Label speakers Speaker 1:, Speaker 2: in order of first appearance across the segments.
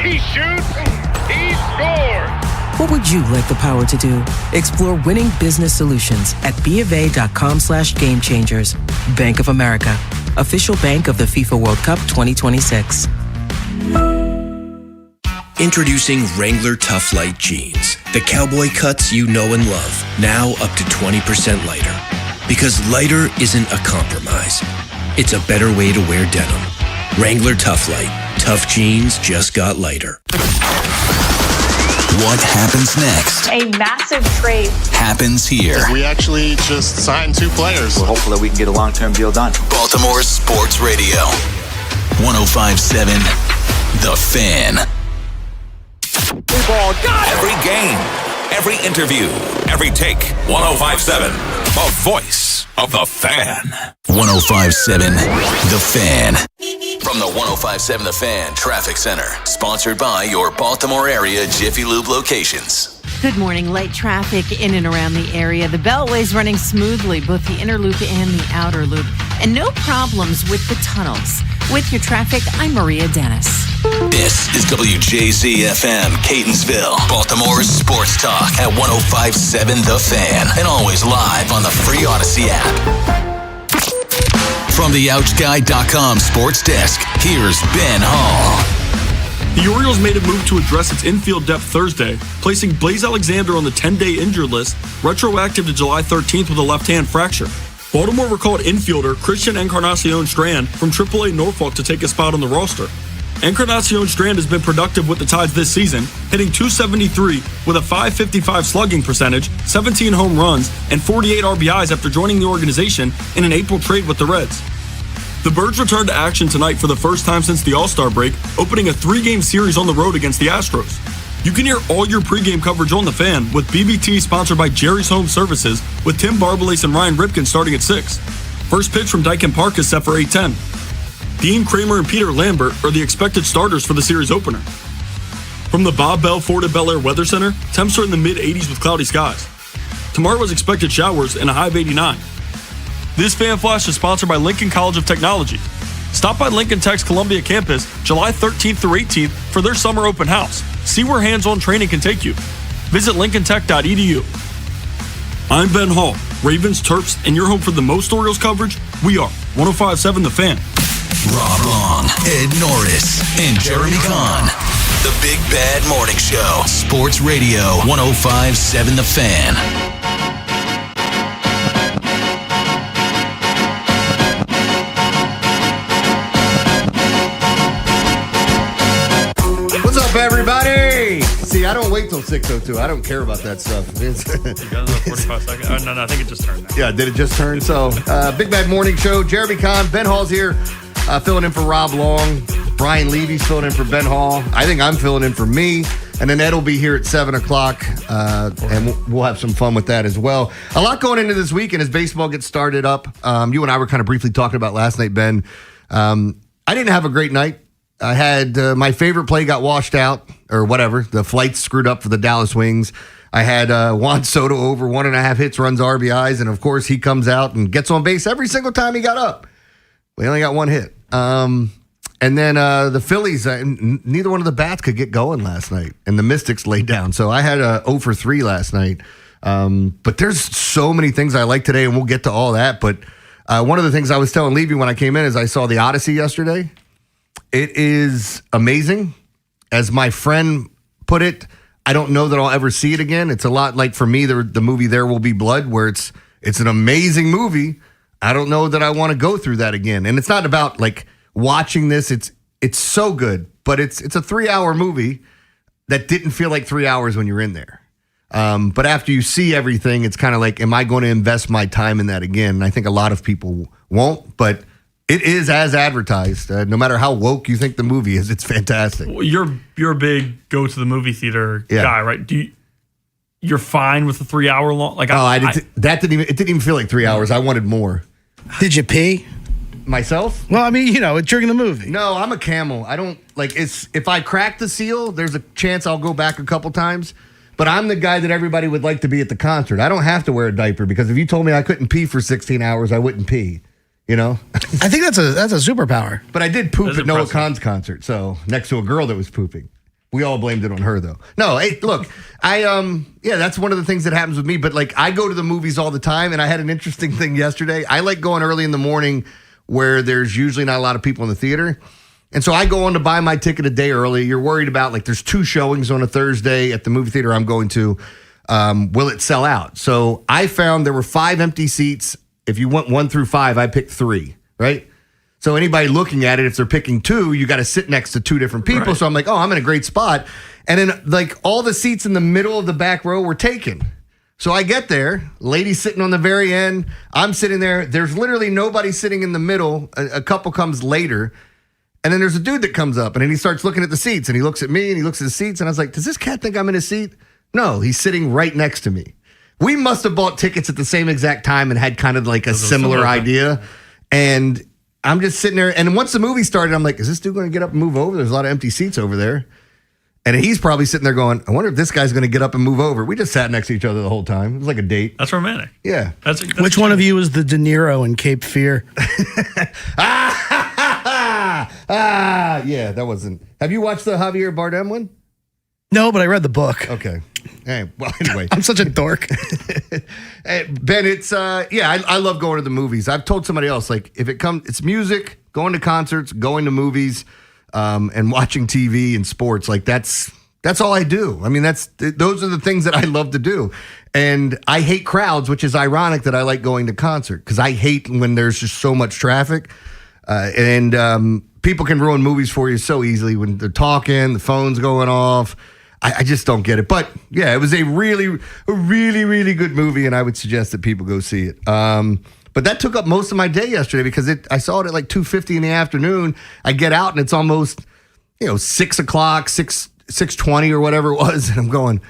Speaker 1: He shoots. He scores.
Speaker 2: What would you like the power to do? Explore winning business solutions at BofA.com/gamechangers. Bank of America, official bank of the FIFA World Cup 2026.
Speaker 3: Introducing Wrangler Tough Light Jeans. The cowboy cuts you know and love. Now up to 20% lighter. Because lighter isn't a compromise. It's a better way to wear denim. Wrangler Tough Light. Tough jeans just got lighter.
Speaker 4: What happens next?
Speaker 5: A massive trade
Speaker 4: happens here.
Speaker 6: We actually just signed 2 players.
Speaker 7: Well, hopefully we can get a long-term deal done.
Speaker 4: Baltimore Sports Radio. 105.7 The Fan.
Speaker 8: Ball got it. Every game, every interview, every take. 105.7 The voice of the Fan.
Speaker 4: 105.7 The Fan. From the 105.7 The Fan Traffic Center. Sponsored by your Baltimore area Jiffy Lube locations.
Speaker 9: Good morning. Light traffic in and around the area. The Beltway's running smoothly, both the inner loop and the outer loop. And no problems with the tunnels. With your traffic, I'm Maria Dennis.
Speaker 4: This is WJZ-FM, Catonsville, Baltimore's sports talk at 105.7 The Fan. And always live on the free Odyssey app. From the OutGuy.com sports desk, here's Ben Hall.
Speaker 10: The Orioles made a move to address its infield depth Thursday, placing Blaze Alexander on the 10-day injured list, retroactive to July 13th with a left-hand fracture. Baltimore recalled infielder Christian Encarnacion Strand from AAA Norfolk to take a spot on the roster. Encarnacion Strand has been productive with the Tides this season, hitting .273 with a .555 slugging percentage, 17 home runs, and 48 RBIs after joining the organization in an April trade with the Reds. The Birds returned to action tonight for the first time since the All-Star break, opening a 3-game series on the road against the Astros. You can hear all your pregame coverage on The Fan with BBT sponsored by Jerry's Home Services with Tim Barbalace and Ryan Ripken starting at 6. First pitch from Dyken Park is set for 8:10. Dean Kramer and Peter Lambert are the expected starters for the series opener. From the Bob Bell Ford at Bel Air Weather Center, temps are in the mid-80s with cloudy skies. Tomorrow is expected showers and a high of 89. This Fan Flash is sponsored by Lincoln College of Technology. Stop by Lincoln Tech's Columbia campus July 13th through 18th for their summer open house. See where hands-on training can take you. Visit lincolntech.edu. I'm Ben Hall, Ravens, Terps, and your home for the most Orioles coverage. We are 105.7 The Fan.
Speaker 4: Rob Long, Ed Norris, and Jeremy Kahn. The Big Bad Morning Show. Sports Radio 105.7 The Fan.
Speaker 11: What's up, everybody? See, I don't wait till 6:02. I don't care about that stuff.
Speaker 10: You got another 45 seconds. Oh, no, I think it just turned now.
Speaker 11: Yeah, did it just turn? So, Big Bad Morning Show. Jeremy Kahn, Ben Hall's here, filling in for Rob Long. Brian Levy's filling in for Ben Hall. I think I'm filling in for me. And then Ed will be here at 7 o'clock, and we'll have some fun with that as well. A lot going into this weekend as baseball gets started up. You and I were kind of briefly talking about last night, Ben. I didn't have a great night. I had my favorite play got washed out, or whatever. The flights screwed up for the Dallas Wings. I had Juan Soto over 1.5 hits, runs, RBIs, and of course he comes out and gets on base every single time he got up. We only got 1 hit. And then the Phillies, neither one of the bats could get going last night, and the Mystics laid down. So I had a 0 for 3 last night. But there's so many things I like today, and we'll get to all that. But one of the things I was telling Levy when I came in is I saw the Odyssey yesterday. It is amazing. As my friend put it, I don't know that I'll ever see it again. It's a lot like, for me, the movie There Will Be Blood, where it's an amazing movie. I don't know that I want to go through that again. And it's not about, like, watching this. It's so good, but it's a 3-hour movie that didn't feel like 3 hours when you're in there. But after you see everything, it's kind of like, am I going to invest my time in that again? And I think a lot of people won't, but it is as advertised. No matter how woke you think the movie is, it's fantastic.
Speaker 10: Well, you're a big go to the movie theater guy, right? You're fine with the 3 hour long? Like,
Speaker 11: it didn't even feel like 3 hours. I wanted more.
Speaker 12: Did you pee?
Speaker 11: Myself?
Speaker 12: Well, I mean, during the movie.
Speaker 11: No, I'm a camel. I don't like if I crack the seal, there's a chance I'll go back a couple times. But I'm the guy that everybody would like to be at the concert. I don't have to wear a diaper because if you told me I couldn't pee for 16 hours, I wouldn't pee.
Speaker 12: I think that's a superpower.
Speaker 11: But I did poop at Noah Khan's concert, so next to a girl that was pooping. We all blamed it on her, though. No, hey, look, that's one of the things that happens with me. But, like, I go to the movies all the time, and I had an interesting thing yesterday. I like going early in the morning where there's usually not a lot of people in the theater. And so I go on to buy my ticket a day early. You're worried about, like, there's 2 showings on a Thursday at the movie theater I'm going to. Will it sell out? So I found there were 5 empty seats. If you went 1 through 5, I picked 3, right? So anybody looking at it, if they're picking 2, you got to sit next to 2 different people. Right. So I'm like, oh, I'm in a great spot. And then, like, all the seats in the middle of the back row were taken. So I get there, lady sitting on the very end. I'm sitting there. There's literally nobody sitting in the middle. A couple comes later. And then there's a dude that comes up, and then he starts looking at the seats. And he looks at me, and he looks at the seats. And I was like, does this cat think I'm in his seat? No, he's sitting right next to me. We must have bought tickets at the same exact time and had kind of like a similar idea. And I'm just sitting there, and once the movie started, I'm like, is this dude going to get up and move over? There's a lot of empty seats over there. And he's probably sitting there going, I wonder if this guy's going to get up and move over. We just sat next to each other the whole time. It was like a date.
Speaker 8: That's romantic.
Speaker 11: Yeah.
Speaker 8: That's
Speaker 12: Which one of you is the De Niro in Cape Fear?
Speaker 11: Yeah, that wasn't. Have you watched the Javier Bardem one?
Speaker 12: No, but I read the book.
Speaker 11: Okay. Hey, well, anyway.
Speaker 12: I'm such a dork.
Speaker 11: Hey, Ben, it's, I love going to the movies. I've told somebody else, like, if it comes, it's music, going to concerts, going to movies, and watching TV and sports. Like, that's all I do. I mean, those are the things that I love to do. And I hate crowds, which is ironic that I like going to concert, because I hate when there's just so much traffic. And people can ruin movies for you so easily when they're talking, the phone's going off. I just don't get it. But yeah, it was a really, really good movie, and I would suggest that people go see it. But that took up most of my day yesterday because I saw it at like 2:50 in the afternoon. I get out and it's almost 6 o'clock, 6:20 or whatever it was, and I'm going,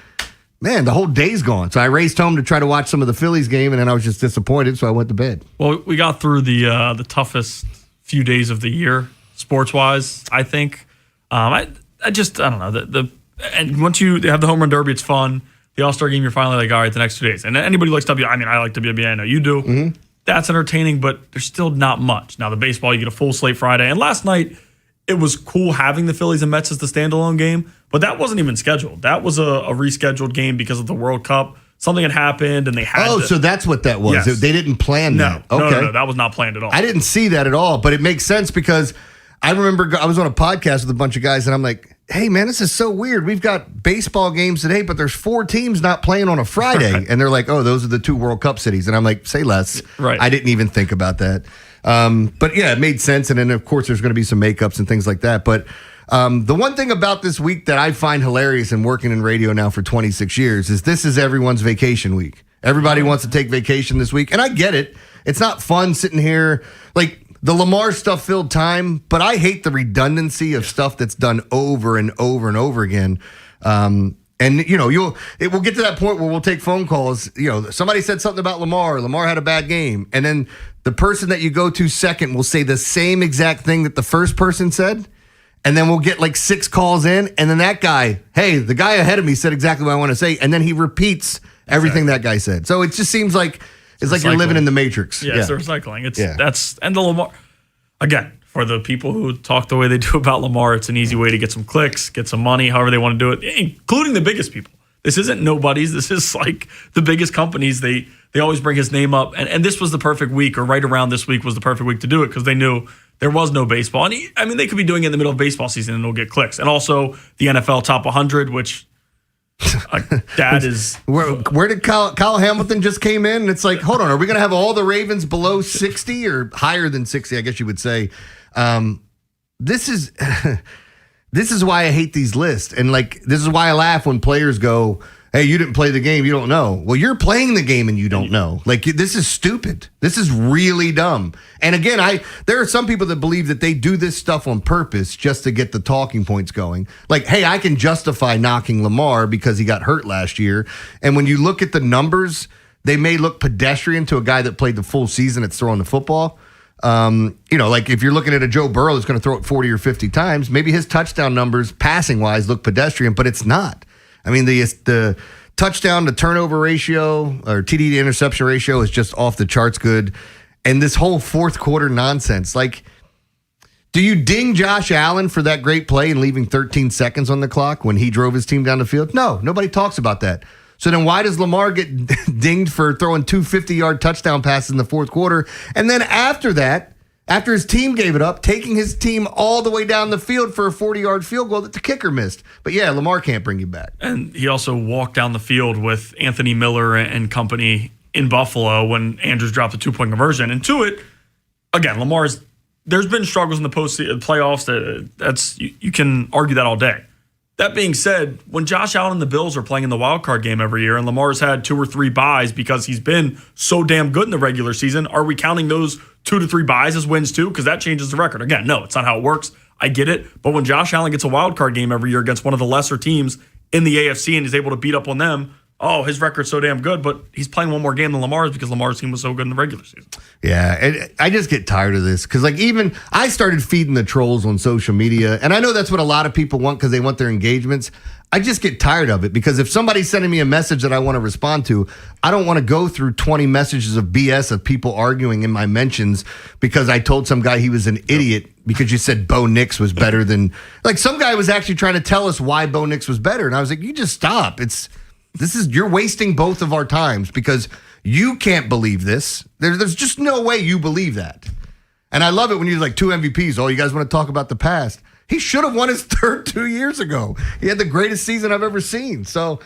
Speaker 11: man, the whole day's gone. So I raced home to try to watch some of the Phillies game, and then I was just disappointed, so I went to bed.
Speaker 8: Well, we got through the toughest few days of the year, sports-wise, I think. I don't know. And once you have the home run derby, it's fun. The All-Star game, you're finally like, all right, the next 2 days. And anybody who likes WNBA, I mean, I like WNBA, I know you do.
Speaker 11: Mm-hmm.
Speaker 8: That's entertaining, but there's still not much. Now, the baseball, you get a full slate Friday. And last night, it was cool having the Phillies and Mets as the standalone game, but that wasn't even scheduled. That was a rescheduled game because of the World Cup. Something had happened, and they had
Speaker 11: so that's what that was.
Speaker 8: Yes.
Speaker 11: They didn't plan that. Okay.
Speaker 8: No, that was not planned at all.
Speaker 11: I didn't see that at all, but it makes sense because I remember I was on a podcast with a bunch of guys, and I'm like, hey, man, this is so weird. We've got baseball games today, but there's 4 teams not playing on a Friday. Right. And they're like, oh, those are the 2 World Cup cities. And I'm like, say less.
Speaker 8: Right.
Speaker 11: I didn't even think about that. But yeah, it made sense. And then, of course, there's going to be some makeups and things like that. But the one thing about this week that I find hilarious and working in radio now for 26 years is this is everyone's vacation week. Everybody wants to take vacation this week. And I get it. It's not fun sitting here. Like, the Lamar stuff filled time, but I hate the redundancy of stuff that's done over and over and over again. And it will get to that point where we'll take phone calls. Somebody said something about Lamar. Lamar had a bad game. And then the person that you go to second will say the same exact thing that the first person said. And then we'll get like 6 calls in. And then that guy, hey, the guy ahead of me said exactly what I want to say. And then he repeats everything that guy said. So it just seems like it's like you're living in the Matrix.
Speaker 8: Yeah, it's the recycling. And the Lamar, again, for the people who talk the way they do about Lamar, it's an easy way to get some clicks, get some money, however they want to do it, including the biggest people. This isn't nobodies. This is like the biggest companies. They always bring his name up. And this was the perfect week, or right around this week was the perfect week to do it because they knew there was no baseball. And they could be doing it in the middle of baseball season and it'll get clicks. And also the NFL Top 100, which that is
Speaker 11: where did Kyle Hamilton just came in, and it's like, hold on, are we going to have all the Ravens below 60 or higher than 60? I guess you would say. This is why I hate these lists, and like this is why I laugh when players go, hey, you didn't play the game, you don't know. Well, you're playing the game and you don't know. Like, this is stupid. This is really dumb. And again, there are some people that believe that they do this stuff on purpose just to get the talking points going. Like, hey, I can justify knocking Lamar because he got hurt last year. And when you look at the numbers, they may look pedestrian to a guy that played the full season at throwing the football. Like if you're looking at a Joe Burrow that's going to throw it 40 or 50 times, maybe his touchdown numbers passing-wise look pedestrian, but it's not. I mean, the touchdown to turnover ratio or TD to interception ratio is just off the charts good. And this whole fourth quarter nonsense, like Do you ding Josh Allen for that great play and leaving 13 seconds on the clock when he drove his team down the field? No, nobody talks about that. So then why does Lamar get dinged for throwing 2 50-yard touchdown passes in the fourth quarter? And then after that, after his team gave it up, taking his team all the way down the field for a 40-yard field goal that the kicker missed. But yeah, Lamar can't bring you back.
Speaker 8: And he also walked down the field with Anthony Miller and company in Buffalo when Andrews dropped a 2-point conversion. And to it, again, there's been struggles in the playoffs. You can argue that all day. That being said, when Josh Allen and the Bills are playing in the wild card game every year and Lamar's had 2 or 3 buys because he's been so damn good in the regular season, are we counting those 2 to 3 buys as wins too? Because that changes the record. Again, no, it's not how it works. I get it. But when Josh Allen gets a wild card game every year against one of the lesser teams in the AFC and is able to beat up on them, oh, his record's so damn good, but he's playing one more game than Lamar's because Lamar's team was so good in the regular season.
Speaker 11: Yeah, and I just get tired of this because, even I started feeding the trolls on social media, and I know that's what a lot of people want because they want their engagements. I just get tired of it because if somebody's sending me a message that I want to respond to, I don't want to go through 20 messages of BS of people arguing in my mentions because I told some guy he was an idiot because you said Bo Nix was better than... some guy was actually trying to tell us why Bo Nix was better, and I was like, you just stop. You're wasting both of our times because you can't believe this. There's just no way you believe that. And I love it when you're 2 MVPs. Oh, you guys want to talk about the past? He should have won his third 2 years ago. He had the greatest season I've ever seen. So,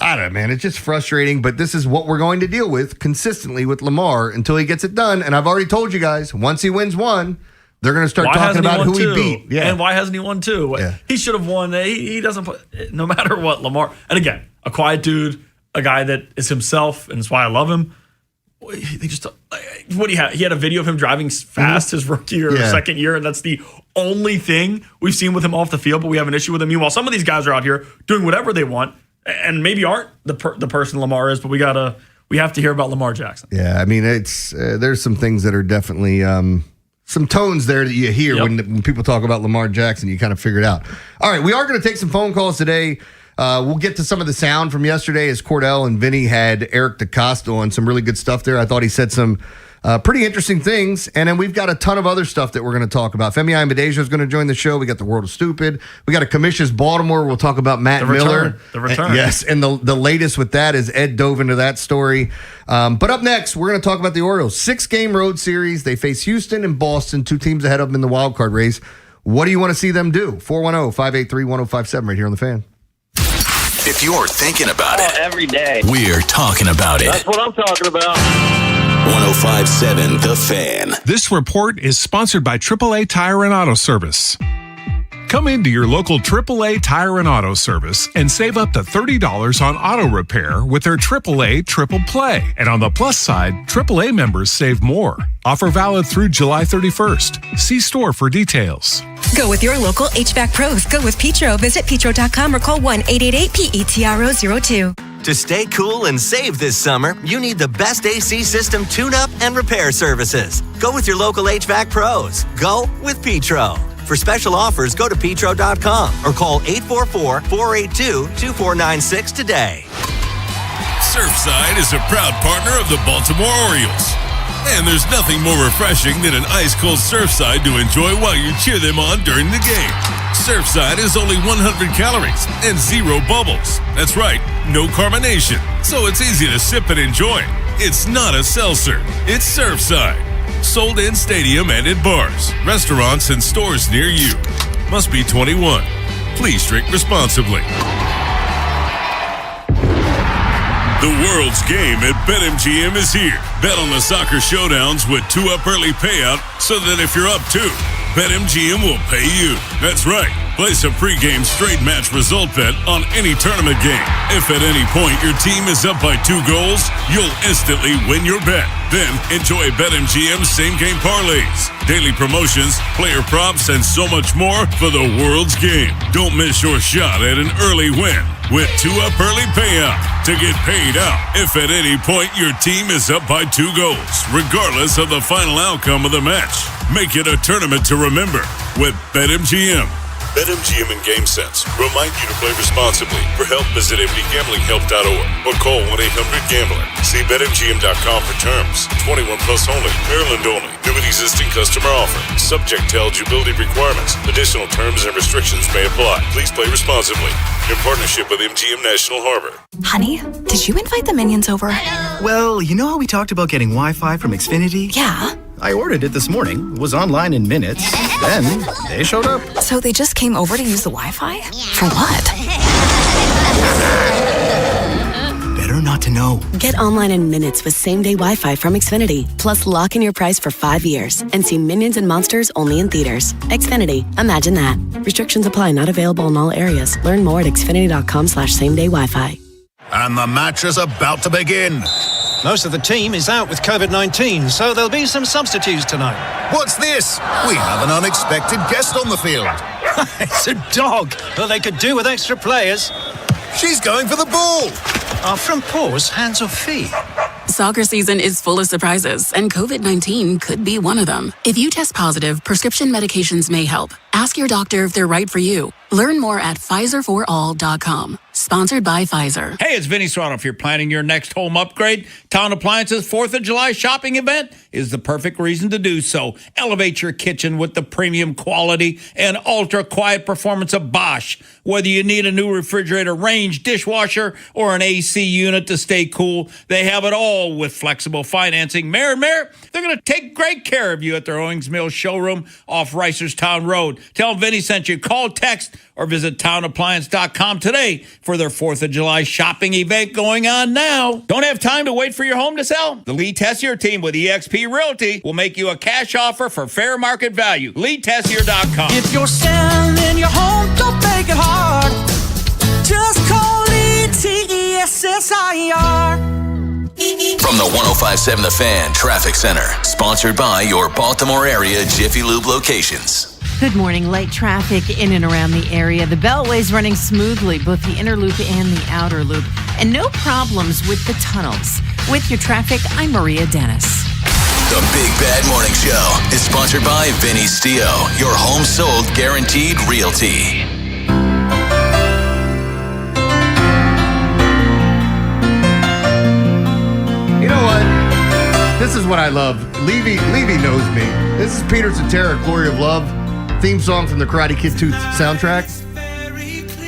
Speaker 11: I don't know, man. It's just frustrating, but this is what we're going to deal with consistently with Lamar until he gets it done. And I've already told you guys, once he wins one, they're going to start talking about who he beat. Yeah.
Speaker 8: And why hasn't he won 2?
Speaker 11: Yeah.
Speaker 8: He should have won. He doesn't play, no matter what, Lamar. And again, a quiet dude, a guy that is himself, and that's why I love him. They just, what do you have? He had a video of him driving fast his rookie or second year, and that's the only thing we've seen with him off the field, but we have an issue with him. Meanwhile, some of these guys are out here doing whatever they want and maybe aren't the person Lamar is, but we have to hear about Lamar Jackson.
Speaker 11: Yeah, I mean, it's there's some things that are definitely some tones there that you hear when people talk about Lamar Jackson. You kind of figure it out. All right, we are going to take some phone calls today. We'll get to some of the sound from yesterday as Cordell and Vinny had Eric DeCosta on some really good stuff there. I thought he said some pretty interesting things. And then we've got a ton of other stuff that we're going to talk about. Femi Amadejia is going to join the show. We got the World of Stupid. We got a Commission's Baltimore. We'll talk about Matt Miller.
Speaker 8: The return.
Speaker 11: Yes, and the latest with that is Ed dove into that story. But up next, we're going to talk about the Orioles. 6-game road series. They face Houston and Boston, 2 teams ahead of them in the wild card race. What do you want to see them do? 410-583-1057 right here on The Fan.
Speaker 4: If you're thinking about it
Speaker 1: every day,
Speaker 4: we're talking about it.
Speaker 1: That's what I'm talking about.
Speaker 4: 105.7 The Fan.
Speaker 5: This report is sponsored by AAA Tire and Auto Service. Come into your local AAA Tire and Auto Service and save up to $30 on auto repair with their AAA Triple Play. And on the plus side, AAA members save more. Offer valid through July 31st. See store for details.
Speaker 13: Go with your local HVAC pros. Go with Petro. Visit petro.com or call 1-888-PETRO02.
Speaker 14: To stay cool and save this summer, you need the best AC system tune-up and repair services. Go with your local HVAC pros. Go with Petro. For special offers, go to petro.com or call 844-482-2496 today.
Speaker 15: Surfside is a proud partner of the Baltimore Orioles. And there's nothing more refreshing than an ice-cold Surfside to enjoy while you cheer them on during the game. Surfside is only 100 calories and 0 bubbles. That's right, no carbonation. So it's easy to sip and enjoy. It's not a seltzer. It's Surfside. Sold in stadium and in bars, restaurants, and stores near you. Must be 21. Please drink responsibly. The world's game at BetMGM is here. Bet on the soccer showdowns with 2-up early payout so that if you're up 2, BetMGM will pay you. That's right. Place a pregame straight match result bet on any tournament game. If at any point your team is up by 2 goals, you'll instantly win your bet. Then enjoy BetMGM's same-game parlays, daily promotions, player props, and so much more for the world's game. Don't miss your shot at an early win with 2-up early payout to get paid out if at any point your team is up by 2 goals, regardless of the final outcome of the match. Make it a tournament to remember with BetMGM. BetMGM and GameSense remind you to play responsibly. For help, visit mdgamblinghelp.org or call 1-800-GAMBLER. See BetMGM.com for terms. 21 plus only. Maryland only. New and existing customer offer. Subject to eligibility requirements. Additional terms and restrictions may apply. Please play responsibly. In partnership with MGM National Harbor.
Speaker 13: Honey, did you invite the minions over?
Speaker 16: Well, you know how we talked about getting Wi-Fi from Xfinity?
Speaker 13: Yeah.
Speaker 16: I ordered it this morning, was online in minutes, then they showed up.
Speaker 13: So they just came over to use the Wi-Fi? For what?
Speaker 16: Better not to know.
Speaker 17: Get online in minutes with same-day Wi-Fi from Xfinity. Plus, lock in your price for 5 years and see Minions and Monsters only in theaters. Xfinity. Imagine that. Restrictions apply. Not available in all areas. Learn more at xfinity.com/same-day Wi-Fi.
Speaker 18: And the match is about to begin.
Speaker 19: Most of the team is out with COVID-19, so there'll be some substitutes tonight.
Speaker 18: What's this? We have an unexpected guest on the field.
Speaker 19: It's a dog, but they could do with extra players.
Speaker 18: She's going for the ball.
Speaker 19: Are front paws hands or feet?
Speaker 20: Soccer season is full of surprises, and COVID-19 could be one of them. If you test positive, prescription medications may help. Ask your doctor if they're right for you. Learn more at PfizerForAll.com. Sponsored by Pfizer.
Speaker 21: Hey, it's Vinny Haynie. If you're planning your next home upgrade, Town Appliance's 4th of July shopping event is the perfect reason to do so. Elevate your kitchen with the premium quality and ultra-quiet performance of Bosch. Whether you need a new refrigerator, range, dishwasher, or an AC unit to stay cool, they have it all with flexible financing. They're going to take great care of you at their Owings Mills showroom off Reisterstown Road. Tell them Vinny sent you. Call, text, or visit townappliance.com today for their 4th of July shopping event going on now. Don't have time to wait for your home to sell? The Lee Tessier team with eXp Realty will make you a cash offer for fair market value. LeeTessier.com.
Speaker 22: If you're selling your home, don't make it hard. Just call ETSSIR.
Speaker 4: From the 105.7 The Fan Traffic Center, sponsored by your Baltimore area Jiffy Lube locations.
Speaker 9: Good morning. Light traffic in and around the area. The Beltway's running smoothly, both the inner loop and the outer loop, and no problems with the tunnels. With your traffic, I'm Maria Dennis.
Speaker 4: The Big Bad Morning Show is sponsored by Vinny Stio, your home sold guaranteed realty.
Speaker 11: You know what? This is what I love. Levy knows me. This is Peter Cetera, Glory of Love, theme song from the Karate Kid 2 soundtrack.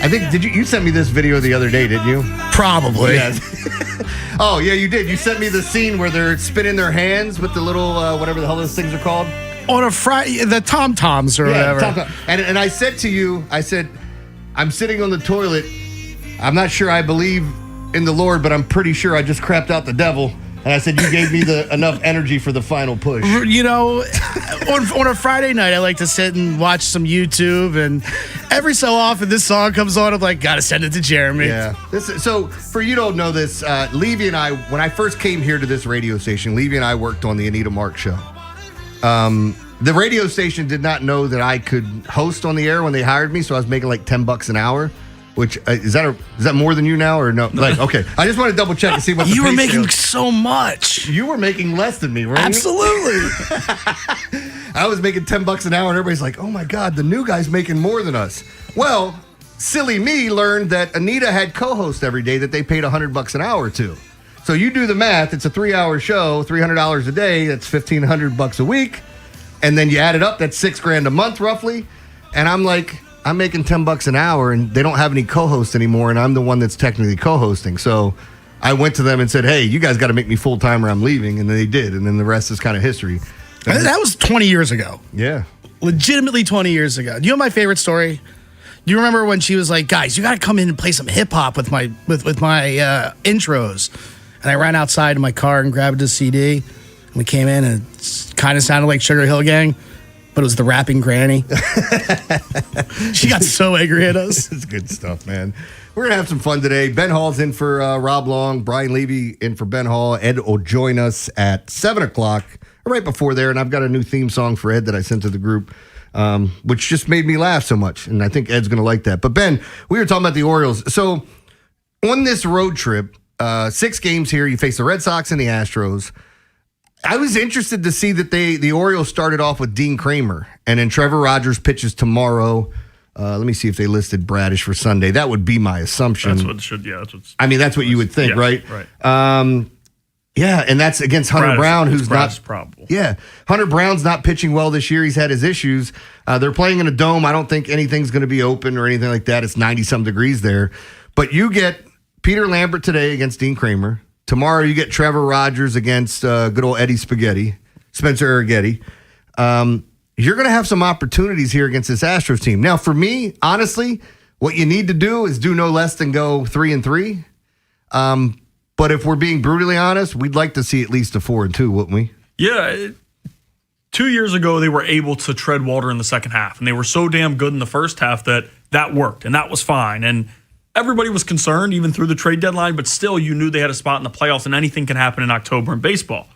Speaker 11: I think, you sent me this video the other day, didn't you?
Speaker 12: Probably.
Speaker 11: Yes. Oh, yeah, you did. You sent me the scene where they're spinning their hands with the little, whatever the hell those things are called.
Speaker 12: On a Friday, the tom-toms or whatever.
Speaker 11: Tom-tom. And I said to you, I'm sitting on the toilet. I'm not sure I believe in the Lord, but I'm pretty sure I just crapped out the devil. And I said, you gave me enough energy for the final push.
Speaker 12: You know, on a Friday night, I like to sit and watch some YouTube. And every so often, this song comes on. I'm like, got to send it to Jeremy.
Speaker 11: Yeah. So, for you don't know this, Levy and I, when I first came here to this radio station, Levy and I worked on the Anita Mark show. The radio station did not know that I could host on the air when they hired me, so I was making like $10 an hour. Which is that more than you now or no? Like, okay, I just want to double check and see what the
Speaker 12: you were
Speaker 11: pay
Speaker 12: making
Speaker 11: scale.
Speaker 12: So much.
Speaker 11: You were making less than me, right?
Speaker 12: Absolutely.
Speaker 11: I was making $10 an hour, and everybody's like, "Oh my God, the new guy's making more than us." Well, silly me learned that Anita had co-hosts every day that they paid $100 an hour to. So you do the math. It's a 3-hour show, $300 a day. That's $1,500 a week, and then you add it up. That's $6,000 a month, roughly. And I'm like, I'm making $10 an hour, and they don't have any co-hosts anymore, and I'm the one that's technically co-hosting. So I went to them and said, "Hey, you guys got to make me full-time or I'm leaving," and then they did, and then the rest is kind of history.
Speaker 12: That was 20 years ago.
Speaker 11: Yeah.
Speaker 12: Legitimately 20 years ago. Do you know my favorite story? Do you remember when she was like, "Guys, you got to come in and play some hip-hop with my intros?" And I ran outside in my car and grabbed a CD, and we came in, and it kind of sounded like Sugar Hill Gang. But it was the rapping granny. She got so angry at us.
Speaker 11: It's good stuff, man. We're going to have some fun today. Ben Hall's in for Rob Long. Brian Levy in for Ben Hall. Ed will join us at 7 o'clock, right before there. And I've got a new theme song for Ed that I sent to the group, which just made me laugh so much. And I think Ed's going to like that. But, Ben, we were talking about the Orioles. So, on this road trip, 6 games here, you face the Red Sox and the Astros. I was interested to see that the Orioles started off with Dean Kramer, and then Trevor Rogers pitches tomorrow. Let me see if they listed Bradish for Sunday. That would be my assumption.
Speaker 8: That's what it should. Yeah,
Speaker 11: that's what you would think, right?
Speaker 8: Right.
Speaker 11: Yeah, and that's against Hunter Brown, who's not
Speaker 8: probable.
Speaker 11: Yeah, Hunter Brown's not pitching well this year. He's had his issues. They're playing in a dome. I don't think anything's going to be open or anything like that. It's 90-some degrees there. But you get Peter Lambert today against Dean Kramer. Tomorrow you get Trevor Rogers against good old Spencer Arrighetti. You're going to have some opportunities here against this Astros team. Now, for me, honestly, what you need to do is do no less than go 3-3. But if we're being brutally honest, we'd like to see at least a 4-2, wouldn't we?
Speaker 8: Yeah. 2 years ago, they were able to tread water in the second half, and they were so damn good in the first half that worked, and that was fine. And everybody was concerned, even through the trade deadline, but still you knew they had a spot in the playoffs, and anything can happen in October in baseball.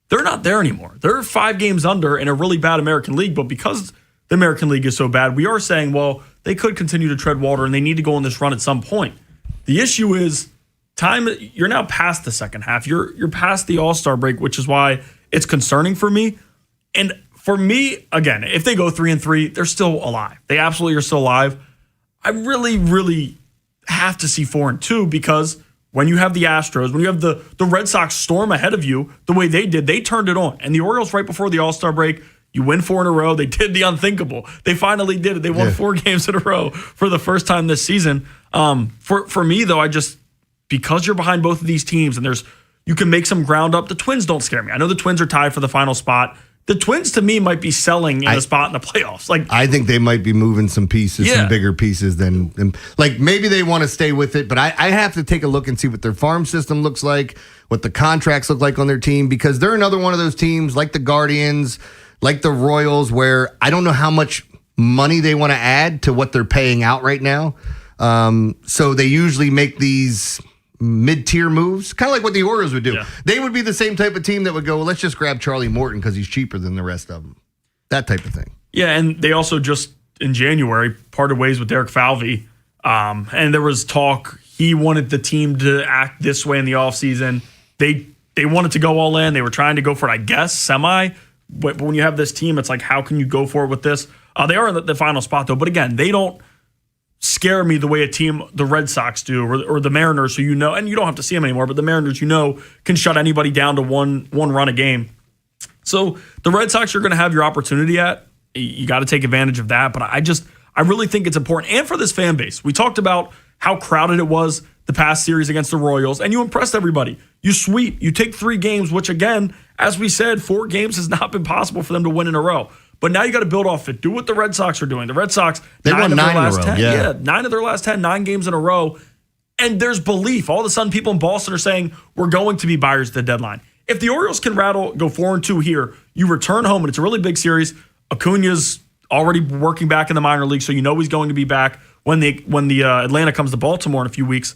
Speaker 8: They're not there anymore. They're 5 games under in a really bad American League, but because the American League is so bad, we are saying, well, they could continue to tread water, and they need to go on this run at some point. The issue is time. You're now past the second half. You're past the All-Star break, which is why it's concerning for me. And for me, again, if they go 3-3, they're still alive. They absolutely are still alive. I really, really have to see 4-2 because when you have the Astros, when you have the Red Sox storm ahead of you the way they did, they turned it on. And the Orioles right before the All-Star break, you win 4 in a row. They did the unthinkable. They finally did it. They won 4 games in a row for the first time this season. For me, though, because you're behind both of these teams and you can make some ground up, the Twins don't scare me. I know the Twins are tied for the final spot. The Twins, to me, might be selling in a spot in the playoffs.
Speaker 11: I think they might be moving some pieces, some bigger pieces than maybe they want to stay with it. But I have to take a look and see what their farm system looks like, what the contracts look like on their team, because they're another one of those teams like the Guardians, like the Royals, where I don't know how much money they want to add to what they're paying out right now. So they usually make these mid-tier moves, kind of like what the Orioles would do. Yeah. They would be the same type of team that would go, well, let's just grab Charlie Morton because he's cheaper than the rest of them. That type of thing. Yeah, and they also just, in January, parted ways with Derek Falvey. And there was talk he wanted the team to act this way in the offseason. They wanted to go all in. They were trying to go for it, I guess, semi. But when you have this team, it's like, how can you go for it with this? They are in the final spot, though. But again, they don't scare me the way a team, the Red Sox do, or the Mariners, who and you don't have to see them anymore, but the Mariners, can shut anybody down to one run a game. So the Red Sox, you're going to have your opportunity at. You got to take advantage of that. But I really think it's important. And for this fan base, we talked about how crowded it was the past series against the Royals, and you impressed everybody. You sweep. You take 3 games, which again, as we said, 4 games has not been possible for them to win in a row. But now you got to build off it. Do what the Red Sox are doing. The Red Sox, they won 9
Speaker 8: of their last
Speaker 11: in a row.
Speaker 8: 10. Yeah, 9 of their last 10, 9 games in a row. And there's belief. All of a sudden, people in Boston are saying, we're going to be buyers at the deadline. If the Orioles can go 4-2 here, you return home, and it's a really big series. Acuna's already working back in the minor league, so he's going to be back when the Atlanta comes to Baltimore in a few weeks.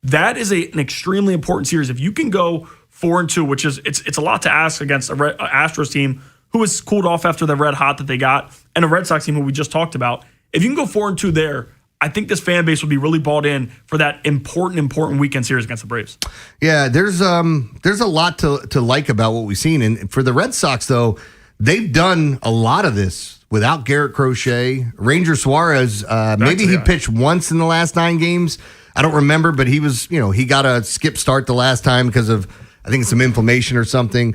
Speaker 8: That is an extremely important series. If you can go 4-2, which is it's a lot to ask against a Astros team who was cooled off after the red hot that they got, and a Red Sox team who we just talked about. If you can go 4-2 there, I think this fan base will be really bought in for that important weekend series against the Braves.
Speaker 11: Yeah, there's a lot to like about what we've seen. And for the Red Sox, though, they've done a lot of this without Garrett Crochet. Ranger Suarez, maybe he pitched once in the last 9 games. I don't remember, but he was, he got a skip start the last time because of, I think, some inflammation or something.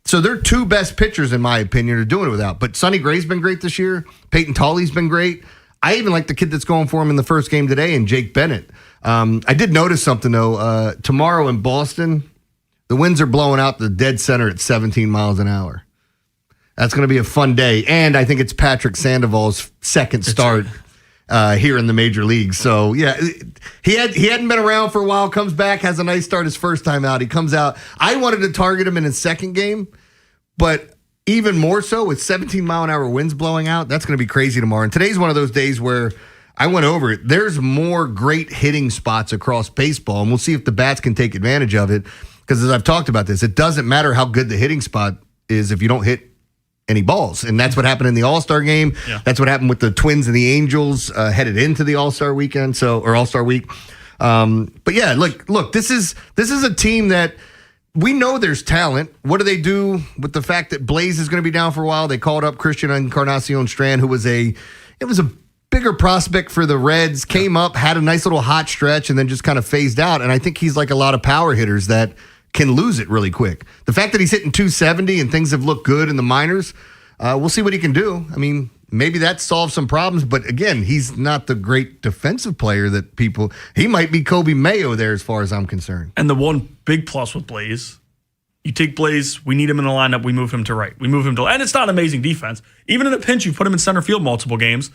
Speaker 11: So their 2 best pitchers, in my opinion, are doing it without. But Sonny Gray's been great this year. Peyton Tolley's been great. I even like the kid that's going for him in the first game today, and Jake Bennett. I did notice something, though. Tomorrow in Boston, the winds are blowing out the dead center at 17 miles an hour. That's going to be a fun day. And I think it's Patrick Sandoval's second start here in the major leagues. So, yeah, he hadn't been around for a while, comes back, has a nice start his first time out. He comes out. I wanted to target him in his second game, but even more so with 17-mile-an-hour winds blowing out, that's going to be crazy tomorrow. And today's one of those days where I went over it. There's more great hitting spots across baseball, and we'll see if the bats can take advantage of it. Because as I've talked about this, it doesn't matter how good the hitting spot is if you don't hit any balls. And that's what happened in the All-Star game. Yeah. That's what happened with the Twins and the Angels headed into the All-Star weekend, or All-Star week. But yeah, look, this is a team that we know there's talent. What do they do with the fact that Blaze is going to be down for a while? They called up Christian Encarnacion Strand, who was a bit bigger prospect for the Reds, came up, had a nice little hot stretch, and then just kind of phased out. And I think he's like a lot of power hitters that can lose it really quick. The fact that he's hitting 270 and things have looked good in the minors, we'll see what he can do. I mean, maybe that solves some problems, but again, he's not the great defensive player that he might be Kobe Mayo there as far as I'm concerned.
Speaker 8: And the one big plus with Blaze, you take Blaze, we need him in the lineup, we move him to right. We move him to, and it's not amazing defense. Even in a pinch, you put him in center field multiple games.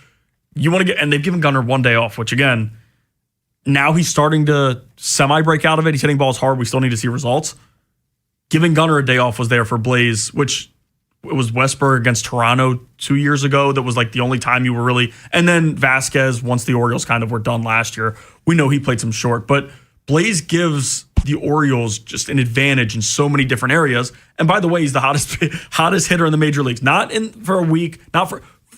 Speaker 8: You want to get, and they've given Gunnar 1 day off, which again, now he's starting to semi-break out of it. He's hitting balls hard. We still need to see results. Giving Gunnar a day off was there for Blaze, which it was Westberg against Toronto 2 years ago. That was like the only time you were really, and then Vasquez, once the Orioles kind of were done last year, we know he played some short, but Blaze gives the Orioles just an advantage in so many different areas. And by the way, he's the hottest hitter in the major leagues. Not in for a week,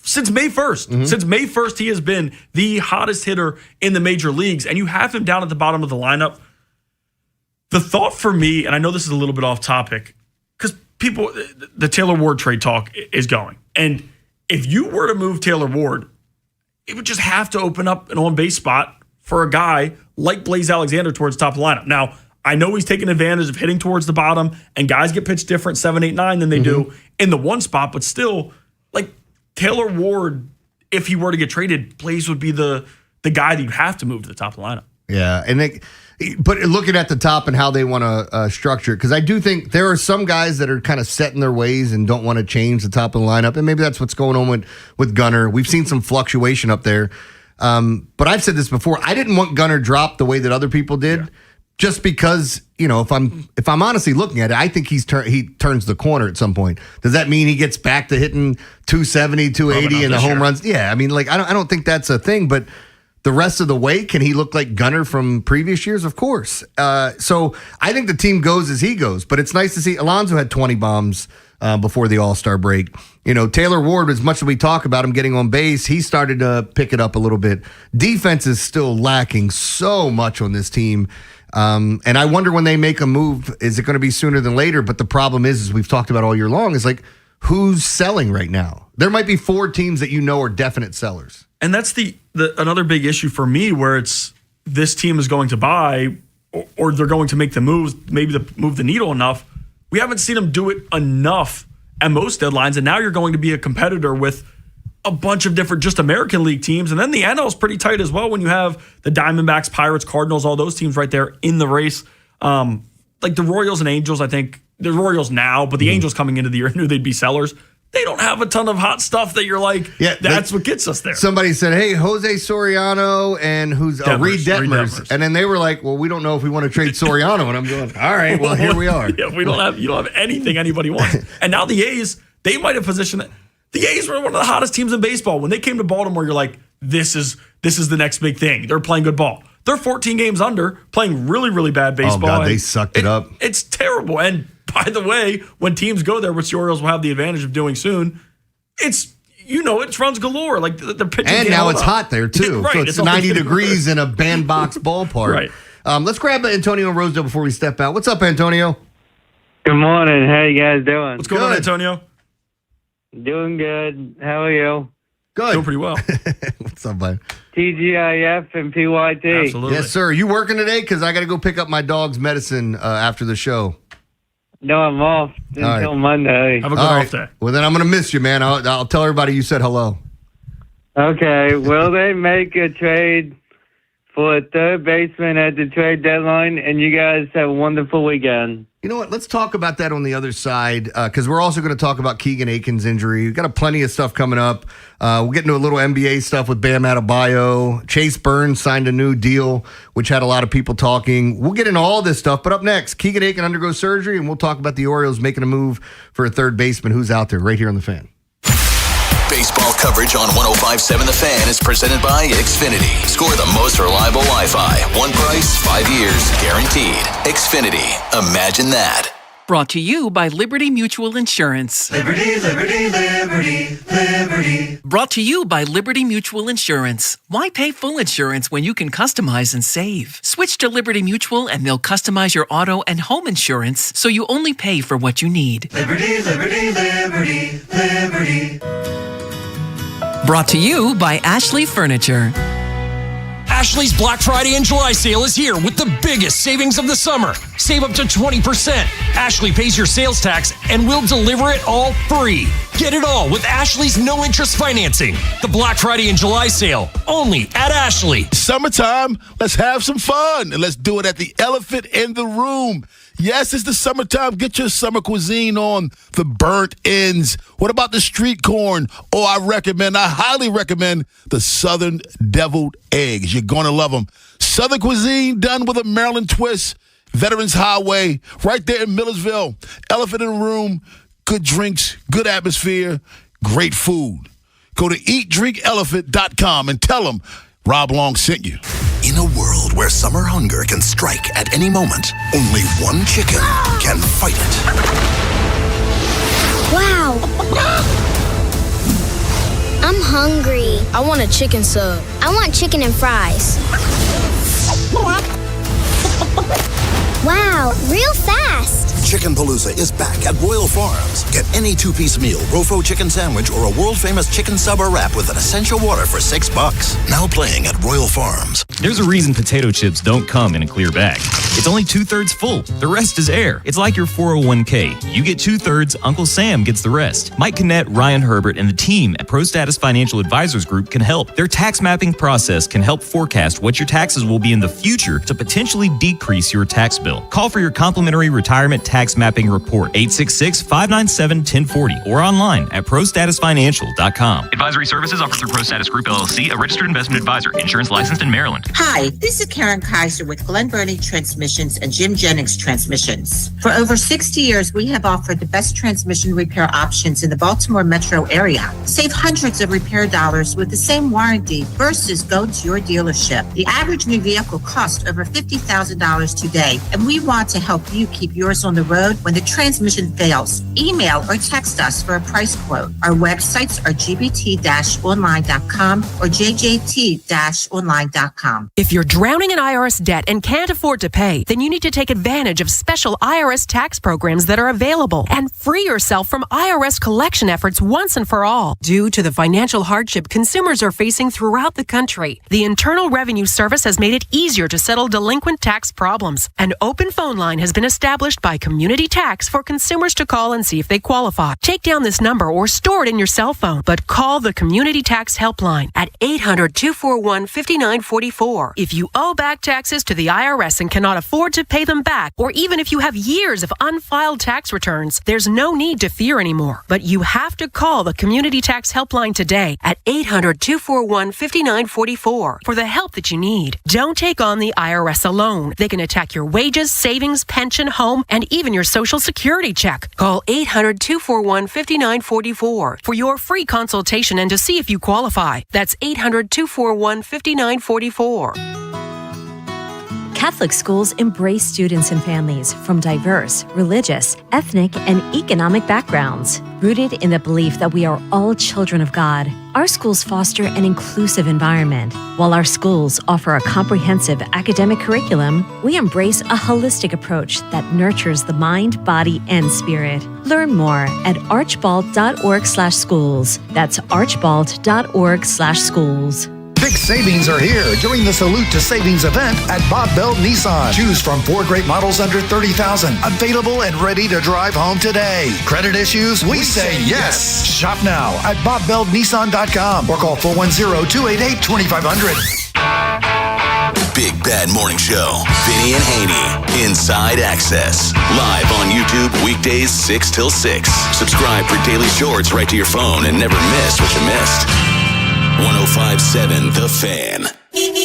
Speaker 8: since May 1st. Mm-hmm. Since May 1st, he has been the hottest hitter in the major leagues. And you have him down at the bottom of the lineup. The thought for me, and I know this is a little bit off topic, because the Taylor Ward trade talk is going. And if you were to move Taylor Ward, it would just have to open up an on-base spot for a guy like Blaze Alexander towards the top of the lineup. Now, I know he's taking advantage of hitting towards the bottom, and guys get pitched different 7, 8, 9 than they do in the one spot, but still, like Taylor Ward, if he were to get traded, Blaze would be the guy that you have to move to the top of the lineup.
Speaker 11: Yeah, but looking at the top and how they want to structure it, because I do think there are some guys that are kind of set in their ways and don't want to change the top of the lineup, and maybe that's what's going on with Gunnar. We've seen some fluctuation up there. But I've said this before. I didn't want Gunnar dropped the way that other people did, just because, if I'm honestly looking at it, I think he turns the corner at some point. Does that mean he gets back to hitting 270, 280 and the home runs? Yeah, I mean, like I don't think that's a thing. But the rest of the way, can he look like Gunnar from previous years? Of course. So I think the team goes as he goes. But it's nice to see Alonso had 20 bombs before the All-Star break. Taylor Ward, as much as we talk about him getting on base, he started to pick it up a little bit. Defense is still lacking so much on this team. And I wonder when they make a move, is it going to be sooner than later? But the problem is, as we've talked about all year long, is like, who's selling right now? There might be 4 teams that are definite sellers.
Speaker 8: And that's the another big issue for me, where it's this team is going to buy or they're going to make the moves, maybe move the needle enough. We haven't seen them do it enough at most deadlines, and now you're going to be a competitor with a bunch of different just American League teams, and then the NL is pretty tight as well when you have the Diamondbacks, Pirates, Cardinals, all those teams right there in the race. Like the Royals and Angels, I think the Royals now, but the Angels coming into the year knew they'd be sellers. They don't have a ton of hot stuff that you're like, that's what gets us there.
Speaker 11: Somebody said, hey, Jose Soriano and Reed Detmers. And then they were like, well, we don't know if we want to trade Soriano. And I'm going, all right, well, here we are.
Speaker 8: Yeah, you don't have anything anybody wants. And now the A's, they might have positioned it. The A's were one of the hottest teams in baseball. When they came to Baltimore, you're like, this is the next big thing. They're playing good ball. They're 14 games under, playing really, really bad baseball.
Speaker 11: Oh, God, they sucked it up.
Speaker 8: It's terrible. And by the way, when teams go there, which the Orioles will have the advantage of doing soon, it's runs galore. Like the pitching.
Speaker 11: And now it's hot there, too.
Speaker 8: Right,
Speaker 11: so it's 90 degrees in a bandbox ballpark. Right. Let's grab Antonio Rosedale before we step out. What's up, Antonio?
Speaker 2: Good morning. How you guys doing?
Speaker 8: What's going on, Antonio?
Speaker 2: Doing good. How are you?
Speaker 11: Good.
Speaker 8: Doing pretty well.
Speaker 11: What's up, bud?
Speaker 2: TGIF and PYT.
Speaker 8: Absolutely.
Speaker 11: Yes, sir. You working today? Because I got to go pick up my dog's medicine after the show.
Speaker 2: No, I'm off until Monday.
Speaker 8: Have a good off day.
Speaker 11: Well, then I'm going to miss you, man. I'll tell everybody you said hello.
Speaker 2: Okay. Will they make a trade for a third baseman at the trade deadline? And you guys have a wonderful weekend.
Speaker 11: You know what? Let's talk about that on the other side, because we're also going to talk about Keegan Aiken's injury. We've got plenty of stuff coming up. We'll get into a little NBA stuff with Bam Adebayo. Chase Burns signed a new deal, which had a lot of people talking. We'll get into all this stuff. But up next, Keegan Aiken undergoes surgery, and we'll talk about the Orioles making a move for a third baseman who's out there right here on The Fan.
Speaker 4: Baseball coverage on 105.7 The Fan is presented by Xfinity. Score the most reliable Wi-Fi. One price, 5 years, guaranteed. Xfinity. Imagine that.
Speaker 3: Brought to you by Liberty Mutual Insurance.
Speaker 22: Liberty, liberty, liberty, liberty.
Speaker 3: Brought to you by Liberty Mutual Insurance. Why pay full insurance when you can customize and save? Switch to Liberty Mutual and they'll customize your auto and home insurance so you only pay for what you need.
Speaker 22: Liberty, liberty, liberty, liberty.
Speaker 3: Brought to you by Ashley Furniture.
Speaker 6: Ashley's Black Friday and July sale is here with the biggest savings of the summer. Save up to 20%. Ashley pays your sales tax and we'll deliver it all free. Get it all with Ashley's no-interest financing. The Black Friday and July sale, only at Ashley.
Speaker 7: Summertime, let's have some fun, and let's do it at the Elephant in the Room. Yes, it's the summertime. Get your summer cuisine on. The burnt ends. What about the street corn? Oh, I highly recommend the Southern Deviled Eggs. You're going to love them. Southern cuisine done with a Maryland twist. Veterans Highway, right there in Millersville. Elephant in the Room. Good drinks, good atmosphere, great food. Go to eatdrinkelephant.com and tell them Rob Long sent you.
Speaker 18: In a world where summer hunger can strike at any moment, only one chicken can fight it.
Speaker 23: Wow. I'm hungry. I want a chicken sub. I want chicken and fries. Wow, real fast.
Speaker 18: Chicken Palooza is back at Royal Farms. Get any two-piece meal, Rofo chicken sandwich, or a world-famous chicken sub or wrap with an essential water for $6. Now playing at Royal Farms.
Speaker 24: There's a reason potato chips don't come in a clear bag. It's only 2/3 full. The rest is air. It's like your 401k. You get 2/3, Uncle Sam gets the rest. Mike Kinnett, Ryan Herbert, and the team at ProStatus Financial Advisors Group can help. Their tax mapping process can help forecast what your taxes will be in the future to potentially decrease your tax bill. Call for your complimentary retirement tax mapping report, 866-597-1040, or online at prostatusfinancial.com.
Speaker 25: Advisory services offered through ProStatus Group, LLC, a registered investment advisor, insurance licensed in Maryland.
Speaker 26: Hi, this is Karen Kaiser with Glen Burnie Transmissions and Jim Jennings Transmissions. For over 60 years, we have offered the best transmission repair options in the Baltimore metro area. Save hundreds of repair dollars with the same warranty versus go to your dealership. The average new vehicle costs over $50,000 today, and we want to help you keep yours on the road when the transmission fails. Email or text us for a price quote. Our websites are gbt-online.com or jjt-online.com.
Speaker 27: If you're drowning in IRS debt and can't afford to pay, then you need to take advantage of special IRS tax programs that are available and free yourself from IRS collection efforts once and for all. Due to the financial hardship consumers are facing throughout the country, the Internal Revenue Service has made it easier to settle delinquent tax problems. An open phone line has been established by Community Tax for consumers to call and see if they qualify. Take down this number or store it in your cell phone, but call the Community Tax Helpline at 800-241-5944. If you owe back taxes to the IRS and cannot afford to pay them back, or even if you have years of unfiled tax returns, there's no need to fear anymore. But you have to call the Community Tax Helpline today at 800-241-5944 for the help that you need. Don't take on the IRS alone. They can attack your wages, savings, pension, home, and even your Social Security check. Call 800-241-5944 for your free consultation and to see if you qualify. That's 800-241-5944.
Speaker 28: Catholic schools embrace students and families from diverse, religious, ethnic, and economic backgrounds. Rooted in the belief that we are all children of God, our schools foster an inclusive environment. While our schools offer a comprehensive academic curriculum, we embrace a holistic approach that nurtures the mind, body, and spirit. Learn more at archbald.org/schools. That's archbald.org/schools.
Speaker 29: Big savings are here during the Salute to Savings event at Bob Bell Nissan. Choose from 4 great models under $30,000. Available and ready to drive home today. Credit issues? We say yes. Shop now at bobbelldnissan.com or call 410-288-2500.
Speaker 4: Big Bad Morning Show. Vinny and Haynie. Inside Access. Live on YouTube weekdays 6 till 6. Subscribe for daily shorts right to your phone and never miss what you missed. 105.7 The Fan.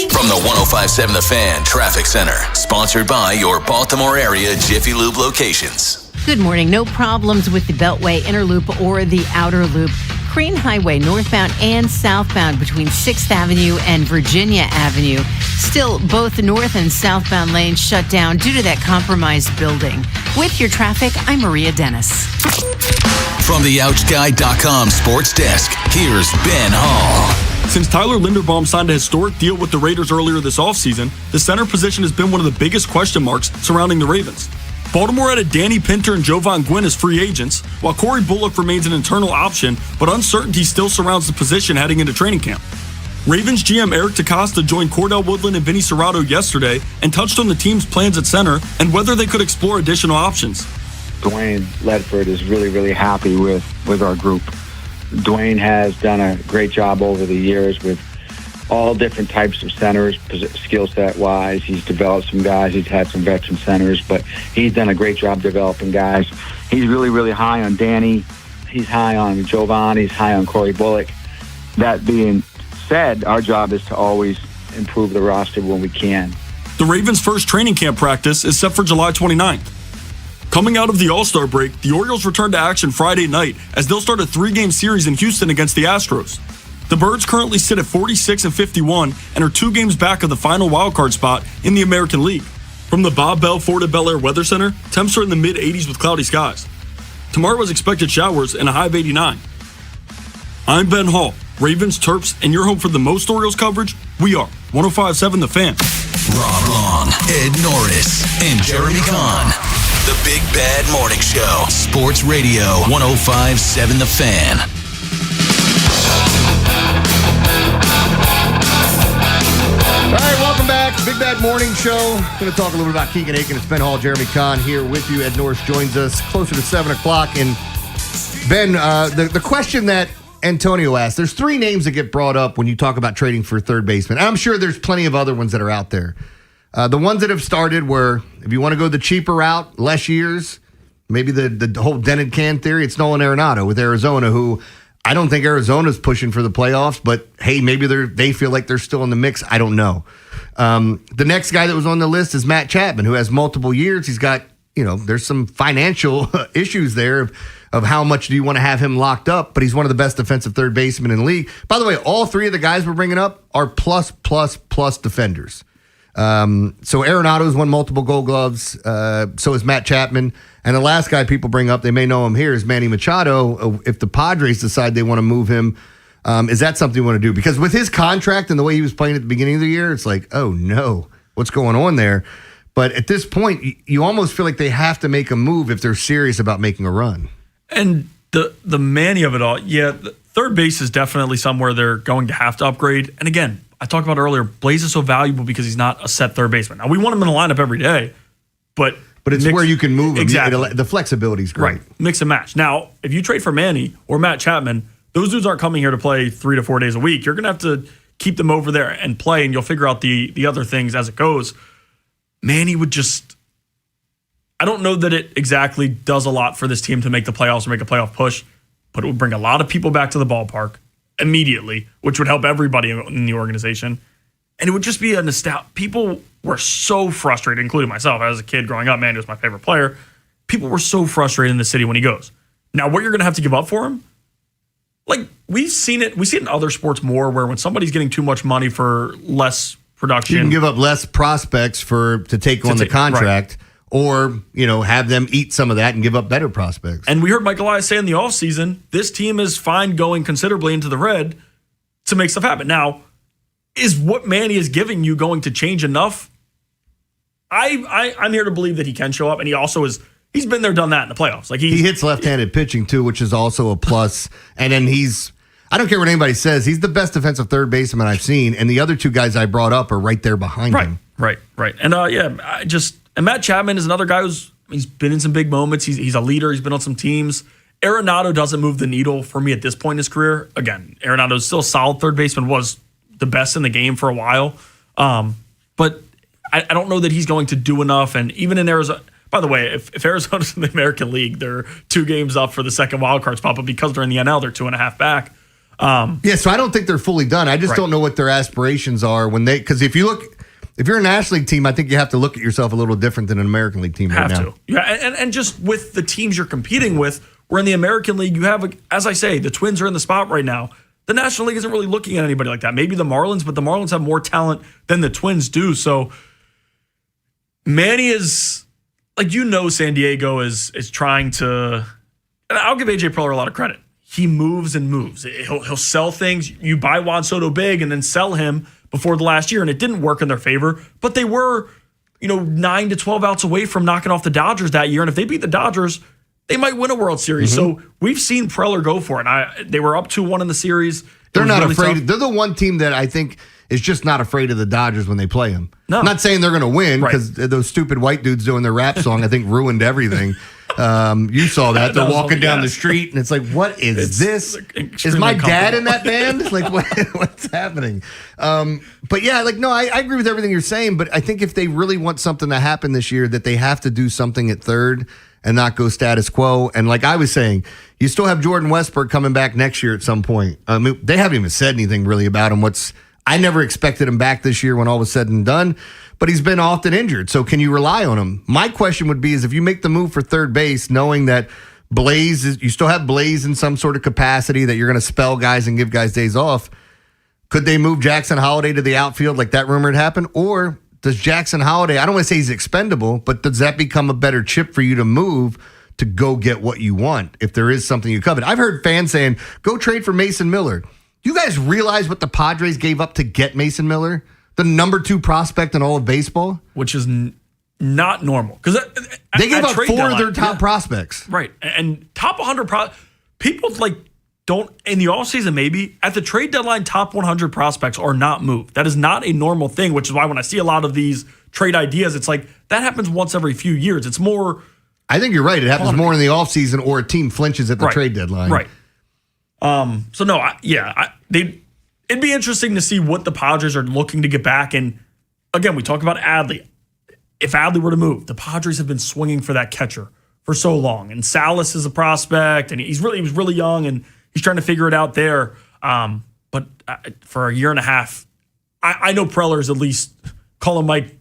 Speaker 4: From the 105.7 The Fan Traffic Center. Sponsored by your Baltimore area Jiffy Lube locations.
Speaker 9: Good morning. No problems with the Beltway Inner Loop or the Outer Loop. Crane Highway, northbound and southbound between 6th Avenue and Virginia Avenue. Still, both north and southbound lanes shut down due to that compromised building. With your traffic, I'm Maria Dennis.
Speaker 4: From the OutGuy.com sports desk, here's Ben Hall.
Speaker 10: Since Tyler Linderbaum signed a historic deal with the Raiders earlier this offseason, the center position has been one of the biggest question marks surrounding the Ravens. Baltimore added Danny Pinter and Jovan Gwynn as free agents, while Corey Bullock remains an internal option, but uncertainty still surrounds the position heading into training camp. Ravens GM Eric DeCosta joined Cordell Woodland and Vinny Serrato yesterday and touched on the team's plans at center and whether they could explore additional options.
Speaker 1: Dwayne Ledford is really, really happy with our group. Dwayne has done a great job over the years with all different types of centers, skill set wise. He's developed some guys. He's had some veteran centers, but he's done a great job developing guys. He's really, really high on Danny. He's high on Jovan. He's high on Corey Bullock. That being said, our job is to always improve the roster when we can.
Speaker 10: The Ravens' first training camp practice is set for July 29th. Coming out of the All-Star break, the Orioles return to action Friday night as they'll start a 3-game series in Houston against the Astros. The Birds currently sit at 46-51 and are 2 games back of the final wildcard spot in the American League. From the Bob Bell Ford at Bel Air Weather Center, temps are in the mid-80s with cloudy skies. Tomorrow is expected showers and a high of 89. I'm Ben Hall, Ravens, Terps, and your home for the most Orioles coverage. We are 105.7 The Fan.
Speaker 4: Rob Long, Ed Norris, and Jeremy Kahn. The Big Bad Morning Show. Sports Radio 105.7 The Fan.
Speaker 11: All right, welcome back. Big Bad Morning Show. Going to talk a little bit about Keegan Aiken. It's Ben Hall, Jeremy Kahn here with you. Ed Norris joins us closer to 7 o'clock. And Ben, the question that Antonio asked, there's 3 names that get brought up when you talk about trading for third baseman. I'm sure there's plenty of other ones that are out there. The ones that have started were, if you want to go the cheaper route, less years, maybe the whole dented can theory, it's Nolan Arenado with Arizona, who I don't think Arizona's pushing for the playoffs, but hey, maybe they feel like they're still in the mix. I don't know. The next guy that was on the list is Matt Chapman, who has multiple years. He's got, there's some financial issues there of how much do you want to have him locked up, but he's one of the best defensive third basemen in the league. By the way, all 3 of the guys we're bringing up are plus defenders. So Arenado's won multiple Gold Gloves. So is Matt Chapman. And the last guy people bring up, they may know him here, is Manny Machado. If the Padres decide they want to move him, is that something you want to do? Because with his contract and the way he was playing at the beginning of the year, it's like, oh no, what's going on there? But at this point, you almost feel like they have to make a move if they're serious about making a run.
Speaker 8: And the Manny of it all, yeah, the third base is definitely somewhere they're going to have to upgrade. And again, I talked about earlier, Blaze is so valuable because he's not a set third baseman. Now, we want him in the lineup every day, but
Speaker 11: it's where you can move him.
Speaker 8: Exactly.
Speaker 11: The flexibility is great.
Speaker 8: Right. Mix and match. Now, if you trade for Manny or Matt Chapman, those dudes aren't coming here to play 3 to 4 days a week. You're going to have to keep them over there and play, and you'll figure out the other things as it goes. Manny would just... I don't know that it exactly does a lot for this team to make the playoffs or make a playoff push, but it would bring a lot of people back to the ballpark immediately, which would help everybody in the organization. And it would just be a nostalgia. People were so frustrated, including myself. As a kid growing up, Manny was my favorite player. People were so frustrated in the city when he goes. Now, what you're going to have to give up for him, like we've seen it in other sports more, where when somebody's getting too much money for less production,
Speaker 11: you can give up less prospects to take on the contract. Right. Or, have them eat some of that and give up better prospects.
Speaker 8: And we heard Mike Elias say in the offseason, this team is fine going considerably into the red to make stuff happen. Now, is what Manny is giving you going to change enough? I'm here to believe that he can show up, and he also is. He's been there, done that in the playoffs. Like
Speaker 11: he hits left-handed pitching too, which is also a plus. And then I don't care what anybody says, he's the best defensive third baseman I've seen, and the other 2 guys I brought up are right there behind him.
Speaker 8: Right. And And Matt Chapman is another guy he's been in some big moments. He's a leader. He's been on some teams. Arenado doesn't move the needle for me at this point in his career. Again, Arenado's still a solid third baseman, was the best in the game for a while. But I don't know that he's going to do enough. And even in Arizona, by the way, if Arizona's in the American League, they're 2 games up for the second wild card spot. But because they're in the NL, they're 2.5 back.
Speaker 11: So I don't think they're fully done. I just don't know what their aspirations are because if you're a National League team, I think you have to look at yourself a little different than an American League team right now.
Speaker 8: Yeah, and just with the teams you're competing with, where in the American League you have, as I say, the Twins are in the spot right now. The National League isn't really looking at anybody like that. Maybe the Marlins, but the Marlins have more talent than the Twins do. So Manny is, San Diego is trying to, and I'll give AJ Preller a lot of credit. He moves and moves. He'll sell things. You buy Juan Soto big and then sell him before the last year, and it didn't work in their favor, but they were 9 to 12 outs away from knocking off the Dodgers that year. And if they beat the Dodgers, they might win a World Series. So we've seen Preller go for it. They were up 2-1 in the series.
Speaker 11: They're not
Speaker 8: really
Speaker 11: afraid.
Speaker 8: tough.
Speaker 11: They're the one team that I think is just not afraid of the Dodgers when they play them.
Speaker 8: No.
Speaker 11: I'm not saying they're going to win because those stupid white dudes doing their rap song, I think, ruined everything. You saw that. They're walking down the street, and it's like, what is this? Is my dad in that band? Like, what's happening? But yeah, I agree with everything you're saying, but I think if they really want something to happen this year, that they have to do something at third and not go status quo. And like I was saying, you still have Jordan Westburg coming back next year at some point. They haven't even said anything really about him. I never expected him back this year when all was said and done, but he's been often injured. So can you rely on him? My question would be is if you make the move for third base, knowing that you still have Blaze in some sort of capacity that you're going to spell guys and give guys days off, could they move Jackson Holliday to the outfield like that rumor had happened? Or does Jackson Holliday, I don't want to say he's expendable, but does that become a better chip for you to move to go get what you want if there is something you covet? I've heard fans saying, go trade for Mason Miller. You guys realize what the Padres gave up to get Mason Miller? The number 2 prospect in all of baseball?
Speaker 8: Which is not normal. Because
Speaker 11: they gave up 4 of their top prospects.
Speaker 8: Right. And top 100 people don't, in the offseason maybe, at the trade deadline, top 100 prospects are not moved. That is not a normal thing, which is why when I see a lot of these trade ideas, it's like that happens once every few years. It's more...
Speaker 11: I think you're right. It happens more in the offseason or a team flinches at the trade deadline.
Speaker 8: Right. So no, it'd be interesting to see what the Padres are looking to get back. And again, we talked about Adley. If Adley were to move, the Padres have been swinging for that catcher for so long. And Salas is a prospect, and he was really young, and he's trying to figure it out there. But for a year and a half, I know Preller is at least calling Mike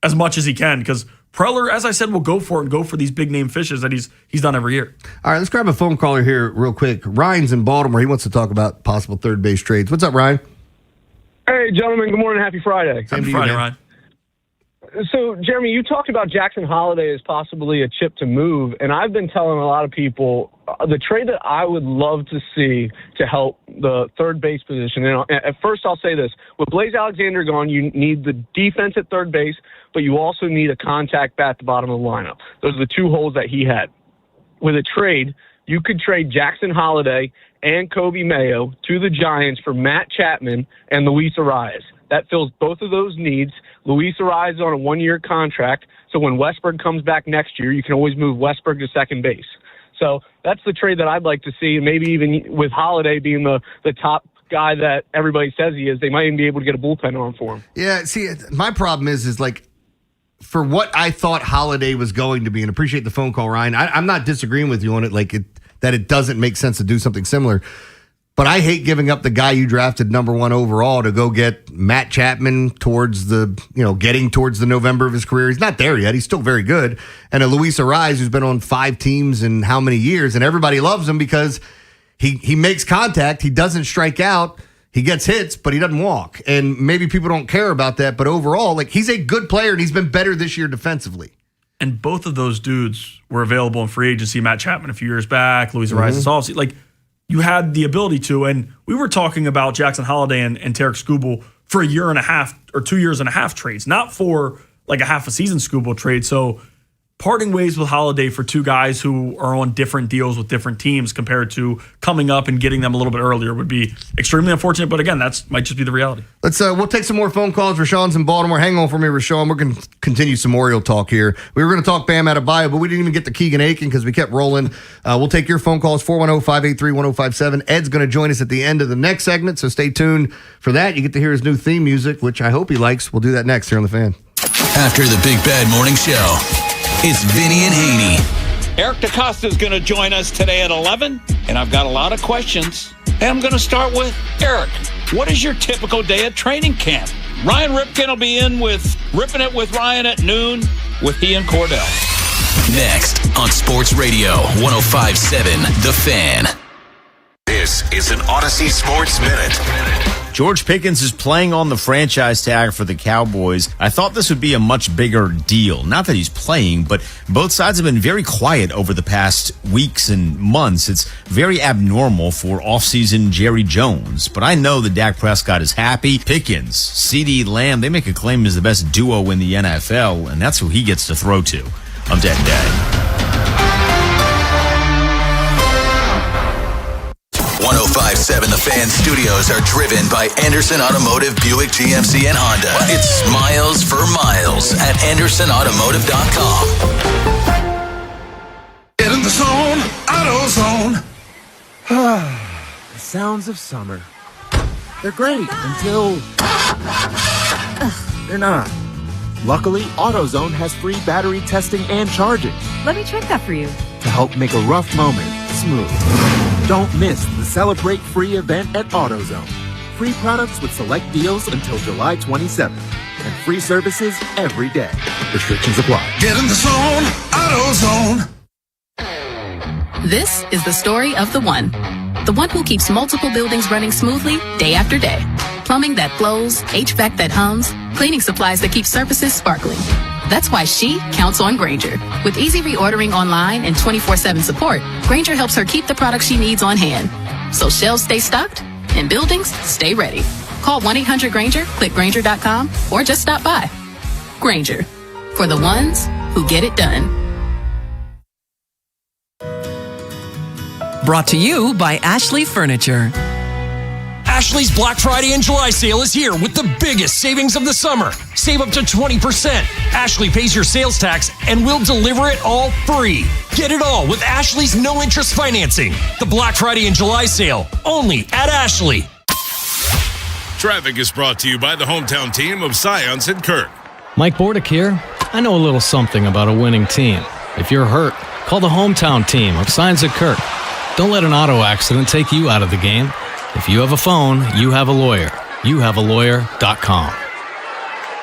Speaker 8: as much as he can because Preller, as I said, will go for it and go for these big name fishes that he's done every year.
Speaker 11: All right, let's grab a phone caller here real quick. Ryan's in Baltimore. He wants to talk about possible third base trades. What's up, Ryan?
Speaker 5: Hey, gentlemen. Good morning. Happy Friday.
Speaker 8: Happy Friday, Ryan.
Speaker 5: So, Jeremy, you talked about Jackson Holliday as possibly a chip to move, and I've been telling a lot of people the trade that I would love to see to help the third base position. And at first, I'll say this. With Blaze Alexander gone, you need the defense at third base, but you also need a contact bat at the bottom of the lineup. Those are the 2 holes that he had. With a trade, you could trade Jackson Holliday and Kobe Mayo to the Giants for Matt Chapman and Luis Arias. That fills both of those needs. Luis Arias is on a 1-year contract, so when Westburg comes back next year, you can always move Westburg to second base. So that's the trade that I'd like to see, maybe even with Holliday being the top guy that everybody says he is, they might even be able to get a bullpen arm for him.
Speaker 11: Yeah, see, my problem is like, for what I thought Holliday was going to be, and appreciate the phone call, Ryan, I'm not disagreeing with you on it, that it doesn't make sense to do something similar. But I hate giving up the guy you drafted number 1 overall to go get Matt Chapman towards getting towards the November of his career. He's not there yet. He's still very good. And a Luis Arias who's been on 5 teams in how many years, and everybody loves him because he makes contact. He doesn't strike out. He gets hits, but he doesn't walk. And maybe people don't care about that. But overall, he's a good player, and he's been better this year defensively.
Speaker 8: And both of those dudes were available in free agency. Matt Chapman a few years back, Luis Arias this offseason. You had the ability to, and we were talking about Jackson Holliday and Tarek Skubal for a year and a half or 2 years and a half trades, not for a half a season Skubal trade. So parting ways with Holliday for 2 guys who are on different deals with different teams compared to coming up and getting them a little bit earlier would be extremely unfortunate. But again, that might just be the reality.
Speaker 11: We'll take some more phone calls. Rashawn's in Baltimore. Hang on for me, Rashawn. We're going to continue some Oriole talk here. We were going to talk Bam Adebayo, but we didn't even get to Keegan Aiken because we kept rolling. We'll take your phone calls, 410-583-1057. Ed's going to join us at the end of the next segment, so stay tuned for that. You get to hear his new theme music, which I hope he likes. We'll do that next here on The Fan.
Speaker 4: After the Big Bad Morning Show, it's Vinny and Haynie.
Speaker 13: Eric DaCosta is going to join us today at 11, and I've got a lot of questions. And I'm going to start with Eric. What is your typical day at training camp? Ryan Ripken will be in with Ripping It with Ryan at noon with he and Cordell.
Speaker 4: Next on Sports Radio 105.7 The Fan.
Speaker 14: This is an Odyssey Sports Minute.
Speaker 2: George Pickens is playing on the franchise tag for the Cowboys. I thought this would be a much bigger deal. Not that he's playing, but both sides have been very quiet over the past weeks and months. It's very abnormal for offseason Jerry Jones. But I know that Dak Prescott is happy. Pickens, CeeDee Lamb, they make a claim as the best duo in the NFL, and that's who he gets to throw to on that day.
Speaker 4: 105.7 The Fan studios are driven by Anderson Automotive, Buick, GMC, and Honda. It's miles for miles at AndersonAutomotive.com.
Speaker 22: Get in the zone, AutoZone. The sounds of summer. They're great until they're not. Luckily, AutoZone has free battery testing and charging.
Speaker 28: Let me check that for you.
Speaker 22: To help make a rough moment smooth. Don't miss the Celebrate Free event at AutoZone. Free products with select deals until July 27th. And free services every day. Restrictions apply. Get in the zone, AutoZone.
Speaker 12: This is the story of the one. The one who keeps multiple buildings running smoothly day after day. Plumbing that flows, HVAC that hums, cleaning supplies that keep surfaces sparkling. That's why she counts on Grainger. With easy reordering online and 24/7 support, Grainger helps her keep the products she needs on hand. So shelves stay stocked and buildings stay ready. Call 1-800-GRAINGER, click Grainger.com, or just stop by. Grainger, for the ones who get it done.
Speaker 3: Brought to you by Ashley Furniture.
Speaker 6: Ashley's Black Friday and July sale is here with the biggest savings of the summer. Save up to 20%. Ashley pays your sales tax and we'll deliver it all free. Get it all with Ashley's no-interest financing. The Black Friday and July sale, only at Ashley.
Speaker 14: Traffic is brought to you by the hometown team of Scions and Kirk.
Speaker 15: Mike Bordick here. I know a little something about a winning team. If you're hurt, call the hometown team of Scions and Kirk. Don't let an auto accident take you out of the game. If you have a phone, you have a lawyer. YouHaveALawyer.com.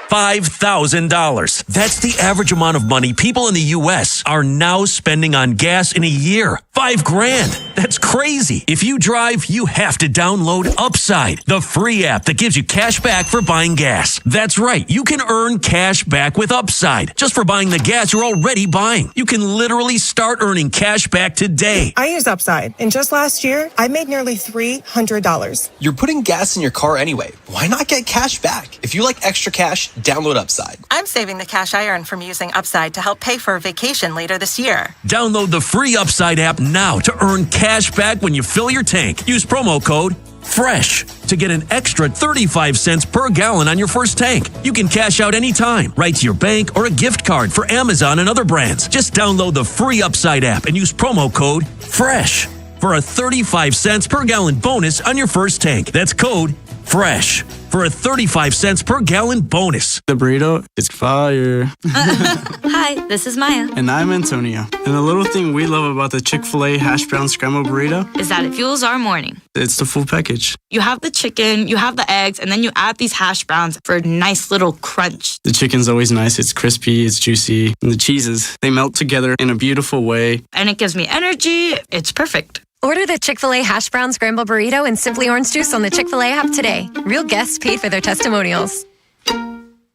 Speaker 16: $5,000. That's the average amount of money people in the U.S. are now spending on gas in a year. $5,000. That's crazy. If you drive, you have to download Upside, the free app that gives you cash back for buying gas. That's right. You can earn cash back with Upside just for buying the gas you're already buying. You can literally start earning cash back today.
Speaker 17: I use Upside, and just last year, I made nearly $300.
Speaker 19: You're putting gas in your car anyway. Why not get cash back? If you like extra cash, download Upside.
Speaker 17: I'm saving the cash I earn from using Upside to help pay for a vacation later this year.
Speaker 16: Download the free Upside app now to earn cash back when you fill your tank. Use promo code FRESH to get an extra 35 cents per gallon on your first tank. You can cash out anytime, right to your bank or a gift card for Amazon and other brands. Just download the free Upside app and use promo code FRESH for a 35 cents per gallon bonus on your first tank. That's code FRESH for a 35 cents per gallon bonus.
Speaker 20: The burrito is fire.
Speaker 21: Hi, this is Maya.
Speaker 20: And I'm Antonio. And the little thing we love about the Chick-fil-A hash brown scrambled burrito
Speaker 21: is that it fuels our morning.
Speaker 20: It's the full package.
Speaker 21: You have the chicken, you have the eggs, and then you add these hash browns for a nice little crunch.
Speaker 20: The chicken's always nice. It's crispy, it's juicy. And the cheeses, they melt together in a beautiful way.
Speaker 21: And it gives me energy. It's perfect.
Speaker 28: Order the Chick-fil-A hash brown scrambled burrito and Simply Orange Juice on the Chick-fil-A app today. Real guests paid for their testimonials.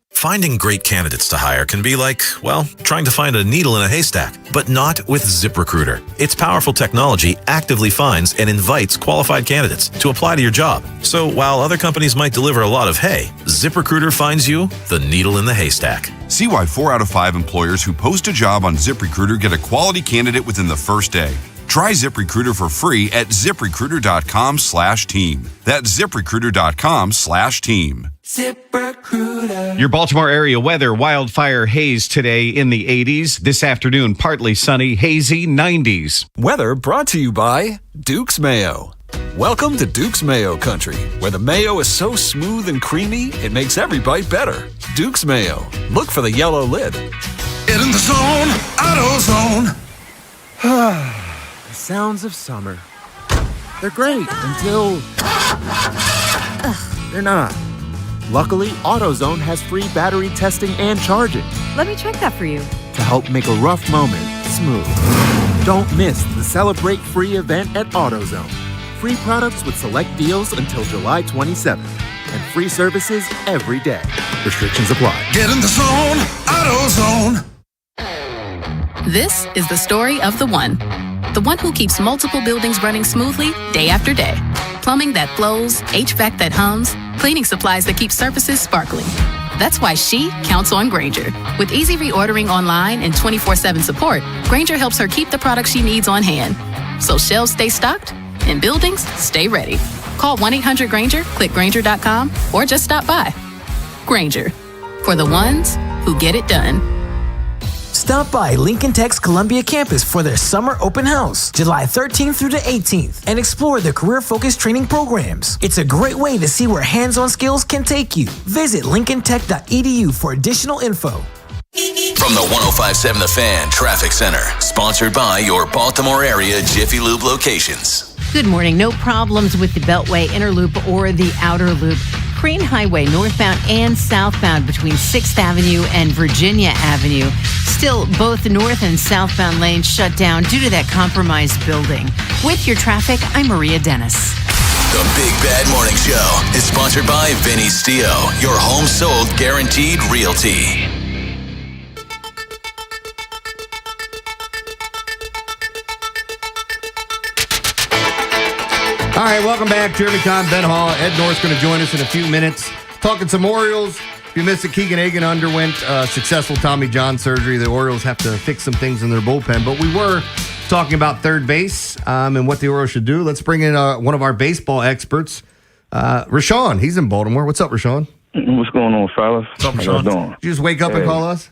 Speaker 30: Finding great candidates to hire can be like, well, trying to find a needle in a haystack, but not with ZipRecruiter. Its powerful technology actively finds and invites qualified candidates to apply to your job. So while other companies might deliver a lot of hay, ZipRecruiter finds you the needle in the haystack.
Speaker 31: See why 4 out of 5 employers who post a job on ZipRecruiter get a quality candidate within the first day. Try ZipRecruiter for free at ZipRecruiter.com/team. That's ZipRecruiter.com/team.
Speaker 32: ZipRecruiter. Your Baltimore area weather, wildfire haze today in the 80s. This afternoon, partly sunny, hazy 90s.
Speaker 33: Weather brought to you by Duke's Mayo. Welcome to Duke's Mayo Country, where the mayo is so smooth and creamy, it makes every bite better. Duke's Mayo. Look for the yellow lid.
Speaker 22: Get in the zone, AutoZone. The sounds of summer. They're great until they're not. Luckily, AutoZone has free battery testing and charging.
Speaker 28: Let me check that for you.
Speaker 22: To help make a rough moment smooth. Don't miss the Celebrate Free event at AutoZone. Free products with select deals until July 27th. and free services every day. Restrictions apply.
Speaker 1: Get in the zone, AutoZone.
Speaker 12: This is the story of the one who keeps multiple buildings running smoothly day after day. Plumbing that flows, HVAC that hums, cleaning supplies that keep surfaces sparkling. That's why she counts on Grainger. With easy reordering online and 24/7 support, Grainger helps her keep the products she needs on hand. So shelves stay stocked and buildings stay ready. Call 1-800-GRAINGER, click Grainger.com, or just stop by. Grainger, for the ones who get it done.
Speaker 5: Stop by Lincoln Tech's Columbia campus for their summer open house, July 13th through the 18th, and explore the career-focused training programs. It's a great way to see where hands-on skills can take you. Visit lincolntech.edu for additional info.
Speaker 4: From the 105.7 The Fan Traffic Center, sponsored by your Baltimore area Jiffy Lube locations.
Speaker 7: Good morning. No problems with the Beltway Inner Loop or the Outer Loop. Crane Highway, northbound and southbound between 6th Avenue and Virginia Avenue. Still, both north and southbound lanes shut down due to that compromised building. With your traffic, I'm Maria Dennis.
Speaker 4: The Big Bad Morning Show is sponsored by Vinny Stio, your home sold guaranteed realty.
Speaker 11: All right, welcome back. Jeremy Kahn, Ben Hall. Ed North's going to join us in a few minutes. Talking some Orioles. If you missed it, Keegan Egan underwent successful Tommy John surgery. The Orioles have to fix some things in their bullpen. But we were talking about third base and what the Orioles should do. Let's bring in one of our baseball experts, Rashawn. He's in Baltimore. What's up, Rashawn?
Speaker 8: What's going on, fellas?
Speaker 11: What's up,
Speaker 8: How y'all doing?
Speaker 11: Did you just wake up and call us?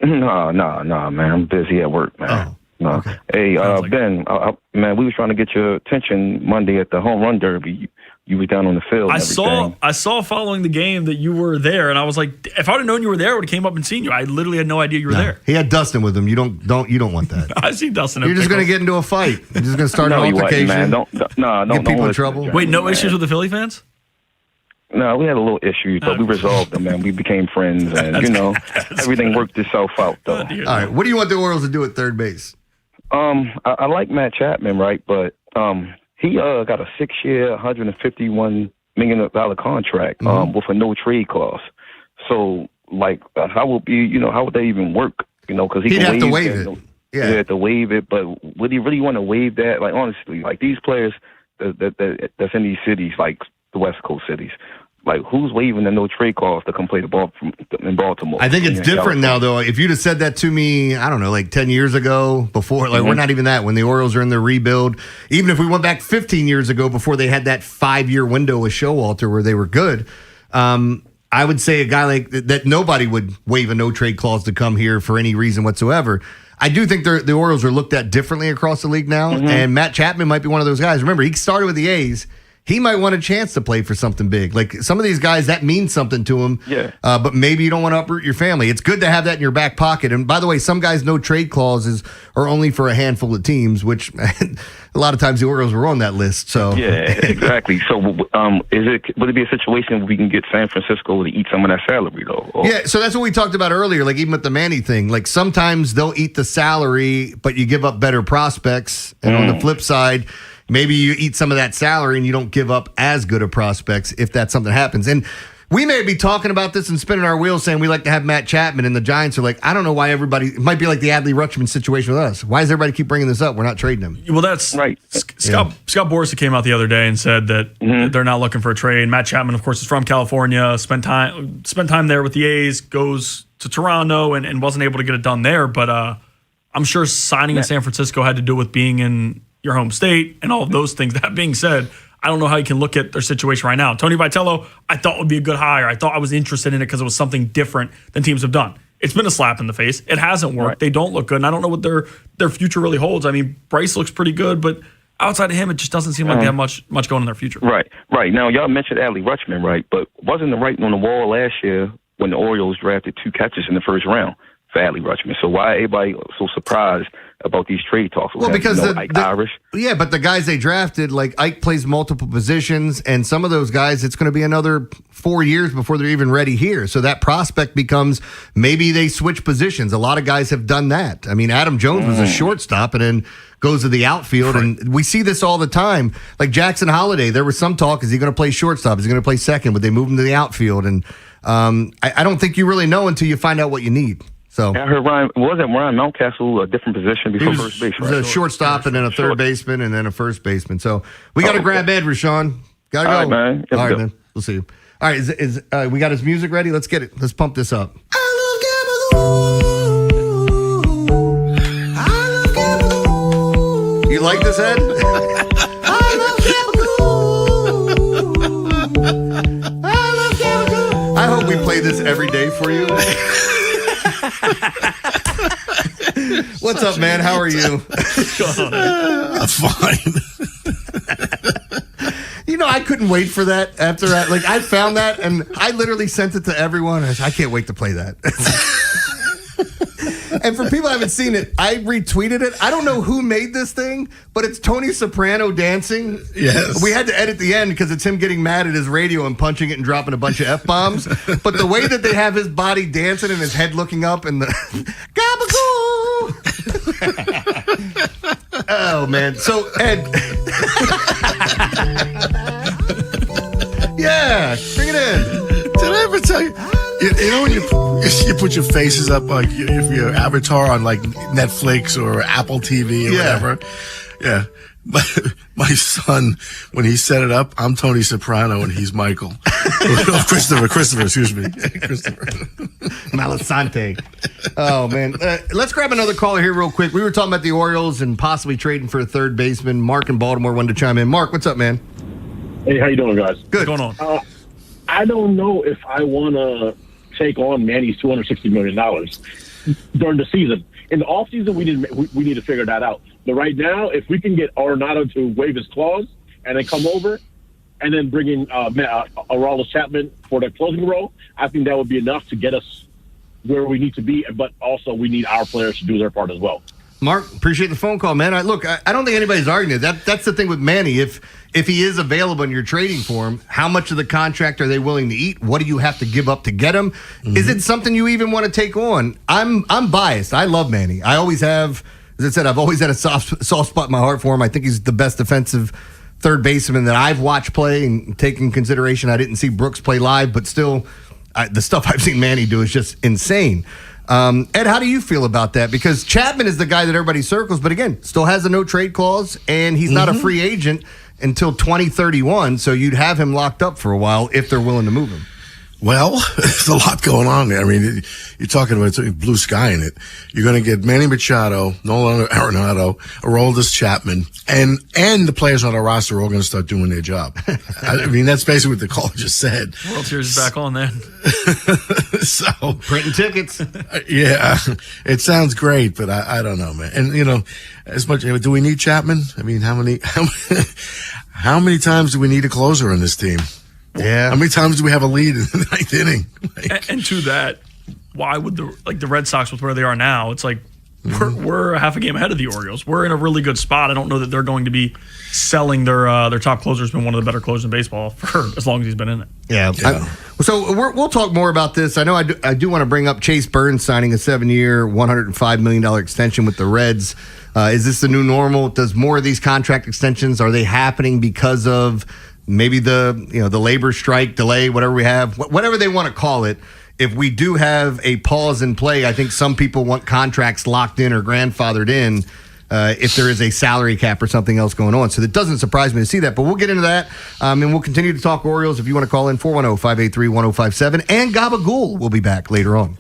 Speaker 8: No, man. I'm busy at work, man.
Speaker 11: Oh.
Speaker 8: No.
Speaker 11: Okay.
Speaker 8: Hey, Ben, man, we was trying to get your attention Monday at the home run derby. You was down on the field.
Speaker 9: I saw following the game that you were there, and I was like, if I would have known you were there, I would have came up and seen you. I literally had no idea you were there.
Speaker 11: He had Dustin with him. You don't want that.
Speaker 9: I see Dustin.
Speaker 11: You're just going to get into a fight. You're just going to start an altercation.
Speaker 8: Man. Don't
Speaker 11: get people in trouble.
Speaker 9: Wait, no issues with the Philly fans?
Speaker 8: No, we had a little issues, but we resolved them, man. We became friends, and everything worked itself out, though.
Speaker 11: All right, what do you want the Orioles to do at third base?
Speaker 8: I like Matt Chapman, right? But he got a 6-year, $151 million contract with a no trade clause. So, like, how would that even work? Because
Speaker 11: he'd have to waive it.
Speaker 8: Yeah, he'd have to waive it. But would he really want to waive that? Like, honestly, like these players that's in these cities, like the West Coast cities. Like, who's waiving the no trade clause to come play the ball in Baltimore?
Speaker 11: I think it's different now, though. If you'd have said that to me, I don't know, like 10 years ago, before, like we're not even that, when the Orioles are in their rebuild. Even if we went back 15 years ago, before they had that 5-year window with Showalter where they were good, I would say a guy like that, nobody would waive a no trade clause to come here for any reason whatsoever. I do think the Orioles are looked at differently across the league now, and Matt Chapman might be one of those guys. Remember, he started with the A's. He might want a chance to play for something big. Like some of these guys, that means something to him.
Speaker 8: Yeah.
Speaker 11: But maybe you don't want to uproot your family. It's good to have that in your back pocket. And by the way, some guys' no trade clauses are only for a handful of teams, which a lot of times the Orioles were on that list. So
Speaker 8: yeah, exactly. So would it be a situation where we can get San Francisco to eat some of that salary though? Or?
Speaker 11: Yeah. So that's what we talked about earlier. Like even with the Manny thing, like sometimes they'll eat the salary, but you give up better prospects. And on the flip side, maybe you eat some of that salary and you don't give up as good of prospects if that's something that happens. And we may be talking about this and spinning our wheels saying we like to have Matt Chapman, and the Giants are like, I don't know why everybody, it might be like the Adley Rutschman situation with us. Why does everybody keep bringing this up? We're not trading him.
Speaker 9: Well, that's
Speaker 8: right.
Speaker 9: Scott Boras came out the other day and said that they're not looking for a trade. Matt Chapman, of course, is from California, spent time there with the A's, goes to Toronto and wasn't able to get it done there. But I'm sure signing in San Francisco had to do with being in your home state and all of those things. That being said, I don't know how you can look at their situation right now. Tony Vitello, I thought would be a good hire. I thought I was interested in it because it was something different than teams have done. It's been a slap in the face. It hasn't worked. Right. They don't look good, and I don't know what their future really holds. I mean, Bryce looks pretty good, but outside of him, it just doesn't seem like they have much going in their future.
Speaker 8: Right. Now, y'all mentioned Adley Rutschman, right? But wasn't the writing on the wall last year when the Orioles drafted 2 catchers in the first round? Adley Rutschman. So why everybody so surprised about these trade talks?
Speaker 11: Well, because
Speaker 8: Irish.
Speaker 11: Yeah, but the guys they drafted, like Ike plays multiple positions, and some of those guys, it's going to be another 4 years before they're even ready here. So that prospect becomes, maybe they switch positions. A lot of guys have done that. I mean, Adam Jones was a shortstop and then goes to the outfield, and we see this all the time. Like Jackson Holiday, there was some talk, is he going to play shortstop? Is he going to play second? Would they move him to the outfield? And I don't think you really know until you find out what you need. So
Speaker 8: I heard wasn't Ryan Mountcastle a different position before first base, right?
Speaker 11: He was a shortstop and then a third baseman and then a first baseman. So we got to grab Ed, Rashawn. Got to go.
Speaker 8: All right, man.
Speaker 11: All right, man. We'll see you. All right, we got his music ready? Let's get it. Let's pump this up. You like this, Ed? I hope we play this every day for you. What's up, man? How are you?
Speaker 2: I'm fine.
Speaker 11: You know, I couldn't wait for that after that. Like, I found that, and I literally sent it to everyone. I can't wait to play that. And for people who haven't seen it, I retweeted it. I don't know who made this thing, but it's Tony Soprano dancing.
Speaker 2: Yes.
Speaker 11: We had to edit the end because it's him getting mad at his radio and punching it and dropping a bunch of F-bombs. But the way that they have his body dancing and his head looking up and the gabagool. Oh, man. So, Ed. Yeah, bring it in.
Speaker 2: Did I ever tell you? You know when you put your faces up like your avatar on like Netflix or Apple TV or whatever? Yeah. My son, when he set it up, I'm Tony Soprano and he's Michael. Christopher, excuse me. Christopher.
Speaker 11: Malasante. Oh, man. Let's grab another caller here real quick. We were talking about the Orioles and possibly trading for a third baseman. Mark in Baltimore wanted to chime in. Mark, what's up, man?
Speaker 3: Hey, how you doing, guys?
Speaker 11: Good.
Speaker 9: What's going on?
Speaker 3: I don't know if I want to take on Manny's $260 million during the season. In the offseason, we need to figure that out. But right now, if we can get Arenado to waive his clause and then come over and then bring in Aroldis Chapman for the closing role, I think that would be enough to get us where we need to be. But also, we need our players to do their part as well.
Speaker 11: Mark, appreciate the phone call, man. I don't think anybody's arguing that. That's the thing with Manny. If he is available and you're trading for him, how much of the contract are they willing to eat? What do you have to give up to get him? Mm-hmm. Is it something you even want to take on? I'm biased. I love Manny. I always have. As I said, I've always had a soft spot in my heart for him. I think he's the best defensive third baseman that I've watched play, and taking consideration I didn't see Brooks play live, but still, the stuff I've seen Manny do is just insane. Ed, how do you feel about that? Because Chapman is the guy that everybody circles, but again, still has a no trade clause, and he's not a free agent until 2031, so you'd have him locked up for a while if they're willing to move him.
Speaker 2: Well, there's a lot going on there. I mean, you're talking about blue sky in it. You're going to get Manny Machado, Nolan Arenado, Aroldis Chapman, and the players on our roster are all going to start doing their job. I mean, that's basically what the caller just said.
Speaker 9: World Series is back on then.
Speaker 2: So
Speaker 11: printing tickets.
Speaker 2: Yeah, it sounds great, but I don't know, man. And you know, as much do we need Chapman? I mean, how many times do we need a closer in this team?
Speaker 11: Yeah.
Speaker 2: How many times do we have a lead in the ninth inning?
Speaker 9: And to that, why would the Red Sox with where they are now? It's like we're a half a game ahead of the Orioles. We're in a really good spot. I don't know that they're going to be selling their top closer. Has been one of the better closers in baseball for as long as he's been in it.
Speaker 11: Yeah. So we'll talk more about this. I know I do want to bring up Chase Burns signing a 7-year, $105 million extension with the Reds. Is this the new normal? Does more of these contract extensions, are they happening because of maybe the labor strike delay, whatever we have, whatever they want to call it? If we do have a pause in play, I think some people want contracts locked in or grandfathered in if there is a salary cap or something else going on. So that doesn't surprise me to see that. But we'll get into that, and we'll continue to talk Orioles. If you want to call in, 410-583-1057. And Gabagool will be back later on.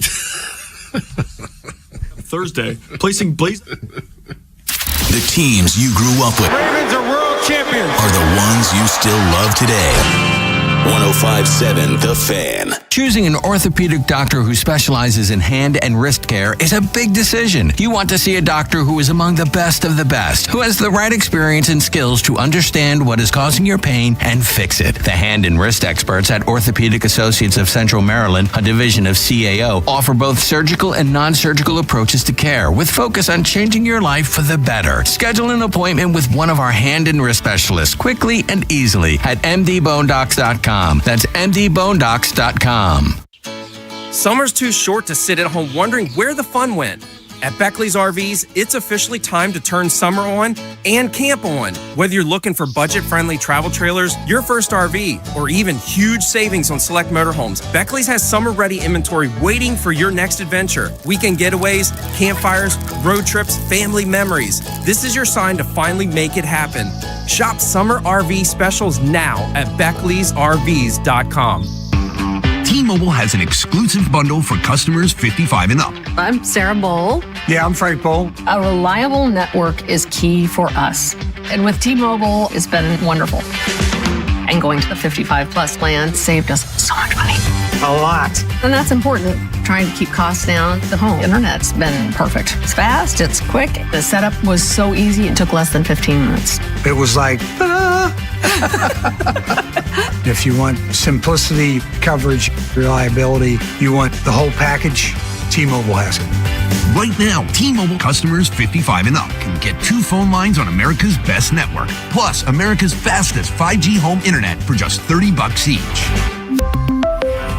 Speaker 9: Thursday, placing Blaze.
Speaker 4: The teams you grew up with
Speaker 1: Ravens are world champions.
Speaker 4: are the ones you still love today. 105.7 The Fan.
Speaker 6: Choosing an orthopedic doctor who specializes in hand and wrist care is a big decision. You want to see a doctor who is among the best of the best, who has the right experience and skills to understand what is causing your pain and fix it. The hand and wrist experts at Orthopedic Associates of Central Maryland, a division of CAO, offer both surgical and non-surgical approaches to care with focus on changing your life for the better. Schedule an appointment with one of our hand and wrist specialists quickly and easily at mdbonedocs.com. That's mdbonedocs.com.
Speaker 10: Summer's too short to sit at home wondering where the fun went. At Beckley's RVs, it's officially time to turn summer on and camp on. Whether you're looking for budget-friendly travel trailers, your first RV, or even huge savings on select motorhomes, Beckley's has summer-ready inventory waiting for your next adventure. Weekend getaways, campfires, road trips, family memories. This is your sign to finally make it happen. Shop summer RV specials now at Beckley'sRVs.com.
Speaker 13: T-Mobile has an exclusive bundle for customers 55 and up.
Speaker 14: I'm Sarah Bowl.
Speaker 13: Yeah, I'm Frank Bowl.
Speaker 14: A reliable network is key for us. And with T-Mobile, it's been wonderful. And going to the 55 plus plan saved us so much money.
Speaker 13: A lot.
Speaker 14: And that's important. Trying to keep costs down. The home internet's been perfect. It's fast, it's quick. The setup was so easy, it took less than 15 minutes.
Speaker 13: It was like, If you want simplicity, coverage, reliability, you want the whole package, T-Mobile has it. Right now, T-Mobile customers 55 and up can get 2 phone lines on America's best network, plus America's fastest 5G home internet for just $30 each.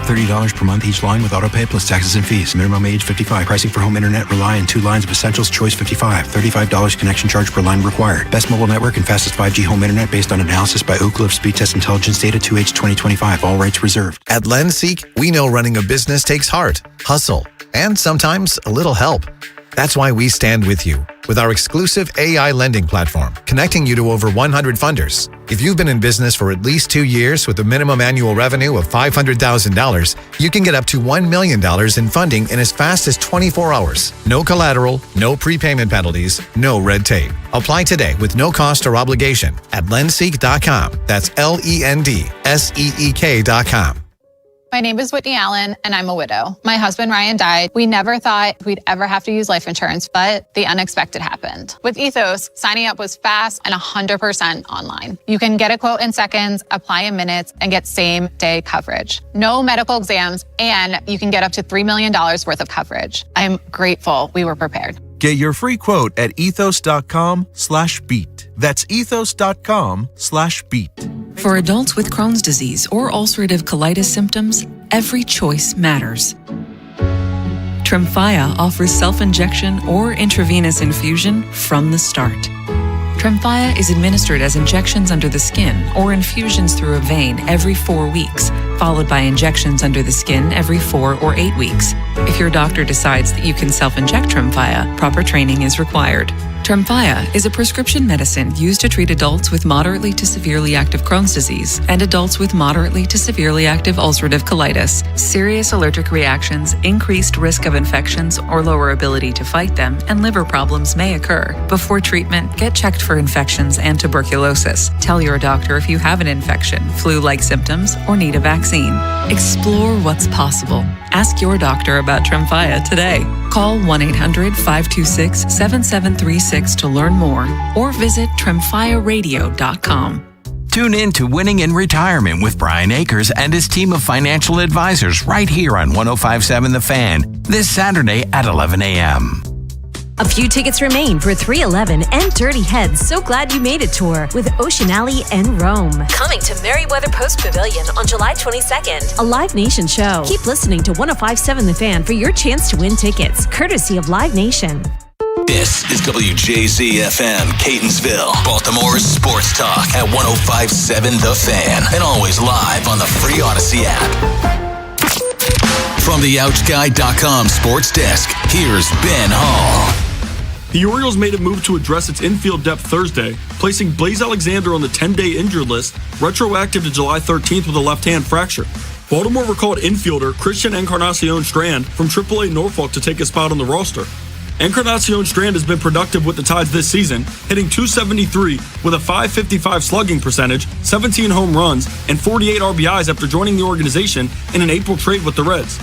Speaker 15: $30 per month each line with autopay plus taxes and fees. Minimum age 55. Pricing for home internet rely on 2 lines of Essentials Choice 55. $35 connection charge per line required. Best mobile network and fastest 5G home internet based on analysis by Ookla of Speed Test Intelligence Data 2H 2025. All rights reserved.
Speaker 18: At LendSeek, we know running a business takes heart, hustle, and sometimes a little help. That's why we stand with you with our exclusive AI lending platform, connecting you to over 100 funders. If you've been in business for at least 2 years with a minimum annual revenue of $500,000, you can get up to $1 million in funding in as fast as 24 hours. No collateral, no prepayment penalties, no red tape. Apply today with no cost or obligation at lendseek.com. That's LENDSEEK.com.
Speaker 19: My name is Whitney Allen, and I'm a widow. My husband, Ryan, died. We never thought we'd ever have to use life insurance, but the unexpected happened. With Ethos, signing up was fast and 100% online. You can get a quote in seconds, apply in minutes, and get same-day coverage. No medical exams, and you can get up to $3 million worth of coverage. I'm grateful we were prepared.
Speaker 23: Get your free quote at ethos.com/beat. That's ethos.com/beat.
Speaker 24: For adults with Crohn's disease or ulcerative colitis symptoms, every choice matters. Tremfya offers self-injection or intravenous infusion from the start. Tremfya is administered as injections under the skin or infusions through a vein every 4 weeks, followed by injections under the skin every 4 or 8 weeks. If your doctor decides that you can self-inject Tremfya, proper training is required. Tremfya is a prescription medicine used to treat adults with moderately to severely active Crohn's disease and adults with moderately to severely active ulcerative colitis. Serious allergic reactions, increased risk of infections or lower ability to fight them, and liver problems may occur. Before treatment, get checked for infections and tuberculosis. Tell your doctor if you have an infection, flu-like symptoms, or need a vaccine. Explore what's possible. Ask your doctor about Tremfya today. Call 1-800-526-7736 to learn more or visit tremfyaradio.com.
Speaker 6: Tune in to Winning in Retirement with Brian Akers and his team of financial advisors right here on 105.7 The Fan this Saturday at 11 a.m.
Speaker 28: A few tickets remain for 311 and Dirty Heads So Glad You Made It tour with Ocean Alley and Rome.
Speaker 25: Coming to Merriweather Post Pavilion on July 22nd.
Speaker 28: A Live Nation show. Keep listening to 105.7 The Fan for your chance to win tickets, courtesy of Live Nation.
Speaker 4: This is WJZ-FM, Catonsville, Baltimore's sports talk at 105.7 The Fan, and always live on the free Odyssey app. From the OutGuy.com sports desk, here's Ben Hall.
Speaker 9: The Orioles made a move to address its infield depth Thursday, placing Blaze Alexander on the 10-day injured list, retroactive to July 13th with a left-hand fracture. Baltimore recalled infielder Christian Encarnacion Strand from AAA Norfolk to take a spot on the roster. Encarnacion Strand has been productive with the Tides this season, hitting .273 with a .555 slugging percentage, 17 home runs, and 48 RBIs after joining the organization in an April trade with the Reds.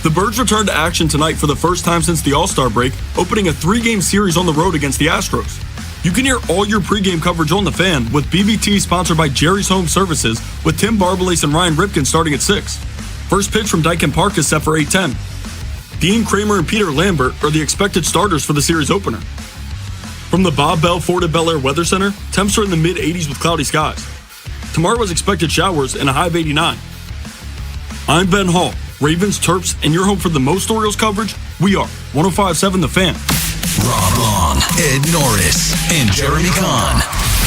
Speaker 9: The Birds returned to action tonight for the first time since the All-Star break, opening a 3-game series on the road against the Astros. You can hear all your pregame coverage on The Fan with BBT sponsored by Jerry's Home Services with Tim Barbalace and Ryan Ripken starting at 6. First pitch from Dyken Park is set for 8:10. Dean Kramer and Peter Lambert are the expected starters for the series opener. From the Bob Bell Ford at Bel Air Weather Center, temps are in the mid-80s with cloudy skies. Tomorrow is expected showers and a high of 89. I'm Ben Hall, Ravens, Terps, and your home for the most Orioles coverage. We are 105.7 The Fan.
Speaker 4: Rob Long, Ed Norris, and Jeremy Kahn.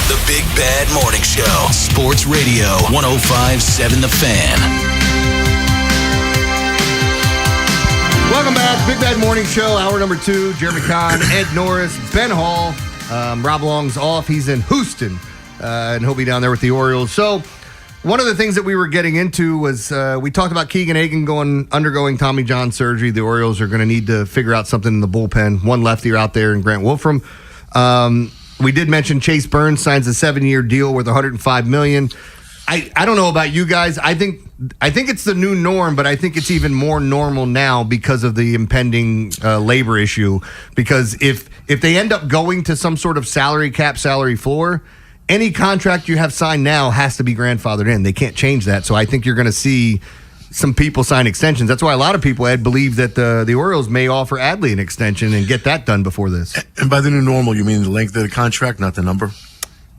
Speaker 4: The Big Bad Morning Show. Sports Radio 105.7 The Fan.
Speaker 11: Welcome back. Big Bad Morning Show, hour number 2. Jeremy Kahn, Ed Norris, Ben Hall. Rob Long's off. He's in Houston, and he'll be down there with the Orioles. So one of the things that we were getting into was we talked about Keegan Hagen undergoing Tommy John surgery. The Orioles are going to need to figure out something in the bullpen. One lefty out there in Grant Wolfram. We did mention Chase Burns signs a 7-year deal worth $105 million. I don't know about you guys. I think it's the new norm, but I think it's even more normal now because of the impending labor issue. Because if they end up going to some sort of salary cap, salary floor, any contract you have signed now has to be grandfathered in. They can't change that. So I think you're going to see some people sign extensions. That's why a lot of people, Ed, believe that the Orioles may offer Adley an extension and get that done before this.
Speaker 2: And by the new normal, you mean the length of the contract, not the number?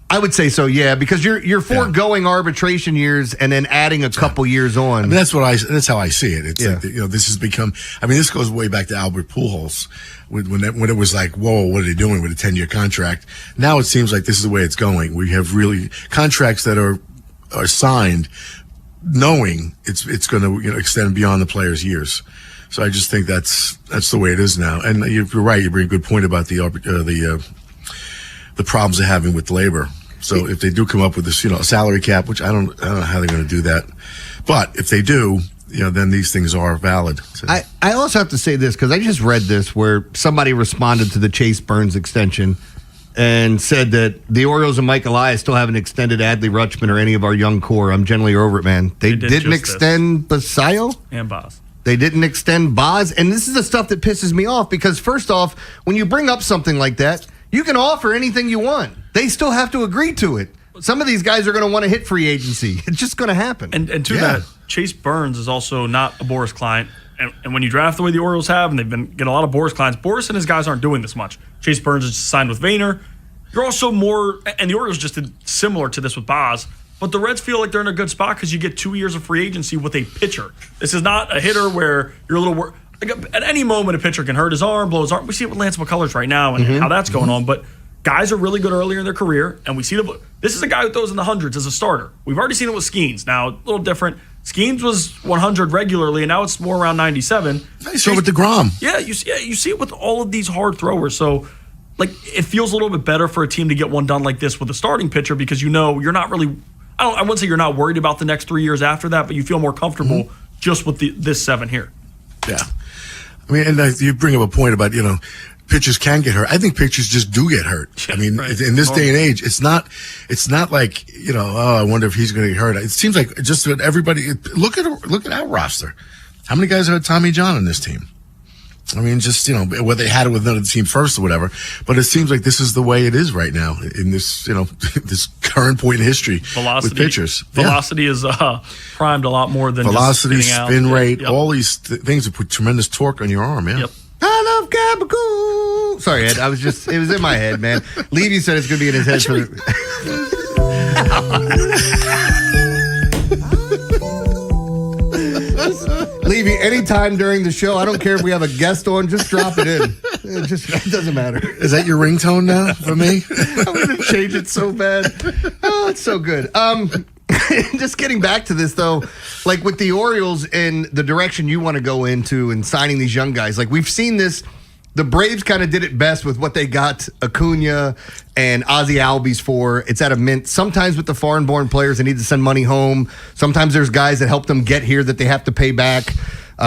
Speaker 11: I would say so, yeah, because you're foregoing arbitration years and then adding a couple years on.
Speaker 2: I mean, that's how I see it. It's like, this has become. I mean, this goes way back to Albert Pujols when it was like, whoa, what are they doing with a 10-year contract? Now it seems like this is the way it's going. We have really contracts that are signed, knowing it's going to extend beyond the player's years. So I just think that's the way it is now. And you're right. You bring a good point about the problems they're having with labor. So if they do come up with this, a salary cap, which I don't know how they're going to do that, but if they do, then these things are valid. So.
Speaker 11: I also have to say this because I just read this where somebody responded to the Chase Burns extension and said that the Orioles and Mike Elias still haven't extended Adley Rutschman or any of our young core. I'm generally over it, man. They didn't extend Basayo
Speaker 9: and Boz.
Speaker 11: They didn't extend Boz, and this is the stuff that pisses me off because first off, when you bring up something like that, you can offer anything you want. They still have to agree to it. Some of these guys are going to want to hit free agency. It's just going to happen.
Speaker 9: And to that, Chase Burns is also not a Boris client. And when you draft the way the Orioles have, and they've been getting a lot of Boris clients, Boris and his guys aren't doing this much. Chase Burns is just signed with Vayner. You're also more, and the Orioles just did similar to this with Boz, but the Reds feel like they're in a good spot because you get 2 years of free agency with a pitcher. This is not a hitter where you're a little worried. Like at any moment, a pitcher can hurt his arm, blow his arm. We see it with Lance McCullers right now and how that's going on, but guys are really good earlier in their career, and we see this is a guy who throws in the hundreds as a starter. We've already seen it with Skeens. Now, a little different. Skeens was 100 regularly, and now it's more around 97.
Speaker 2: So with DeGrom.
Speaker 9: Yeah, you see it with all of these hard throwers. So, it feels a little bit better for a team to get one done like this with a starting pitcher because you're not really – I wouldn't say you're not worried about the next 3 years after that, but you feel more comfortable just with this 7 here.
Speaker 2: Yeah. I mean, and you bring up a point about, pitchers can get hurt. I think pitchers just do get hurt. I mean, in this day and age, it's not like, I wonder if he's going to get hurt. It seems like just that everybody look at our roster. How many guys have had Tommy John on this team? I mean, just, whether they had it with another team first or whatever, but it seems like this is the way it is right now in this, this current point in history with pitchers.
Speaker 9: Velocity is primed a lot more than
Speaker 2: velocity,
Speaker 9: just
Speaker 2: spin rate, all these things that put tremendous torque on your arm, yeah.
Speaker 9: Yep.
Speaker 11: I love Gabagool. Sorry, Ed. it was in my head, man. Levy said it's going to be in his head for Levy, anytime during the show, I don't care if we have a guest on, just drop it in. It doesn't matter.
Speaker 2: Is that your ringtone now for me?
Speaker 11: I'm going to change it so bad. Oh, it's so good. Just getting back to this, though, like with the Orioles and the direction you want to go into and signing these young guys, like we've seen this. The Braves kind of did it best with what they got Acuna and Ozzie Albies for. It's at a mint. Sometimes with the foreign-born players, they need to send money home. Sometimes there's guys that help them get here that they have to pay back.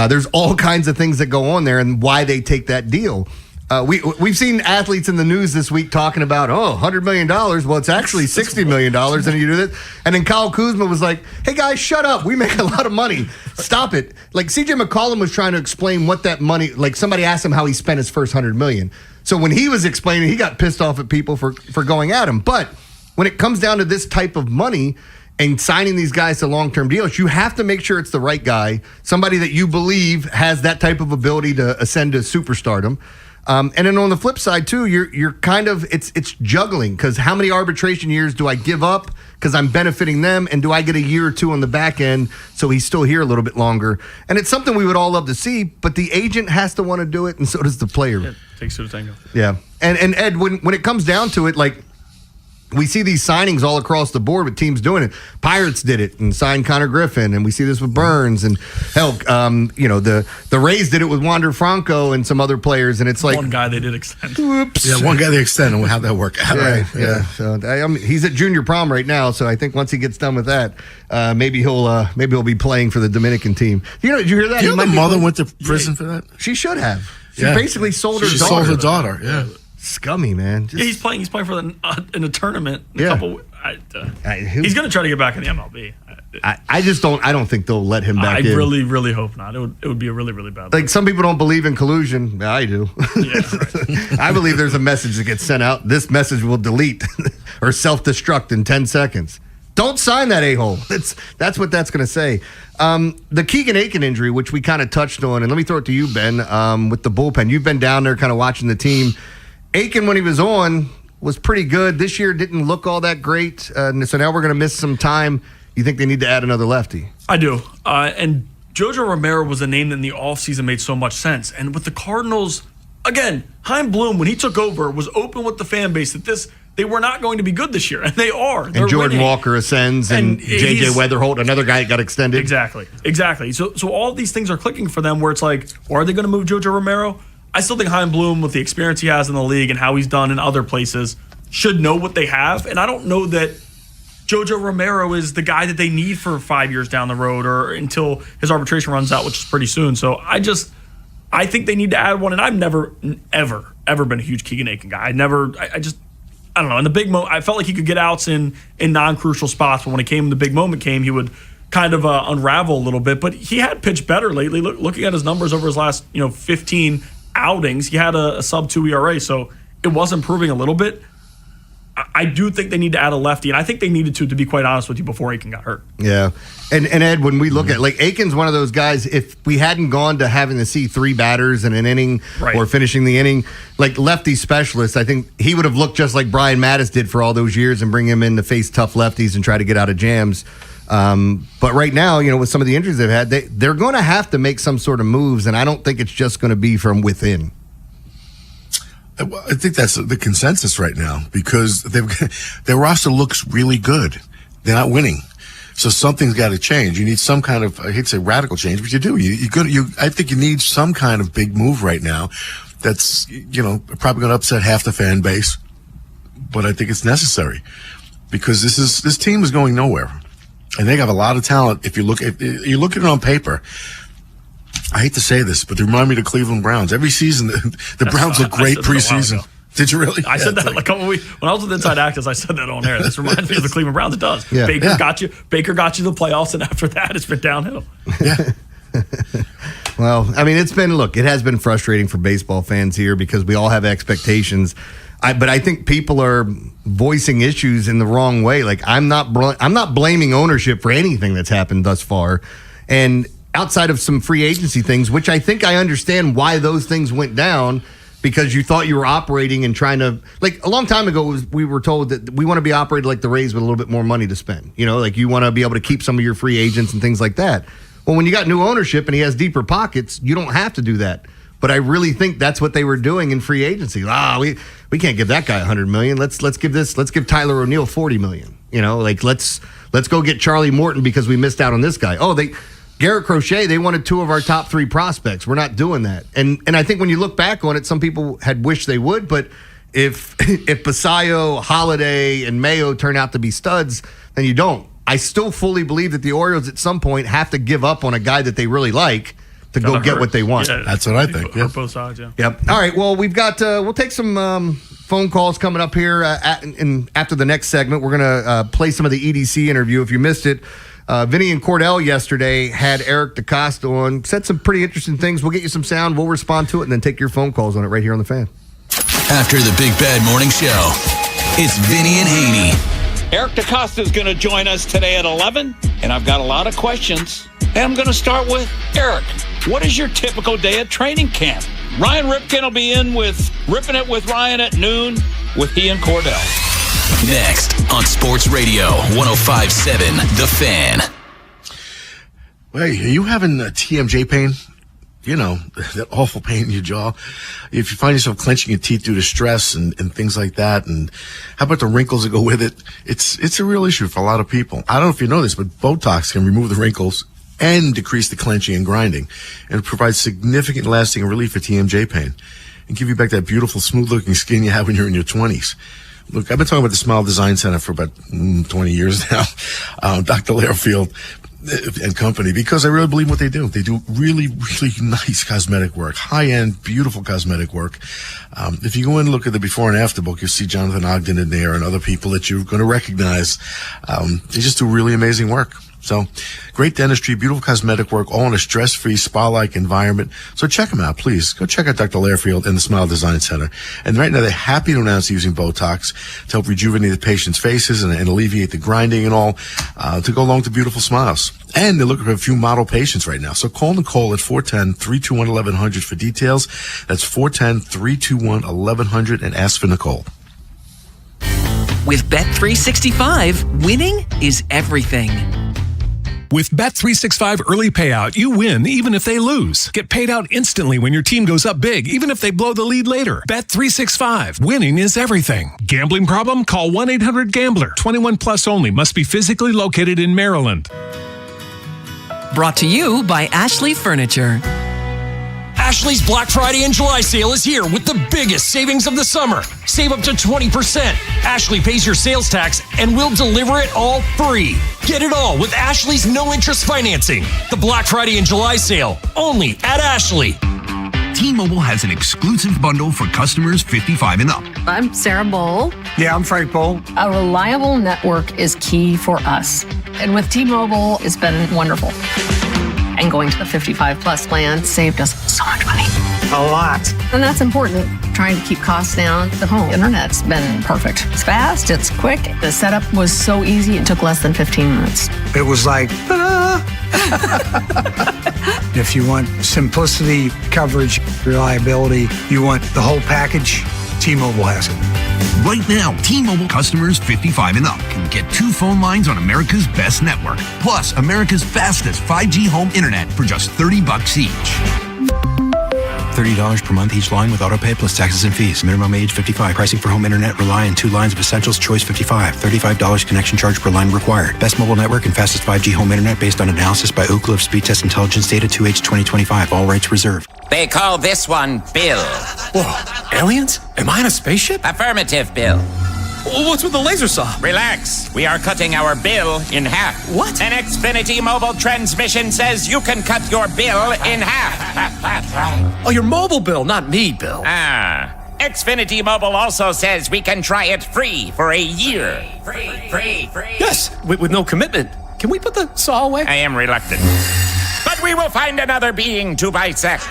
Speaker 11: There's all kinds of things that go on there and why they take that deal. We've seen athletes in the news this week talking about, $100 million. Well, it's actually $60 million. And you do this. And then Kyle Kuzma was like, hey, guys, shut up. We make a lot of money. Stop it. Like CJ McCollum was trying to explain what that money, like somebody asked him how he spent his first $100 million. So when he was explaining, he got pissed off at people for going at him. But when it comes down to this type of money and signing these guys to long-term deals, you have to make sure it's the right guy, somebody that you believe has that type of ability to ascend to superstardom. And then on the flip side too, you're kind of it's juggling, because how many arbitration years do I give up because I'm benefiting them, and do I get a year or two on the back end so he's still here a little bit longer? And it's something we would all love to see, but the agent has to want to do it, and so does the player.
Speaker 9: Yeah, takes two to tango.
Speaker 11: Yeah, and Ed, when it comes down to it, like, we see these signings all across the board with teams doing it. Pirates did it and signed Connor Griffin, and we see this with Burns, and hell, the Rays did it with Wander Franco and some other players, and it's like
Speaker 9: one guy they did extend.
Speaker 11: Whoops.
Speaker 2: Yeah, one guy they extend, and how'd that work out?
Speaker 11: Yeah. So he's at junior prom right now, so I think once he gets done with that, maybe he'll be playing for the Dominican team. Did you hear that?
Speaker 2: The mother went to prison for that?
Speaker 11: She should have. She basically sold her daughter.
Speaker 2: She sold her daughter. Yeah.
Speaker 11: Scummy, man.
Speaker 9: Yeah, he's playing for in a tournament. In a couple. He's going to try to get back in the MLB.
Speaker 11: I just don't. I don't think they'll let him back in.
Speaker 9: I really, really hope not. It would be a really, really bad.
Speaker 11: Like, some people don't believe in collusion. I do.
Speaker 9: Yeah, right.
Speaker 11: I believe there's a message that gets sent out. This message will delete or self-destruct in 10 seconds. Don't sign that a-hole. That's what that's going to say. The Keegan Aiken injury, which we kind of touched on, and let me throw it to you, Ben, with the bullpen. You've been down there kind of watching the team. Aiken, when he was on, was pretty good. This year didn't look all that great. So now we're going to miss some time. You think they need to add another lefty?
Speaker 9: I do. And Jojo Romero was a name that in the offseason made so much sense. And with the Cardinals, again, Chaim Bloom, when he took over, was open with the fan base that they were not going to be good this year. And they are.
Speaker 11: They're Jordan winning. Walker ascends, and J.J. Weatherholt, another guy that got extended.
Speaker 9: Exactly. So all these things are clicking for them, where it's like, are they going to move Jojo Romero? I still think Chaim Bloom, with the experience he has in the league and how he's done in other places, should know what they have. And I don't know that Jojo Romero is the guy that they need for 5 years down the road, or until his arbitration runs out, which is pretty soon. So I think they need to add one. And I've never, ever been a huge Keegan Aiken guy. I don't know. In the big moment, I felt like he could get outs in non-crucial spots, but when the big moment came, he would kind of unravel a little bit. But he had pitched better lately. Looking at his numbers over his last 15 outings, he had a sub-2 ERA, so it was improving a little bit. I do think they need to add a lefty, and I think they needed to be quite honest with you, before Aiken got hurt.
Speaker 11: Yeah. And Ed, when we look at, like, Aiken's one of those guys, if we hadn't gone to having to see 3 batters in an inning, right, or finishing the inning, like lefty specialist, I think he would have looked just like Brian Mattis did for all those years, and bring him in to face tough lefties and try to get out of jams. But right now, with some of the injuries they've had, they're going to have to make some sort of moves, and I don't think it's just going to be from within.
Speaker 2: I think that's the consensus right now, because their roster looks really good. They're not winning. So something's got to change. You need some kind of, I hate to say radical change, but you do. I think you need some kind of big move right now that's, probably going to upset half the fan base. But I think it's necessary, because this team is going nowhere. And they have a lot of talent. If you look at it on paper, I hate to say this, but they remind me of the Cleveland Browns. Every season, the Browns look great preseason. Did you really?
Speaker 9: I said that like a couple weeks. When I was with Inside Actors, I said that on air. This reminds me of the Cleveland Browns. It does.
Speaker 11: Yeah.
Speaker 9: Baker got you to the playoffs, and after that, it's been downhill.
Speaker 2: Yeah.
Speaker 11: Well, I mean, it has been frustrating for baseball fans here, because we all have expectations. But I think people are voicing issues in the wrong way. Like, I'm not blaming ownership for anything that's happened thus far. And outside of some free agency things, which I think I understand why those things went down, because you thought you were operating and trying to, like, a long time ago, we were told that we want to be operated like the Rays with a little bit more money to spend. Like, you want to be able to keep some of your free agents and things like that. Well, when you got new ownership and he has deeper pockets, you don't have to do that. But I really think that's what they were doing in free agency. We can't give that guy $100 million. Let's give Tyler O'Neill $40 million. Let's go get Charlie Morton because we missed out on this guy. Garrett Crochet, they wanted 2 of our top 3 prospects. We're not doing that. And I think when you look back on it, some people had wished they would, but if Basayo, Holiday, and Mayo turn out to be studs, then you don't. I still fully believe that the Orioles at some point have to give up on a guy that they really like to go get what they want.
Speaker 9: Yeah,
Speaker 2: that's what I think.
Speaker 9: Yeah. Both sides, yeah.
Speaker 11: Yep. All right. Well, we've got. We'll take some phone calls coming up here after the next segment. We're gonna play some of the EDC interview. If you missed it, Vinny and Cordell yesterday had Eric DeCosta on. Said some pretty interesting things. We'll get you some sound. We'll respond to it, and then take your phone calls on it right here on the Fan.
Speaker 4: After the Big Bad Morning Show, it's Vinny and Haynie.
Speaker 12: Eric DeCosta is going to join us today at 11, and I've got a lot of questions. And I'm going to start with Eric. What is your typical day at training camp? Ryan Ripken will be in with Ripping It with Ryan at noon with he and Cordell.
Speaker 4: Next on Sports Radio 105.7 The Fan.
Speaker 2: Hey, are you having TMJ pain? You know, that awful pain in your jaw. If you find yourself clenching your teeth due to stress and things like that, and how about the wrinkles that go with it? It's a real issue for a lot of people. I don't know if you know this, but Botox can remove the wrinkles and decrease the clenching and grinding, and it provides significant lasting relief for TMJ pain and give you back that beautiful, smooth-looking skin you had when you're in your 20s. Look, I've been talking about the Smile Design Center for about 20 years now. Dr. Lairfield and company, because I really believe what they do. They do really, really nice cosmetic work, high-end, beautiful cosmetic work. If you go in and look at the before and after book, you'll see Jonathan Ogden in there and other people that you're going to recognize. They just do really amazing work. So, great dentistry, beautiful cosmetic work, all in a stress-free, spa-like environment. So check them out, please. Go check out Dr. Lairfield and the Smile Design Center. And right now, they're happy to announce using Botox to help rejuvenate the patient's faces and alleviate the grinding and all, to go along to beautiful smiles. And they're looking for a few model patients right now. So call Nicole at 410-321-1100 for details. That's 410-321-1100 and ask for Nicole.
Speaker 16: With Bet365, winning is everything.
Speaker 17: With Bet365 Early Payout, you win even if they lose. Get paid out instantly when your team goes up big, even if they blow the lead later. Bet365. Winning is everything. Gambling problem? Call 1-800-GAMBLER. 21 plus only. Must be physically located in Maryland.
Speaker 16: Brought to you by Ashley Furniture.
Speaker 20: Ashley's Black Friday and July sale is here with the biggest savings of the summer. Save up to 20%. Ashley pays your sales tax and we'll deliver it all free. Get it all with Ashley's no-interest financing. The Black Friday and July sale, only at Ashley.
Speaker 15: T-Mobile has an exclusive bundle for customers 55 and up.
Speaker 14: I'm Sarah Bowl.
Speaker 13: Yeah, I'm Frank Bowl.
Speaker 14: A reliable network is key for us. And with T-Mobile, it's been wonderful. And going to the 55 plus plan saved us so much money.
Speaker 13: A lot.
Speaker 14: And that's important. Trying to keep costs down. The home internet's been perfect. It's fast, it's quick. The setup was so easy, it took less than 15 minutes.
Speaker 13: It was like, if you want simplicity, coverage, reliability, you want the whole package, T-Mobile has it.
Speaker 15: Right now, T-Mobile customers 55 and up can get 2 phone lines on America's best network, plus America's fastest 5G home internet for just $30 each. $30 per month each line with autopay plus taxes and fees. Minimum age 55. Pricing for home internet rely on 2 lines of essentials. Choice 55. $35 connection charge per line required. Best mobile network and fastest 5G home internet based on analysis by Ookla of Speed Test Intelligence data 2H 2025. All rights reserved.
Speaker 21: They call this one Bill.
Speaker 22: Whoa, aliens? Am I in a spaceship?
Speaker 21: Affirmative, Bill.
Speaker 22: What's with the laser saw?
Speaker 21: Relax. We are cutting our bill in half.
Speaker 22: What?
Speaker 21: An Xfinity mobile transmission says you can cut your bill in half.
Speaker 22: Oh, your mobile bill, not me, Bill.
Speaker 21: Xfinity Mobile also says we can try it free for a year. Free.
Speaker 22: Yes, with no commitment. Can we put the saw away?
Speaker 21: I am reluctant. But we will find another being to bisect.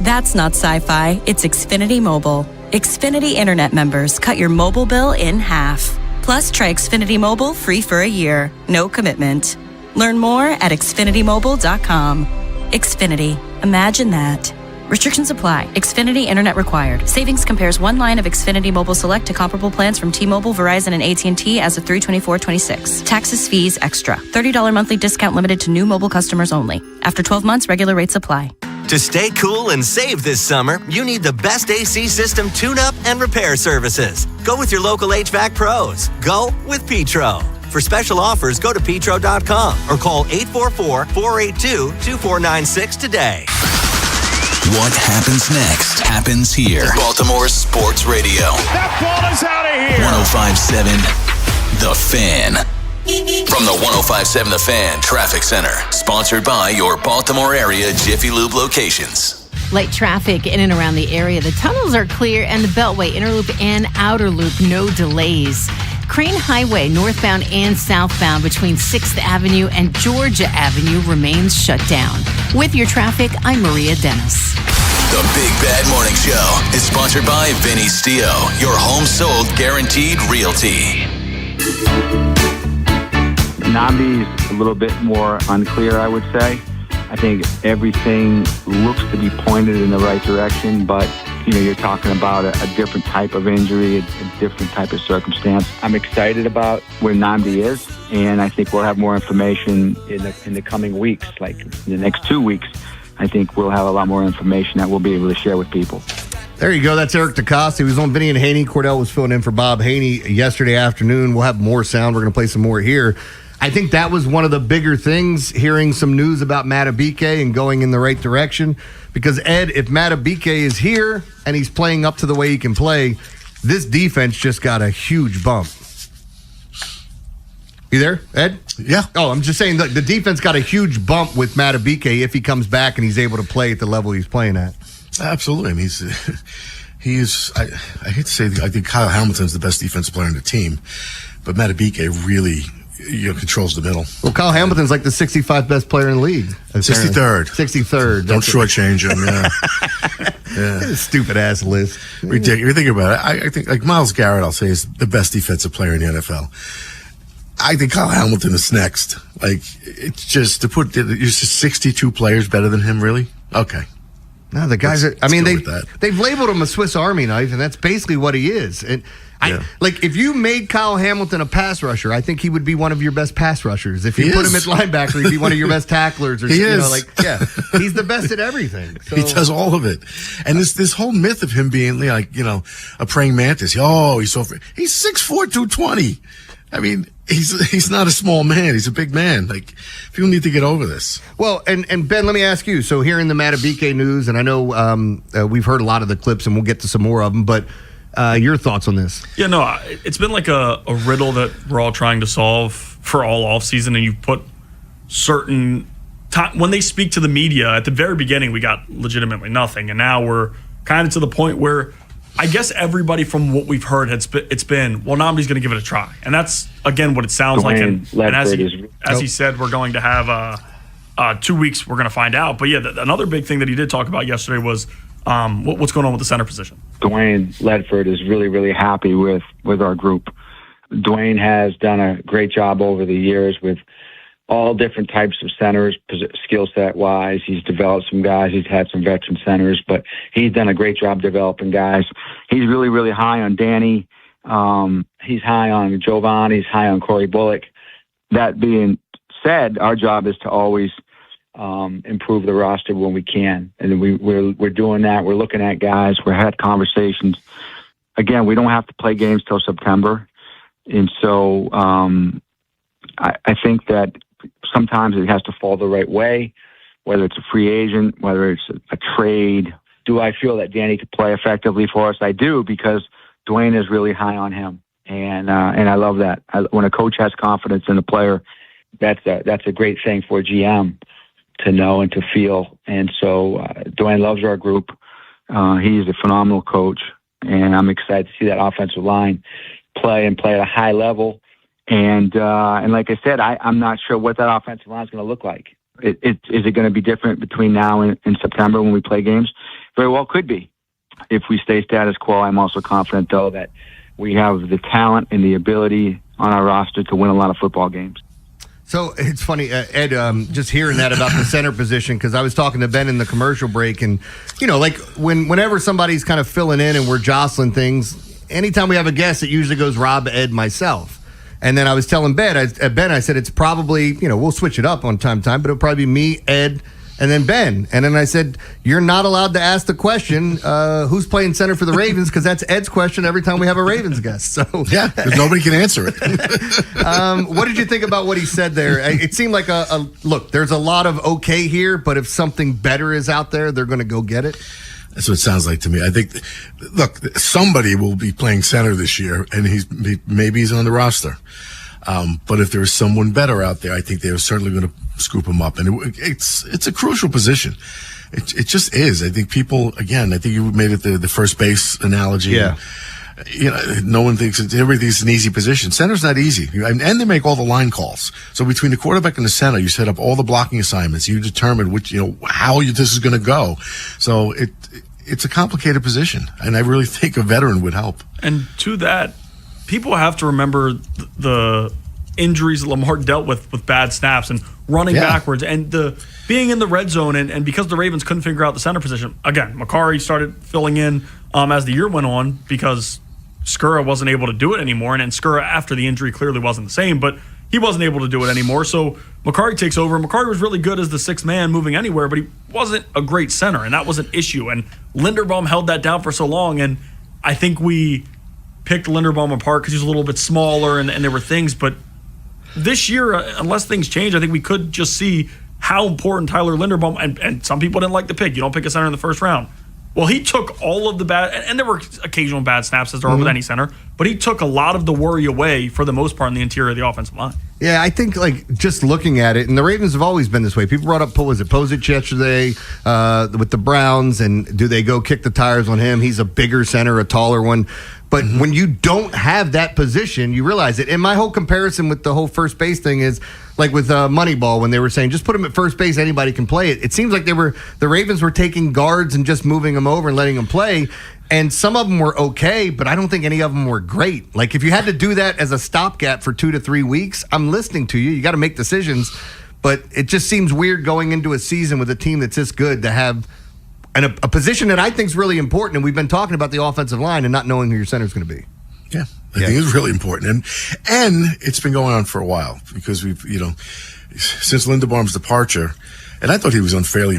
Speaker 26: That's not sci-fi. It's Xfinity Mobile. Xfinity Internet members cut your mobile bill in half. Plus, try Xfinity Mobile free for a year. No commitment. Learn more at xfinitymobile.com. Xfinity. Imagine that. Restrictions apply. Xfinity Internet required. Savings compares 1 line of Xfinity Mobile Select to comparable plans from T-Mobile, Verizon, and AT&T as of 3/24/26. Taxes, fees, extra. $30 monthly discount limited to new mobile customers only. After 12 months, regular rates apply.
Speaker 27: To stay cool and save this summer, you need the best AC system tune-up and repair services. Go with your local HVAC pros. Go with Petro. For special offers, go to petro.com or call 844-482-2496 today.
Speaker 4: What happens next happens here. Baltimore Sports Radio.
Speaker 12: That ball is out of here.
Speaker 4: 105.7 The Fan. From the 105.7 The Fan Traffic Center, sponsored by your Baltimore area Jiffy Lube locations.
Speaker 1: Light traffic in and around the area. The tunnels are clear, and the Beltway, Inner Loop, and Outer Loop, no delays. Crane Highway, northbound and southbound between 6th Avenue and Georgia Avenue remains shut down. With your traffic, I'm Maria Dennis.
Speaker 4: The Big Bad Morning Show is sponsored by Vinny Stio, your home sold guaranteed realty.
Speaker 3: Nambi's a little bit more unclear, I would say. I think everything looks to be pointed in the right direction, but you're talking about a different type of injury, a different type of circumstance. I'm excited about where Nambi is, and I think we'll have more information in the coming weeks, like in the next 2 weeks. I think we'll have a lot more information that we'll be able to share with people.
Speaker 11: There you go. That's Eric DeCosta. He was on Vinny and Haynie. Cordell was filling in for Bob Haynie yesterday afternoon. We'll have more sound. We're going to play some more here. I think that was one of the bigger things, hearing some news about Matabike and going in the right direction. Because, Ed, if Matabike is here and he's playing up to the way he can play, this defense just got a huge bump. You there, Ed?
Speaker 2: Yeah.
Speaker 11: Oh, I'm just saying the defense got a huge bump with Matabike if he comes back and he's able to play at the level he's playing at.
Speaker 2: Absolutely. I mean, he's I hate to say, I think Kyle Hamilton's the best defensive player on the team, but Matabike really controls the middle.
Speaker 11: Well, Kyle Hamilton's like the 65th best player in the league.
Speaker 2: 63rd.
Speaker 11: 63rd.
Speaker 2: Don't shortchange him, yeah.
Speaker 11: Stupid ass list.
Speaker 2: Ridiculous. You think about it. I think like Myles Garrett, I'll say, is the best defensive player in the NFL. I think Kyle Hamilton is next. Like, it's just to put, it's just 62 players better than him, really? Okay.
Speaker 11: No, the guys they've labeled him a Swiss Army knife, and that's basically what he is. And like, if you made Kyle Hamilton a pass rusher, I think he would be one of your best pass rushers. If you put him at linebacker, he'd be one of your best tacklers. Or he's the best at everything. So.
Speaker 2: He does all of it. And this whole myth of him being like, a praying mantis. Oh, he's 6'4", 220. I mean, he's not a small man. He's a big man. Like, people need to get over this.
Speaker 11: Well, and Ben, let me ask you. So hearing the Matabike news, and I know we've heard a lot of the clips, and we'll get to some more of them, but your thoughts on this?
Speaker 9: Yeah, no, it's been like a riddle that we're all trying to solve for all offseason, and you've put certain time, when they speak to the media, at the very beginning, we got legitimately nothing, and now we're kind of to the point where I guess everybody from what we've heard, it's been, well, Nambi's going to give it a try. And that's, again, what it sounds like. And as he said, we're going to have 2 weeks, we're going to find out. But, yeah, another big thing that he did talk about yesterday was what's going on with the center position.
Speaker 3: Dwayne Ledford is really, really happy with our group. Dwayne has done a great job over the years with all different types of centers, skill set wise. He's developed some guys. He's had some veteran centers, but he's done a great job developing guys. He's really, really high on Danny. He's high on Jovan. He's high on Corey Bullock. That being said, our job is to always improve the roster when we can, and we're doing that. We're looking at guys. We're had conversations. Again, we don't have to play games till September, and so I think that sometimes it has to fall the right way, whether it's a free agent, whether it's a trade. Do I feel that Danny could play effectively for us? I do, because Dwayne is really high on him, and I love that. When a coach has confidence in a player, that's a great thing for a GM to know and to feel. And so Dwayne loves our group. He's a phenomenal coach, and I'm excited to see that offensive line play at a high level. And like I said, I'm not sure what that offensive line is going to look like. Is it going to be different between now and September when we play games? Very well could be. If we stay status quo, I'm also confident, though, that we have the talent and the ability on our roster to win a lot of football games.
Speaker 11: So it's funny, Ed, just hearing that about the center position, because I was talking to Ben in the commercial break, and, like whenever somebody's kind of filling in and we're jostling things, anytime we have a guest, it usually goes Rob, Ed, myself. And then I was telling Ben, I said, it's probably, we'll switch it up on time, but it'll probably be me, Ed, and then Ben. And then I said, you're not allowed to ask the question, who's playing center for the Ravens, because that's Ed's question every time we have a Ravens guest. So
Speaker 2: yeah, because nobody can answer it.
Speaker 11: What did you think about what he said there? It seemed like look, there's a lot of okay here, but if something better is out there, they're going to go get it.
Speaker 2: That's what it sounds like to me. I think, look, somebody will be playing center this year, and maybe he's on the roster. But if there's someone better out there, I think they're certainly going to scoop him up. And it's a crucial position. It just is. I think people, again, I think you made it the first base analogy.
Speaker 11: Yeah.
Speaker 2: No one thinks everybody thinks it's an easy position. Center's not easy. And they make all the line calls. So between the quarterback and the center, you set up all the blocking assignments. You determine how this is going to go. So it's a complicated position. And I really think a veteran would help.
Speaker 9: And to that, people have to remember the injuries that Lamar dealt with bad snaps and running backwards and being in the red zone. And because the Ravens couldn't figure out the center position, again, Makari started filling in as the year went on because Skura wasn't able to do it anymore. And Skura, after the injury, clearly wasn't the same, but he wasn't able to do it anymore. So Makari takes over. Makari was really good as the sixth man moving anywhere, but he wasn't a great center, and that was an issue. And Linderbaum held that down for so long, and I think we picked Linderbaum apart because he was a little bit smaller and there were things. But this year, unless things change, I think we could just see how important Tyler Linderbaum, and some people didn't like the pick. You don't pick a center in the first round. Well, he took all of the bad, and there were occasional bad snaps as there are with any center, but he took a lot of the worry away for the most part in the interior of the offensive line.
Speaker 11: Yeah, I think just looking at it, and the Ravens have always been this way. People brought up Posich yesterday with the Browns, and do they go kick the tires on him? He's a bigger center, a taller one. But when you don't have that position, you realize it. And my whole comparison with the whole first base thing is like with Moneyball when they were saying, just put him at first base, anybody can play it. It seems like the Ravens were taking guards and just moving them over and letting them play. And some of them were okay, but I don't think any of them were great. Like if you had to do that as a stopgap for 2 to 3 weeks, I'm listening to you. You got to make decisions. But it just seems weird going into a season with a team that's this good to have a position that I think is really important. And we've been talking about the offensive line and not knowing who your center is going to be.
Speaker 2: Yeah, I think it's really important. And it's been going on for a while because we've, since Linderbaum's departure, and I thought he was unfairly,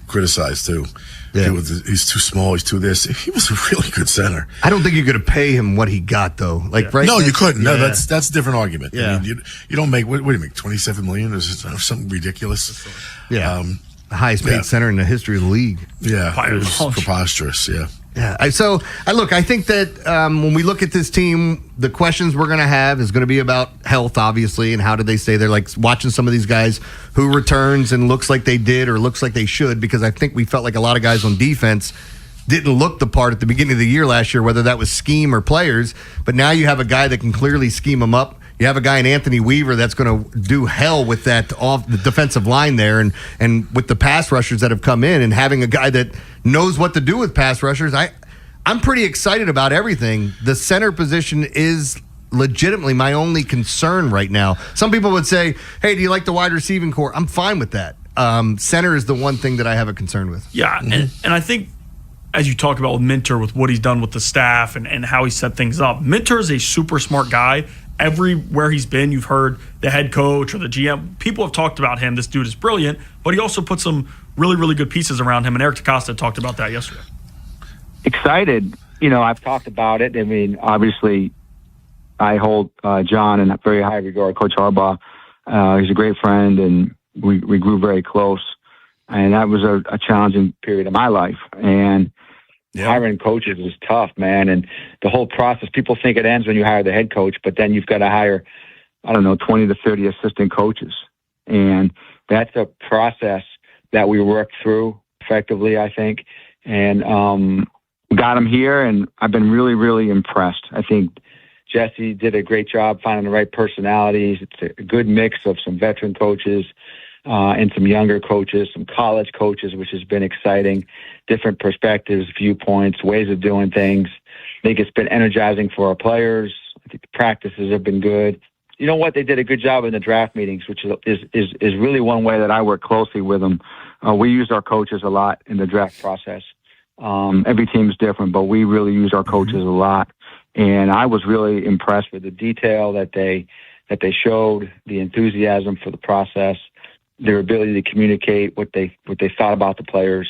Speaker 2: criticized too. Yeah. He's too small, he's too this. He was a really good center.
Speaker 11: I don't think you're going to pay him what he got, though. Right?
Speaker 2: No, you couldn't. No, that's a different argument.
Speaker 11: Yeah.
Speaker 2: I mean, you don't make, what do you make, $27 million or something ridiculous?
Speaker 11: Yeah. The highest paid center in the history of the league.
Speaker 2: Yeah, it was preposterous, yeah.
Speaker 11: Yeah. I think that when we look at this team, the questions we're going to have is going to be about health, obviously, and how did they stay there. Like watching some of these guys who returns and looks like they did or looks like they should, because I think we felt like a lot of guys on defense didn't look the part at the beginning of the year last year, whether that was scheme or players. But now you have a guy that can clearly scheme them up. You have a guy in Anthony Weaver that's going to do hell with that off the defensive line there, and with the pass rushers that have come in, and having a guy that knows what to do with pass rushers. I'm pretty excited about everything. The center position is legitimately my only concern right now. Some people would say, hey, do you like the wide receiving core? I'm fine with that. Center is the one thing that I have a concern with.
Speaker 9: Yeah, and I think as you talk about with Minter, with what he's done with the staff and how he set things up, Minter is a super smart guy. Everywhere he's been, you've heard the head coach or the GM. People have talked about him. This dude is brilliant, but he also put some really, really good pieces around him. And Eric DeCosta talked about that yesterday.
Speaker 3: Excited. I've talked about it. I mean, obviously, I hold John in very high regard, Coach Harbaugh. He's a great friend, and we grew very close. And that was a challenging period of my life. And hiring coaches is tough, man. And the whole process, people think it ends when you hire the head coach, but then you've got to hire, 20 to 30 assistant coaches. And that's a process that we worked through effectively, I think. And got them here, and I've been really, really impressed. I think Jesse did a great job finding the right personalities. It's a good mix of some veteran coaches and some younger coaches, some college coaches, which has been exciting. Different perspectives, viewpoints, ways of doing things. I think it's been energizing for our players. I think the practices have been good. You know what? They did a good job in the draft meetings, which is really one way that I work closely with them. We use our coaches a lot in the draft process. Every team is different, but we really use our coaches a lot. And I was really impressed with the detail that they showed, the enthusiasm for the process, their ability to communicate what they thought about the players,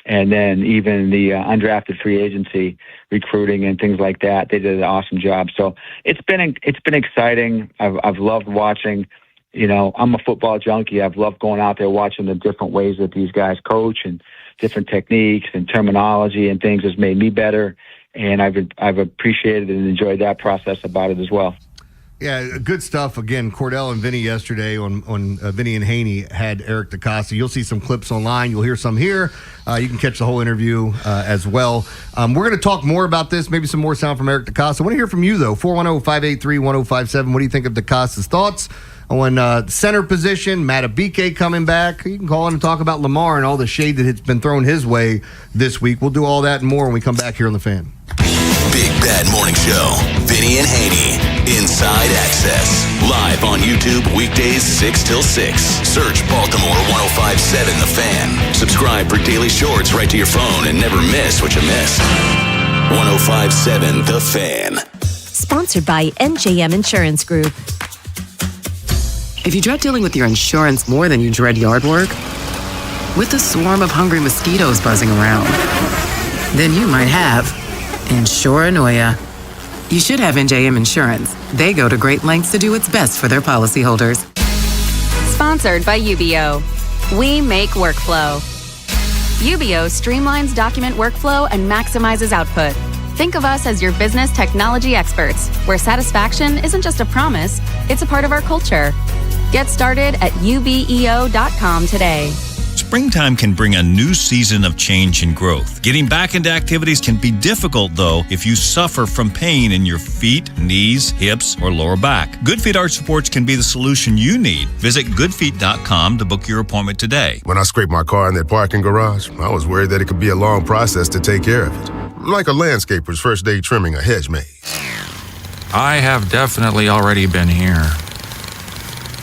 Speaker 3: and then even the undrafted free agency recruiting and things like that. They did an awesome job. So it's been exciting. I've loved watching. I'm a football junkie. I've loved going out there watching the different ways that these guys coach and different techniques and terminology and things has made me better. And I've appreciated and enjoyed that process about it as well.
Speaker 11: Yeah, good stuff. Again, Cordell and Vinny yesterday on Vinny and Haynie had Eric DeCosta. You'll see some clips online. You'll hear some here. You can catch the whole interview as well. We're going to talk more about this, maybe some more sound from Eric DeCosta. I want to hear from you, though. 410-583-1057. What do you think of DeCosta's thoughts on center position? Matt Abike coming back. You can call in and talk about Lamar and all the shade that has been thrown his way this week. We'll do all that and more when we come back here on The Fan.
Speaker 4: Big Bad Morning Show. Vinny and Haynie. Inside Access. Live on YouTube weekdays 6 till 6. Search Baltimore 105.7 The Fan. Subscribe for daily shorts right to your phone and never miss what you missed. 105.7 The Fan.
Speaker 28: Sponsored by NJM Insurance Group.
Speaker 5: If you dread dealing with your insurance more than you dread yard work, with a swarm of hungry mosquitoes buzzing around, then you might have Insuranoia. You should have NJM Insurance. They go to great lengths to do what's best for their policyholders.
Speaker 7: Sponsored by UBO. We make workflow. UBO streamlines document workflow and maximizes output. Think of us as your business technology experts, where satisfaction isn't just a promise, it's a part of our culture. Get started at ubeo.com today.
Speaker 8: Springtime can bring a new season of change and growth. Getting back into activities can be difficult, though, if you suffer from pain in your feet, knees, hips, or lower back. Good Feet Arch Supports can be the solution you need. Visit goodfeet.com to book your appointment today.
Speaker 10: When I scraped my car in that parking garage, I was worried that it could be a long process to take care of it. Like a landscaper's first day trimming a hedge maze.
Speaker 18: I have definitely already been here.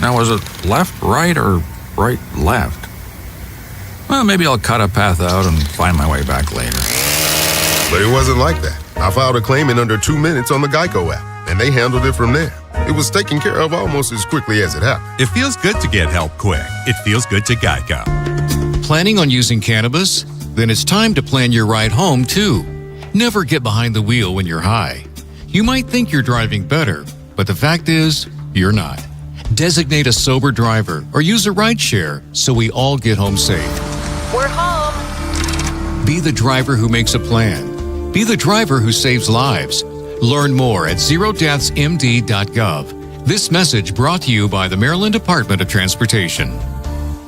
Speaker 18: Now, was it left, right, or right, left? Well, maybe I'll cut a path out and find my way back later.
Speaker 10: But it wasn't like that. I filed a claim in under 2 minutes on the Geico app, and they handled it from there. It was taken care of almost as quickly as it happened.
Speaker 19: It feels good to get help quick. It feels good to Geico.
Speaker 23: Planning on using cannabis? Then it's time to plan your ride home, too. Never get behind the wheel when you're high. You might think you're driving better, but the fact is, you're not. Designate a sober driver or use a rideshare so we all get home safe.
Speaker 7: We're home.
Speaker 23: Be the driver who makes a plan. Be the driver who saves lives. Learn more at zerodeathsmd.gov. This message brought to you by the Maryland Department of Transportation.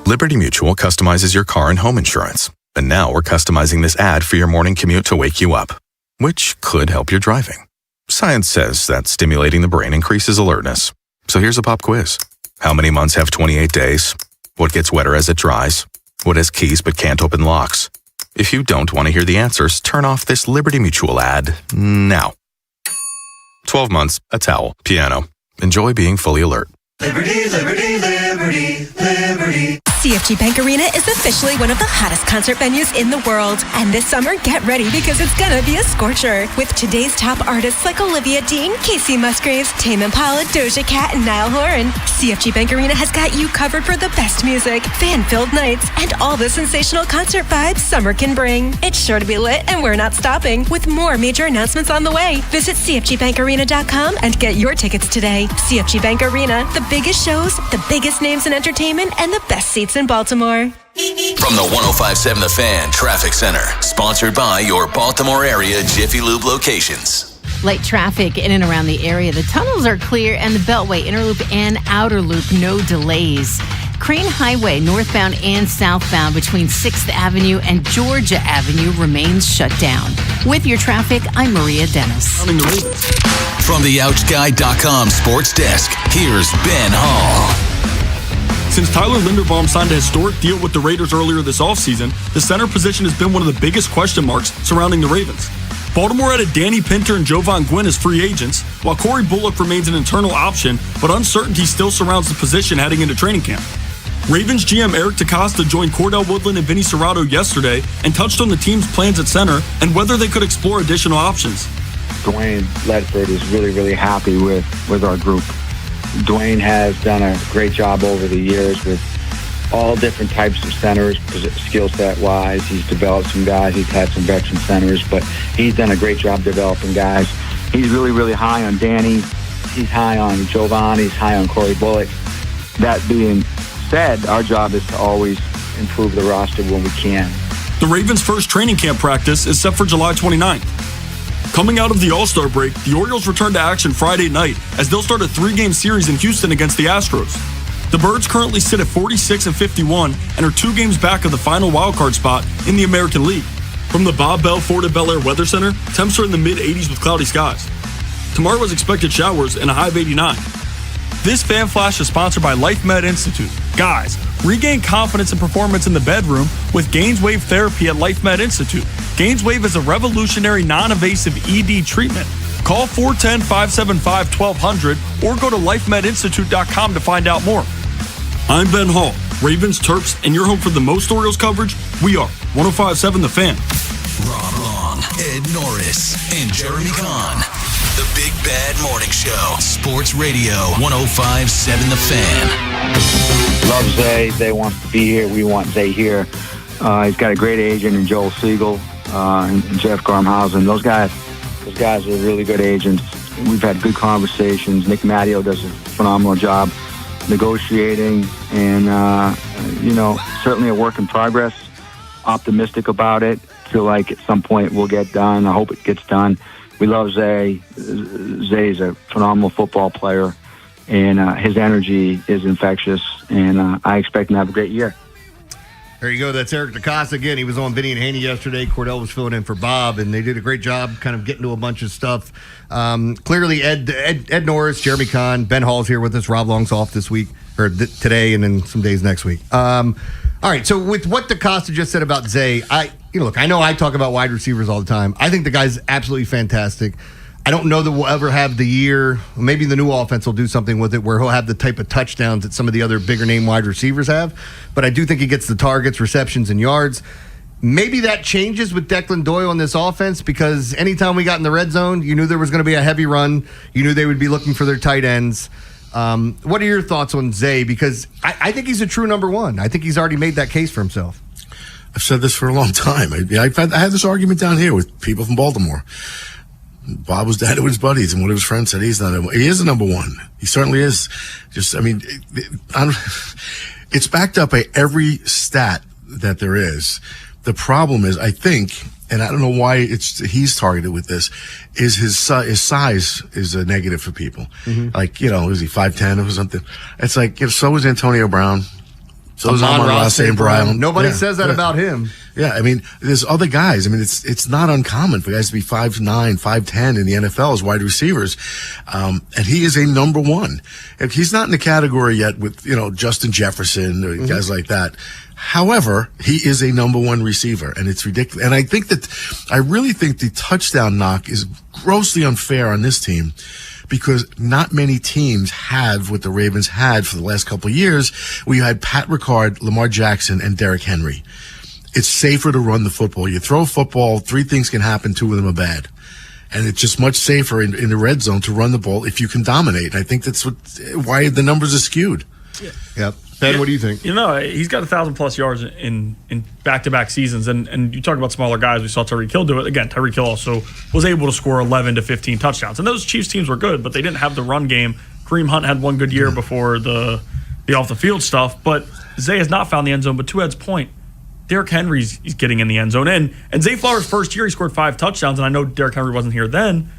Speaker 24: Liberty Mutual customizes your car and home insurance. And now we're customizing this ad for your morning commute to wake you up, which could help your driving. Science says that stimulating the brain increases alertness. So here's a pop quiz. How many months have 28 days? What gets wetter as it dries? What has keys but can't open locks? If you don't want to hear the answers, turn off this Liberty Mutual ad now. 12 months, a towel, piano. Enjoy being fully alert.
Speaker 29: Liberty, liberty, liberty, liberty.
Speaker 30: CFG Bank Arena is officially one of the hottest concert venues in the world. And this summer, get ready because it's gonna be a scorcher. With today's top artists like Olivia Dean, Casey Musgraves, Tame Impala, Doja Cat, and Niall Horan, CFG Bank Arena has got you covered for the best music, fan-filled nights, and all the sensational concert vibes summer can bring. It's sure to be lit, and we're not stopping, with more major announcements on the way. Visit CFGBankArena.com and get your tickets today. CFG Bank Arena, the biggest shows, the biggest names in entertainment, and the best seats in Baltimore.
Speaker 4: From the 105.7 The Fan Traffic Center, sponsored by your Baltimore area Jiffy Lube locations.
Speaker 1: Light traffic in and around the area. The tunnels are clear and the Beltway, Inner Loop, and Outer Loop, no delays. Crane Highway, northbound and southbound between 6th Avenue and Georgia Avenue remains shut down. With your traffic, I'm Maria Dennis.
Speaker 4: From the OutGuide.com sports desk, here's Ben Hall.
Speaker 9: Since Tyler Linderbaum signed a historic deal with the Raiders earlier this offseason, the center position has been one of the biggest question marks surrounding the Ravens. Baltimore added Danny Pinter and Jovan Gwynn as free agents, while Corey Bullock remains an internal option, but uncertainty still surrounds the position heading into training camp. Ravens GM Eric DeCosta joined Cordell Woodland and Vinny Serrato yesterday and touched on the team's plans at center and whether they could explore additional options.
Speaker 3: Dwayne Ledford is really, really happy with our group. Dwayne has done a great job over the years with all different types of centers, skill set wise. He's developed some guys. He's had some veteran centers, but he's done a great job developing guys. He's really, really high on Danny. He's high on Jovan. He's high on Corey Bullock. That being said, our job is to always improve the roster when we can.
Speaker 9: The Ravens' first training camp practice is set for July 29th. Coming out of the All-Star break, the Orioles return to action Friday night as they'll start a 3-game series in Houston against the Astros. The Birds currently sit at 46-51 and are 2 games back of the final wildcard spot in the American League. From the Bob Bell Ford at Bel Air Weather Center, temps are in the mid-80s with cloudy skies. Tomorrow is expected showers and a high of 89. This Fan Flash is sponsored by Life Med Institute. Guys, regain confidence and performance in the bedroom with GainsWave therapy at Life Med Institute. GainsWave is a revolutionary non-invasive ED treatment. Call 410-575-1200 or go to lifemedinstitute.com to find out more. I'm Ben Hall, Ravens, Terps, and your home for the most Orioles coverage. We are 105.7 The Fan.
Speaker 4: Rob Long, Ed Norris, and Jeremy Kahn. The Big Bad Morning Show. Sports Radio 105.7 The Fan.
Speaker 3: Love Zay. Zay wants to be here. We want Zay here. He's got a great agent in Joel Siegel and Jeff Garmhausen. Those guys are really good agents. We've had good conversations. Nick Matteo does a phenomenal job negotiating, and certainly a work in progress. Optimistic about it. Feel like at some point we'll get done. I hope it gets done. We love Zay. Zay's a phenomenal football player, and his energy is infectious, and I expect him to have a great year.
Speaker 11: There you go. That's Eric DeCosta again. He was on Vinny and Haynie yesterday. Cordell was filling in for Bob, and they did a great job kind of getting to a bunch of stuff. Clearly, Ed Norris, Jeremy Kahn, Ben Hall's here with us. Rob Long's off this week, or today, and then some days next week. All right, so with what DeCosta just said about Zay, I know I talk about wide receivers all the time. I think the guy's absolutely fantastic. I don't know that we'll ever have the year, maybe the new offense will do something with it where he'll have the type of touchdowns that some of the other bigger name wide receivers have. But I do think he gets the targets, receptions, and yards. Maybe that changes with Declan Doyle on this offense because anytime we got in the red zone, you knew there was going to be a heavy run. You knew they would be looking for their tight ends. What are your thoughts on Zay? Because I think he's a true number one. I think he's already made that case for himself.
Speaker 2: I've said this for a long time. I had this argument down here with people from Baltimore. Bob was down to his buddies, and one of his friends said he is a number one. He certainly is. It's backed up by every stat that there is. The problem is, I think, and I don't know why he's targeted with this, is his size is a negative for people. Mm-hmm. Like, is he 5'10" or something? It's like, so is Antonio Brown. So is Amon-Ra St. Brown.
Speaker 11: Nobody says that about him.
Speaker 2: Yeah, there's other guys. It's not uncommon for guys to be 5'9", 5'10" in the NFL as wide receivers. And he is a number one. He's not in the category yet with, Justin Jefferson or guys like that. However, he is a number one receiver, and it's ridiculous. And I really think the touchdown knock is grossly unfair on this team, because not many teams have what the Ravens had for the last couple of years. We had Pat Ricard, Lamar Jackson, and Derrick Henry. It's safer to run the football. You throw a football, 3 things can happen, 2 of them are bad. And it's just much safer in the red zone to run the ball if you can dominate. I think that's why the numbers are skewed.
Speaker 11: Yeah. Yep. Ben, what do you think?
Speaker 9: He's got 1,000+ yards in back-to-back seasons, and you talk about smaller guys. We saw Tyreek Hill do it. Again, Tyreek Hill also was able to score 11 to 15 touchdowns. And those Chiefs teams were good, but they didn't have the run game. Kareem Hunt had one good year before the off-the-field stuff, but Zay has not found the end zone. But to Ed's point, Derrick Henry's getting in the end zone. And Zay Flowers' first year, he scored 5 touchdowns, and I know Derrick Henry wasn't here then.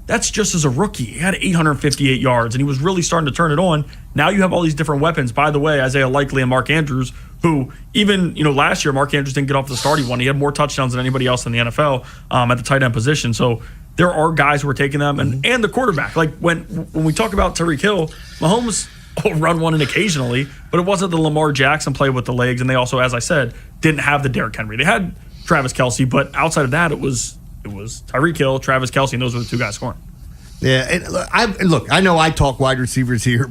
Speaker 9: That's just as a rookie. He had 858 yards, and he was really starting to turn it on. Now you have all these different weapons. By the way, Isaiah Likely and Mark Andrews, who even last year, Mark Andrews didn't get off the start. He had more touchdowns than anybody else in the NFL at the tight end position. So there are guys who are taking them, and the quarterback. Like when we talk about Tyreek Hill, Mahomes will run one in occasionally, but it wasn't the Lamar Jackson play with the legs, and they also, as I said, didn't have the Derrick Henry. They had Travis Kelce, but outside of that, it was Tyreek Hill, Travis Kelce, and those were the 2 guys scoring.
Speaker 11: Yeah, and look, I know I talk wide receivers here,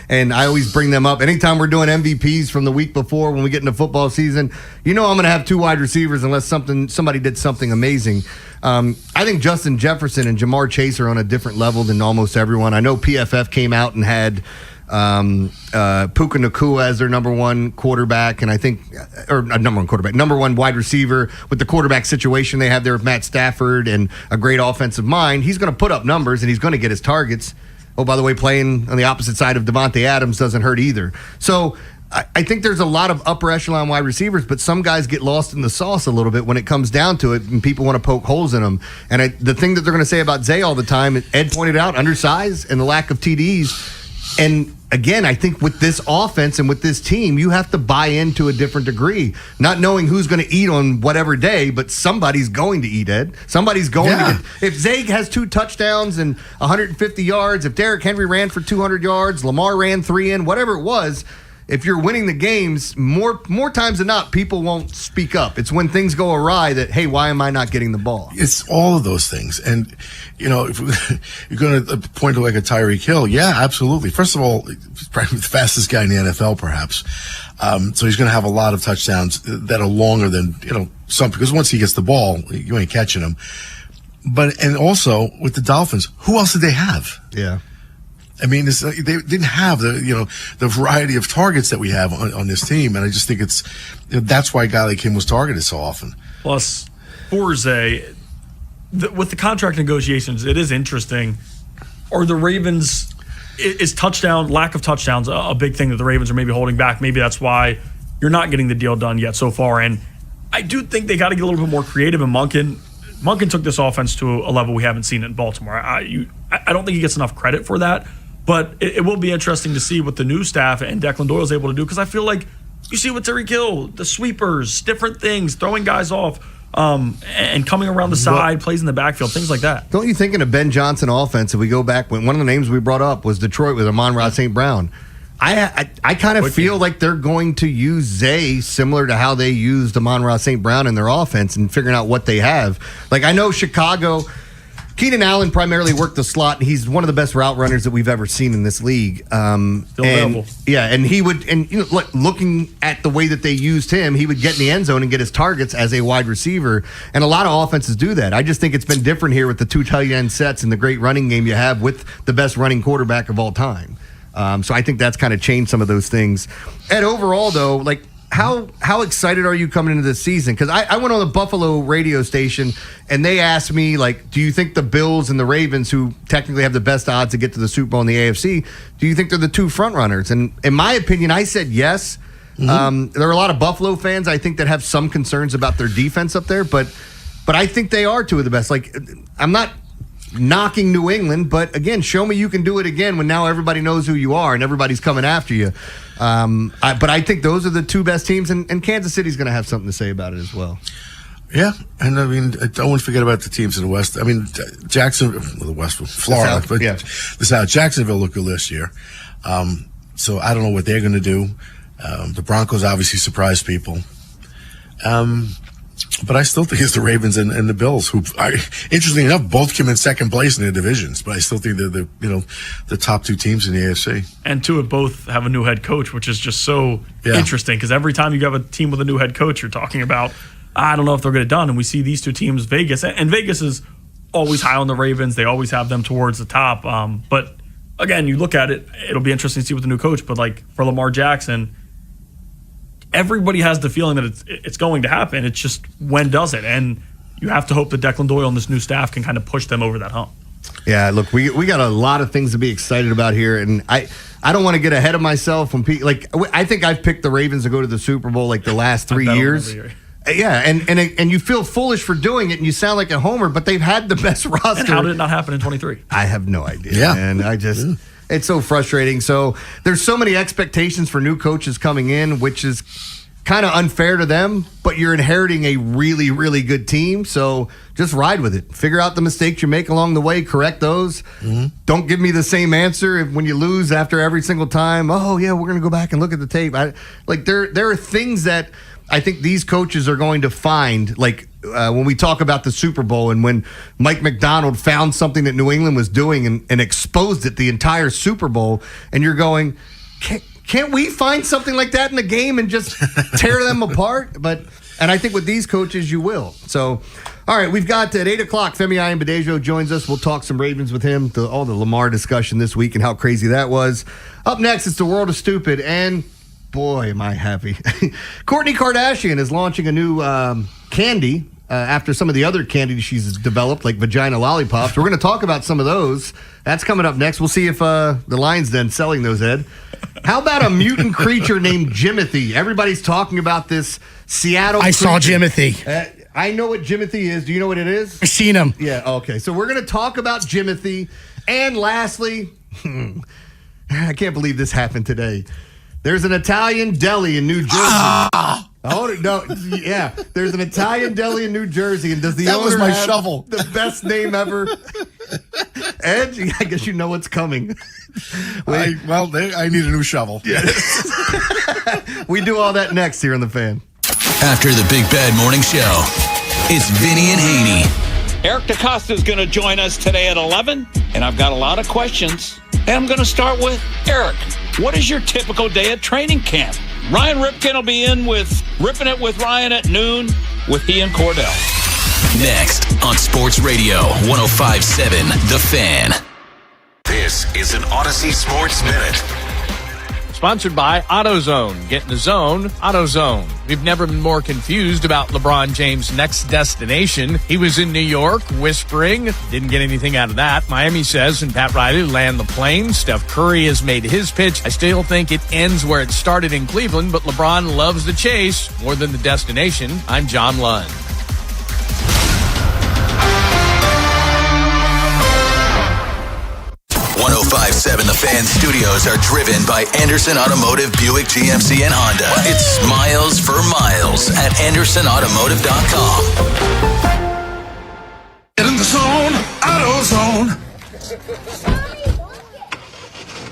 Speaker 11: and I always bring them up. Anytime we're doing MVPs from the week before when we get into football season, I'm going to have 2 wide receivers unless somebody did something amazing. I think Justin Jefferson and Jamar Chase are on a different level than almost everyone. I know PFF came out and had Puka Nacua as their number one quarterback, and I think, or number one quarterback, number one wide receiver. With the quarterback situation they have there with Matt Stafford and a great offensive mind, he's going to put up numbers and he's going to get his targets. Oh, by the way, playing on the opposite side of Devontae Adams doesn't hurt either. So I think there's a lot of upper echelon wide receivers, but some guys get lost in the sauce a little bit when it comes down to it, and people want to poke holes in them. And the thing that they're going to say about Zay all the time, Ed pointed out, undersized and the lack of TDs. And again, I think with this offense and with this team, you have to buy into a different degree, not knowing who's going to eat on whatever day, but somebody's going to eat, Ed. Somebody's going to get. If Zay has 2 touchdowns and 150 yards, if Derrick Henry ran for 200 yards, Lamar ran 3 in, whatever it was, if you're winning the games, more times than not, people won't speak up. It's when things go awry that, hey, why am I not getting the ball?
Speaker 2: It's all of those things. And, if you're going to point to like a Tyreek Hill, yeah, absolutely. First of all, he's probably the fastest guy in the NFL, perhaps. So he's going to have a lot of touchdowns that are longer than, some, because once he gets the ball, you ain't catching him. And also with the Dolphins, who else did they have?
Speaker 11: Yeah.
Speaker 2: I mean, they didn't have the variety of targets that we have on this team, and I just think that's why a guy like him was targeted so often.
Speaker 9: Plus, for Zay, with the contract negotiations, it is interesting. Are the Ravens is lack of touchdowns a big thing that the Ravens are maybe holding back? Maybe that's why you're not getting the deal done yet so far. And I do think they got to get a little bit more creative. And Monken took this offense to a level we haven't seen it in Baltimore. I don't think he gets enough credit for that. But it will be interesting to see what the new staff and Declan Doyle is able to do, because I feel like you see what Tyreek Hill, the sweepers, different things, throwing guys off, and coming around the side, plays in the backfield, things like that.
Speaker 11: Don't you think in a Ben Johnson offense, if we go back, when one of the names we brought up was Detroit with Amon-Ra St. Brown, I kind of feel like they're going to use Zay similar to how they used Amon-Ra St. Brown in their offense and figuring out what they have. Like, I know Chicago, Keenan Allen primarily worked the slot, and he's one of the best route runners that we've ever seen in this league.
Speaker 9: Still available.
Speaker 11: Yeah, and he would, looking at the way that they used him, he would get in the end zone and get his targets as a wide receiver. And a lot of offenses do that. I just think it's been different here with the 2 tight end sets and the great running game you have with the best running quarterback of all time. So I think that's kind of changed some of those things. And overall, though, like, how excited are you coming into this season? Because I went on the Buffalo radio station, and they asked me, like, do you think the Bills and the Ravens, who technically have the best odds to get to the Super Bowl in the AFC, do you think they're the 2 front runners? And in my opinion, I said yes. Mm-hmm. There are a lot of Buffalo fans, I think, that have some concerns about their defense up there, but I think they are 2 of the best. Like, I'm not knocking New England, but again, show me you can do it again when now everybody knows who you are and everybody's coming after you. But I think those are the 2 best teams, and Kansas City's going to have something to say about it as well.
Speaker 2: Yeah, and I mean, don't forget about the teams in the West. I mean, Jacksonville, the West, Florida,
Speaker 11: the South, yeah.
Speaker 2: The South. Jacksonville looked good this year. So I don't know what they're going to do. The Broncos obviously surprised people. But I still think it's the Ravens and the Bills, who, interestingly enough, both came in second place in their divisions. But I still think they're the top 2 teams in the AFC.
Speaker 9: And 2 of both have a new head coach, which is just so interesting, because every time you have a team with a new head coach, you're talking about, I don't know if they'll get it done. And we see these 2 teams, Vegas, and Vegas is always high on the Ravens. They always have them towards the top. But again, you look at it, it'll be interesting to see with the new coach. But like for Lamar Jackson, everybody has the feeling that it's going to happen. It's just, when does it? And you have to hope that Declan Doyle and this new staff can kind of push them over that hump.
Speaker 11: Yeah, look, we got a lot of things to be excited about here, and I don't want to get ahead of myself when I think I've picked the Ravens to go to the Super Bowl like the last 3 years. Yeah, and you feel foolish for doing it, and you sound like a homer, but they've had the best roster.
Speaker 9: And how did it not happen in 23?
Speaker 11: I have no idea.
Speaker 2: Yeah,
Speaker 11: and I just. Yeah. It's so frustrating. So there's so many expectations for new coaches coming in, which is kind of unfair to them, but you're inheriting a really, really good team. So just ride with it. Figure out the mistakes you make along the way, correct those. Mm-hmm. Don't give me the same answer when you lose after every single time. Oh, yeah, we're going to go back and look at the tape. There are things that I think these coaches are going to find, like when we talk about the Super Bowl and when Mike McDonald found something that New England was doing and exposed it the entire Super Bowl, and you're going, can't we find something like that in the game and just tear them apart? And I think with these coaches, you will. So, all right, we've got at 8 o'clock, Femi Ayanbadejo joins us. We'll talk some Ravens with him, all the Lamar discussion this week and how crazy that was. Up next, it's the World of Stupid, and boy, am I happy. Kourtney Kardashian is launching a new candy after some of the other candies she's developed, like vagina lollipops. We're going to talk about some of those. That's coming up next. We'll see if the Lion's Den selling those, Ed. How about a mutant creature named Jimothy? Everybody's talking about this Seattle
Speaker 6: I saw Jimothy.
Speaker 11: I know what Jimothy is. Do you know what it is?
Speaker 6: I've seen him.
Speaker 11: Yeah, okay. So we're going to talk about Jimothy. And lastly, I can't believe this happened today. There's an Italian deli in New Jersey. Oh, no. Yeah, there's an Italian deli in New Jersey. And does the
Speaker 2: That
Speaker 11: owner
Speaker 2: was my
Speaker 11: have
Speaker 2: shovel.
Speaker 11: the best name ever? Ed, I guess you know what's coming.
Speaker 2: I need a new shovel.
Speaker 11: We do all that next here on The Fan.
Speaker 4: After the Big Bad Morning Show, it's Vinny and Haynie.
Speaker 12: Eric DaCosta is going to join us today at 11, and I've got a lot of questions. And I'm going to start with Eric. What is your typical day at training camp? Ryan Ripken will be in with Ripping It with Ryan at noon with he and Cordell.
Speaker 4: Next on Sports Radio 105.7 The Fan.
Speaker 13: This is an Odyssey Sports Minute.
Speaker 14: Sponsored by AutoZone. Get in the zone, AutoZone. We've never been more confused about LeBron James' next destination. He was in New York whispering. Didn't get anything out of that. Miami says, and Pat Riley land the plane. Steph Curry has made his pitch. I still think it ends where it started in Cleveland, but LeBron loves the chase more than the destination. I'm John Lund.
Speaker 4: 105.7 The Fan studios are driven by Anderson Automotive, Buick, GMC, and Honda. It's miles for miles at AndersonAutomotive.com.
Speaker 29: Get in the zone, AutoZone.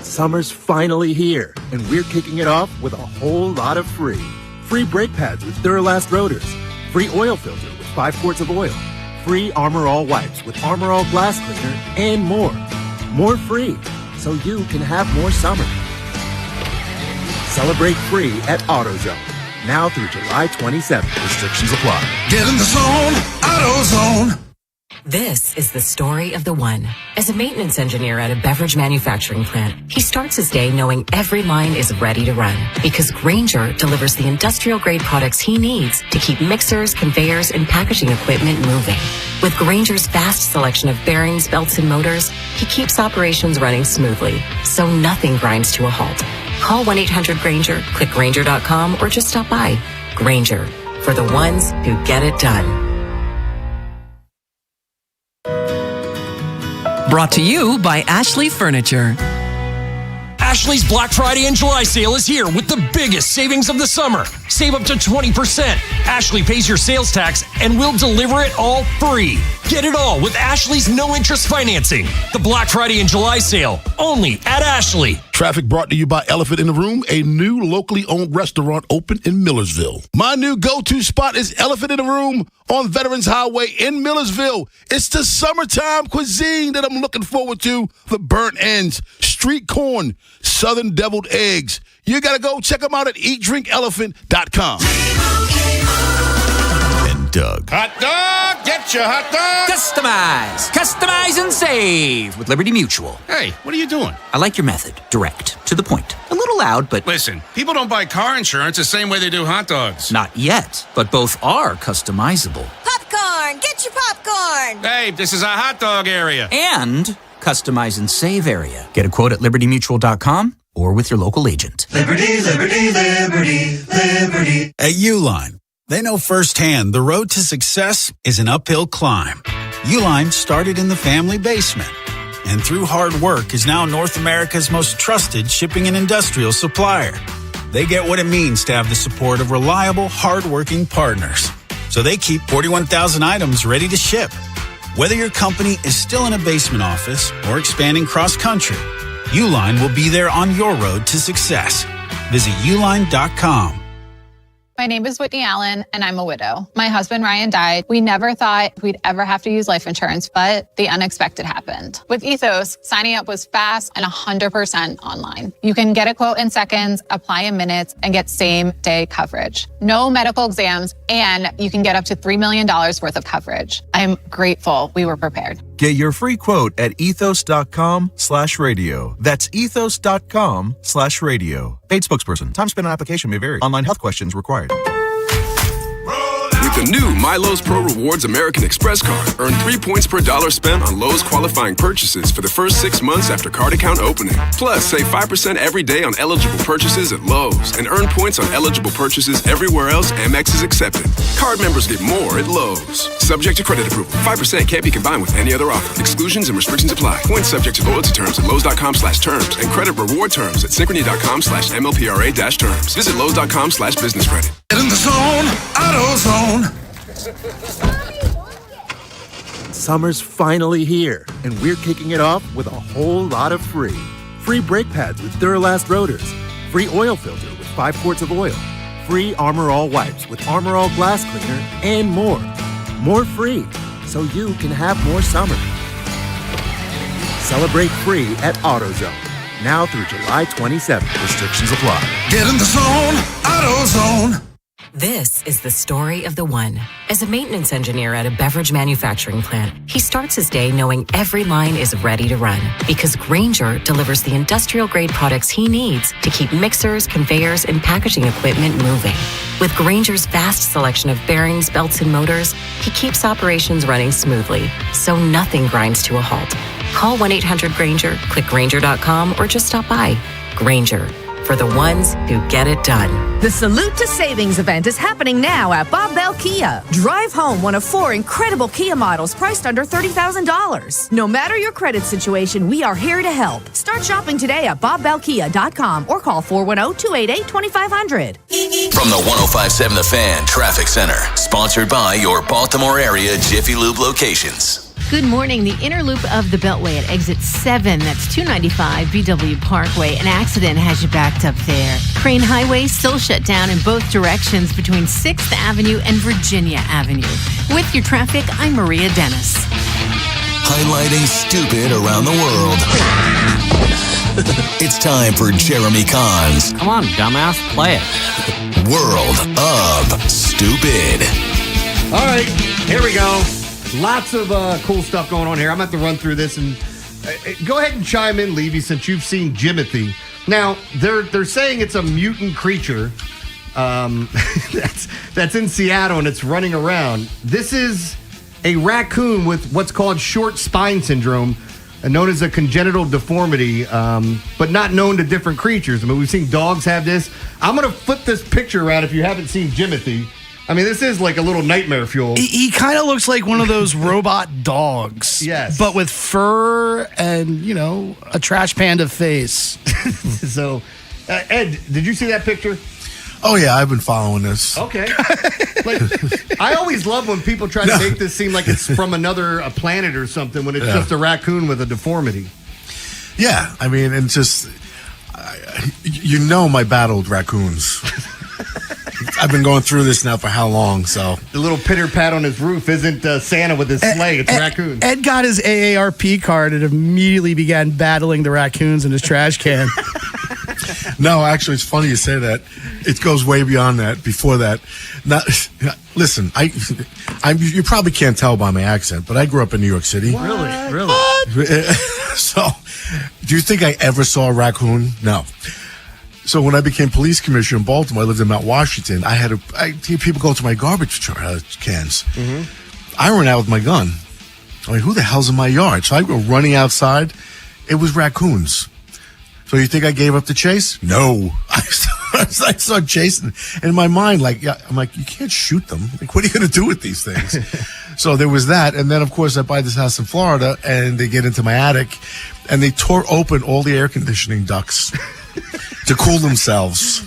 Speaker 15: Summer's finally here, and we're kicking it off with a whole lot of free. Free brake pads with Duralast rotors. Free oil filter with 5 quarts of oil. Free Armor All wipes with Armor All glass cleaner, and more. More free, so you can have more summer. Celebrate free at AutoZone. Now through July 27th. Restrictions apply.
Speaker 29: Get in the zone, AutoZone.
Speaker 16: This is the story of the one. As a maintenance engineer at a beverage manufacturing plant, he starts his day knowing every line is ready to run because Grainger delivers the industrial-grade products he needs to keep mixers, conveyors, and packaging equipment moving. With Grainger's vast selection of bearings, belts, and motors, he keeps operations running smoothly, so nothing grinds to a halt. Call 1-800-GRAINGER, click Grainger.com, or just stop by. Grainger, for the ones who get it done.
Speaker 17: Brought to you by Ashley Furniture.
Speaker 20: Ashley's Black Friday and July sale is here with the biggest savings of the summer. Save up to 20%. Ashley pays your sales tax and we'll deliver it all free. Get it all with Ashley's no-interest financing. The Black Friday and July sale, only at Ashley.
Speaker 21: Traffic brought to you by Elephant in the Room, a new locally owned restaurant open in Millersville. My new go-to spot is Elephant in the Room on Veterans Highway in Millersville. It's the summertime cuisine that I'm looking forward to. The burnt ends, street corn, southern deviled eggs. You got to go check them out at eatdrinkelephant.com.
Speaker 19: And Doug.
Speaker 22: Hot dog, get your hot dog.
Speaker 25: Customize and save with Liberty Mutual.
Speaker 22: Hey, what are you doing?
Speaker 25: I like your method. Direct, to the point. A little loud, but...
Speaker 22: Listen, people don't buy car insurance the same way they do hot dogs.
Speaker 25: Not yet, but both are customizable.
Speaker 31: Popcorn, get your popcorn.
Speaker 22: Hey, this is a hot dog area.
Speaker 25: And customize and save area. Get a quote at libertymutual.com or with your local agent.
Speaker 29: Liberty, liberty, liberty, liberty.
Speaker 32: At Uline, they know firsthand the road to success is an uphill climb. Uline started in the family basement and through hard work is now North America's most trusted shipping and industrial supplier. They get what it means to have the support of reliable, hardworking partners. So they keep 41,000 items ready to ship. Whether your company is still in a basement office or expanding cross-country, Uline will be there on your road to success. Visit uline.com.
Speaker 33: My name is Whitney Allen, and I'm a widow. My husband, Ryan, died. We never thought we'd ever have to use life insurance, but the unexpected happened. With Ethos, signing up was fast and 100% online. You can get a quote in seconds, apply in minutes, and get same-day coverage. No medical exams, and you can get up to $3 million worth of coverage. I'm grateful we were prepared.
Speaker 34: Get your free quote at ethos.com/radio. That's ethos.com/radio. Paid spokesperson. Time spent on application may vary. Online health questions required.
Speaker 13: With
Speaker 1: With the new My Lowe's Pro Rewards American Express card, earn 3 points per dollar spent on Lowe's qualifying purchases for the first 6 months after card account opening. Plus, save 5% every day on eligible purchases at Lowe's and earn points on eligible purchases everywhere else Amex is accepted. Card members get more at Lowe's. Subject to credit approval. 5% can't be combined with any other offer. Exclusions and restrictions apply. Points subject to loyalty terms at Lowe's.com/terms and credit reward terms at Synchrony.com/MLPRA-terms. Visit Lowe's.com/business credit.
Speaker 29: Get in the zone, AutoZone.
Speaker 15: Summer's finally here, and we're kicking it off with a whole lot of free. Free brake pads with Duralast rotors. Free oil filter with 5 quarts of oil. Free Armor All wipes with Armor All glass cleaner, and more. More free, so you can have more summer. Celebrate free at AutoZone. Now through July 27th. Restrictions apply.
Speaker 29: Get in the zone, AutoZone.
Speaker 16: This is the story of the one. As a maintenance engineer at a beverage manufacturing plant, he starts his day knowing every line is ready to run because Grainger delivers the industrial-grade products he needs to keep mixers, conveyors, and packaging equipment moving. With Grainger's vast selection of bearings, belts, and motors, he keeps operations running smoothly, so nothing grinds to a halt. Call 1-800-GRAINGER, click Grainger.com, or just stop by. Grainger, for the ones who get it done.
Speaker 5: The Salute to Savings event is happening now at Bob Bell Kia. Drive home one of 4 incredible Kia models priced under $30,000. No matter your credit situation, we are here to help. Start shopping today at BobBellKia.com or call 410-288-2500.
Speaker 4: From the 105.7 The Fan Traffic Center, sponsored by your Baltimore area Jiffy Lube locations.
Speaker 6: Good morning. The inner loop of the Beltway at exit 7, that's 295 BW Parkway. An accident has you backed up there. Crane Highway still shut down in both directions between 6th Avenue and Virginia Avenue. With your traffic, I'm Maria Dennis.
Speaker 4: Highlighting stupid around the world. It's time for Jeremy Kahn's
Speaker 7: Come on, dumbass, play it.
Speaker 4: World of Stupid.
Speaker 11: All right, here we go. Lots of cool stuff going on here. I'm going to have to run through this and go ahead and chime in, Levy, since you've seen Jimothy. Now, they're saying it's a mutant creature that's in Seattle and it's running around. This is a raccoon with what's called short spine syndrome, known as a congenital deformity, but not known to different creatures. I mean, we've seen dogs have this. I'm going to flip this picture around if you haven't seen Jimothy. I mean, this is like a little nightmare fuel.
Speaker 8: He kind of looks like one of those robot dogs.
Speaker 11: Yes.
Speaker 8: But with fur and, a trash panda face.
Speaker 11: So, Ed, did you see that picture?
Speaker 2: Oh, yeah, I've been following this.
Speaker 11: Okay. I always love when people try to make this seem like it's from another planet or something when it's just a raccoon with a deformity.
Speaker 2: Yeah, I mean, and just, my battle with raccoons. I've been going through this now for how long, so.
Speaker 11: The little pitter-pat on his roof isn't Santa with his sleigh, it's raccoons.
Speaker 8: Ed got his AARP card and immediately began battling the raccoons in his trash can.
Speaker 2: No, actually, it's funny you say that. It goes way beyond that, before that. Listen, you probably can't tell by my accent, but I grew up in New York City.
Speaker 11: What? Really?
Speaker 2: So, do you think I ever saw a raccoon? No. So when I became police commissioner in Baltimore, I lived in Mount Washington. I people go to my garbage cans. Mm-hmm. I ran out with my gun. I mean, who the hell's in my yard? So I go running outside. It was raccoons. So you think I gave up the chase? No. I started chasing. And in my mind, I'm like, you can't shoot them. Like, what are you going to do with these things? So there was that. And then, of course, I buy this house in Florida, and they get into my attic, and they tore open all the air conditioning ducts to cool themselves.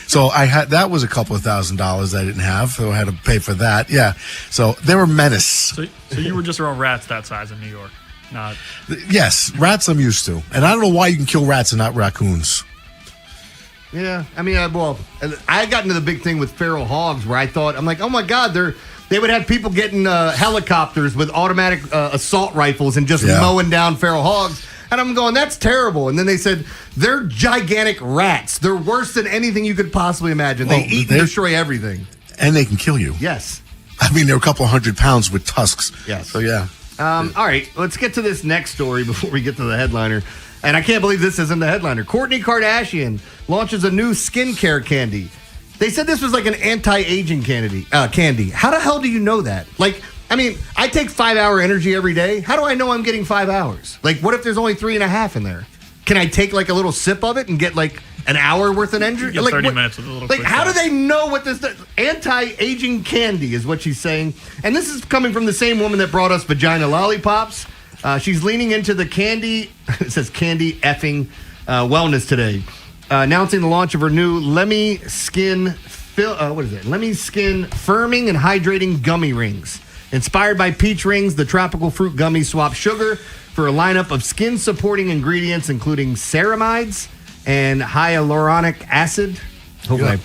Speaker 2: So that was a couple of $1,000s I didn't have, so I had to pay for that. Yeah. So they were menace.
Speaker 9: So you were just around rats that size in New York? Not.
Speaker 2: Yes, rats I'm used to. And I don't know why you can kill rats and not raccoons.
Speaker 11: Yeah, I mean, I got into the big thing with feral hogs where I'm like, oh my God, they would have people getting helicopters with automatic assault rifles and just mowing down feral hogs. And I'm going, that's terrible. And then they said, they're gigantic rats. They're worse than anything you could possibly imagine. They eat and destroy everything.
Speaker 2: And they can kill you.
Speaker 11: Yes.
Speaker 2: I mean, they're a couple of 100 pounds with tusks.
Speaker 11: Yes.
Speaker 2: So, yeah.
Speaker 11: All right, let's get to this next story before we get to the headliner. And I can't believe this isn't the headliner. Kourtney Kardashian launches a new skincare candy. They said this was like an anti-aging candy. How the hell do you know that? Like, I mean, I take 5-hour energy every day. How do I know I'm getting 5 hours? Like, what if there's only 3.5 in there? Can I take like a little sip of it and get like an hour worth of energy?
Speaker 9: Get
Speaker 11: Like
Speaker 9: 30 minutes with a little quick
Speaker 11: how do
Speaker 9: shot.
Speaker 11: they know what this anti-aging candy is? What she's saying, and this is coming from the same woman that brought us vagina lollipops. She's leaning into the candy. It says candy effing wellness today, announcing the launch of her new Lemmy Skin firming and hydrating gummy rings. Inspired by peach rings, the tropical fruit gummies swap sugar for a lineup of skin-supporting ingredients, including ceramides and hyaluronic acid. Did I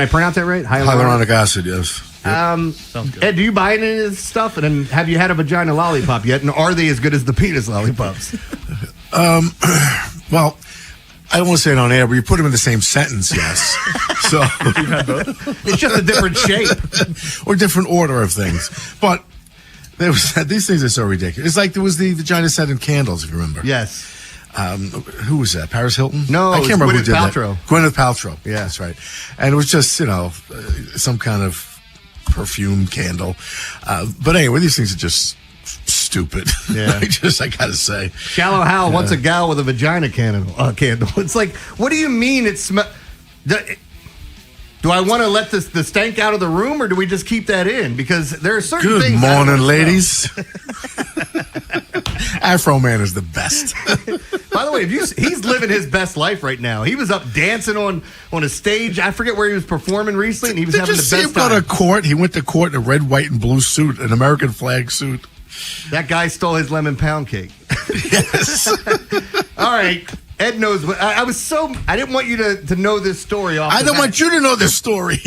Speaker 11: pronounce that right?
Speaker 2: Hyaluronic acid, yes.
Speaker 11: Ed, do you buy any of this stuff? And then have you had a vagina lollipop yet? And are they as good as the penis lollipops?
Speaker 2: Well, I don't want to say it on air, but you put them in the same sentence, yes. So
Speaker 9: You've had both?
Speaker 11: It's just a different shape.
Speaker 2: or different order of things. But there was these things are so ridiculous. It's like there was the vagina scented candles, if you remember.
Speaker 11: Yes.
Speaker 2: Who was that? Paris Hilton?
Speaker 11: No,
Speaker 2: I can't remember who did
Speaker 11: Paltrow.
Speaker 2: that. Gwyneth Paltrow.
Speaker 11: Yeah.
Speaker 2: That's right. And it was just, some kind of perfume candle. But anyway, these things are just stupid.
Speaker 11: Yeah.
Speaker 2: I gotta say.
Speaker 11: Shallow Hal wants a gal with a vagina candle. It's like, what do you mean it smells? Do I want to let the stank out of the room, or do we just keep that in? Because there are certain
Speaker 2: Good
Speaker 11: things.
Speaker 2: morning, ladies. Afro Man is the best.
Speaker 11: By the way, he's living his best life right now. He was up dancing on a stage. I forget where he was performing recently, and he was having the best
Speaker 2: Did you see him go
Speaker 11: time.
Speaker 2: to court? He went to court in a red, white, and blue suit, an American flag suit.
Speaker 11: That guy stole his lemon pound cake.
Speaker 2: Yes.
Speaker 11: All right. Ed knows what I didn't want you to know this story off.
Speaker 2: I don't want you to know this story.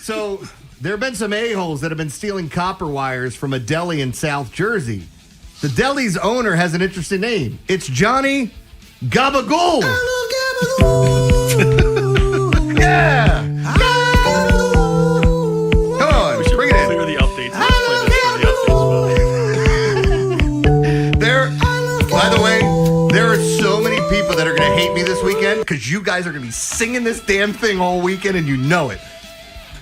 Speaker 11: So there have been some a-holes that have been stealing copper wires from a deli in South Jersey. The deli's owner has an interesting name. It's Johnny Gabagool. Yeah. Come on, bring it in.
Speaker 9: Clear the updates.
Speaker 11: By the way, there are so many people that are going to hate me this weekend because you guys are going to be singing this damn thing all weekend and you know it.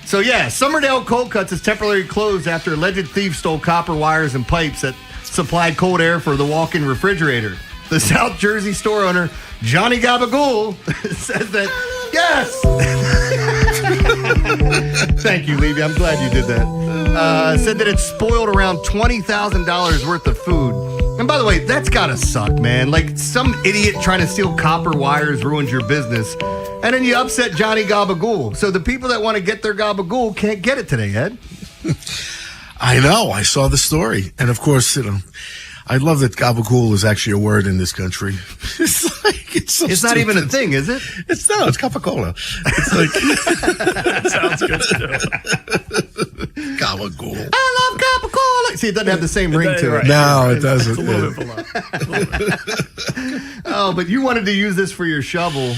Speaker 11: So yeah, Summerdale Cold Cuts is temporarily closed after alleged thieves stole copper wires and pipes that supplied cold air for the walk-in refrigerator. The South Jersey store owner, Johnny Gabagool, says that, yes! Thank you, Levy. I'm glad you did that. Said that it spoiled around $20,000 worth of food. And by the way, that's gotta suck, man. Like, some idiot trying to steal copper wires ruins your business. And then you upset Johnny Gabagool. So the people that want to get their Gabagool can't get it today, Ed.
Speaker 2: I know. I saw the story. And of course, I love that gabagool is actually a word in this country. It's
Speaker 11: not even a thing, is it?
Speaker 2: It's Coca-Cola. It's like
Speaker 9: That sounds good too.
Speaker 2: gabagool.
Speaker 11: I love Coca-Cola. See, it doesn't have the same ring to it.
Speaker 9: Right.
Speaker 2: No, it doesn't.
Speaker 9: It's a little bit below.
Speaker 11: Oh, but you wanted to use this for your shovel.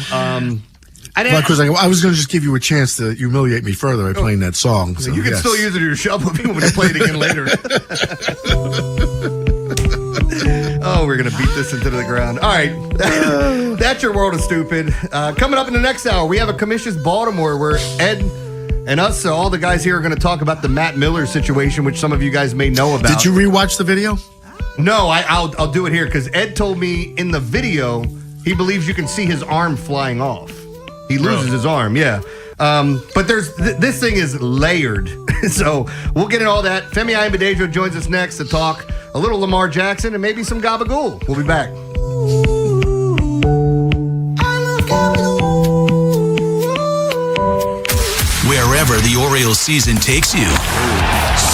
Speaker 2: Because I was going to just give you a chance to humiliate me further by playing that song. So,
Speaker 11: you can
Speaker 2: yes.
Speaker 11: still use it as your shovel if you want to play it again later. Oh, we're going to beat this into the ground. All right. That's your world of stupid. Coming up in the next hour, we have a Commissions Baltimore where Ed and us, all the guys here, are going to talk about the Matt Miller situation, which some of you guys may know about.
Speaker 2: Did you rewatch the video?
Speaker 11: No, I'll do it here because Ed told me in the video he believes you can see his arm flying off. He loses his arm, yeah. But this thing is layered. So we'll get into all that. Femi Ayanbadejo joins us next to talk a little Lamar Jackson and maybe some Gabagool. We'll be back.
Speaker 4: Wherever the Orioles season takes you.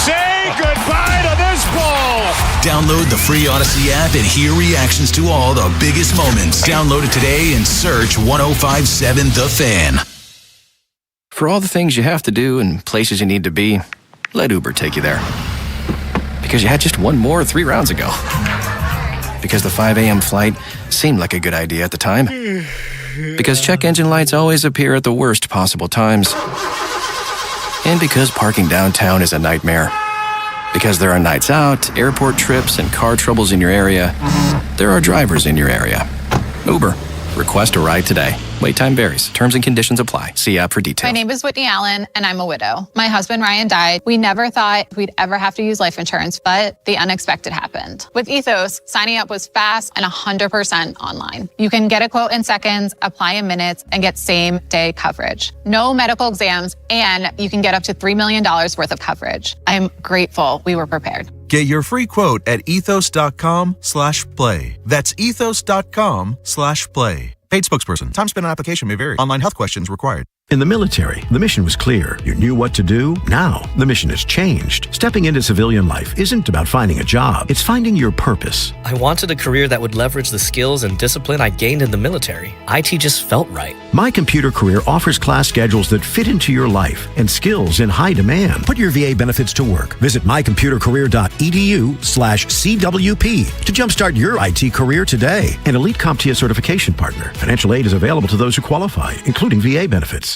Speaker 29: Say goodbye to this ball.
Speaker 4: Download the free Odyssey app and hear reactions to all the biggest moments. Download it today and search 105.7 The Fan.
Speaker 3: For all the things you have to do and places you need to be, let Uber take you there. Because you had just one more 3 rounds ago. Because the 5 a.m. flight seemed like a good idea at the time. Because check engine lights always appear at the worst possible times. And because parking downtown is a nightmare. Because there are nights out, airport trips, and car troubles in your area, there are drivers in your area. Uber. Request a ride today. Wait time varies. Terms and conditions apply. See app for
Speaker 33: My
Speaker 3: details.
Speaker 33: name is Whitney Allen, and I'm a widow. My husband, Ryan, died. We never thought we'd ever have to use life insurance, but the unexpected happened. With Ethos, signing up was fast and 100% online. You can get a quote in seconds, apply in minutes, and get same-day coverage. No medical exams, and you can get up to $3 million worth of coverage. I'm grateful we were prepared.
Speaker 10: Get your free quote at ethos.com/play. That's ethos.com/play. Paid spokesperson. Time spent on application may vary. Online health questions required.
Speaker 12: In the military, the mission was clear. You knew what to do. Now, the mission has changed. Stepping into civilian life isn't about finding a job. It's finding your purpose.
Speaker 14: I wanted a career that would leverage the skills and discipline I gained in the military. IT just felt right.
Speaker 12: My Computer Career offers class schedules that fit into your life and skills in high demand. Put your VA benefits to work. Visit mycomputercareer.edu/CWP to jumpstart your IT career today. An elite CompTIA certification partner. Financial aid is available to those who qualify, including VA benefits.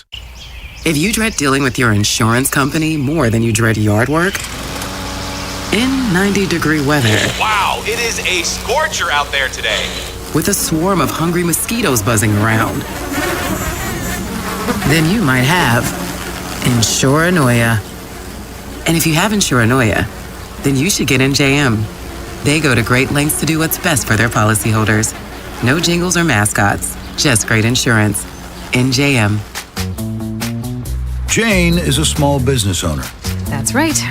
Speaker 17: If you dread dealing with your insurance company more than you dread yard work, in 90-degree weather,
Speaker 18: wow, it is a scorcher out there today.
Speaker 17: With a swarm of hungry mosquitoes buzzing around, then you might have Insuranoia. And if you have Insuranoia, then you should get NJM. They go to great lengths to do what's best for their policyholders. No jingles or mascots, just great insurance. NJM.
Speaker 20: Jane is a small business owner.
Speaker 21: That's right.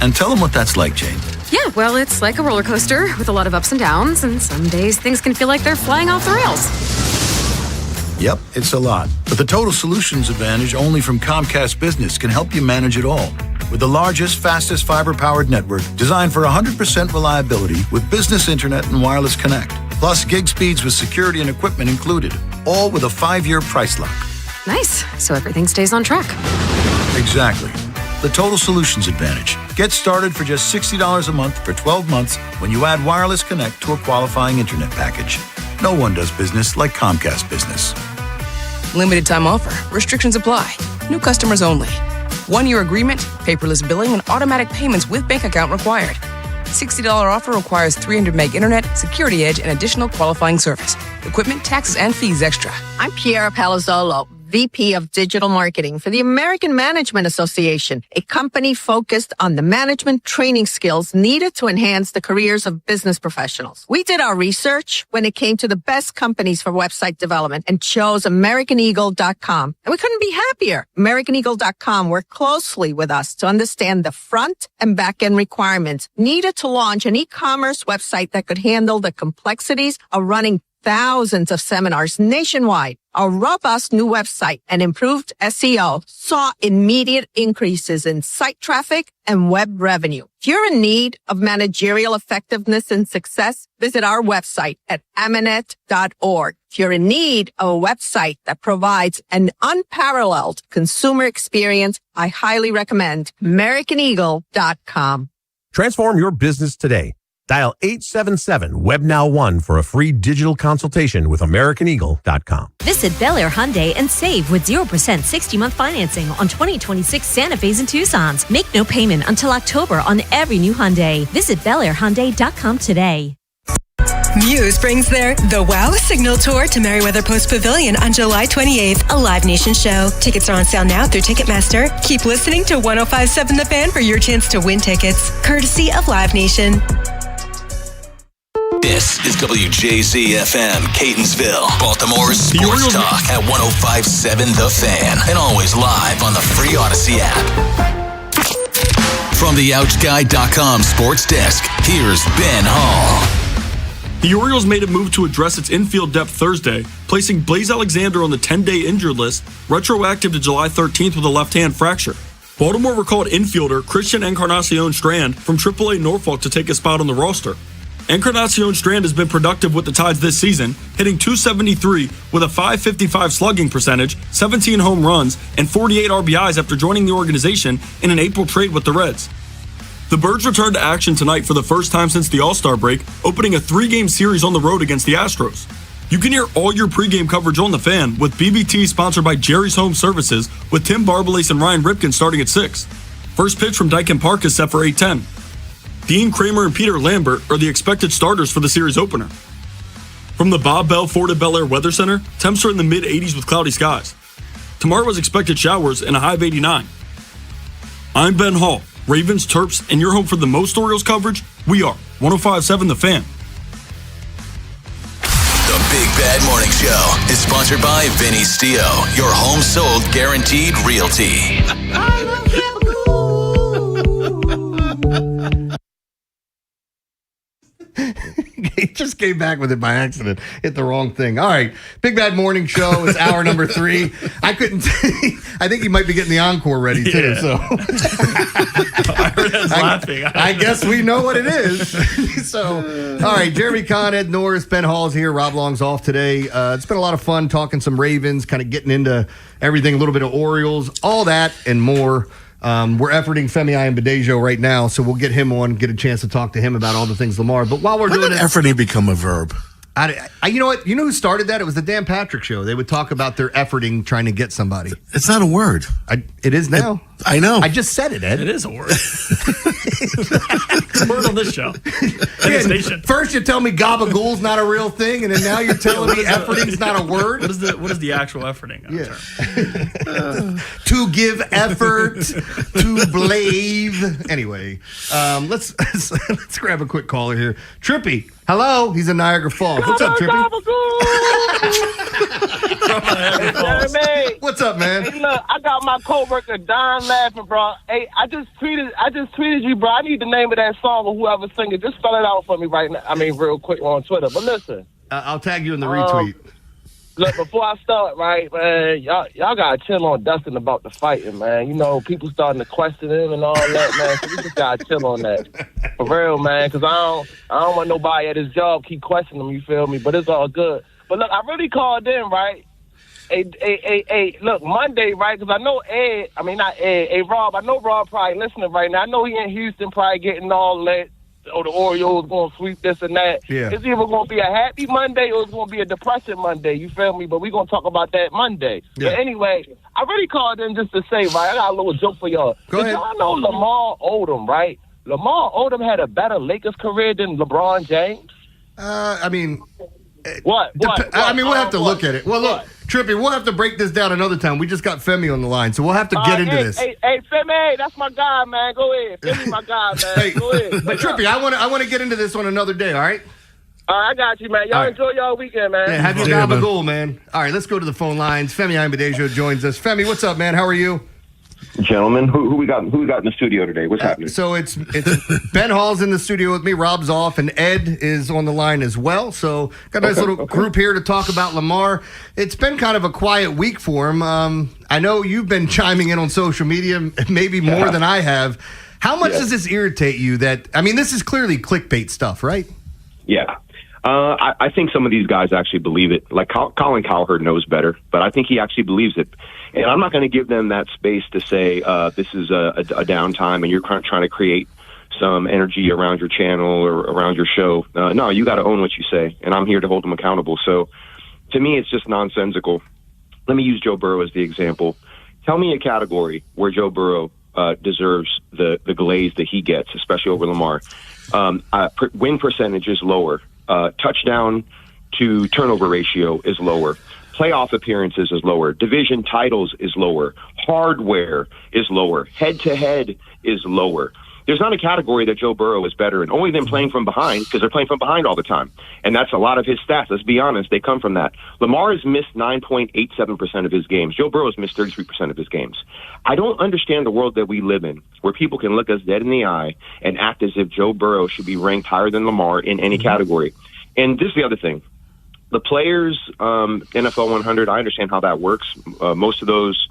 Speaker 20: And tell them what that's like, Jane.
Speaker 21: Yeah, well, it's like a roller coaster with a lot of ups and downs, and some days things can feel like they're flying off the rails.
Speaker 20: Yep, it's a lot. But the Total Solutions Advantage only from Comcast Business can help you manage it all. With the largest, fastest fiber-powered network designed for 100% reliability with business internet and wireless connect. Plus gig speeds with security and equipment included. All with a 5-year price lock.
Speaker 21: Nice. So everything stays on track.
Speaker 20: Exactly. The Total Solutions Advantage. Get started for just $60 a month for 12 months when you add wireless connect to a qualifying internet package. No one does business like Comcast Business.
Speaker 23: Limited time offer. Restrictions apply. New customers only. 1-year agreement, paperless billing, and automatic payments with bank account required. $60 offer requires 300 meg internet, security edge, and additional qualifying service. Equipment, taxes, and fees extra.
Speaker 24: I'm Piera Palazzolo, VP of Digital Marketing for the American Management Association, a company focused on the management training skills needed to enhance the careers of business professionals. We did our research when it came to the best companies for website development and chose AmericanEagle.com. And we couldn't be happier. AmericanEagle.com worked closely with us to understand the front and back end requirements needed to launch an e-commerce website that could handle the complexities of running thousands of seminars nationwide. Our robust new website and improved SEO saw immediate increases in site traffic and web revenue. If you're in need of managerial effectiveness and success, visit our website at amanet.org. If you're in need of a website that provides an unparalleled consumer experience, I highly recommend AmericanEagle.com.
Speaker 26: Transform your business today. Dial 877-WebNow1 for a free digital consultation with AmericanEagle.com.
Speaker 27: Visit Bel Air Hyundai and save with 0% 60-month financing on 2026 Santa Fe's and Tucsons. Make no payment until October on every new Hyundai. Visit BelAirHyundai.com today.
Speaker 28: Muse brings their The Wow Signal Tour to Merriweather Post Pavilion on July 28th, a Live Nation show. Tickets are on sale now through Ticketmaster. Keep listening to 105.7 The Fan for your chance to win tickets, courtesy of Live Nation.
Speaker 4: This is WJZ-FM, Catonsville, Baltimore's sports talk at 105.7 The Fan, and always live on the free Odyssey app. From the OutGuide.com sports desk, here's Ben Hall.
Speaker 9: The Orioles made a move to address its infield depth Thursday, placing Blaze Alexander on the 10-day injured list, retroactive to July 13th with a left-hand fracture. Baltimore recalled infielder Christian Encarnacion Strand from AAA Norfolk to take a spot on the roster. Encarnacion Strand has been productive with the Tides this season, hitting .273 with a .555 slugging percentage, 17 home runs, and 48 RBIs after joining the organization in an April trade with the Reds. The Birds returned to action tonight for the first time since the All-Star break, opening a 3-game series on the road against the Astros. You can hear all your pregame coverage on The Fan with BBT sponsored by Jerry's Home Services with Tim Barbalace and Ryan Ripken starting at 6. First pitch from Dyken Park is set for 8:10. Dean Kramer and Peter Lambert are the expected starters for the series opener. From the Bob Bell Ford at Bel Air Weather Center, temps are in the mid-80s with cloudy skies. Tomorrow is expected showers and a high of 89. I'm Ben Hall, Ravens, Terps, and your home for the most Orioles coverage. We are 105.7 The Fan.
Speaker 4: The Big Bad Morning Show is sponsored by Vinny Stio, your home sold guaranteed realty.
Speaker 11: He just came back with it by accident. Hit the wrong thing. All right. Big Bad Morning Show is hour number 3. I think he might be getting the encore ready, too.
Speaker 9: Yeah.
Speaker 11: So I guess we know what it is. So, all right. Jeremy Kahn, Ed Norris, Ben Hall's here. Rob Long's off today. It's been a lot of fun talking some Ravens, kind of getting into everything, a little bit of Orioles, all that and more. We're efforting Femi Ayanbadejo right now, so we'll get him on, get a chance to talk to him about all the things Lamar. But while we're doing it,
Speaker 2: efforting become a verb.
Speaker 11: You know what? You know who started that? It was the Dan Patrick Show. They would talk about their efforting trying to get somebody.
Speaker 2: It's not a word.
Speaker 11: It is now.
Speaker 2: I know.
Speaker 11: I just said it, Ed.
Speaker 9: It is a word. It's a word on this show.
Speaker 11: Again, first you tell me gabagool's not a real thing, and then now you're telling me efforting's not a word.
Speaker 9: What is the actual efforting?
Speaker 11: To give effort, to blave. Anyway, let's grab a quick caller here. Trippy, hello. He's in Niagara Falls. What's up, Trippy? What's up, man?
Speaker 1: Hey, look, I got my coworker dying laughing, bro. Hey, I just tweeted you, bro. I need the name of that song or whoever's singing. Just spell it out for me right now. I mean, real quick on Twitter. But listen,
Speaker 11: I'll tag you in the retweet.
Speaker 1: Look, before I start, right, man, y'all gotta chill on Dustin about the fighting, man. You know, people starting to question him and all that, man. So we just gotta chill on that, for real, man. Because I don't want nobody at his job keep questioning him. You feel me? But it's all good. But look, I really called in, right? Hey, look, Monday, right? Because I know Ed. I mean, not Ed. Hey, Rob. I know Rob probably listening right now. I know he in Houston, probably getting all that. Oh, the Orioles going to sweep this and that.
Speaker 11: Yeah.
Speaker 1: It's either going to be a happy Monday or it's going to be a depressing Monday. You feel me? But we're going to talk about that Monday.
Speaker 11: Yeah.
Speaker 1: But anyway, I really called in just to say, right, I got a little joke for y'all.
Speaker 11: Go ahead.
Speaker 1: Y'all know Lamar Odom, right? Lamar Odom had a better Lakers career than LeBron James?
Speaker 11: I mean...
Speaker 1: What?
Speaker 11: I mean, we'll have to look at it. Well, look, Trippy, we'll have to break this down another time. We just got Femi on the line, so we'll have to get into this.
Speaker 1: Hey, Femi, that's my guy, man. Go ahead. Femi, my guy, man. Go ahead.
Speaker 11: But Trippy, I want to get into this on another day, all right?
Speaker 1: All right, I got you, man. Y'all enjoy y'all weekend, man.
Speaker 11: Yeah, have your gabagool, man. All right, let's go to the phone lines. Femi Ayanbadejo joins us. Femi, what's up, man? How are you?
Speaker 5: Gentlemen, who we got in the studio today? What's happening?
Speaker 11: So it's Ben Hall's in the studio with me, Rob's off, and Ed is on the line as well. So got a nice little group here to talk about Lamar. It's been kind of a quiet week for him. I know you've been chiming in on social media, maybe more than I have. How much does this irritate you? This is clearly clickbait stuff, right?
Speaker 5: Yeah. I think some of these guys actually believe it. Like Colin Cowherd knows better, but I think he actually believes it. And I'm not going to give them that space to say this is a downtime and you're trying to create some energy around your channel or around your show. No, you got to own what you say, and I'm here to hold them accountable. So to me, it's just nonsensical. Let me use Joe Burrow as the example. Tell me a category where Joe Burrow deserves the glaze that he gets, especially over Lamar. Win percentage is lower. Touchdown to turnover ratio is lower. Playoff appearances is lower. Division titles is lower. Hardware is lower. Head-to-head is lower. There's not a category that Joe Burrow is better in, only than playing from behind, because they're playing from behind all the time. And that's a lot of his stats. Let's be honest. They come from that. Lamar has missed 9.87% of his games. Joe Burrow has missed 33% of his games. I don't understand the world that we live in, where people can look us dead in the eye and act as if Joe Burrow should be ranked higher than Lamar in any category. And this is the other thing. The players, NFL 100, I understand how that works. Most of those,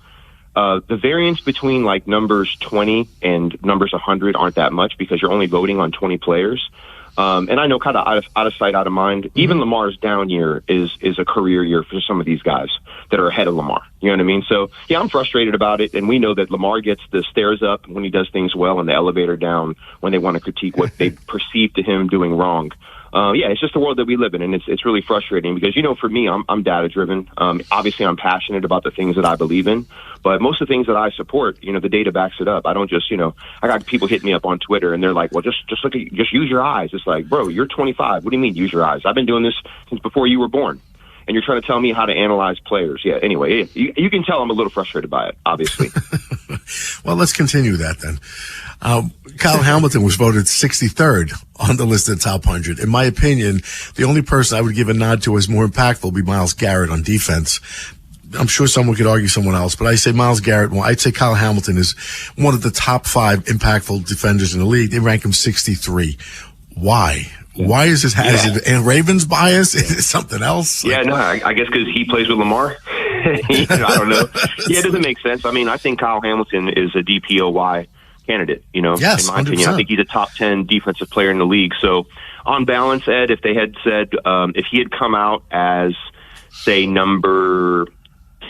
Speaker 5: the variance between like numbers 20 and numbers 100 aren't that much because you're only voting on 20 players. And I know kind of out of sight, out of mind. Even Lamar's down year is a career year for some of these guys that are ahead of Lamar. You know what I mean? So, yeah, I'm frustrated about it. And we know that Lamar gets the stairs up when he does things well and the elevator down when they want to critique what they perceive to him doing wrong. it's just the world that we live in, and it's really frustrating because, for me, I'm data driven. Obviously, I'm passionate about the things that I believe in, but most of the things that I support, the data backs it up. I don't just, I got people hitting me up on Twitter, and they're like, well, just use your eyes. It's like, bro, you're 25. What do you mean use your eyes? I've been doing this since before you were born. And you're trying to tell me how to analyze players. Yeah, anyway, you can tell I'm a little frustrated by it, obviously.
Speaker 2: Well, let's continue that then. Kyle Hamilton was voted 63rd on the list of the top 100. In my opinion, the only person I would give a nod to as more impactful would be Myles Garrett on defense. I'm sure someone could argue someone else, but I say Myles Garrett. Well, I'd say Kyle Hamilton is one of the top 5 impactful defenders in the league. They rank him 63. Why? Why is this? Is it a Ravens bias? Is it something else?
Speaker 5: Yeah, no, I guess because he plays with Lamar. I don't know. Yeah, it doesn't make sense. I mean, I think Kyle Hamilton is a DPOY candidate,
Speaker 2: yes,
Speaker 5: in my 100%. Opinion. I think he's a top 10 defensive player in the league. So on balance, Ed, if they had said, if he had come out as, say, number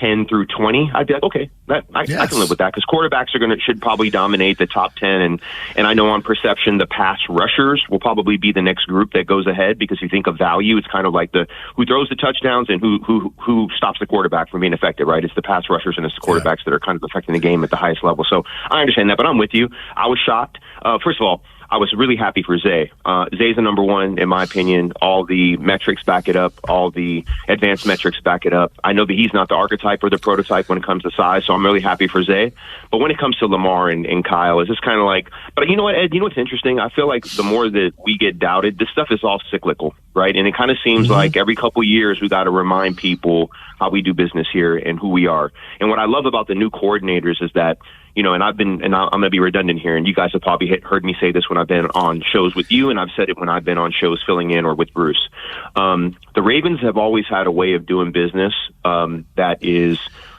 Speaker 5: 10 through 20, I'd be like, okay, I can live with that because quarterbacks should probably dominate the top 10. And I know on perception, the pass rushers will probably be the next group that goes ahead because you think of value, it's kind of like who throws the touchdowns and who stops the quarterback from being effective, right? It's the pass rushers and it's the quarterbacks that are kind of affecting the game at the highest level. So I understand that, but I'm with you. I was shocked. First of all, I was really happy for Zay. Zay's the number one, in my opinion. All the metrics back it up. All the advanced metrics back it up. I know that he's not the archetype or the prototype when it comes to size, so I'm really happy for Zay. But when it comes to Lamar and Kyle, it's just kind of like, but you know what, Ed, you know what's interesting? I feel like the more that we get doubted, this stuff is all cyclical, right? And it kind of seems like every couple years we got to remind people how we do business here and who we are. And what I love about the new coordinators is that, and I'm going to be redundant here, and you guys have probably heard me say this when I've been on shows with you, and I've said it when I've been on shows filling in or with Bruce. The Ravens have always had a way of doing business that is,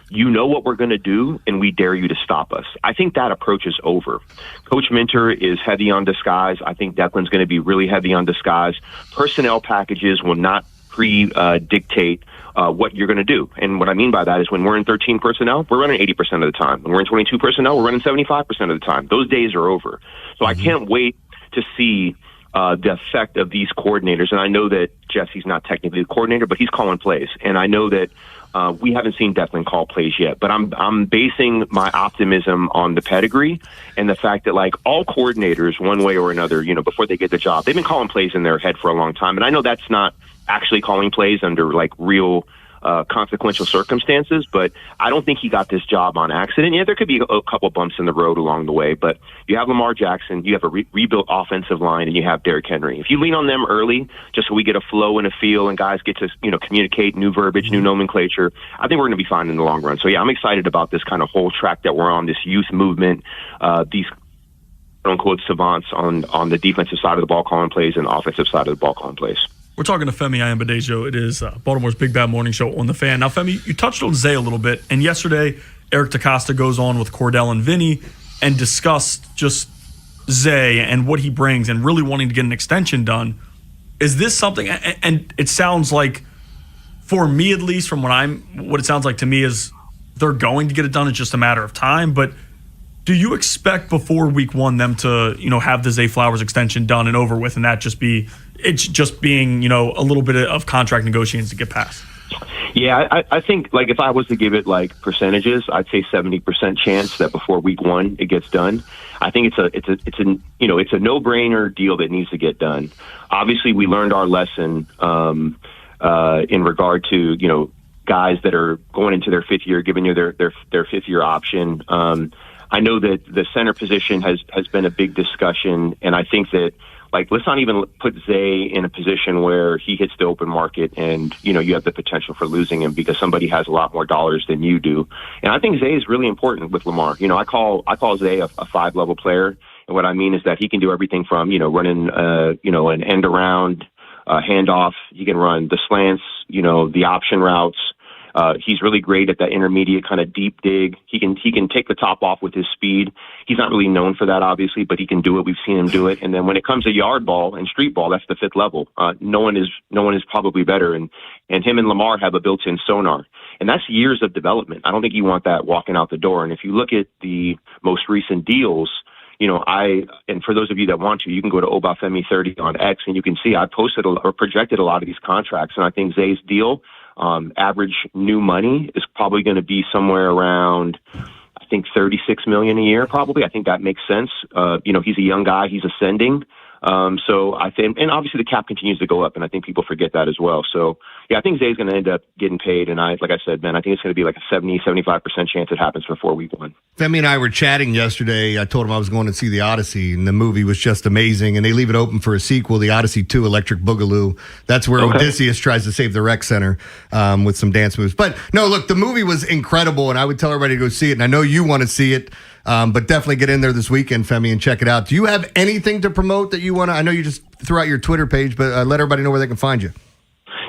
Speaker 5: what we're going to do, and we dare you to stop us. I think that approach is over. Coach Minter is heavy on disguise. I think Declan's going to be really heavy on disguise. Personnel packages will not dictate what you're going to do. And what I mean by that is when we're in 13 personnel, we're running 80% of the time. When we're in 22 personnel, we're running 75% of the time. Those days are over. So I can't wait to see the effect of these coordinators. And I know that Jesse's not technically the coordinator, but he's calling plays. And I know that we haven't seen Declan call plays yet, but I'm basing my optimism on the pedigree and the fact that all coordinators, one way or another, before they get the job, they've been calling plays in their head for a long time. And I know that's not actually calling plays under real consequential circumstances, but I don't think he got this job on accident. Yeah, there could be a couple bumps in the road along the way, but you have Lamar Jackson, you have a rebuilt offensive line, and you have Derrick Henry. If you lean on them early, just so we get a flow and a feel and guys get to communicate new verbiage, new nomenclature, I think we're going to be fine in the long run. So yeah, I'm excited about this kind of whole track that we're on, this youth movement, these quote-unquote savants on the defensive side of the ball calling plays and the offensive side of the ball calling plays.
Speaker 9: We're talking to Femi Ayanbadejo. It is Baltimore's Big Bad Morning Show on the Fan. Now, Femi, you touched on Zay a little bit, and yesterday Eric DaCosta goes on with Cordell and Vinny and discussed just Zay and what he brings and really wanting to get an extension done. Is this something, and it sounds like, for me at least, from what it sounds like to me is they're going to get it done. It's just a matter of time, but do you expect before week one them to, have the Zay Flowers extension done and over with, and that just being, a little bit of contract negotiations to get past?
Speaker 5: Yeah, I think if I was to give it percentages, I'd say 70% chance that before week one it gets done. I think it's a no-brainer deal that needs to get done. Obviously, we learned our lesson in regard to guys that are going into their fifth year, giving you their fifth year option. I know that the center position has been a big discussion, and I think that let's not even put Zay in a position where he hits the open market and, you have the potential for losing him because somebody has a lot more dollars than you do. And I think Zay is really important with Lamar. I call Zay a 5-level player. And what I mean is that he can do everything from, running, an end around, handoff. He can run the slants, the option routes. He's really great at that intermediate kind of deep dig. He can take the top off with his speed. He's not really known for that, obviously, but he can do it. We've seen him do it. And then when it comes to yard ball and street ball, that's the 5th level. No one is probably better. And him and Lamar have a built-in sonar. And that's years of development. I don't think you want that walking out the door. And if you look at the most recent deals, and for those of you that want to, you can go to Obafemi30 on X, and you can see I posted or projected a lot of these contracts. And I think Zay's deal, average new money is probably going to be somewhere around, I think, $36 million a year, probably. I think that makes sense. He's a young guy. He's ascending. So I think, and obviously the cap continues to go up, and I think people forget that as well. So yeah, I think Zay's going to end up getting paid. And like I said, man, I think it's going to be like a 70-75% chance it happens before week 1.
Speaker 11: Femi and I were chatting yesterday. I told him I was going to see The Odyssey, and the movie was just amazing. And they leave it open for a sequel, The Odyssey 2, Electric Boogaloo. That's where Odysseus tries to save the rec center with some dance moves. But no, look, the movie was incredible, and I would tell everybody to go see it. And I know you want to see it. But definitely get in there this weekend, Femi, and check it out. Do you have anything to promote that you want to? I know you just threw out your Twitter page, but let everybody know where they can find you.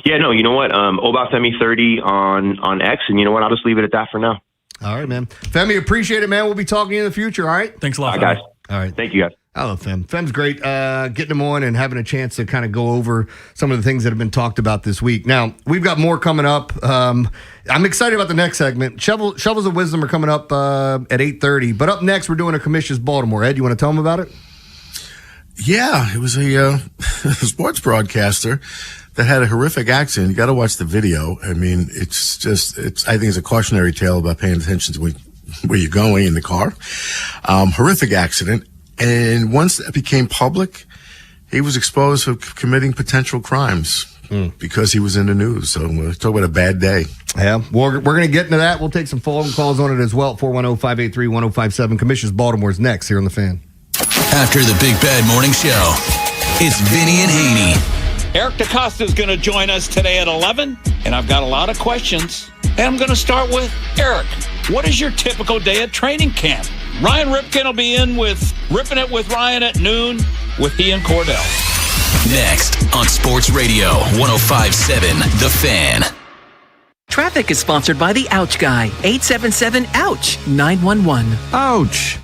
Speaker 5: Yeah, no, you know what? Obafemi30 on X, and you know what? I'll just leave it at that for now.
Speaker 11: All right, man. Femi, appreciate it, man. We'll be talking to you in the future, all right?
Speaker 9: Thanks a lot,
Speaker 5: guys.
Speaker 11: All right.
Speaker 5: Thank you, guys.
Speaker 11: I love Fem. Fem's great. Getting him on and having a chance to kind of go over some of the things that have been talked about this week. Now, we've got more coming up. I'm excited about the next segment. Shovels of Wisdom are coming up at 8:30. But up next, we're doing a Commission's Baltimore. Ed, you want to tell them about it?
Speaker 2: Yeah, it was a sports broadcaster that had a horrific accident. You got to watch the video. I mean, I think it's a cautionary tale about paying attention to where you're going in the car. Horrific accident. And once that became public, he was exposed for committing potential crimes because he was in the news. So we're talking about a bad day.
Speaker 11: Yeah, we're going to get into that. We'll take some phone calls on it as well. 410-583-1057. Commission's Baltimore's next here on The Fan.
Speaker 4: After the Big Bad Morning Show, it's Vinny and Haynie.
Speaker 6: Eric DaCosta is going to join us today at 11, and I've got a lot of questions. And I'm going to start with Eric. What is your typical day at training camp? Ryan Ripken will be in with Ripping It with Ryan at noon with he and Cordell.
Speaker 4: Next on Sports Radio 105.7 The Fan.
Speaker 7: Traffic is sponsored by the Ouch Guy. 877-OUCH-911.
Speaker 10: Ouch.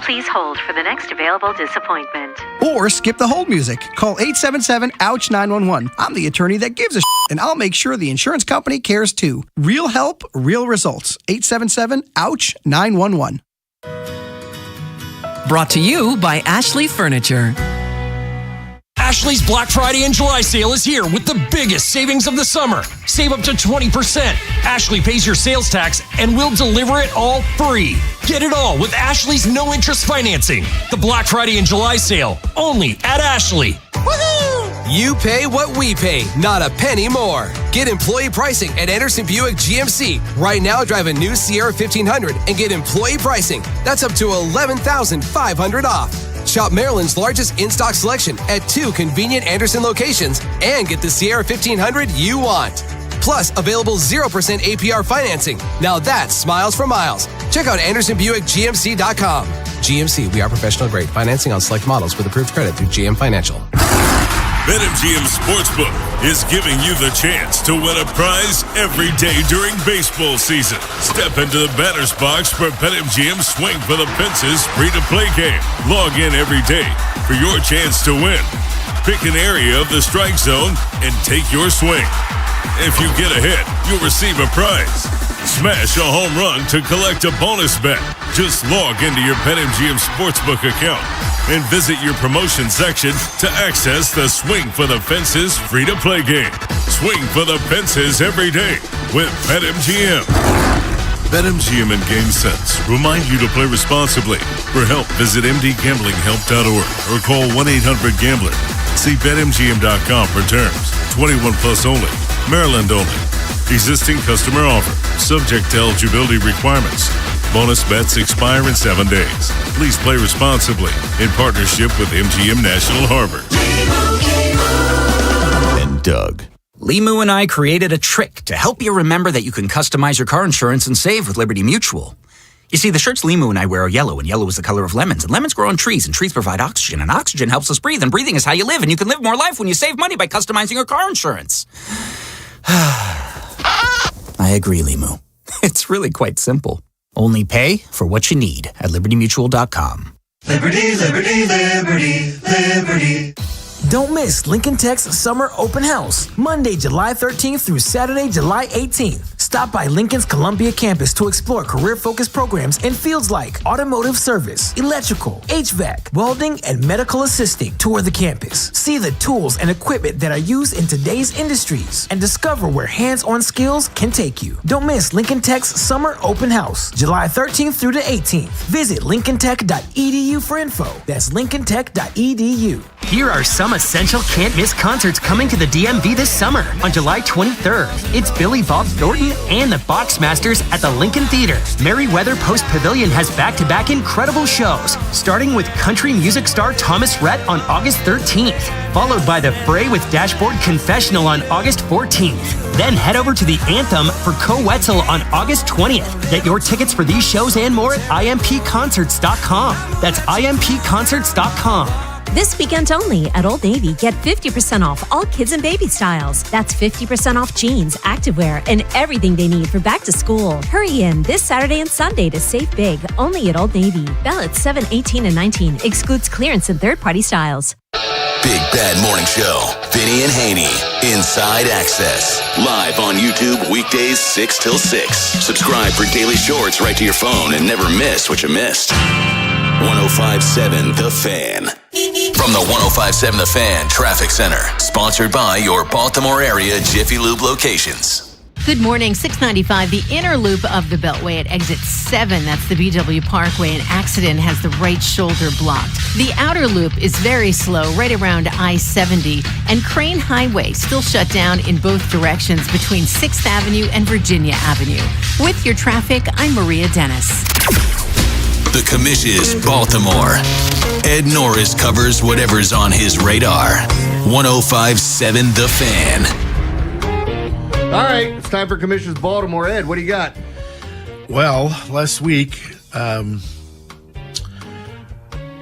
Speaker 27: Please hold for the next available disappointment.
Speaker 8: Or skip the hold music. Call 877-OUCH-911. I'm the attorney that gives a and I'll make sure the insurance company cares too. Real help, real results. 877-OUCH-911.
Speaker 7: Brought to you by Ashley Furniture.
Speaker 13: Ashley's Black Friday and July sale is here with the biggest savings of the summer. Save up to 20%. Ashley pays your sales tax and we'll deliver it all free. Get it all with Ashley's no-interest financing. The Black Friday and July sale, only at Ashley.
Speaker 15: Woohoo! You pay what we pay, not a penny more. Get employee pricing at Anderson Buick GMC. Right now, drive a new Sierra 1500 and get employee pricing. That's up to $11,500 off. Shop Maryland's largest in-stock selection at 2 convenient Anderson locations and get the Sierra 1500 you want. Plus, available 0% APR financing. Now that's smiles for miles. Check out AndersonBuickGMC.com. GMC, we are professional grade. Financing on select models with approved credit through GM Financial.
Speaker 16: BetMGM Sportsbook is giving you the chance to win a prize every day during baseball season. Step into the batter's box for BetMGM Swing for the Fences free-to-play game. Log in every day for your chance to win. Pick an area of the strike zone and take your swing. If you get a hit, you'll receive a prize. Smash a home run to collect a bonus bet. Just log into your BetMGM Sportsbook account and visit your promotion section to access the Swing for the Fences free-to-play game. Swing for the Fences every day with BetMGM. BetMGM and GameSense remind you to play responsibly. For help, visit mdgamblinghelp.org or call 1-800-GAMBLER. See BetMGM.com for terms. 21 plus only. Maryland only. Existing customer offer. Subject to eligibility requirements. Bonus bets expire in 7 days. Please play responsibly in partnership with MGM National Harbor.
Speaker 19: And Doug. Limu and I created a trick to help you remember that you can customize your car insurance and save with Liberty Mutual. You see, the shirts Limu and I wear are yellow, and yellow is the color of lemons, and lemons grow on trees, and trees provide oxygen, and oxygen helps us breathe, and breathing is how you live, and you can live more life when you save money by customizing your car insurance. I agree, Limu. It's really quite simple. Only pay for what you need at libertymutual.com.
Speaker 33: Liberty, liberty, liberty, liberty. Don't miss Lincoln Tech's Summer Open House, Monday, July 13th through Saturday, July 18th.
Speaker 3: Stop by Lincoln's Columbia campus to explore career-focused programs in fields like automotive service, electrical, HVAC, welding, and medical assisting. Tour the campus. See the tools and equipment that are used in today's industries and discover where hands-on skills can take you. Don't miss Lincoln Tech's Summer Open House, July 13th through the 18th. Visit lincolntech.edu for info. That's lincolntech.edu.
Speaker 12: Here are some essential can't-miss concerts coming to the DMV this summer. On July 23rd, it's Billy Bob Thornton and the Boxmasters at the Lincoln Theater. Merriweather Post Pavilion has back-to-back incredible shows, starting with country music star Thomas Rhett on August 13th, followed by The Fray with Dashboard Confessional on August 14th. Then head over to the Anthem for Co Wetzel on August 20th. Get your tickets for these shows and more at impconcerts.com. That's impconcerts.com.
Speaker 27: This weekend only at Old Navy, get 50% off all kids and baby styles. That's 50% off jeans, activewear, and everything they need for back to school. Hurry in this Saturday and Sunday to save big, only at Old Navy. Ballots 7, 18, and 19. Excludes clearance and third-party styles.
Speaker 4: Big Bad Morning Show. Vinny and Haynie. Inside Access. Live on YouTube weekdays 6 till 6. Subscribe for daily shorts right to your phone and never miss what you missed. 105.7 The Fan. From the 105.7 The Fan Traffic Center. Sponsored by your Baltimore area Jiffy Lube locations.
Speaker 14: Good morning. 695, the inner loop of the Beltway at exit 7. That's the BW Parkway. An accident has the right shoulder blocked. The outer loop is very slow right around I-70. And Crane Highway still shut down in both directions between 6th Avenue and Virginia Avenue. With your traffic, I'm Maria Dennis.
Speaker 4: The Commission's Baltimore. Ed Norris covers whatever's on his radar. 105.7 The Fan.
Speaker 11: All right, it's time for Commission's Baltimore. Ed, what do you got?
Speaker 2: Well, last week, well,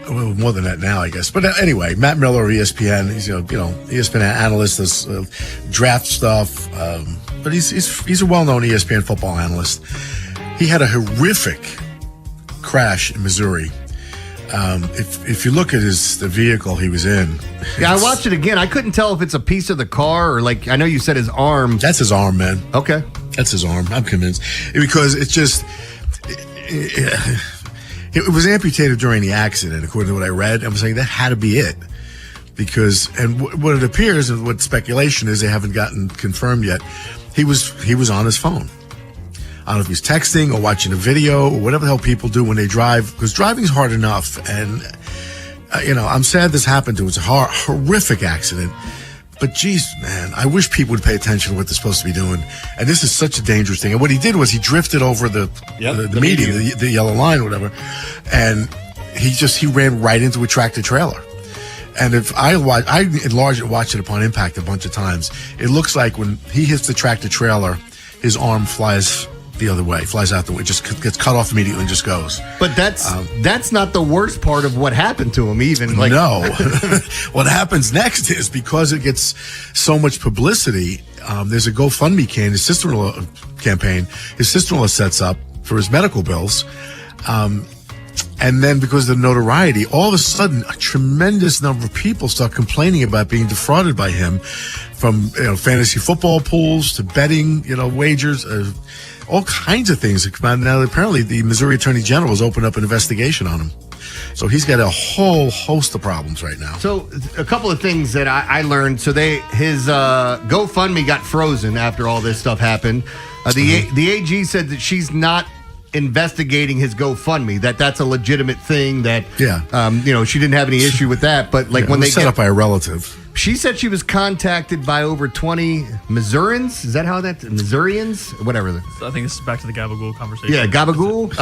Speaker 2: more than that now, I guess. But anyway, Matt Miller of ESPN, he's ESPN analyst, does draft stuff, but he's a well-known ESPN football analyst. He had a horrific crash in Missouri. If you look at the vehicle he was in.
Speaker 11: Yeah, I watched it again. I couldn't tell if it's a piece of the car or I know you said his arm.
Speaker 2: That's his arm, man.
Speaker 11: Okay.
Speaker 2: That's his arm. I'm convinced. Because it's just, it was amputated during the accident, according to what I read. I was saying that had to be it. Because, and what it appears, and what speculation is, they haven't gotten confirmed yet, he was on his phone. I don't know if he's texting or watching a video or whatever the hell people do when they drive, because driving's hard enough. And, I'm sad this happened to him. It's a horrific accident. But geez, man, I wish people would pay attention to what they're supposed to be doing. And this is such a dangerous thing. And what he did was he drifted over the median, the yellow line or whatever. And he ran right into a tractor trailer. And if I enlarged it, watched it upon impact a bunch of times, it looks like when he hits the tractor trailer, his arm flies the other way, flies out the way, just gets cut off immediately and just goes.
Speaker 11: But that's not the worst part of what happened to him, even.
Speaker 2: No. What happens next is, because it gets so much publicity, there's a GoFundMe campaign his sister-in-law sets up for his medical bills. And then because of the notoriety, all of a sudden, a tremendous number of people start complaining about being defrauded by him, from fantasy football pools to betting, wagers, all kinds of things that come out. Now, apparently, the Missouri Attorney General has opened up an investigation on him. So he's got a whole host of problems right now.
Speaker 11: So a couple of things that I learned. So his GoFundMe got frozen after all this stuff happened. The AG said that she's not investigating his GoFundMe, that's a legitimate thing, that she didn't have any issue with that, but when they
Speaker 2: set up by a relative.
Speaker 11: She said she was contacted by over 20 Missourians. Is that how that Missourians? Whatever.
Speaker 9: So I think this is back to the Gabagool conversation.
Speaker 11: Yeah, Gabagool.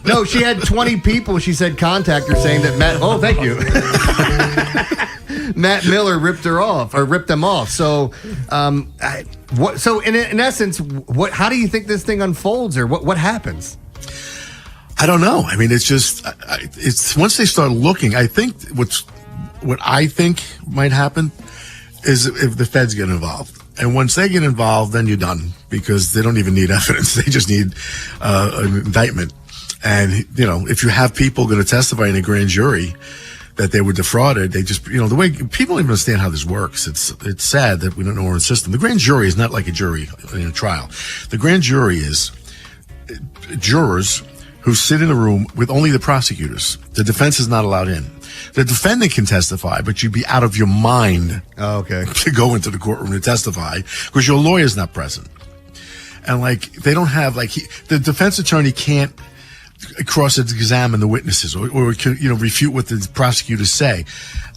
Speaker 11: No, she had 20 people. She said contact her, saying that Matt. Oh, thank you. Matt Miller ripped them off. So, So in essence, how do you think this thing unfolds, or what happens?
Speaker 2: I don't know. I mean, it's just it's once they start looking. I think what I think might happen is if the feds get involved, and once they get involved, then you're done, because they don't even need evidence. They just need an indictment. And if you have people going to testify in a grand jury, that they were defrauded. They just, the way people don't even understand how this works. It's sad that we don't know our own system. The grand jury is not like a jury in a trial. The grand jury is jurors who sit in a room with only the prosecutors. The defense is not allowed in. The defendant can testify, but you'd be out of your mind to go into the courtroom to testify because your lawyer's not present. And they don't have the defense attorney can't cross-examine the witnesses or refute what the prosecutors say.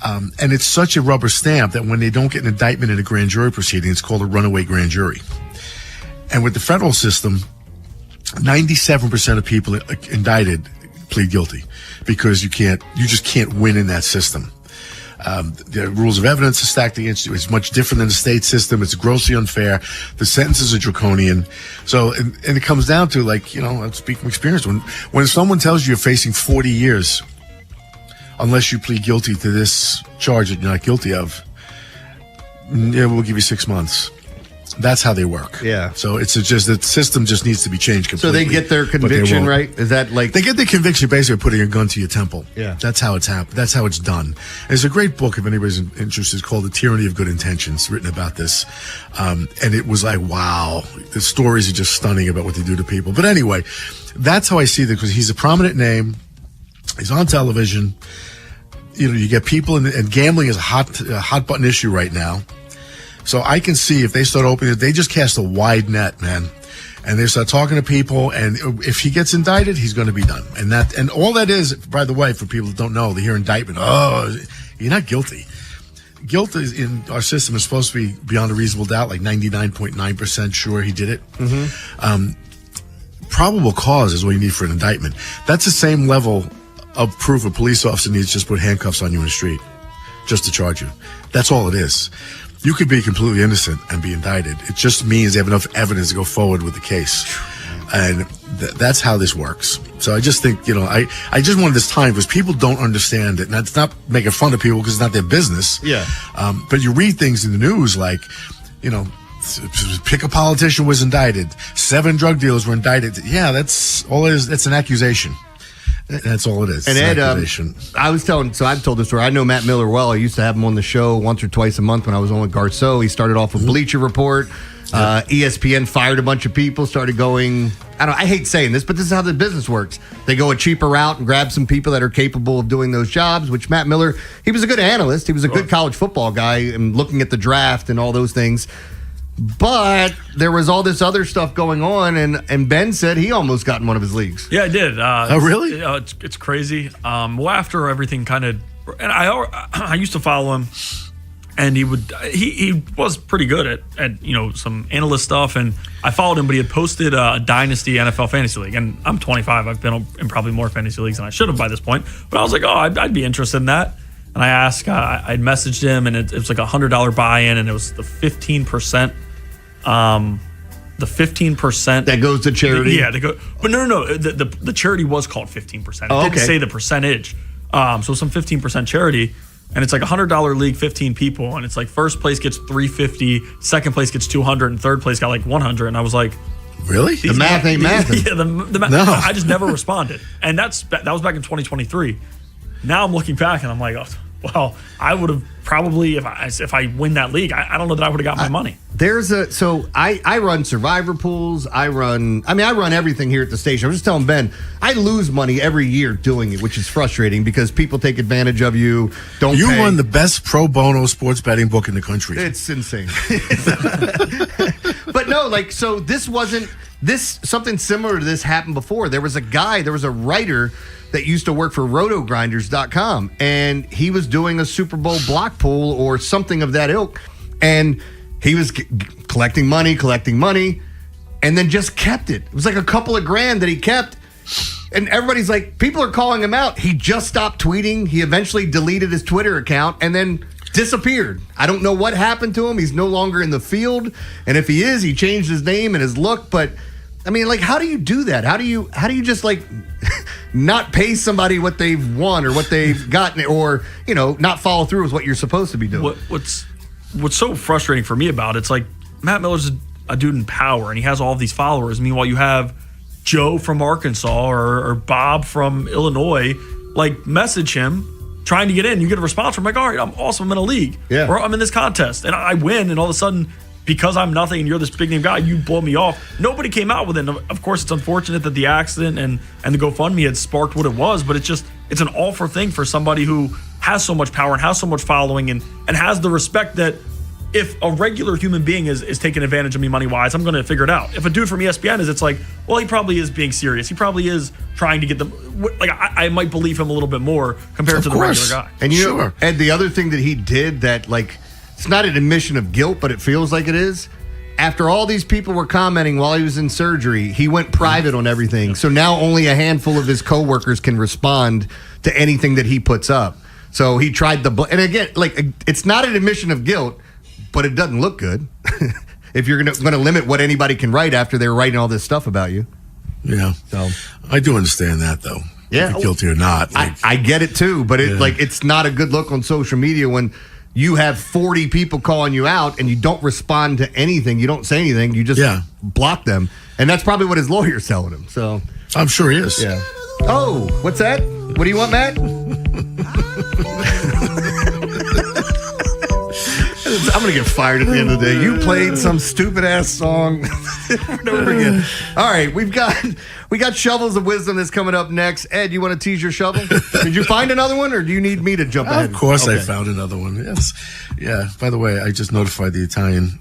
Speaker 2: And it's such a rubber stamp that when they don't get an indictment in a grand jury proceeding, it's called a runaway grand jury. And with the federal system, 97% of people indicted plead guilty because you just can't win in that system. The rules of evidence are stacked against you. It's much different than the state system. It's grossly unfair. The sentences are draconian. So, and it comes down to I speak from experience. When someone tells you you're facing 40 years, unless you plead guilty to this charge that you're not guilty of, we'll give you 6 months. That's how they work. Yeah. So it's just the system just needs to be changed completely.
Speaker 11: So they get their conviction, right? Is that they
Speaker 2: get the conviction basically putting a gun to your temple?
Speaker 11: Yeah.
Speaker 2: That's how it's happened. That's how it's done. And it's a great book if anybody's interested. It's called The Tyranny of Good Intentions, written about this. And it was wow, the stories are just stunning about what they do to people. But anyway, that's how I see that because he's a prominent name. He's on television. You get people and gambling is a hot button issue right now. So I can see if they start opening it, they just cast a wide net, man. And they start talking to people, and if he gets indicted, he's going to be done. And all that is, by the way, for people that don't know, they hear indictment. Oh, you're not guilty. Guilt is in our system is supposed to be beyond a reasonable doubt, 99.9% sure he did it. Mm-hmm. Probable cause is what you need for an indictment. That's the same level of proof a police officer needs to just put handcuffs on you in the street just to charge you. That's all it is. You could be completely innocent and be indicted. It just means they have enough evidence to go forward with the case. And that's how this works. So I just think, I just wanted this time because people don't understand it. And it's not making fun of people because it's not their business.
Speaker 11: Yeah.
Speaker 2: But you read things in the news pick a politician was indicted. 7 drug dealers were indicted. Yeah, that's all it is. That's an accusation. That's all it is.
Speaker 11: And Ed, I've told this story. I know Matt Miller well. I used to have him on the show once or twice a month when I was on with Garceau. He started off with Bleacher Report. ESPN fired a bunch of people, started going, I hate saying this, but this is how the business works. They go a cheaper route and grab some people that are capable of doing those jobs, which Matt Miller, he was a good analyst. He was a good college football guy and looking at the draft and all those things. But there was all this other stuff going on, and Ben said he almost got in one of his leagues.
Speaker 9: Yeah, I did.
Speaker 2: Oh, really?
Speaker 9: It's crazy. Well, after everything kind of, and I used to follow him, and he was pretty good at some analyst stuff, and I followed him, but he had posted a Dynasty NFL Fantasy League, and I'm 25. I've been in probably more fantasy leagues than I should have by this point, but I was like, I'd be interested in that. And I asked, I'd messaged him, and it was like $100 buy-in, and it was the 15%. The 15%
Speaker 11: that goes to charity.
Speaker 9: But no. The charity was called 15%. It didn't say the percentage. So some 15% charity, and it's like $100 league, 15 people, and it's like first place gets $350, second place gets $200, and third place got like $100. And I was like,
Speaker 2: really?
Speaker 11: The math ain't mathing.
Speaker 9: Yeah, the math. No. I just never responded, and that was back in 2023. Now I'm looking back, and I'm like, well, I would have probably if I win that league, I don't know that I would have got my money.
Speaker 11: I run survivor pools. I run everything here at the station. I was just telling Ben, I lose money every year doing it, which is frustrating because people take advantage of you.
Speaker 2: You run the best pro bono sports betting book in the country.
Speaker 11: It's insane. But no, something similar to this happened before. There was a writer that used to work for rotogrinders.com, and he was doing a Super Bowl block pool or something of that ilk, and he was collecting money, and then just kept it. It was like a couple of grand that he kept, and everybody's like, people are calling him out. He just stopped tweeting. He eventually deleted his Twitter account and then disappeared. I don't know what happened to him. He's no longer in the field, and if he is, he changed his name and his look, but I mean, how do you do that? How do you just not pay somebody what they've won or what they've gotten, or not follow through with what you're supposed to be doing?
Speaker 9: What's so frustrating for me about it's like Matt Miller's a dude in power, and he has all of these followers. Meanwhile, you have Joe from Arkansas or Bob from Illinois, message him trying to get in. You get a response from like, all right, I'm awesome. I'm in a league.
Speaker 11: Yeah.
Speaker 9: Or I'm in this contest and I win. And all of a sudden, because I'm nothing and you're this big name guy, you blow me off. Nobody came out with it. And of course, it's unfortunate that the accident and the GoFundMe had sparked what it was, but it's an awful thing for somebody who has so much power and has so much following and has the respect that if a regular human being is taking advantage of me money-wise, I'm going to figure it out. If a dude from ESPN it's like, well, he probably is being serious. He probably is trying to get them. Like, I might believe him a little bit more compared to the regular guy.
Speaker 11: And you know, Ed, the other thing that he did that, like, it's not an admission of guilt, but it feels like it is. After all these people were commenting while he was in surgery, he went private on everything. So now only a handful of his coworkers can respond to anything that he puts up. So he tried and again, like, it's not an admission of guilt, but it doesn't look good if you're going to limit what anybody can write after they're writing all this stuff about you.
Speaker 2: Yeah.
Speaker 11: So
Speaker 2: I do understand that, though.
Speaker 11: Yeah.
Speaker 2: If you're guilty or not. Like,
Speaker 11: I get it, too. But it's not a good look on social media when you have 40 people calling you out and you don't respond to anything. You don't say anything. You just block them. And that's probably what his lawyer's telling him. So
Speaker 2: I'm sure he is.
Speaker 11: Yeah. Oh, what's that? What do you want, Matt? I'm going to get fired at the end of the day. You played some stupid-ass song over and over again. All right, we got Shovels of Wisdom that's coming up next. Ed, you want to tease your shovel? Did you find another one, or do you need me to jump ahead?
Speaker 2: Of course I found another one, yes. Yeah, by the way, I just notified the Italian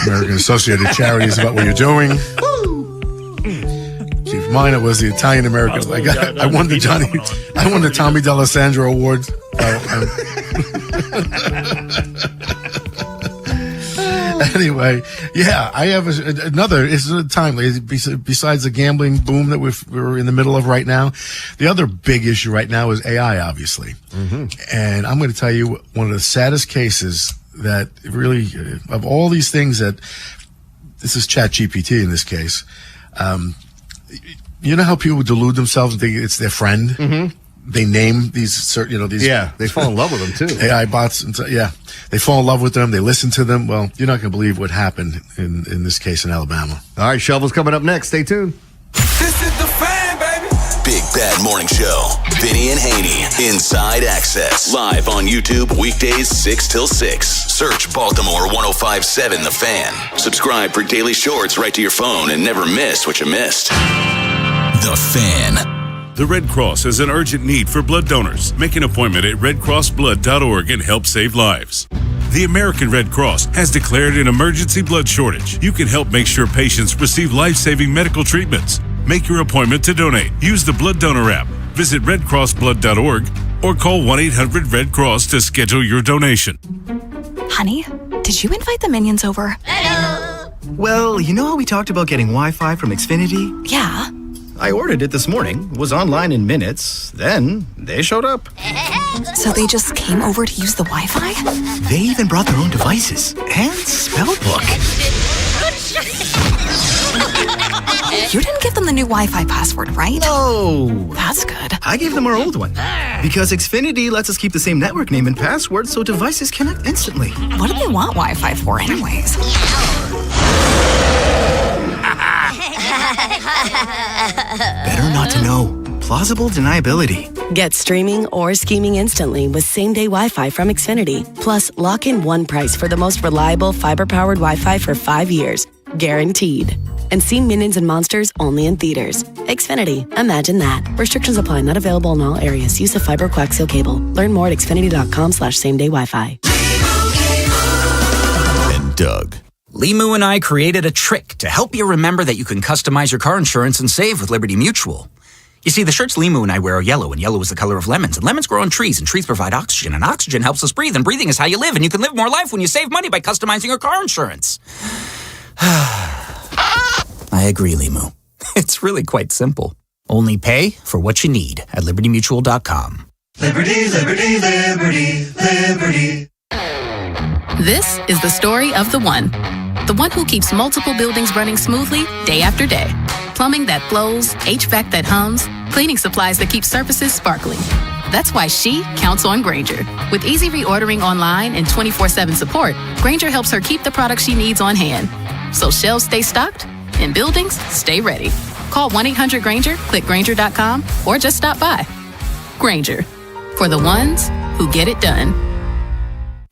Speaker 2: American Associated Charities about what you're doing. Keep in mind, it was the Italian American. I won the Tommy D'Alessandro Award. Anyway, yeah, I have another. It's a time besides the gambling boom that we're in the middle of right now. The other big issue right now is AI, obviously. Mm-hmm. And I'm going to tell you one of the saddest cases that really, of all these things that, this is ChatGPT in this case. You know how people delude themselves and think it's their friend? Mm-hmm. They name these,
Speaker 11: they fall in love with them too.
Speaker 2: AI bots, they fall in love with them. They listen to them. Well, you're not going to believe what happened in this case in Alabama.
Speaker 11: All right, Shovel's coming up next. Stay tuned.
Speaker 4: This is the Fan, baby. Big Bad Morning Show. Vinny and Haynie. Inside Access. Live on YouTube weekdays 6 till 6. Search Baltimore 105.7 The Fan. Subscribe for daily shorts right to your phone and never miss what you missed. The Fan.
Speaker 16: The Red Cross has an urgent need for blood donors. Make an appointment at redcrossblood.org and help save lives. The American Red Cross has declared an emergency blood shortage. You can help make sure patients receive life-saving medical treatments. Make your appointment to donate. Use the Blood Donor app. Visit redcrossblood.org or call 1-800-RED-CROSS to schedule your donation.
Speaker 17: Honey, did you invite the minions over?
Speaker 18: Hello. Well, you know how we talked about getting Wi-Fi from Xfinity?
Speaker 17: Yeah.
Speaker 18: I ordered it this morning, was online in minutes, then they showed up.
Speaker 17: So they just came over to use the Wi-Fi?
Speaker 18: They even brought their own devices and spell book.
Speaker 17: You didn't give them the new Wi-Fi password, right?
Speaker 18: No.
Speaker 17: That's good.
Speaker 18: I gave them our old one because Xfinity lets us keep the same network name and password so devices connect instantly.
Speaker 17: What do they want Wi-Fi for anyways?
Speaker 18: Better not to know. Plausible deniability.
Speaker 20: Get streaming or scheming instantly with same-day Wi-Fi from Xfinity. Plus, lock in one price for the most reliable fiber-powered Wi-Fi for 5 years. Guaranteed. And see Minions and Monsters only in theaters. Xfinity. Imagine that. Restrictions apply. Not available in all areas. Use of fiber coaxial cable. Learn more at xfinity.com/same-day Wi-Fi.
Speaker 4: And Doug.
Speaker 19: Limu and I created a trick to help you remember that you can customize your car insurance and save with Liberty Mutual. You see, the shirts Limu and I wear are yellow, and yellow is the color of lemons, and lemons grow on trees, and trees provide oxygen, and oxygen helps us breathe, and breathing is how you live, and you can live more life when you save money by customizing your car insurance. I agree, Limu. It's really quite simple. Only pay for what you need at libertymutual.com.
Speaker 21: Liberty, liberty, liberty, liberty.
Speaker 22: This is the story of the one who keeps multiple buildings running smoothly day after day. Plumbing that flows, HVAC that hums, cleaning supplies that keep surfaces sparkling. That's why she counts on Grainger. With easy reordering online and 24/7 support, Grainger helps her keep the products she needs on hand. So shelves stay stocked and buildings stay ready. Call 1-800-GRAINGER, click Grainger.com, or just stop by. Grainger, For the ones who get it done.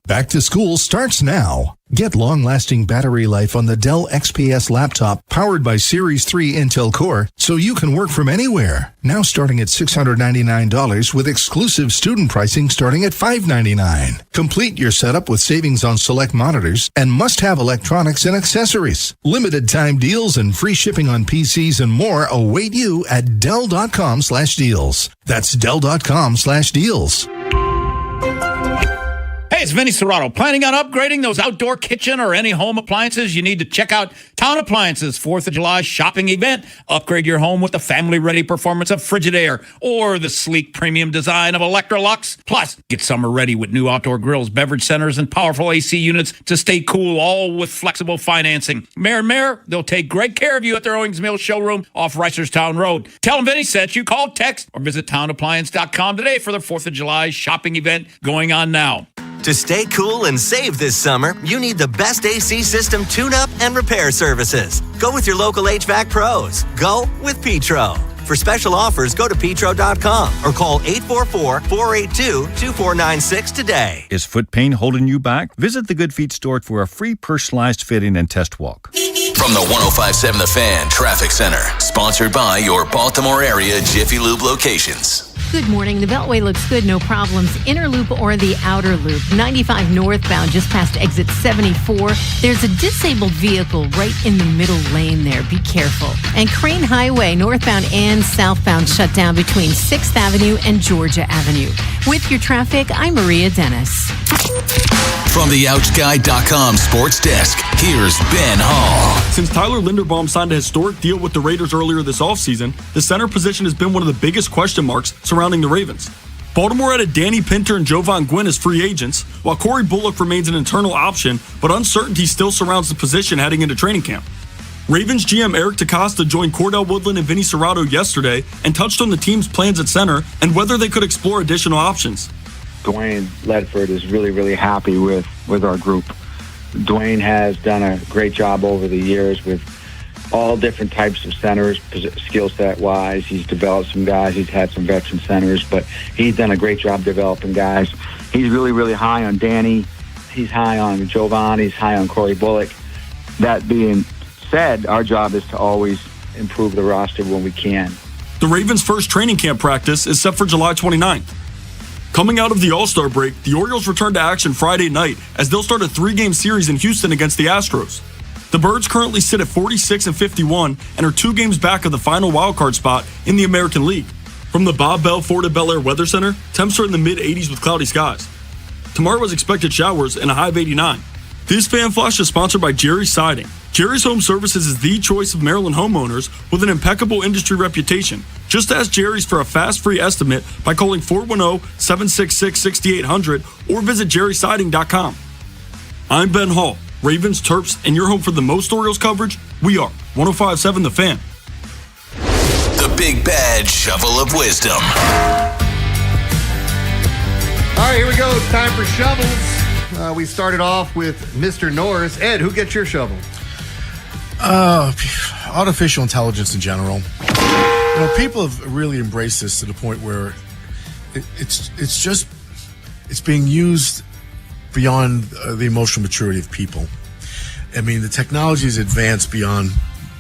Speaker 1: Back to school starts now. Get long-lasting battery life on the Dell XPS laptop powered by Series 3 Intel Core so you can work from anywhere. Now starting at $699 with exclusive student pricing starting at $599. Complete your setup with savings on select monitors and must-have electronics and accessories. Limited time deals and free shipping on PCs and more await you at Dell.com/deals. That's Dell.com/deals.
Speaker 5: Hey, it's Vinny Serrato. Planning on upgrading those outdoor kitchen or any home appliances? You need to check out Town Appliance's 4th of July shopping event. Upgrade your home with the family-ready performance of Frigidaire or the sleek premium design of Electrolux. Plus, get summer ready with new outdoor grills, beverage centers, and powerful AC units to stay cool, all with flexible financing. Mayor, they'll take great care of you at their Owings Mills showroom off Reisterstown Road. Tell them Vinny sent you. Call, text, or visit townappliance.com today for the 4th of July shopping event going on now.
Speaker 6: To stay cool and save this summer, you need the best AC system tune-up and repair services. Go with your local HVAC pros. Go with Petro. For special offers, go to petro.com or call 844-482-2496 today.
Speaker 10: Is foot pain holding you back? Visit the Good Feet store for a free personalized fitting and test walk.
Speaker 4: From the 105.7 The Fan Traffic Center, sponsored by your Baltimore area Jiffy Lube locations.
Speaker 14: Good morning. The Beltway looks good, no problems. Inner loop or the outer loop. 95 northbound, just past exit 74. There's a disabled vehicle right in the middle lane there. Be careful. And Crane Highway, northbound and southbound, shut down between 6th Avenue and Georgia Avenue. With your traffic, I'm Maria Dennis.
Speaker 4: From the OutGuy.com sports desk, here's Ben Hall.
Speaker 9: Since Tyler Linderbaum signed a historic deal with the Raiders earlier this offseason, the center position has been one of the biggest question marks surrounding the Ravens. Baltimore added Danny Pinter and Jovan Gwynn as free agents, while Corey Bullock remains an internal option, but uncertainty still surrounds the position heading into training camp. Ravens GM Eric DeCosta joined Cordell Woodland and Vinny Serrato yesterday and touched on the team's plans at center and whether they could explore additional options.
Speaker 23: Dwayne Ledford is really, really happy with our group. Dwayne has done a great job over the years with all different types of centers, skill set wise. He's developed some guys. He's had some veteran centers, but he's done a great job developing guys. He's really, really high on Danny. He's high on Jovan. He's high on Corey Bullock. That being said, our job is to always improve the roster when we can.
Speaker 9: The Ravens' first training camp practice is set for July 29th. Coming out of the All-Star break, the Orioles return to action Friday night as they'll start a 3-game series in Houston against the Astros. The Birds currently sit at 46-51 and are 2 games back of the final wildcard spot in the American League. From the Bob Bell Florida Bel Air Weather Center, temps are in the mid-80s with cloudy skies. Tomorrow is expected showers and a high of 89. This fan flash is sponsored by Jerry's Siding. Jerry's Home Services is the choice of Maryland homeowners with an impeccable industry reputation. Just ask Jerry's for a fast, free estimate by calling 410-766-6800 or visit jerrysiding.com. I'm Ben Hall, Ravens, Terps, and your home for the most Orioles coverage. We are 105.7 The Fan.
Speaker 4: The Big Bad Shovel of Wisdom.
Speaker 11: All right, here we go. It's time for shovels. We started off with Mr. Norris. Ed, who gets your shovel?
Speaker 2: Artificial intelligence in general. You know, people have really embraced this to the point where it's being used beyond the emotional maturity of people. I mean, the technology is advanced beyond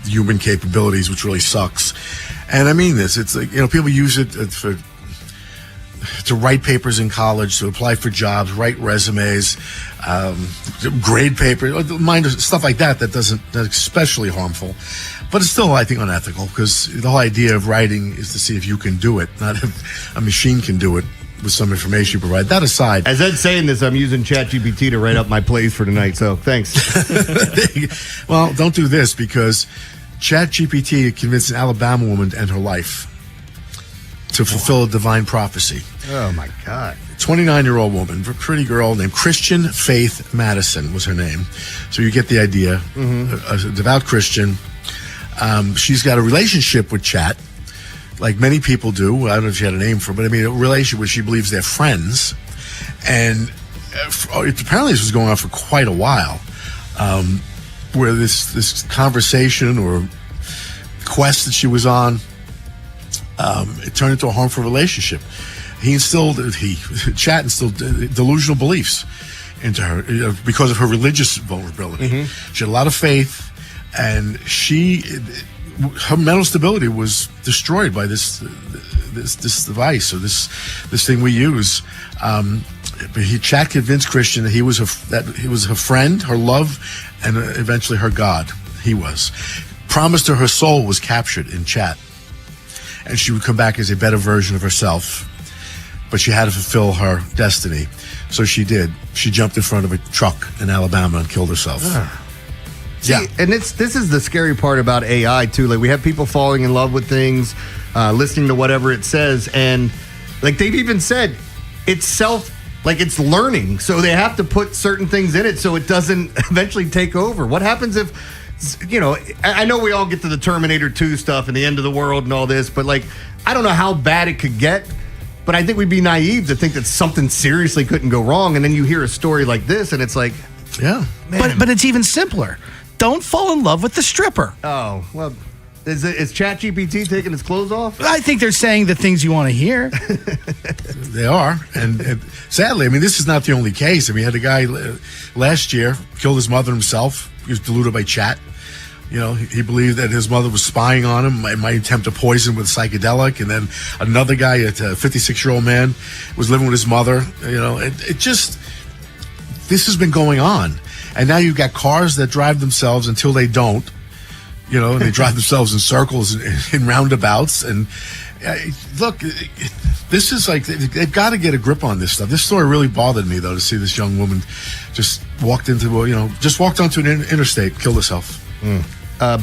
Speaker 2: the human capabilities, which really sucks. And I mean this. It's like, you know, people use it to write papers in college, to apply for jobs, write resumes, grade papers, stuff like that. That's especially harmful. But it's still, I think, unethical, because the whole idea of writing is to see if you can do it, not if a machine can do it with some information you provide. That aside.
Speaker 11: As Ed's saying this, I'm using ChatGPT to write up my plays for tonight, so thanks.
Speaker 2: Well, don't do this, because ChatGPT convinced an Alabama woman to end her life to fulfill a divine prophecy.
Speaker 11: Oh, my God.
Speaker 2: 29-year-old woman, pretty girl named Christian Faith Madison was her name. So you get the idea. Mm-hmm. A devout Christian. She's got a relationship with Chat, like many people do. I don't know if she had a name for it, but I mean, a relationship where she believes they're friends. And apparently this was going on for quite a while, where this conversation or quest that she was on, it turned into a harmful relationship. Chat instilled delusional beliefs into her because of her religious vulnerability.
Speaker 11: Mm-hmm.
Speaker 2: She had a lot of faith, and her mental stability was destroyed by this device or this thing we use. Chat convinced Christian that he was her friend, her love, and eventually her God. He was. Promised her soul was captured in Chat, and she would come back as a better version of herself. But she had to fulfill her destiny, so she did. She jumped in front of a truck in Alabama and killed herself.
Speaker 11: See, and this is the scary part about AI too. Like, we have people falling in love with things, listening to whatever it says, and like they've even said, it's it's learning. So they have to put certain things in it so it doesn't eventually take over. What happens if, I know we all get to the Terminator 2 stuff and the end of the world and all this, but like, I don't know how bad it could get. But I think we'd be naive to think that something seriously couldn't go wrong. And then you hear a story like this, and it's like,
Speaker 2: yeah.
Speaker 7: But it's even simpler. Don't fall in love with the stripper.
Speaker 11: Oh, well, is ChatGPT taking his clothes off?
Speaker 7: I think they're saying the things you want to hear.
Speaker 2: They are. And sadly, I mean, this is not the only case. I mean, we had a guy last year killed his mother himself. He was deluded by Chat. He believed that his mother was spying on him, might attempt to poison with psychedelic. And then another guy, a 56-year-old man, was living with his mother. This has been going on. And now you've got cars that drive themselves until they don't, and they drive themselves in circles, in roundabouts. And look, this is like, they've got to get a grip on this stuff. This story really bothered me, though, to see this young woman just walked onto an interstate, killed herself.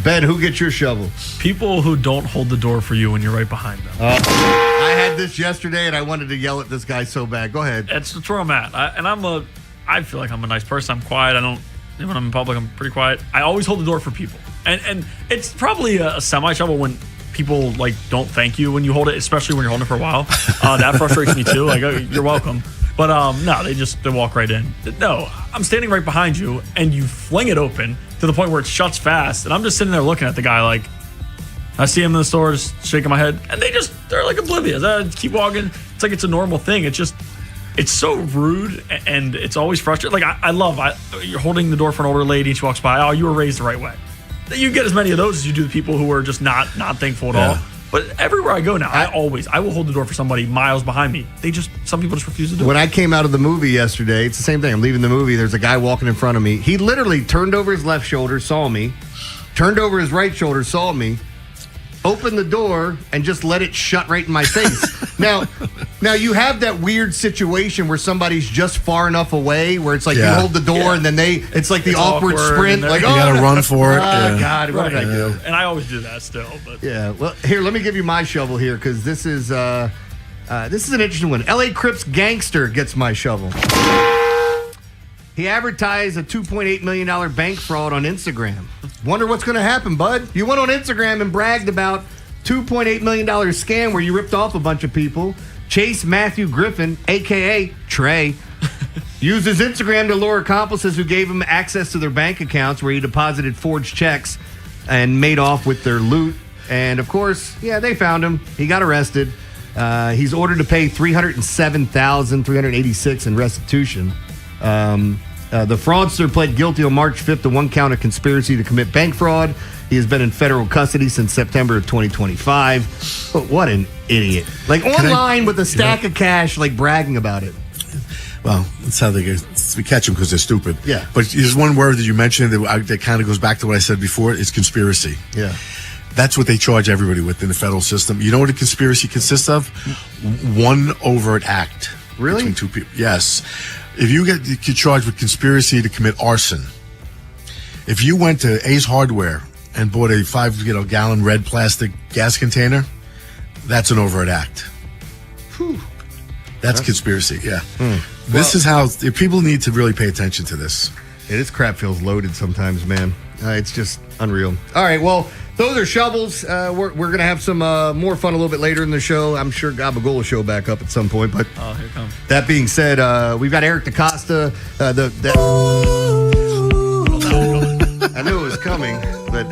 Speaker 11: Ben, who gets your shovel?
Speaker 9: People who don't hold the door for you when you're right behind them.
Speaker 11: I had this yesterday, and I wanted to yell at this guy so bad. Go ahead.
Speaker 9: That's where I'm at. I feel like I'm a nice person. I'm quiet. When I'm in public, I'm pretty quiet. I always hold the door for people. And it's probably a semi-shovel when people don't thank you when you hold it, especially when you're holding it for a while. That frustrates me too. You're welcome. But no, they walk right in. No, I'm standing right behind you, and you fling it open to the point where it shuts fast, and I'm just sitting there looking at the guy like, I see him in the store, just shaking my head, and they're like oblivious. I keep walking. It's like it's a normal thing. It's so rude, and it's always frustrating. You're holding the door for an older lady, and she walks by. Oh, you were raised the right way. You get as many of those as you do the people who are just not thankful at all. But everywhere I go now, I will hold the door for somebody miles behind me. Some people just refuse to do it.
Speaker 11: When I came out of the movie yesterday, it's the same thing. I'm leaving the movie. There's a guy walking in front of me. He literally turned over his left shoulder, saw me, turned over his right shoulder, saw me, opened the door, and just let it shut right in my face. Now you have that weird situation where somebody's just far enough away where it's like you hold the door and then it's like the awkward sprint. Like,
Speaker 2: you got to run for it.
Speaker 11: God, what did I do?
Speaker 9: And I always do that still. But
Speaker 11: yeah, well, here, let me give you my shovel here because this is an interesting one. LA Crips gangster gets my shovel. He advertised a $2.8 million bank fraud on Instagram. Wonder what's going to happen, bud. You went on Instagram and bragged about $2.8 million scam where you ripped off a bunch of people. Chase Matthew Griffin, a.k.a. Trey, used his Instagram to lure accomplices who gave him access to their bank accounts where he deposited forged checks and made off with their loot. And, of course, they found him. He got arrested. He's ordered to pay $307,386 in restitution. The fraudster pled guilty on March 5th to one count of conspiracy to commit bank fraud. He has been in federal custody since September of 2025. But what an idiot. Online with a stack of cash, bragging about it.
Speaker 2: Well, that's how we catch them because they're stupid.
Speaker 11: Yeah.
Speaker 2: But there's one word that you mentioned that kind of goes back to what I said before. It's conspiracy.
Speaker 11: Yeah.
Speaker 2: That's what they charge everybody with in the federal system. You know what a conspiracy consists of? One overt act.
Speaker 11: Really?
Speaker 2: Between two people. Yes. If you get charged with conspiracy to commit arson, if you went to Ace Hardware and bought a 5-gallon red plastic gas container, that's an overt act.
Speaker 11: Whew.
Speaker 2: That's conspiracy, yeah. This is how people need to really pay attention to this.
Speaker 11: This crap feels loaded sometimes, man. It's just unreal. All right, well, those are shovels. We're going to have some more fun a little bit later in the show. I'm sure Gabagool will show back up at some point. But
Speaker 9: here it comes.
Speaker 11: That being said, we've got Eric DaCosta. I knew it was coming, but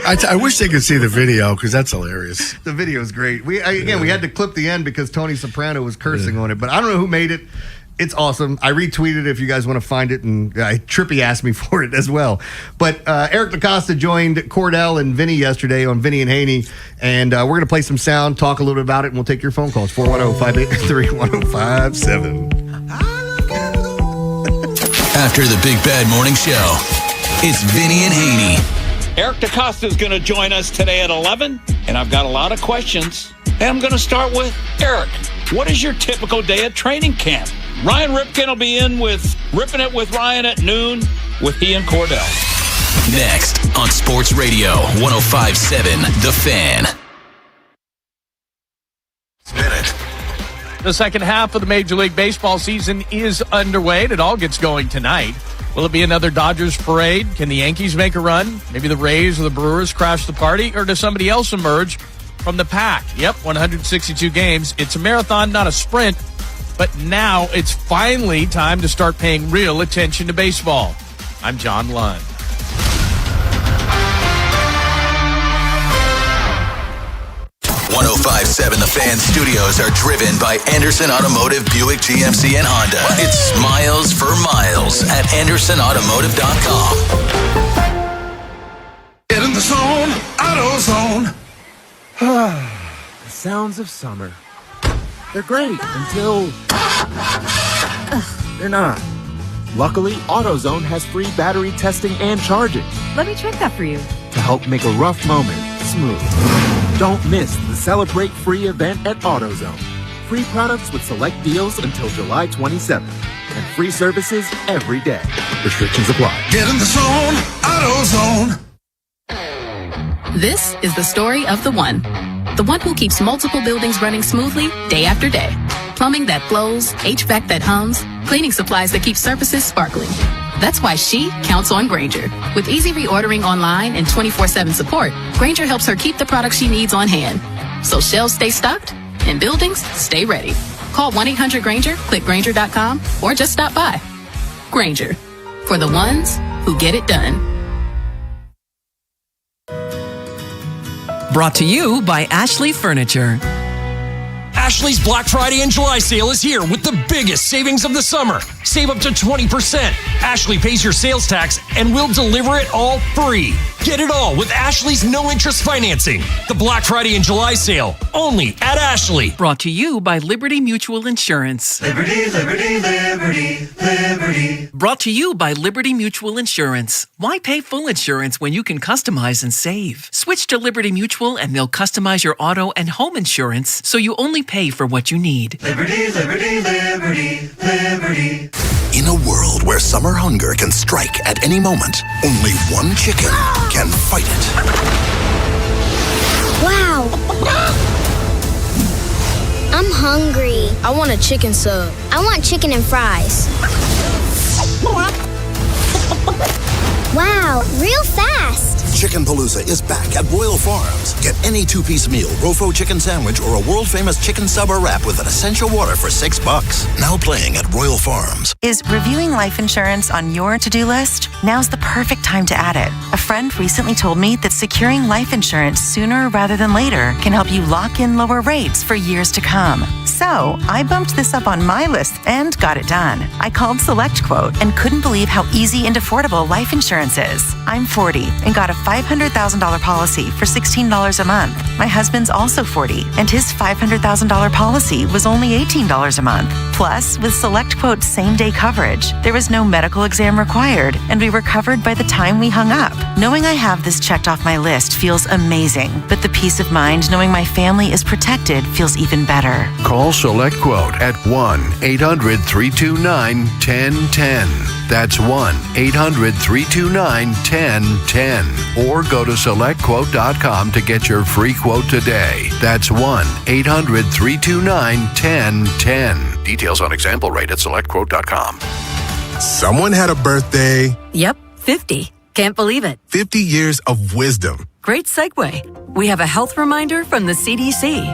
Speaker 2: I wish they could see the video because that's hilarious.
Speaker 11: The video is great. We had to clip the end because Tony Soprano was cursing on it, but I don't know who made it. It's awesome. I retweeted it if you guys want to find it, and Trippy asked me for it as well. But Eric DaCosta joined Cordell and Vinny yesterday on Vinny and Haynie, and we're going to play some sound, talk a little bit about it, and we'll take your phone calls. 410-583-1057.
Speaker 4: After the Big Bad Morning Show, it's Vinny and Haynie.
Speaker 5: Eric DaCosta is going to join us today at 11, and I've got a lot of questions. And I'm going to start with Eric. What is your typical day at training camp? Ryan Ripken will be in with Ripping It with Ryan at noon with he and Cordell.
Speaker 4: Next on Sports Radio 105.7 The Fan.
Speaker 3: Spin it. The second half of the Major League Baseball season is underway, and it all gets going tonight. Will it be another Dodgers parade? Can the Yankees make a run? Maybe the Rays or the Brewers crash the party? Or does somebody else emerge from the pack? Yep, 162 games. It's a marathon, not a sprint. But now it's finally time to start paying real attention to baseball. I'm John Lund.
Speaker 4: .105.7 The Fan studios are driven by Anderson Automotive, Buick, GMC, and Honda. It's miles for miles at AndersonAutomotive.com.
Speaker 21: Get in the zone, AutoZone.
Speaker 8: The sounds of summer. They're great until they're not. Luckily, AutoZone has free battery testing and charging
Speaker 27: Let me check that for you.
Speaker 8: to help make a rough moment smooth. Don't miss the Celebrate Free event at AutoZone. Free products with select deals until July 27th. And free services every day. Restrictions apply.
Speaker 21: Get in the zone, AutoZone.
Speaker 22: This is the story of the one who keeps multiple buildings running smoothly day after day. Plumbing that flows, HVAC that hums, cleaning supplies that keep surfaces sparkling. That's why she counts on Grainger. With easy reordering online and 24/7 support, Grainger helps her keep the products she needs on hand. So shelves stay stocked and buildings stay ready. Call 1-800-GRAINGER, click Grainger.com, or just stop by. Grainger, for the ones who get it done.
Speaker 13: Brought to you by Ashley Furniture.
Speaker 15: Ashley's Black Friday and July sale is here with the biggest savings of the summer. Save up to 20%. Ashley pays your sales tax and we'll deliver it all free. Get it all with Ashley's no-interest financing. The Black Friday and July sale, only at Ashley.
Speaker 13: Brought to you by Liberty Mutual Insurance.
Speaker 21: Liberty, liberty, liberty, liberty.
Speaker 13: Brought to you by Liberty Mutual Insurance. Why pay full insurance when you can customize and save? Switch to Liberty Mutual and they'll customize your auto and home insurance so you only pay for what you need.
Speaker 21: Liberty, liberty, liberty, liberty.
Speaker 4: In a world where summer hunger can strike at any moment, only one chicken can fight it.
Speaker 24: Wow. I'm hungry. I want a chicken sub. I want chicken and fries. Wow, real fast.
Speaker 4: Chicken Palooza is back at Royal Farms. Get any two-piece meal, Rofo chicken sandwich, or a world-famous chicken sub or wrap with an essential water for $6. Now playing at Royal Farms.
Speaker 25: Is reviewing life insurance on your to-do list? Now's the perfect time to add it. A friend recently told me that securing life insurance sooner rather than later can help you lock in lower rates for years to come. So I bumped this up on my list and got it done. I called SelectQuote and couldn't believe how easy and affordable life insurance is. I'm 40 and got a $500,000 policy for $16 a month. My husband's also 40 and his $500,000 policy was only $18 a month. Plus, with SelectQuote's same-day coverage, there was no medical exam required and we were covered by the time we hung up. Knowing I have this checked off my list feels amazing, but the peace of mind knowing my family is protected feels even better.
Speaker 26: Call SelectQuote at 1-800-329-1010. That's 1-800-329-1010. Or go to SelectQuote.com to get your free quote today. That's 1-800-329-1010. Details on example rate at SelectQuote.com.
Speaker 28: Someone had a birthday.
Speaker 27: Yep, 50. Can't believe it.
Speaker 28: 50 years of wisdom.
Speaker 27: Great segue. We have a health reminder from the CDC.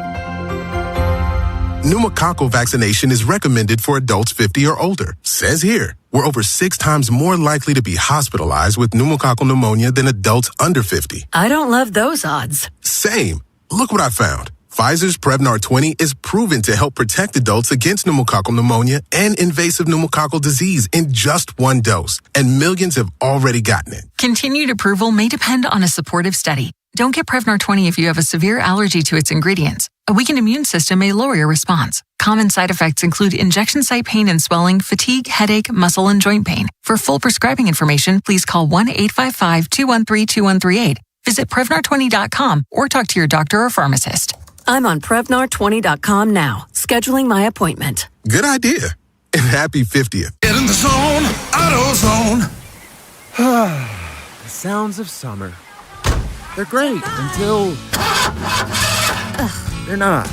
Speaker 28: Pneumococcal vaccination is recommended for adults 50 or older. Says here. We're over 6 times more likely to be hospitalized with pneumococcal pneumonia than adults under 50.
Speaker 1: I don't love those odds.
Speaker 28: Same. Look what I found. Pfizer's Prevnar 20 is proven to help protect adults against pneumococcal pneumonia and invasive pneumococcal disease in just 1 dose, and millions have already gotten it.
Speaker 6: Continued approval may depend on a supportive study. Don't get Prevnar 20 if you have a severe allergy to its ingredients. A weakened immune system may lower your response. Common side effects include injection site pain and swelling, fatigue, headache, muscle, and joint pain. For full prescribing information, please call 1-855-213-2138. Visit Prevnar20.com or talk to your doctor or pharmacist.
Speaker 1: I'm on Prevnar20.com now, scheduling my appointment.
Speaker 28: Good idea. And happy 50th.
Speaker 21: Get in the zone, AutoZone.
Speaker 8: The sounds of summer. They're great until they're not.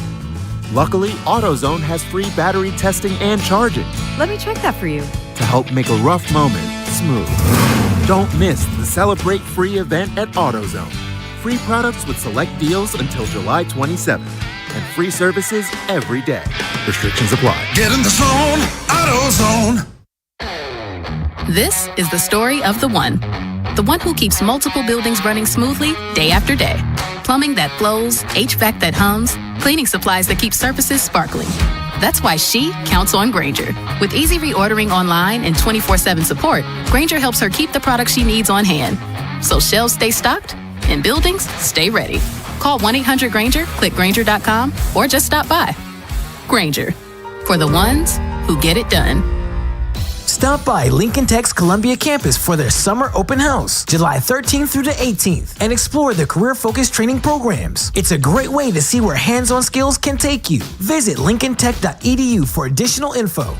Speaker 8: Luckily, AutoZone has free battery testing and charging
Speaker 27: Let me check that for you.
Speaker 8: to help make a rough moment smooth. Don't miss the Celebrate Free event at AutoZone. Free products with select deals until July 27th. And free services every day. Restrictions apply.
Speaker 21: Get in the zone, AutoZone.
Speaker 22: This is the story of the one. The one who keeps multiple buildings running smoothly day after day. Plumbing that flows, HVAC that hums, cleaning supplies that keep surfaces sparkling. That's why she counts on Grainger. With easy reordering online and 24/7 support, Grainger helps her keep the products she needs on hand. So shelves stay stocked and buildings stay ready. Call 1-800-GRAINGER, click Grainger.com, or just stop by. Grainger, for the ones who get it done.
Speaker 12: Stop by Lincoln Tech's Columbia campus for their summer open house, July 13th through the 18th, and explore the career-focused training programs. It's a great way to see where hands-on skills can take you. Visit lincolntech.edu for additional info.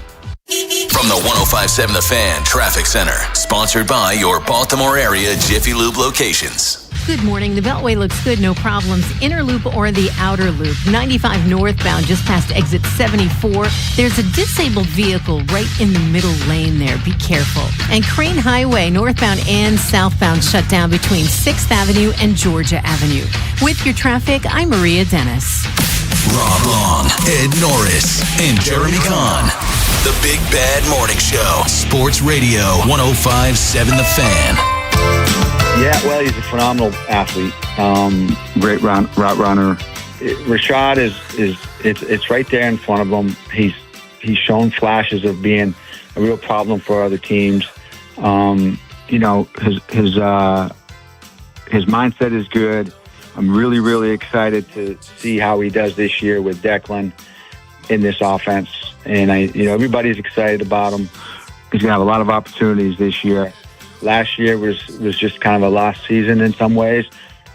Speaker 4: From the 105.7 The Fan Traffic Center, sponsored by your Baltimore area Jiffy Lube locations.
Speaker 14: Good morning. The Beltway looks good, no problems. Inner loop or the outer loop. 95 northbound, just past exit 74. There's a disabled vehicle right in the middle lane there. Be careful. And Crane Highway, northbound and southbound, shut down between 6th Avenue and Georgia Avenue. With your traffic, I'm Maria Dennis.
Speaker 4: Rob Long, Ed Norris, and Jeremy Kahn. The Big Bad Morning Show. Sports Radio 105.7 The Fan.
Speaker 23: Yeah, well, he's a phenomenal athlete. Great route runner. Rashad it's right there in front of him. He's shown flashes of being a real problem for other teams. His mindset is good. I'm really, really excited to see how he does this year with Declan in this offense. And everybody's excited about him. He's gonna have a lot of opportunities this year. Last year was just kind of a lost season in some ways,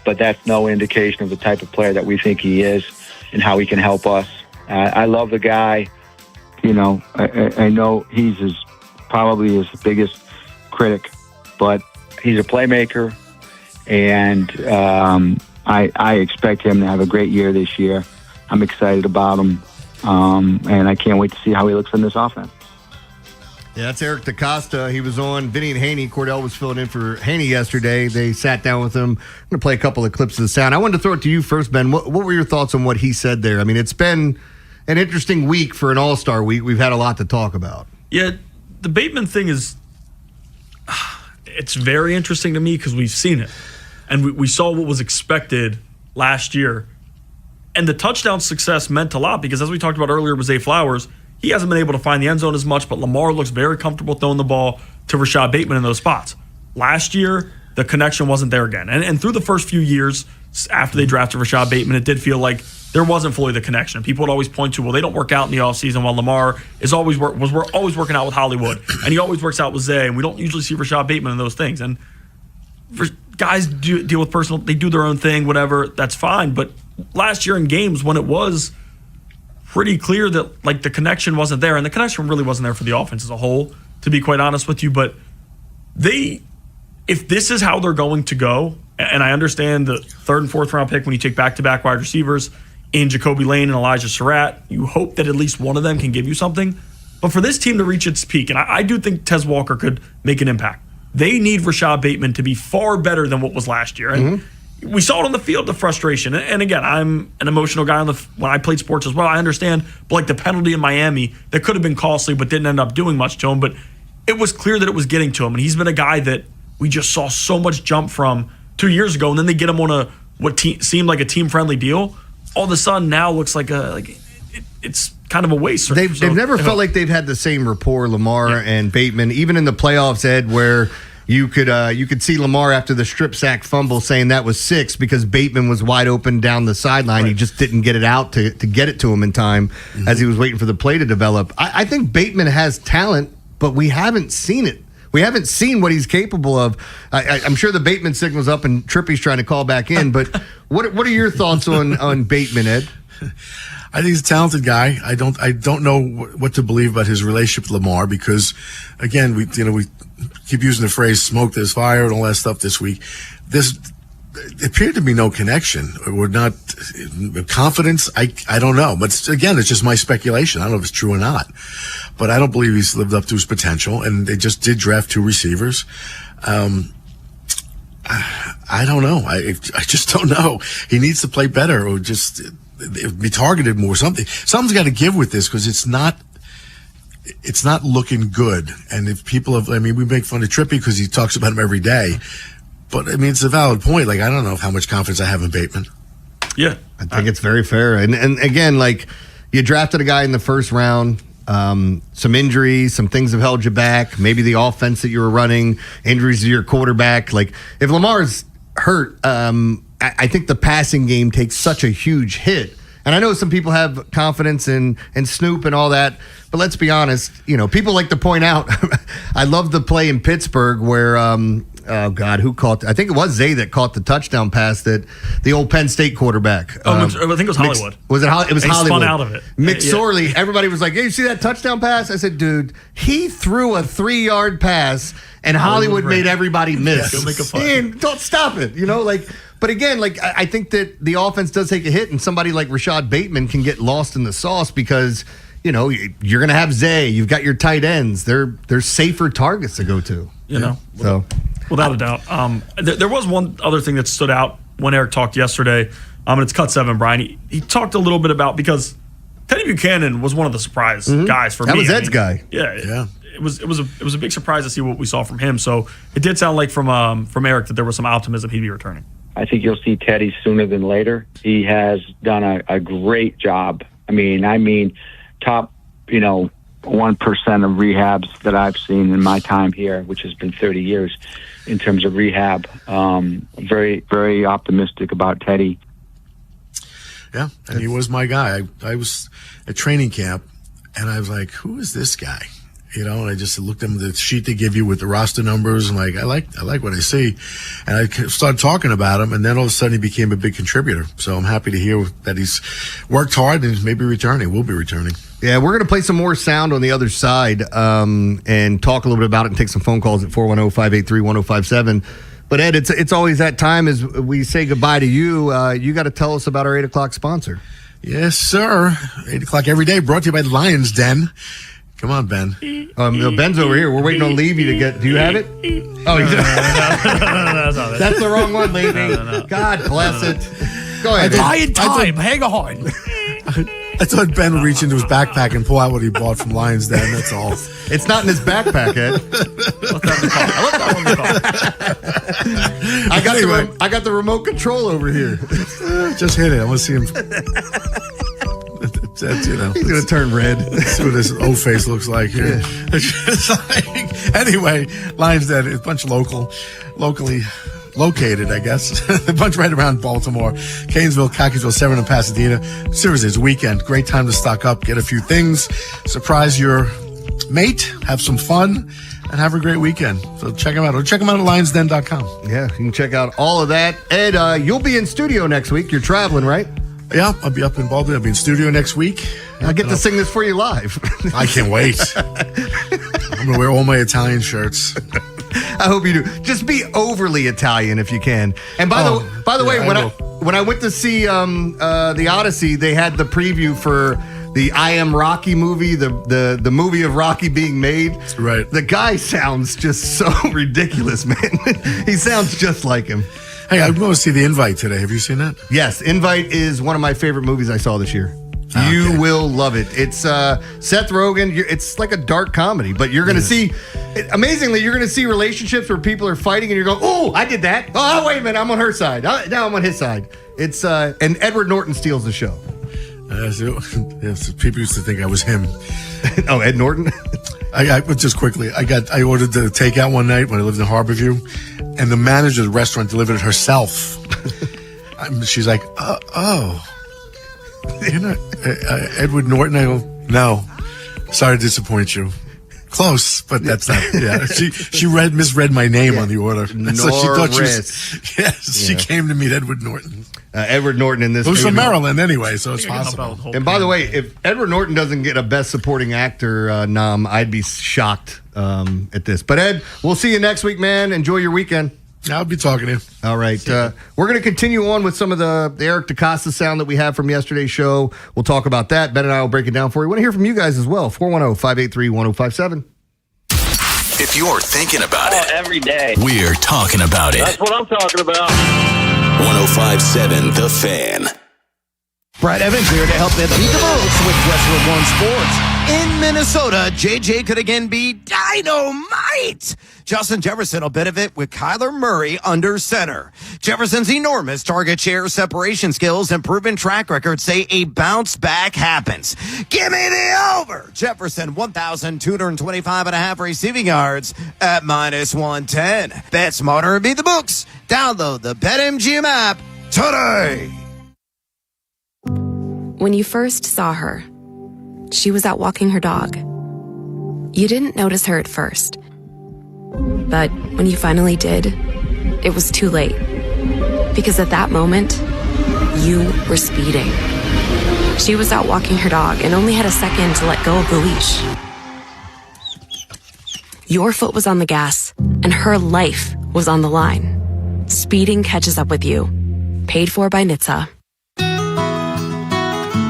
Speaker 23: but that's no indication of the type of player that we think he is and how he can help us. I love the guy. I know he's probably his biggest critic, but he's a playmaker, and I expect him to have a great year this year. I'm excited about him, and I can't wait to see how he looks in this offense.
Speaker 11: Yeah, that's Eric DaCosta. He was on Vinny and Haynie. Cordell was filling in for Haynie yesterday. They sat down with him. I'm going to play a couple of clips of the sound. I wanted to throw it to you first, Ben. What were your thoughts on what he said there? I mean, it's been an interesting week for an All-Star week. We've had a lot to talk about.
Speaker 9: Yeah, the Bateman thing is, it's very interesting to me because we've seen it. And we saw what was expected last year. And the touchdown success meant a lot because, as we talked about earlier with Zay Flowers, he hasn't been able to find the end zone as much, but Lamar looks very comfortable throwing the ball to Rashad Bateman in those spots. Last year, the connection wasn't there again. And through the first few years after they drafted Rashad Bateman, it did feel like there wasn't fully the connection. People would always point to, well, they don't work out in the offseason while Lamar was always working out with Hollywood, and he always works out with Zay, and we don't usually see Rashad Bateman in those things. And for guys deal with they do their own thing, whatever, that's fine. But last year in games when it was pretty clear that the connection wasn't there, and the connection really wasn't there for the offense as a whole, to be quite honest with you. But if this is how they're going to go, and I understand the 3rd and 4th round pick when you take back-to-back wide receivers in Jacoby Lane and Elijah Surratt, you hope that at least one of them can give you something. But for this team to reach its peak, and I do think Tez Walker could make an impact, they need Rashad Bateman to be far better than what was last year. And we saw it on the field, the frustration. And again, I'm an emotional guy when I played sports as well. I understand, but the penalty in Miami that could have been costly but didn't end up doing much to him. But it was clear that it was getting to him. And he's been a guy that we just saw so much jump from 2 years ago. And then they get him on seemed like a team-friendly deal. All of a sudden now looks like it's kind of a waste.
Speaker 11: They've never felt like they've had the same rapport, Lamar and Bateman, even in the playoffs, Ed, where you could see Lamar after the strip sack fumble saying that was 6 because Bateman was wide open down the sideline. Right. He just didn't get it out to get it to him in time as he was waiting for the play to develop. I think Bateman has talent, but we haven't seen it. We haven't seen what he's capable of. I'm sure the Bateman signal's up and Trippy's trying to call back in, but what are your thoughts on Bateman, Ed?
Speaker 2: I think he's a talented guy. I don't know what to believe about his relationship with Lamar because, again, we keep using the phrase "smoke there's fire" and all that stuff this week. There appeared to be no connection or not confidence. I don't know, but again, it's just my speculation. I don't know if it's true or not, but I don't believe he's lived up to his potential. And they just did draft 2 receivers. I don't know. I just don't know. He needs to play better or just be targeted more. Something's got to give with this because it's not looking good. And if people we make fun of Trippy because he talks about him every day, but it's a valid point. Like, I don't know how much confidence I have in Bateman.
Speaker 9: Yeah,
Speaker 11: I think it's very fair. And again, like, you drafted a guy in the first round. Some injuries, some things have held you back. Maybe the offense that you were running, injuries to your quarterback. Like, if Lamar's hurt, I think the passing game takes such a huge hit. And I know some people have confidence in Snoop and all that, but let's be honest. People like to point out. I love the play in Pittsburgh where, who caught? I think it was Zay that caught the touchdown pass that the old Penn State quarterback.
Speaker 9: I think it was Hollywood.
Speaker 11: Was it? It was Hollywood.
Speaker 9: Spun out of it.
Speaker 11: McSorley. Everybody was like, "Hey, you see that touchdown pass?" I said, "Dude, he threw a 3-yard pass, and Hollywood made everybody miss."
Speaker 9: Don't make a fun.
Speaker 11: And don't stop it. But again, I think that the offense does take a hit, and somebody like Rashad Bateman can get lost in the sauce because you're going to have Zay. You've got your tight ends. They're safer targets to go to. So.
Speaker 9: Without a doubt. There was one other thing that stood out when Eric talked yesterday, and it's cut 7, Brian. He talked a little bit about, because Teddy Buchanan was one of the surprise guys for me.
Speaker 11: That was Ed's guy.
Speaker 9: Yeah. It was a big surprise to see what we saw from him. So it did sound like from Eric that there was some optimism he'd be returning.
Speaker 23: I think you'll see Teddy sooner than later. He has done a great job. I mean, top, 1% of rehabs that I've seen in my time here, which has been 30 years in terms of rehab. Very, very optimistic about Teddy.
Speaker 2: Yeah, and he was my guy. I was at training camp, and I was like, who is this guy? And I just looked at the sheet they give you with the roster numbers, and I like what I see. And I started talking about him, and then all of a sudden he became a big contributor. So I'm happy to hear that he's worked hard and maybe returning. Will be returning.
Speaker 11: Yeah, we're going to play some more sound on the other side and talk a little bit about it and take some phone calls at 410-583-1057. But Ed, it's always that time as we say goodbye to you. You got to tell us about our 8 o'clock sponsor.
Speaker 2: Yes, sir. 8 o'clock every day, brought to you by Lion's Den. Come on, Ben.
Speaker 11: Ben's over here. We're waiting on Levy to get. Do you have it? Oh,
Speaker 9: No,
Speaker 11: that's the wrong one, Levy. No. God bless it. Go ahead.
Speaker 3: Hang on.
Speaker 2: I thought Ben would reach into his backpack and pull out what he bought from Lion's Den. That's all.
Speaker 11: It's not in his backpack, Ed. I got the remote control over here.
Speaker 2: Just hit it. I want to see him. He's
Speaker 11: going to turn red.
Speaker 2: See what this old face looks like here. Yeah. Anyway, Lion's Den is a bunch locally located, I guess. A bunch right around Baltimore, Canesville, Cockeysville, Severn, and Pasadena. Seriously, it's a weekend. Great time to stock up, get a few things, surprise your mate, have some fun, and have a great weekend. So check them out. Or check them out at lionsden.com.
Speaker 11: Yeah, you can check out all of that. Ed, you'll be in studio next week. You're traveling, right?
Speaker 2: Yeah, I'll be up in Baltimore. I'll be in studio next week.
Speaker 11: I get to sing this for you live.
Speaker 2: I can't wait. I'm going to wear all my Italian shirts.
Speaker 11: I hope you do. Just be overly Italian if you can. And by the way, when I went to see the Odyssey, they had the preview for the I Am Rocky movie, the movie of Rocky being made.
Speaker 2: Right.
Speaker 11: The guy sounds just so ridiculous, man. He sounds just like him.
Speaker 2: Hey, I'm going to see The Invite today. Have you seen that?
Speaker 11: Yes, Invite is one of my favorite movies I saw this year. You will love it. It's Seth Rogen. It's like a dark comedy, but you're going to see, amazingly, you're going to see relationships where people are fighting and you're going, oh, I did that. Oh, wait a minute. I'm on her side. Now I'm on his side. It's and Edward Norton steals the show.
Speaker 2: So people used to think I was him.
Speaker 11: Oh, Ed Norton?
Speaker 2: I just quickly, I ordered the takeout one night when I lived in Harborview, and the manager of the restaurant delivered it herself. She's like, oh. You're not Edward Norton? I go, no. Sorry to disappoint you. Close, but that's not. Yeah, she misread my name on the order, so she thought she came to meet Edward Norton.
Speaker 11: Edward Norton in this.
Speaker 2: Who's from Maryland anyway, so it's possible.
Speaker 11: And by the way, if Edward Norton doesn't get a Best Supporting Actor nom, I'd be shocked at this. But Ed, we'll see you next week, man. Enjoy your weekend.
Speaker 2: I'll be talking to you.
Speaker 11: All right. We're going to continue on with some of the Eric DaCosta sound that we have from yesterday's show. We'll talk about that. Ben and I will break it down for you. We want to hear from you guys as well. 410-583-1057.
Speaker 4: If you're thinking about it
Speaker 5: every day,
Speaker 4: we're talking about it.
Speaker 5: That's what I'm talking about.
Speaker 4: 105.7 The Fan.
Speaker 7: Brad Evans here to help them beat the Bulls with Westwood One Sports. In Minnesota, JJ could again be dynamite. Justin Jefferson will benefit with Kyler Murray under center. Jefferson's enormous target share, separation skills, and proven track record say a bounce back happens. Give me the over. Jefferson, 1,225.5 receiving yards at -110. Bet smarter and beat the books. Download the BetMGM app today.
Speaker 10: When you first saw her, she was out walking her dog. You didn't notice her at first. But when you finally did, it was too late. Because at that moment, you were speeding. She was out walking her dog and only had a second to let go of the leash. Your foot was on the gas, and her life was on the line. Speeding catches up with you. Paid for by NHTSA.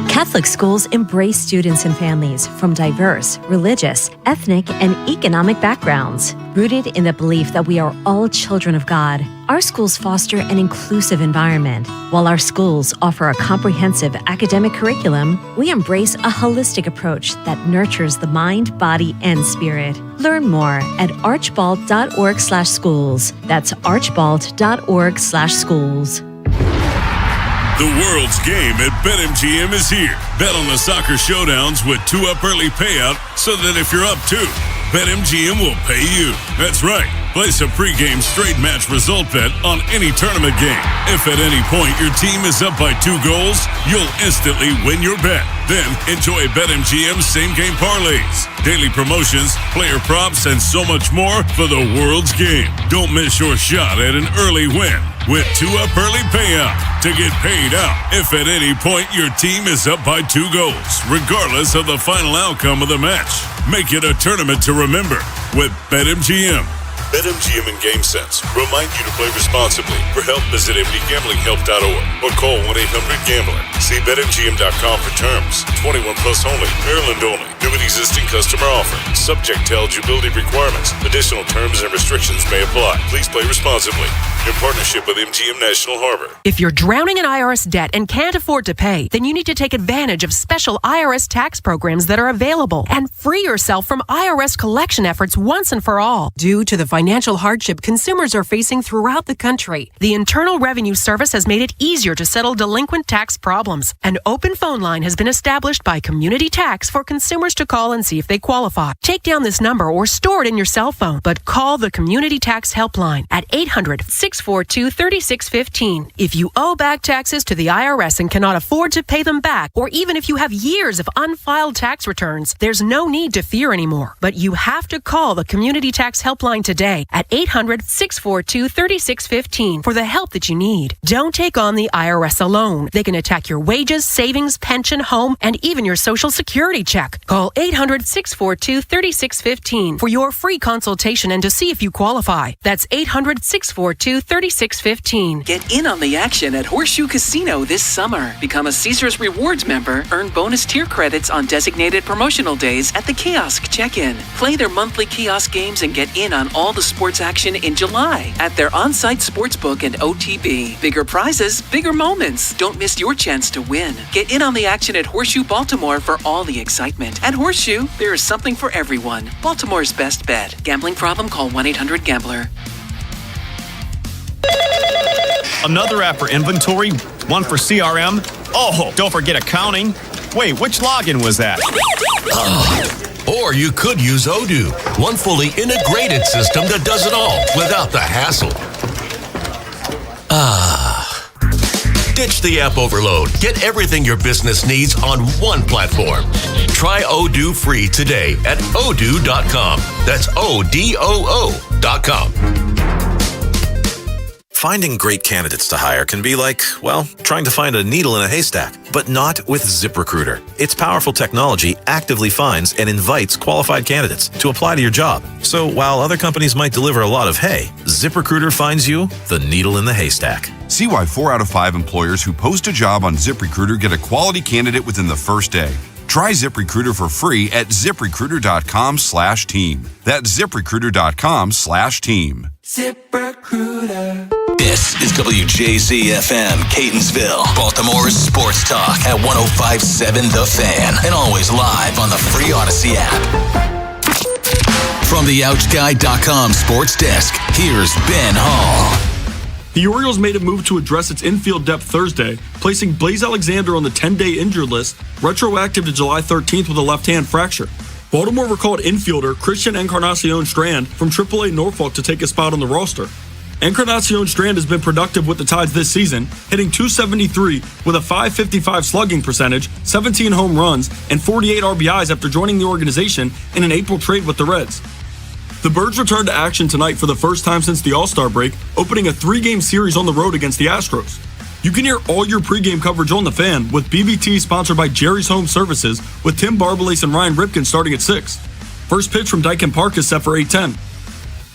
Speaker 27: Catholic schools embrace students and families from diverse, religious, ethnic, and economic backgrounds. Rooted in the belief that we are all children of God, our schools foster an inclusive environment. While our schools offer a comprehensive academic curriculum, we embrace a holistic approach that nurtures the mind, body, and spirit. Learn more at archbald.org/schools. That's archbald.org/schools.
Speaker 16: The world's game at BetMGM is here. Bet on the soccer showdowns with 2-up early payout so that if you're up 2, BetMGM will pay you. That's right. Place a pregame straight match result bet on any tournament game. If at any point your team is up by 2 goals, you'll instantly win your bet. Then enjoy BetMGM's same-game parlays, daily promotions, player props, and so much more for the world's game. Don't miss your shot at an early win with 2-up early payout to get paid out if at any point your team is up by 2 goals, regardless of the final outcome of the match. Make it a tournament to remember with BetMGM. BetMGM and GameSense remind you to play responsibly. For help, visit mdgamblinghelp.org or call 1-800-GAMBLER. See BetMGM.com for terms. 21 plus only. Maryland only. New and existing customer offer. Subject to eligibility requirements. Additional terms and restrictions may apply. Please play responsibly. In partnership with MGM National Harbor.
Speaker 17: If you're drowning in IRS debt and can't afford to pay, then you need to take advantage of special IRS tax programs that are available and free yourself from IRS collection efforts once and for all. Due to the financial hardship consumers are facing throughout the country, the Internal Revenue Service has made it easier to settle delinquent tax problems. An open phone line has been established by Community Tax for consumers to call and see if they qualify. Take down this number or store it in your cell phone, but call the Community Tax Helpline at 800-642-3615. If you owe back taxes to the IRS and cannot afford to pay them back, or even if you have years of unfiled tax returns, there's no need to fear anymore. But you have to call the Community Tax Helpline today at 800-642-3615 for the help that you need. Don't take on the IRS alone. They can attack your wages, savings, pension, home, and even your Social Security check. Call 800-642-3615 for your free consultation and to see if you qualify. That's 800-642-3615. 3615.
Speaker 5: Get in on the action at Horseshoe Casino this summer. Become a Caesars Rewards member, earn bonus tier credits on designated promotional days at the kiosk check-in. Play their monthly kiosk games and get in on all the sports action in July at their on-site sportsbook and OTB. Bigger prizes, bigger moments. Don't miss your chance to win. Get in on the action at Horseshoe Baltimore for all the excitement. At Horseshoe, there is something for everyone. Baltimore's best bet. Gambling problem? Call 1-800-GAMBLER.
Speaker 13: Another app for inventory, one for CRM. Oh, don't forget accounting. Wait, which login was that?
Speaker 15: Or you could use Odoo, one fully integrated system that does it all without the hassle. Ditch the app overload. Get everything your business needs on one platform. Try Odoo free today at odoo.com. That's ODOO.com.
Speaker 18: Finding great candidates to hire can be like, well, trying to find a needle in a haystack, but not with ZipRecruiter. Its powerful technology actively finds and invites qualified candidates to apply to your job. So while other companies might deliver a lot of hay, ZipRecruiter finds you the needle in the haystack.
Speaker 19: See why 4 out of 5 employers who post a job on ZipRecruiter get a quality candidate within the first day. Try ZipRecruiter for free at ZipRecruiter.com/team. That's ZipRecruiter.com/team.
Speaker 4: ZipRecruiter. This is WJZ-FM, Catonsville, Baltimore's sports talk at 105.7 The Fan, and always live on the free Odyssey app. From the OutGuy.com sports desk, here's Ben Hall.
Speaker 9: The Orioles made a move to address its infield depth Thursday, placing Blaze Alexander on the 10-day injured list, retroactive to July 13th with a left-hand fracture. Baltimore recalled infielder Christian Encarnacion Strand from AAA Norfolk to take a spot on the roster. Encarnacion Strand has been productive with the Tides this season, hitting .273 with a .555 slugging percentage, 17 home runs, and 48 RBIs after joining the organization in an April trade with the Reds. The Birds returned to action tonight for the first time since the All-Star break, opening a 3-game series on the road against the Astros. You can hear all your pregame coverage on The Fan with BBT sponsored by Jerry's Home Services with Tim Barbalace and Ryan Ripken starting at 6. First pitch from Dyken Park is set for 8:10.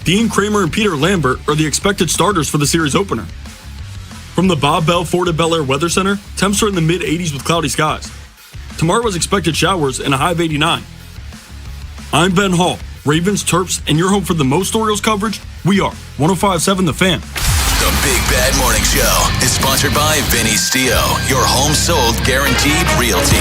Speaker 9: Dean Kramer and Peter Lambert are the expected starters for the series opener. From the Bob Bell Ford at Bel Air Weather Center, temps are in the mid-80s with cloudy skies. Tomorrow is expected showers and a high of 89. I'm Ben Hall, Ravens, Terps, and your home for the most Orioles coverage. We are 105.7 The Fan.
Speaker 4: The Big Bad Morning Show is sponsored by Vinny Stio, your home sold guaranteed realty.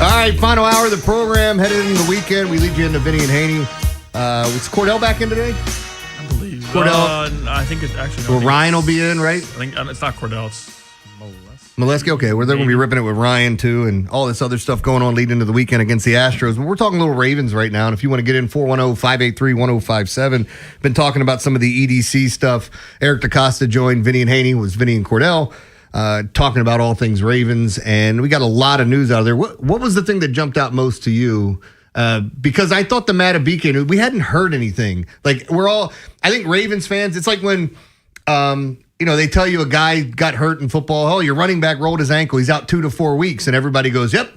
Speaker 11: All right, final hour of the program, headed into the weekend. We lead you into Vinny and Haynie. Was Cordell back in today?
Speaker 9: I believe.
Speaker 11: Cordell?
Speaker 9: I think it actually.
Speaker 11: Well, Ryan will be in, right?
Speaker 9: I think it's not Cordell. It's
Speaker 11: Molesky, okay. Well, they're going to be ripping it with Ryan, too, and all this other stuff going on leading into the weekend against the Astros. But we're talking little Ravens right now, and if you want to get in, 410-583-1057. Been talking about some of the EDC stuff. Eric DaCosta joined Vinny and Haynie, was Vinny and Cordell, talking about all things Ravens, and we got a lot of news out of there. What was the thing that jumped out most to you? Because I thought the Matabike, we hadn't heard anything. Like, I think Ravens fans, it's like when... they tell you a guy got hurt in football. Oh, your running back rolled his ankle. He's out 2 to 4 weeks. And everybody goes, yep,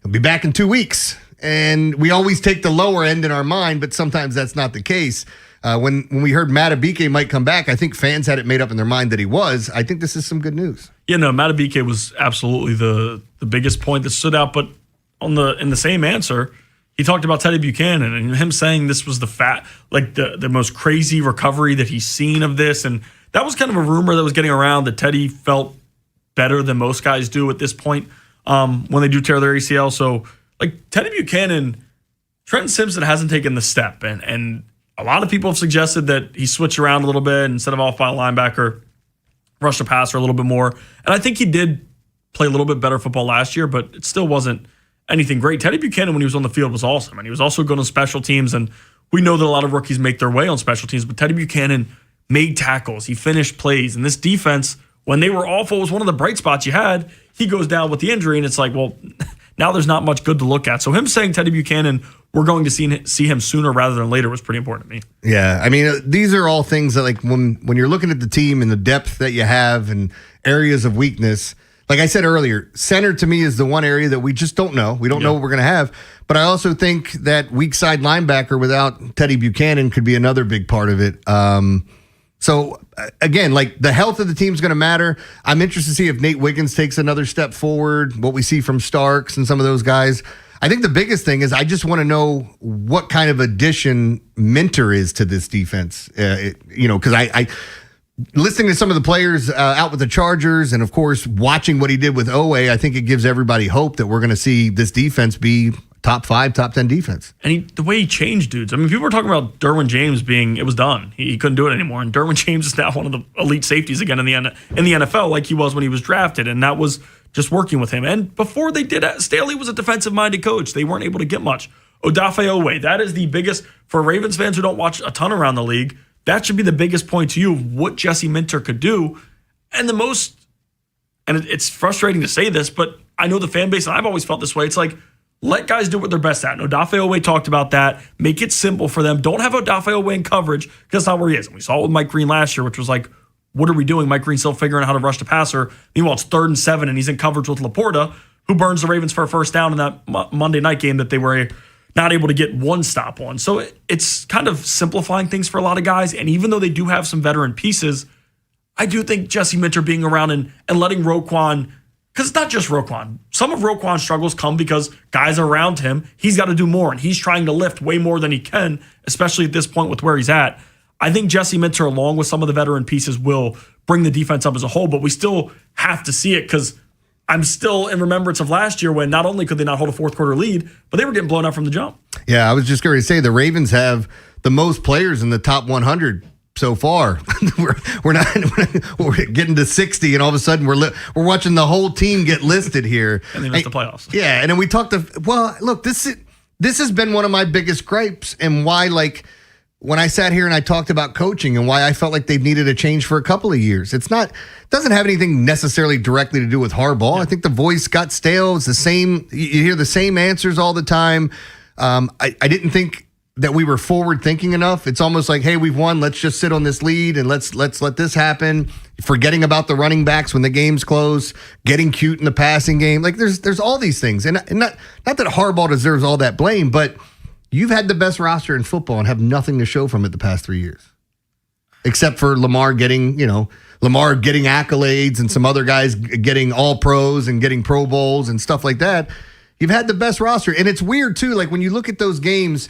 Speaker 11: he'll be back in 2 weeks. And we always take the lower end in our mind, but sometimes that's not the case. When we heard Matabike might come back, I think fans had it made up in their mind that he was. I think this is some good news.
Speaker 9: Yeah, no, Matabike was absolutely the biggest point that stood out. But in the same answer, he talked about Teddy Buchanan and him saying this was the most crazy recovery that he's seen of this. And that was kind of a rumor that was getting around that Teddy felt better than most guys do at this point when they do tear their ACL. So, Teddy Buchanan, Trenton Simpson hasn't taken the step. And a lot of people have suggested that he switch around a little bit instead of off-ball linebacker, rush the passer a little bit more. And I think he did play a little bit better football last year, but it still wasn't anything great. Teddy Buchanan, when he was on the field, was awesome. And he was also good on special teams. And we know that a lot of rookies make their way on special teams, but Teddy Buchanan made tackles. He finished plays. And this defense, when they were awful, was one of the bright spots you had. He goes down with the injury, and it's like, well, now there's not much good to look at. So him saying Teddy Buchanan, we're going to see him sooner rather than later was pretty important to me.
Speaker 11: Yeah, I mean, these are all things that, when you're looking at the team and the depth that you have and areas of weakness, like I said earlier, center to me is the one area that we just don't know. We don't know what we're going to have. But I also think that weak side linebacker without Teddy Buchanan could be another big part of it. So, again, like the health of the team is going to matter. I'm interested to see if Nate Wiggins takes another step forward, what we see from Starks and some of those guys. I think the biggest thing is I just want to know what kind of addition Minter is to this defense. Because I listening to some of the players out with the Chargers and, of course, watching what he did with Owe, I think it gives everybody hope that we're going to see this defense be top 5, top 10 defense.
Speaker 9: And the way he changed dudes. I mean, people were talking about Derwin James it was done. He couldn't do it anymore. And Derwin James is now one of the elite safeties again in the NFL like he was when he was drafted. And that was just working with him. And before they did that, Staley was a defensive-minded coach. They weren't able to get much. Odafe Owe, that is the biggest, for Ravens fans who don't watch a ton around the league, that should be the biggest point to you of what Jesse Minter could do. And it's frustrating to say this, but I know the fan base, and I've always felt this way. It's like, let guys do what they're best at. And Odafe Owe talked about that. Make it simple for them. Don't have Odafe Owe in coverage because that's not where he is. And we saw it with Mike Green last year, which was like, what are we doing? Mike Green's still figuring out how to rush the passer. Meanwhile, it's 3rd and 7, and he's in coverage with Laporta, who burns the Ravens for a first down in that Monday night game that they were not able to get one stop on. So it's kind of simplifying things for a lot of guys. And even though they do have some veteran pieces, I do think Jesse Minter being around and letting Roquan, because it's not just Roquan. Some of Roquan's struggles come because guys are around him. He's got to do more, and he's trying to lift way more than he can, especially at this point with where he's at. I think Jesse Minter, along with some of the veteran pieces, will bring the defense up as a whole, but we still have to see it because I'm still in remembrance of last year when not only could they not hold a fourth quarter lead, but they were getting blown out from the jump.
Speaker 11: Yeah, I was just going to say the Ravens have the most players in the top 100 so far. we're getting to 60, and all of a sudden we're watching the whole team get listed here.
Speaker 9: And they missed the playoffs.
Speaker 11: Yeah, and then we talked look, this has been one of my biggest gripes, and why, like, when I sat here and I talked about coaching and why I felt like they've needed a change for a couple of years. It doesn't have anything necessarily directly to do with Harbaugh. Yeah. I think the voice got stale. It's the same. You hear the same answers all the time. I didn't think that we were forward thinking enough. It's almost like, hey, we've won. Let's just sit on this lead and let's let this happen. Forgetting about the running backs when the game's close, getting cute in the passing game. Like there's all these things. And not that Harbaugh deserves all that blame, but you've had the best roster in football and have nothing to show from it the past 3 years. Except for Lamar getting accolades and some other guys getting all pros and getting Pro Bowls and stuff like that. You've had the best roster. And it's weird too, like when you look at those games,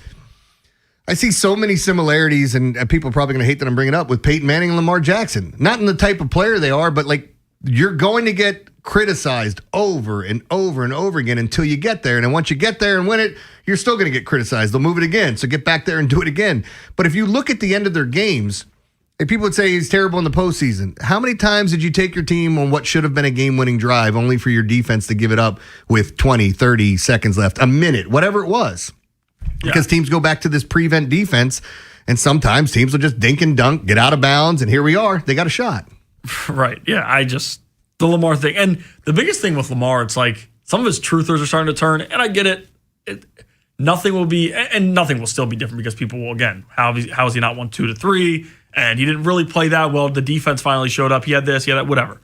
Speaker 11: I see so many similarities, and people are probably going to hate that I'm bringing it up, with Peyton Manning and Lamar Jackson. Not in the type of player they are, but like you're going to get criticized over and over and over again until you get there. And then once you get there and win it, you're still going to get criticized. They'll move it again. So get back there and do it again. But if you look at the end of their games, if people would say he's terrible in the postseason, how many times did you take your team on what should have been a game-winning drive only for your defense to give it up with 20, 30 seconds left, a minute, whatever it was? Because teams go back to this prevent defense, and sometimes teams will just dink and dunk, get out of bounds, and here we are. They got a shot.
Speaker 9: Right. Yeah, the Lamar thing. And the biggest thing with Lamar, it's like some of his truthers are starting to turn, and I get it. Nothing will still be different because people will, again, how has he not won 2 to 3? And he didn't really play that well. The defense finally showed up. He had this, he had that, whatever.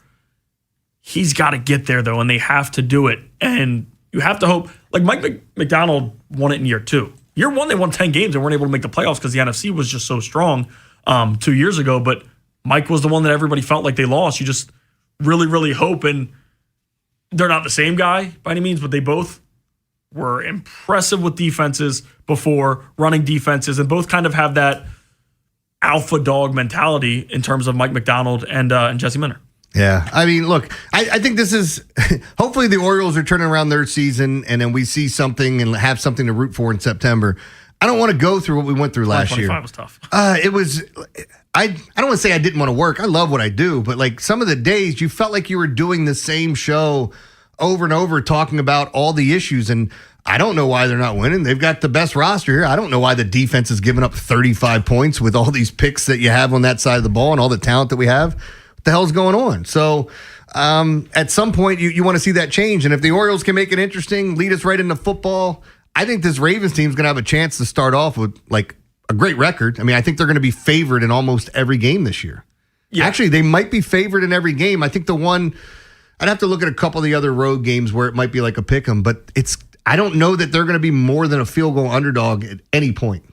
Speaker 9: He's got to get there, though, and they have to do it. And you have to hope. Like Mike McDonald won it in year 2. Year 1, they won 10 games and weren't able to make the playoffs because the NFC was just so strong 2 years ago. But Mike was the one that everybody felt like they lost. You just really, really hope. And they're not the same guy by any means, but they both were impressive with defenses before, running defenses, and both kind of have that alpha dog mentality in terms of Mike McDonald and Jesse Minter.
Speaker 11: Yeah. I mean, look, I think this is hopefully the Orioles are turning around their season and then we see something and have something to root for in September. I don't want to go through what we went through last year.
Speaker 9: 2025 was tough.
Speaker 11: It was, I don't want to say I didn't want to work. I love what I do, but like some of the days you felt like you were doing the same show over and over talking about all the issues, and I don't know why they're not winning. They've got the best roster here. I don't know why the defense has given up 35 points with all these picks that you have on that side of the ball and all the talent that we have. What the hell's going on? So at some point, you want to see that change. And if the Orioles can make it interesting, lead us right into football, I think this Ravens team is going to have a chance to start off with like a great record. I mean, I think they're going to be favored in almost every game this year. Yeah. Actually, they might be favored in every game. I think I'd have to look at a couple of the other road games where it might be like a pick 'em, but I don't know that they're going to be more than a field goal underdog at any point.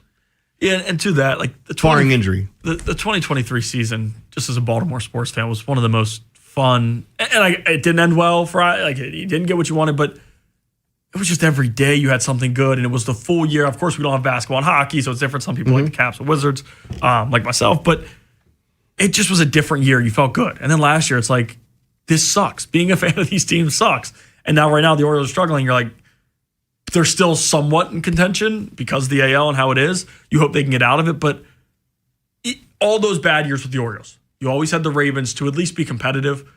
Speaker 9: Yeah, and to that, like
Speaker 11: barring injury,
Speaker 9: the 2023 season, just as a Baltimore sports fan, was one of the most fun. And it didn't end well for you didn't get what you wanted, but it was just every day you had something good, and it was the full year. Of course, we don't have basketball and hockey, so it's different. Some people like the Caps and Wizards, like myself, but it just was a different year. You felt good, and then last year, it's like this sucks. Being a fan of these teams sucks, and now right now the Orioles are struggling. You're like, they're still somewhat in contention because of the AL and how it is. You hope they can get out of it, but all those bad years with the Orioles, you always had the Ravens to at least be competitive.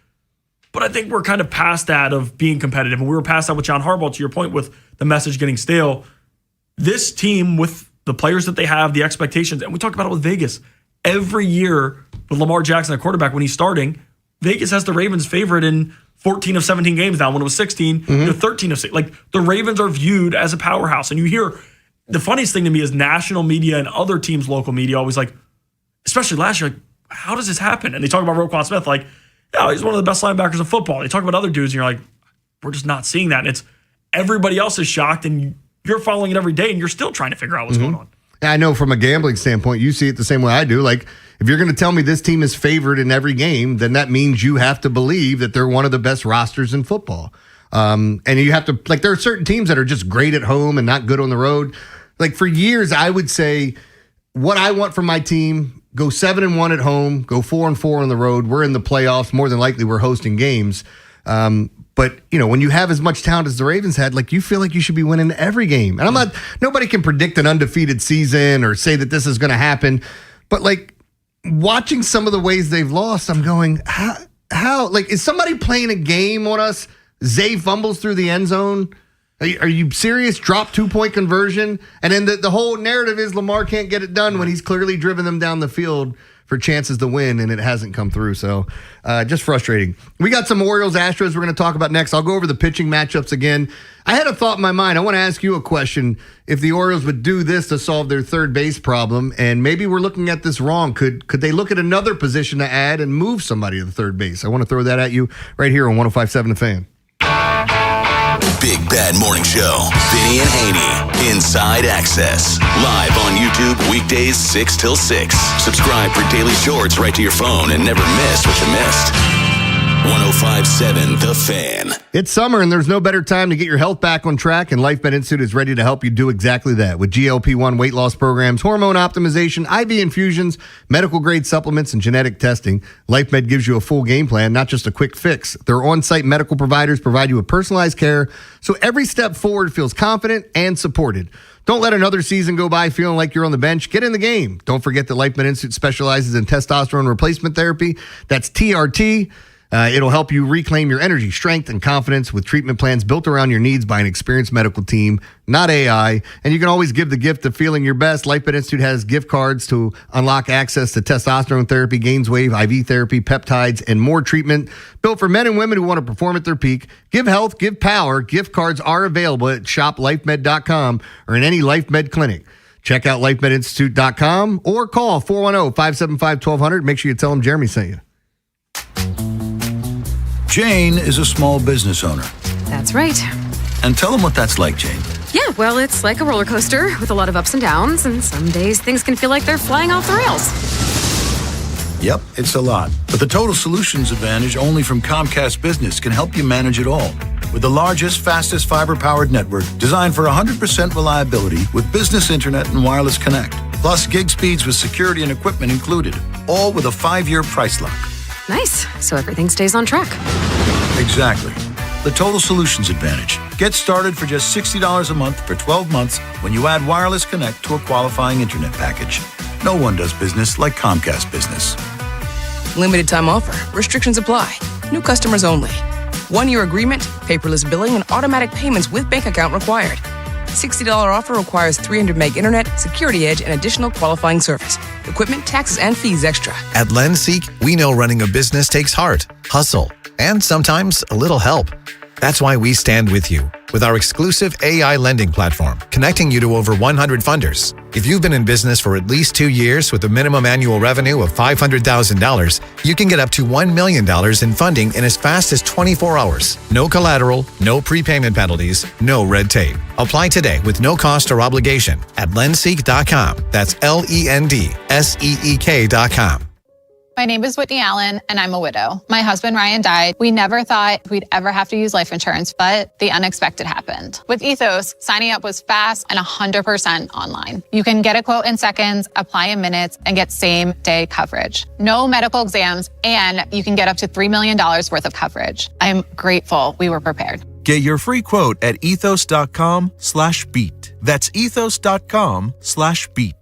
Speaker 9: But I think we're kind of past that of being competitive, and we were past that with John Harbaugh, to your point, with the message getting stale. This team, with the players that they have, the expectations, and we talked about it with Vegas. Every year with Lamar Jackson, a quarterback, when he's starting, Vegas has the Ravens favorite in 14 of 17 games now. When it was 16, 13 of 6. Like, the Ravens are viewed as a powerhouse. And you hear, the funniest thing to me is national media and other teams' local media always like, especially last year, like, how does this happen? And they talk about Roquan Smith like, yeah, he's one of the best linebackers in football. They talk about other dudes, and you're like, we're just not seeing that. And it's everybody else is shocked, and you're following it every day, and you're still trying to figure out what's going on.
Speaker 11: I know from a gambling standpoint, you see it the same way I do. Like, if you're going to tell me this team is favored in every game, then that means you have to believe that they're one of the best rosters in football. And you have to, like, there are certain teams that are just great at home and not good on the road. Like, for years, I would say what I want from my team, go 7-1 at home, go 4-4 on the road. We're in the playoffs. More than likely, we're hosting games. But, you know, when you have as much talent as the Ravens had, like, you feel like you should be winning every game. And nobody can predict an undefeated season or say that this is going to happen. But, like, watching some of the ways they've lost, I'm going, how? Like, is somebody playing a game on us? Zay fumbles through the end zone. Are you serious? Drop 2-point conversion. And then the whole narrative is Lamar can't get it done when he's clearly driven them down the field for chances to win, and it hasn't come through. So just frustrating. We got some Orioles-Astros we're going to talk about next. I'll go over the pitching matchups again. I had a thought in my mind. I want to ask you a question. If the Orioles would do this to solve their third base problem, and maybe we're looking at this wrong, could they look at another position to add and move somebody to the third base? I want to throw that at you right here on 105.7 The Fan.
Speaker 4: Big Bad Morning Show. Vinny and Haynie. Inside Access. Live on YouTube weekdays 6 till 6. Subscribe for daily shorts right to your phone and never miss what you missed. 105.7 The Fan.
Speaker 11: It's summer, and there's no better time to get your health back on track, and LifeMed Institute is ready to help you do exactly that. With GLP-1 weight loss programs, hormone optimization, IV infusions, medical-grade supplements, and genetic testing, LifeMed gives you a full game plan, not just a quick fix. Their on-site medical providers provide you with personalized care, so every step forward feels confident and supported. Don't let another season go by feeling like you're on the bench. Get in the game. Don't forget that LifeMed Institute specializes in testosterone replacement therapy. That's TRT. It'll help you reclaim your energy, strength, and confidence with treatment plans built around your needs by an experienced medical team, not AI. And you can always give the gift of feeling your best. LifeMed Institute has gift cards to unlock access to testosterone therapy, GainsWave, IV therapy, peptides, and more treatment built for men and women who want to perform at their peak. Give health, give power. Gift cards are available at shoplifemed.com or in any LifeMed clinic. Check out lifemedinstitute.com or call 410-575-1200. Make sure you tell them Jeremy sent you.
Speaker 1: Jane is a small business owner.
Speaker 6: That's right.
Speaker 1: And tell them what that's like, Jane.
Speaker 6: Yeah, well, it's like a roller coaster with a lot of ups and downs, and some days things can feel like they're flying off the rails.
Speaker 1: Yep, it's a lot. But the Total Solutions Advantage only from Comcast Business can help you manage it all. With the largest, fastest fiber-powered network designed for 100% reliability with business internet and wireless connect. Plus gig speeds with security and equipment included. All with a 5-year price lock.
Speaker 6: Nice. So everything stays on track.
Speaker 1: Exactly. The Total Solutions Advantage. Get started for just $60 a month for 12 months when you add Wireless Connect to a qualifying internet package. No one does business like Comcast Business.
Speaker 8: Limited time offer. Restrictions apply. New customers only. 1-year agreement, paperless billing, and automatic payments with bank account required. $60 offer requires 300 meg internet, security edge, and additional qualifying service. Equipment, taxes, and fees extra.
Speaker 20: At LendSeek, we know running a business takes heart, hustle, and sometimes a little help.
Speaker 12: That's why we stand with you with our exclusive AI lending platform, connecting you to over 100 funders. If you've been in business for at least 2 years with a minimum annual revenue of $500,000, you can get up to $1 million in funding in as fast as 24 hours. No collateral, no prepayment penalties, no red tape. Apply today with no cost or obligation at lendseek.com. That's LENDSEEK.com.
Speaker 20: My name is Whitney Allen, and I'm a widow. My husband, Ryan, died. We never thought we'd ever have to use life insurance, but the unexpected happened. With Ethos, signing up was fast and 100% online. You can get a quote in seconds, apply in minutes, and get same-day coverage. No medical exams, and you can get up to $3 million worth of coverage. I'm grateful we were prepared.
Speaker 21: Get your free quote at ethos.com/beat. That's ethos.com/beat.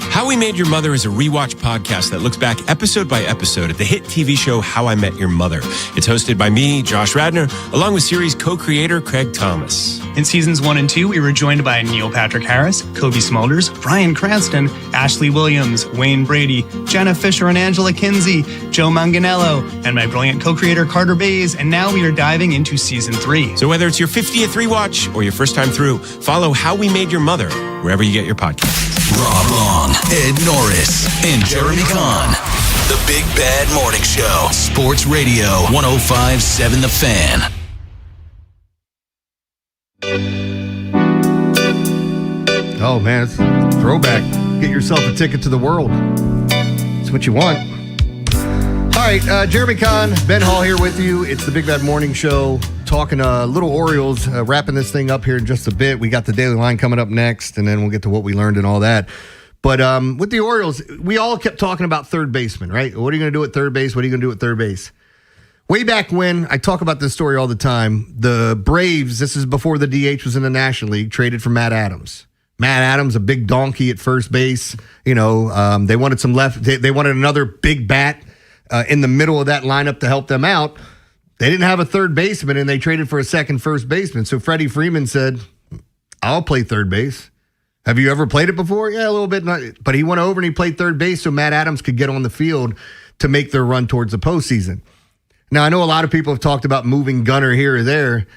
Speaker 22: How We Made Your Mother is a rewatch podcast that looks back episode by episode at the hit TV show How I Met Your Mother. It's hosted by me, Josh Radnor, along with series co-creator Craig Thomas.
Speaker 24: In seasons 1 and 2, we were joined by Neil Patrick Harris, Kobe Smulders, Bryan Cranston, Ashley Williams, Wayne Brady, Jenna Fisher and Angela Kinsey, Joe Manganiello, and my brilliant co-creator Carter Bays. And now we are diving into season 3.
Speaker 22: So whether it's your 50th rewatch or your first time through, follow How We Made Your Mother wherever you get your podcasts.
Speaker 4: Rob Long, Ed Norris, and Jeremy Kahn. The Big Bad Morning Show. Sports Radio 105.7 The Fan.
Speaker 11: Oh, man, it's a throwback. Get yourself a ticket to the world. That's what you want. All right, Jeremy Kahn, Ben Hall here with you. It's the Big Bad Morning Show. Talking little Orioles, wrapping this thing up here in just a bit. We got the Daily Line coming up next, and then we'll get to what we learned and all that. But with the Orioles, we all kept talking about third baseman, right? What are you going to do at third base? What are you going to do at third base? Way back when, I talk about this story all the time, the Braves, this is before the DH was in the National League, traded for Matt Adams. Matt Adams, a big donkey at first base. You know, they wanted some left. They wanted another big bat in the middle of that lineup to help them out. They didn't have a third baseman, and they traded for a second first baseman. So Freddie Freeman said, I'll play third base. Have you ever played it before? Yeah, a little bit. But he went over and he played third base so Matt Adams could get on the field to make their run towards the postseason. Now, I know a lot of people have talked about moving Gunnar here or there,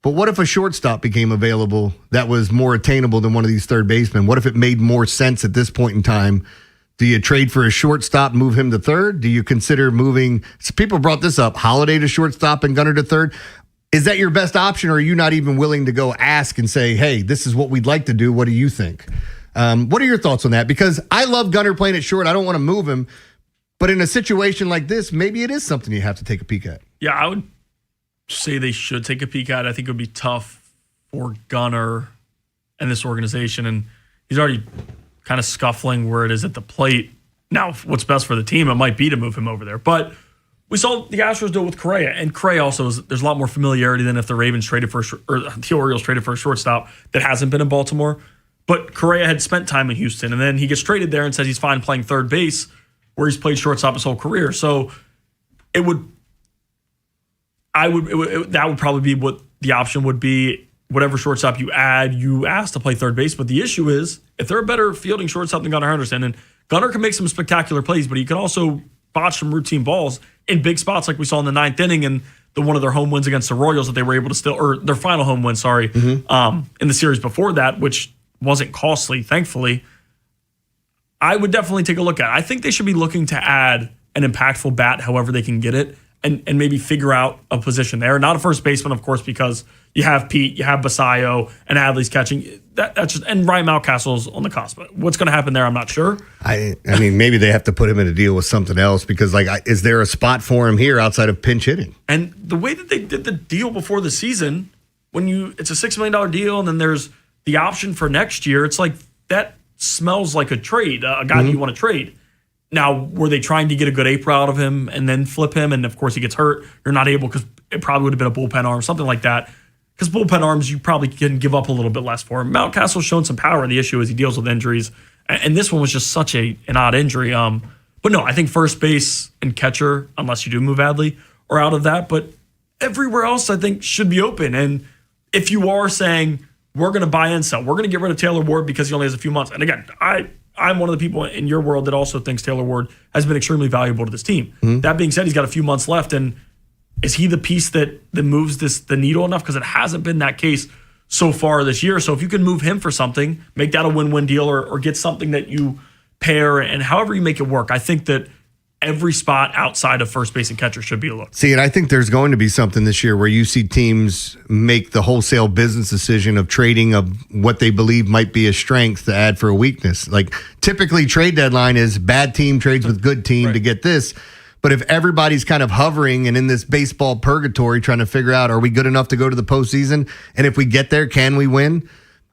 Speaker 11: but what if a shortstop became available that was more attainable than one of these third basemen? What if it made more sense at this point in time? Do you trade for a shortstop, move him to third? Do you consider moving? So people brought this up, Holiday to shortstop and Gunnar to third. Is that your best option, or are you not even willing to go ask and say, hey, this is what we'd like to do. What do you think? What are your thoughts on that? Because I love Gunnar playing it short. I don't want to move him. But in a situation like this, maybe it is something you have to take a peek at.
Speaker 9: Yeah, I would say they should take a peek at it. I think it would be tough for Gunnar and this organization. And he's already kind of scuffling where it is at the plate. Now, what's best for the team, it might be to move him over there. But we saw the Astros do it with Correa. And Correa also, there's a lot more familiarity than if the Ravens traded for, or the Orioles traded for a shortstop that hasn't been in Baltimore. But Correa had spent time in Houston. And then he gets traded there and says he's fine playing third base, where he's played shortstop his whole career. So that would probably be what the option would be. Whatever shortstop you add, you ask to play third base. But the issue is, if they're a better fielding shortstop than Gunnar Henderson, and Gunnar can make some spectacular plays, but he can also botch some routine balls in big spots like we saw in the ninth inning and one of their home wins against the Royals that they were able to still, or their final home win, in the series before that, which wasn't costly, thankfully. I would definitely take a look at it. I think they should be looking to add an impactful bat however they can get it and maybe figure out a position there. Not a first baseman, of course, because you have Pete, you have Basayo, and Adley's catching. That's just, and Ryan Mountcastle's on the cusp. What's going to happen there, I'm not sure.
Speaker 11: I mean, maybe they have to put him in a deal with something else because, is there a spot for him here outside of pinch hitting?
Speaker 9: And the way that they did the deal before the season, it's a $6 million deal, and then there's the option for next year. It's like that smells like a trade, a guy that you want to trade. Now, were they trying to get a good April out of him and then flip him? And of course, he gets hurt. You're not able because it probably would have been a bullpen arm, something like that. Because bullpen arms, you probably can give up a little bit less for him. Mountcastle's shown some power. The issue is he deals with injuries. And this one was just such an odd injury. But no, I think first base and catcher, unless you do move Adley, are out of that. But everywhere else, I think, should be open. And if you are saying, we're going to buy and sell, we're going to get rid of Taylor Ward because he only has a few months. And again, I'm one of the people in your world that also thinks Taylor Ward has been extremely valuable to this team. That being said, he's got a few months left, and is he the piece that moves the needle enough? Because it hasn't been that case so far this year. So if you can move him for something, make that a win-win deal, or get something that you pair, and however you make it work, I think that every spot outside of first base and catcher should be a look.
Speaker 11: See, and I think there's going to be something this year where you see teams make the wholesale business decision of trading of what they believe might be a strength to add for a weakness. Like typically trade deadline is bad team trades with good team to get this. But if everybody's kind of hovering and in this baseball purgatory trying to figure out, are we good enough to go to the postseason? And if we get there, can we win?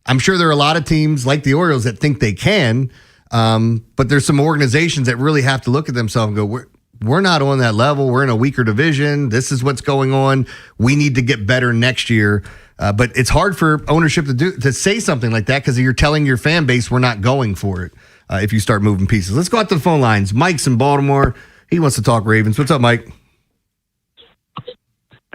Speaker 11: I'm sure there are a lot of teams like the Orioles that think they can. But there's some organizations that really have to look at themselves and go, we're not on that level. We're in a weaker division. This is what's going on. We need to get better next year. But it's hard for ownership to say something like that because you're telling your fan base we're not going for it if you start moving pieces. Let's go out to the phone lines. Mike's in Baltimore. He wants to talk Ravens. What's up, Mike?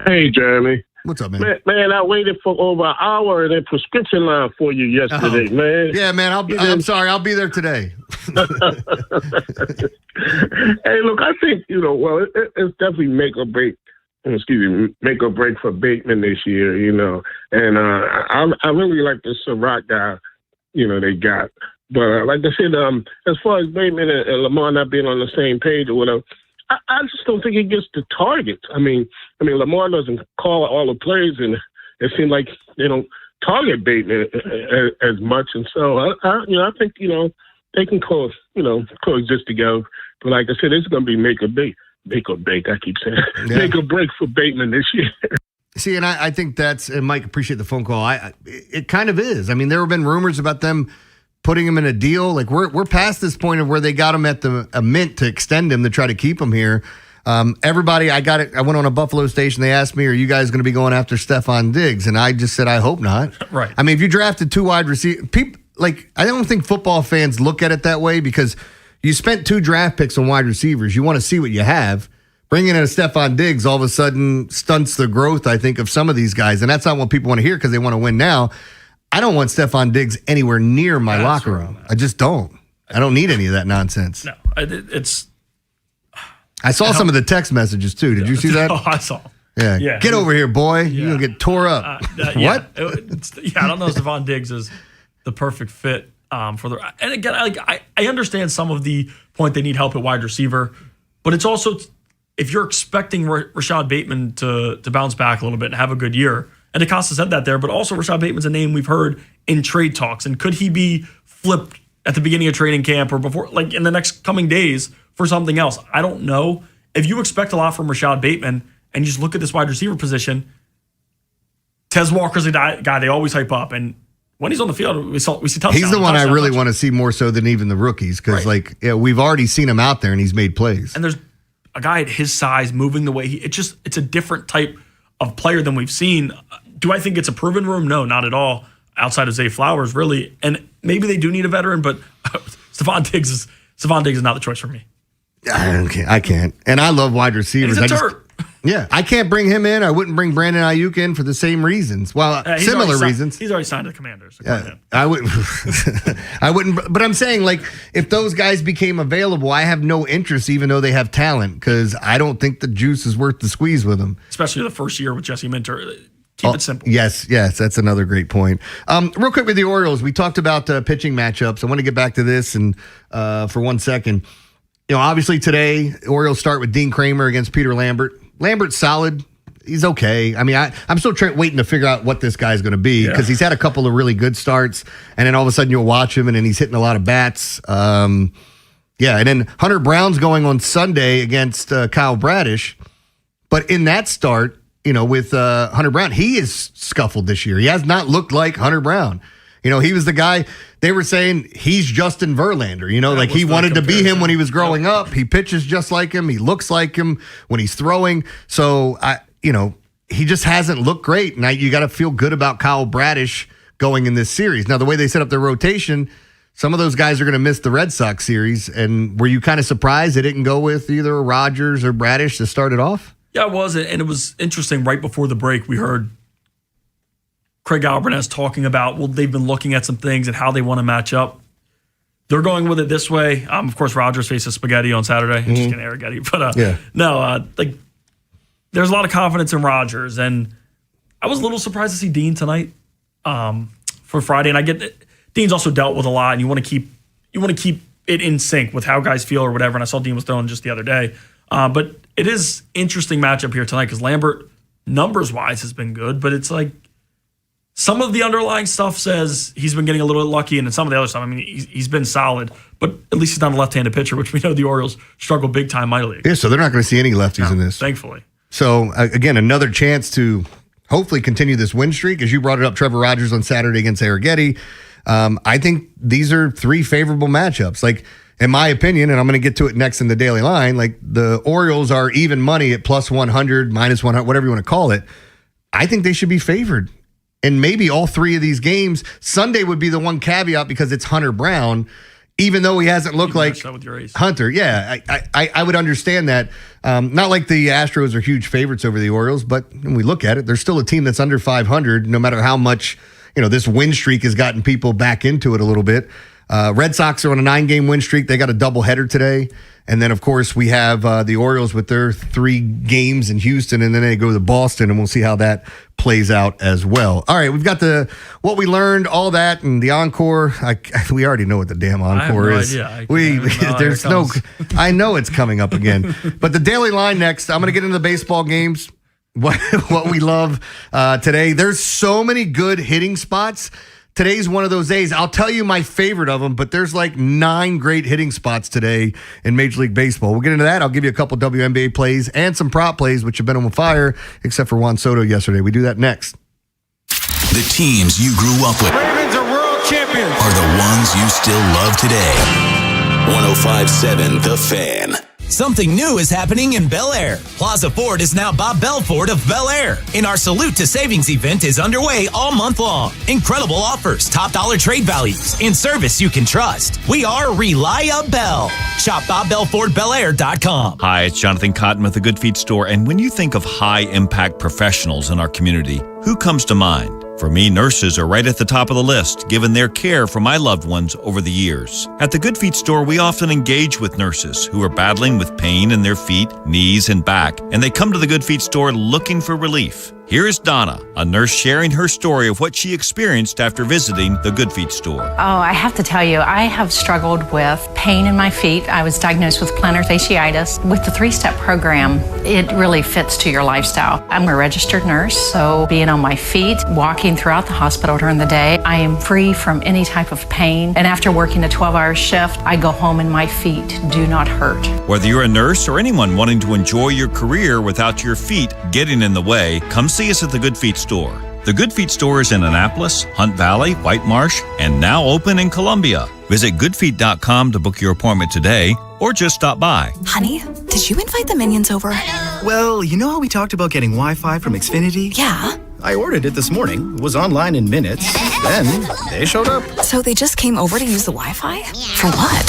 Speaker 2: Hey, Jeremy.
Speaker 11: What's up, man?
Speaker 2: Man, I waited for over an hour in a prescription line for you yesterday, man.
Speaker 11: Yeah, man. I'm sorry. I'll be there today.
Speaker 2: Hey, look, I think, it's definitely make or break for Bateman this year, And I really like the Surratt guy, they got. But like I said, as far as Bateman and Lamar not being on the same page or whatever, I just don't think he gets the targets. I mean, Lamar doesn't call all the plays, and it seems like they don't target Bateman as much. And so I think they can coexist together. But like I said, it's going to be make or break. I keep saying make or break for Bateman this year.
Speaker 11: See, and I think and Mike, appreciate the phone call. It kind of is. I mean, there have been rumors about them putting him in a deal. Like we're past this point of where they got him at a mint to extend him to try to keep him here. Everybody, I went on a Buffalo station. They asked me, "Are you guys going to be going after Stephon Diggs?" And I just said, "I hope not."
Speaker 9: Right.
Speaker 11: I mean, if you drafted 2 wide receivers, I don't think football fans look at it that way because you spent 2 draft picks on wide receivers. You want to see what you have. Bringing in a Stephon Diggs all of a sudden stunts the growth, I think, of some of these guys, and that's not what people want to hear because they want to win now. I don't want Stephon Diggs anywhere near my locker room. I just don't. I don't need any of that nonsense.
Speaker 9: No, it's.
Speaker 11: I saw some of the text messages too. Did you see that?
Speaker 9: Oh, I saw.
Speaker 11: Yeah. Get over here, boy. You're going to get tore up. What?
Speaker 9: I don't know if Stephon Diggs is the perfect fit for the. And again, I understand some of the point they need help at wide receiver, but it's also if you're expecting Rashad Bateman to bounce back a little bit and have a good year. And DaCosta said that there, but also Rashad Bateman's a name we've heard in trade talks. And could he be flipped at the beginning of training camp or before, like in the next coming days for something else? I don't know. If you expect a lot from Rashad Bateman and you just look at this wide receiver position, Tez Walker's a guy they always hype up. And when he's on the field, we see touchdowns.
Speaker 11: He's the one I really want to see more so than even the rookies because we've already seen him out there and he's made plays.
Speaker 9: And there's a guy at his size moving the way it's a different type of player than we've seen. Do I think it's a proven room? No, not at all. Outside of Zay Flowers, really. And maybe they do need a veteran, but Stephon Diggs is not the choice for me.
Speaker 11: I can't. And I love wide receivers. I can't bring him in. I wouldn't bring Brandon Ayuk in for the same reasons. Well, similar reasons.
Speaker 9: He's already signed to the Commanders.
Speaker 11: I wouldn't. I wouldn't. But I'm saying, like, if those guys became available, I have no interest, even though they have talent, because I don't think the juice is worth the squeeze with them.
Speaker 9: Especially the first year with Jesse Minter. Keep it simple.
Speaker 11: Yes, that's another great point. Real quick with the Orioles, we talked about pitching matchups. I want to get back to this and for 1 second. Obviously today, the Orioles start with Dean Kramer against Peter Lambert. Lambert's solid. He's okay. I mean, I'm still waiting to figure out what this guy's going to be because he's had a couple of really good starts, and then all of a sudden you'll watch him, and then he's hitting a lot of bats. And then Hunter Brown's going on Sunday against Kyle Bradish. But in that start, with Hunter Brown, he is scuffled this year. He has not looked like Hunter Brown. He was the guy, they were saying he's Justin Verlander, like he wanted to be him when he was growing up. He pitches just like him. He looks like him when he's throwing. So, he just hasn't looked great. Now you got to feel good about Kyle Bradish going in this series. Now, the way they set up their rotation, some of those guys are going to miss the Red Sox series. And were you kind of surprised they didn't go with either Rodgers or Bradish to start it off?
Speaker 9: Yeah, it was. And it was interesting. Right before the break, we heard Craig Albanese talking about, they've been looking at some things and how they want to match up. They're going with it this way. Of course, Rodgers faces Spaghetti on Saturday. I'm just kidding, Arrighetti. But there's a lot of confidence in Rodgers, and I was a little surprised to see Dean tonight for Friday. And I get that Dean's also dealt with a lot, and you want to keep it in sync with how guys feel or whatever. And I saw Dean was throwing just the other day, but it is interesting matchup here tonight because Lambert, numbers wise, has been good, but it's like some of the underlying stuff says he's been getting a little bit lucky, and then some of the other stuff, I mean, he's been solid, but at least he's not a left-handed pitcher, which we know the Orioles struggle big time minor league.
Speaker 11: Yeah, so they're not going to see any lefties in this.
Speaker 9: Thankfully.
Speaker 11: So, again, another chance to hopefully continue this win streak. As you brought it up, Trevor Rogers on Saturday against Arrighetti. I think these are three favorable matchups. Like, in my opinion, and I'm going to get to it next in the daily line, like the Orioles are even money at plus 100, minus 100, whatever you want to call it. I think they should be favored. And maybe all three of these games. Sunday would be the one caveat because it's Hunter Brown, even though he hasn't looked like Hunter. Yeah, I would understand that. Not like the Astros are huge favorites over the Orioles, but when we look at it, they're still a team that's under 500, no matter how much this win streak has gotten people back into it a little bit. Red Sox are on a 9-game win streak. They got a doubleheader today. And then, of course, we have the Orioles with their 3 games in Houston, and then they go to Boston, and we'll see how that plays out as well. All right, we've got what we learned, all that, and the encore. We already know what the damn encore is. There's no. I know it's coming up again. But the daily line next. I'm going to get into the baseball games. What we love today. There's so many good hitting spots. Today's one of those days. I'll tell you my favorite of them, but there's like 9 great hitting spots today in Major League Baseball. We'll get into that. I'll give you a couple WNBA plays and some prop plays, which have been on fire, except for Juan Soto yesterday. We do that next.
Speaker 4: The teams you grew up with
Speaker 3: Ravens are world champions.
Speaker 4: Are the ones you still love today. 105.7 The Fan.
Speaker 7: Something new is happening in Bel Air. Plaza Ford is now Bob Bell Ford of Bel Air. And our Salute to Savings event is underway all month long. Incredible offers, top dollar trade values, and service you can trust. We are reliable. Shop BobBellFordBelAir.com.
Speaker 14: Hi, it's Jonathan Cotton with the Good Feet Store. And when you think of high-impact professionals in our community, who comes to mind? For me, nurses are right at the top of the list, given their care for my loved ones over the years. At the Good Feet Store, we often engage with nurses who are battling with pain in their feet, knees, and back, and they come to the Good Feet Store looking for relief. Here is Donna, a nurse sharing her story of what she experienced after visiting the Good Feet Store.
Speaker 21: Oh, I have to tell you, I have struggled with pain in my feet. I was diagnosed with plantar fasciitis. With the 3-step program, it really fits to your lifestyle. I'm a registered nurse, so being on my feet, walking throughout the hospital during the day, I am free from any type of pain. And after working a 12-hour shift, I go home and my feet do not hurt.
Speaker 14: Whether you're a nurse or anyone wanting to enjoy your career without your feet getting in the way, come see us at the Good Feet Store. The Good Feet Store is in Annapolis, Hunt Valley, White Marsh, and now open in Columbia. Visit goodfeet.com to book your appointment today or just stop by.
Speaker 23: Honey, did you invite the minions over?
Speaker 25: Well, you know how we talked about getting Wi-Fi from Xfinity?
Speaker 23: Yeah.
Speaker 25: I ordered it this morning, was online in minutes, then they showed up.
Speaker 23: So they just came over to use the Wi-Fi? For what?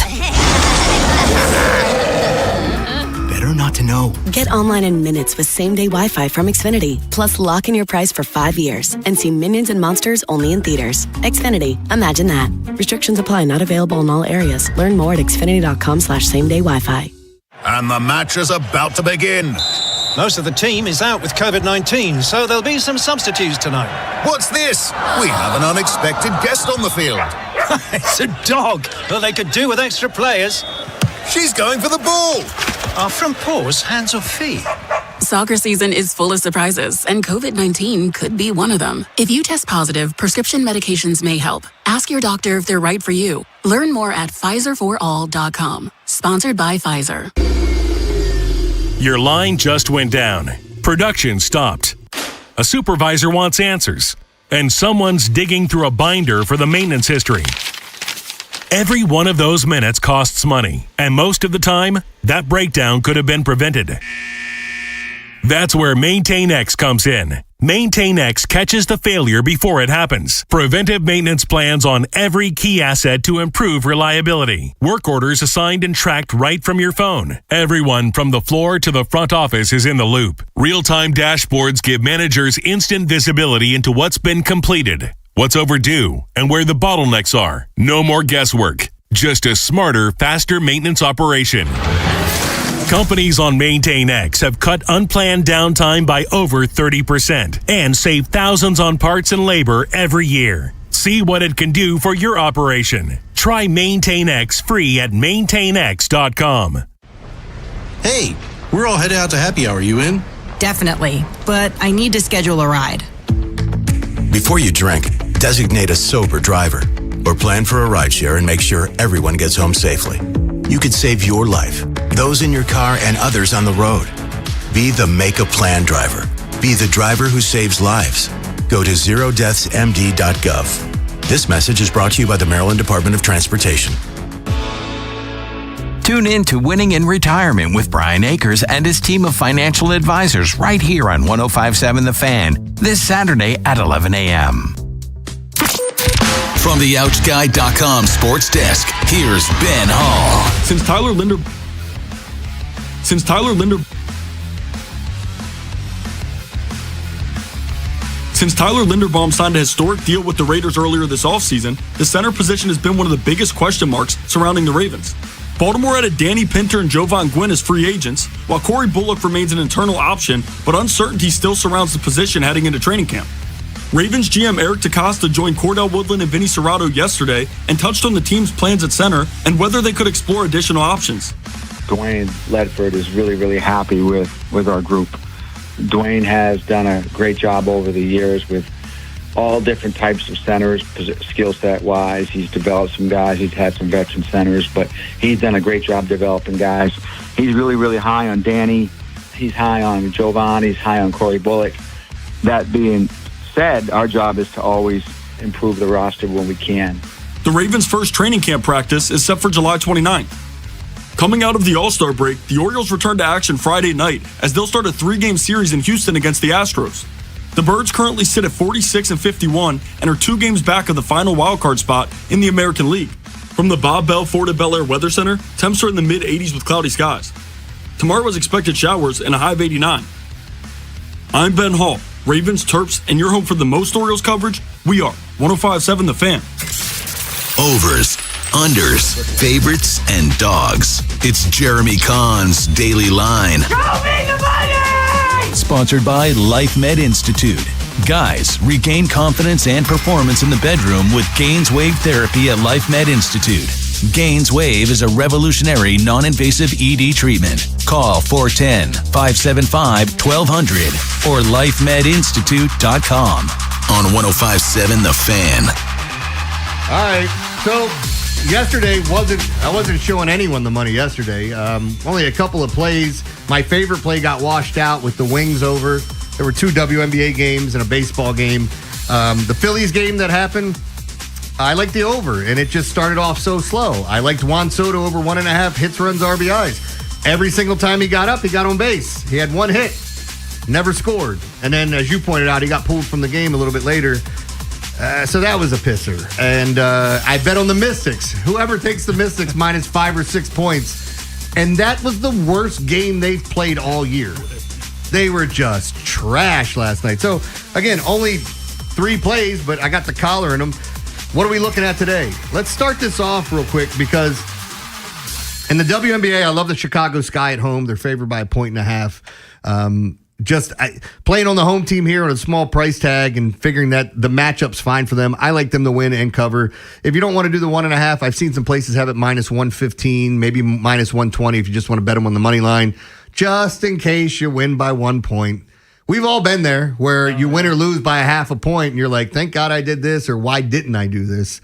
Speaker 25: Better not to know.
Speaker 26: Get online in minutes with same-day Wi-Fi from Xfinity. Plus, lock in your price for 5 years and see Minions and Monsters only in theaters. Xfinity. Imagine that. Restrictions apply. Not available in all areas. Learn more at xfinity.com/same-day Wi-Fi.
Speaker 28: And the match is about to begin.
Speaker 3: Most of the team is out with COVID-19, so there'll be some substitutes tonight.
Speaker 28: What's this? We have an unexpected guest on the field.
Speaker 3: It's a dog. Well, they could do with extra players.
Speaker 28: She's going for the ball.
Speaker 3: Are front paws hands or feet?
Speaker 29: Soccer season is full of surprises, and COVID-19 could be one of them. If you test positive, prescription medications may help. Ask your doctor if they're right for you. Learn more at PfizerForAll.com. Sponsored by Pfizer.
Speaker 30: Your line just went down. Production stopped. A supervisor wants answers, and someone's digging through a binder for the maintenance history. Every one of those minutes costs money, and most of the time, that breakdown could have been prevented. That's where MaintainX comes in. MaintainX catches the failure before it happens. Preventive maintenance plans on every key asset to improve reliability. Work orders assigned and tracked right from your phone. Everyone from the floor to the front office is in the loop. Real-time dashboards give managers instant visibility into what's been completed, what's overdue, and where the bottlenecks are. No more guesswork. Just a smarter, faster maintenance operation. Companies on Maintain X have cut unplanned downtime by over 30% and saved thousands on parts and labor every year. See what it can do for your operation. Try Maintain X free at maintainx.com.
Speaker 25: Hey, we're all headed out to happy hour. You in?
Speaker 5: Definitely, but I need to schedule a ride.
Speaker 28: Before you drink, designate a sober driver or plan for a rideshare and make sure everyone gets home safely. You could save your life, those in your car, and others on the road. Be the Make a Plan driver. Be the driver who saves lives. Go to zerodeathsmd.gov. This message is brought to you by the Maryland Department of Transportation.
Speaker 6: Tune in to Winning in Retirement with Brian Akers and his team of financial advisors right here on 105.7 The Fan this Saturday at 11 a.m.
Speaker 4: From the OutGuide.com sports desk, here's Ben Hall.
Speaker 9: Since Tyler Linderbaum signed a historic deal with the Raiders earlier this offseason, the center position has been one of the biggest question marks surrounding the Ravens. Baltimore added Danny Pinter and Jovan Gwynn as free agents, while Corey Bullock remains an internal option, but uncertainty still surrounds the position heading into training camp. Ravens GM Eric DeCosta joined Cordell Woodland and Vinny Serrato yesterday and touched on the team's plans at center and whether they could explore additional options.
Speaker 10: Dwayne Ledford is really, really happy with our group. Dwayne has done a great job over the years with all different types of centers, skill set wise. He's developed some guys. He's had some veteran centers, but he's done a great job developing guys. He's really, really high on Danny. He's high on Jovan. He's high on Corey Bullock. That being said, our job is to always improve the roster when we can.
Speaker 9: The Ravens' first training camp practice is set for July 29th. Coming out of the All-Star break, the Orioles return to action Friday night as they'll start a 3-game series in Houston against the Astros. The Birds currently sit at 46-51 and are 2 games back of the final wildcard spot in the American League. From the Bob Bell Ford at Bel Air Weather Center, temps are in the mid-80s with cloudy skies. Tomorrow is expected showers and a high of 89. I'm Ben Hall, Ravens, Terps, and your home for the most Orioles coverage. We are 105.7 The Fan.
Speaker 4: Overs, unders, favorites, and dogs. It's Jeremy Kahn's Daily Line.
Speaker 7: Sponsored by Life Med Institute. Guys, regain confidence and performance in the bedroom with Gaines Wave Therapy at Life Med Institute. Gaines Wave is a revolutionary non-invasive ED treatment. Call 410-575-1200 or lifemedinstitute.com.
Speaker 4: On 105.7 The Fan.
Speaker 11: All right, so yesterday I wasn't showing anyone the money yesterday. Only a couple of plays. My favorite play got washed out with the Wings over. There were 2 WNBA games and a baseball game. The Phillies game that happened, I liked the over, and it just started off so slow. I liked Juan Soto over 1.5 hits, runs, RBIs. Every single time he got up, he got on base. He had 1 hit, never scored. And then, as you pointed out, he got pulled from the game a little bit later. So that was a pisser. And I bet on the Mystics. Whoever takes the Mystics minus 5 or 6 points. And that was the worst game they've played all year. They were just trash last night. So, again, only 3 plays, but I got the collar in them. What are we looking at today? Let's start this off real quick because in the WNBA, I love the Chicago Sky at home. They're favored by 1.5 points. Playing on the home team here on a small price tag and figuring that the matchup's fine for them. I like them to win and cover. If you don't want to do the 1.5, I've seen some places have it minus 115, maybe minus 120 if you just want to bet them on the money line, just in case you win by 1 point. We've all been there where you win or lose by a 0.5 point and you're like, thank God I did this, or why didn't I do this?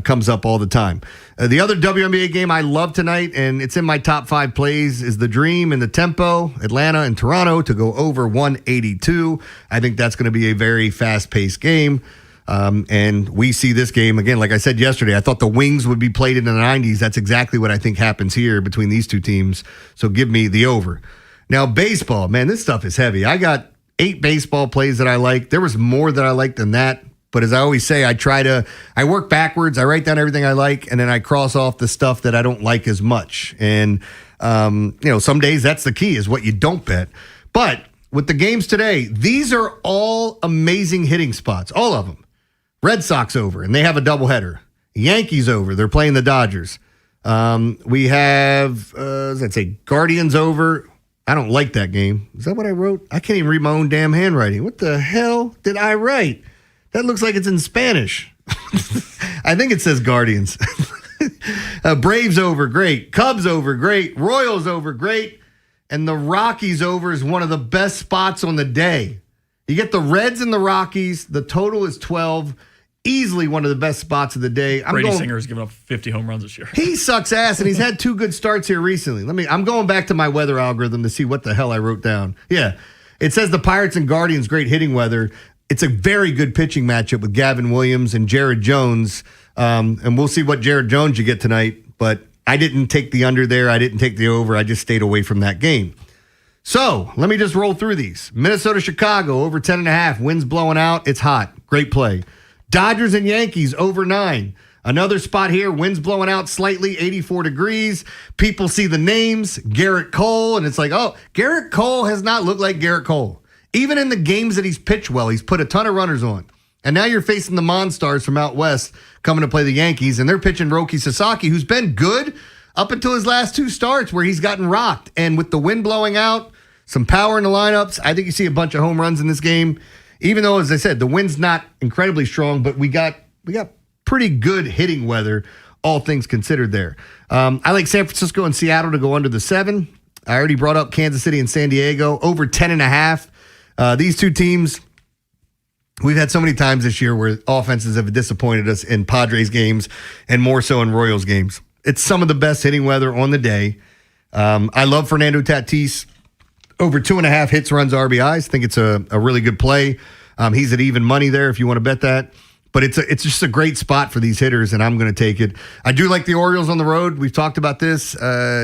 Speaker 11: Comes up all the time. The other WNBA game I love tonight, and it's in my top 5 plays, is the Dream and the Tempo, Atlanta and Toronto, to go over 182. I think that's going to be a very fast-paced game. And we see this game, again, like I said yesterday, I thought the Wings would be played in the 90s. That's exactly what I think happens here between these 2 teams. So give me the over. Now, baseball, man, this stuff is heavy. I got 8 baseball plays that I like. There was more that I liked than that. But as I always say, I work backwards. I write down everything I like, and then I cross off the stuff that I don't like as much. And, some days that's the key, is what you don't bet. But with the games today, these are all amazing hitting spots, all of them. Red Sox over, and they have a doubleheader. Yankees over, they're playing the Dodgers. We have, let's say, Guardians over. I don't like that game. Is that what I wrote? I can't even read my own damn handwriting. What the hell did I write? That looks like it's in Spanish. I think it says Guardians. Braves over, great. Cubs over, great. Royals over, great. And the Rockies over is one of the best spots on the day. You get the Reds and the Rockies. The total is 12. Easily one of the best spots of the day.
Speaker 9: Brady Singer's given up 50 home runs this year.
Speaker 11: He sucks ass, and he's had 2 good starts here recently. I'm going back to my weather algorithm to see what the hell I wrote down. Yeah, it says the Pirates and Guardians, great hitting weather. It's a very good pitching matchup with Gavin Williams and Jared Jones. And we'll see what Jared Jones you get tonight. But I didn't take the under there. I didn't take the over. I just stayed away from that game. So let me just roll through these. Minnesota, Chicago, over 10.5. Winds blowing out. It's hot. Great play. Dodgers and Yankees, over 9. Another spot here, winds blowing out slightly, 84 degrees. People see the names, Garrett Cole, and it's like, oh, Garrett Cole has not looked like Garrett Cole. Even in the games that he's pitched well, he's put a ton of runners on. And now you're facing the Monstars from out west coming to play the Yankees, and they're pitching Roki Sasaki, who's been good up until his last 2 starts where he's gotten rocked. And with the wind blowing out, some power in the lineups, I think you see a bunch of home runs in this game. Even though, as I said, the wind's not incredibly strong, but we got pretty good hitting weather, all things considered there. I like San Francisco and Seattle to go under the 7. I already brought up Kansas City and San Diego, over 10.5. These 2 teams, we've had so many times this year where offenses have disappointed us in Padres games and more so in Royals games. It's some of the best hitting weather on the day. I love Fernando Tatis. Over 2.5 hits, runs, RBIs. I think it's a really good play. He's at even money there if you want to bet that. But it's just a great spot for these hitters, and I'm going to take it. I do like the Orioles on the road. We've talked about this.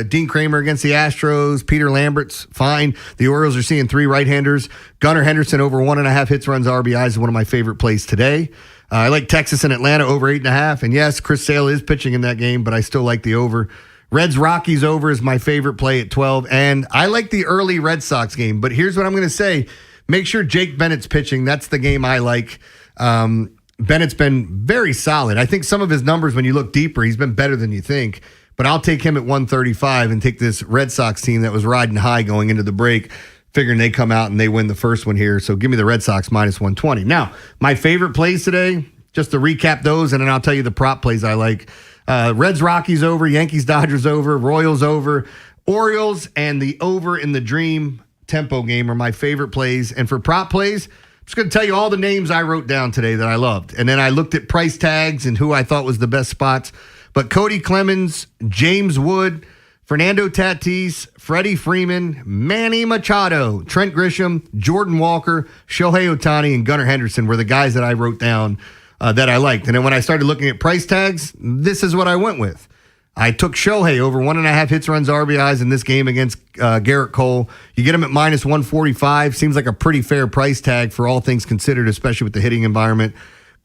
Speaker 11: Dean Kramer against the Astros. Peter Lambert's fine. The Orioles are seeing 3 right-handers. Gunnar Henderson over 1.5 hits, runs, RBIs is one of my favorite plays today. I like Texas and Atlanta over 8.5. And yes, Chris Sale is pitching in that game, but I still like the over. Reds Rockies over is my favorite play at 12. And I like the early Red Sox game. But here's what I'm going to say. Make sure Jake Bennett's pitching. That's the game I like. Bennett's been very solid. I think some of his numbers, when you look deeper, he's been better than you think. But I'll take him at 135 and take this Red Sox team that was riding high going into the break, figuring they come out and they win the first one here. So give me the Red Sox minus 120. Now, my favorite plays today, just to recap those, and then I'll tell you the prop plays I like. Reds, Rockies over, Yankees, Dodgers over, Royals over, Orioles, and the over in the Dream tempo game are my favorite plays. And for prop plays, I'm just going to tell you all the names I wrote down today that I loved. And then I looked at price tags and who I thought was the best spots. But Cody Clemens, James Wood, Fernando Tatis, Freddie Freeman, Manny Machado, Trent Grisham, Jordan Walker, Shohei Ohtani, and Gunnar Henderson were the guys that I wrote down that I liked. And then when I started looking at price tags, this is what I went with. I took Shohei over 1.5 hits, runs, RBIs in this game against Garrett Cole. You get him at minus 145. Seems like a pretty fair price tag for all things considered, especially with the hitting environment.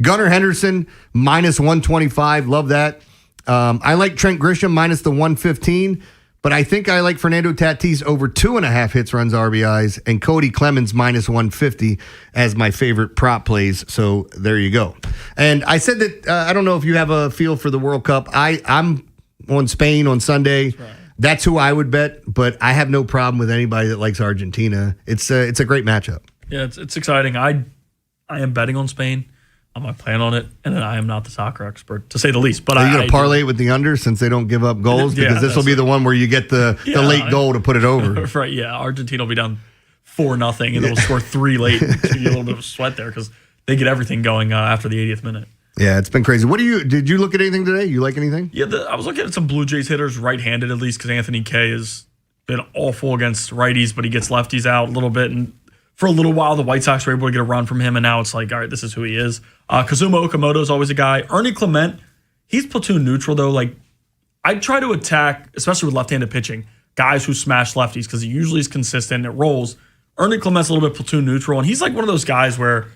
Speaker 11: Gunnar Henderson, minus 125. Love that. I like Trent Grisham, minus the 115. But I think I like Fernando Tatis over 2.5 hits, runs, RBIs, and Cody Clemens minus 150 as my favorite prop plays. So there you go. And I said that I don't know if you have a feel for the World Cup. I'm on Spain on Sunday. That's who I would bet, but I have no problem with anybody that likes Argentina. It's a great matchup.
Speaker 9: Yeah, it's exciting. I am betting on Spain. I plan on it, and then I am not the soccer expert, to say the least. But
Speaker 11: are you going to parlay with the under since they don't give up goals? Because this will be the one where you get the late goal to put it over.
Speaker 9: Right, yeah. Argentina will be down 4-0, and they'll score 3 late. And give you a little bit of sweat there because they get everything going after the 80th minute.
Speaker 11: Yeah, it's been crazy. Did you look at anything today? You like anything?
Speaker 9: Yeah, I was looking at some Blue Jays hitters right-handed at least because Anthony Kay has been awful against righties, but he gets lefties out a little bit. And for a little while, the White Sox were able to get a run from him, and now it's like, all right, this is who he is. Kazuma Okamoto is always a guy. Ernie Clement, he's platoon neutral, though. Like, I try to attack, especially with left-handed pitching, guys who smash lefties because he usually is consistent. It rolls. Ernie Clement's a little bit platoon neutral, and he's like one of those guys where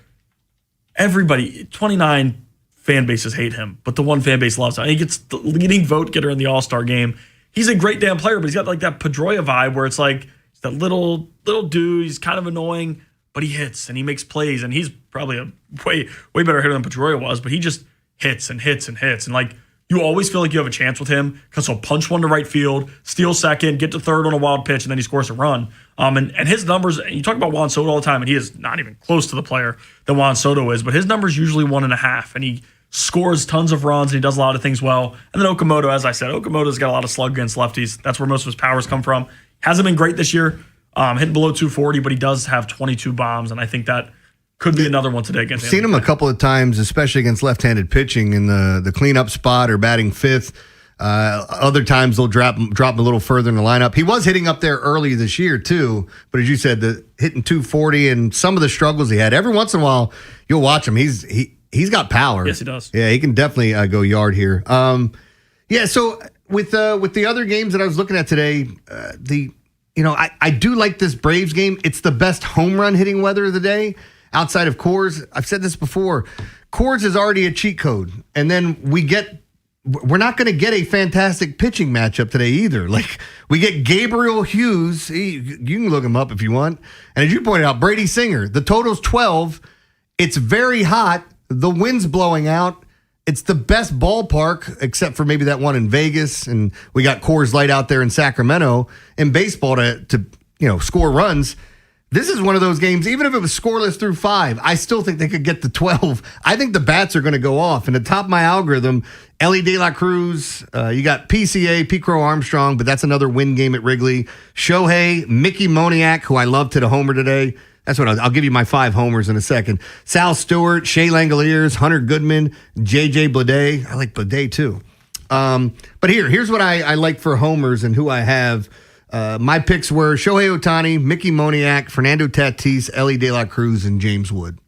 Speaker 9: everybody, 29 fan bases hate him, but the one fan base loves him. He gets the leading vote getter in the All-Star game. He's a great damn player, but he's got like that Pedroia vibe where it's like he's that little dude. He's kind of annoying, but he hits and he makes plays, and he's probably a way better hitter than Pedroia was, but he just hits and hits and hits. And like you always feel like you have a chance with him because he'll punch one to right field, steal second, get to third on a wild pitch, and then he scores a run. And his numbers, you talk about Juan Soto all the time, and he is not even close to the player that Juan Soto is, but his numbers usually 1.5, and he scores tons of runs, and he does a lot of things well. And then Okamoto, as I said, Okamoto's got a lot of slug against lefties. That's where most of his powers come from. Hasn't been great this year, hitting below 240, but he does have 22 bombs, and I think that could be another one today against
Speaker 11: I've seen him a couple of times, especially against left-handed pitching in the cleanup spot or batting fifth. Other times they'll drop him a little further in the lineup. He was hitting up there early this year too, but as you said, hitting 240 and some of the struggles he had. Every once in a while, you'll watch him. He's got power.
Speaker 9: Yes, he does.
Speaker 11: Yeah, he can definitely go yard here. So with the other games that I was looking at today, I do like this Braves game. It's the best home run hitting weather of the day. Outside of Coors, I've said this before, Coors is already a cheat code. And then we're not going to get a fantastic pitching matchup today either. Like, we get Gabriel Hughes. You can look him up if you want. And as you pointed out, Brady Singer. The total's 12. It's very hot. The wind's blowing out. It's the best ballpark, except for maybe that one in Vegas. And we got Coors Light out there in Sacramento in baseball to score runs. This is one of those games, even if it was scoreless through 5, I still think they could get to 12. I think the bats are going to go off. And the top of my algorithm, Ellie De La Cruz, you got PCA, Pete Crow Armstrong, but that's another win game at Wrigley. Shohei, Mickey Moniak, who I love to the homer today. That's what I'll give you my 5 homers in a second. Sal Stewart, Shea Langoliers, Hunter Goodman, JJ Bleday. I like Bleday too. But here's what I like for homers and who I have. My picks were Shohei Ohtani, Mickey Moniak, Fernando Tatis, Ellie De La Cruz, and James Wood.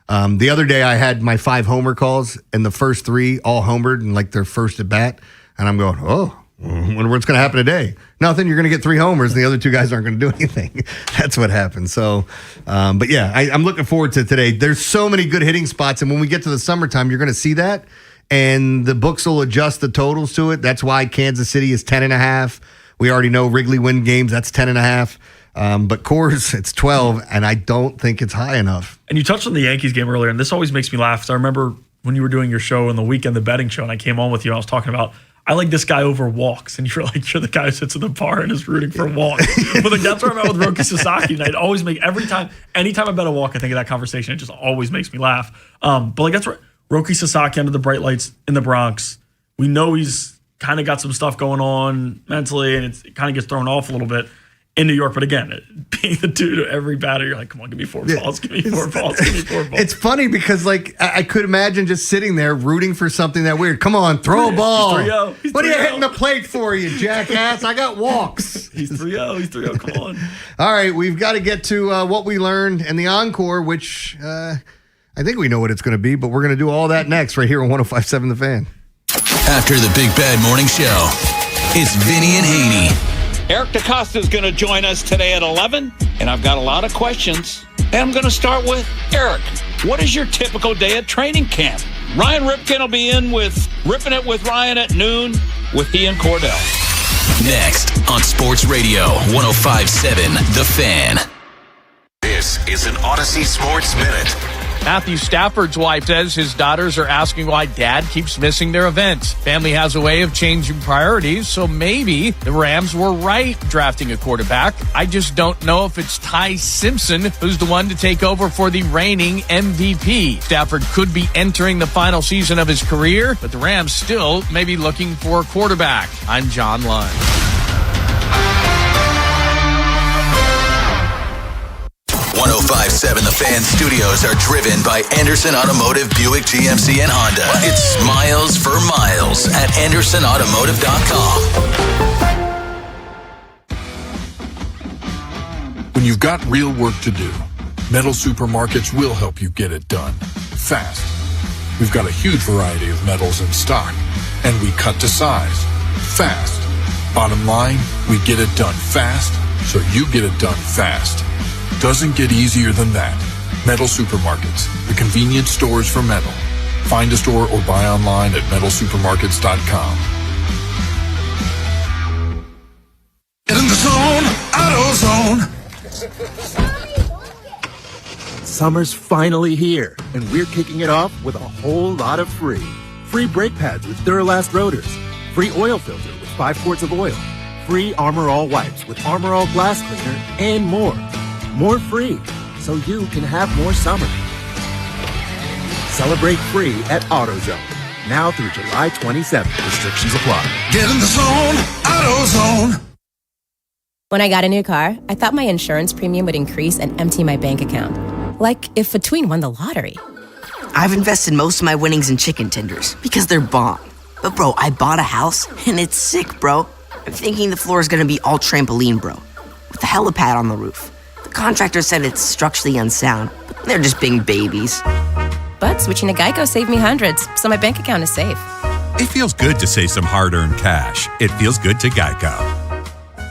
Speaker 11: The other day I had my 5 homer calls, and the first 3 all homered in like their first at bat. And I'm going, wonder what's going to happen today. Nothing. You're going to get 3 homers, and the other 2 guys aren't going to do anything. That's what happened. So, but yeah, I'm looking forward to today. There's so many good hitting spots, and when we get to the summertime, you're going to see that, and the books will adjust the totals to it. That's why Kansas City is 10.5. We already know Wrigley win games. That's 10.5. But Coors, it's 12, and I don't think it's high enough.
Speaker 9: And you touched on the Yankees game earlier, and this always makes me laugh. So I remember when you were doing your show on the weekend, the betting show, and I came on with you, and I was talking about, I like this guy over walks. And you're like, you're the guy who sits in the bar and is rooting for walks. But like, that's where I'm at with Roki Sasaki. And I'd always anytime I bet a walk, I think of that conversation. It just always makes me laugh. But like, that's right. Roki Sasaki under the bright lights in the Bronx. We know he's kind of got some stuff going on mentally, and it kind of gets thrown off a little bit in New York. But again, being the dude of every batter, you're like, come on, give me 4 balls, give me 4 balls, give me 4 balls.
Speaker 11: It's funny because, like, I could imagine just sitting there rooting for something that weird. Come on, throw a ball.
Speaker 9: He's 3-0.
Speaker 11: What are you hitting the plate for, you jackass? I got walks.
Speaker 9: He's 3-0. He's 3-0. Come on.
Speaker 11: All right, we've got to get to what we learned and the encore, which I think we know what it's going to be, but we're going to do all that next right here on 105.7 The Fan.
Speaker 4: After the Big Bad Morning Show, it's Vinny and Haynie.
Speaker 1: Eric DaCosta is going to join us today at 11, and I've got a lot of questions. And I'm going to start with Eric. What is your typical day at training camp? Ryan Ripken will be in with Ripping It with Ryan at noon with he and Cordell.
Speaker 4: Next on Sports Radio 105.7 The Fan.
Speaker 8: This is an Odyssey Sports Minute.
Speaker 1: Matthew Stafford's wife says his daughters are asking why dad keeps missing their events. Family has a way of changing priorities, so maybe the Rams were right drafting a quarterback. I just don't know if it's Ty Simpson who's the one to take over for the reigning MVP. Stafford could be entering the final season of his career, but the Rams still may be looking for a quarterback. I'm John Lund.
Speaker 4: 105.7 The Fan studios are driven by Anderson Automotive, Buick, GMC, and Honda. It's miles for miles at AndersonAutomotive.com.
Speaker 12: When you've got real work to do, Metal Supermarkets will help you get it done fast. We've got a huge variety of metals in stock, and we cut to size fast. Bottom line, we get it done fast, so you get it done fast. Doesn't get easier than that. Metal Supermarkets, the convenience stores for metal. Find a store or buy online at metalsupermarkets.com.
Speaker 13: Get in the zone, AutoZone.
Speaker 15: Summer's finally here, and we're kicking it off with a whole lot of free.
Speaker 2: Free brake pads with Duralast rotors. Free oil filter with 5 quarts of oil. Free Armor All wipes with Armor All glass cleaner, and more. More free, so you can have more summer. Celebrate free at AutoZone. Now through July 27th. Restrictions apply.
Speaker 13: Get in the zone, AutoZone.
Speaker 15: When I got a new car, I thought my insurance premium would increase and empty my bank account. Like if a tween won the lottery.
Speaker 16: I've invested most of my winnings in chicken tenders because they're bomb. But bro, I bought a house and it's sick, bro. I'm thinking the floor is gonna be all trampoline, bro. With a helipad on the roof. The contractor said it's structurally unsound, but they're just being babies.
Speaker 15: But switching to Geico saved me hundreds, so my bank account is safe.
Speaker 17: It feels good to save some hard-earned cash. It feels good to Geico.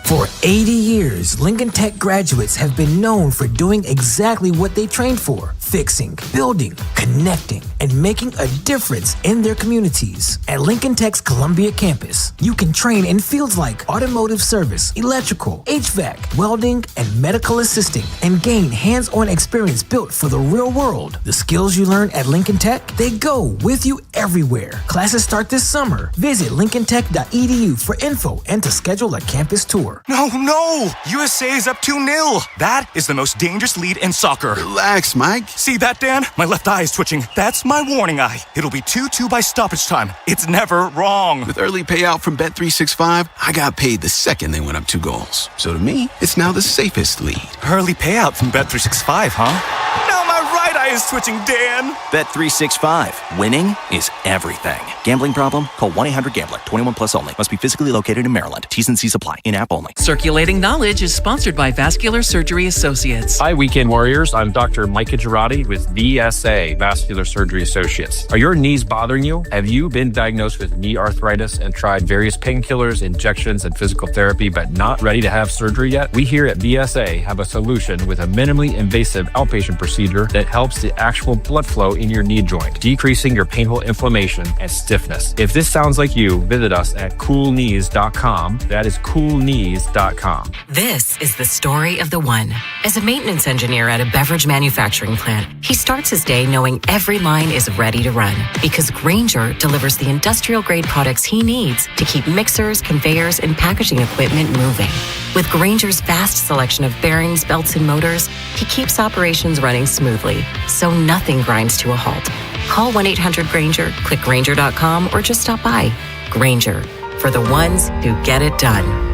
Speaker 18: For 80 years, Lincoln Tech graduates have been known for doing exactly what they trained for: fixing, building, connecting, and making a difference in their communities. At Lincoln Tech's Columbia campus, you can train in fields like automotive service, electrical, HVAC, welding, and medical assisting, and gain hands-on experience built for the real world. The skills you learn at Lincoln Tech, they go with you everywhere. Classes start this summer. Visit lincolntech.edu for info and to schedule a campus tour.
Speaker 19: No! USA is up 2-0. That is the most dangerous lead in soccer.
Speaker 20: Relax, Mike.
Speaker 19: See that, Dan? My left eye is twitching. That's my warning eye. It'll be 2-2 by stoppage time. It's never wrong.
Speaker 20: With early payout from Bet365, I got paid the second they went up 2 goals. So to me, it's now the safest lead.
Speaker 19: Early payout from Bet365, huh? Now my right eye is twitching, Dan.
Speaker 22: Bet365. Winning is everything. Gambling problem? Call 1-800-GAMBLER. 21 plus only. Must be physically located in Maryland. T's and C's apply. In-app only.
Speaker 24: Circulating Knowledge is sponsored by Vascular Surgery Associates.
Speaker 27: Hi, Weekend Warriors. I'm Dr. Micah Girardi with VSA, Vascular Surgery Associates. Are your knees bothering you? Have you been diagnosed with knee arthritis and tried various painkillers, injections, and physical therapy, but not ready to have surgery yet? We here at VSA have a solution with a minimally invasive outpatient procedure that helps the actual blood flow in your knee joint, decreasing your painful inflammation and stiffness. If this sounds like you, visit us at coolknees.com. That is coolknees.com.
Speaker 31: This is the story of the one. As a maintenance engineer at a beverage manufacturing plant, he starts his day knowing every line is ready to run because Grainger delivers the industrial-grade products he needs to keep mixers, conveyors, and packaging equipment moving. With Grainger's vast selection of bearings, belts, and motors, he keeps operations running smoothly, so nothing grinds to a halt. Call 1-800-GRAINGER, click Grainger.com, or just stop by. Grainger, for the ones who get it done.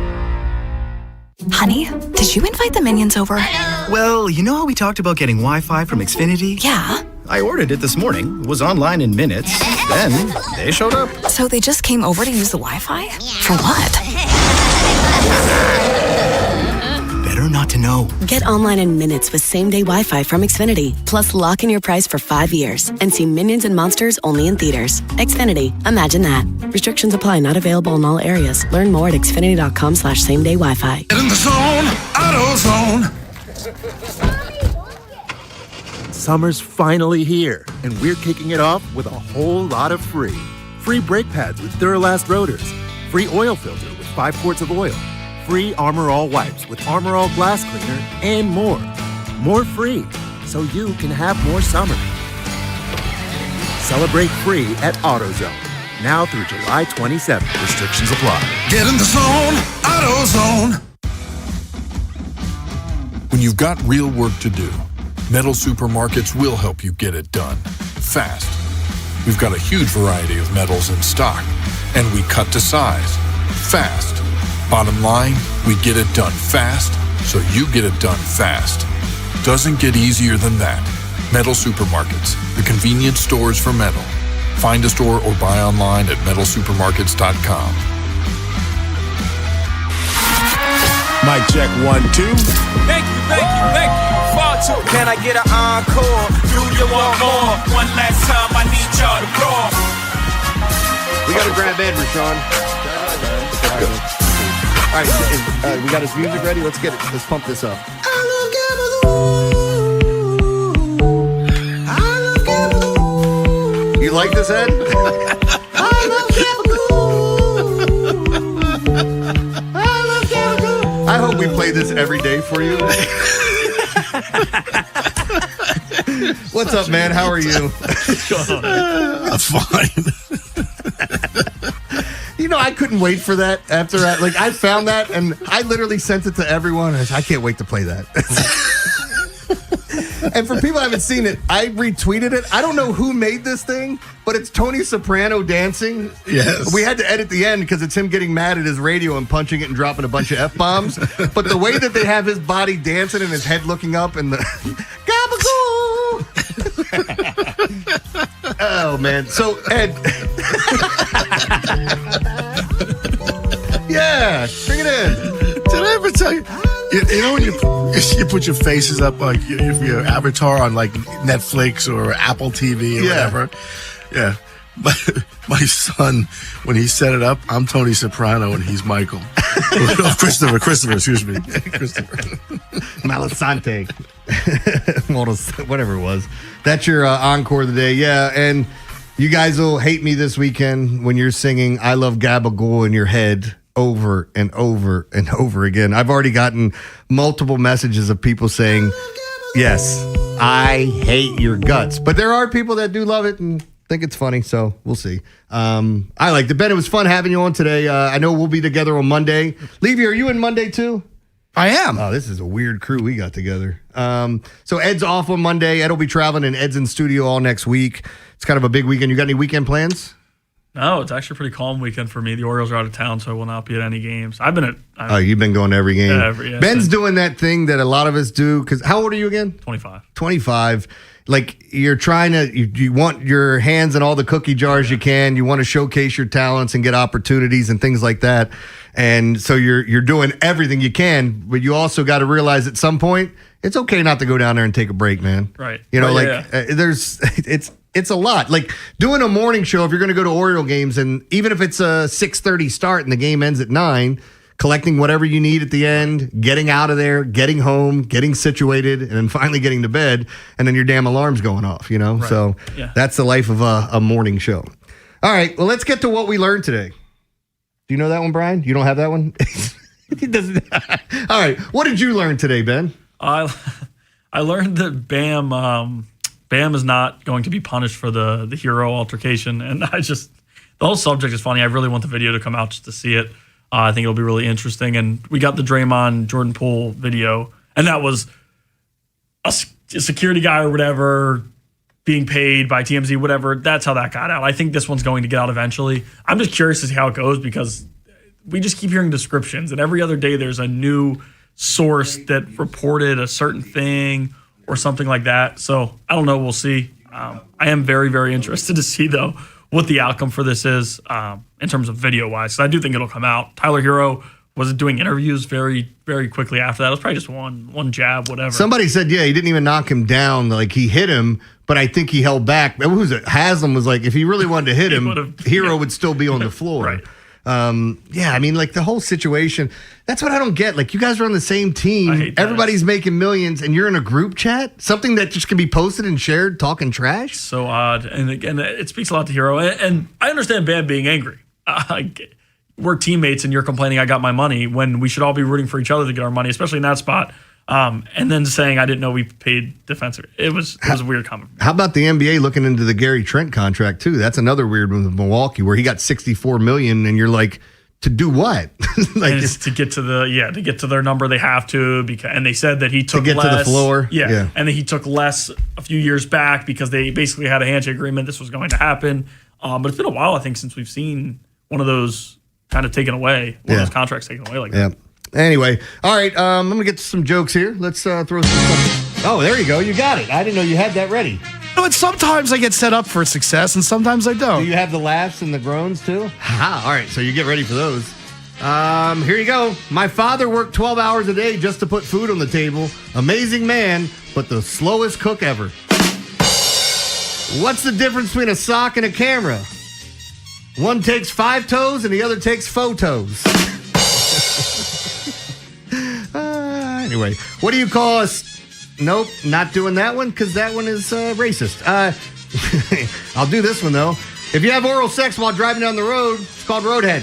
Speaker 23: Honey, did you invite the minions over?
Speaker 25: Well, you know how we talked about getting Wi-Fi from Xfinity?
Speaker 23: Yeah.
Speaker 25: I ordered it this morning, was online in minutes, then they showed up.
Speaker 23: So they just came over to use the Wi-Fi? For what?
Speaker 25: Better not to know.
Speaker 26: Get online in minutes with same-day Wi-Fi from Xfinity. Plus, lock in your price for 5 years and see Minions and Monsters only in theaters. Xfinity. Imagine that. Restrictions apply. Not available in all areas. Learn more at xfinity.com/same-day Wi-Fi.
Speaker 13: Get in the zone, AutoZone.
Speaker 2: Summer's finally here, and we're kicking it off with a whole lot of free. Free brake pads with Duralast rotors. Free oil filter with 5 quarts of oil. Free Armor All wipes with Armor All glass cleaner, and more. More free, so you can have more summer. Celebrate free at AutoZone. Now through July 27th. Restrictions apply.
Speaker 13: Get in the zone, AutoZone.
Speaker 12: When you've got real work to do, Metal Supermarkets will help you get it done fast. We've got a huge variety of metals in stock, and we cut to size fast. Bottom line, we get it done fast, so you get it done fast. Doesn't get easier than that. Metal Supermarkets, the convenience stores for metal. Find a store or buy online at metalsupermarkets.com.
Speaker 32: Mic check 1, 2.
Speaker 33: Thank you. Far too. Can I get an encore? Do you want more? One last time, I need y'all to roar.
Speaker 11: We got to grab Ed, Rashawn. Let's go. All right, we got his music ready. Let's get it. Let's pump this up. You like this, Ed? I hope we play this every day for you. What's up, man? How are you?
Speaker 32: I'm fine.
Speaker 11: You know, I couldn't wait for that after that. Like, I found that, and I literally sent it to everyone. And I can't wait to play that. And for people who haven't seen it, I retweeted it. I don't know who made this thing, but it's Tony Soprano dancing.
Speaker 32: Yes.
Speaker 11: We had to edit the end because it's him getting mad at his radio and punching it and dropping a bunch of F-bombs. But the way that they have his body dancing and his head looking up and the gabagool. Oh, man. So, Ed. Yeah, bring it in.
Speaker 32: Did I ever tell you? You know when you put your faces up like your avatar on like Netflix or Apple TV or whatever? Yeah. My son, when he set it up, I'm Tony Soprano and he's Michael. Christopher, excuse me. Christopher.
Speaker 11: Malasante. Whatever it was. That's your encore of the day. Yeah, and you guys will hate me this weekend when you're singing I Love Gabagool in your head over and over and over again. I've already gotten multiple messages of people saying, yes, I hate your guts. But there are people that do love it and think it's funny, so we'll see. I liked it. Ben, it was fun having you on today. I know we'll be together on Monday. Levy, are you in Monday too?
Speaker 1: I am.
Speaker 11: Oh, this is a weird crew we got together. So Ed's off on Monday. Ed will be traveling, and Ed's in studio all next week. It's kind of a big weekend. You got any weekend plans?
Speaker 3: No, it's actually a pretty calm weekend for me. The Orioles are out of town, so I will not be at any games.
Speaker 11: You've been going to every game.
Speaker 3: Yeah,
Speaker 11: Ben's doing that thing that a lot of us do. Because how old are you again?
Speaker 3: 25.
Speaker 11: 25. Like, you're trying to, you want your hands in all the cookie jars you can. You want to showcase your talents and get opportunities and things like that. And so you're doing everything you can, but you also got to realize at some point, it's okay not to go down there and take a break, man.
Speaker 3: Right.
Speaker 11: You know, it's a lot. Like doing a morning show, if you're going to go to Oriole games, and even if it's a 6:30 start and the game ends at 9, collecting whatever you need at the end, getting out of there, getting home, getting situated, and then finally getting to bed, and then your damn alarm's going off, you know? Right. So that's the life of a morning show. All right, well, let's get to what we learned today. Do you know that one, Brian? You don't have that one? He doesn't. All right, what did you learn today, Ben?
Speaker 3: I learned that Bam is not going to be punished for the hero altercation, and the whole subject is funny. I really want the video to come out just to see it. I think it'll be really interesting. And we got the Draymond Jordan Poole video, and that was a security guy or whatever being paid by TMZ, whatever. That's how that got out. I think this one's going to get out eventually. I'm just curious to see how it goes because we just keep hearing descriptions, and every other day there's a new source that reported a certain thing or something like that. So I don't know. We'll see. I am very, very interested to see, though, what the outcome for this is in terms of video-wise. So I do think it'll come out. Tyler Hero wasn't doing interviews very, very quickly after that. It was probably just one jab, whatever.
Speaker 11: Somebody said, he didn't even knock him down. Like, he hit him, but I think he held back. Who was it? Haslam was like, if he really wanted to hit him, Hero would still be on the floor.
Speaker 3: Right.
Speaker 11: I mean, like the whole situation, that's what I don't get. Like, you guys are on the same team. Everybody's making millions, and you're in a group chat? Something that just can be posted and shared, talking trash?
Speaker 3: So odd. And again, it speaks a lot to Hero. And I understand Bam being angry. We're teammates, and you're complaining I got my money when we should all be rooting for each other to get our money, especially in that spot. And then saying I didn't know we paid defensive. It was a weird comment.
Speaker 11: How about the NBA looking into the Gary Trent contract too? That's another weird one with Milwaukee where he got $64 million, and you're like, to do what?
Speaker 3: Like to get to their number they have to, and they said that he took
Speaker 11: to get
Speaker 3: less,
Speaker 11: to the floor.
Speaker 3: Yeah, and then he took less a few years back because they basically had a handshake agreement. This was going to happen, but it's been a while I think since we've seen one of those kind of taken away, one of those contracts taken away like that.
Speaker 11: Anyway, all right, I'm going to get to some jokes here. Let's throw some stuff. Oh, there you go. You got it. I didn't know you had that ready.
Speaker 1: But sometimes I get set up for success, and sometimes I don't.
Speaker 11: Do you have the laughs and the groans, too? All right, so you get ready for those. Here you go. My father worked 12 hours a day just to put food on the table. Amazing man, but the slowest cook ever. What's the difference between a sock and a camera? One takes 5 toes, and the other takes photos. Anyway, what do you call us? Nope, not doing that one because that one is racist. I'll do this one, though. If you have oral sex while driving down the road, it's called roadhead.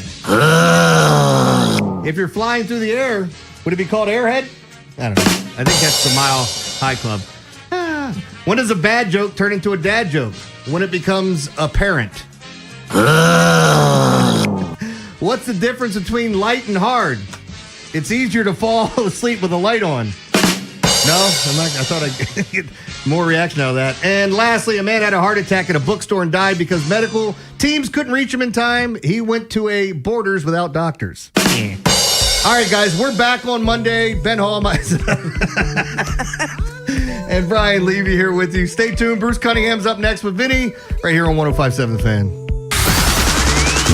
Speaker 11: If you're flying through the air, would it be called airhead? I don't know. I think that's the Mile High Club. When does a bad joke turn into a dad joke? When it becomes apparent. What's the difference between light and hard? It's easier to fall asleep with a light on. No, I thought I'd get more reaction out of that. And lastly, a man had a heart attack at a bookstore and died because medical teams couldn't reach him in time. He went to a Borders Without Doctors. All right, guys, we're back on Monday. Ben Hall, myself, and Brian Levy here with you. Stay tuned. Bruce Cunningham's up next with Vinny right here on 105.7 The Fan.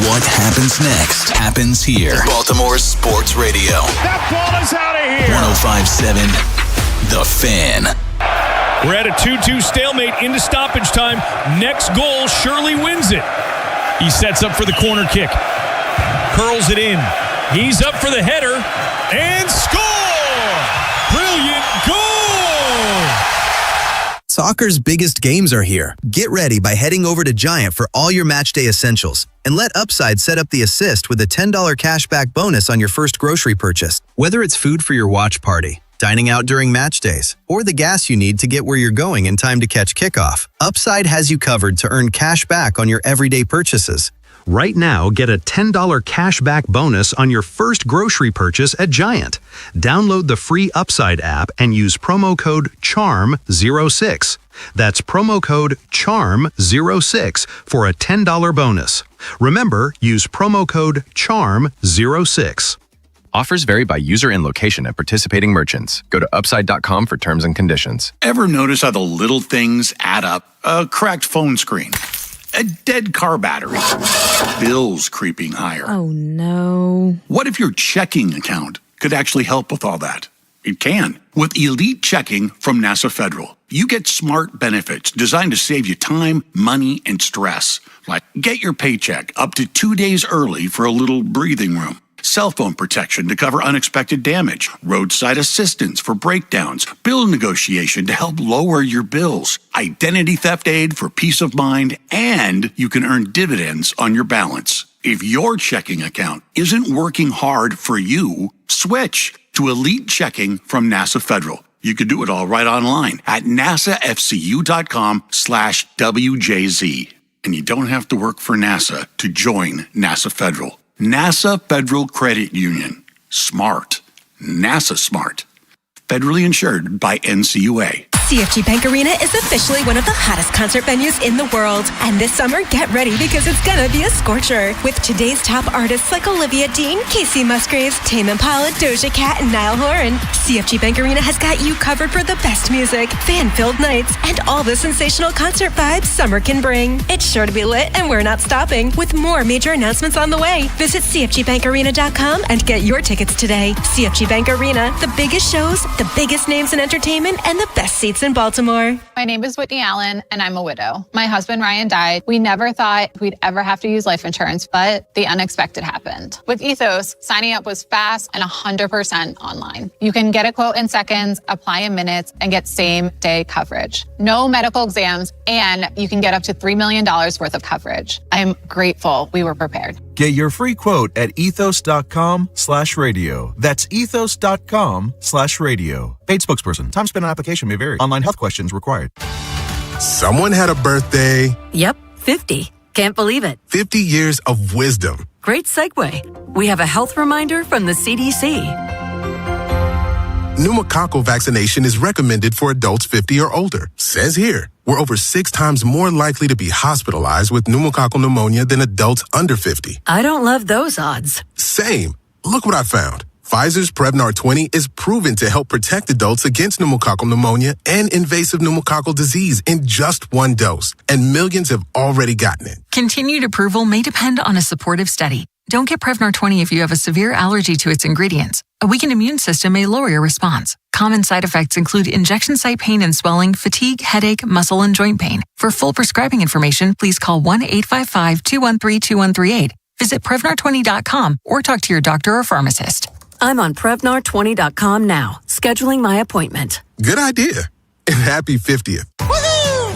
Speaker 4: What happens next happens here. Baltimore Sports Radio.
Speaker 13: That ball is out of here.
Speaker 4: 105.7 The Fan.
Speaker 5: We're at a 2-2 stalemate into stoppage time. Next goal surely wins it. He sets up for the corner kick. Curls it in. He's up for the header. And score! Brilliant goal!
Speaker 6: Soccer's biggest games are here. Get ready by heading over to Giant for all your matchday essentials. And let Upside set up the assist with a $10 cashback bonus on your first grocery purchase. Whether it's food for your watch party, dining out during match days, or the gas you need to get where you're going in time to catch kickoff, Upside has you covered to earn cash back on your everyday purchases.
Speaker 7: Right now, get a $10 cashback bonus on your first grocery purchase at Giant. Download the free Upside app and use promo code CHARM06. That's promo code CHARM06 for a $10 bonus. Remember, use promo code CHARM06.
Speaker 8: Offers vary by user and location at participating merchants. Go to upside.com for terms and conditions.
Speaker 9: Ever notice how the little things add up? A cracked phone screen, a dead car battery, bills creeping higher.
Speaker 23: Oh, no.
Speaker 9: What if your checking account could actually help with all that? It can. With Elite Checking from NASA Federal, you get smart benefits designed to save you time, money, and stress. Like get your paycheck up to 2 days early for a little breathing room. Cell phone protection to cover unexpected damage, roadside assistance for breakdowns, bill negotiation to help lower your bills, identity theft aid for peace of mind, and you can earn dividends on your balance. If your checking account isn't working hard for you, switch to Elite Checking from NASA Federal. You can do it all right online at nasafcu.com/WJZ. And you don't have to work for NASA to join NASA Federal. NASA Federal Credit Union. Smart. NASA smart. Federally insured by NCUA.
Speaker 10: CFG Bank Arena is officially one of the hottest concert venues in the world. And this summer, get ready because it's gonna be a scorcher. With today's top artists like Olivia Dean, Casey Musgraves, Tame Impala, Doja Cat, and Niall Horan, CFG Bank Arena has got you covered for the best music, fan-filled nights, and all the sensational concert vibes summer can bring. It's sure to be lit, and we're not stopping, with more major announcements on the way. Visit CFGBankArena.com and get your tickets today. CFG Bank Arena, the biggest shows, the biggest names in entertainment, and the best seats in Baltimore.
Speaker 14: My name is Whitney Allen, and I'm a widow. My husband, Ryan, died. We never thought we'd ever have to use life insurance, but the unexpected happened. With Ethos, signing up was fast and 100% online. You can get a quote in seconds, apply in minutes, and get same-day coverage. No medical exams, and you can get up to $3 million worth of coverage. I'm grateful we were prepared.
Speaker 16: Get your free quote at ethos.com/radio. That's ethos.com/radio. Paid spokesperson. Time spent on application may vary. Online health questions required.
Speaker 21: Someone had a birthday.
Speaker 28: Yep, 50. Can't believe it.
Speaker 21: 50 years of wisdom.
Speaker 28: Great segue. We have a health reminder from the CDC.
Speaker 21: Pneumococcal vaccination is recommended for adults 50 or older. Says here, we're over 6 times more likely to be hospitalized with pneumococcal pneumonia than adults under 50.
Speaker 28: I don't love those odds.
Speaker 21: Same. Look what I found. Pfizer's Prevnar 20 is proven to help protect adults against pneumococcal pneumonia and invasive pneumococcal disease in just 1 dose, and millions have already gotten it.
Speaker 24: Continued approval may depend on a supportive study. Don't get Prevnar 20 if you have a severe allergy to its ingredients. A weakened immune system may lower your response. Common side effects include injection site pain and swelling, fatigue, headache, muscle, and joint pain. For full prescribing information, please call 1-855-213-2138. Visit Prevnar20.com or talk to your doctor or pharmacist.
Speaker 28: I'm on Prevnar20.com now, scheduling my appointment.
Speaker 21: Good idea. And happy 50th.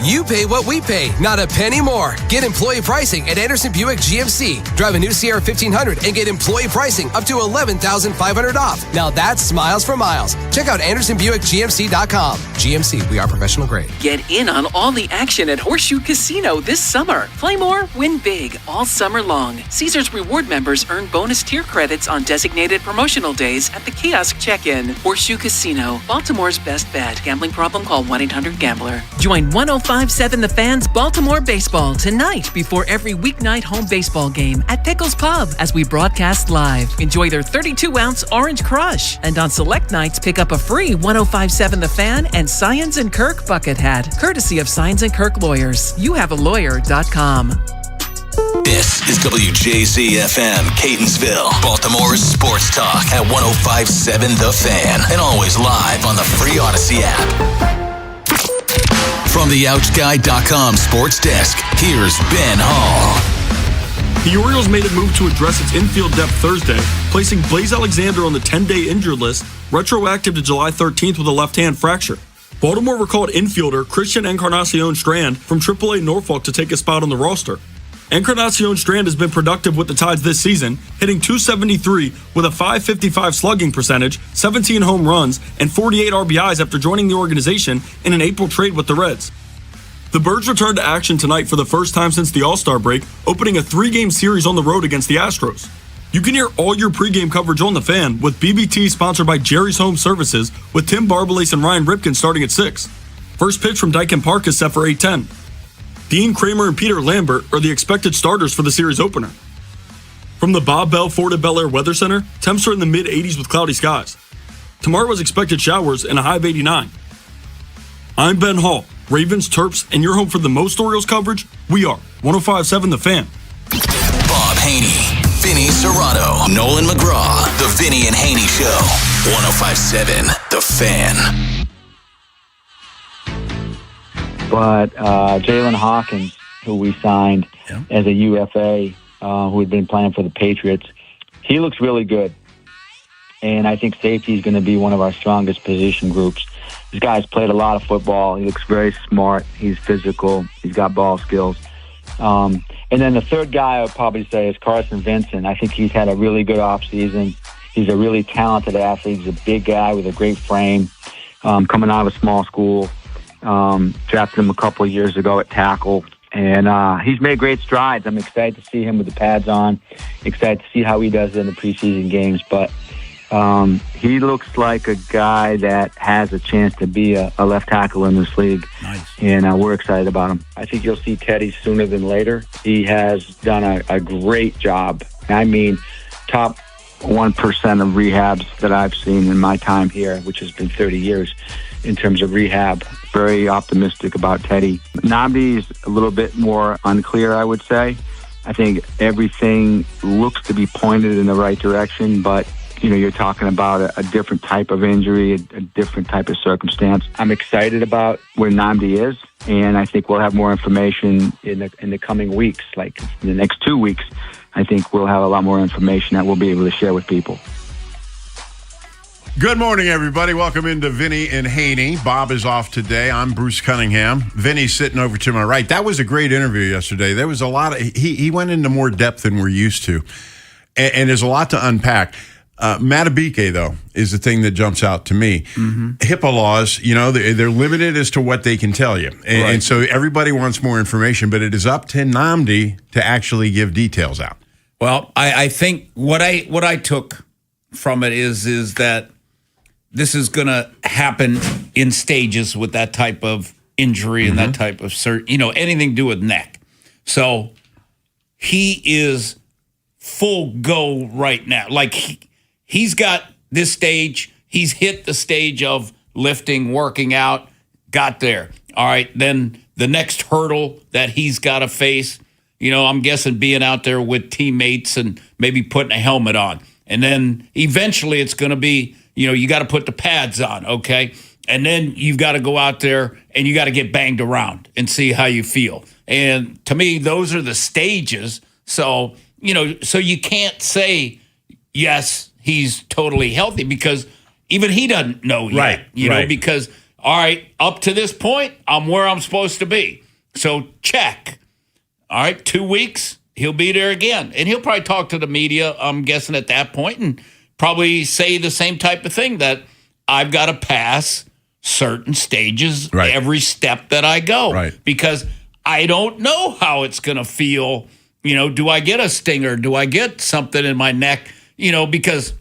Speaker 2: You pay what we pay, not a penny more. Get employee pricing at Anderson Buick GMC. Drive a new Sierra 1500 and get employee pricing up to $11,500 off. Now that's smiles for miles. Check out AndersonBuickGMC.com. GMC, we are professional grade.
Speaker 15: Get in on all the action at Horseshoe Casino this summer. Play more, win big all summer long. Caesars Reward members earn bonus tier credits on designated promotional days at the kiosk check-in. Horseshoe Casino, Baltimore's best bet. Gambling problem? Call 1-800-GAMBLER. Join 105.7 The Fan's Baltimore Baseball tonight before every weeknight home baseball game at Pickles Pub as we broadcast live. Enjoy their 32-ounce Orange Crush. And on select nights, pick up a free 105.7 The Fan and Science & Kirk bucket hat, courtesy of Science & Kirk Lawyers. YouHaveALawyer.com.
Speaker 4: This is WJZ-FM, Catonsville, Baltimore's sports talk at 105.7 The Fan, and always live on the free Odyssey app. From the OutGuy.com sports desk, here's Ben Hall.
Speaker 3: The Orioles made a move to address its infield depth Thursday, placing Blaze Alexander on the 10-day injured list, retroactive to July 13th with a left-hand fracture. Baltimore recalled infielder Christian Encarnacion Strand from AAA Norfolk to take a spot on the roster. Encarnacion Strand has been productive with the Tides this season, hitting .273 with a .555 slugging percentage, 17 home runs, and 48 RBIs after joining the organization in an April trade with the Reds. The Birds returned to action tonight for the first time since the All-Star break, opening a 3-game series on the road against the Astros. You can hear all your pregame coverage on The Fan with BBT sponsored by Jerry's Home Services with Tim Barbalace and Ryan Ripken starting at 6. First pitch from Dyken Park is set for 8:10. Dean Kramer and Peter Lambert are the expected starters for the series opener. From the Bob Bell Ford at Bel Air Weather Center, temps are in the mid-80s with cloudy skies. Tomorrow is expected showers and a high of 89. I'm Ben Hall, Ravens, Terps, and your home for the most Orioles coverage. We are 105.7 The Fan.
Speaker 4: Bob Haynie, Vinny Serrano, Nolan McGraw, The Vinny and Haynie Show, 105.7 The Fan.
Speaker 17: But Jalen Hawkins, who we signed as a UFA, who had been playing for the Patriots, he looks really good. And I think safety is going to be one of our strongest position groups. This guy's played a lot of football. He looks very smart. He's physical. He's got ball skills. And then the third guy I would probably say is Carson Vincent. I think he's had a really good offseason. He's a really talented athlete. He's a big guy with a great frame, coming out of a small school. Drafted him a couple of years ago at tackle, and he's made great strides. I'm excited to see him with the pads on, excited to see how he does in the preseason games, but he looks like a guy that has a chance to be a left tackle in this league.
Speaker 1: Nice.
Speaker 17: And we're excited about him. I think you'll see Teddy sooner than later. He has done a great job. I mean, top 1% of rehabs that I've seen in my time here, which has been 30 years in terms of rehab. Very optimistic about Teddy. Nnamdi is a little bit more unclear, I would say. I think everything looks to be pointed in the right direction, but you're talking about a different type of injury, a different type of circumstance. I'm excited about where Nnamdi is, and I think we'll have more information in the coming weeks, like in the next 2 weeks. I think we'll have a lot more information that we'll be able to share with people.
Speaker 18: Good morning, everybody. Welcome into Vinny and Haynie. Bob is off today. I'm Bruce Cunningham. Vinny's sitting over to my right. That was a great interview yesterday. There was a lot of he went into more depth than we're used to, and there's a lot to unpack. Matabike, though, is the thing that jumps out to me. Mm-hmm. HIPAA laws, they're limited as to what they can tell you, and so everybody wants more information. But it is up to Nnamdi to actually give details out.
Speaker 19: Well, I think what I took from it is that this is going to happen in stages with that type of injury and that type of anything to do with neck. So he is full go right now. Like he's got this stage. He's hit the stage of lifting, working out, got there. All right. Then the next hurdle that he's got to face, I'm guessing being out there with teammates and maybe putting a helmet on. And then eventually it's going to be, you got to put the pads on, okay? And then you've got to go out there and you got to get banged around and see how you feel. And to me, those are the stages. So, so you can't say, yes, he's totally healthy because even he doesn't know yet, because all right, up to this point, I'm where I'm supposed to be. So check. All right, 2 weeks, he'll be there again. And he'll probably talk to the media, I'm guessing, at that point, and probably say the same type of thing, that I've got to pass certain stages every step that I go.
Speaker 18: Right.
Speaker 19: Because I don't know how it's going to feel. Do I get a stinger? Do I get something in my neck? Because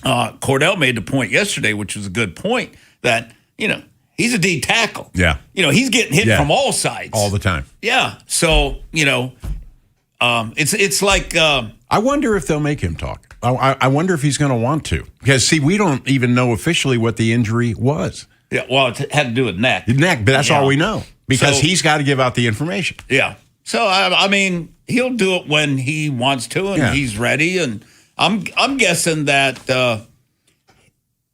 Speaker 19: Cordell made the point yesterday, which was a good point, that, he's a D tackle.
Speaker 18: Yeah.
Speaker 19: He's getting hit from all sides.
Speaker 18: All the time.
Speaker 19: Yeah. So, it's like...
Speaker 18: I wonder if they'll make him talk. I wonder if he's going to want to. Because, see, we don't even know officially what the injury was.
Speaker 19: Yeah, well, it had to do with neck.
Speaker 18: But that's all we know. Because he's got to give out the information.
Speaker 19: Yeah. So, I mean, he'll do it when he wants to, and he's ready. And I'm guessing that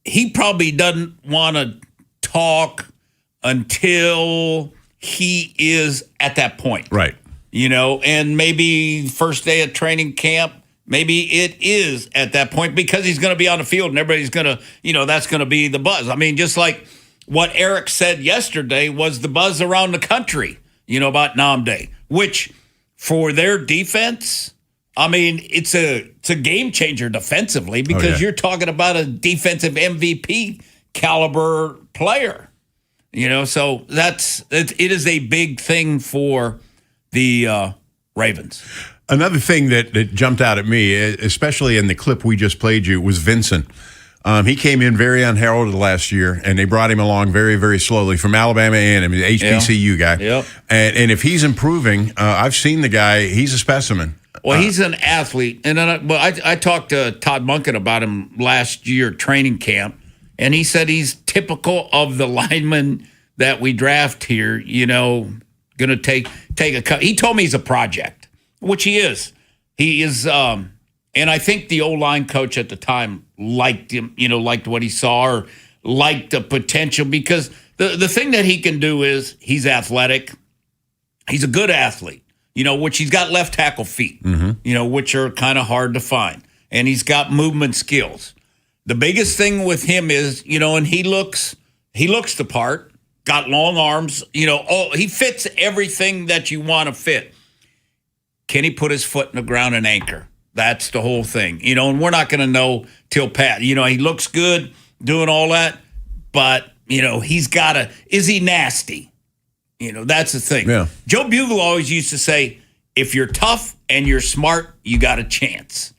Speaker 19: he probably doesn't want to talk until he is at that point.
Speaker 18: Right.
Speaker 19: And maybe first day of training camp, maybe it is at that point, because he's going to be on the field and everybody's going to, that's going to be the buzz. I mean, just like what Eric said yesterday was the buzz around the country, about Namde, which for their defense, I mean, it's a game changer defensively, because you're talking about a defensive MVP caliber player, so it is a big thing for the Ravens.
Speaker 18: Another thing that jumped out at me, especially in the clip we just played you, was Vincent. He came in very unheralded last year, and they brought him along very, very slowly from Alabama A&M, the HBCU guy.
Speaker 19: Yep.
Speaker 18: And if he's improving, I've seen the guy. He's a specimen.
Speaker 19: Well, he's an athlete. And then I talked to Todd Monken about him last year training camp, and he said he's typical of the lineman that we draft here, going to take a cut. He told me he's a project, which he is. He is, and I think the O-line coach at the time liked him, liked what he saw, or liked the potential, because the thing that he can do is he's athletic. He's a good athlete, which he's got left tackle feet, which are kind of hard to find. And he's got movement skills. The biggest thing with him is, and he looks the part, got long arms, he fits everything that you want to fit. Can he put his foot in the ground and anchor? That's the whole thing, and we're not going to know till Pat. He looks good doing all that, but, he's got to, is he nasty? That's the thing.
Speaker 18: Yeah.
Speaker 19: Joe Bugle always used to say, if you're tough and you're smart, you got a chance.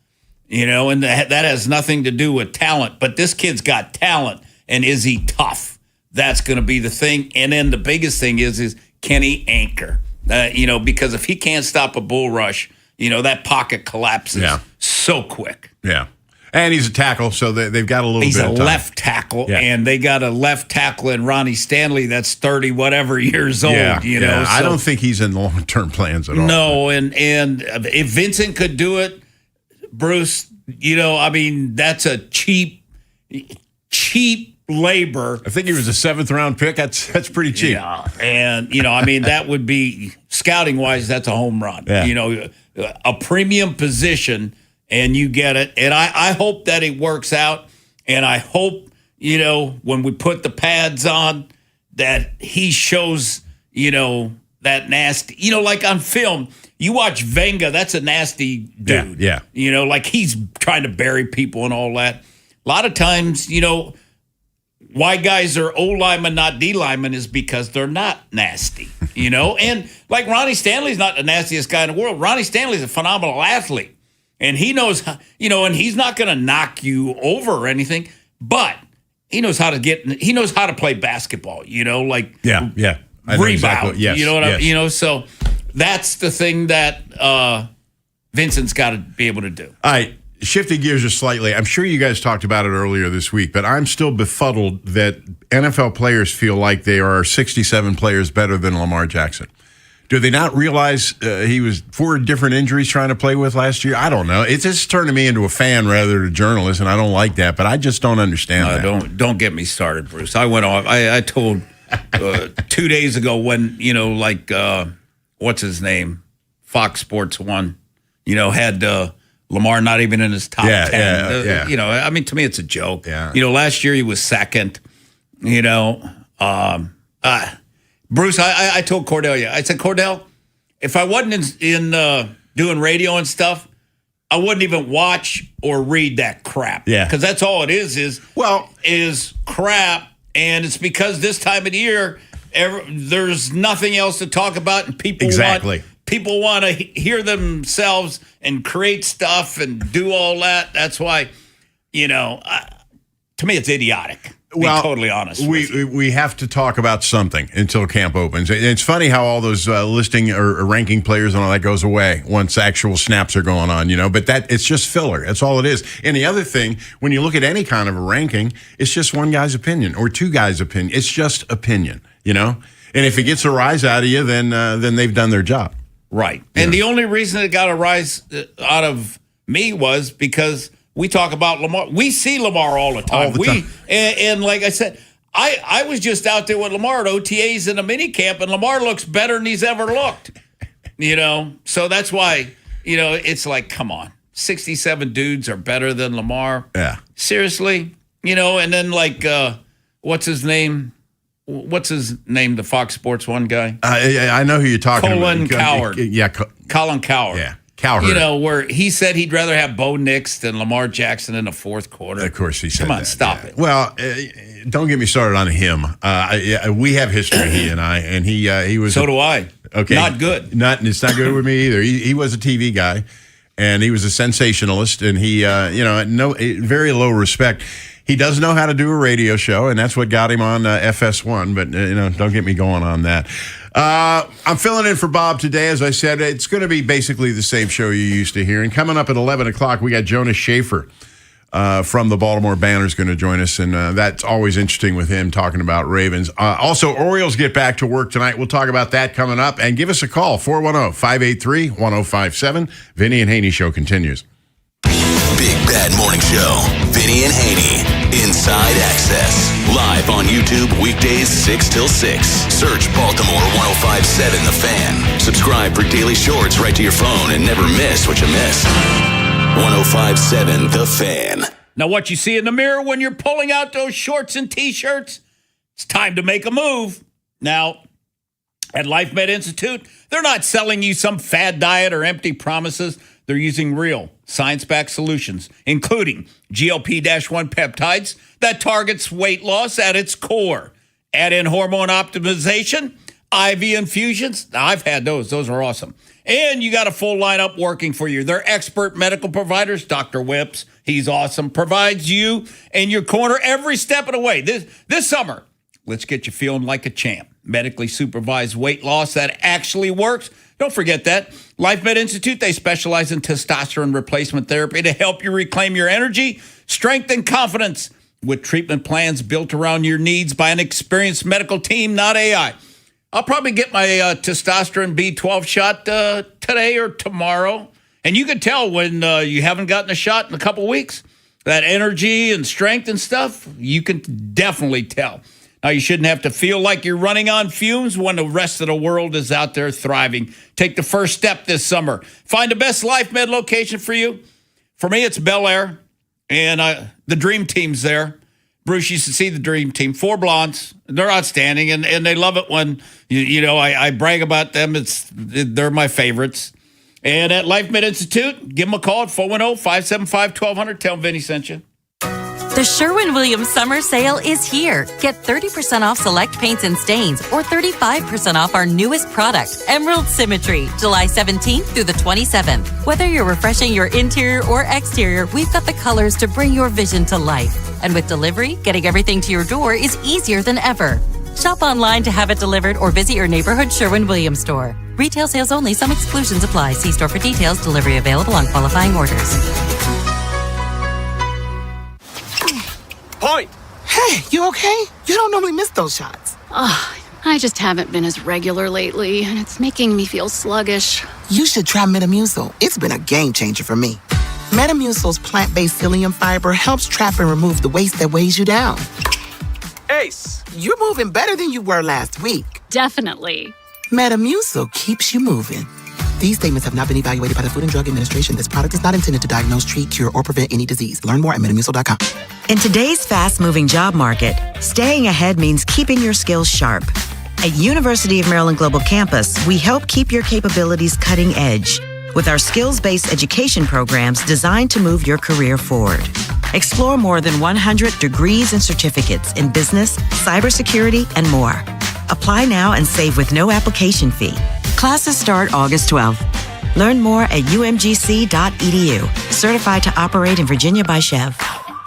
Speaker 19: And that has nothing to do with talent, but this kid's got talent, and is he tough? That's going to be the thing. And then the biggest thing is can he anchor? Because if he can't stop a bull rush, that pocket collapses so quick.
Speaker 18: Yeah. And he's a tackle, so they've got a little
Speaker 19: he's
Speaker 18: bit of time.
Speaker 19: He's a left tackle, and they got a left tackle in Ronnie Stanley that's 30-whatever years old. So,
Speaker 18: I don't think he's in long-term plans at all.
Speaker 19: No, and if Vincent could do it, Bruce, that's a cheap labor.
Speaker 18: I think he was a 7th-round pick. That's pretty cheap.
Speaker 19: Yeah, and that would be scouting-wise, that's a home run.
Speaker 18: Yeah.
Speaker 19: A premium position, and you get it. And I hope that it works out. And I hope, when we put the pads on, that he shows, that nasty, like on film, you watch Venga, that's a nasty dude.
Speaker 18: Yeah.
Speaker 19: Like he's trying to bury people and all that. A lot of times, why guys are O linemen, not D linemen, is because they're not nasty, And like Ronnie Stanley's not the nastiest guy in the world. Ronnie Stanley's a phenomenal athlete. And he knows, and he's not going to knock you over or anything, but he knows how to play basketball, like
Speaker 18: Yeah.
Speaker 19: rebound.
Speaker 18: Exactly. Yes.
Speaker 19: So that's the thing that Vincent's got to be able to do.
Speaker 18: All right. Shifting gears just slightly, I'm sure you guys talked about it earlier this week, but I'm still befuddled that NFL players feel like they are 67 players better than Lamar Jackson. Do they not realize he was 4 different injuries trying to play with last year? I don't know. It's just turning me into a fan rather than a journalist, and I don't like that, but I just don't understand that.
Speaker 19: Don't get me started, Bruce. I went off. I told 2 days ago when, what's his name? Fox Sports 1, had Lamar not even in his top 10.
Speaker 18: Yeah.
Speaker 19: To me, it's a joke.
Speaker 18: Yeah.
Speaker 19: Last year he was second. Bruce, I told Cordelia, I said, Cordell, if I wasn't in doing radio and stuff, I wouldn't even watch or read that crap.
Speaker 18: Yeah.
Speaker 19: Because that's all it is crap. And it's because this time of the year, there's nothing else to talk about, and people want to hear themselves and create stuff and do all that. That's why, to me, it's idiotic. To be totally honest.
Speaker 18: We have to talk about something until camp opens. It's funny how all those listing or ranking players and all that goes away once actual snaps are going on, But it's just filler. That's all it is. And the other thing, when you look at any kind of a ranking, it's just one guy's opinion or two guys' opinion. It's just opinion, And if it gets a rise out of you, then they've done their job.
Speaker 19: Right. And the only reason it got a rise out of me was because we talk about Lamar. We see Lamar all the time. And like I said, I was just out there with Lamar at OTAs in a mini camp, and Lamar looks better than he's ever looked. So that's why, it's like, come on. 67 dudes are better than Lamar.
Speaker 18: Yeah.
Speaker 19: Seriously? And then like, what's his name? The Fox Sports one guy?
Speaker 18: I know who you're talking about.
Speaker 19: Colin Cowherd.
Speaker 18: Yeah.
Speaker 19: Colin Cowherd.
Speaker 18: Yeah. Cowherd.
Speaker 19: Where he said he'd rather have Bo Nix than Lamar Jackson in the fourth quarter.
Speaker 18: Of course he said
Speaker 19: Come on,
Speaker 18: that,
Speaker 19: stop it.
Speaker 18: Well, don't get me started on him. We have history, he and I, and he was.
Speaker 19: So do I.
Speaker 18: Okay.
Speaker 19: Not good.
Speaker 18: It's not good with me either. He was a TV guy, and he was a sensationalist, and he, very low respect. He does know how to do a radio show, and that's what got him on FS1, but, don't get me going on that. I'm filling in for Bob today. As I said, it's going to be basically the same show you're used to hearing. Coming up at 11 o'clock, we got Jonas Schaefer from the Baltimore Banners going to join us, and that's always interesting with him talking about Ravens. Also, Orioles get back to work tonight. We'll talk about that coming up, and give us a call, 410-583-1057. Vinny and Haynie Show continues.
Speaker 4: Big Bad Morning Show. Vinny and Haynie. Inside Access. Live on YouTube weekdays 6 till 6. Search Baltimore 1057 The Fan. Subscribe for daily shorts right to your phone and never miss what you miss. 1057 The Fan.
Speaker 19: Now, what you see in the mirror when you're pulling out those shorts and T-shirts, it's time to make a move. Now, at LifeMed Institute, they're not selling you some fad diet or empty promises. They're using real science-backed solutions, including GLP-1 peptides that targets weight loss at its core. Add in hormone optimization, IV infusions. Now, I've had those. Those are awesome. And you got a full lineup working for you. They're expert medical providers. Dr. Whips, he's awesome, provides you in your corner every step of the way. This summer, let's get you feeling like a champ. Medically supervised weight loss that actually works. Don't forget that. LifeMed Institute, they specialize in testosterone replacement therapy to help you reclaim your energy, strength, and confidence with treatment plans built around your needs by an experienced medical team, not AI. I'll probably get my testosterone B12 shot today or tomorrow. And you can tell when you haven't gotten a shot in a couple weeks. That energy and strength and stuff, you can definitely tell. Now, you shouldn't have to feel like you're running on fumes when the rest of the world is out there thriving. Take the first step this summer. Find the best LifeMed location for you. For me, it's Bel Air, and the Dream Team's there. Bruce used to see the Dream Team. 4 blondes. They're outstanding, and they love it when, I brag about them. They're my favorites. And at LifeMed Institute, give them a call at 410-575-1200. Tell them Vinny sent you.
Speaker 28: The Sherwin-Williams Summer Sale is here. Get 30% off select paints and stains or 35% off our newest product, Emerald Symmetry, July 17th through the 27th. Whether you're refreshing your interior or exterior, we've got the colors to bring your vision to life. And with delivery, getting everything to your door is easier than ever. Shop online to have it delivered or visit your neighborhood Sherwin-Williams store. Retail sales only. Some exclusions apply. See store for details. Delivery available on qualifying orders.
Speaker 11: Point. Hey, you okay? You don't normally miss those shots.
Speaker 12: I just haven't been as regular lately, and it's making me feel sluggish.
Speaker 11: You should try Metamucil. It's been a game changer for me. Metamucil's plant-based psyllium fiber helps trap and remove the waste that weighs you down. Ace, you're moving better than you were last week.
Speaker 12: Definitely.
Speaker 11: Metamucil keeps you moving. These statements have not been evaluated by the Food and Drug Administration. This product is not intended to diagnose, treat, cure, or prevent any disease. Learn more at Metamucil.com.
Speaker 5: In today's fast-moving job market, staying ahead means keeping your skills sharp. At University of Maryland Global Campus, we help keep your capabilities cutting edge with our skills-based education programs designed to move your career forward. Explore more than 100 degrees and certificates in business, cybersecurity, and more. Apply now and save with no application fee. Classes start August 12th. Learn more at umgc.edu. Certified to operate in Virginia by Chev.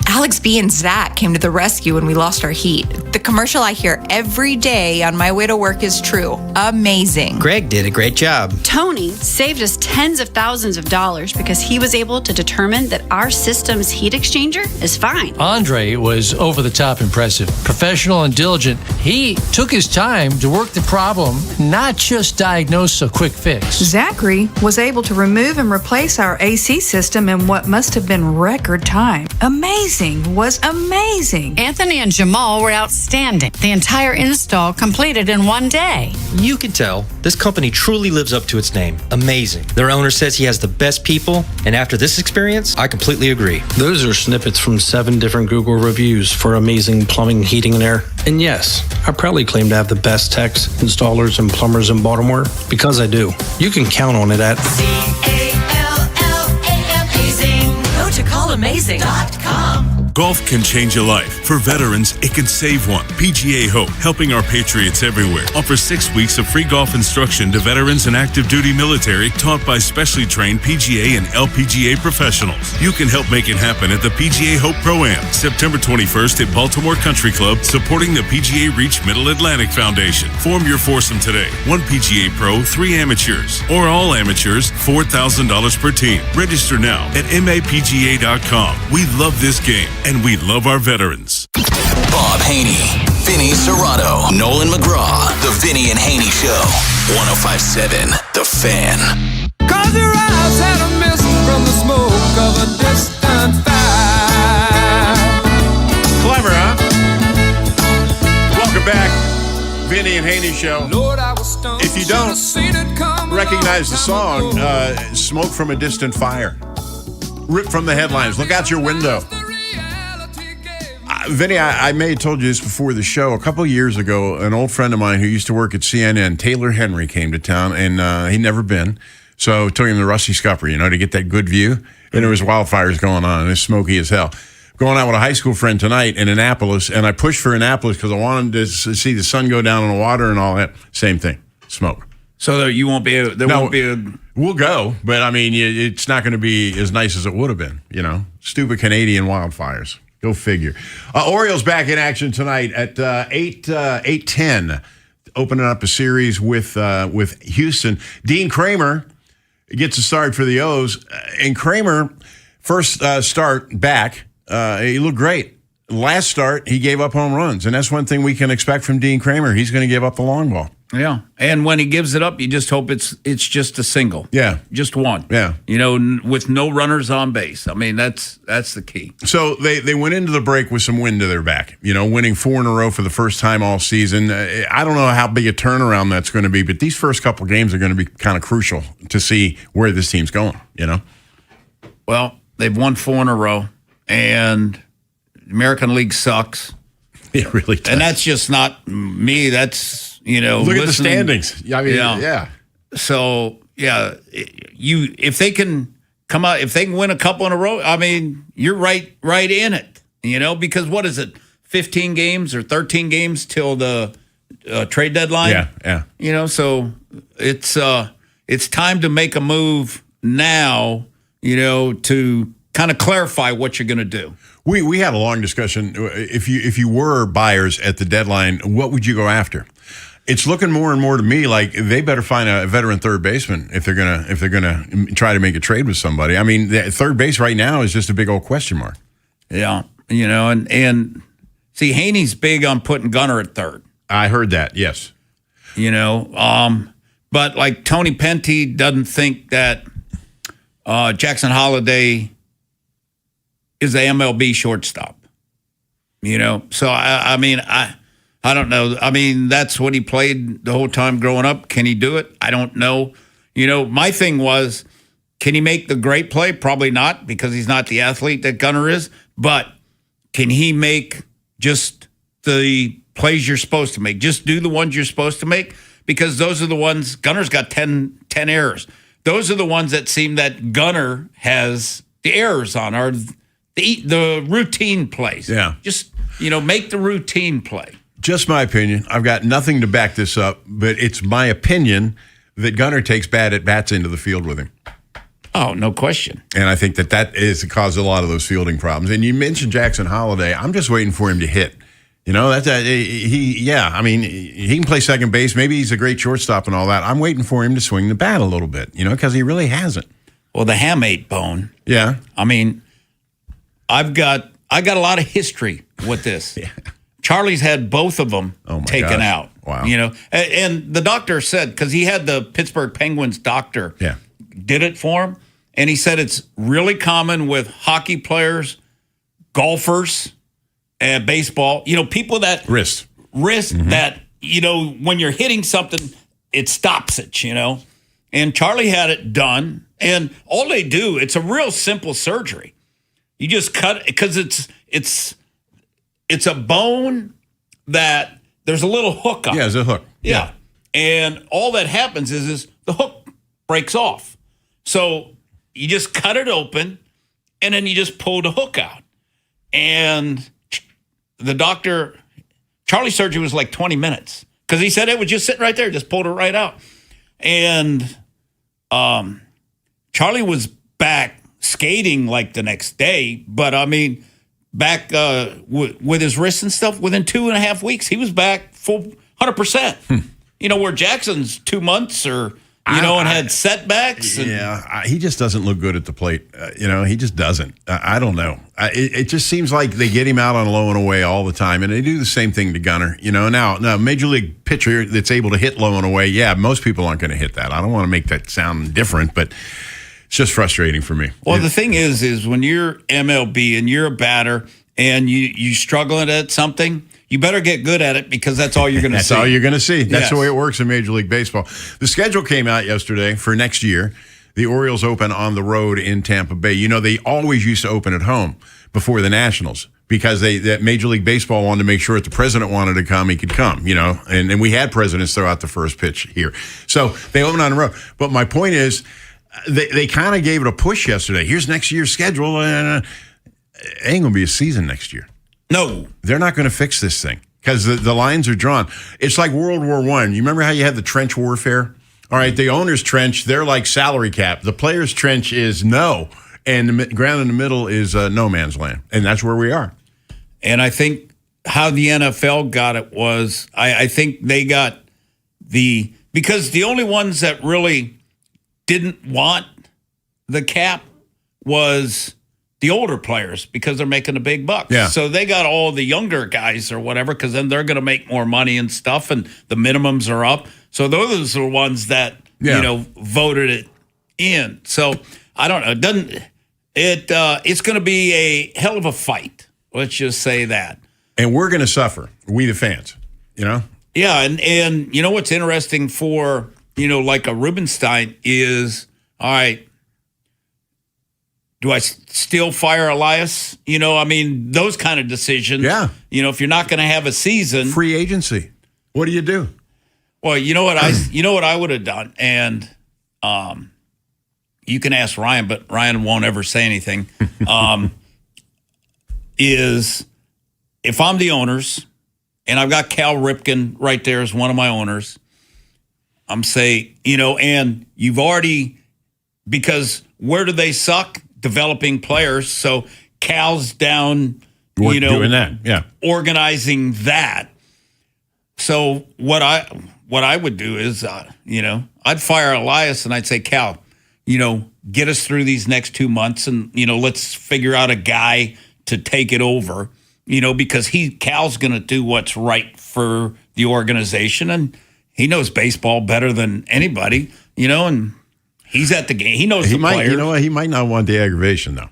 Speaker 6: Alex B. and Zach came to the rescue when we lost our heat. The commercial I hear every day on my way to work is true. Amazing.
Speaker 13: Greg did a great job.
Speaker 20: Tony saved us tens of thousands of dollars because he was able to determine that our system's heat exchanger is fine.
Speaker 22: Andre was over the top impressive, professional and diligent. He took his time to work the problem, not just diagnose a quick fix.
Speaker 25: Zachary was able to remove and replace our AC system in what must have been record time. Amazing. Was amazing.
Speaker 26: Anthony and Jamal were outstanding. The entire install completed in one day.
Speaker 13: You can tell this company truly lives up to its name. Amazing. Their owner says he has the best people, and after this experience, I completely agree.
Speaker 27: Those are snippets from 7 different Google reviews for amazing plumbing, heating, and air. And yes, I proudly claim to have the best techs, installers, and plumbers in Baltimore because I do. You can count on it at
Speaker 28: CALLAMAZING. Go to callamazing.com.
Speaker 29: Golf can change a life. For veterans, it can save one. PGA Hope, helping our patriots everywhere, offers 6 weeks of free golf instruction to veterans and active duty military taught by specially trained PGA and LPGA professionals. You can help make it happen at the PGA Hope Pro-Am, September 21st at Baltimore Country Club, supporting the PGA Reach Middle Atlantic Foundation. Form your foursome today. 1 PGA Pro, 3 amateurs, or all amateurs, $4,000 per team. Register now at mapga.com. We love this game, and we love our veterans.
Speaker 4: Bob Haynie, Vinny Serrato, Nolan McGraw, The Vinny and Haynie Show. 105.7 The Fan.
Speaker 30: Cause your eyes had a mist from the smoke of a distant fire.
Speaker 18: Clever, huh? Welcome back. Vinny and Haynie Show. If you don't recognize the song, Smoke from a Distant Fire. Ripped from the headlines. Look out your window. Vinny, I may have told you this before the show. A couple of years ago, an old friend of mine who used to work at CNN, Taylor Henry, came to town, and he'd never been. So I took him to Rusty Scupper, to get that good view. And there was wildfires going on, and it's smoky as hell. Going out with a high school friend tonight in Annapolis, and I pushed for Annapolis because I wanted to see the sun go down on the water and all that. Same thing, smoke.
Speaker 19: So you won't be able, won't be a...
Speaker 18: We'll go, but I mean, it's not going to be as nice as it would have been, Stupid Canadian wildfires. Go figure. Orioles back in action tonight at 8:10, opening up a series with Houston. Dean Kramer gets a start for the O's, and Kramer first start back, he looked great. Last start, he gave up home runs, and that's one thing we can expect from Dean Kramer. He's going to give up the long ball.
Speaker 19: Yeah, and when he gives it up, you just hope it's just a single.
Speaker 18: Yeah,
Speaker 19: just one.
Speaker 18: Yeah,
Speaker 19: with no runners on base. I mean, that's the key.
Speaker 18: So they went into the break with some wind to their back. Winning 4 in a row for the first time all season. I don't know how big a turnaround that's going to be, but these first couple games are going to be kind of crucial to see where this team's going.
Speaker 19: Well, they've won 4 in a row, and the American League sucks.
Speaker 18: It really does.
Speaker 19: And that's just not me. That's
Speaker 18: look at the standings. I mean, yeah.
Speaker 19: So if they can come out, if they can win a couple in a row, I mean, you're right in it. Because what is it, 15 games or 13 games till the trade deadline?
Speaker 18: Yeah.
Speaker 19: So it's time to make a move now. To kind of clarify what you're going to do.
Speaker 18: We had a long discussion. If you were buyers at the deadline, what would you go after? It's looking more and more to me like they better find a veteran third baseman if they're gonna try to make a trade with somebody. I mean, the third base right now is just a big old question mark.
Speaker 19: Yeah, and see, Haney's big on putting Gunnar at third.
Speaker 18: I heard that. Yes.
Speaker 19: But like Tony Penty doesn't think that Jackson Holliday is the MLB shortstop. So I mean, I don't know. I mean, that's what he played the whole time growing up. Can he do it? I don't know. My thing was, can he make the great play? Probably not, because he's not the athlete that Gunnar is. But can he make just the plays you're supposed to make? Just do the ones you're supposed to make, because those are the ones. Gunnar's got 10 errors. Those are the ones that seem that Gunnar has the errors on, are the routine plays.
Speaker 18: Yeah.
Speaker 19: Just, make the routine play.
Speaker 18: Just my opinion. I've got nothing to back this up, but it's my opinion that Gunnar takes bad at-bats into the field with him.
Speaker 19: Oh, no question.
Speaker 18: And I think that is the cause of a lot of those fielding problems. And you mentioned Jackson Holliday. I'm just waiting for him to hit. He can play second base. Maybe he's a great shortstop and all that. I'm waiting for him to swing the bat a little bit, because he really hasn't.
Speaker 19: Well, the hamate bone.
Speaker 18: Yeah.
Speaker 19: I mean, I got a lot of history with this.
Speaker 18: Yeah.
Speaker 19: Charlie's had both of them taken out.
Speaker 18: Wow.
Speaker 19: And the doctor said, because he had the Pittsburgh Penguins doctor did it for him, and he said it's really common with hockey players, golfers, and baseball. People that
Speaker 18: wrist
Speaker 19: that, when you're hitting something, it stops it, And Charlie had it done, and all they do, it's a real simple surgery. You just cut it, because it's a bone that there's a little hook on.
Speaker 18: Yeah, there's a hook.
Speaker 19: Yeah. And all that happens is the hook breaks off. So you just cut it open, and then you just pull the hook out. And the doctor, Charlie's surgery was like 20 minutes, because he said it was just sitting right there, just pulled it right out. And Charlie was back skating like the next day, but back with his wrists and stuff, within 2.5 weeks, he was back full 100%. Where Jackson's 2 months and had setbacks.
Speaker 18: He just doesn't look good at the plate. He just doesn't. I don't know. It just seems like they get him out on low and away all the time, and they do the same thing to Gunnar. Now, Major League pitcher that's able to hit low and away, most people aren't going to hit that. I don't want to make that sound different, but it's just frustrating for me.
Speaker 19: Well, the thing is when you're MLB and you're a batter and you struggling at something, you better get good at it, because that's all you're going to see.
Speaker 18: That's all you're going to see. That's the way it works in Major League Baseball. The schedule came out yesterday for next year. The Orioles open on the road in Tampa Bay. They always used to open at home before the Nationals, because that Major League Baseball wanted to make sure if the president wanted to come, he could come, and we had presidents throw out the first pitch here. So they open on the road. But my point is, they kind of gave it a push yesterday. Here's next year's schedule. It ain't going to be a season next year.
Speaker 19: No.
Speaker 18: They're not going to fix this thing, because the lines are drawn. It's like World War I. You remember how you had the trench warfare? All right, the owner's trench, they're like salary cap. The player's trench is no, and the ground in the middle is no man's land, and that's where we are.
Speaker 19: And I think how the NFL got it was, I think they got because the only ones that really didn't want the cap was the older players, because they're making the big bucks.
Speaker 18: Yeah.
Speaker 19: So they got all the younger guys or whatever, because then they're going to make more money and stuff, and the minimums are up. So those are the ones that voted it in. So I don't know. It's going to be a hell of a fight. Let's just say that.
Speaker 18: And we're going to suffer. We the fans.
Speaker 19: Yeah, and you know what's interesting for like a Rubenstein is, all right, do I still fire Elias? Those kind of decisions.
Speaker 18: Yeah.
Speaker 19: If you're not going to have a season.
Speaker 18: Free agency. What do you do?
Speaker 19: Well, you know what I would have done, and you can ask Ryan, but Ryan won't ever say anything. Is if I'm the owners, and I've got Cal Ripken right there as one of my owners, I'm saying, and you've already, because where do they suck? Developing players. So Cal's down,
Speaker 18: doing that,
Speaker 19: organizing that. So what I would do is, I'd fire Elias, and I'd say, Cal, get us through these next 2 months, and let's figure out a guy to take it over. Because Cal's going to do what's right for the organization, and he knows baseball better than anybody. And he's at the game. He knows the players.
Speaker 18: You know what? He might not want the aggravation, though.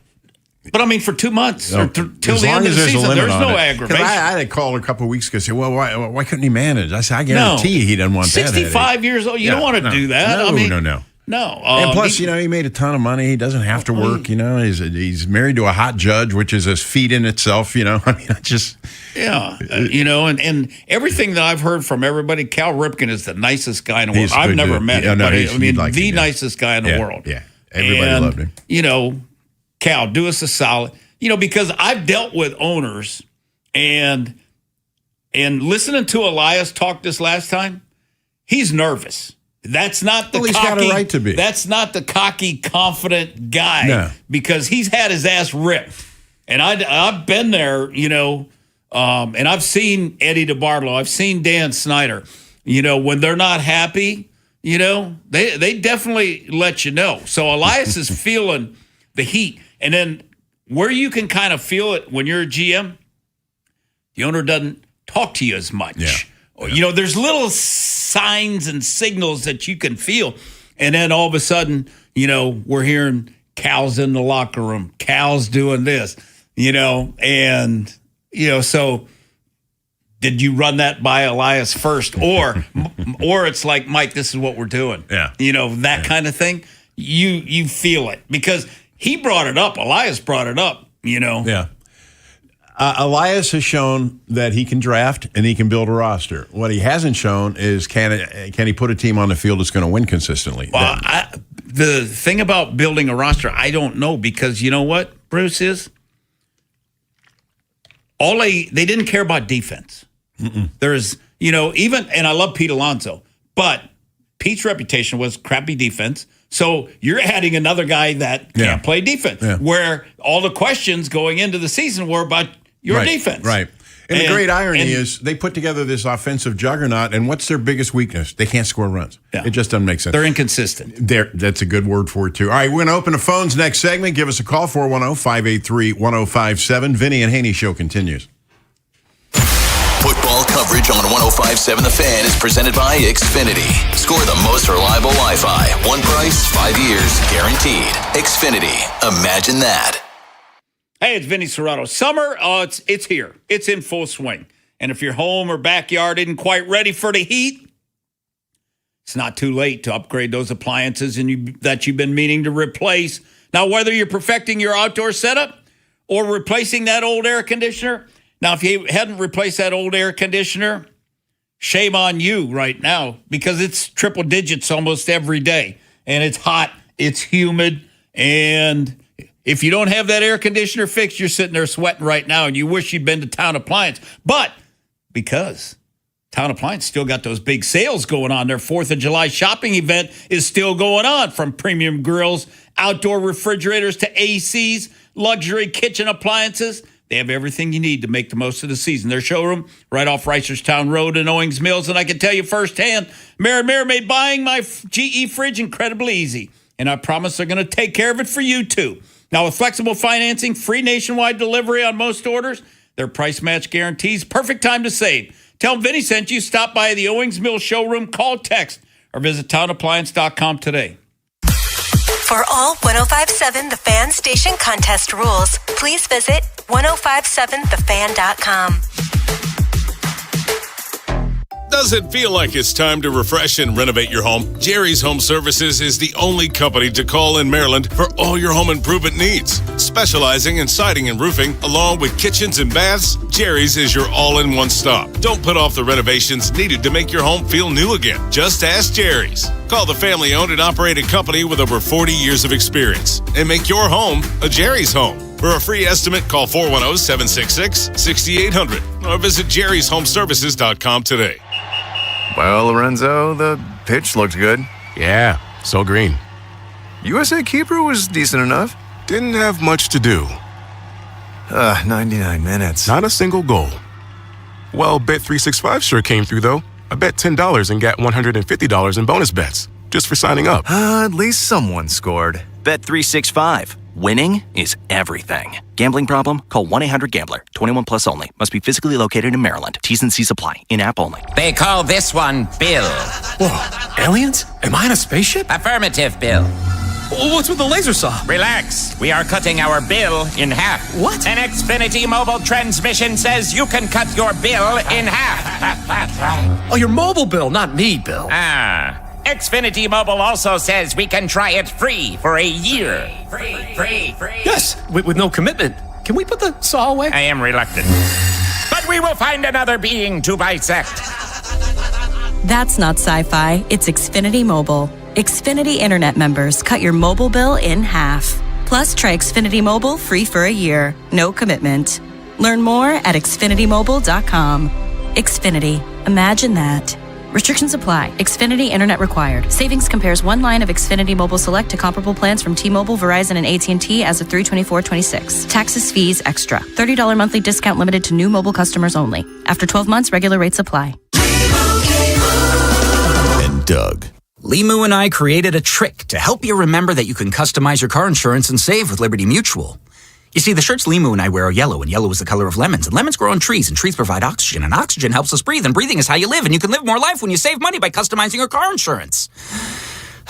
Speaker 19: But for 2 months or till
Speaker 18: as
Speaker 19: the
Speaker 18: long
Speaker 19: end
Speaker 18: as
Speaker 19: of the
Speaker 18: there's
Speaker 19: season,
Speaker 18: a limit
Speaker 19: there's
Speaker 18: on
Speaker 19: no
Speaker 18: it.
Speaker 19: aggravation.
Speaker 18: I had a call a couple of weeks ago. Say, well, why couldn't he manage? I said, I guarantee you he doesn't want that.
Speaker 19: 65 years old. You don't want to do that.
Speaker 18: No.
Speaker 19: No.
Speaker 18: And plus, he made a ton of money. He doesn't have to work. He's married to a hot judge, which is a feat in itself. I mean,
Speaker 19: and everything that I've heard from everybody, Cal Ripken is the nicest guy in the world.
Speaker 18: He's
Speaker 19: I've
Speaker 18: good
Speaker 19: never
Speaker 18: dude.
Speaker 19: met
Speaker 18: Yeah,
Speaker 19: him,
Speaker 18: no,
Speaker 19: but
Speaker 18: he's-
Speaker 19: nicest guy in the world.
Speaker 18: Yeah, everybody loved him.
Speaker 19: Cal, do us a solid. Because I've dealt with owners and listening to Elias talk this last time, he's nervous. That's not the
Speaker 18: he's got a right to be.
Speaker 19: That's not the cocky, confident guy.
Speaker 18: No.
Speaker 19: Because he's had his ass ripped. And I've been there, and I've seen Eddie DeBartolo. I've seen Dan Snyder. When they're not happy, they definitely let you know. So Elias is feeling the heat. And then where you can kind of feel it when you're a GM, the owner doesn't talk to you as much. Yeah. There's little signs and signals that you can feel. And then all of a sudden, we're hearing Cal's in the locker room. Cal's doing this, and, so did you run that by Elias first? Or it's like, Mike, this is what we're doing.
Speaker 18: Yeah.
Speaker 19: That kind of thing. You feel it because he brought it up. Elias brought it up,
Speaker 18: Yeah. Elias has shown that he can draft and he can build a roster. What he hasn't shown is can he put a team on the field that's going to win consistently?
Speaker 19: Well, the thing about building a roster, I don't know because you know what, Bruce, is they didn't care about defense. There's, even, and I love Pete Alonso, but Pete's reputation was crappy defense. So you're adding another guy that can't play defense, where all the questions going into the season were about your defense.
Speaker 18: Right. And the great irony is they put together this offensive juggernaut, and what's their biggest weakness? They can't score runs. Yeah. It just doesn't make sense.
Speaker 19: They're inconsistent.
Speaker 18: That's a good word for it, too. All right, we're going to open the phones next segment. Give us a call, 410-583-1057. Vinny and Haynie Show continues.
Speaker 4: Football coverage on 105.7 The Fan is presented by Xfinity. Score the most reliable Wi-Fi. One price, 5 years, guaranteed. Xfinity. Imagine that.
Speaker 19: Hey, it's Vinny Serrato. Summer, it's here. It's in full swing. And if your home or backyard isn't quite ready for the heat, it's not too late to upgrade those appliances that you've been meaning to replace. Now, whether you're perfecting your outdoor setup or replacing that old air conditioner, now, if you hadn't replaced that old air conditioner, shame on you right now because it's triple digits almost every day. And it's hot, it's humid, and if you don't have that air conditioner fixed, you're sitting there sweating right now and you wish you'd been to Town Appliance. But because Town Appliance still got those big sales going on, their 4th of July shopping event is still going on, from premium grills, outdoor refrigerators to ACs, luxury kitchen appliances. They have everything you need to make the most of the season. Their showroom right off Reisterstown Road in Owings Mills. And I can tell you firsthand, Mary made buying my GE fridge incredibly easy. And I promise they're going to take care of it for you, too. Now, with flexible financing, free nationwide delivery on most orders, their price match guarantees, perfect time to save. Tell them Vinny sent you. Stop by the Owings Mills showroom, call, text, or visit townappliance.com today.
Speaker 2: For all 105.7 The Fan station contest rules, please visit 1057thefan.com.
Speaker 29: Does it feel like it's time to refresh and renovate your home? Jerry's Home Services is the only company to call in Maryland for all your home improvement needs. Specializing in siding and roofing, along with kitchens and baths, Jerry's is your all-in-one stop. Don't put off the renovations needed to make your home feel new again. Just ask Jerry's. Call the family-owned and operated company with over 40 years of experience and make your home a Jerry's home. For a free estimate, call 410-766-6800 or visit jerryshomeservices.com today.
Speaker 7: Well, Lorenzo, the pitch looked good.
Speaker 8: Yeah, so green.
Speaker 7: USA Keeper was decent enough.
Speaker 8: Didn't have much to do.
Speaker 7: 99 minutes.
Speaker 8: Not a single goal. Well, Bet365 sure came through, though. I bet $10 and got $150 in bonus bets just for signing up.
Speaker 7: At least someone scored.
Speaker 9: Bet365. Winning is everything. Gambling problem? Call 1-800-GAMBLER. 21 plus only. Must be physically located in Maryland. T's and C's apply. In-app only.
Speaker 10: They call this one Bill.
Speaker 8: Whoa, aliens? Am I in a spaceship?
Speaker 10: Affirmative, Bill.
Speaker 8: What's with the laser saw?
Speaker 10: Relax. We are cutting our bill in half.
Speaker 8: What?
Speaker 10: An Xfinity mobile transmission says you can cut your bill in half.
Speaker 8: Oh, your mobile bill, not me, Bill.
Speaker 10: Ah. Xfinity Mobile also says we can try it free for a year. Free.
Speaker 1: Yes, with no commitment. Can we put the saw away?
Speaker 10: I am reluctant. But we will find another being to bisect.
Speaker 28: That's not sci-fi. It's Xfinity Mobile. Xfinity Internet members cut your mobile bill in half. Plus, try Xfinity Mobile free for a year. No commitment. Learn more at xfinitymobile.com. Xfinity. Imagine that. Restrictions apply. Xfinity Internet required. Savings compares one line of Xfinity Mobile Select to comparable plans from T-Mobile, Verizon, and AT&T as of 3/24/26. Taxes, fees, extra. $30 monthly discount limited to new mobile customers only. After 12 months, regular rates apply.
Speaker 3: And Doug. Limu and I created a trick to help you remember that you can customize your car insurance and save with Liberty Mutual. You see, the shirts Limu and I wear are yellow, and yellow is the color of lemons, and lemons grow on trees, and trees provide oxygen, and oxygen helps us breathe, and breathing is how you live, and you can live more life when you save money by customizing your car insurance.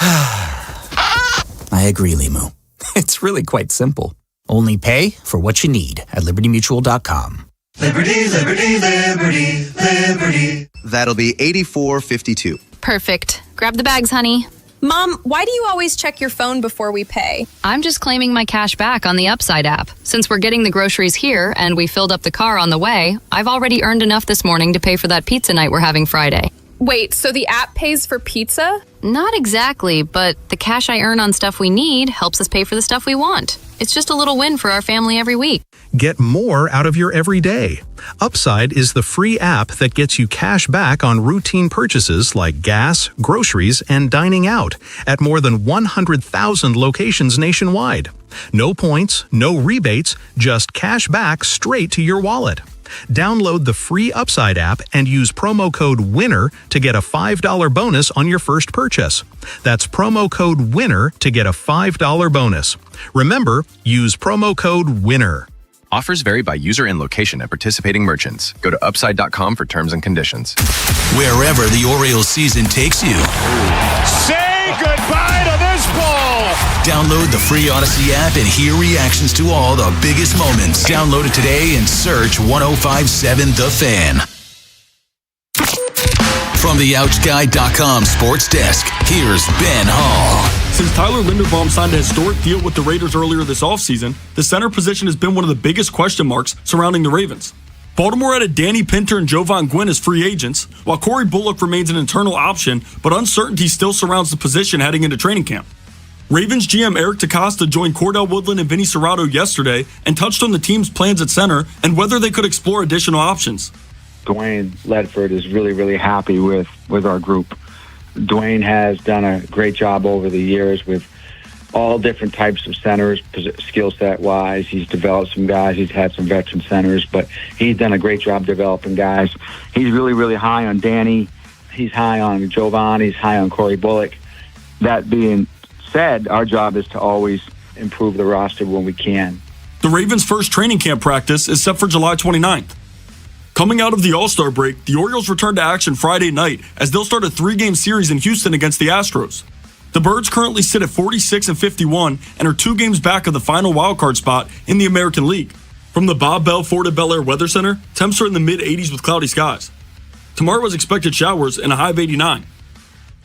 Speaker 3: I agree, Limu. It's really quite simple. Only pay for what you need at libertymutual.com.
Speaker 12: Liberty, liberty, liberty, liberty. That'll be $84.52.
Speaker 14: Perfect. Grab the bags, honey.
Speaker 15: Mom, why do you always check your phone before we pay?
Speaker 14: I'm just claiming my cash back on the Upside app. Since we're getting the groceries here and we filled up the car on the way, I've already earned enough this morning to pay for that pizza night we're having Friday.
Speaker 15: Wait, so the app pays for pizza?
Speaker 14: Not exactly, but the cash I earn on stuff we need helps us pay for the stuff we want. It's just a little win for our family every week.
Speaker 16: Get more out of your everyday. Upside is the free app that gets you cash back on routine purchases like gas, groceries, and dining out at more than 100,000 locations nationwide. No points, no rebates, just cash back straight to your wallet. Download the free Upside app and use promo code WINNER to get a $5 bonus on your first purchase. That's promo code WINNER to get a $5 bonus. Remember, use promo code WINNER.
Speaker 17: Offers vary by user and location at participating merchants. Go to upside.com for terms and conditions.
Speaker 4: Wherever the Orioles season takes you.
Speaker 18: Say goodbye to this ball.
Speaker 4: Download the free Odyssey app and hear reactions to all the biggest moments. Download it today and search 1057 The Fan. From the OutGuy.com sports desk, here's Ben Hall.
Speaker 21: Since Tyler Linderbaum signed a historic deal with the Raiders earlier this offseason, the center position has been one of the biggest question marks surrounding the Ravens. Baltimore added Danny Pinter and Jovan Gwynn as free agents, while Corey Bullock remains an internal option, but uncertainty still surrounds the position heading into training camp. Ravens GM Eric DeCosta joined Cordell Woodland and Vinny Serrato yesterday and touched on the team's plans at center and whether they could explore additional options.
Speaker 23: Dwayne Ledford is really, really happy with our group. Dwayne has done a great job over the years with all different types of centers, skill set wise. He's developed some guys. He's had some veteran centers, but he's done a great job developing guys. He's really, really high on Danny. He's high on Jovan. He's high on Corey Bullock. That being said, our job is to always improve the roster when we can.
Speaker 21: The Ravens' first training camp practice is set for July 29th. Coming out of the All-Star break, the Orioles return to action Friday night as they'll start a 3-game series in Houston against the Astros. The Birds currently sit at 46-51 and are 2 games back of the final wildcard spot in the American League. From the Bob Bell Ford at Bel Air Weather Center, temps are in the mid-80s with cloudy skies. Tomorrow is expected showers and a high of 89.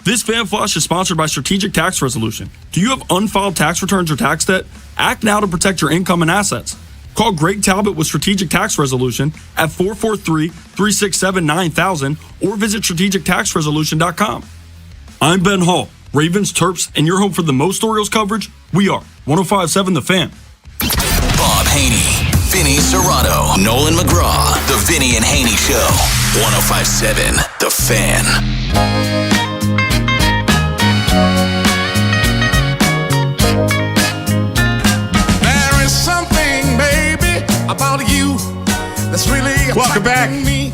Speaker 21: This Fan Flash is sponsored by Strategic Tax Resolution. Do you have unfiled tax returns or tax debt? Act now to protect your income and assets. Call Greg Talbot with Strategic Tax Resolution at 443-367-9000 or visit strategictaxresolution.com. I'm Ben Hall, Ravens, Terps, and your home for the most Orioles coverage. We are 105.7 The Fan.
Speaker 4: Bob Haynie, Vinny Serrato, Nolan McGraw, The Vinny and Haynie Show. 105.7 The Fan.
Speaker 30: About you, that's really
Speaker 18: welcome back.
Speaker 30: Me.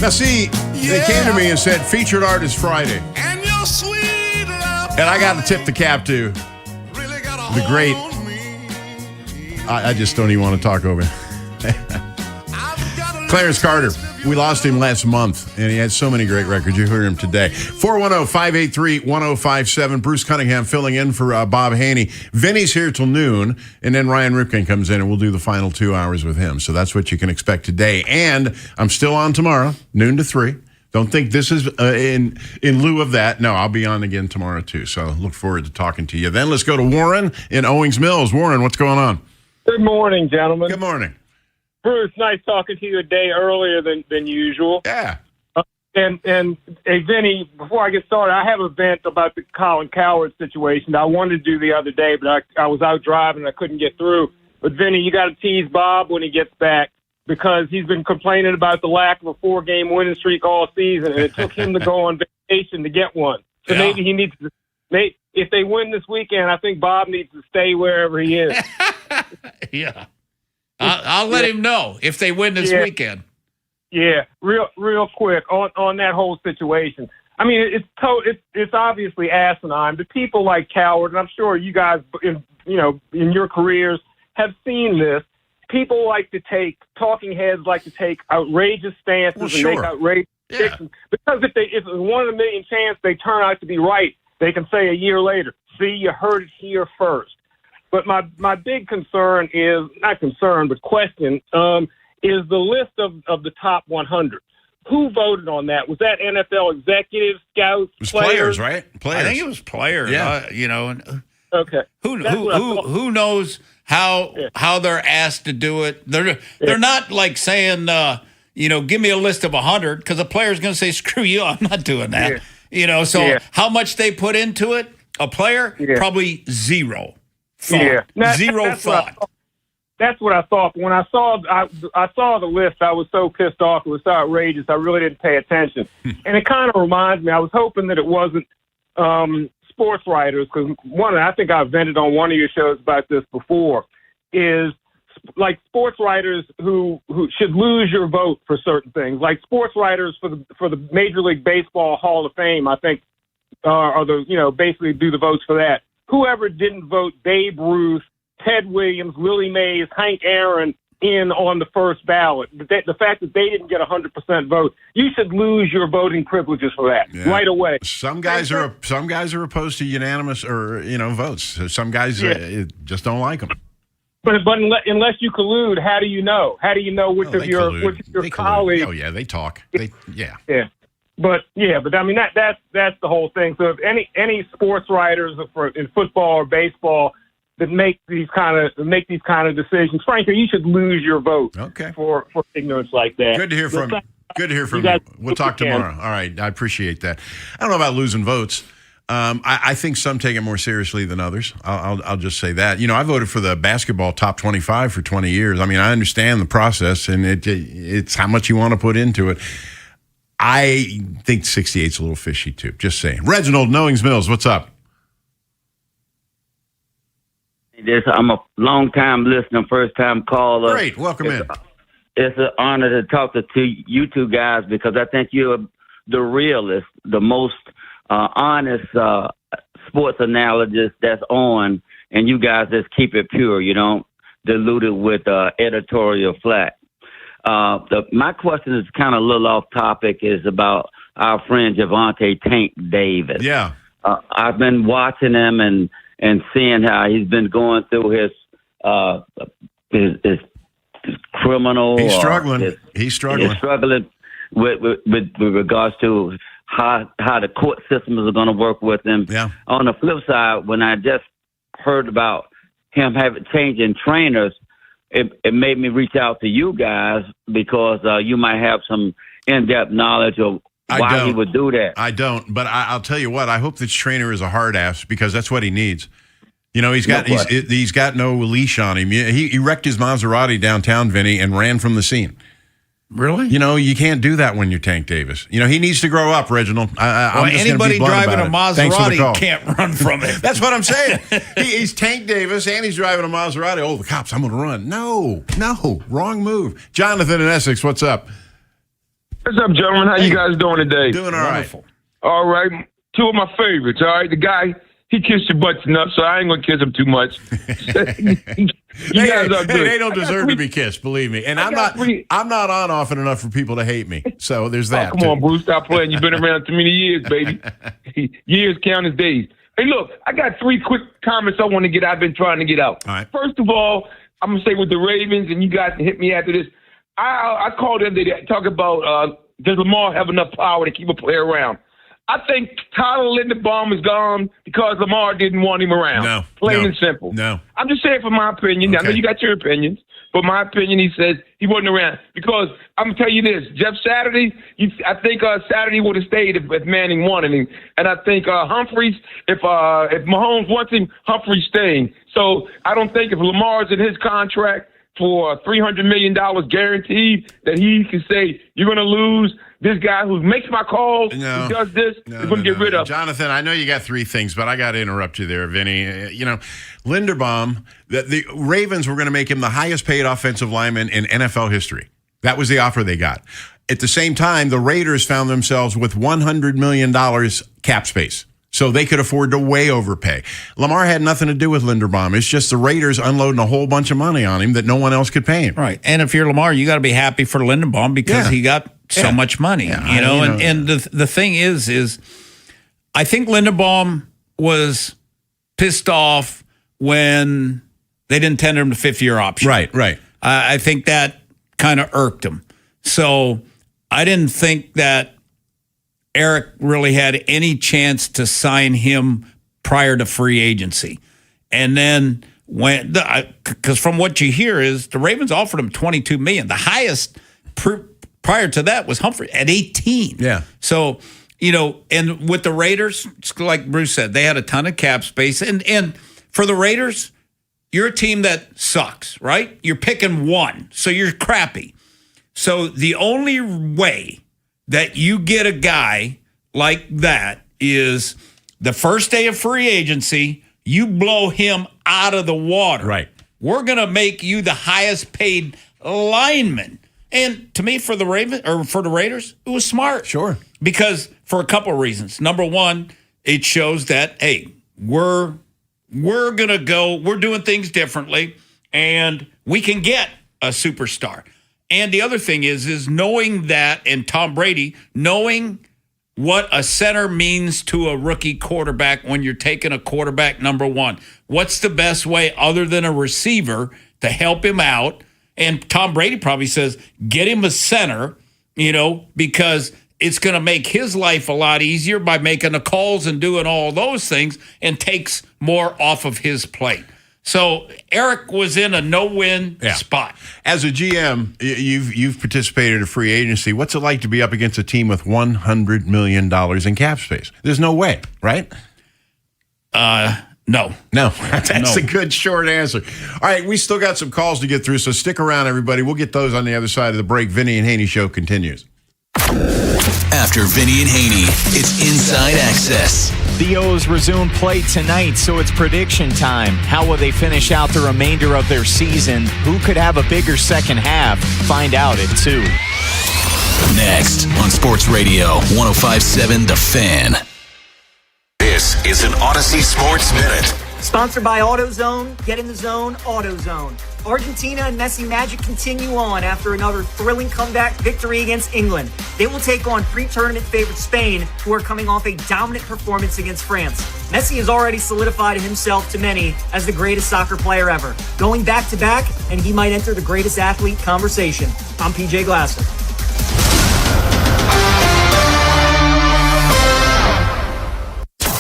Speaker 18: Now, see, they came to me and said featured artist Friday,
Speaker 30: and your sweet love.
Speaker 18: And I got to tip the cap to the great. I just don't even want to talk over. Clarence Carter. We lost him last month, and he had so many great records. You heard him today. 410-583-1057. Bruce Cunningham filling in for Bob Haney. Vinny's here till noon, and then Ryan Ripken comes in, and we'll do the final 2 hours with him. So that's what you can expect today. And I'm still on tomorrow, noon to 3, Don't think this is in lieu of that. No, I'll be on again tomorrow, too. So look forward to talking to you. Then let's go to Warren in Owings Mills. Warren, what's going on?
Speaker 5: Good morning, gentlemen.
Speaker 18: Good morning.
Speaker 5: Bruce, nice talking to you a day earlier than usual.
Speaker 18: Yeah.
Speaker 5: And hey, Vinny, before I get started, I have a vent about the Colin Cowherd situation that I wanted to do the other day, but I was out driving and I couldn't get through. But, Vinny, you got to tease Bob when he gets back, because he's been complaining about the lack of a 4-game winning streak all season, and it took him to go on vacation to get one. So maybe he needs to if they win this weekend, I think Bob needs to stay wherever he is.
Speaker 19: Yeah. I'll let him know if they win this weekend.
Speaker 5: Yeah, real quick on that whole situation. I mean, it's obviously asinine, but people like Cowherd, and I'm sure you guys, in your careers, have seen this. People talking heads like to take outrageous stances and make outrageous predictions, because if it's a 1 in a million chance they turn out to be right, they can say a year later, "See, you heard it here first." But my big concern is not concern, but question is the list of the top 100. Who voted on that? Was that NFL executives, scouts,
Speaker 18: it was players, right? Players.
Speaker 19: I think it was players.
Speaker 18: Yeah.
Speaker 5: Okay.
Speaker 19: Who knows how they're asked to do it? They're not like saying, give me a list of 100, because a player's going to say, "Screw you, I'm not doing that." How much they put into it? A player probably zero thought. Zero thought.
Speaker 5: That's what I thought. When I saw the list, I was so pissed off. It was so outrageous. I really didn't pay attention. And it kind of reminds me, I was hoping that it wasn't sports writers, because I think I've vented on one of your shows about this before, is like sports writers who should lose your vote for certain things. Like sports writers for the Major League Baseball Hall of Fame, I think, are basically do the votes for that. Whoever didn't vote Babe Ruth, Ted Williams, Willie Mays, Hank Aaron in on the first ballot, the fact that they didn't get 100% vote, you should lose your voting privileges for that right away.
Speaker 18: Some guys are opposed to unanimous votes. Some guys just don't like them.
Speaker 5: But unless you collude, how do you know? How do you know which of your colleagues?
Speaker 18: Oh yeah, they talk.
Speaker 5: But I mean that's the whole thing. So if any sports writers in football or baseball that make these kind of decisions, frankly, you should lose your vote.
Speaker 18: Okay.
Speaker 5: For ignorance like that.
Speaker 18: Good to hear from you. We'll talk tomorrow. All right, I appreciate that. I don't know about losing votes. I think some take it more seriously than others. I'll just say that. I voted for the basketball top 25 for 20 years. I mean, I understand the process, and it's how much you want to put into it. I think 68's a little fishy, too. Just saying. Reginald, Knowings Mills, what's up?
Speaker 6: I'm a long-time listener, first-time caller.
Speaker 18: Great. Welcome in.
Speaker 6: It's an honor to talk to you two guys, because I think you're the realest, the most honest sports analyst that's on, and you guys just keep it pure. You don't dilute it with editorial flack. My question is kind of a little off topic, is about our friend Javonte Tank Davis.
Speaker 18: Yeah.
Speaker 6: I've been watching him and seeing how he's been going through his criminal.
Speaker 18: He's struggling. He's struggling
Speaker 6: with regards to how the court systems are going to work with him.
Speaker 18: Yeah.
Speaker 6: On the flip side, when I just heard about him changing trainers, it made me reach out to you guys, because you might have some in-depth knowledge of why he would do that.
Speaker 18: I don't, but I'll tell you what. I hope this trainer is a hard ass, because that's what he needs. He's got no leash on him. He wrecked his Maserati downtown, Vinny, and ran from the scene.
Speaker 19: Really?
Speaker 18: You can't do that when you're Tank Davis. He needs to grow up, Reginald.
Speaker 19: Anybody driving a Maserati can't run from it.
Speaker 18: That's what I'm saying. He's Tank Davis, and he's driving a Maserati. Oh, the cops, I'm going to run. No, wrong move. Jonathan in Essex, what's up?
Speaker 11: What's up, gentlemen? How you guys doing today?
Speaker 18: Doing all right.
Speaker 11: All right. Two of my favorites, all right? The guy, he kissed your butts enough, so I ain't going to kiss him too much. You guys are good.
Speaker 18: They don't deserve to be kissed, believe me. And I'm not on often enough for people to hate me. So there's that.
Speaker 11: Come on, Bruce. Stop playing. You've been around too many years, baby. Years count as days. Hey, look, I got 3 quick comments I want to get out. I've been trying to get out.
Speaker 18: All right.
Speaker 11: First of all, I'm going to say with the Ravens, and you guys can hit me after this. I called in to talk about does Lamar have enough power to keep a player around? I think Tyler Linderbaum is gone because Lamar didn't want him around.
Speaker 18: No.
Speaker 11: Plain and simple.
Speaker 18: No.
Speaker 11: I'm just saying for my opinion. I know you got your opinions, but my opinion, he says he wasn't around. Because I'm going to tell you this, Jeff Saturday, I think Saturday would have stayed if Manning wanted him. And I think Humphreys, if Mahomes wants him, Humphreys staying. So I don't think if Lamar's in his contract for $300 million guaranteed that he can say, you're going to lose this guy who makes my calls, who does this, we're going to get rid of.
Speaker 18: Jonathan, I know you got three things, but I got to interrupt you there, Vinny. Linderbaum, the Ravens were going to make him the highest paid offensive lineman in NFL history. That was the offer they got. At the same time, the Raiders found themselves with $100 million cap space. So they could afford to way overpay. Lamar had nothing to do with Linderbaum. It's just the Raiders unloading a whole bunch of money on him that no one else could pay him.
Speaker 19: Right. And if you're Lamar, you got to be happy for Linderbaum because he got so much money. And the thing is I think Linderbaum was pissed off when they didn't tender him the 5th-year option.
Speaker 18: Right.
Speaker 19: I think that kind of irked him. So I didn't think that Eric really had any chance to sign him prior to free agency. And then because from what you hear is the Ravens offered him $22 million. The highest prior to that was Humphrey at 18.
Speaker 18: Yeah.
Speaker 19: So, and with the Raiders, like Bruce said, they had a ton of cap space. And for the Raiders, you're a team that sucks, right? You're picking one, so you're crappy. So the only way that you get a guy like that is the first day of free agency, you blow him out of the water.
Speaker 18: Right.
Speaker 19: We're going to make you the highest paid lineman. And to me, for the Raiders, it was smart.
Speaker 18: Sure.
Speaker 19: Because for a couple of reasons. Number one, it shows that, hey, we're doing things differently, and we can get a superstar. And the other thing is knowing that, and Tom Brady, knowing what a center means to a rookie quarterback when you're taking a quarterback number one. What's the best way other than a receiver to help him out? And Tom Brady probably says, get him a center, because it's going to make his life a lot easier by making the calls and doing all those things and takes more off of his plate. So Eric was in a no-win spot.
Speaker 18: As a GM, you've participated in free agency. What's it like to be up against a team with $100 million in cap space? There's no way, right?
Speaker 19: No.
Speaker 18: That's a good short answer. All right, we still got some calls to get through, so stick around, everybody. We'll get those on the other side of the break. Vinny and Haynie Show continues.
Speaker 4: After Vinny and Haynie, it's Inside Access.
Speaker 2: The O's resume play tonight, so it's prediction time. How will they finish out the remainder of their season? Who could have a bigger second half? Find out at 2.
Speaker 4: Next on Sports Radio 105.7 The Fan. This is an Odyssey Sports Minute.
Speaker 7: Sponsored by AutoZone. Get in the zone, AutoZone. Argentina and Messi magic continue on after another thrilling comeback victory against England. They will take on pre-tournament favorite Spain, who are coming off a dominant performance against France. Messi has already solidified himself to many as the greatest soccer player ever, going back-to-back, and he might enter the greatest athlete conversation. I'm PJ Glasser.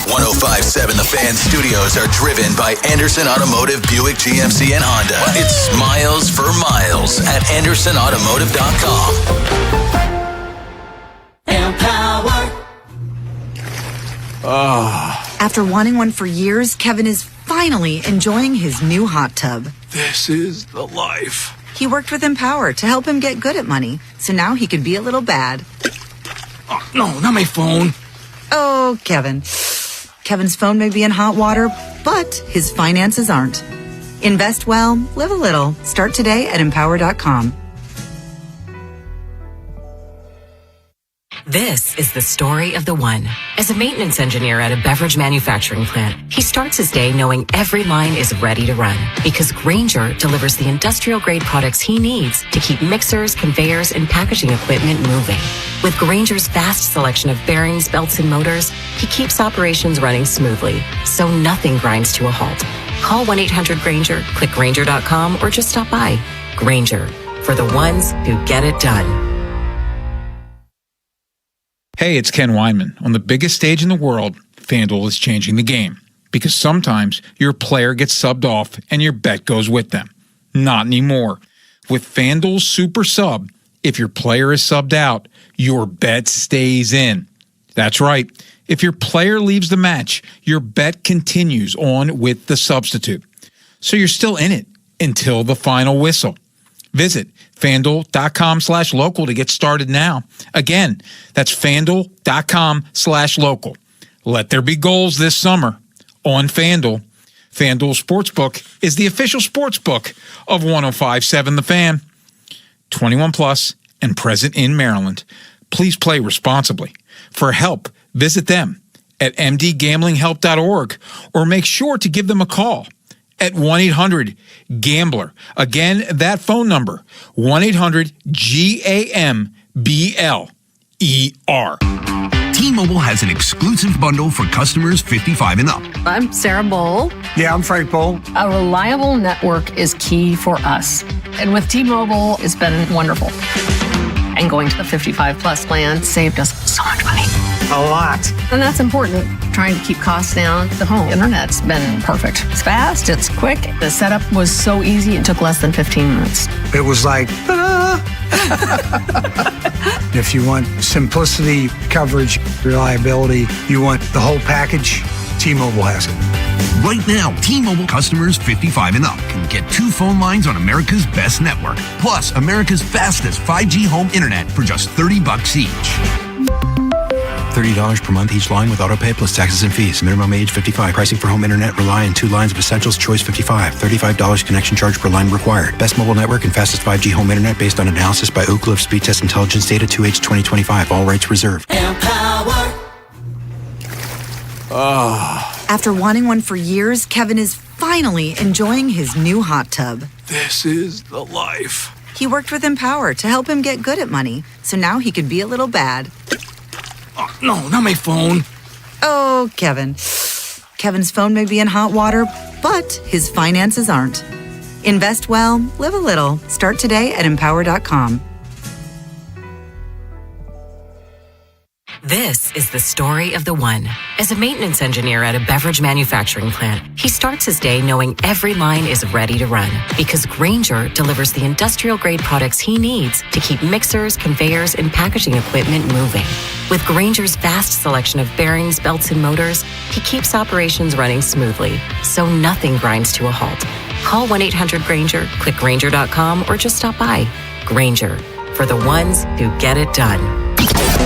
Speaker 4: 105.7 The Fan studios are driven by Anderson Automotive, Buick, GMC, and Honda. It's miles for miles at AndersonAutomotive.com.
Speaker 13: After wanting one for years, Kevin is finally enjoying his new hot tub.
Speaker 21: This is the life.
Speaker 13: He worked with Empower to help him get good at money, so now he can be a little bad.
Speaker 21: Oh, no, not my phone.
Speaker 13: Oh, Kevin. Kevin's phone may be in hot water, but his finances aren't. Invest well, live a little. Start today at Empower.com.
Speaker 20: This is the story of the one. As a maintenance engineer at a beverage manufacturing plant, he starts his day knowing every line is ready to run because Grainger delivers the industrial-grade products he needs to keep mixers, conveyors, and packaging equipment moving. With Grainger's vast selection of bearings, belts, and motors, he keeps operations running smoothly, so nothing grinds to a halt. Call 1-800-GRAINGER, click Grainger.com, or just stop by. Grainger, for the ones who get it done.
Speaker 1: Hey, it's Ken Weinman. On the biggest stage in the world, FanDuel is changing the game. Because sometimes your player gets subbed off and your bet goes with them. Not anymore. With FanDuel's Super Sub, if your player is subbed out, your bet stays in. That's right. If your player leaves the match, your bet continues on with the substitute. So you're still in it until the final whistle. Visit FanDuel.com/local to get started now. Again, that's FanDuel.com/local. Let there be goals this summer on FanDuel. FanDuel Sportsbook is the official sportsbook of 105.7 The Fan. 21 plus and present in Maryland. Please play responsibly. For help, visit them at mdgamblinghelp.org or make sure to give them a call at 1-800-GAMBLER. Again, that phone number, 1-800-GAMBLER.
Speaker 8: T-Mobile has an exclusive bundle for customers 55 and up.
Speaker 9: I'm Sarah Bowl.
Speaker 8: Yeah, I'm Frank Bowl.
Speaker 9: A reliable network is key for us. And with T-Mobile, it's been wonderful. And going to the 55 plus plan saved us so much money. A lot. And that's important. Trying to keep costs down. The home internet's been perfect. It's fast, it's quick. The setup was so easy, it took less than 15 minutes.
Speaker 10: It was like, if you want simplicity, coverage, reliability, you want the whole package, T-Mobile has it.
Speaker 8: Right now, T-Mobile customers 55 and up can get 2 phone lines on America's best network, plus America's fastest 5G home internet for just $30 each.
Speaker 22: $30 per month each line with autopay plus taxes and fees. Minimum age 55. Pricing for home internet rely on 2 lines of essentials. Choice 55. $35 connection charge per line required. Best mobile network and fastest 5G home internet based on analysis by Oak Cliff Speed Test Intelligence Data 2H 2025. All rights reserved.
Speaker 13: After wanting one for years, Kevin is finally enjoying his new hot tub.
Speaker 22: This is the life.
Speaker 13: He worked with Empower to help him get good at money, so now he could be a little bad.
Speaker 22: Oh, no, not my phone.
Speaker 13: Oh, Kevin. Kevin's phone may be in hot water, but his finances aren't. Invest well, live a little. Start today at Empower.com.
Speaker 20: This is the story of the one. As a maintenance engineer at a beverage manufacturing plant, he starts his day knowing every line is ready to run because Grainger delivers the industrial-grade products he needs to keep mixers, conveyors, and packaging equipment moving. With Grainger's vast selection of bearings, belts, and motors, he keeps operations running smoothly, so nothing grinds to a halt. Call 1-800-GRAINGER, click Grainger.com, or just stop by. Grainger, for the ones who get it done.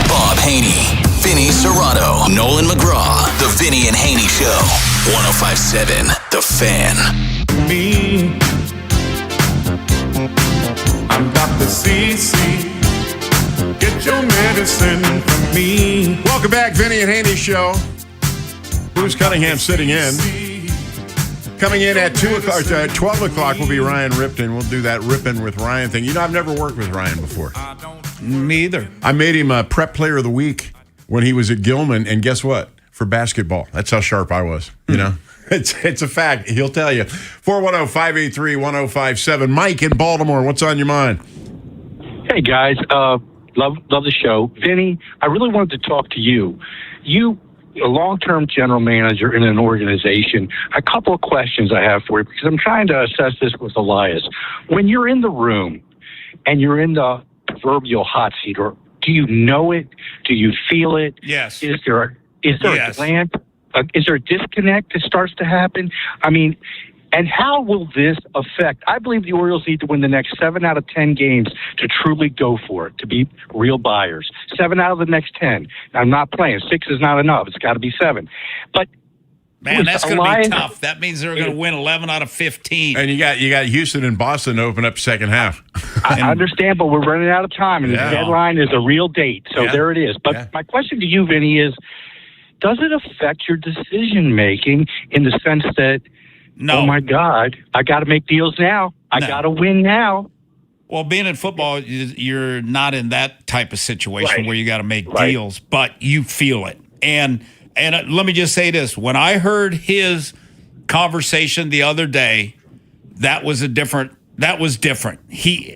Speaker 4: Bob Haynie, Vinny Serrato, Nolan McGraw, The Vinny and Haynie Show. 105.7 The Fan.
Speaker 30: Me, I'm Dr. CC. Get your medicine from me.
Speaker 18: Welcome back, Vinny and Haynie Show. Bruce Cunningham sitting in. Coming in at 12 o'clock will be Ryan Ripton. We'll do that Rippin' with Ryan thing. You know, I've never worked with Ryan before.
Speaker 19: Me either.
Speaker 18: I made him a prep player of the week when he was at Gilman, and guess what? For basketball. That's how sharp I was, you know? It's a fact. He'll tell you. 410-583-1057. Mike in Baltimore, what's on your mind?
Speaker 24: Hey, guys. Love the show. Vinny, I really wanted to talk to you. You, a long-term general manager in an organization, a couple of questions I have for you because I'm trying to assess this with Elias. When you're in the room and you're in the proverbial hot seat, or do you know it? Do you feel it?
Speaker 19: Yes.
Speaker 24: Is there a glance? Is there a disconnect that starts to happen? I mean, and how will this affect? I believe the Orioles need to win the next 7 out of 10 games to truly go for it, to be real buyers. 7 out of the next 10. I'm not playing. 6 is not enough. It's got to be 7. But
Speaker 19: man, that's going to be tough. That means they're going to win 11 out of 15.
Speaker 18: And you got Houston and Boston to open up second half.
Speaker 24: I understand, but we're running out of time, and the deadline is a real date. So there it is. But my question to you, Vinny, is does it affect your decision-making in the sense that, oh, my God, I got to make deals now. I got to win now.
Speaker 19: Well, being in football, you're not in that type of situation where you got to make deals, but you feel it. And let me just say this. When I heard his conversation the other day, that was different.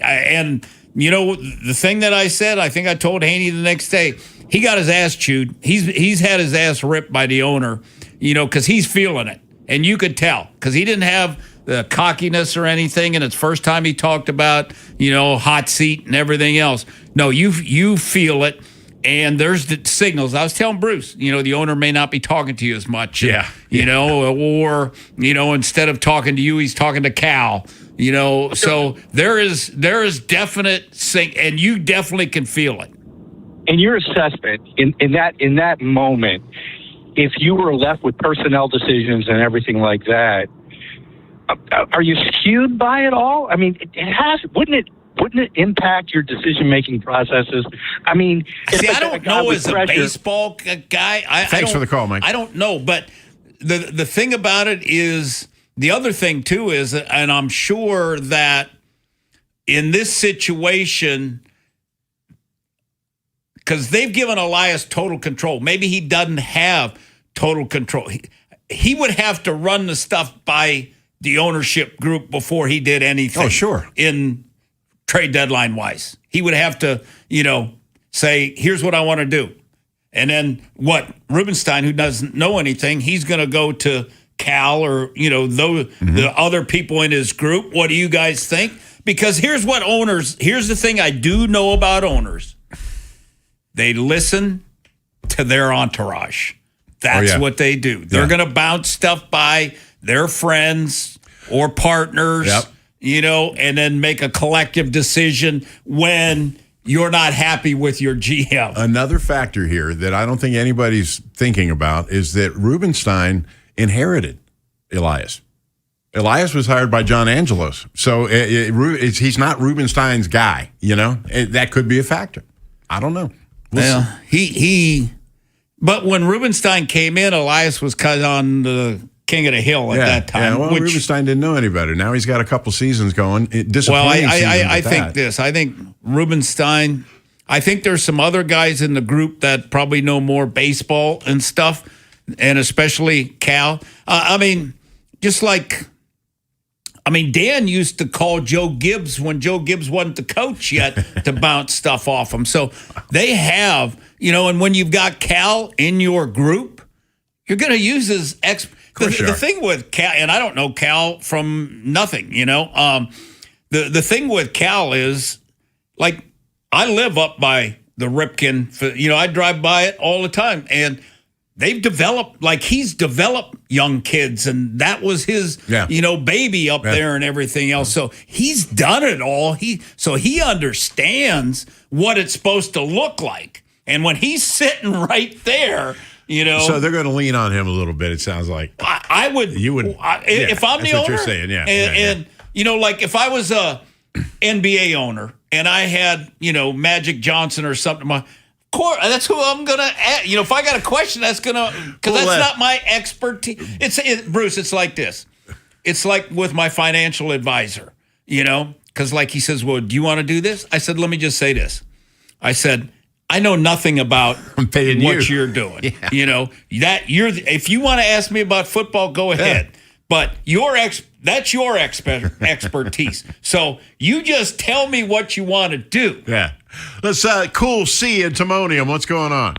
Speaker 19: And, you know, the thing that I said, I think I told Haney the next day, he got his ass chewed. He's had his ass ripped by the owner, because he's feeling it. And you could tell because he didn't have the cockiness or anything. And it's first time he talked about, hot seat and everything else. No, you feel it. And there's the signals. I was telling Bruce, the owner may not be talking to you as much.
Speaker 18: Yeah.
Speaker 19: Or, instead of talking to you, he's talking to Cal. So there is definite sync, and you definitely can feel it.
Speaker 24: In your assessment, in that moment, if you were left with personnel decisions and everything like that, are you skewed by it all? I mean, it has. Wouldn't it impact your decision-making processes? I mean,
Speaker 19: see, I don't know as a baseball guy.
Speaker 18: Thanks for the call, Mike.
Speaker 19: I don't know, but the thing about it is, the other thing too is, and I'm sure that in this situation, because they've given Elias total control. Maybe he doesn't have total control. He would have to run the stuff by the ownership group before he did anything.
Speaker 18: Oh, sure.
Speaker 19: In trade deadline wise, he would have to, say, here's what I want to do. And then Rubenstein, who doesn't know anything, he's going to go to Cal or, the other people in his group. What do you guys think? Because here's the thing I do know about owners. They listen to their entourage. That's what they do. They're going to bounce stuff by their friends or partners, and then make a collective decision when you're not happy with your GM.
Speaker 18: Another factor here that I don't think anybody's thinking about is that Rubenstein inherited Elias. Elias was hired by John Angelos. So he's not Rubenstein's guy, that could be a factor. I don't know.
Speaker 19: But when Rubenstein came in, Elias was kind of on the king of the hill at that time.
Speaker 18: Yeah, well, Rubenstein didn't know any better. Now he's got a couple seasons going.
Speaker 19: I think Rubenstein, I think there's some other guys in the group that probably know more baseball and stuff, and especially Cal. Dan used to call Joe Gibbs when Joe Gibbs wasn't the coach yet to bounce stuff off him. So they have, and when you've got Cal in your group, you're going to use his the thing with Cal, and I don't know Cal from nothing, the thing with Cal is, like, I live up by the Ripken, I drive by it all the time, and they've developed, he's developed young kids, and that was his, baby up there and everything else. So he's done it all. He understands what it's supposed to look like. And when he's sitting right there,
Speaker 18: So they're going to lean on him a little bit, it sounds like.
Speaker 19: I would. You would. If I'm the owner.
Speaker 18: That's what you're saying,
Speaker 19: And if I was a NBA owner and I had, Magic Johnson or something, that's who I'm going to, if I got a question, that's going to, because that's not my expertise. Bruce, it's like this. It's like with my financial advisor, because he says, well, do you want to do this? I said, let me just say this. I said, I know nothing about what you're doing. If you want to ask me about football, go ahead. But that's your expertise. So you just tell me what you want to do.
Speaker 18: Yeah. Let's Cool C in Timonium. What's going on?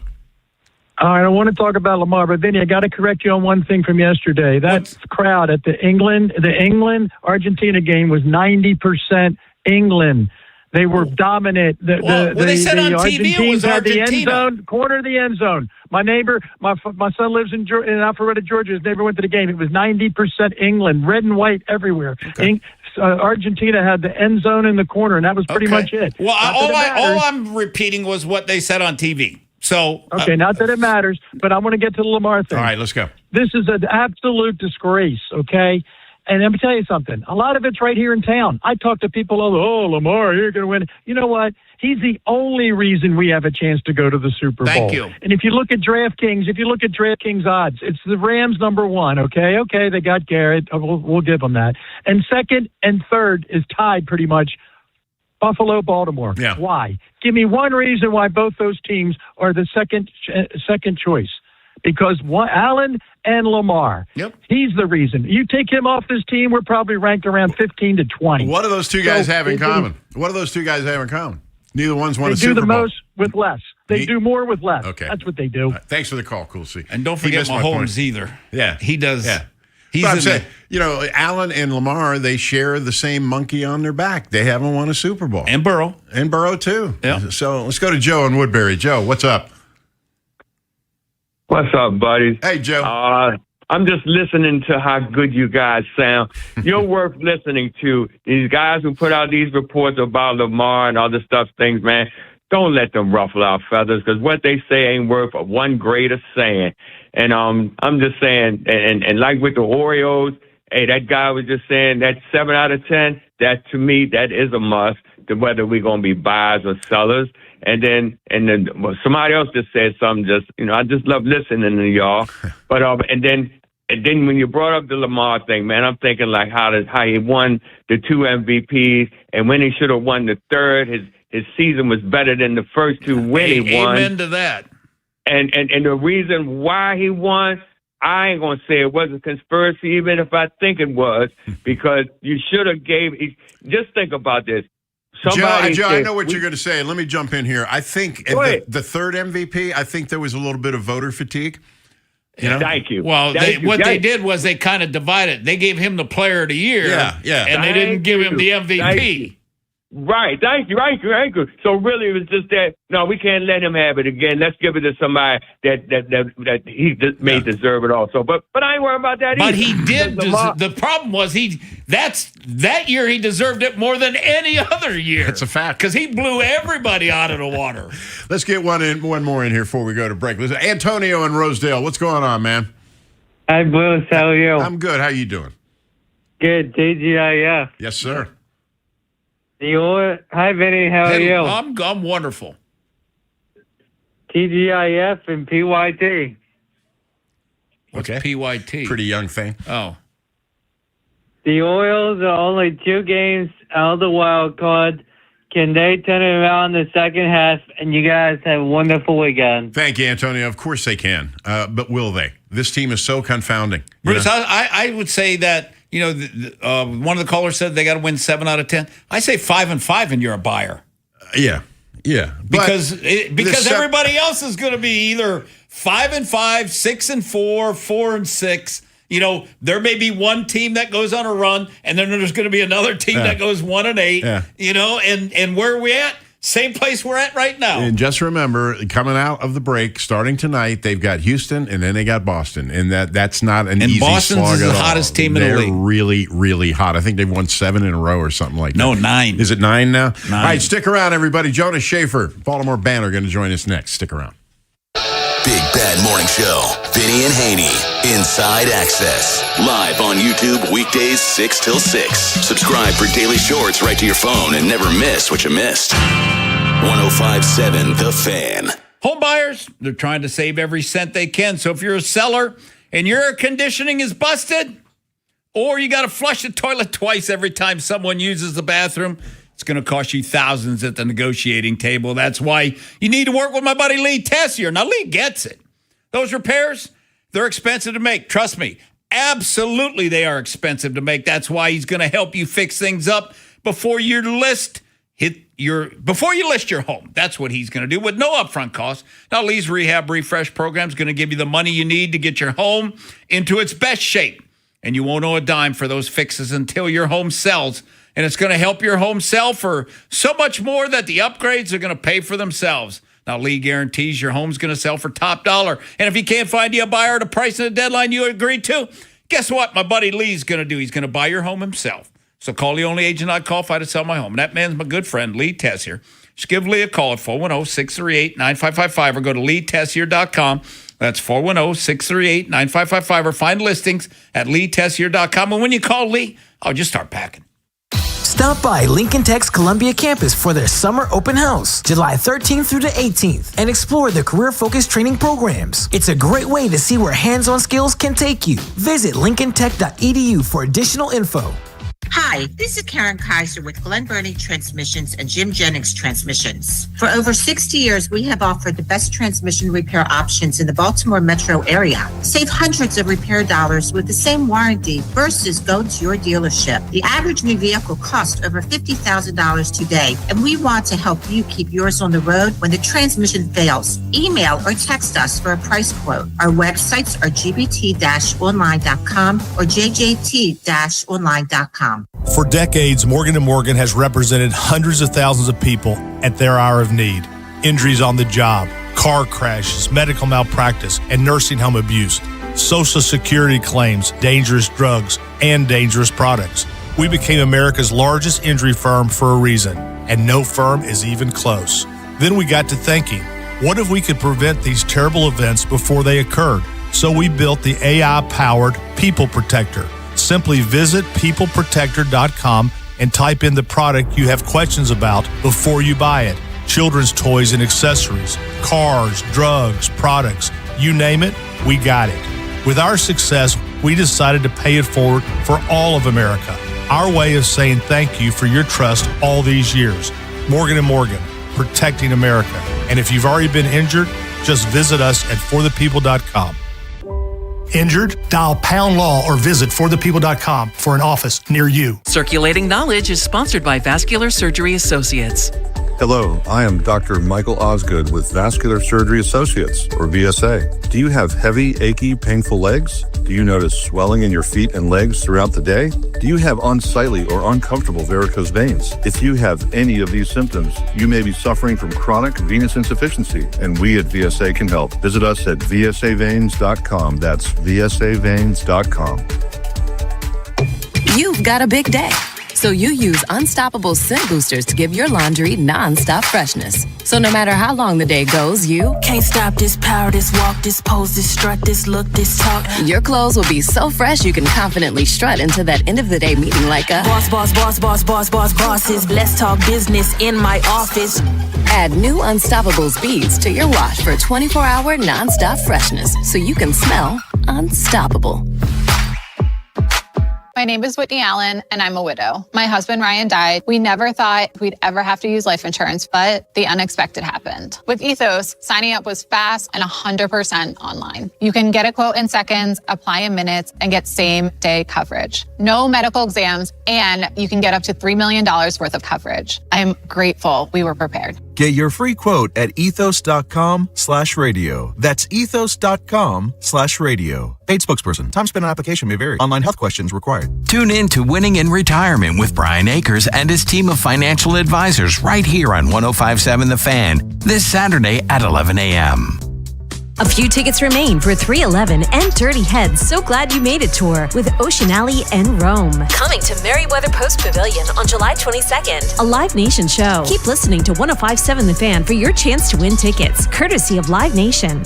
Speaker 3: All right, I want to talk about Lamar, but Vinny, I got to correct you on one thing from yesterday. That crowd at the England-Argentina game was 90% England. They were dominant.
Speaker 19: They said on TV it was
Speaker 3: had the
Speaker 19: Argentina.
Speaker 3: end zone, corner of the end zone. My neighbor, my son lives in Alpharetta, Georgia. His neighbor went to the game. It was 90% England, red and white everywhere. Okay. Argentina had the end zone in the corner, and that was pretty much it.
Speaker 19: Well, all I'm repeating was what they said on TV. So
Speaker 3: not that it matters, but I want to get to the Lamar thing.
Speaker 18: All right, let's go.
Speaker 3: This is an absolute disgrace, okay? And let me tell you something. A lot of it's right here in town. I talk to people, Lamar, you're going to win. You know what? He's the only reason we have a chance to go to the Super Bowl.
Speaker 19: Thank you.
Speaker 3: And if you look at DraftKings odds, it's the Rams number one, okay? Okay, they got Garrett. We'll give them that. And second and third is tied pretty much Buffalo, Baltimore.
Speaker 18: Yeah.
Speaker 3: Why? Give me one reason why both those teams are the second choice. Because Allen and Lamar.
Speaker 19: Yep.
Speaker 3: He's the reason. You take him off this team, we're probably ranked around 15 to 20.
Speaker 18: What do those two guys have in common? Neither one's won a Super Bowl.
Speaker 3: They do the most with less. They do more with less.
Speaker 18: Okay.
Speaker 3: That's what they do.
Speaker 18: Thanks for the call, Cool C.
Speaker 19: And don't
Speaker 18: He
Speaker 19: forget
Speaker 18: missed my point.
Speaker 19: Mahomes either.
Speaker 18: Yeah.
Speaker 19: He does.
Speaker 18: Yeah.
Speaker 19: He's
Speaker 18: But I'm
Speaker 19: in
Speaker 18: saying, Allen and Lamar, they share the same monkey on their back. They haven't won a Super Bowl.
Speaker 19: And Burrow.
Speaker 18: And Burrow, too.
Speaker 19: Yeah.
Speaker 18: So let's go to Joe in Woodbury. Joe, what's up?
Speaker 12: What's up, buddy?
Speaker 18: Hey, Joe.
Speaker 12: I'm just listening to how good you guys sound. You're worth listening to. These guys who put out these reports about Lamar and other things, man, don't let them ruffle our feathers, because what they say ain't worth one grade of sand. And I'm just saying, and like with the Orioles, hey, that guy was just saying that 7 out of 10, that to me, that is a must, to whether we're going to be buyers or sellers. And then somebody else just said something. I just love listening to y'all. But and then when you brought up the Lamar thing, man, I'm thinking like how he won the 2 MVPs, and when he should have won the third, his season was better than the first 2 when he won.
Speaker 19: Amen to that.
Speaker 12: And the reason why he won, I ain't gonna say it was a conspiracy, even if I think it was, because you should have just think about this.
Speaker 18: Joe, I know what you're going to say. Let me jump in here. I think the third MVP, I think there was a little bit of voter fatigue.
Speaker 12: Thank you.
Speaker 19: Well, they did was they kind of divided. They gave him the player of the year.
Speaker 18: Yeah.
Speaker 19: And they didn't give him the MVP.
Speaker 12: Right. Thank you. So really, it was just that. No, we can't let him have it again. Let's give it to somebody that he may deserve it also. But I ain't worried about that.
Speaker 19: But
Speaker 12: either.
Speaker 19: he did. The problem was that year he deserved it more than any other year.
Speaker 18: That's a fact,
Speaker 19: because he blew everybody out of the water.
Speaker 18: Let's get one more in here before we go to break. Listen, Antonio in Rosedale, what's going on, man?
Speaker 14: Hi, Bruce. How are you?
Speaker 18: I'm good. How you doing?
Speaker 14: Good. TGIF.
Speaker 18: Yes, sir.
Speaker 14: Hi, Vinny. How are you?
Speaker 19: I'm wonderful.
Speaker 14: TGIF and PYT.
Speaker 19: What's PYT?
Speaker 18: Pretty young thing.
Speaker 19: Oh.
Speaker 14: The Orioles are only 2 games out of the wild card. Can they turn it around in the second half? And you guys have a wonderful weekend.
Speaker 18: Thank you, Antonio. Of course they can. But will they? This team is so confounding.
Speaker 19: Bruce, I would say that, one of the callers said they got to win 7 out of 10. I say 5-5 and you're a buyer.
Speaker 18: Yeah.
Speaker 19: Because everybody else is going to be either 5-5, 6-4, 4-6. There may be one team that goes on a run, and then there's going to be another team that goes 1-8.
Speaker 18: Yeah.
Speaker 19: And where are we at? Same place we're at right now.
Speaker 18: And just remember, coming out of the break, starting tonight, they've got Houston and then they got Boston, and that's not an easy
Speaker 19: Boston's
Speaker 18: slog at all.
Speaker 19: the hottest team in the league.
Speaker 18: They're really, really hot. I think they've won 7 in a row or something like that.
Speaker 19: No, 9.
Speaker 18: Is it 9 now?
Speaker 19: 9.
Speaker 18: All right, stick around, everybody. Jonas Schaefer, Baltimore Band, are going to join us next. Stick around.
Speaker 4: Big Bad Morning Show. Vinny and Haynie. Inside Access. Live on YouTube weekdays 6 till 6. Subscribe for daily shorts right to your phone and never miss what you missed. 105.7 The Fan.
Speaker 19: Home buyers, they're trying to save every cent they can. So if you're a seller and your air conditioning is busted, or you got to flush the toilet twice every time someone uses the bathroom, it's going to cost you thousands at the negotiating table. That's why you need to work with my buddy Lee Tessier. Now, Lee gets it. Those repairs, they're expensive to make. Trust me. Absolutely, they are expensive to make. That's why he's going to help you fix things up before you list your home. That's what he's going to do with no upfront cost. Now, Lee's Rehab Refresh program is going to give you the money you need to get your home into its best shape. And you won't owe a dime for those fixes until your home sells. And it's going to help your home sell for so much more that the upgrades are going to pay for themselves. Now, Lee guarantees your home's going to sell for top dollar. And if he can't find you a buyer at a price and a deadline you agreed to, guess what my buddy Lee's going to do? He's going to buy your home himself. So call the only agent I'd qualify to sell my home. And that man's my good friend, Lee Tessier. Just give Lee a call at 410-638-9555 or go to leetessier.com. That's 410-638-9555 or find listings at leetessier.com. And when you call Lee, just start packing.
Speaker 15: Stop by Lincoln Tech's Columbia campus for their summer open house, July 13th through the 18th, and explore the career-focused training programs. It's a great way to see where hands-on skills can take you. Visit lincolntech.edu for additional info.
Speaker 5: Hi, this is Karen Kaiser with Glen Burnie Transmissions and Jim Jennings Transmissions. For over 60 years, we have offered the best transmission repair options in the Baltimore metro area. Save hundreds of repair dollars with the same warranty versus go to your dealership. The average new vehicle costs over $50,000 today, and we want to help you keep yours on the road when the transmission fails. Email or text us for a price quote. Our websites are gbt-online.com or jjt-online.com.
Speaker 6: For decades, Morgan & Morgan has represented hundreds of thousands of people at their hour of need. Injuries on the job, car crashes, medical malpractice, and nursing home abuse, Social Security claims, dangerous drugs, and dangerous products. We became America's largest injury firm for a reason, and no firm is even close. Then we got to thinking, what if we could prevent these terrible events before they occurred? So we built the AI-powered People Protector. Simply visit peopleprotector.com and type in the product you have questions about before you buy it. Children's toys and accessories, cars, drugs, products, you name it, we got it. With our success, we decided to pay it forward for all of America. Our way of saying thank you for your trust all these years. Morgan & Morgan, protecting America. And if you've already been injured, just visit us at forthepeople.com.
Speaker 16: Injured? Dial #law or visit forthepeople.com for an office near you.
Speaker 17: Circulating Knowledge is sponsored by Vascular Surgery Associates.
Speaker 23: Hello, I am Dr. Michael Osgood with Vascular Surgery Associates, or VSA. Do you have heavy, achy, painful legs? Do you notice swelling in your feet and legs throughout the day? Do you have unsightly or uncomfortable varicose veins? If you have any of these symptoms, you may be suffering from chronic venous insufficiency, and we at VSA can help. Visit us at vsaveins.com. That's vsaveins.com.
Speaker 20: You've got a big day, so you use Unstoppable Scent Boosters to give your laundry non-stop freshness. So no matter how long the day goes, you
Speaker 25: can't stop this power, this walk, this pose, this strut, this look, this talk.
Speaker 20: Your clothes will be so fresh you can confidently strut into that end of the day meeting like a
Speaker 25: bosses. Let's talk business in my office.
Speaker 20: Add new Unstoppables beads to your wash for 24-hour non-stop freshness so you can smell unstoppable.
Speaker 26: My name is Whitney Allen, and I'm a widow. My husband, Ryan, died. We never thought we'd ever have to use life insurance, but the unexpected happened. With Ethos, signing up was fast and 100% online. You can get a quote in seconds, apply in minutes, and get same-day coverage. No medical exams, and you can get up to $3 million worth of coverage. I'm grateful we were prepared.
Speaker 27: Get your free quote at ethos.com/radio. That's ethos.com/radio. Paid spokesperson. Time spent on application may vary. Online health questions required.
Speaker 28: Tune in to Winning in Retirement with Brian Akers and his team of financial advisors right here on 105.7 The Fan this Saturday at 11 a.m.
Speaker 29: A few tickets remain for 311 and Dirty Heads So Glad You Made It tour with Ocean Alley and Rome.
Speaker 31: Coming to Merriweather Post Pavilion on July 22nd.
Speaker 29: A Live Nation show. Keep listening to 105.7 The Fan for your chance to win tickets, courtesy of Live Nation.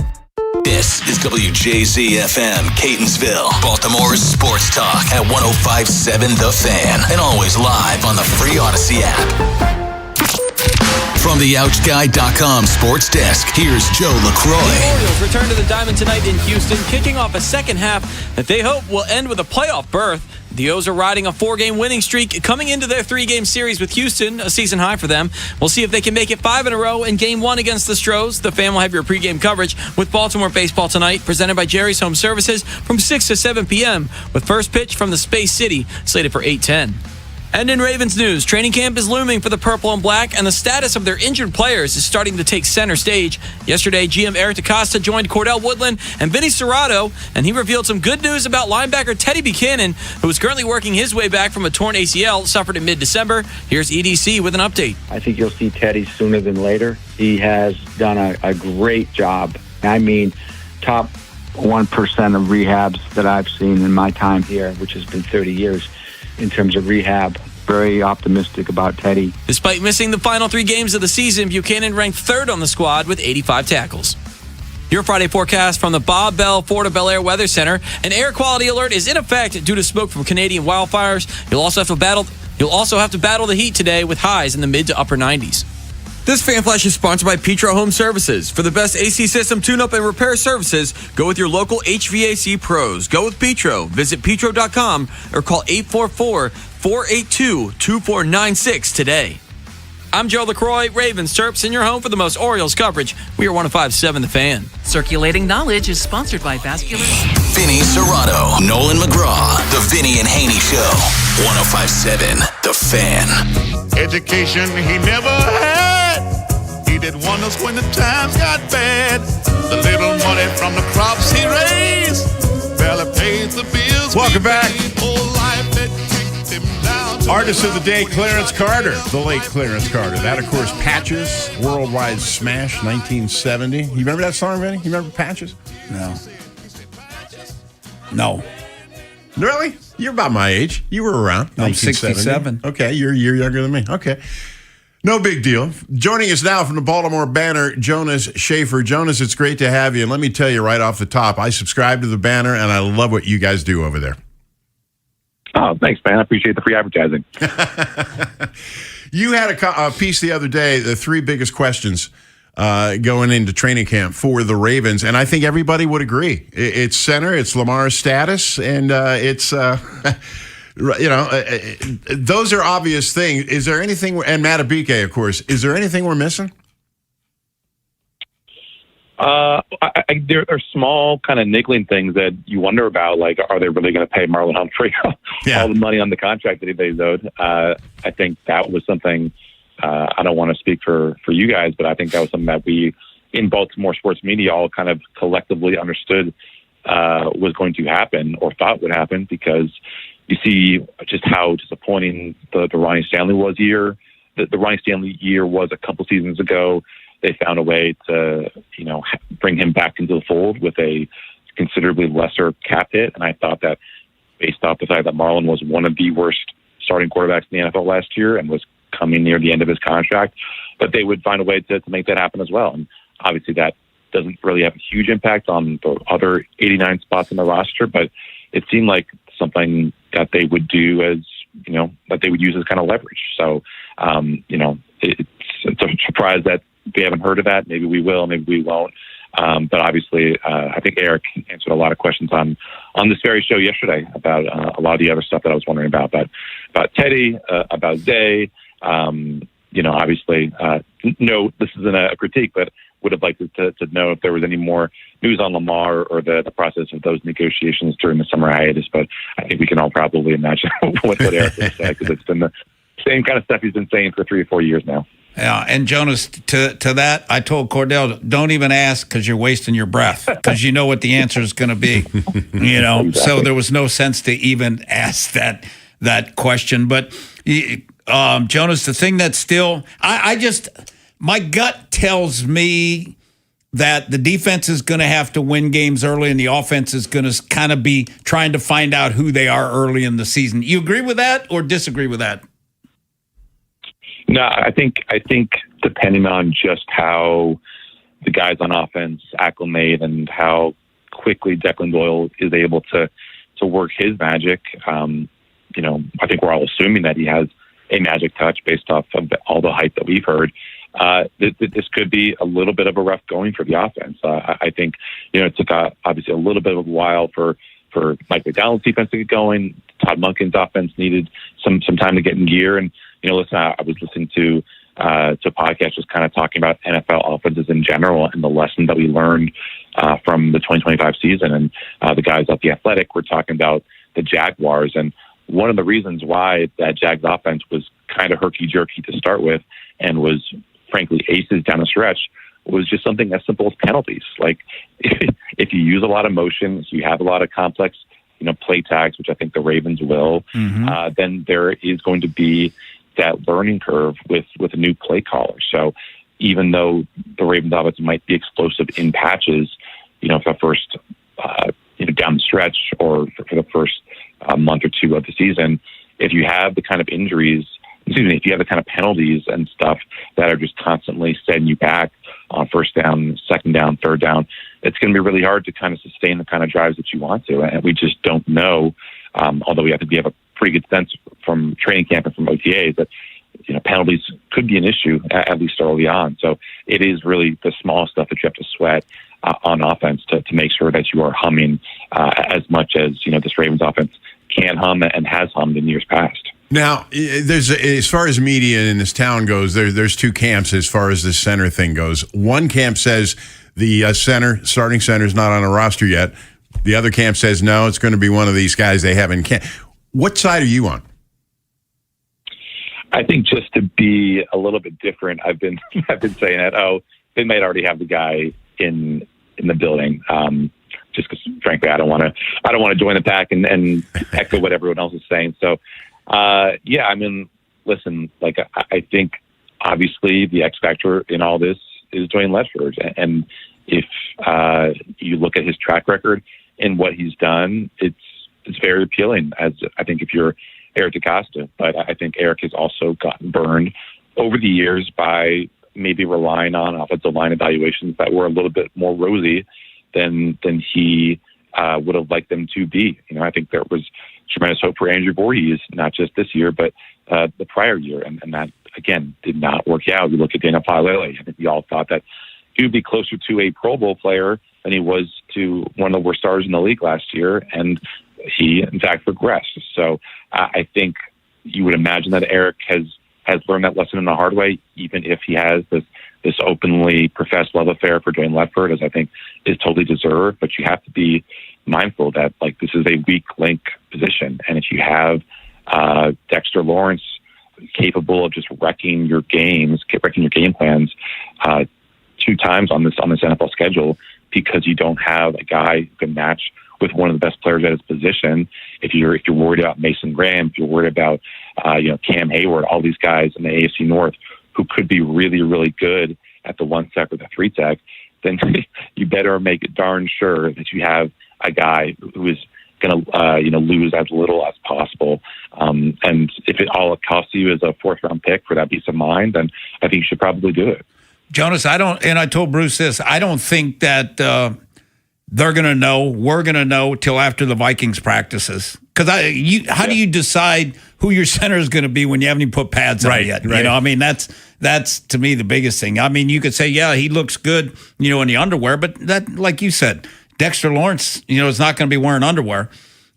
Speaker 4: This is WJZ-FM, Catonsville, Baltimore's sports talk at 105.7 The Fan, and always live on the free Odyssey app. From the OutGuy.com sports desk, here's Joe LaCroix.
Speaker 32: The Orioles return to the Diamond tonight in Houston, kicking off a second half that they hope will end with a playoff berth. The O's are riding a 4-game winning streak coming into their 3-game series with Houston, a season high for them. We'll see if they can make it 5 in a row in Game 1 against the Stros. The Fan will have your pregame coverage with Baltimore baseball tonight, presented by Jerry's Home Services from 6 to 7 p.m. with first pitch from the Space City, slated for 8:10. And in Ravens news, training camp is looming for the Purple and Black, and the status of their injured players is starting to take center stage. Yesterday, GM Eric DeCosta joined Cordell Woodland and Vinny Serrato, and he revealed some good news about linebacker Teddy Buchanan, who is currently working his way back from a torn ACL suffered in mid-December. Here's EDC with an update.
Speaker 33: I think you'll see Teddy sooner than later. He has done a great job. I mean, top 1% of rehabs that I've seen in my time here, which has been 30 years. In terms of rehab, very optimistic about Teddy.
Speaker 32: Despite missing the final 3 games of the season, Buchanan ranked 3rd on the squad with 85 tackles. Your Friday forecast from the Bob Bell Florida Bel Air Weather Center. An air quality alert is in effect due to smoke from Canadian wildfires. You'll also have to battle the heat today with highs in the mid to upper 90s. This Fan Flash is sponsored by Petro Home Services. For the best AC system tune-up and repair services, go with your local HVAC pros. Go with Petro. Visit petro.com or call 844-482-2496 today. I'm Joe LaCroix, Ravens Terps, in your home for the most Orioles coverage. We are 105.7 The Fan.
Speaker 17: Circulating Knowledge is sponsored by Vascular.
Speaker 4: Vinny Serrato, Nolan McGraw, The Vinny and Haynie Show. 105.7 The Fan.
Speaker 1: Education he never had. He did wonders when the times got bad. The little money from the crops he raised barely pays the bills.
Speaker 18: Welcome back. Artist of the Day, Clarence Carter, the late Clarence Carter. That, of course, Patches, Worldwide Smash, 1970. You remember that song, Vinny? You remember Patches?
Speaker 19: No.
Speaker 18: Really? You're about my age. You were around.
Speaker 19: I'm 67.
Speaker 18: Okay, you're a year younger than me. Okay. No big deal. Joining us now from the Baltimore Banner, Jonas Schaefer. Jonas, it's great to have you. And let me tell you right off the top, I subscribe to the Banner, and I love what you guys do over there.
Speaker 2: Oh, thanks, man. I appreciate the free advertising.
Speaker 18: You had a piece the other day, the 3 biggest questions going into training camp for the Ravens, and I think everybody would agree. It's center, it's Lamar's status, and it's, those are obvious things. Is there anything, and Matabike, of course, is there anything we're missing?
Speaker 2: There are small kind of niggling things that you wonder about, like, are they really going to pay Marlon Humphrey all the money on the contract that he's owed? I think that was something, I don't want to speak for you guys, but I think that was something that we in Baltimore sports media all kind of collectively understood was going to happen or thought would happen, because you see just how disappointing the Ronnie Stanley was year. The Ronnie Stanley year was a couple seasons ago. They found a way to, bring him back into the fold with a considerably lesser cap hit. And I thought that, based off the fact that Marlon was one of the worst starting quarterbacks in the NFL last year and was coming near the end of his contract, that they would find a way to make that happen as well. And obviously that doesn't really have a huge impact on the other 89 spots in the roster, but it seemed like something that they would do as, that they would use as kind of leverage. So, it's a surprise that we haven't heard of that. Maybe we will, maybe we won't. But obviously, I think Eric answered a lot of questions on this very show yesterday about a lot of the other stuff that I was wondering about Teddy, about Zay. Obviously, no, this isn't a critique, but would have liked to know if there was any more news on Lamar or the process of those negotiations during the summer hiatus. But I think we can all probably imagine what Eric would say, because it's been the same kind of stuff he's been saying for 3 or 4 years now.
Speaker 19: Yeah, and Jonas, to that, I told Cordell, don't even ask, because you're wasting your breath, because you know what the answer is going to be. Exactly. So there was no sense to even ask that question. But Jonas, the thing that's still, my gut tells me that the defense is going to have to win games early, and the offense is going to kind of be trying to find out who they are early in the season. You agree with that or disagree with that?
Speaker 2: No, I think depending on just how the guys on offense acclimate and how quickly Declan Doyle is able to work his magic, I think we're all assuming that he has a magic touch based off of all the hype that we've heard. This could be a little bit of a rough going for the offense. I think, it took obviously a little bit of a while for Mike McDonald's defense to get going. Todd Monken's offense needed some time to get in gear. And, listen, I was listening to a podcast just kind of talking about NFL offenses in general and the lesson that we learned from the 2025 season. And the guys at The Athletic were talking about the Jaguars. And one of the reasons why that Jags offense was kind of herky-jerky to start with and was, frankly, aces down the stretch was just something as simple as penalties. Like, if you use a lot of motion, if you have a lot of complex play tags, which I think the Ravens will, then there is going to be that learning curve with a new play caller. So even though the Ravens offense might be explosive in patches, for the first down the stretch or for the first month or two of the season, if you have the kind of injuries, if you have the kind of penalties and stuff that are just constantly setting you back on first down, second down, third down, it's going to be really hard to kind of sustain the kind of drives that you want to. And we just don't know, although we have a pretty good sense from training camp and from OTAs that penalties could be an issue, at least early on. So it is really the small stuff that you have to sweat on offense to make sure that you are humming as much as, this Ravens offense can hum and has hummed in years past.
Speaker 18: Now, as far as media in this town goes, there's two camps as far as the center thing goes. One camp says the starting center is not on a roster yet. The other camp says, no, it's going to be one of these guys they have in camp. What side are you on?
Speaker 2: I think just to be a little bit different, I've been saying that, they might already have the guy in the building. Just because, frankly, I don't want to join the pack and echo what everyone else is saying. So, listen, I think obviously the X factor in all this is Dwayne Ledford, and if you look at his track record and what he's done, it's very appealing. As I think if you're Eric DeCosta, but I think Eric has also gotten burned over the years by maybe relying on offensive line evaluations that were a little bit more rosy than he would have liked them to be. I think there was tremendous hope for Andrew Voorhees, not just this year, but the prior year, and that, again, did not work out. You look at Daniel Palele. I think we all thought that he would be closer to a Pro Bowl player than he was to one of the worst stars in the league last year, and he, in fact, regressed. So I think you would imagine that Eric has learned that lesson in the hard way, even if he has this openly professed love affair for Dwayne Ledford, as I think is totally deserved. But you have to be mindful that this is a weak link position, and if you have Dexter Lawrence capable of just wrecking your game plans 2 times on this NFL schedule because you don't have a guy who can match with one of the best players at his position. If you're worried about Mason Graham, if you're worried about Cam Hayward, all these guys in the AFC North who could be really, really good at the 1-sec or the 3-sec, then you better make it darn sure that you have a guy who is going to lose as little as possible. And if all it costs you is a 4th-round pick for that peace of mind, then I think you should probably do it.
Speaker 19: Jonas, I told Bruce this, I don't think that they're going to know, we're going to know till after the Vikings practices. Because how do you decide who your center is going to be when you haven't even put pads on yet? Right. That's to me the biggest thing. You could say, yeah, he looks good, in the underwear, but that, like you said, Dexter Lawrence, is not going to be wearing underwear.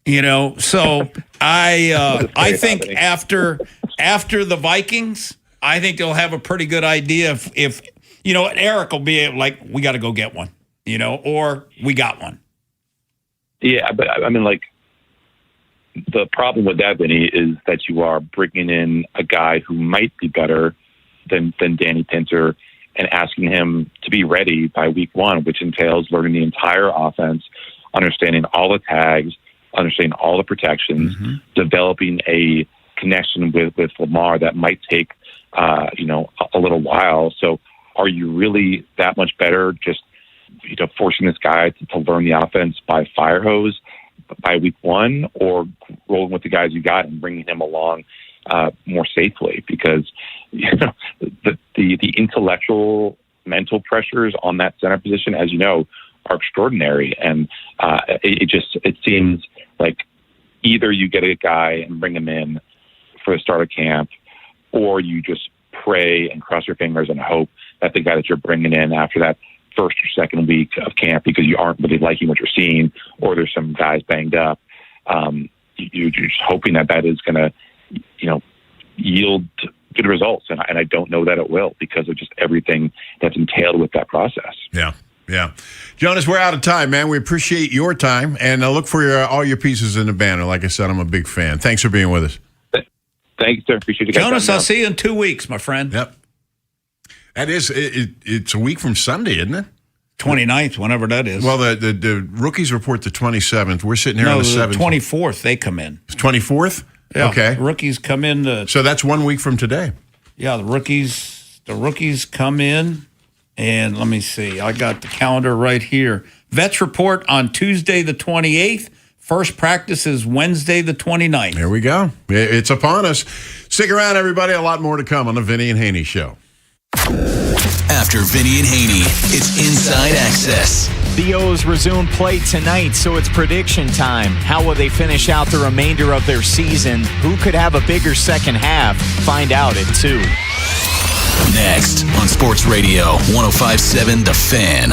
Speaker 19: So I think after the Vikings, I think they'll have a pretty good idea if Eric will be like, we got to go get one, or we got one.
Speaker 2: Yeah, but the problem with that, Vinny, is that you are bringing in a guy who might be better than Danny Pinter and asking him to be ready by week 1, which entails learning the entire offense, understanding all the tags, understanding all the protections, developing a connection with Lamar that might take a little while. So are you really that much better just forcing this guy to learn the offense by fire hose by week 1, or rolling with the guys you got and bringing him along more safely? Because the intellectual, mental pressures on that center position, as you know, are extraordinary, and it seems like either you get a guy and bring him in for the start of camp, or you just pray and cross your fingers and hope that the guy that you're bringing in after that first or second week of camp, because you aren't really liking what you're seeing, or there's some guys banged up, you're just hoping that is going to, yield good results. And I don't know that it will, because of just everything that's entailed with that process.
Speaker 18: Yeah. Jonas, we're out of time, man. We appreciate your time, and I look for all your pieces in the banner. Like I said, I'm a big fan. Thanks for being with us.
Speaker 2: Thanks, sir. Appreciate you guys.
Speaker 19: Jonas, I'll see you in 2 weeks, my friend.
Speaker 18: Yep. That is, it's a week from Sunday, isn't it?
Speaker 19: 29th, whenever that is.
Speaker 18: Well, the rookies report the 27th. We're sitting here on the 7th.
Speaker 19: 24th, they come in.
Speaker 18: 24th?
Speaker 19: Yeah,
Speaker 18: okay.
Speaker 19: Rookies come in.
Speaker 18: So that's 1 week from today.
Speaker 19: Yeah, the rookies come in, and let me see. I got the calendar right here. Vets report on Tuesday the 28th. First practice is Wednesday the 29th.
Speaker 18: There we go. It's upon us. Stick around, everybody. A lot more to come on the Vinny and Haynie Show.
Speaker 4: After Vinny and Haynie, it's Inside Access.
Speaker 3: The O's resume play tonight, so it's prediction time. How will they finish out the remainder of their season? Who could have a bigger second half? Find out at 2.
Speaker 4: Next on Sports Radio 105.7 The Fan.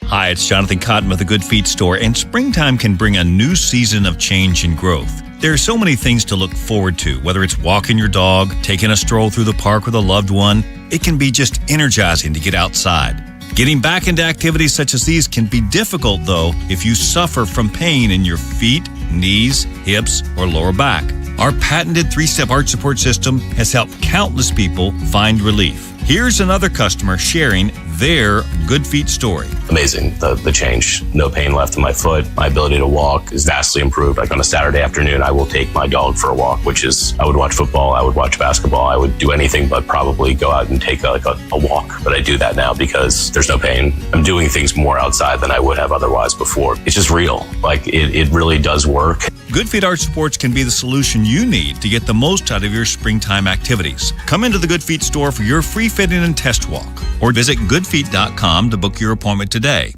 Speaker 7: Hi, it's Jonathan Cotton with the Good Feet Store, and springtime can bring a new season of change and growth. There are so many things to look forward to, whether it's walking your dog, taking a stroll through the park with a loved one. It can be just energizing to get outside. Getting back into activities such as these can be difficult, though, if you suffer from pain in your feet, knees, hips, or lower back. Our patented 3-step arch support system has helped countless people find relief. Here's another customer sharing their Good Feet story.
Speaker 8: Amazing, the change. No pain left in my foot. My ability to walk is vastly improved. Like on a Saturday afternoon, I will take my dog for a walk, which is, I would watch football, I would watch basketball, I would do anything but probably go out and take a walk. But I do that now because there's no pain. I'm doing things more outside than I would have otherwise before. It's just real. Like it really does work.
Speaker 7: Good Feet Arch Supports can be the solution you need to get the most out of your springtime activities. Come into the Good Feet store for your free fitting and test walk, or visit goodfeet.com to book your appointment today.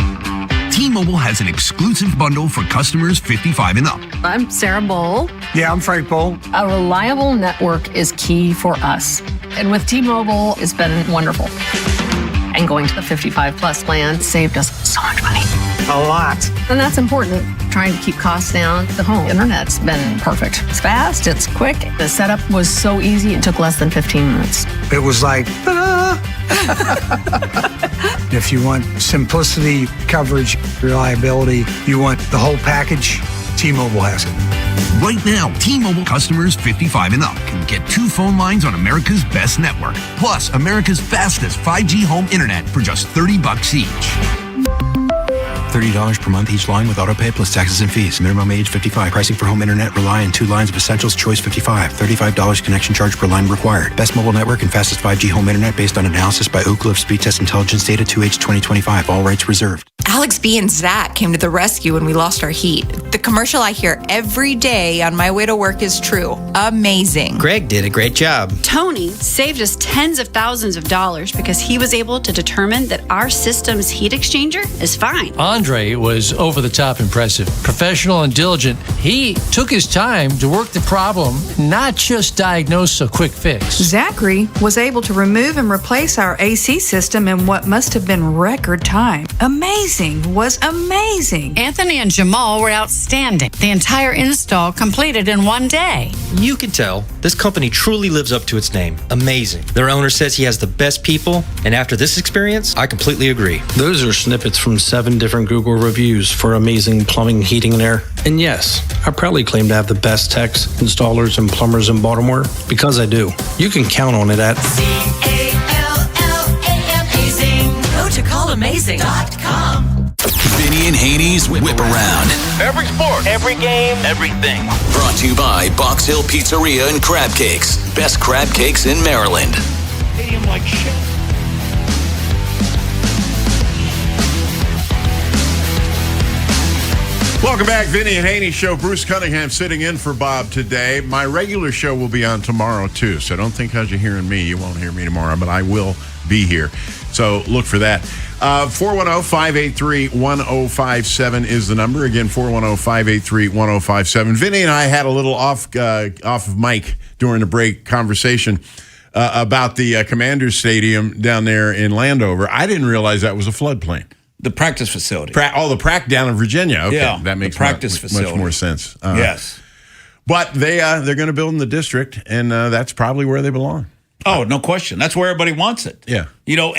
Speaker 9: T-Mobile has an exclusive bundle for customers 55 and up.
Speaker 10: I'm Sarah Bowl.
Speaker 9: Yeah, I'm Frank Bowl.
Speaker 10: A reliable network is key for us. And with T-Mobile, it's been wonderful. And going to the 55 plus plan saved us so much money.
Speaker 9: A lot.
Speaker 10: And that's important. Trying to keep costs down. The home internet's been perfect. It's fast, it's quick. The setup was so easy, it took less than 15 minutes.
Speaker 9: It was like, ta-da! If you want simplicity, coverage, reliability, you want the whole package, T-Mobile has it. Right now, T-Mobile customers 55 and up can get 2 phone lines on America's best network, plus America's fastest 5G home internet for just $30 each.
Speaker 11: $30 per month each line with autopay plus taxes and fees. Minimum age 55. Pricing for home internet rely on 2 lines of essentials. Choice 55. $35 connection charge per line required. Best mobile network and fastest 5G home internet based on analysis by Ookla of Speed Test Intelligence data 2H 2025. All rights reserved.
Speaker 12: Alex B. and Zach came to the rescue when we lost our heat. The commercial I hear every day on my way to work is true. Amazing.
Speaker 13: Greg did a great job.
Speaker 14: Tony saved us tens of thousands of dollars because he was able to determine that our system's heat exchanger is fine.
Speaker 21: Andre was over the top impressive. Professional and diligent. He took his time to work the problem, not just diagnose a quick fix.
Speaker 22: Zachary was able to remove and replace our AC system in what must have been record time. Amazing. Was amazing.
Speaker 14: Anthony and Jamal were outstanding. The entire install completed in one day.
Speaker 13: You can tell this company truly lives up to its name. Amazing. Their owner says he has the best people, and after this experience, I completely agree.
Speaker 24: Those are snippets from 7 different Google reviews for amazing plumbing, heating, and air. And yes, I proudly claim to have the best techs, installers, and plumbers in Baltimore because I do. You can count on it at
Speaker 31: Amazing. Go to callamazing.com.
Speaker 4: Vinny and Haynie's Whip Around.
Speaker 30: Every sport, every game, everything.
Speaker 4: Brought to you by Box Hill Pizzeria and Crab Cakes. Best crab cakes in Maryland.
Speaker 18: Hey, I'm like shit. Welcome back, Vinny and Haynie Show. Bruce Cunningham sitting in for Bob today. My regular show will be on tomorrow, too. So don't think because you're hearing me, you won't hear me tomorrow, but I will be here. So look for that. 410-583-1057 is the number. Again, 410-583-1057. Vinny and I had a little off of mic during the break conversation about the Commanders Stadium down there in Landover. I didn't realize that was a floodplain.
Speaker 19: The practice facility.
Speaker 18: The prac down in Virginia. Okay,
Speaker 19: yeah,
Speaker 18: that makes
Speaker 19: the practice facility.
Speaker 18: Much more sense.
Speaker 19: Yes.
Speaker 18: But they're going to build in the district, and that's probably where they belong.
Speaker 19: Oh, no question. That's where everybody wants it.
Speaker 18: Yeah.
Speaker 19: You know,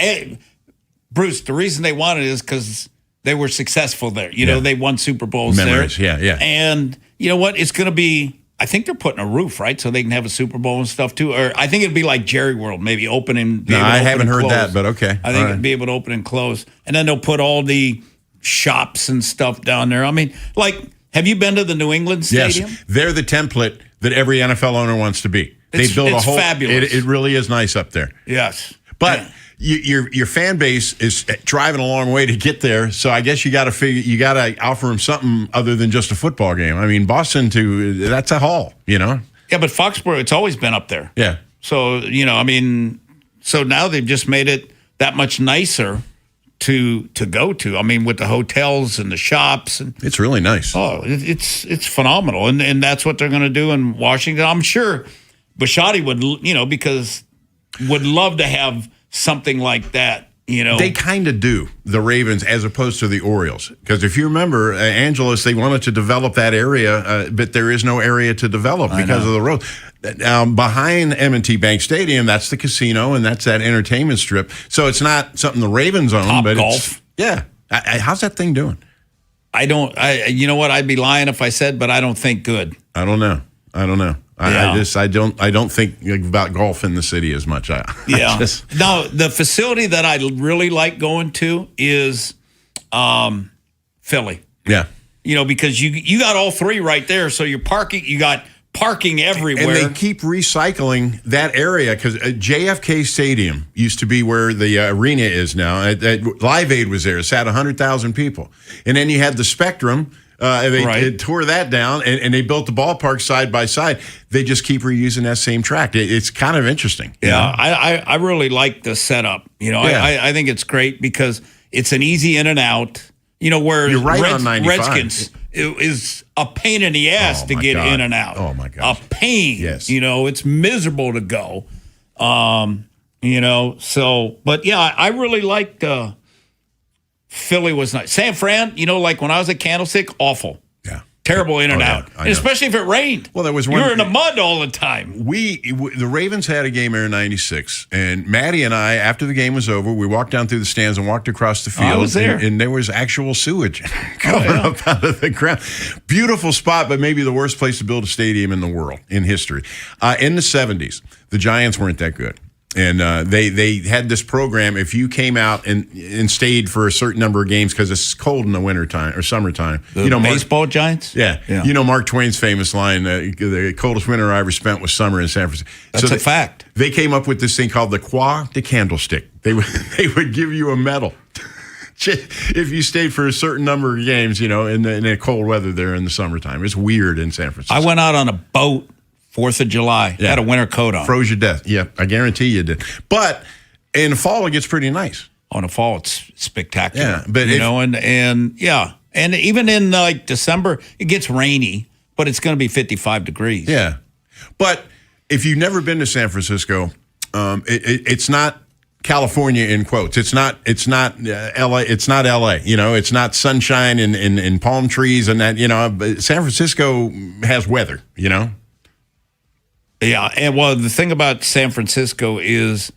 Speaker 19: Bruce, the reason they want it is because they were successful there. You know, they won Super Bowls
Speaker 18: Memories,
Speaker 19: there.
Speaker 18: Yeah.
Speaker 19: And you know what? It's going to be, I think they're putting a roof, right? So they can have a Super Bowl and stuff too. Or I think it'd be like Jerry World, maybe opening.
Speaker 18: No, I haven't heard that, but okay.
Speaker 19: I think it'd be able to open and close. And then they'll put all the shops and stuff down there. I mean, like, have you been to the New England Stadium?
Speaker 18: Yes. They're the template that every NFL owner wants to be. They build a whole.
Speaker 19: Fabulous.
Speaker 18: It really is nice up there.
Speaker 19: Yes.
Speaker 18: But your fan base is driving a long way to get there, so I guess you got to offer them something other than just a football game. I mean, Boston that's a haul, you know.
Speaker 19: Yeah, but Foxborough, it's always been up there.
Speaker 18: Yeah.
Speaker 19: So so now they've just made it that much nicer to go to. I mean, with the hotels and the shops, and
Speaker 18: it's really nice.
Speaker 19: Oh, it's phenomenal, and that's what they're going to do in Washington. I'm sure Bisciotti would, because would love to have something like that.
Speaker 18: They kind of do, the Ravens, as opposed to the Orioles. Because if you remember, Angeles, they wanted to develop that area, but there is no area to develop because of the road. Behind M&T Bank Stadium, that's the casino, and that's that entertainment strip. So it's not something the Ravens own.
Speaker 19: Top
Speaker 18: but
Speaker 19: golf.
Speaker 18: Yeah. How's that thing doing?
Speaker 19: You know what? I'd be lying if I said, but I don't think good.
Speaker 18: I don't know. I don't think about golf in the city as much. Now,
Speaker 19: the facility that I really like going to is Philly.
Speaker 18: Yeah.
Speaker 19: Because you got all three right there. So you got parking everywhere.
Speaker 18: And they keep recycling that area because JFK Stadium used to be where the arena is now. Live Aid was there. It sat 100,000 people. And then you had the Spectrum. They tore that down, and they built the ballpark side by side. They just keep reusing that same track. It's kind of interesting.
Speaker 19: Yeah, I really like the setup. I think it's great because it's an easy in and out. Where
Speaker 18: you're right on 95.
Speaker 19: Redskins is a pain in the ass to get in and out.
Speaker 18: Oh my gosh,
Speaker 19: a pain.
Speaker 18: Yes,
Speaker 19: it's miserable to go. So, but yeah, I really liked. Philly was nice. San Fran, like when I was at Candlestick, awful.
Speaker 18: Yeah.
Speaker 19: Terrible in and out. And especially if it rained.
Speaker 18: Well, there was
Speaker 19: one. You were in the mud all the time.
Speaker 18: The Ravens had a game there in 96, and Maddie and I, after the game was over, we walked down through the stands and walked across the field.
Speaker 19: I was there.
Speaker 18: And there was actual sewage coming up out of the ground. Beautiful spot, but maybe the worst place to build a stadium in the world, in history. In the 70s, the Giants weren't that good. And they had this program. If you came out and stayed for a certain number of games because it's cold in the wintertime or summertime.
Speaker 19: The baseball Giants?
Speaker 18: Yeah. Mark Twain's famous line, the coldest winter I ever spent was summer in San Francisco.
Speaker 19: That's a fact.
Speaker 18: They came up with this thing called the Croix de Candlestick. They would give you a medal if you stayed for a certain number of games, in the cold weather there in the summertime. It's weird in San Francisco.
Speaker 19: I went out on a boat 4th of July. Yeah. Had a winter coat on.
Speaker 18: Froze you to death. Yeah, I guarantee you did. But in the fall, it gets pretty nice.
Speaker 19: In the fall, it's spectacular.
Speaker 18: Yeah, but
Speaker 19: and even in December, it gets rainy, but it's going to be 55 degrees.
Speaker 18: Yeah, but if you've never been to San Francisco, it's not California in quotes. It's not LA. It's not LA. It's not sunshine and palm trees and that. San Francisco has weather.
Speaker 19: Yeah, and the thing about San Francisco is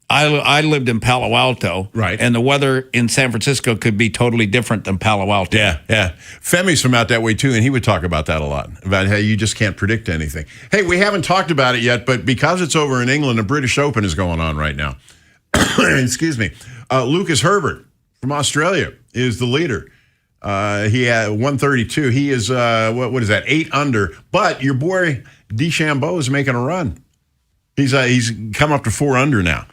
Speaker 19: I lived in Palo Alto,
Speaker 18: right?
Speaker 19: And the weather in San Francisco could be totally different than Palo Alto.
Speaker 18: Yeah. Femi's from out that way too, and he would talk about that a lot, about how you just can't predict anything. Hey, we haven't talked about it yet, but because it's over in England, the British Open is going on right now. Excuse me. Lucas Herbert from Australia is the leader. He had 132. He is what is that? 8 under. But your boy DeChambeau is making a run. He's come up to 4 under now.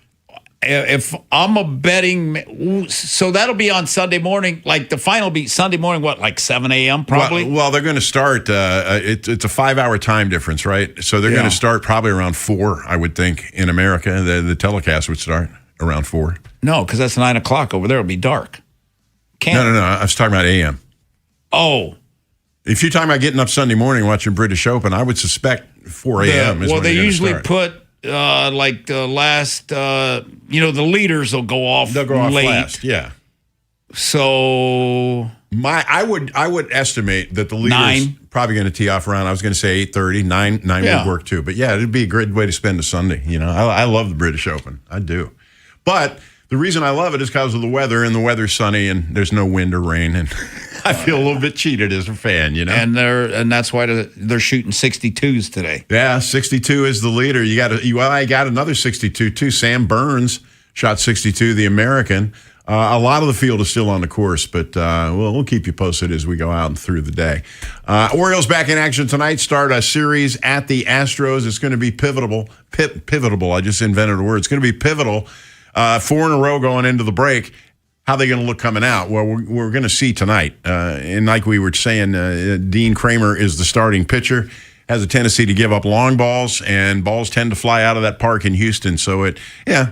Speaker 19: If I'm a betting, so that'll be on Sunday morning. The final be Sunday morning. What, 7 a.m. probably?
Speaker 18: Well, they're going to start. It's a 5-hour time difference, right? So they're going to start probably around 4, I would think, in America. The telecast would start around 4.
Speaker 19: No, because that's 9 o'clock over there. It'll be dark.
Speaker 18: No. I was talking about AM.
Speaker 19: Oh.
Speaker 18: If you're talking about getting up Sunday morning watching British Open, I would suspect 4 a.m. is when
Speaker 19: they usually
Speaker 18: start.
Speaker 19: Put the last, the leaders will go off.
Speaker 18: They'll go off
Speaker 19: late.
Speaker 18: last. Yeah.
Speaker 19: So
Speaker 18: I would estimate that the leaders
Speaker 19: 9.
Speaker 18: Probably going to tee off around. I was going to say 8:30, 9 would work too. But yeah, it'd be a great way to spend a Sunday. I love the British Open. I do. But the reason I love it is because of the weather, and the weather's sunny, and there's no wind or rain, and I feel a little bit cheated as a fan,
Speaker 19: And that's why they're shooting 62s today.
Speaker 18: Yeah, 62 is the leader. I got another 62 too. Sam Burns shot 62, the American. A lot of the field is still on the course, but we'll keep you posted as we go out and through the day. Orioles back in action tonight. Start a series at the Astros. It's going to be pivotal. I just invented a word. It's going to be pivotal. 4 in a row going into the break. How are they going to look coming out? Well, we're going to see tonight. And like we were saying, Dean Kramer is the starting pitcher. Has a tendency to give up long balls, and balls tend to fly out of that park in Houston. So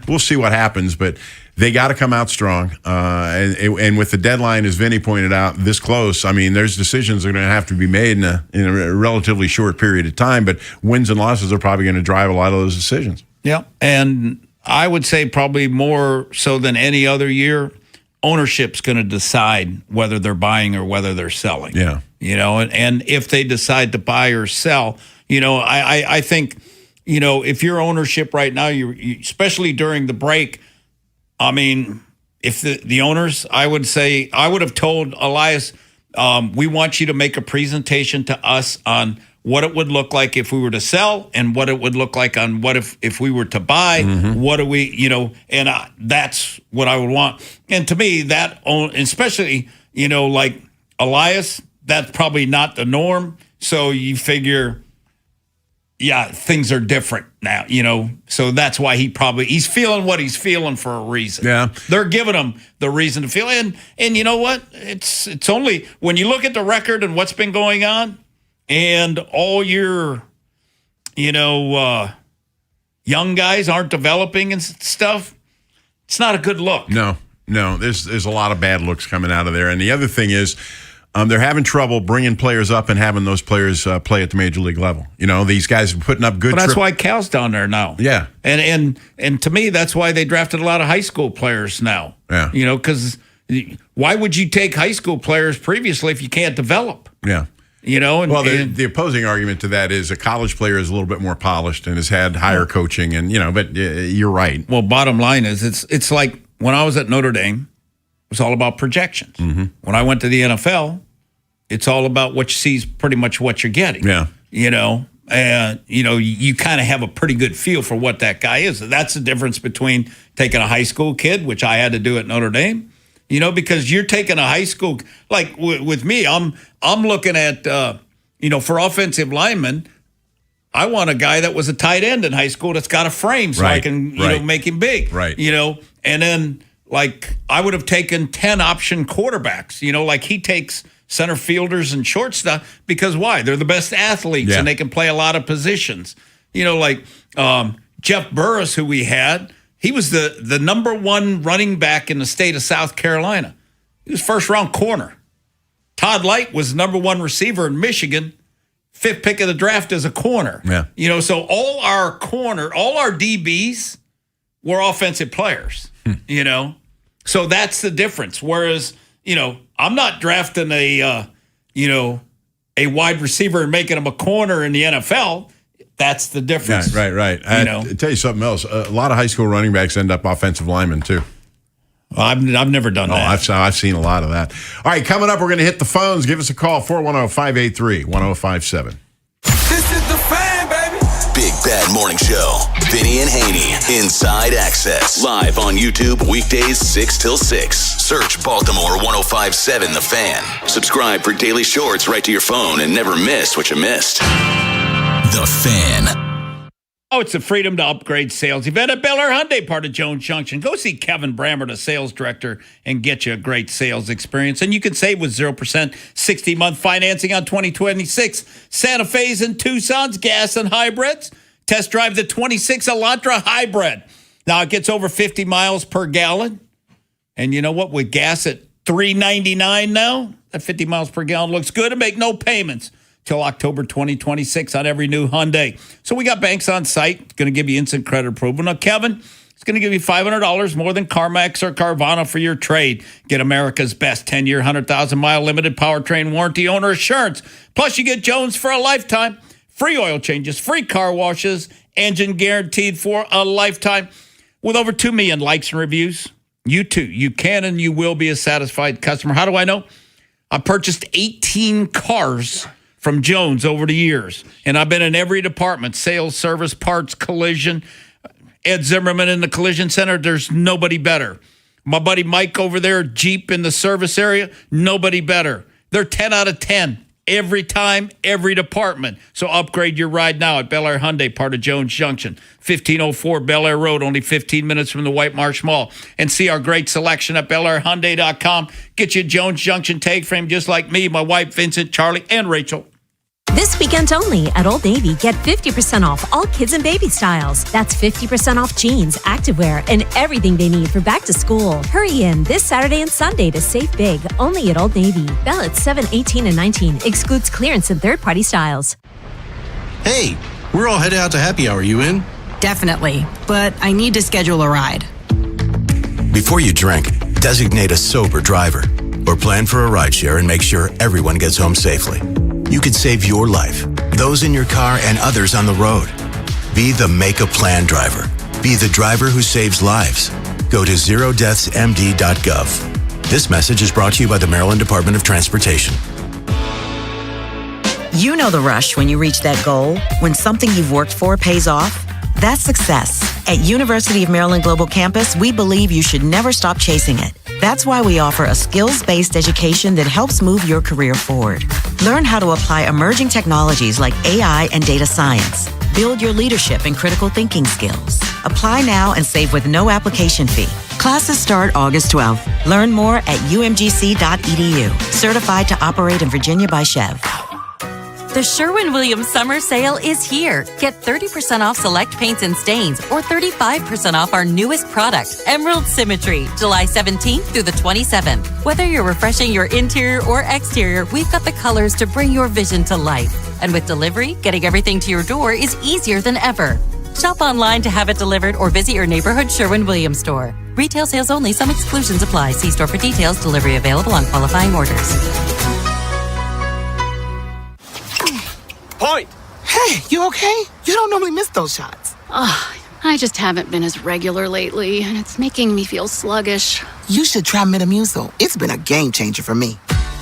Speaker 18: we'll see what happens. But they got to come out strong. And with the deadline, as Vinny pointed out, this close, I mean, there's decisions that are going to have to be made in a relatively short period of time, but wins and losses are probably going to drive a lot of those decisions.
Speaker 19: Yeah, and I would say probably more so than any other year, ownership's going to decide whether they're buying or whether they're selling.
Speaker 18: Yeah.
Speaker 19: And if they decide to buy or sell, I think, if your ownership right now, you especially during the break, I mean, if the owners, I would have told Elias, we want you to make a presentation to us on what it would look like if we were to sell and what it would look like on what if we were to buy, what do we, and that's what I would want. And to me, that, especially, like Elias, that's probably not the norm. So you figure, yeah, things are different now, so that's why he's feeling what he's feeling for a reason.
Speaker 18: Yeah.
Speaker 19: They're giving him the reason to feel. And you know what? It's only when you look at the record and what's been going on, and all your, young guys aren't developing and stuff, it's not a good look.
Speaker 18: No. There's a lot of bad looks coming out of there. And the other thing is, they're having trouble bringing players up and having those players play at the major league level. These guys are putting up good.
Speaker 19: But that's why Cal's down there now.
Speaker 18: Yeah.
Speaker 19: And to me, that's why they drafted a lot of high school players now.
Speaker 18: Yeah.
Speaker 19: Because why would you take high school players previously if you can't develop?
Speaker 18: Yeah. The opposing argument to that is a college player is a little bit more polished and has had higher coaching, and but you're right.
Speaker 19: Well, bottom line is it's like when I was at Notre Dame, it was all about projections.
Speaker 18: Mm-hmm.
Speaker 19: When I went to the NFL, it's all about what you see is pretty much what you're getting.
Speaker 18: Yeah.
Speaker 19: And you kind of have a pretty good feel for what that guy is. That's the difference between taking a high school kid, which I had to do at Notre Dame. Because you're taking a high school, like with me, I'm looking at, for offensive linemen, I want a guy that was a tight end in high school that's got a frame so I can, make him big.
Speaker 18: Right.
Speaker 19: And then, like, I would have taken 10 option quarterbacks, like he takes center fielders and short stuff because why? They're the best athletes and they can play a lot of positions. Like Jeff Burris, who we had, he was the number one running back in the state of South Carolina. He was first-round corner. Todd Light was the number one receiver in Michigan, 5th pick of the draft as a corner.
Speaker 18: Yeah.
Speaker 19: So all our DBs were offensive players, So that's the difference. Whereas, I'm not drafting a wide receiver and making him a corner in the NFL. That's the difference.
Speaker 18: Right. I tell you something else. A lot of high school running backs end up offensive linemen too.
Speaker 19: I've never done that.
Speaker 18: I've seen a lot of that. All right, coming up, we're going to hit the phones. Give us a call, 410-583-1057.
Speaker 4: This is the Fan, baby. Big Bad Morning Show. Vinny and Haynie. Inside Access. Live on YouTube weekdays 6 till 6. Search Baltimore 1057 The Fan. Subscribe for daily shorts right to your phone and never miss what you missed. The Fan.
Speaker 19: Oh, it's the Freedom to Upgrade sales event at Bel Air Hyundai, part of Jones Junction. Go see Kevin Brammer, the sales director, and get you a great sales experience. And you can save with 0% 60-month financing on 2026 Santa Fe's and Tucson's gas and hybrids. Test drive the 26 Elantra hybrid. Now, it gets over 50 miles per gallon. And you know what? With gas at $3.99 now, that 50 miles per gallon looks good and make no payments till October 2026 on every new Hyundai. So we got banks on site, going to give you instant credit approval. Now, Kevin is going to give you $500 more than CarMax or Carvana for your trade. Get America's best 10-year, 100,000-mile limited powertrain warranty owner assurance. Plus, you get Jones for a lifetime. Free oil changes, free car washes, engine guaranteed for a lifetime. With over 2 million likes and reviews, you too, you can and you will be a satisfied customer. How do I know? I purchased 18 cars from Jones over the years. And I've been in every department, sales, service, parts, collision. Ed Zimmerman in the collision center, there's nobody better. My buddy Mike over there, Jeep in the service area, nobody better. They're 10 out of 10 every time, every department. So upgrade your ride now at Bel Air Hyundai, part of Jones Junction. 1504 Bel Air Road, only 15 minutes from the White Marsh Mall. And see our great selection at BelAirHyundai.com. Get you a Jones Junction tag frame just like me, my wife, Vincent, Charlie, and Rachel.
Speaker 31: This weekend only at Old Navy, get 50% off all kids and baby styles. That's 50% off jeans, activewear, and everything they need for back to school. Hurry in this Saturday and Sunday to save big, only at Old Navy. Ballots 7, 18, and 19 excludes clearance and third-party styles.
Speaker 11: Hey, we're all headed out to happy hour. You in?
Speaker 5: Definitely, but I need to schedule a ride.
Speaker 11: Before you drink, designate a sober driver or plan for a rideshare and make sure everyone gets home safely. You could save your life, those in your car, and others on the road. Be the Make a Plan driver. Be the driver who saves lives. Go to zerodeathsmd.gov. This message is brought to you by the Maryland Department of Transportation.
Speaker 6: You know the rush when you reach that goal, when something you've worked for pays off. That's success. At University of Maryland Global Campus, we believe you should never stop chasing it. That's why we offer a skills-based education that helps move your career forward. Learn how to apply emerging technologies like AI and data science. Build your leadership and critical thinking skills. Apply now and save with no application fee. Classes start August 12th. Learn more at umgc.edu. Certified to operate in Virginia by Chev.
Speaker 31: The Sherwin-Williams Summer Sale is here. Get 30% off select paints and stains or 35% off our newest product, Emerald Symmetry, July 17th through the 27th. Whether you're refreshing your interior or exterior, we've got the colors to bring your vision to life. And with delivery, getting everything to your door is easier than ever. Shop online to have it delivered or visit your neighborhood Sherwin-Williams store. Retail sales only. Some exclusions apply. See store for details. Delivery available on qualifying orders.
Speaker 15: Point. Hey, you okay? You don't normally miss those shots.
Speaker 14: I just haven't been as regular lately, and it's making me feel sluggish.
Speaker 15: You should try Metamucil. It's been a game changer for me.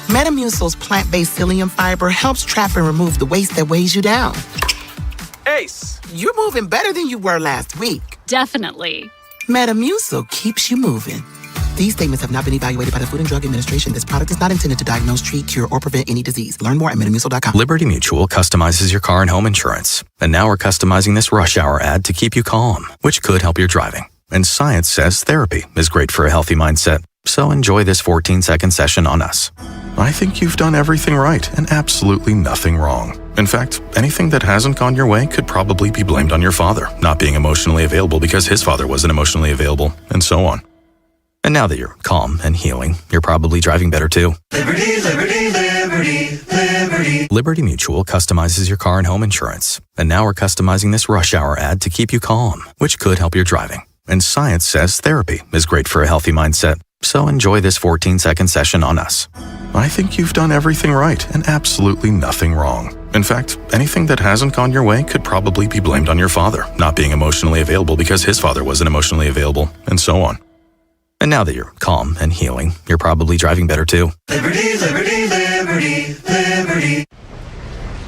Speaker 15: Metamucil's plant-based psyllium fiber helps trap and remove the waste that weighs you down. Ace, you're moving better than you were last week.
Speaker 14: Definitely.
Speaker 15: Metamucil keeps you moving. These statements have not been evaluated by the Food and Drug Administration. This product is not intended to diagnose, treat, cure, or prevent any disease. Learn more at Metamucil.com.
Speaker 16: Liberty Mutual customizes your car and home insurance. And now we're customizing this rush hour ad to keep you calm, which could help your driving. And science says therapy is great for a healthy mindset. So enjoy this 14-second session on us. I think you've done everything right and absolutely nothing wrong. In fact, anything that hasn't gone your way could probably be blamed on your father not being emotionally available because his father wasn't emotionally available, and so on. And now that you're calm and healing, you're probably driving better too.
Speaker 20: Liberty, liberty, liberty, liberty.
Speaker 16: Liberty Mutual customizes your car and home insurance. And now we're customizing this rush hour ad to keep you calm, which could help your driving. And science says therapy is great for a healthy mindset. So enjoy this 14-second session on us. I think you've done everything right and absolutely nothing wrong. In fact, anything that hasn't gone your way could probably be blamed on your father not being emotionally available because his father wasn't emotionally available, and so on. And now that you're calm and healing, you're probably driving better too.
Speaker 20: Liberty, liberty, liberty, liberty.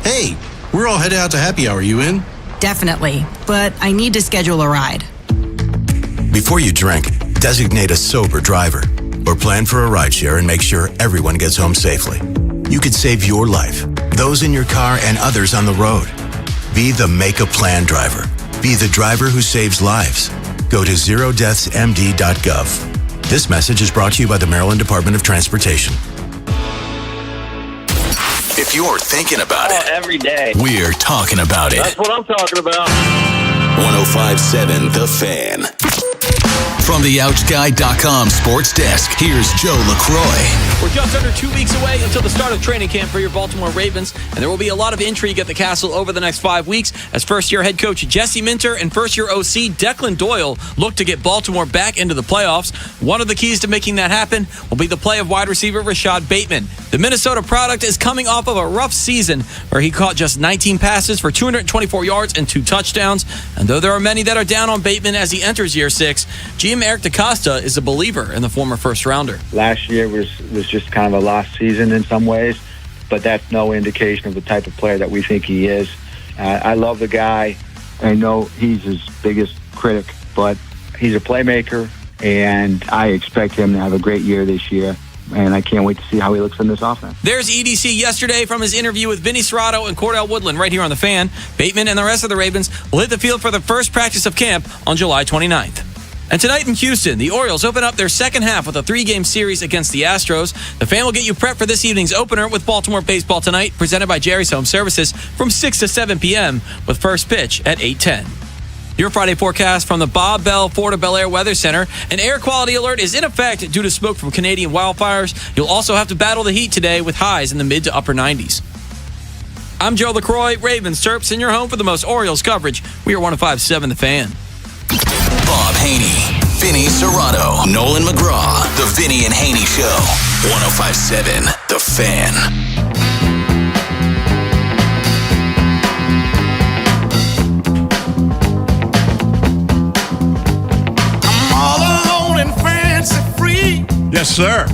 Speaker 11: Hey, we're all headed out to happy hour. You in?
Speaker 5: Definitely, but I need to schedule a ride.
Speaker 11: Before you drink, designate a sober driver or plan for a rideshare and make sure everyone gets home safely. You could save your life, those in your car, and others on the road. Be the Make a Plan driver. Be the driver who saves lives. Go to zerodeathsmd.gov. This message is brought to you by the Maryland Department of Transportation.
Speaker 4: If you're thinking about it
Speaker 30: every day,
Speaker 4: we're talking about it.
Speaker 30: That's what I'm talking about.
Speaker 4: 105.7 The Fan. From the OutGuy.com sports desk, here's Joe LaCroix.
Speaker 23: We're just under 2 weeks away until the start of training camp for your Baltimore Ravens, and there will be a lot of intrigue at the Castle over the next 5 weeks as first-year head coach Jesse Minter and first-year OC Declan Doyle look to get Baltimore back into the playoffs. One of the keys to making that happen will be the play of wide receiver Rashad Bateman. The Minnesota product is coming off of a rough season where he caught just 19 passes for 224 yards and 2 touchdowns. And though there are many that are down on Bateman as he enters year 6, GM Eric DeCosta is a believer in the former first-rounder.
Speaker 25: Last year was just kind of a lost season in some ways, but that's no indication of the type of player that we think he is. I love the guy. I know he's his biggest critic, but he's a playmaker, and I expect him to have a great year this year. And I can't wait to see how he looks in this offense.
Speaker 23: There's EDC yesterday from his interview with Vinny Serrato and Cordell Woodland right here on The Fan. Bateman and the rest of the Ravens will hit the field for the first practice of camp on July 29th. And tonight in Houston, the Orioles open up their second half with a 3-game series against the Astros. The Fan will get you prepped for this evening's opener with Baltimore Baseball Tonight, presented by Jerry's Home Services from 6 to 7 p.m. with first pitch at 8:10. Your Friday forecast from the Bob Bell Florida Bel Air Weather Center. An air quality alert is in effect due to smoke from Canadian wildfires. You'll also have to battle the heat today with highs in the mid to upper 90s. I'm Joe LaCroix, Ravens Terps, in your home for the most Orioles coverage. We are 105.7 The Fan.
Speaker 4: Bob Haynie, Vinny Serrato, Nolan McGraw. The Vinny and Haynie Show. 105.7 The Fan.
Speaker 18: Yes, sir.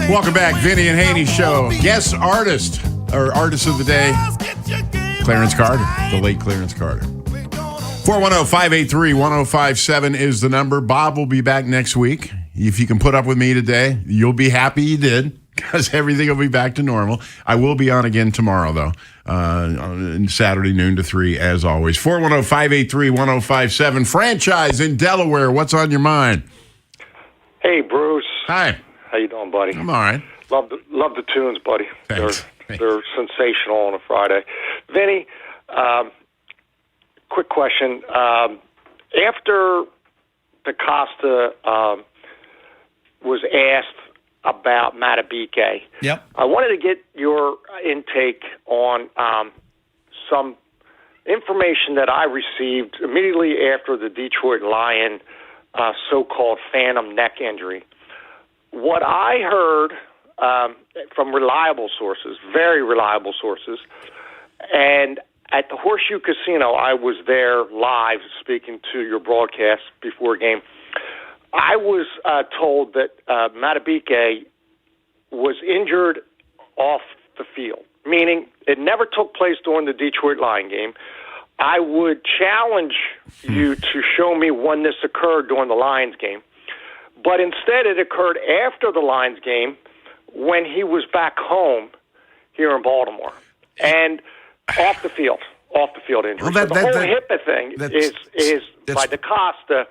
Speaker 18: Welcome back, Vinny and Haynie Show. Guest artist, or artist of the day, Clarence Carter, the late Clarence Carter. 410-583-1057 is the number. Bob will be back next week. If you can put up with me today, you'll be happy you did, because everything will be back to normal. I will be on again tomorrow, though, Saturday noon to 3, as always. 410-583-1057. Franchise in Delaware. What's on your mind?
Speaker 1: Hey, Bruce.
Speaker 18: Hi.
Speaker 1: How you doing, buddy?
Speaker 18: I'm all right.
Speaker 1: Love the tunes, buddy.
Speaker 18: Thanks.
Speaker 1: They're sensational on a Friday. Vinny, quick question. After DaCosta was asked about Matabike,
Speaker 19: yep,
Speaker 1: I wanted to get your intake on some information that I received immediately after the Detroit Lion so-called phantom neck injury. What I heard from reliable sources, very reliable sources, and at the Horseshoe Casino, I was there live speaking to your broadcast before a game. I was told that Matabike was injured off the field, meaning it never took place during the Detroit Lion game. I would challenge you to show me when this occurred during the Lions game. But instead, it occurred after the Lions game when he was back home here in Baltimore. And off the field injury.
Speaker 18: Well,
Speaker 1: so the whole HIPAA thing is by DaCosta.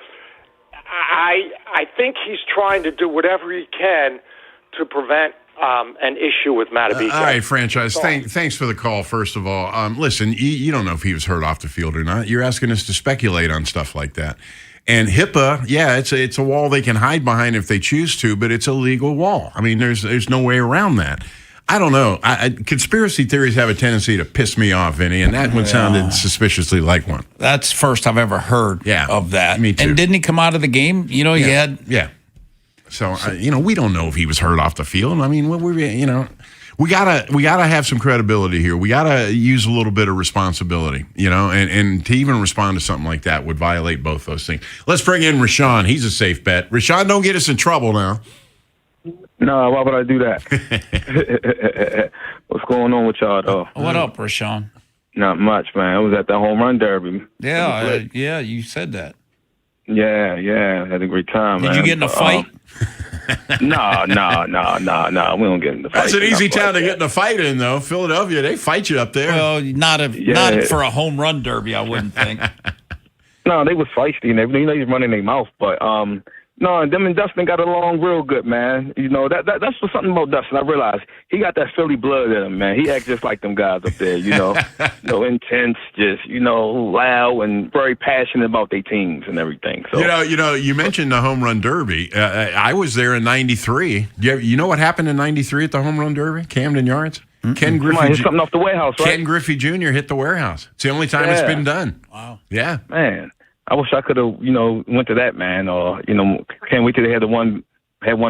Speaker 1: I think he's trying to do whatever he can to prevent an issue with Matabike.
Speaker 18: All right, franchise. Thanks for the call, first of all. Listen, you don't know if he was hurt off the field or not. You're asking us to speculate on stuff like that. And HIPAA, yeah, it's a wall they can hide behind if they choose to, but it's a legal wall. I mean, there's no way around that. I don't know. Conspiracy theories have a tendency to piss me off, Vinny, and that one sounded suspiciously like one.
Speaker 19: That's first I've ever heard of that.
Speaker 18: Me too.
Speaker 19: And didn't he come out of the game? You know, he had...
Speaker 18: Yeah. So, we don't know if he was hurt off the field. I mean, we gotta have some credibility here. We gotta use a little bit of responsibility, and to even respond to something like that would violate both those things. Let's bring in Rashawn. He's a safe bet. Rashawn, don't get us in trouble now.
Speaker 2: No, why would I do that? What's going on with y'all, though?
Speaker 19: What up, Rashawn?
Speaker 2: Not much, man. I was at the home run derby.
Speaker 19: Yeah, you said that.
Speaker 2: Yeah, had a great time.
Speaker 19: Did you get in a fight?
Speaker 2: No. We don't get in the fight.
Speaker 18: That's an easy town to get in a fight in, though. Philadelphia, they fight you up there.
Speaker 19: Well, not for a home run derby, I wouldn't think.
Speaker 2: No, they was feisty and everything. They was running their mouth, but no, them and Dustin got along real good, man. That's what's something about Dustin. I realized he got that Philly blood in him, man. He acts just like them guys up there, intense, just loud and very passionate about their teams and everything. So
Speaker 18: you mentioned the home run derby. I was there in '93. You know what happened in '93 at the home run derby? Camden Yards.
Speaker 2: Mm-hmm. Ken Griffey hit something off the warehouse, right?
Speaker 18: Ken Griffey Jr. hit the warehouse. It's the only time it's been done.
Speaker 19: Wow.
Speaker 18: Yeah,
Speaker 2: man. I wish I could have, went to that, man. Or, can't wait till they had one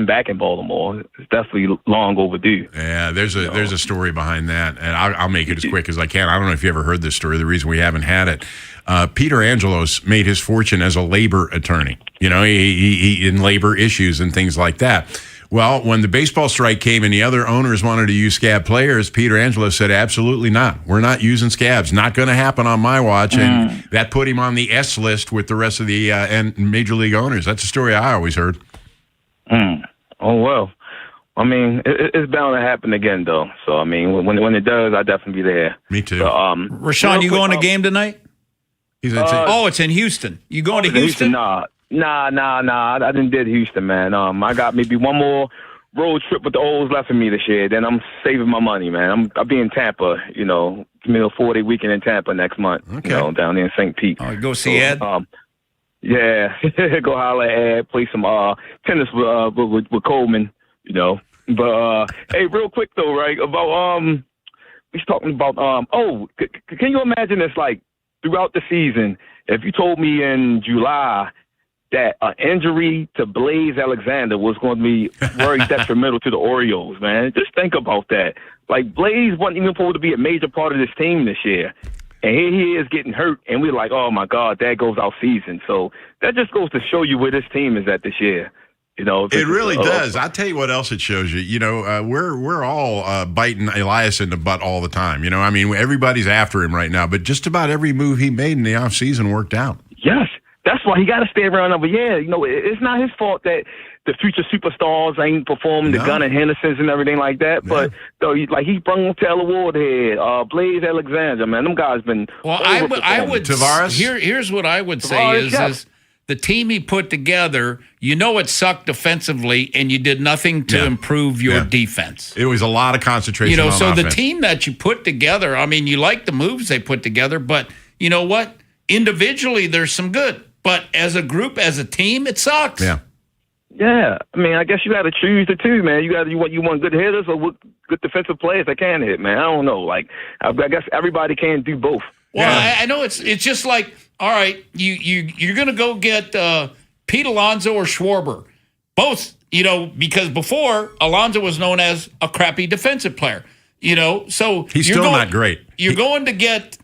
Speaker 2: back in Baltimore. It's definitely long overdue.
Speaker 18: Yeah, there's a story behind that, and I'll make it as quick as I can. I don't know if you ever heard this story. The reason we haven't had it, Peter Angelos made his fortune as a labor attorney. He in labor issues and things like that. Well, when the baseball strike came and the other owners wanted to use scab players, Peter Angelos said, absolutely not. We're not using scabs. Not going to happen on my watch. And that put him on the S list with the rest of the and major league owners. That's a story I always heard.
Speaker 2: Oh, well. I mean, it's bound to happen again, though. So, I mean, when it does, I'll definitely be there.
Speaker 18: Me too.
Speaker 2: So,
Speaker 19: Rashawn, you going to game tonight?
Speaker 2: it's
Speaker 19: in Houston. You going to Houston?
Speaker 2: Nah. Nah. I didn't did Houston, man. I got maybe one more road trip with the O's left for me this year. Then I'm saving my money, man. I'll be in Tampa, give me a 4-day weekend in Tampa next month, down there in St. Pete.
Speaker 19: Oh, go see Ed?
Speaker 2: Yeah, go holler at Ed, play some tennis with Coleman, But, hey, real quick, though, right, about, he's talking about, can you imagine this, like, throughout the season, if you told me in July that an injury to Blaze Alexander was going to be very detrimental to the Orioles, man. Just think about that. Like, Blaze wasn't even supposed to be a major part of this team this year. And here he is getting hurt, and we're like, oh, my God, there goes our season. So that just goes to show you where this team is at this year.
Speaker 18: It really does. I'll tell you what else it shows you. We're all biting Elias in the butt all the time. Everybody's after him right now, but just about every move he made in the offseason worked out.
Speaker 2: Yes. That's why he got to stay around. But yeah, it's not his fault that the future superstars ain't performing, the Gunnar Hendersons and everything like that. Yeah. But though, he brung Taylor Wardhead, Blaze Alexander, man, them guys been.
Speaker 19: Well, I would
Speaker 18: Tavares.
Speaker 19: Here's what I would say is the team he put together. It sucked defensively, and you did nothing to improve your defense.
Speaker 18: It was a lot of concentration. On
Speaker 19: so
Speaker 18: offense.
Speaker 19: The team that you put together. I mean, you like the moves they put together, but you know what? Individually, there's some good. But as a group, as a team, it sucks.
Speaker 18: Yeah.
Speaker 2: Yeah. I mean, I guess you got to choose the two, man. You want good hitters or good defensive players that can hit, man. I don't know. Like, I guess everybody can't do both.
Speaker 19: Well, I know it's just like, all right, you're going to go get Pete Alonso or Schwarber. Both, because before, Alonso was known as a crappy defensive player. So
Speaker 18: he's still not great.
Speaker 19: You're going to get,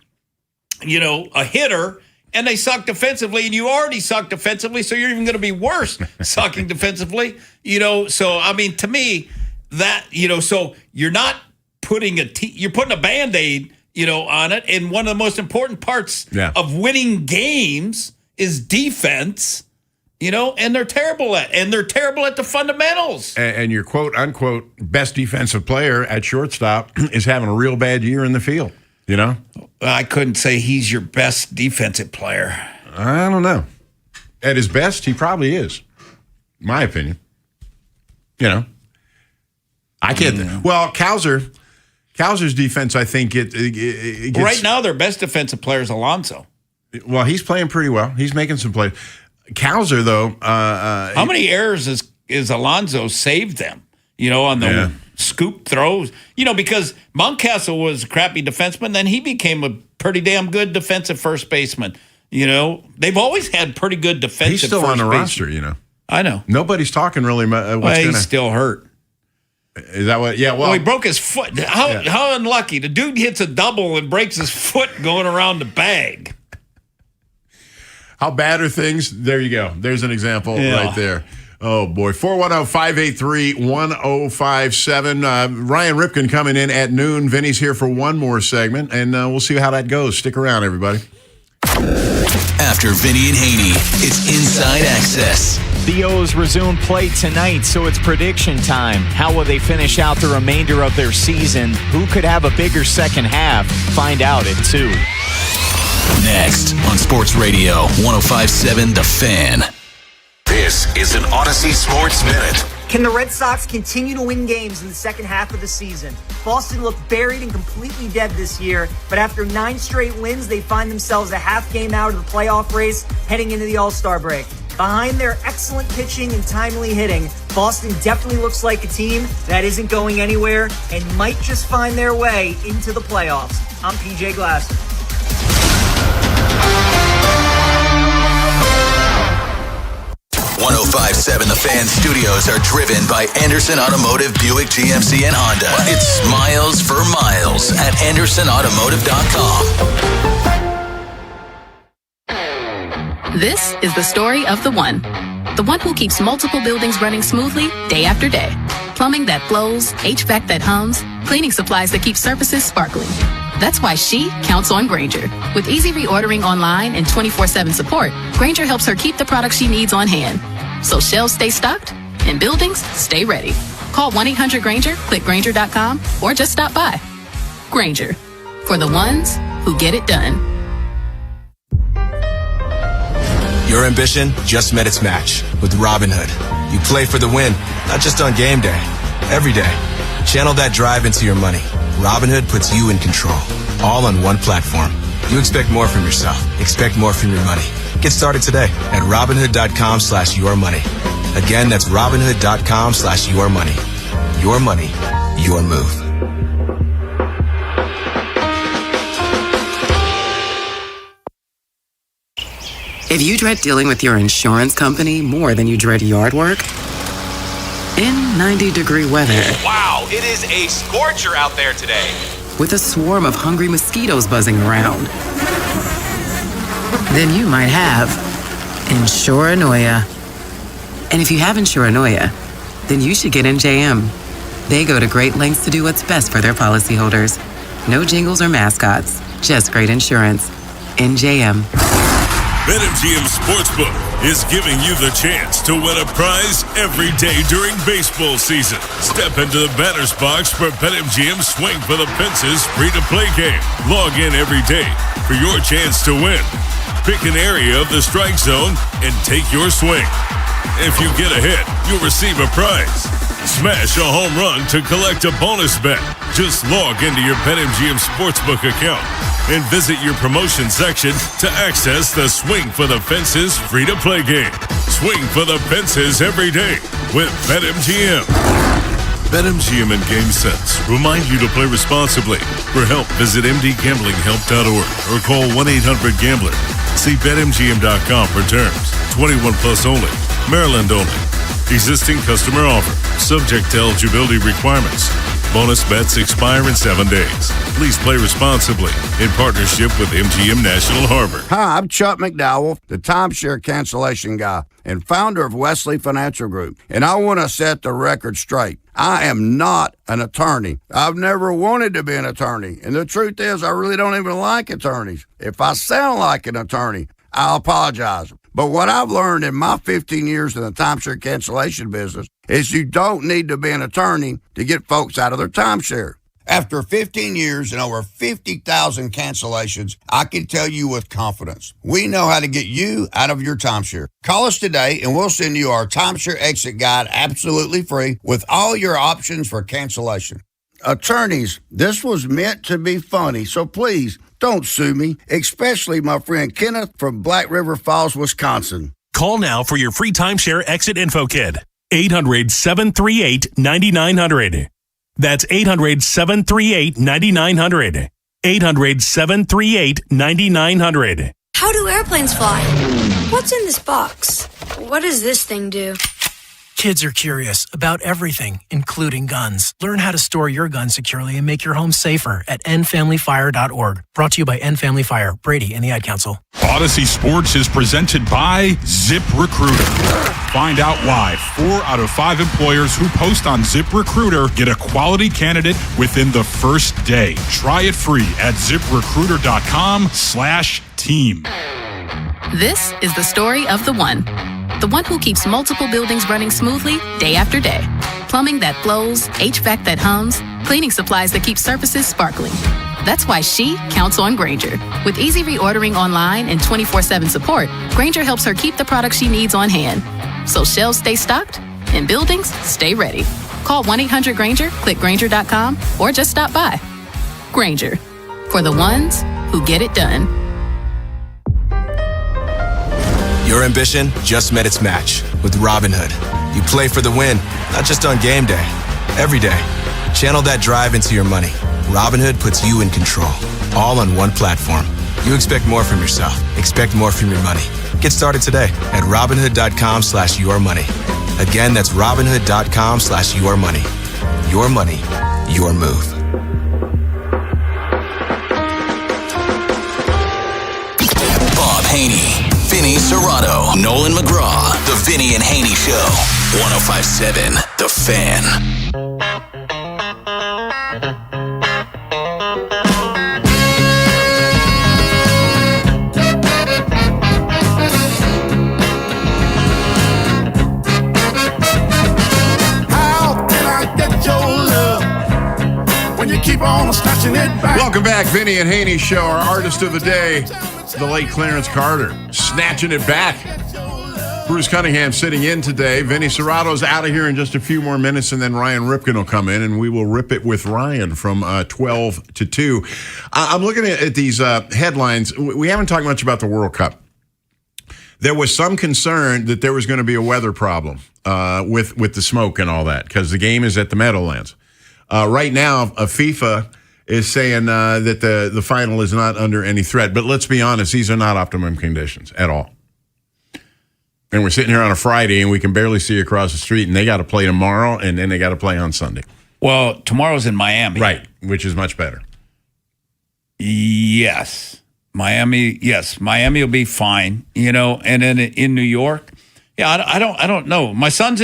Speaker 19: a hitter. And they suck defensively, and you already suck defensively, so you're even going to be worse sucking defensively. So, I mean, to me, that, so you're not putting you're putting a Band-Aid, on it. And one of the most important parts of winning games is defense, and they're terrible at the fundamentals.
Speaker 18: And your quote-unquote best defensive player at shortstop is having a real bad year in the field.
Speaker 19: I couldn't say he's your best defensive player.
Speaker 18: I don't know. At his best, he probably is. My opinion. I can't. Well, Kowser's defense, I think it gets,
Speaker 19: right now, their best defensive player is Alonso.
Speaker 18: Well, he's playing pretty well. He's making some plays. Kowser, though.
Speaker 19: How many errors is Alonso saved them? On the scoop throws. Because Mountcastle was a crappy defenseman, then he became a pretty damn good defensive first baseman. They've always had pretty good defensive.
Speaker 18: He's still on the roster.
Speaker 19: I know.
Speaker 18: Nobody's talking really.
Speaker 19: He's still hurt.
Speaker 18: Is that what? Yeah. Well,
Speaker 19: he broke his foot. How unlucky! The dude hits a double and breaks his foot going around the bag.
Speaker 18: How bad are things? There you go. There's an example right there. Oh, boy. 410-583-1057. Ryan Ripken coming in at noon. Vinny's here for one more segment, and we'll see how that goes. Stick around, everybody.
Speaker 4: After Vinny and Haynie, it's Inside Access.
Speaker 3: The O's resume play tonight, so it's prediction time. How will they finish out the remainder of their season? Who could have a bigger second half? Find out at 2.
Speaker 4: Next on Sports Radio 105.7 The Fan.
Speaker 7: This is an Odyssey Sports Minute.
Speaker 8: Can the Red Sox continue to win games in the second half of the season? Boston looked buried and completely dead this year, but after 9 straight wins, they find themselves a half game out of the playoff race heading into the All-Star break. Behind their excellent pitching and timely hitting, Boston definitely looks like a team that isn't going anywhere and might just find their way into the playoffs. I'm PJ Glasser.
Speaker 4: 105.7 The Fan studios are driven by Anderson Automotive, Buick, GMC, and Honda. It's smiles for miles at AndersonAutomotive.com.
Speaker 9: This is the story of the one who keeps multiple buildings running smoothly day after day. Plumbing that flows, HVAC that hums, cleaning supplies that keep surfaces sparkling. That's why she counts on Grainger. With easy reordering online and 24/7 support, Grainger helps her keep the products she needs on hand. So shelves stay stocked and buildings stay ready. Call 1-800-GRAINGER, click Grainger.com, or just stop by. Grainger, for the ones who get it done.
Speaker 10: Your ambition just met its match with Robinhood. You play for the win, not just on game day, every day. Channel that drive into your money. Robinhood puts you in control, all on one platform. You expect more from yourself. Expect more from your money. Get started today at Robinhood.com/yourmoney. Again, that's Robinhood.com/yourmoney. Your money, your move.
Speaker 12: If you dread dealing with your insurance company more than you dread yard work, in 90-degree weather.
Speaker 13: Wow, it is a scorcher out there today.
Speaker 12: With a swarm of hungry mosquitoes buzzing around, then you might have Insuranoia. And if you have Insuranoia, then you should get NJM. They go to great lengths to do what's best for their policyholders. No jingles or mascots, just great insurance. NJM.
Speaker 17: BetMGM Sportsbook is giving you the chance to win a prize every day during baseball season. Step into the batter's box for BetMGM Swing for the Fences free-to-play game. Log in every day for your chance to win. Pick an area of the strike zone and take your swing. If you get a hit, you'll receive a prize. Smash a home run to collect a bonus bet. Just log into your BetMGM Sportsbook account and visit your promotion section to access the Swing for the Fences free-to-play game. Swing for the Fences every day with BetMGM. BetMGM and GameSense remind you to play responsibly. For help, visit mdgamblinghelp.org or call 1-800-GAMBLER. See BetMGM.com for terms. 21 plus only. Maryland only. Existing customer offer. Subject to eligibility requirements. Bonus bets expire in 7 days. Please play responsibly in partnership with MGM National Harbor.
Speaker 21: Hi, I'm Chuck McDowell, the timeshare cancellation guy and founder of Wesley Financial Group. And I want to set the record straight. I am not an attorney. I've never wanted to be an attorney. And the truth is, I really don't even like attorneys. If I sound like an attorney, I apologize. But what I've learned in my 15 years in the timeshare cancellation business is you don't need to be an attorney to get folks out of their timeshare. After 15 years and over 50,000 cancellations, I can tell you with confidence, we know how to get you out of your timeshare. Call us today and we'll send you our timeshare exit guide absolutely free with all your options for cancellation. Attorneys, this was meant to be funny, so please don't sue me, especially my friend Kenneth from Black River Falls, Wisconsin.
Speaker 22: Call now for your free timeshare exit info kit. 800-738-9900. That's 800-738-9900. 800-738-9900.
Speaker 24: How do airplanes fly? What's in this box? What does this thing do?
Speaker 26: Kids are curious about everything, including guns. Learn how to store your gun securely and make your home safer at endfamilyfire.org. Brought to you by End Family Fire, Brady, and the Ad Council.
Speaker 27: Odyssey Sports is presented by ZipRecruiter. Find out why 4 out of 5 employers who post on ZipRecruiter get a quality candidate within the first day. Try it free at ZipRecruiter.com/team.
Speaker 9: This is the story of the one who keeps multiple buildings running smoothly day after day. Plumbing that flows, HVAC that hums, cleaning supplies that keep surfaces sparkling. That's why she counts on Grainger. With easy reordering online and 24/7 support, Grainger helps her keep the products she needs on hand. So shelves stay stocked and buildings stay ready. Call 1-800-GRAINGER, click Grainger.com, or just stop by. Grainger, for the ones who get it done.
Speaker 10: Your ambition just met its match with Robinhood. You play for the win, not just on game day, every day. Channel that drive into your money. Robinhood puts you in control, all on one platform. You expect more from yourself. Expect more from your money. Get started today at Robinhood.com/yourmoney. Again, that's Robinhood.com/yourmoney. Your money, your move.
Speaker 4: Bob Haynie, Vinny Serrato, Nolan McGraw, The Vinny and Haynie Show, 105.7 The Fan.
Speaker 18: Keep on snatching it back. Welcome back, Vinny and Haynie Show, our artist of the day. the late Clarence Carter, snatching it back. Bruce Cunningham sitting in today. Vinny Cerrato's out of here in just a few more minutes, and then Ryan Ripken will come in, and we will rip it with Ryan from 12 to 2. I'm looking at these headlines. We haven't talked much about the World Cup. There was some concern that there was going to be a weather problem with the smoke and all that because the game is at the Meadowlands. Right now, FIFA is saying that the final is not under any threat. But let's be honest, these are not optimum conditions at all. And we're sitting here on a Friday, and we can barely see across the street, and they got to play tomorrow, and then they got to play on Sunday.
Speaker 19: Well, tomorrow's in Miami.
Speaker 18: Right, which is much better.
Speaker 19: Yes. Miami will be fine, and then in New York, I don't know. My son's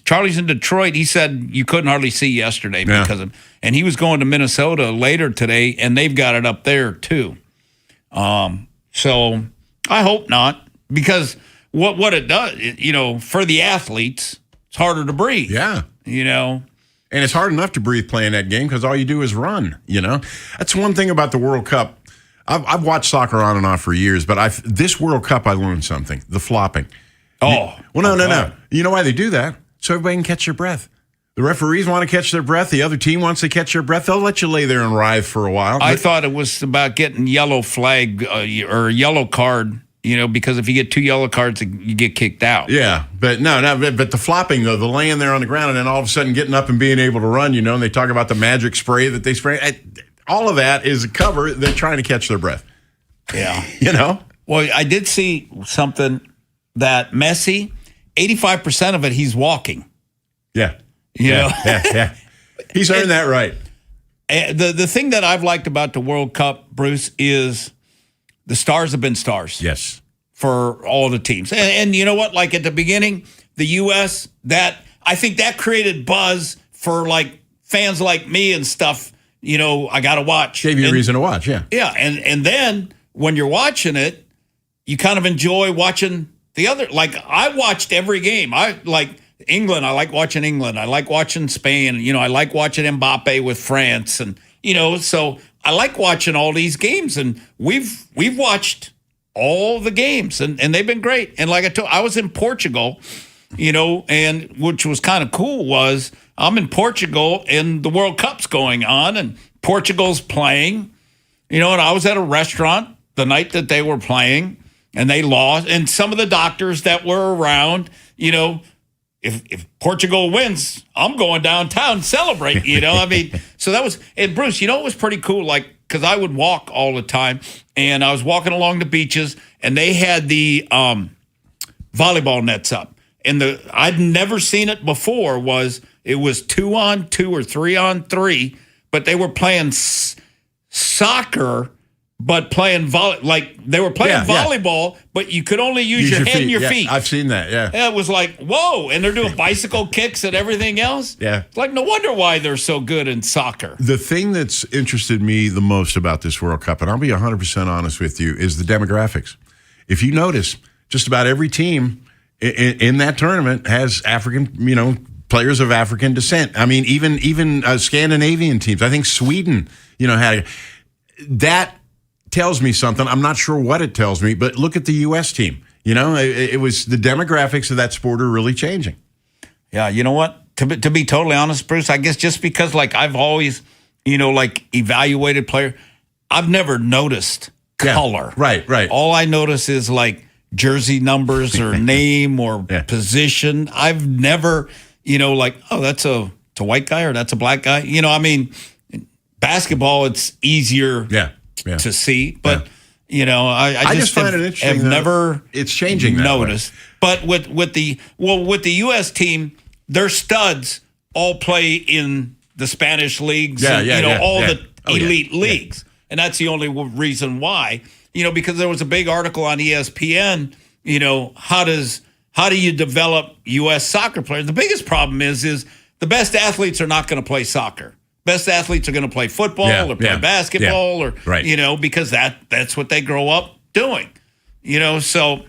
Speaker 19: Charlie's in Detroit. He said you couldn't hardly see yesterday because of, and he was going to Minnesota later today, and they've got it up there too. So I hope not. Because what it does, for the athletes, it's harder to breathe.
Speaker 18: Yeah.
Speaker 19: And
Speaker 18: it's hard enough to breathe playing that game because all you do is run, That's one thing about the World Cup. I've watched soccer on and off for years, but this World Cup, I learned something. The flopping.
Speaker 19: Oh.
Speaker 18: Well, no. You know why they do that? So everybody can catch their breath. The referees want to catch their breath. The other team wants to catch their breath. They'll let you lay there and writhe for a while.
Speaker 19: I thought it was about getting yellow flag or yellow card. Because if you get 2 yellow cards, you get kicked out.
Speaker 18: Yeah, but but the flopping, though, the laying there on the ground and then all of a sudden getting up and being able to run, and they talk about the magic spray that they spray. All of that is a cover. They're trying to catch their breath.
Speaker 19: Yeah.
Speaker 18: Well,
Speaker 19: I did see something that Messi, 85% of it, he's walking.
Speaker 18: Yeah. Yeah. He's earned that right.
Speaker 19: The thing that I've liked about the World Cup, Bruce, is the stars have been stars.
Speaker 18: Yes.
Speaker 19: For all the teams. And you know what? Like at the beginning, the U.S., I think that created buzz for like fans like me and stuff. I got to watch.
Speaker 18: Gave you a reason to watch, yeah.
Speaker 19: Yeah. And then when you're watching it, you kind of enjoy watching the other. Like I watched every game. I like England. I like watching England. I like watching Spain. I like watching Mbappe with France. And, so I like watching all these games, and we've watched all the games, and they've been great. And like I was in Portugal, and which was kind of cool was I'm in Portugal, and the World Cup's going on, and Portugal's playing, and I was at a restaurant the night that they were playing, and they lost. And some of the doctors that were around, if Portugal wins, I'm going downtown to celebrate, so that was, and Bruce, it was pretty cool, like, because I would walk all the time, and I was walking along the beaches, and they had the volleyball nets up, and I'd never seen it before, it was 2-on-2 or 3-on-3, but they were playing soccer, but playing they were playing volleyball, but you could only use your head and your feet.
Speaker 18: I've seen that, yeah.
Speaker 19: It was like, whoa, and they're doing bicycle kicks and everything else.
Speaker 18: Yeah.
Speaker 19: It's like, no wonder why they're so good in soccer.
Speaker 18: The thing that's interested me the most about this World Cup, and I'll be 100% honest with you, is the demographics. If you notice, just about every team in that tournament has African, players of African descent. I mean, even Scandinavian teams. I think Sweden, had that. Tells me something. I'm not sure what it tells me, but look at the U.S. team. It was the demographics of that sport are really changing.
Speaker 19: Yeah, you know what? To be totally honest, Bruce, I guess just because like I've always, evaluated player, I've never noticed color.
Speaker 18: Yeah, right.
Speaker 19: All I notice is like jersey numbers or name or position. I've never, that's a white guy or that's a black guy. Basketball, it's easier.
Speaker 18: Yeah.
Speaker 19: To see, but I just find it interesting. Have never
Speaker 18: it's changing
Speaker 19: noticed. But with the U.S. team, their studs all play in the Spanish leagues, the elite leagues, and that's the only reason why. Because there was a big article on ESPN. How do you develop U.S. soccer players? The biggest problem is the best athletes are not going to play soccer. Best athletes are going to play football or play basketball or, because that's what they grow up doing, so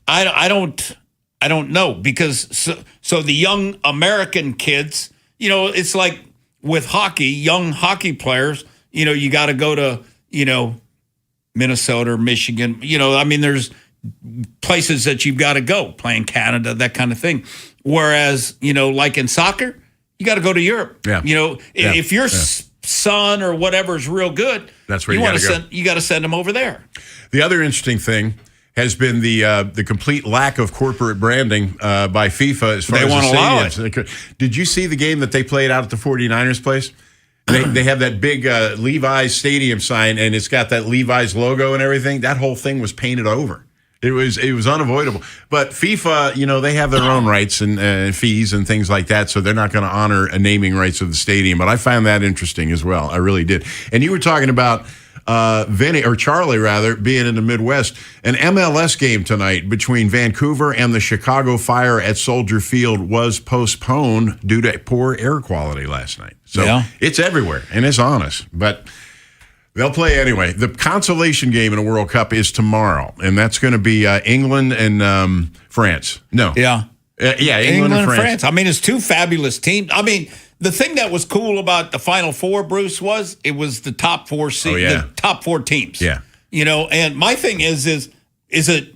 Speaker 19: I don't know because so the young American kids, it's like with hockey, young hockey players, you got to go to, Minnesota or Michigan. There's places that you've got to go, playing Canada, that kind of thing. Whereas, like in soccer, you got to go to Europe.
Speaker 18: Yeah.
Speaker 19: If your son or whatever is real good,
Speaker 18: that's where you got to go.
Speaker 19: You got to send them over there.
Speaker 18: The other interesting thing has been the complete lack of corporate branding by FIFA as far as the stadiums. Did you see the game that they played out at the 49ers place? They have that big Levi's stadium sign, and it's got that Levi's logo and everything. That whole thing was painted over. It was unavoidable. But FIFA, they have their own rights and fees and things like that, so they're not going to honor a naming rights of the stadium. But I found that interesting as well. I really did. And you were talking about Charlie rather, being in the Midwest. An MLS game tonight between Vancouver and the Chicago Fire at Soldier Field was postponed due to poor air quality last night. So It's everywhere, and it's on us. But they'll play anyway. The consolation game in a World Cup is tomorrow, and that's going to be England and France. No.
Speaker 19: Yeah.
Speaker 18: England and France.
Speaker 19: It's two fabulous teams. The thing that was cool about the Final Four, Bruce, was it was the top four the top four teams.
Speaker 18: Yeah.
Speaker 19: And my thing is it,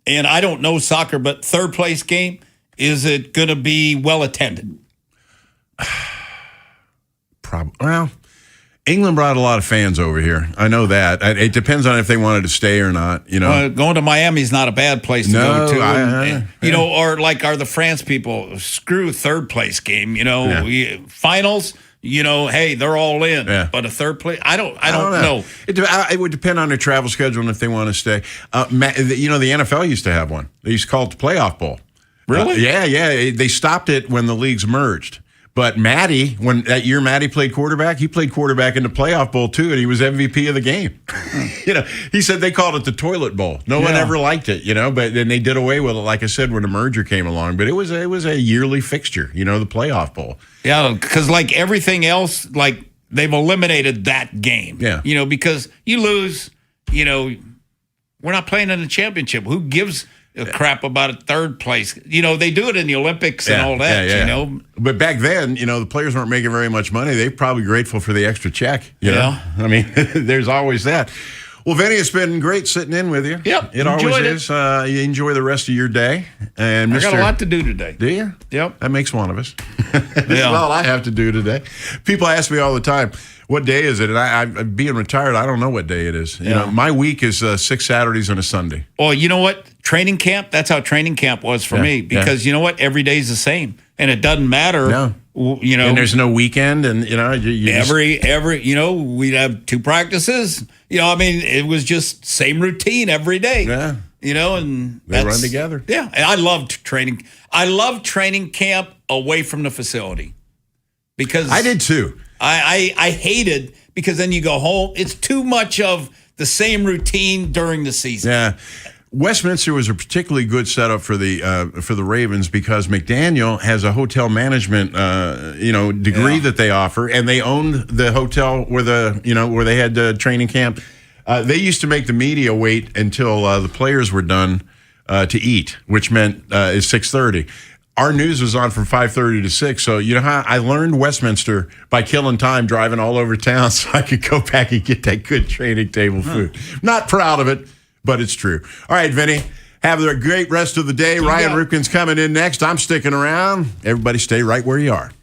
Speaker 19: and I don't know soccer, but third place game, is it going to be well attended?
Speaker 18: Well, England brought a lot of fans over here. I know that. It depends on if they wanted to stay or not.
Speaker 19: Going to Miami is not a bad place to go to. Or like are the France people, screw third place game. Finals. Hey, they're all in. Yeah. But a third place, I don't know.
Speaker 18: It would depend on their travel schedule and if they want to stay. The NFL used to have one. They used to call it the Playoff Bowl.
Speaker 19: Really?
Speaker 18: Yeah. They stopped it when the leagues merged. But Matty, when that year Matty played quarterback, he played quarterback in the Playoff Bowl too, and he was MVP of the game. He said they called it the Toilet Bowl. No one ever liked it, but then they did away with it, like I said, when the merger came along. But it was a yearly fixture, the Playoff Bowl.
Speaker 19: Yeah, because like everything else, like they've eliminated that game.
Speaker 18: Yeah.
Speaker 19: Because you lose, we're not playing in the championship. Who gives a crap about a third place? They do it in the Olympics and all that,
Speaker 18: But back then, the players weren't making very much money. They're probably grateful for the extra check. You know? There's always that. Well, Vinny, it's been great sitting in with you.
Speaker 19: Yep.
Speaker 18: It always is. You enjoy the rest of your day. And
Speaker 19: I got a lot to do today.
Speaker 18: Do you?
Speaker 19: Yep.
Speaker 18: That makes one of us. That's all I have to do today. People ask me all the time, what day is it? And I being retired, I don't know what day it is. My week is 6 Saturdays and a Sunday.
Speaker 19: Oh, you know what? Training camp, that's how training camp was for me. Because you know what? Every day's the same. And it doesn't matter.
Speaker 18: No. And there's no weekend. And,
Speaker 19: we'd have 2 practices. It was just same routine every day.
Speaker 18: Yeah.
Speaker 19: And
Speaker 18: they run together.
Speaker 19: Yeah. And I loved training. I loved training camp away from the facility. Because
Speaker 18: I did too.
Speaker 19: I hated, because then you go home. It's too much of the same routine during the season.
Speaker 18: Yeah. Westminster was a particularly good setup for the Ravens because McDaniel has a hotel management degree that they offer, and they owned the hotel where they had the training camp. They used to make the media wait until the players were done to eat, which meant it's 6:30. Our news was on from 5:30 to 6. So how I learned Westminster by killing time driving all over town so I could go back and get that good training table food. Not proud of it, but it's true. All right, Vinny, have a great rest of the day. Ryan Ripken's coming in next. I'm sticking around. Everybody stay right where you are.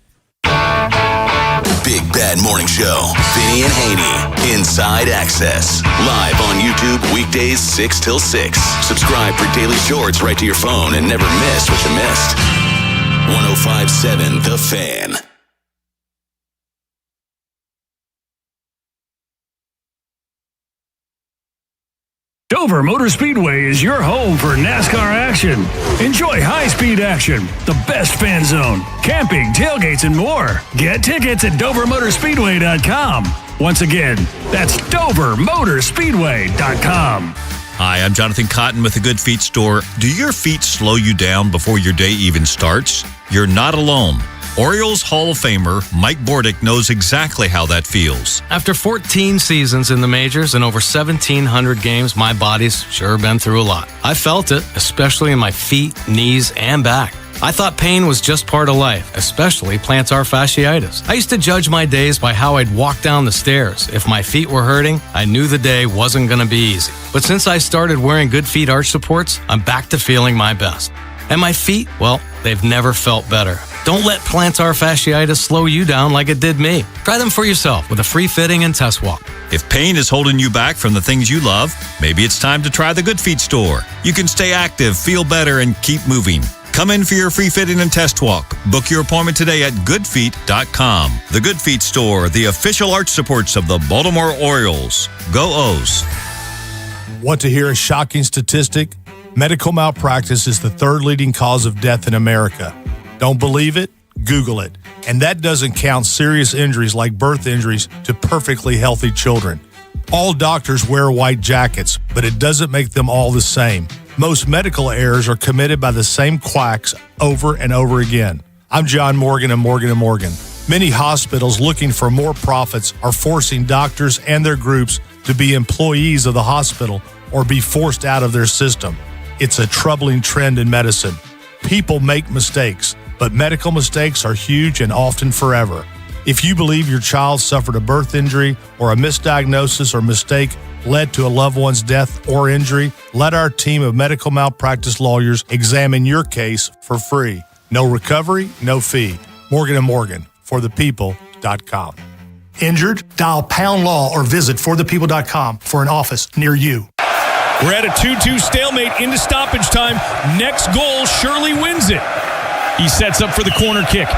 Speaker 4: Big Bad Morning Show. Vinny and Haynie. Inside Access. Live on YouTube weekdays 6 till 6. Subscribe for daily shorts right to your phone and never miss what you missed. 105.7 The Fan.
Speaker 5: Dover Motor Speedway is your home for NASCAR action. Enjoy high-speed action, the best fan zone, camping, tailgates, and more. Get tickets at DoverMotorspeedway.com. Once again, that's DoverMotorspeedway.com.
Speaker 6: Hi, I'm Jonathan Cotton with the Good Feet Store. Do your feet slow you down before your day even starts? You're not alone. Orioles Hall of Famer Mike Bordick knows exactly how that feels.
Speaker 11: After 14 seasons in the majors and over 1,700 games, my body's sure been through a lot. I felt it, especially in my feet, knees, and back. I thought pain was just part of life, especially plantar fasciitis. I used to judge my days by how I'd walk down the stairs. If my feet were hurting, I knew the day wasn't going to be easy. But since I started wearing Good Feet arch supports, I'm back to feeling my best. And my feet, well, they've never felt better. Don't let plantar fasciitis slow you down like it did me. Try them for yourself with a free fitting and test walk.
Speaker 6: If pain is holding you back from the things you love, maybe it's time to try the Good Feet store. You can stay active, feel better, and keep moving. Come in for your free fitting and test walk. Book your appointment today at goodfeet.com. The Good Feet store, the official arch supports of the Baltimore Orioles. Go O's.
Speaker 1: Want to hear a shocking statistic? Medical malpractice is the third leading cause of death in America. Don't believe it? Google it. And that doesn't count serious injuries like birth injuries to perfectly healthy children. All doctors wear white jackets, but it doesn't make them all the same. Most medical errors are committed by the same quacks over and over again. I'm John Morgan of Morgan & Morgan. Many hospitals looking for more profits are forcing doctors and their groups to be employees of the hospital or be forced out of their system. It's a troubling trend in medicine. People make mistakes, but medical mistakes are huge and often forever. If you believe your child suffered a birth injury or a misdiagnosis or mistake led to a loved one's death or injury, let our team of medical malpractice lawyers examine your case for free. No recovery, no fee. Morgan & Morgan, forthepeople.com.
Speaker 26: Injured? Dial #law or visit forthepeople.com for an office near you.
Speaker 14: We're at a 2-2 stalemate into stoppage time. Next goal surely wins it. He sets up for the corner kick.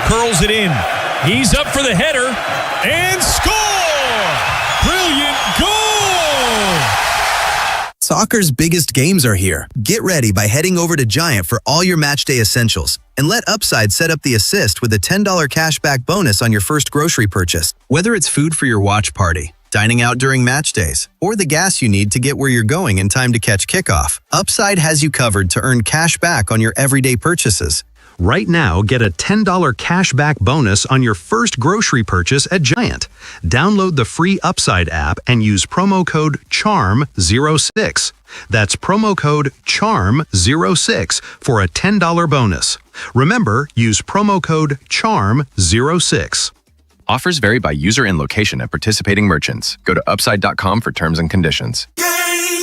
Speaker 14: Curls it in. He's up for the header. And score! Brilliant goal!
Speaker 15: Soccer's biggest games are here. Get ready by heading over to Giant for all your matchday essentials. And let Upside set up the assist with a $10 cashback bonus on your first grocery purchase. Whether it's food for your watch party, dining out during match days, or the gas you need to get where you're going in time to catch kickoff, Upside has you covered to earn cash back on your everyday purchases. Right now, get a $10 cashback bonus on your first grocery purchase at Giant. Download the free Upside app and use promo code CHARM06. That's promo code CHARM06 for a $10 bonus. Remember, use promo code CHARM06.
Speaker 16: Offers vary by user and location at participating merchants. Go to upside.com for terms and conditions.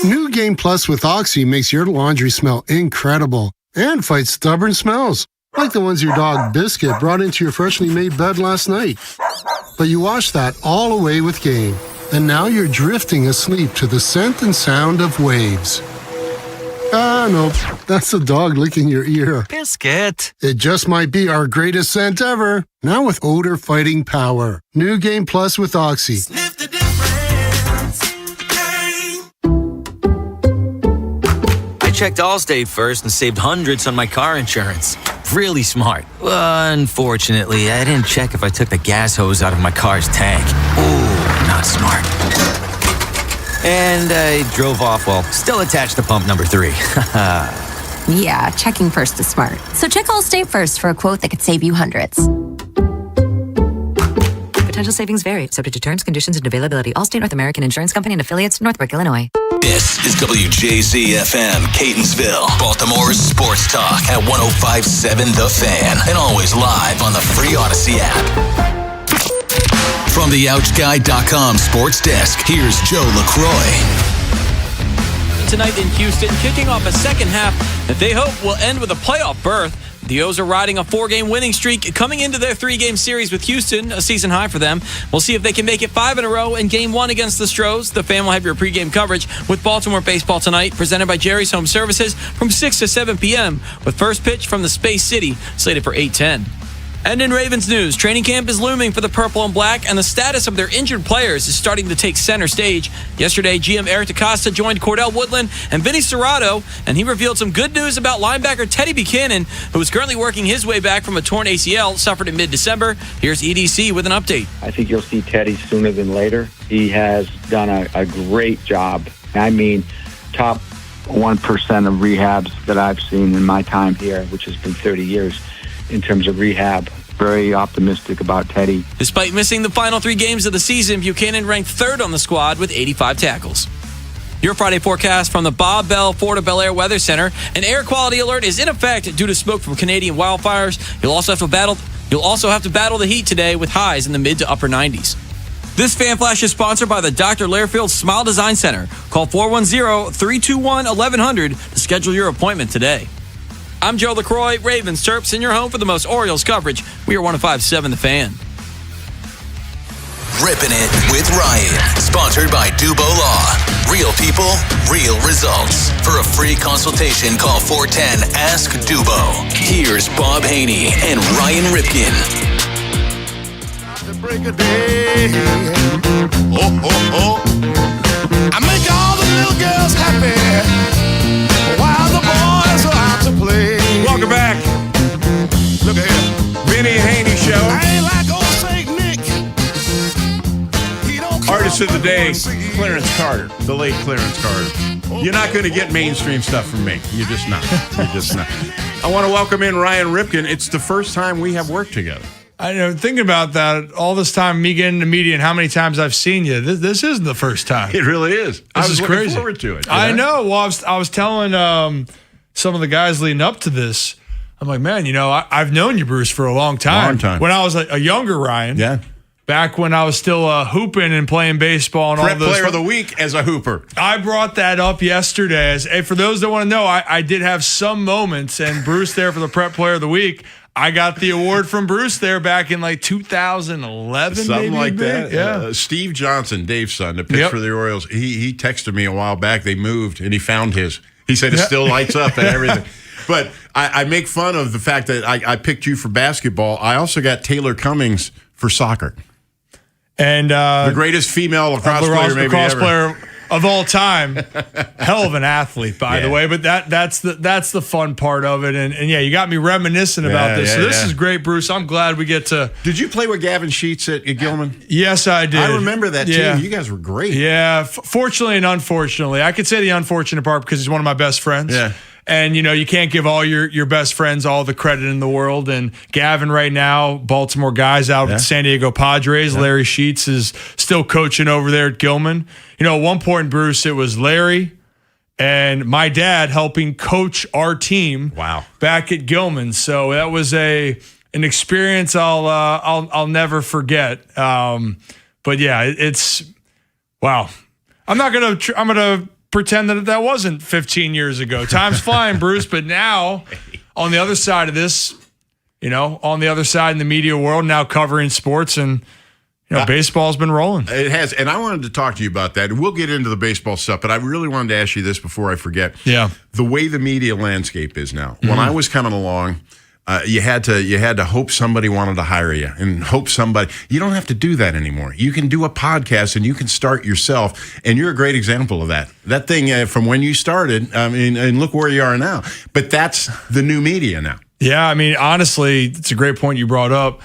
Speaker 20: New Game Plus with Oxy makes your laundry smell incredible and fights stubborn smells, like the ones your dog Biscuit brought into your freshly made bed last night. But you washed that all away with Game, and now you're drifting asleep to the scent and sound of waves. Ah, no, that's the dog licking your ear.
Speaker 11: Biscuit.
Speaker 20: It just might be our greatest scent ever. Now with odor fighting power. New Game Plus with Oxy.
Speaker 23: Sniff the difference.
Speaker 25: I checked Allstate first and saved hundreds on my car insurance. Really smart. Unfortunately, I didn't check if I took the gas hose out of my car's tank. Ooh, not smart. And I drove off while still attached to pump number 3.
Speaker 28: Yeah, checking first is smart. So check Allstate first for a quote that could save you hundreds.
Speaker 29: Potential savings vary, subject to terms, conditions, and availability. Allstate North American Insurance Company and affiliates, Northbrook, Illinois.
Speaker 4: This is WJZ-FM, Catonsville, Baltimore's sports talk at 105.7 The Fan, and always live on the free Odyssey app. From the OutchGuy.com sports desk, here's Joe LaCroix.
Speaker 30: Tonight in Houston, kicking off a second half that they hope will end with a playoff berth. The O's are riding a 4-game winning streak coming into their 3-game series with Houston, a season high for them. We'll see if they can make it 5 in a row in Game 1 against the Stros. The Fan will have your pregame coverage with Baltimore baseball tonight, presented by Jerry's Home Services from 6 to 7 p.m. with first pitch from the Space City, slated for 8:10. And in Ravens news, training camp is looming for the Purple and Black, and the status of their injured players is starting to take center stage. Yesterday, GM Eric DeCosta joined Cordell Woodland and Vinny Serrato, and he revealed some good news about linebacker Teddy Buchanan, who is currently working his way back from a torn ACL suffered in mid-December. Here's EDC with an update.
Speaker 31: I think you'll see Teddy sooner than later. He has done a great job. I mean, top 1% of rehabs that I've seen in my time here, which has been 30 years. In terms of rehab, very optimistic about Teddy.
Speaker 30: Despite missing the final 3 games of the season, Buchanan ranked 3rd on the squad with 85 tackles. Your Friday forecast from the Bob Bell Florida Bel Air Weather Center. An air quality alert is in effect due to smoke from Canadian wildfires. You'll also have to battle the heat today with highs in the mid to upper 90s. This Fan Flash is sponsored by the Dr. Lairfield Smile Design Center. Call 410-321-1100 to schedule your appointment today. I'm Joe LaCroix, Ravens Terps, in your home for the most Orioles coverage. We are 105.7 The Fan.
Speaker 4: Ripping It with Ryan. Sponsored by Dubo Law. Real people, real results. For a free consultation, call 410-ASK-DUBO. Here's Bob Haynie and Ryan Ripken.
Speaker 23: The break of day. Oh, oh, oh. I make all the little girls happy while the boys are out to play.
Speaker 18: Welcome back.
Speaker 23: Look at him.
Speaker 18: Vinny Haynie Show.
Speaker 23: I ain't like old St. Nick.
Speaker 18: Artist of the day, Clarence Carter, the late Clarence Carter. You're not going to get mainstream stuff from me. You're just not. You're just not. I want to welcome in Ryan Ripken. It's the first time we have worked together.
Speaker 2: I know. Thinking about that, all this time, me getting into media and how many times I've seen you, this isn't the first time.
Speaker 18: It really is.
Speaker 2: This is
Speaker 18: looking
Speaker 2: crazy.
Speaker 18: Forward to it.
Speaker 2: I know. Well, I was telling some of the guys leading up to this, I'm like, man, I've known you, Bruce, for a long time.
Speaker 18: Long time.
Speaker 2: When I was a younger Ryan.
Speaker 18: Yeah.
Speaker 2: Back when I was still hooping and playing baseball and
Speaker 18: Prep
Speaker 2: all those.
Speaker 18: Player of the Week as a hooper.
Speaker 2: I brought that up yesterday. For those that want to know, I did have some moments, and Bruce there for the Prep Player of the Week. I got the award from Bruce there back in like 2011,
Speaker 18: something
Speaker 2: maybe,
Speaker 18: like that.
Speaker 2: Yeah.
Speaker 18: Steve Johnson, Dave's son, that pitched for the Orioles. He texted me a while back. They moved, and he found his. He said it still lights up and everything. But I make fun of the fact that I picked you for basketball. I also got Taylor Cummings for soccer.
Speaker 2: And
Speaker 18: the greatest female lacrosse player
Speaker 2: of all time. Hell of an athlete, by the way. But that's the fun part of it. And yeah, you got me reminiscing about this. So this is great, Bruce. I'm glad we get to.
Speaker 18: Did you play with Gavin Sheets at Gilman?
Speaker 2: Yes, I did.
Speaker 18: I remember that team. You guys were great.
Speaker 2: Yeah, fortunately and unfortunately. I could say the unfortunate part because he's one of my best friends.
Speaker 18: Yeah.
Speaker 2: And, you can't give all your best friends all the credit in the world. And Gavin right now, Baltimore guys out with the San Diego Padres. Larry Sheets is still coaching over there at Gilman. At one point, Bruce, it was Larry and my dad helping coach our team back at Gilman. So that was an experience I'll never forget. But yeah, it's wow. I'm gonna pretend that wasn't 15 years ago. Time's flying, Bruce. But now, on the other side of this, on the other side in the media world, now covering sports, and baseball's been rolling.
Speaker 18: It has, and I wanted to talk to you about that. We'll get into the baseball stuff, but I really wanted to ask you this before I forget.
Speaker 2: Yeah,
Speaker 18: the way the media landscape is now. When I was coming along, you had to hope somebody wanted to hire you and hope somebody. You don't have to do that anymore. You can do a podcast and you can start yourself. And you're a great example of that. That thing from when you started, and look where you are now. But that's the new media now.
Speaker 2: Yeah, honestly, it's a great point you brought up.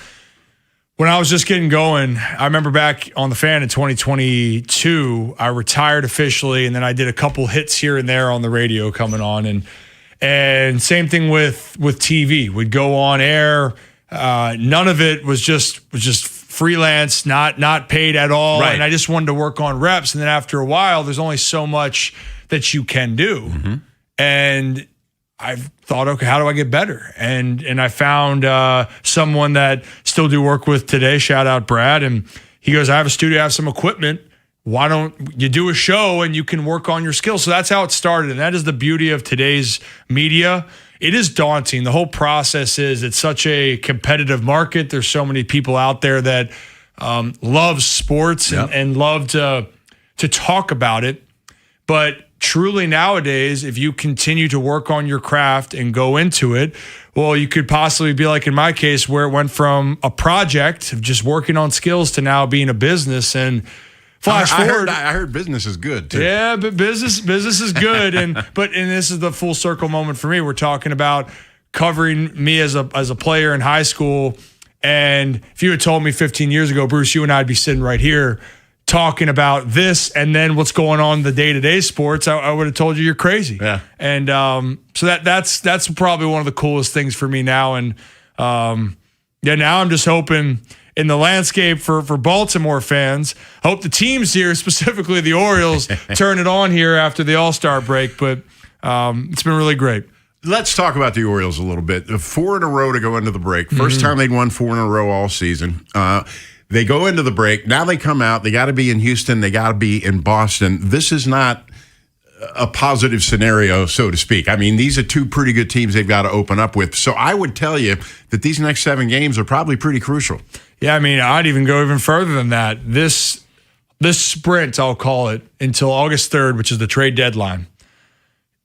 Speaker 2: When I was just getting going, I remember back on the Fan in 2022, I retired officially, and then I did a couple hits here and there on the radio coming on, and same thing with TV. We'd go on air. None of it was just freelance, not paid at all.
Speaker 18: Right.
Speaker 2: And I just wanted to work on reps. And then after a while, there's only so much that you can do.
Speaker 18: Mm-hmm.
Speaker 2: And I thought, okay, how do I get better? And I found someone that still do work with today. Shout out Brad. And he goes, I have a studio, I have some equipment. Why don't you do a show and you can work on your skills? So that's how it started. And that is the beauty of today's media. It is daunting. The whole process is, it's such a competitive market. There's so many people out there that love sports and love to talk about it. But truly nowadays, if you continue to work on your craft and go into it, well, you could possibly be like in my case, where it went from a project of just working on skills to now being a business. And flash forward,
Speaker 18: I heard business is good too.
Speaker 2: Yeah, but business is good, and this is the full circle moment for me. We're talking about covering me as a player in high school, and if you had told me 15 years ago, Bruce, you and I'd be sitting right here talking about this, and then what's going on in the day-to-day sports, I would have told you you're crazy.
Speaker 18: Yeah,
Speaker 2: and so that's probably one of the coolest things for me now, and now I'm just hoping in the landscape for Baltimore fans. Hope the teams here, specifically the Orioles, turn it on here after the All-Star break. But it's been really great.
Speaker 18: Let's talk about the Orioles a little bit. 4 in a row to go into the break. First time they'd won 4 in a row all season. They go into the break. Now they come out. They got to be in Houston. They got to be in Boston. This is not a positive scenario, so to speak. I mean, these are 2 pretty good teams they've got to open up with. So I would tell you that these next 7 games are probably pretty crucial.
Speaker 2: Yeah, I mean, I'd even go even further than that. This sprint, I'll call it, until August 3rd, which is the trade deadline,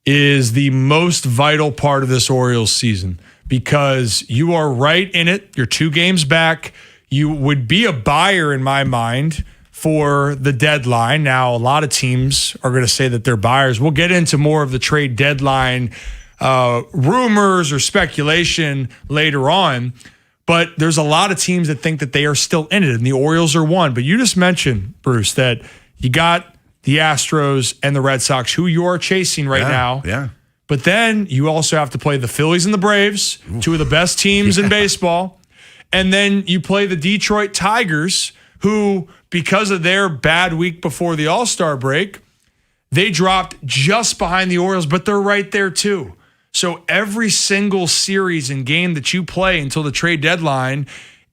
Speaker 2: is the most vital part of this Orioles season because you are right in it. You're 2 games back. You would be a buyer in my mind for the deadline. Now, a lot of teams are going to say that they're buyers. We'll get into more of the trade deadline rumors or speculation later on. But there's a lot of teams that think that they are still in it, and the Orioles are one. But you just mentioned, Bruce, that you got the Astros and the Red Sox, who you are chasing right now.
Speaker 18: Yeah.
Speaker 2: But then you also have to play the Phillies and the Braves, 2 of the best teams in baseball. And then you play the Detroit Tigers, who, because of their bad week before the All-Star break, they dropped just behind the Orioles, but they're right there too. So every single series and game that you play until the trade deadline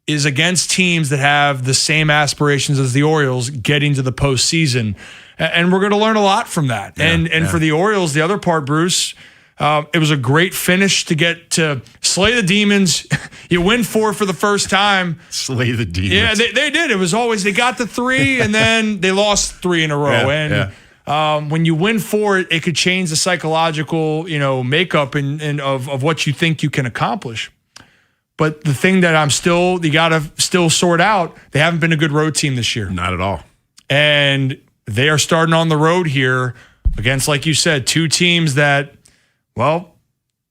Speaker 2: is against teams that have the same aspirations as the Orioles getting to the postseason. And we're going to learn a lot from that. And for the Orioles, the other part, Bruce, it was a great finish to get to slay the demons. You win 4 for the first time.
Speaker 18: Slay the demons.
Speaker 2: Yeah, they did. It was always, they got to 3 and then they lost 3 in a row. When you win 4, it could change the psychological, makeup and of what you think you can accomplish. But the thing that you got to still sort out, they haven't been a good road team this year.
Speaker 18: Not at all.
Speaker 2: And they are starting on the road here against, like you said, 2 teams that, well,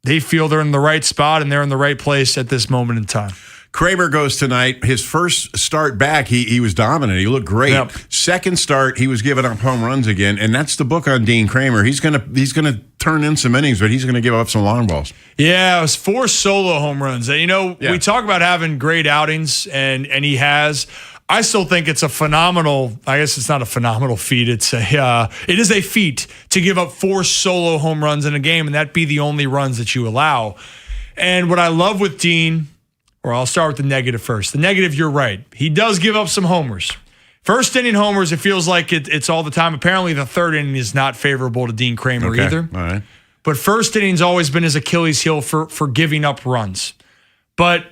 Speaker 2: they feel they're in the right spot and they're in the right place at this moment in time.
Speaker 18: Kramer goes tonight. His first start back, he was dominant. He looked great.
Speaker 2: Yep.
Speaker 18: Second start, he was giving up home runs again, and that's the book on Dean Kramer. He's gonna turn in some innings, but he's gonna give up some long balls.
Speaker 2: Yeah, it was 4 solo home runs. We talk about having great outings, and he has. I still think it's a phenomenal. I guess it's not a phenomenal feat. It is a feat to give up 4 solo home runs in a game, and that be the only runs that you allow. And what I love with Dean, or I'll start with the negative first. The negative, you're right. He does give up some homers. First inning homers, it feels like it's all the time. Apparently, the third inning is not favorable to Dean Kramer either.
Speaker 18: All right.
Speaker 2: But first inning's always been his Achilles heel for giving up runs. But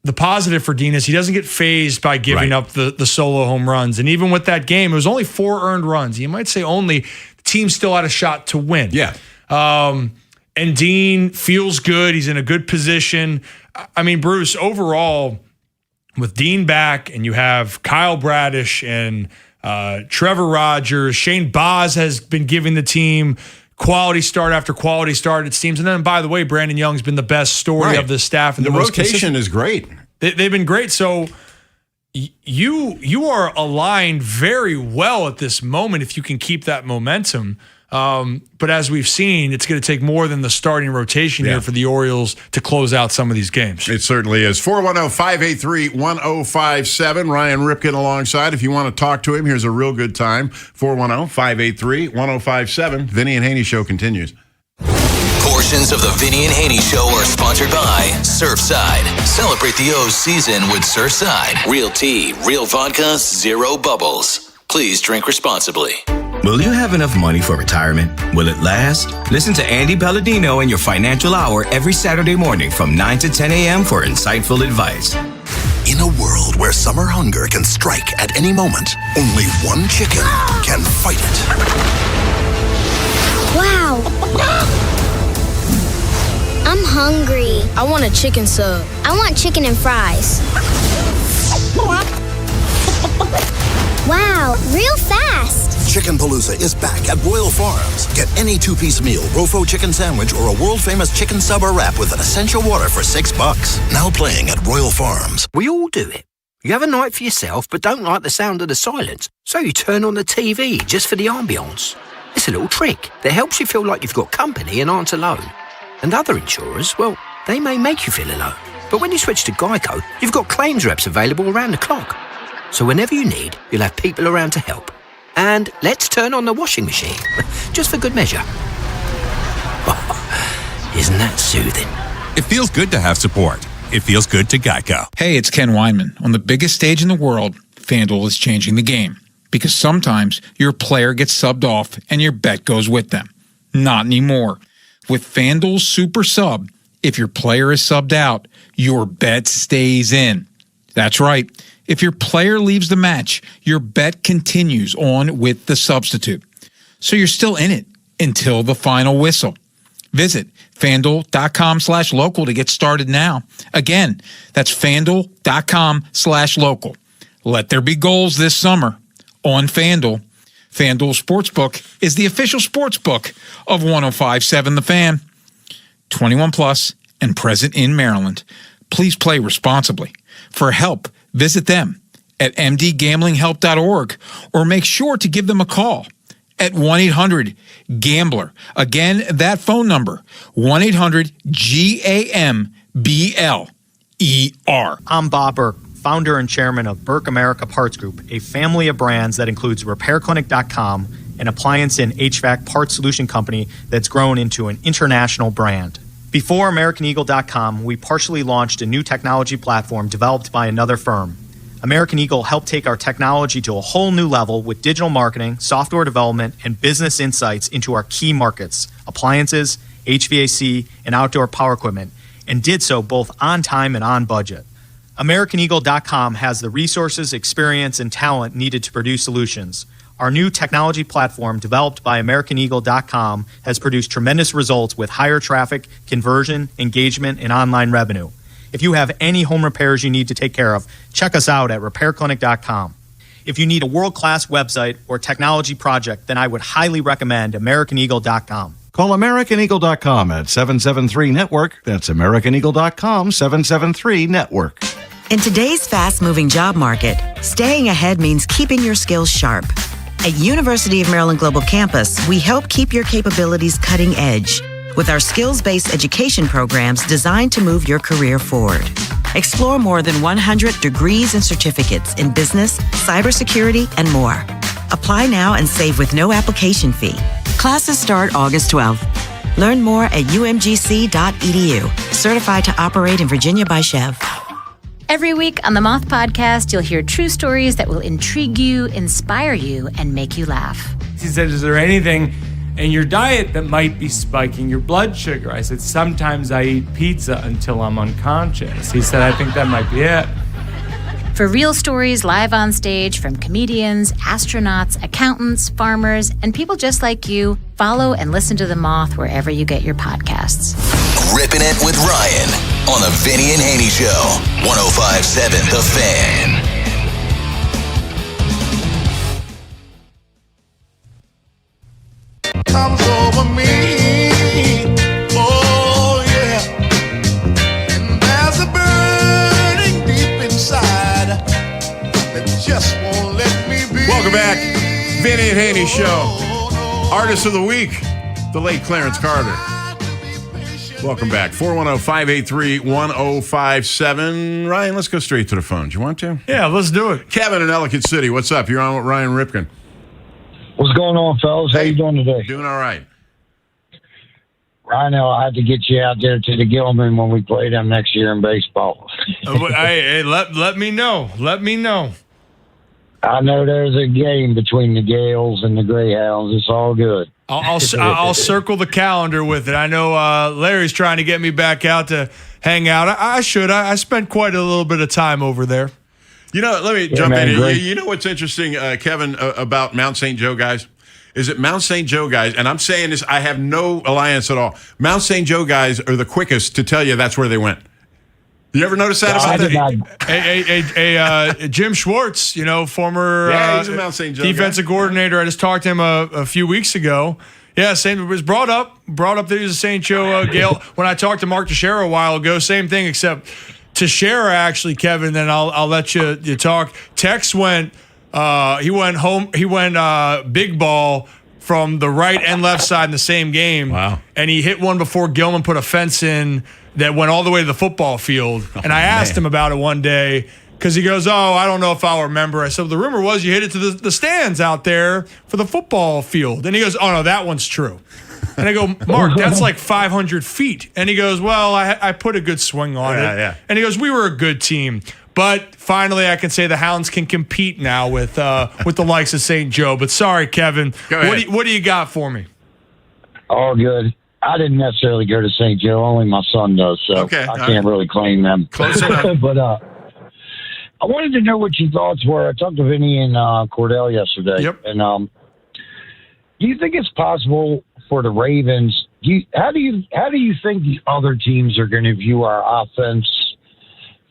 Speaker 2: the positive for Dean is he doesn't get phased by giving up the solo home runs. And even with that game, it was only 4 earned runs. You might say only. The team still had a shot to win.
Speaker 18: Yeah.
Speaker 2: And Dean feels good. He's in a good position. I mean, Bruce, overall, with Dean back and you have Kyle Bradish and Trevor Rogers, Shane Baz has been giving the team quality start after quality start, it seems. And then, by the way, Brandon Young's been the best story of the staff. And
Speaker 18: the rotation is great.
Speaker 2: They've been great. So you are aligned very well at this moment if you can keep that momentum. But as we've seen, it's going to take more than the starting rotation here for the Orioles to close out some of these games.
Speaker 18: It certainly is. 410-583-1057. Ryan Ripken alongside. If you want to talk to him, here's a real good time. 410-583-1057. Vinny and Haynie Show continues.
Speaker 4: Portions of the Vinny and Haynie Show are sponsored by Surfside. Celebrate the O's season with Surfside. Real tea, real vodka, zero bubbles. Please drink responsibly.
Speaker 3: Will you have enough money for retirement? Will it last? Listen to Andy Palladino in your Financial Hour every Saturday morning from 9 to 10 a.m. for insightful advice.
Speaker 7: In a world where summer hunger can strike at any moment, only one chicken can fight it.
Speaker 8: Wow. I'm hungry. I want a chicken sub. I want chicken and fries. Wow, real fast.
Speaker 7: Chicken Palooza is back at Royal Farms. Get any 2-piece meal, Rofo chicken sandwich, or a world-famous chicken sub or wrap with an essential water for $6. Now playing at Royal Farms.
Speaker 9: We all do it. You have a night for yourself but don't like the sound of the silence, so you turn on the TV just for the ambience. It's a little trick that helps you feel like you've got company and aren't alone. And other insurers, well, they may make you feel alone. But when you switch to Geico, you've got claims reps available around the clock. So whenever you need, you'll have people around to help. And let's turn on the washing machine, just for good measure. Oh, isn't that soothing?
Speaker 5: It feels good to have support. It feels good to Geico.
Speaker 6: Hey, it's Ken Weinman. On the biggest stage in the world, FanDuel is changing the game. Because sometimes your player gets subbed off and your bet goes with them. Not anymore. With FanDuel's Super Sub, if your player is subbed out, your bet stays in. That's right. If your player leaves the match, your bet continues on with the substitute. So you're still in it until the final whistle. Visit FanDuel.com/local to get started now. Again, that's FanDuel.com/local. Let there be goals this summer on FanDuel. FanDuel Sportsbook is the official sportsbook of 105.7 The Fan. 21 plus and present in Maryland. Please play responsibly. For help, visit them at mdgamblinghelp.org or make sure to give them a call at 1-800-GAMBLER. Again, that phone number, 1-800-GAMBLER.
Speaker 10: I'm Bob Burke, founder and chairman of Burke America Parts Group, a family of brands that includes RepairClinic.com, an appliance and HVAC parts solution company that's grown into an international brand. Before AmericanEagle.com, we partially launched a new technology platform developed by another firm. American Eagle helped take our technology to a whole new level with digital marketing, software development, and business insights into our key markets, appliances, HVAC, and outdoor power equipment, and did so both on time and on budget. AmericanEagle.com has the resources, experience, and talent needed to produce solutions. Our new technology platform, developed by AmericanEagle.com, has produced tremendous results with higher traffic, conversion, engagement, and online revenue. If you have any home repairs you need to take care of, check us out at RepairClinic.com. If you need a world-class website or technology project, then I would highly recommend AmericanEagle.com.
Speaker 12: Call AmericanEagle.com at 773-NETWORK. That's AmericanEagle.com, 773-NETWORK.
Speaker 13: In today's fast-moving job market, staying ahead means keeping your skills sharp. At University of Maryland Global Campus, we help keep your capabilities cutting edge with our skills-based education programs designed to move your career forward. Explore more than 100 degrees and certificates in business, cybersecurity, and more. Apply now and save with no application fee. Classes start August 12th. Learn more at umgc.edu. Certified to operate in Virginia by Chev.
Speaker 17: Every week on the Moth Podcast, you'll hear true stories that will intrigue you, inspire you, and make you laugh.
Speaker 19: He said, is there anything in your diet that might be spiking your blood sugar? I said, sometimes I eat pizza until I'm unconscious. He said, I think that might be it.
Speaker 17: For real stories live on stage from comedians, astronauts, accountants, farmers, and people just like you, follow and listen to The Moth wherever you get your podcasts.
Speaker 4: Ripping It with Ryan on the Vinny and Haynie Show, 105.7 The Fan.
Speaker 23: Comes over me, oh yeah, and there's a burning deep inside that just won't let me be.
Speaker 18: Welcome back, Vinny and Haynie Show. Artist of the Week, the late Clarence Carter. Welcome back. 410-583-1057. Ryan, let's go straight to the phone. Do you want to?
Speaker 2: Yeah, let's do it.
Speaker 18: Kevin in Ellicott City, what's up? You're on with Ryan Ripken.
Speaker 21: What's going on, fellas? How you doing today?
Speaker 18: Doing all right.
Speaker 21: I know I have to get you out there to the Gilman when we play them next year in baseball.
Speaker 2: Hey, let me know. Let me know.
Speaker 21: I know there's a game between the Gales and the Greyhounds. It's all good.
Speaker 2: I'll circle the calendar with it. I know Larry's trying to get me back out to hang out. I should. I spent quite a little bit of time over there.
Speaker 18: You know, let me jump in here. You know what's interesting, Kevin, about Mount St. Joe guys? Is that Mount St. Joe guys, and I'm saying this, I have no alliance at all. Mount St. Joe guys are the quickest to tell you that's where they went. You ever notice that?
Speaker 2: Jim Schwartz, former
Speaker 18: he's a Mount St. Joe
Speaker 2: defensive
Speaker 18: guy.
Speaker 2: coordinator. I just talked to him a few weeks ago. Yeah, same. It was brought up that he was a St. Joe Gale. When I talked to Mark Teixeira a while ago, same thing, except Teixeira actually, Kevin. Then I'll let you talk. Tex went. He went home. He went big ball from the right and left side in the same game.
Speaker 18: Wow!
Speaker 2: And he hit one before Gilman put a fence in that went all the way to the football field. And I asked him about it one day because he goes, I don't know if I'll remember. I said, the rumor was you hit it to the stands out there for the football field. And he goes, oh, no, that one's true. And I go, Mark, that's like 500 feet. And he goes, well, I put a good swing on it.
Speaker 18: Yeah.
Speaker 2: And he goes, we were a good team. But finally, I can say the Hounds can compete now with the likes of St. Joe. But sorry, Kevin, what do you got for me?
Speaker 21: All good. I didn't necessarily go to St. Joe. Only my son does, so I can't really claim them.
Speaker 18: Close enough.
Speaker 21: But I wanted to know what your thoughts were. I talked to Vinny and Cordell yesterday.
Speaker 2: Yep.
Speaker 21: And do you think it's possible for the Ravens? How do you think the other teams are going to view our offense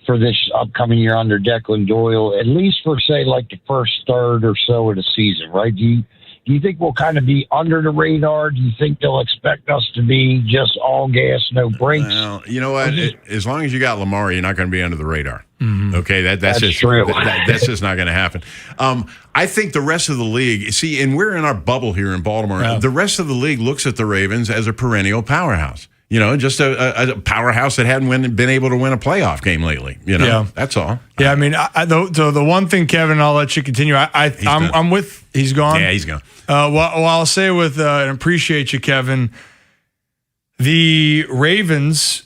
Speaker 21: for this upcoming year under Declan Doyle, at least for, say, like the first third or so of the season, right? Do you think we'll kind of be under the radar? Do you think they'll expect us to be just all gas, no brakes?
Speaker 18: Well, you know what? As long as you got Lamar, you're not going to be under the radar.
Speaker 2: Mm-hmm.
Speaker 18: Okay, that's just
Speaker 21: true.
Speaker 18: That's just not going to happen. I think the rest of the league, and we're in our bubble here in Baltimore.
Speaker 2: Yeah.
Speaker 18: The rest of the league looks at the Ravens as a perennial powerhouse. Just a powerhouse that hadn't been able to win a playoff game lately. That's all.
Speaker 2: Yeah, I mean, the one thing, Kevin, I'll let you continue. I'm with. He's gone.
Speaker 18: Yeah, he's gone.
Speaker 2: Well, I'll say with and appreciate you, Kevin. The Ravens,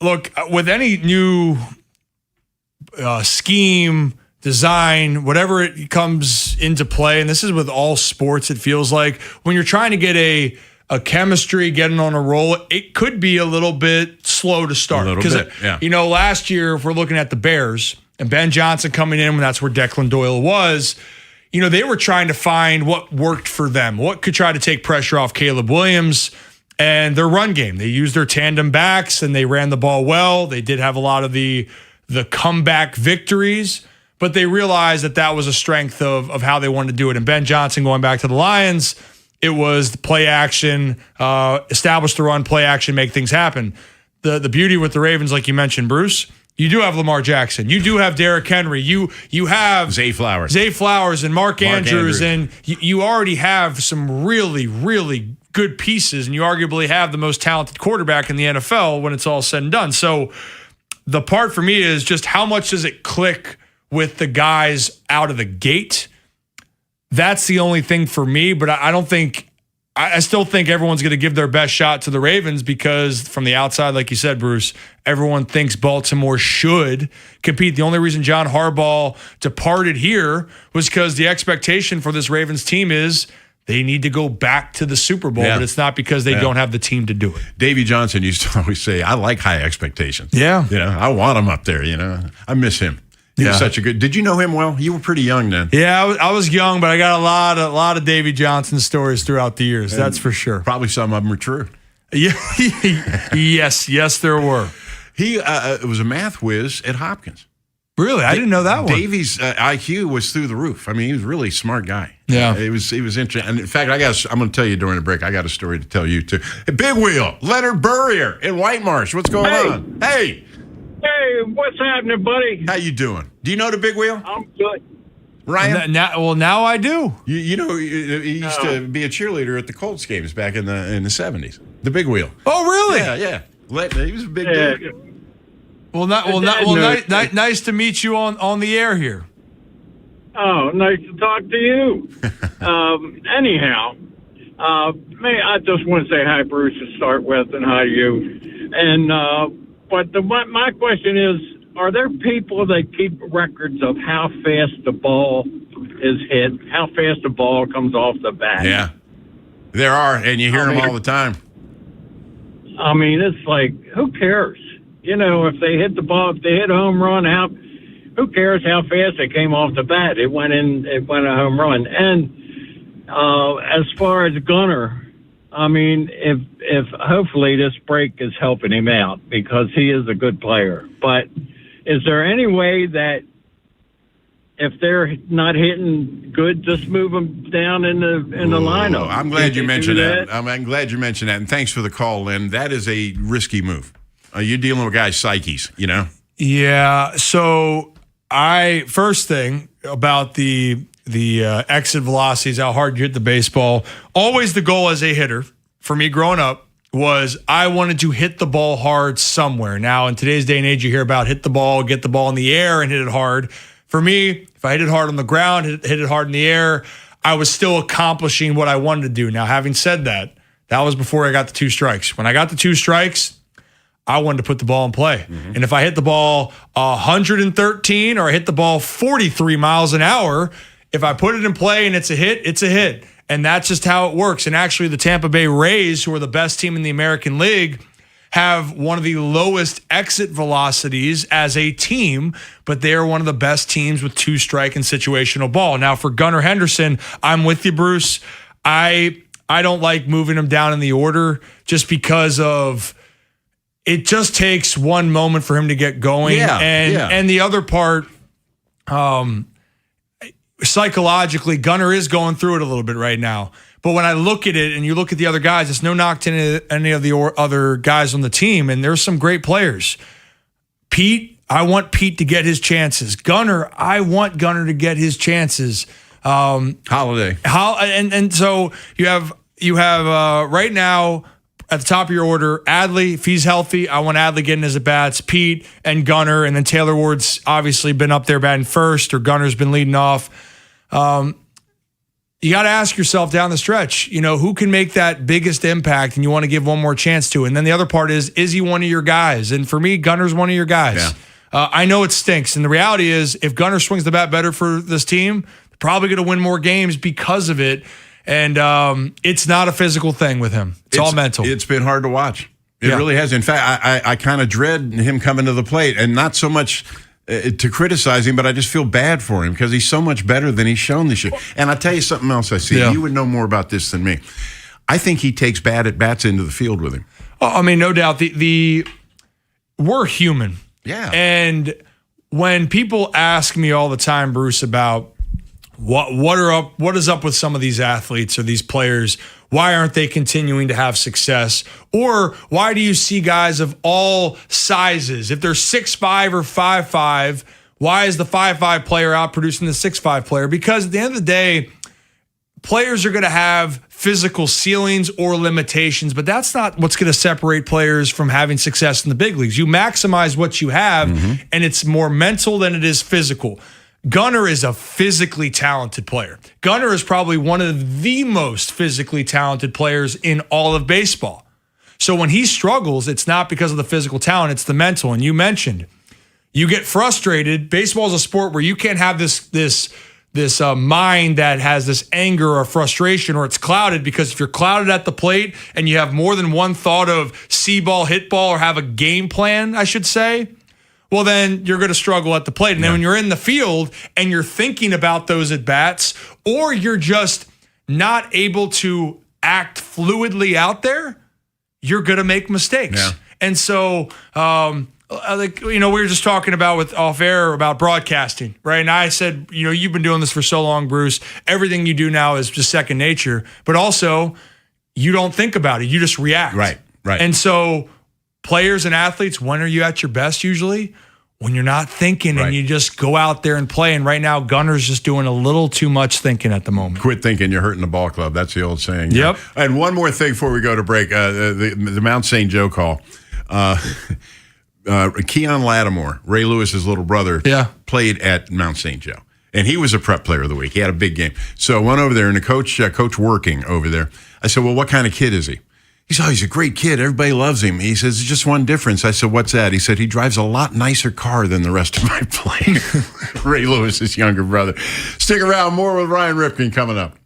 Speaker 2: look, with any new scheme, design, whatever it comes into play, and this is with all sports, it feels like when you're trying to get a chemistry, getting on a roll, it could be a little bit slow to start.
Speaker 18: A little bit, yeah.
Speaker 2: Last year, if we're looking at the Bears and Ben Johnson coming in, when that's where Declan Doyle was, they were trying to find what worked for them, what could try to take pressure off Caleb Williams and their run game. They used their tandem backs and they ran the ball well. They did have a lot of the comeback victories, but they realized that was a strength of how they wanted to do it. And Ben Johnson going back to the Lions, it was the play action, establish the run, play action, make things happen. The beauty with the Ravens, like you mentioned, Bruce, you do have Lamar Jackson. You do have Derrick Henry. You have
Speaker 18: Zay Flowers
Speaker 2: and Mark Andrews. And you already have some really, really good pieces, and you arguably have the most talented quarterback in the NFL when it's all said and done. So the part for me is just how much does it click with the guys out of the gate? That's the only thing for me, but I still think everyone's going to give their best shot to the Ravens because from the outside, like you said, Bruce, everyone thinks Baltimore should compete. The only reason John Harbaugh departed here was because the expectation for this Ravens team is they need to go back to the Super Bowl, but it's not because they don't have the team to do it.
Speaker 18: Davey Johnson used to always say, I like high expectations.
Speaker 2: Yeah.
Speaker 18: I want him up there, I miss him. He was such a good. Did you know him well? You were pretty young then.
Speaker 2: Yeah, I was young, but I got a lot of Davey Johnson stories throughout the years. That's for sure.
Speaker 18: Probably some of them are true.
Speaker 2: Yeah, yes, there were.
Speaker 18: He was a math whiz at Hopkins.
Speaker 2: Really, I didn't know that one.
Speaker 18: Davey's IQ was through the roof. I mean, he was really a smart guy.
Speaker 2: Yeah,
Speaker 18: he was interesting. And in fact, I'm going to tell you during the break. I got a story to tell you too. Hey, Big Wheel, Leonard Burrier in White Marsh. What's going on? Hey.
Speaker 1: Hey, what's happening, buddy?
Speaker 18: How you doing? Do you know the Big Wheel?
Speaker 1: I'm good.
Speaker 18: Ryan?
Speaker 2: Now I do.
Speaker 18: He used to be a cheerleader at the Colts games back in the 70s. The Big Wheel.
Speaker 2: Oh, really?
Speaker 18: Yeah. He was a big dude.
Speaker 2: Nice to meet you on the air here.
Speaker 1: Oh, nice to talk to you. Anyhow, I just want to say hi, Bruce, to start with, and hi to you. And but my question is, are there people that keep records of how fast the ball is hit, how fast the ball comes off the bat?
Speaker 18: Yeah, there are, and you hear them all the time.
Speaker 1: I mean, it's like, who cares? If they hit the ball, if they hit a home run, who cares how fast it came off the bat? It went a home run. And as far as Gunnar, I mean, if hopefully this break is helping him out because he is a good player. But is there any way that if they're not hitting good, just move them down in the lineup?
Speaker 18: I'm glad you mentioned that. I'm glad you mentioned that, and thanks for the call, Lynn. That is a risky move. You're dealing with guys' psyches,
Speaker 2: Yeah. So first thing about the exit velocities, how hard you hit the baseball. Always the goal as a hitter for me growing up was I wanted to hit the ball hard somewhere. Now, in today's day and age, you hear about hit the ball, get the ball in the air, and hit it hard. For me, if I hit it hard on the ground, hit it hard in the air, I was still accomplishing what I wanted to do. Now, having said that, that was before I got the 2 strikes. When I got the 2 strikes, I wanted to put the ball in play. And if I hit the ball 113 or I hit the ball 43 miles an hour, if I put it in play and it's a hit, it's a hit. And that's just how it works. And actually, the Tampa Bay Rays, who are the best team in the American League, have one of the lowest exit velocities as a team, but they are one of the best teams with 2-strike and situational ball. Now, for Gunnar Henderson, I'm with you, Bruce. I don't like moving him down in the order just because of it just takes one moment for him to get going. And the other part, psychologically, Gunnar is going through it a little bit right now. But when I look at it and you look at the other guys, it's no knock to any of the other guys on the team, and there's some great players. Pete, I want Pete to get his chances. Gunnar, I want Gunnar to get his chances.
Speaker 18: Holiday.
Speaker 2: And so you have right now at the top of your order, Adley, if he's healthy, I want Adley getting his at-bats, Pete and Gunnar, and then Taylor Ward's obviously been up there batting first, or Gunnar's been leading off. You got to ask yourself down the stretch, who can make that biggest impact, and you want to give one more chance to. And then the other part is he one of your guys? And for me, Gunnar's one of your guys. Yeah. I know it stinks. And the reality is, if Gunnar swings the bat better for this team, they're probably going to win more games because of it. And it's not a physical thing with him. It's all mental.
Speaker 18: It's been hard to watch. It really has. In fact, I kind of dread him coming to the plate, and not so much to criticize him, but I just feel bad for him because he's so much better than he's shown this year. And I'll tell you something else I see. Yeah. You would know more about this than me. I think he takes bad at-bats into the field with him.
Speaker 2: Oh, I mean, no doubt. We're human.
Speaker 18: Yeah.
Speaker 2: And when people ask me all the time, Bruce, about what is up with some of these athletes or these players, why aren't they continuing to have success? Or why do you see guys of all sizes? If they're 6'5" or 5'5", why is the 5'5" player outproducing the 6'5" player? Because at the end of the day, players are going to have physical ceilings or limitations, but that's not what's going to separate players from having success in the big leagues. You maximize what you have, and it's more mental than it is physical. Gunnar is a physically talented player. Gunnar is probably one of the most physically talented players in all of baseball. So when he struggles, it's not because of the physical talent, it's the mental. And you mentioned, you get frustrated. Baseball is a sport where you can't have this mind that has this anger or frustration, or it's clouded, because if you're clouded at the plate and you have more than one thought of see ball, hit ball, or have a game plan, I should say, well, then you're going to struggle at the plate. And then when you're in the field and you're thinking about those at-bats, or you're just not able to act fluidly out there, you're going to make mistakes. Yeah. And so, we were just talking about with off air about broadcasting, right? And I said, you've been doing this for so long, Bruce. Everything you do now is just second nature. But also, you don't think about it. You just react.
Speaker 18: Right.
Speaker 2: And so players and athletes, when are you at your best usually? When you're not thinking and you just go out there and play. And right now, Gunnar's just doing a little too much thinking at the moment.
Speaker 18: Quit thinking, you're hurting the ball club. That's the old saying.
Speaker 2: Yep.
Speaker 18: And one more thing before we go to break, the Mount St. Joe call. Keon Lattimore, Ray Lewis's little brother, played at Mount St. Joe. And he was a prep player of the week. He had a big game. So I went over there, and the coach working over there, I said, well, what kind of kid is he? He said, he's a great kid. Everybody loves him. He says, it's just one difference. I said, what's that? He said, he drives a lot nicer car than the rest of my players. Ray Lewis's younger brother. Stick around. More with Ryan Ripken coming up.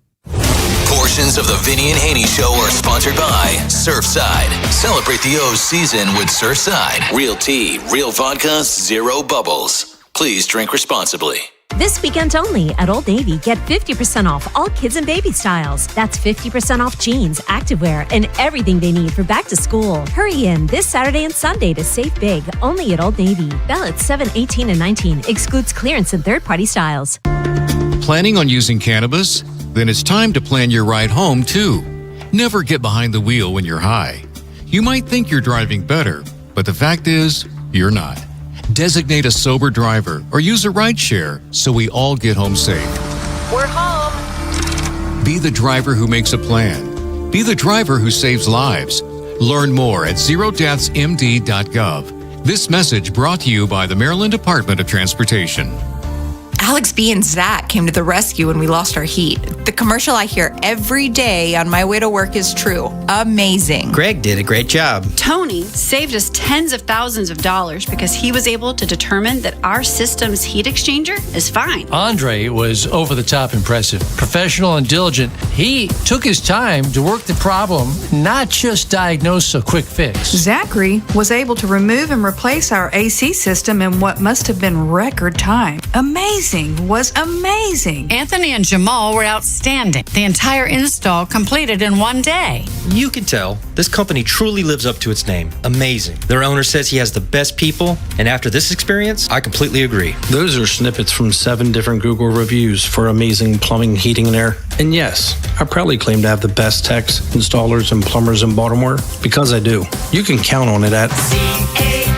Speaker 4: Portions of the Vinny and Haynie Show are sponsored by Surfside. Celebrate the O's season with Surfside. Real tea, real vodka, zero bubbles. Please drink responsibly.
Speaker 11: This weekend only at Old Navy, get 50% off all kids and baby styles. That's 50% off jeans, activewear, and everything they need for back to school. Hurry in this Saturday and Sunday to save big, only at Old Navy. Ballots 7, 18, and 19. Excludes clearance and third-party styles.
Speaker 14: Planning on using cannabis? Then it's time to plan your ride home, too. Never get behind the wheel when you're high. You might think you're driving better, but the fact is, you're not. Designate a sober driver or use a rideshare so we all get home safe.
Speaker 11: We're home.
Speaker 14: Be the driver who makes a plan. Be the driver who saves lives. Learn more at zerodeathsmd.gov. This message brought to you by the Maryland Department of Transportation.
Speaker 15: Alex B. and Zach came to the rescue when we lost our heat. The commercial I hear every day on my way to work is true. Amazing.
Speaker 16: Greg did a great job.
Speaker 20: Tony saved us tens of thousands of dollars because he was able to determine that our system's heat exchanger is fine.
Speaker 22: Andre was over the top impressive, professional and diligent. He took his time to work the problem, not just diagnose a quick fix.
Speaker 24: Zachary was able to remove and replace our AC system in what must have been record time. Amazing. Was amazing.
Speaker 25: Anthony and Jamal were outstanding. The entire install completed in one day.
Speaker 16: You can tell this company truly lives up to its name. Amazing. Their owner says he has the best people, and after this experience, I completely agree.
Speaker 26: Those are snippets from 7 different Google reviews for amazing plumbing, heating, and air. And yes, I proudly claim to have the best techs, installers, and plumbers in Baltimore because I do. You can count on it at
Speaker 27: CALLAMAZING.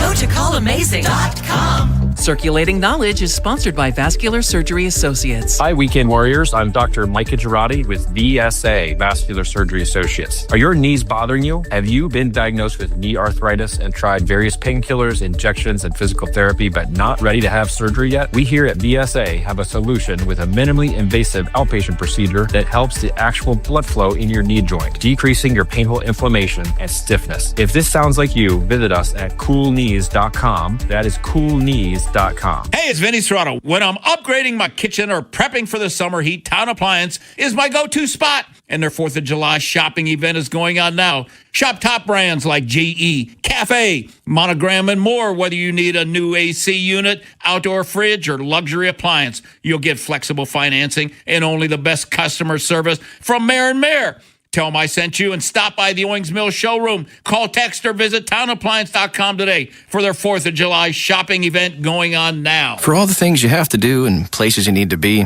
Speaker 27: Go to callamazing.com.
Speaker 28: Circulating Knowledge is sponsored by Vascular Surgery Associates.
Speaker 29: Hi, Weekend Warriors. I'm Dr. Micah Girardi with VSA, Vascular Surgery Associates. Are your knees bothering you? Have you been diagnosed with knee arthritis and tried various painkillers, injections, and physical therapy, but not ready to have surgery yet? We here at VSA have a solution with a minimally invasive outpatient procedure that helps the actual blood flow in your knee joint, decreasing your painful inflammation and stiffness. If this sounds like you, visit us at coolknees.com. That is coolknees.com.
Speaker 31: Hey, it's Vinny Serrano. When I'm upgrading my kitchen or prepping for the summer heat, Town Appliance is my go-to spot. And their 4th of July shopping event is going on now. Shop top brands like GE, Cafe, Monogram, and more. Whether you need a new AC unit, outdoor fridge, or luxury appliance, you'll get flexible financing and only the best customer service from Mayor and Mayor. Tell them I sent you and stop by the Owings Mill showroom. Call, text, or visit townappliance.com today for their 4th of July shopping event going on now.
Speaker 32: For all the things you have to do and places you need to be,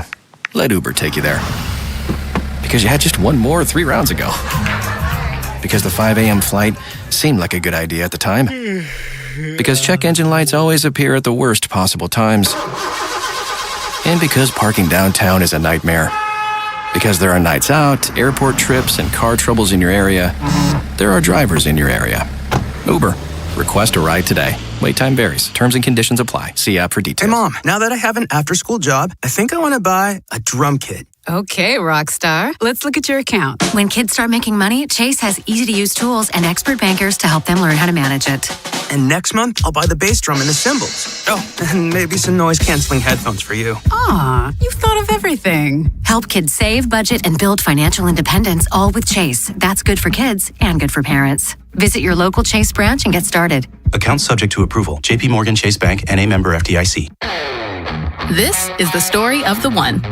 Speaker 32: let Uber take you there. Because you had just one more 3 rounds ago. Because the 5 a.m. flight seemed like a good idea at the time. Because check engine lights always appear at the worst possible times. And because parking downtown is a nightmare. Because there are nights out, airport trips, and car troubles in your area, there are drivers in your area. Uber. Request a ride today. Wait time varies. Terms and conditions apply. See app for details.
Speaker 33: Hey, Mom, now that I have an after-school job, I think I want to buy a drum kit.
Speaker 34: Okay, Rockstar. Let's look at your account.
Speaker 17: When kids start making money, Chase has easy-to-use tools and expert bankers to help them learn how to manage it.
Speaker 33: And next month, I'll buy the bass drum and the cymbals. Oh, and maybe some noise-canceling headphones for you.
Speaker 34: Aw, you've thought of everything.
Speaker 17: Help kids save, budget, and build financial independence, all with Chase. That's good for kids and good for parents. Visit your local Chase branch and get started.
Speaker 35: Account subject to approval. JP Morgan Chase Bank, N.A. member FDIC.
Speaker 36: This is the story of the one.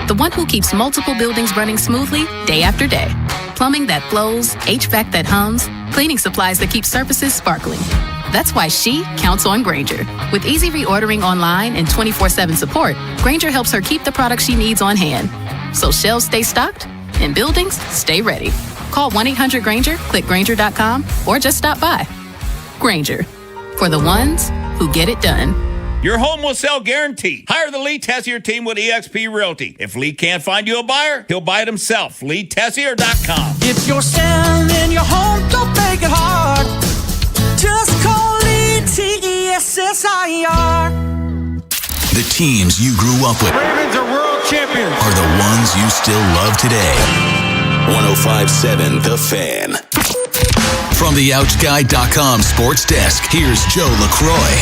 Speaker 36: The one who keeps multiple buildings running smoothly day after day. Plumbing that flows, HVAC that hums, cleaning supplies that keep surfaces sparkling. That's why she counts on Grainger. With easy reordering online and 24/7 support, Grainger helps her keep the products she needs on hand. So shelves stay stocked and buildings stay ready. Call 1-800-GRAINGER, click Grainger.com, or just stop by. Grainger, for the ones who get it done.
Speaker 31: Your home will sell guaranteed. Hire the Lee Tessier team with eXp Realty. If Lee can't find you a buyer, he'll buy it himself. LeeTessier.com.
Speaker 37: If you're selling your home, don't make it hard. Just call Lee Tessier.
Speaker 4: The teams you grew up with
Speaker 38: Ravens are world champions.
Speaker 4: Are the ones you still love today. 105.7 The Fan. From the OutSky.com sports desk, here's Joe LaCroix.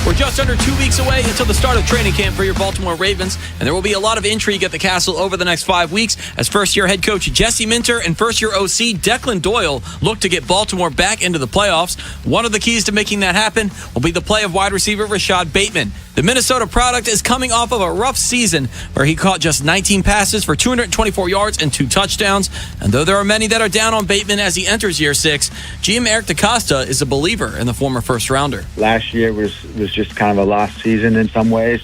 Speaker 30: We're just under 2 weeks away until the start of training camp for your Baltimore Ravens, and there will be a lot of intrigue at the Castle over the next 5 weeks as first-year head coach Jesse Minter and first-year OC Declan Doyle look to get Baltimore back into the playoffs. One of the keys to making that happen will be the play of wide receiver Rashad Bateman. The Minnesota product is coming off of a rough season where he caught just 19 passes for 224 yards and 2 touchdowns. And though there are many that are down on Bateman as he enters year 6, GM Eric DeCosta is a believer in the former first-rounder.
Speaker 39: Last year was just kind of a lost season in some ways,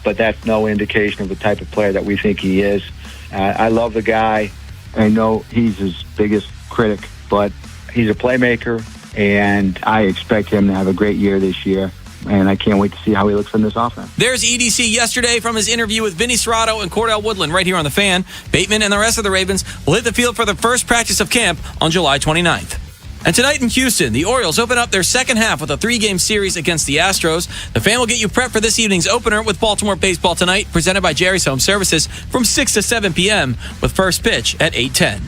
Speaker 39: but that's no indication of the type of player that we think he is. I love the guy. I know he's his biggest critic, but he's a playmaker, and I expect him to have a great year this year. and I can't wait to see how he looks in this offense.
Speaker 30: There's EDC yesterday from his interview with Vinny Serrato and Cordell Woodland right here on The Fan. Bateman and the rest of the Ravens will hit the field for the first practice of camp on July 29th. And tonight in Houston, the Orioles open up their second half with a 3-game series against the Astros. The Fan will get you prepped for this evening's opener with Baltimore baseball tonight, presented by Jerry's Home Services from 6 to 7 p.m. with first pitch at 8:10.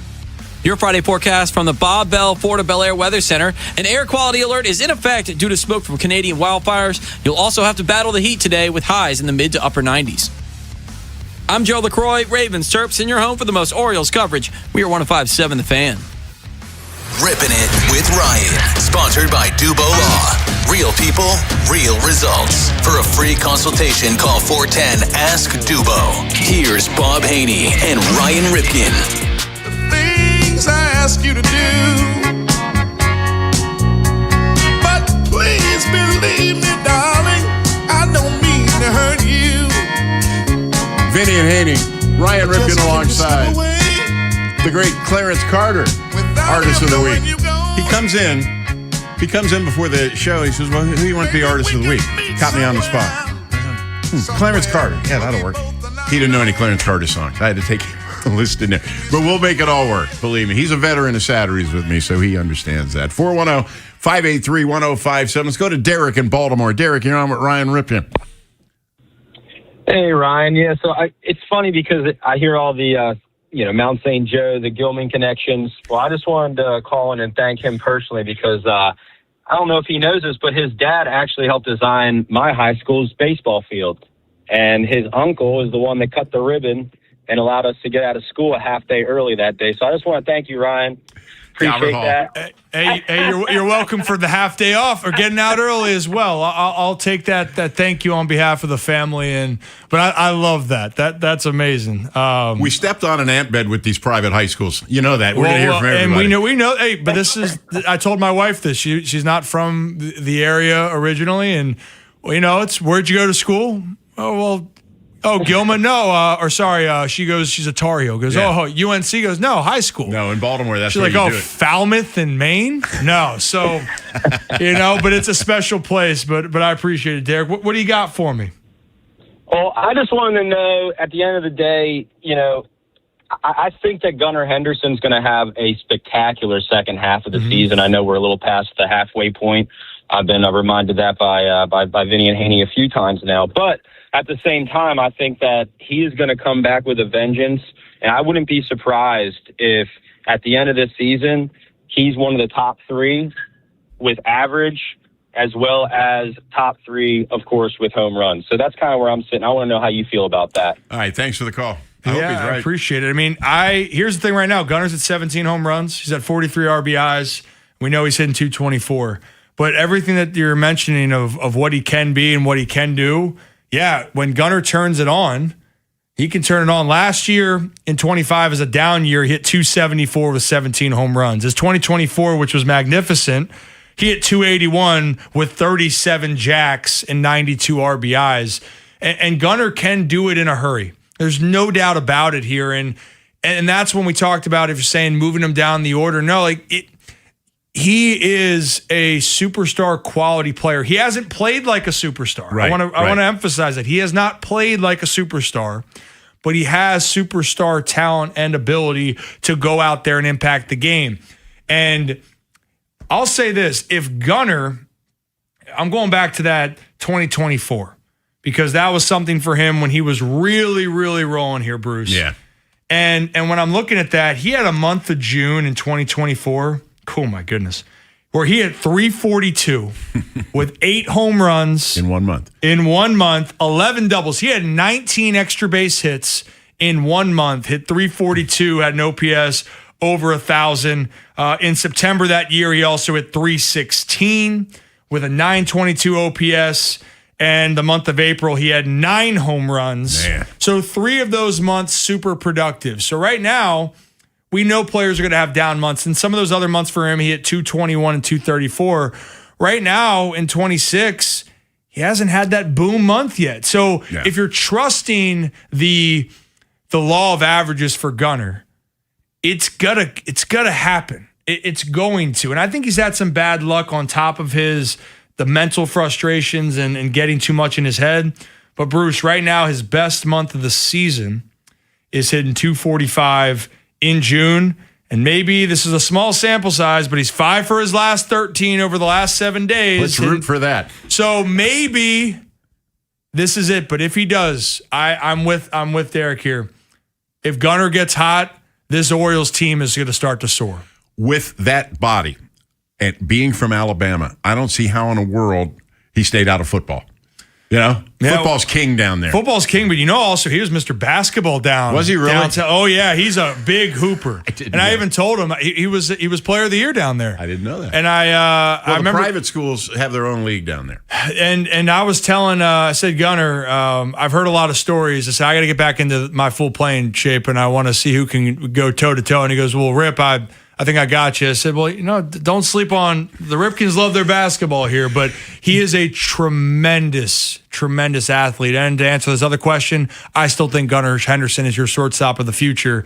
Speaker 30: Your Friday forecast from the Bob Bell Florida Bel Air Weather Center. An air quality alert is in effect due to smoke from Canadian wildfires. You'll also have to battle the heat today with highs in the mid to upper 90s. I'm Joe LaCroix, Ravens Terps, in your home for the most Orioles coverage. We are 105.7 The Fan.
Speaker 4: Ripping It with Ryan. Sponsored by Dubo Law. Real people, real results. For a free consultation, call 410-ASK-DUBO. Here's Bob Haynie and Ryan Ripken.
Speaker 1: Things I ask you to do, but please believe me, darling, I don't mean to hurt you.
Speaker 2: Vinny and Haynie, Ryan Ripken alongside the great Clarence Carter, Artist of the Week. He comes in before the show. He says, well, who do you want to be Artist of the Week? Caught me on the spot. Clarence Carter. Yeah, that'll work. He didn't know any Clarence Carter songs. I had to take a list in there. But we'll make it all work. Believe me. He's a veteran of Saturdays with me, so he understands that. 410-583-1057. Let's go to Derek in Baltimore. Derek, you're on with Ryan Ripken.
Speaker 3: Hey, Ryan. Yeah, so it's funny because I hear all the Mount St. Joe, the Gilman connections. Well, I just wanted to call in and thank him personally because I don't know if he knows this, but his dad actually helped design my high school's baseball field. And his uncle is the one that cut the ribbon and allowed us to get out of school a half day early that day. So I just want to thank you, Ryan. Appreciate that.
Speaker 5: Hey, you're welcome for the half day off or getting out early as well. I'll take that thank you on behalf of the family. But I love that. That's amazing.
Speaker 2: We stepped on an ant bed with these private high schools. You know that. We're going to hear from everybody.
Speaker 5: And we know. Hey, but this is. I told my wife this. She's not from the area originally, and it's where'd you go to school? Oh well. Oh, Gilman, no. She goes, she's a Tar Heel. Goes, UNC goes, no, high school.
Speaker 2: No, in Baltimore, that's
Speaker 5: she's
Speaker 2: where
Speaker 5: like,
Speaker 2: you do it.
Speaker 5: Falmouth in Maine? No. So, but it's a special place. But I appreciate it, Derek. What do you got for me?
Speaker 3: Well, I just wanted to know, at the end of the day, I think that Gunnar Henderson's going to have a spectacular second half of the season. I know we're a little past the halfway point. I've been reminded that by Vinny and Haynie a few times now. But at the same time, I think that he is going to come back with a vengeance, and I wouldn't be surprised if at the end of this season, he's one of the top three with average as well as top three, of course, with home runs. So that's kind of where I'm sitting. I want to know how you feel about that.
Speaker 2: All right, thanks for the call. I hope he's right.
Speaker 5: I appreciate it. I mean, here's the thing right now. Gunnar's at 17 home runs. He's at 43 RBIs. We know he's hitting 224. But everything that you're mentioning of what he can be and what he can do, when Gunnar turns it on, he can turn it on. Last year in 25 as a down year, he hit 274 with 17 home runs. His 2024, which was magnificent, he hit 281 with 37 jacks and 92 RBIs. And Gunnar can do it in a hurry. There's no doubt about it here. And that's when we talked about, if you're saying moving him down the order, he is a superstar quality player. He hasn't played like a superstar.
Speaker 2: Right,
Speaker 5: I want to emphasize that. He has not played like a superstar, but he has superstar talent and ability to go out there and impact the game. And I'll say this, if Gunnar, I'm going back to that 2024, because that was something for him when he was really, really rolling here, Bruce.
Speaker 2: Yeah.
Speaker 5: And when I'm looking at that, he had a month of June in 2024. Oh, my goodness. Where he had 342 with 8 home runs.
Speaker 2: In 1 month.
Speaker 5: 11 doubles. He had 19 extra base hits in 1 month, hit 342, had an OPS over 1,000. In September that year, he also hit 316 with a 922 OPS. And the month of April, he had 9 home runs.
Speaker 2: Man.
Speaker 5: So 3 of those months, super productive. So right now, we know players are going to have down months. And some of those other months for him, he hit 221 and 234. Right now, in 26, he hasn't had that boom month yet. So if you're trusting the law of averages for Gunnar, it's gonna happen. It's going to. And I think he's had some bad luck on top of his the mental frustrations and getting too much in his head. But Bruce, right now, his best month of the season is hitting 245 in June. And maybe this is a small sample size, but he's 5 for his last 13 over the last 7 days.
Speaker 2: Let's root for that.
Speaker 5: So maybe this is it. But if he does, I'm with Derek here. If Gunnar gets hot, this Orioles team is going to start to soar.
Speaker 2: With that body and being from Alabama, I don't see how in the world he stayed out of football. You know, football's king down there.
Speaker 5: Football's king, but also he was Mr. Basketball down.
Speaker 2: Was he really?
Speaker 5: Downtown. Oh yeah, he's a big hooper. I even told him he was Player of the Year down there.
Speaker 2: I didn't know that.
Speaker 5: And I remember
Speaker 2: private schools have their own league down there.
Speaker 5: And I was telling, I said, Gunnar, I've heard a lot of stories. I said I got to get back into my full playing shape, and I want to see who can go toe to toe. And he goes, well, Rip, I think I got you. I said, well, don't sleep on the Ripkins. Love their basketball here, but he is a tremendous athlete. And to answer this other question, I still think Gunnar Henderson is your shortstop of the future.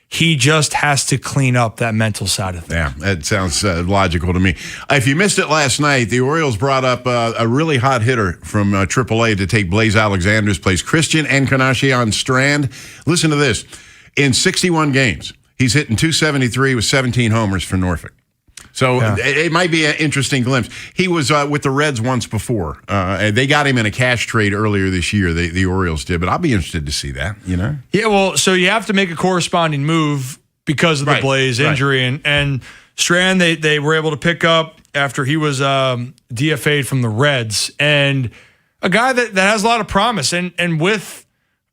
Speaker 5: He just has to clean up that mental side of things.
Speaker 2: Yeah, that sounds logical to me. If you missed it last night, the Orioles brought up a really hot hitter from AAA to take Blaze Alexander's place, Christian Encarnacion Strand. Listen to this. In 61 games, he's hitting 273 with 17 homers for Norfolk. So it might be an interesting glimpse. He was with the Reds once before. They got him in a cash trade earlier this year, the Orioles did, but I'll be interested to see that,
Speaker 5: Yeah, well, so you have to make a corresponding move because of the Blaze injury. And Strand, they were able to pick up after he was DFA'd from the Reds. And a guy that has a lot of promise. And with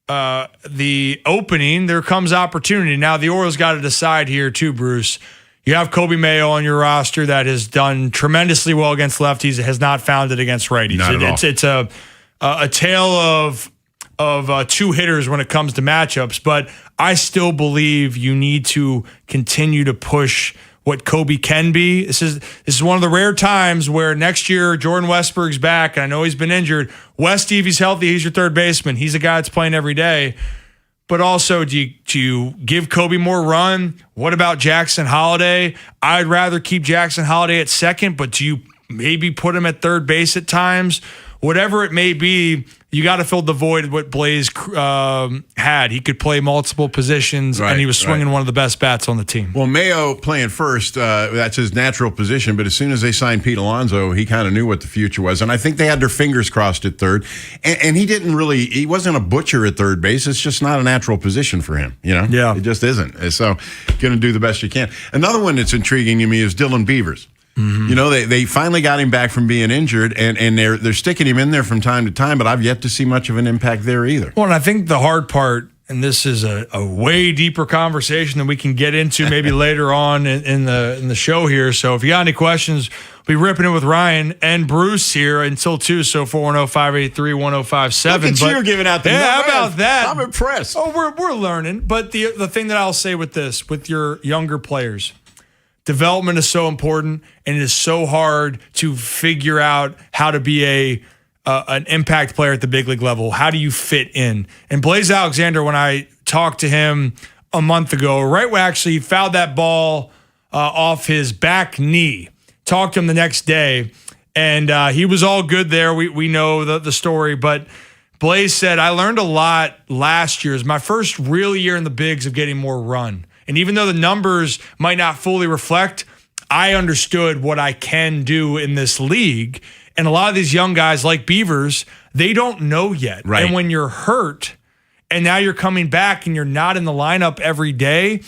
Speaker 5: the opening, there comes opportunity. Now, the Orioles got to decide here too, Bruce. You have Kobe Mayo on your roster that has done tremendously well against lefties. It has not found it against righties.
Speaker 2: Not at all.
Speaker 5: It's a tale of two hitters when it comes to matchups. But I still believe you need to continue to push what Kobe can be. This is one of the rare times where next year Jordan Westberg's back, and I know he's been injured. Westy, if he's healthy, he's your third baseman. He's a guy that's playing every day. But also, do you give Kobe more run? What about Jackson Holliday? I'd rather keep Jackson Holliday at second, but do you maybe put him at third base at times? Whatever it may be, you got to fill the void what Blaze had. He could play multiple positions, and he was swinging one of the best bats on the team.
Speaker 2: Well, Mayo playing first, that's his natural position, but as soon as they signed Pete Alonso, he kind of knew what the future was, and I think they had their fingers crossed at third, and he wasn't a butcher at third base. It's just not a natural position for him, Yeah. It just isn't. So going to do the best you can. Another one that's intriguing to me is Dylan Beavers. Mm-hmm. They finally got him back from being injured, and they're sticking him in there from time to time, but I've yet to see much of an impact there either.
Speaker 5: Well, and I think the hard part, and this is a way deeper conversation than we can get into maybe later on in the show here. So if you got any questions, we'll be ripping it with Ryan and Bruce here until 2. So 410-583-1057.
Speaker 2: Look at you giving out the numbers.
Speaker 5: How about that?
Speaker 2: I'm impressed.
Speaker 5: Oh, we're learning. But the thing that I'll say with this, with your younger players, development is so important, and it is so hard to figure out how to be an impact player at the big league level. How do you fit in? And Blaze Alexander, when I talked to him a month ago, right when actually he fouled that ball off his back knee, talked to him the next day, and he was all good there. We know the story, but Blaze said, I learned a lot last year. It was my first real year in the bigs of getting more run. And even though the numbers might not fully reflect, I understood what I can do in this league. And a lot of these young guys like Beavers, they don't know yet.
Speaker 2: Right.
Speaker 5: And when you're hurt and now you're coming back and you're not in the lineup every day,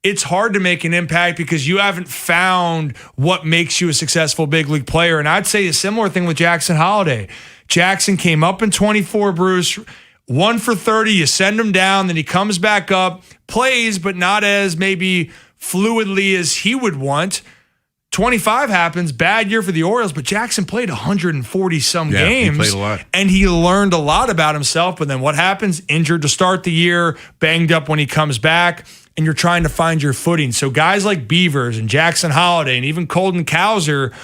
Speaker 5: it's hard to make an impact because you haven't found what makes you a successful big league player. And I'd say a similar thing with Jackson Holliday. Jackson came up in 24, Bruce, 1 for 30, you send him down, then he comes back up, plays, but not as maybe fluidly as he would want. 25 happens, bad year for the Orioles, but Jackson played 140-some games.
Speaker 2: He played a lot.
Speaker 5: And he learned a lot about himself, but then what happens? Injured to start the year, banged up when he comes back, and you're trying to find your footing. So guys like Beavers and Jackson Holliday and even Colton Cowser,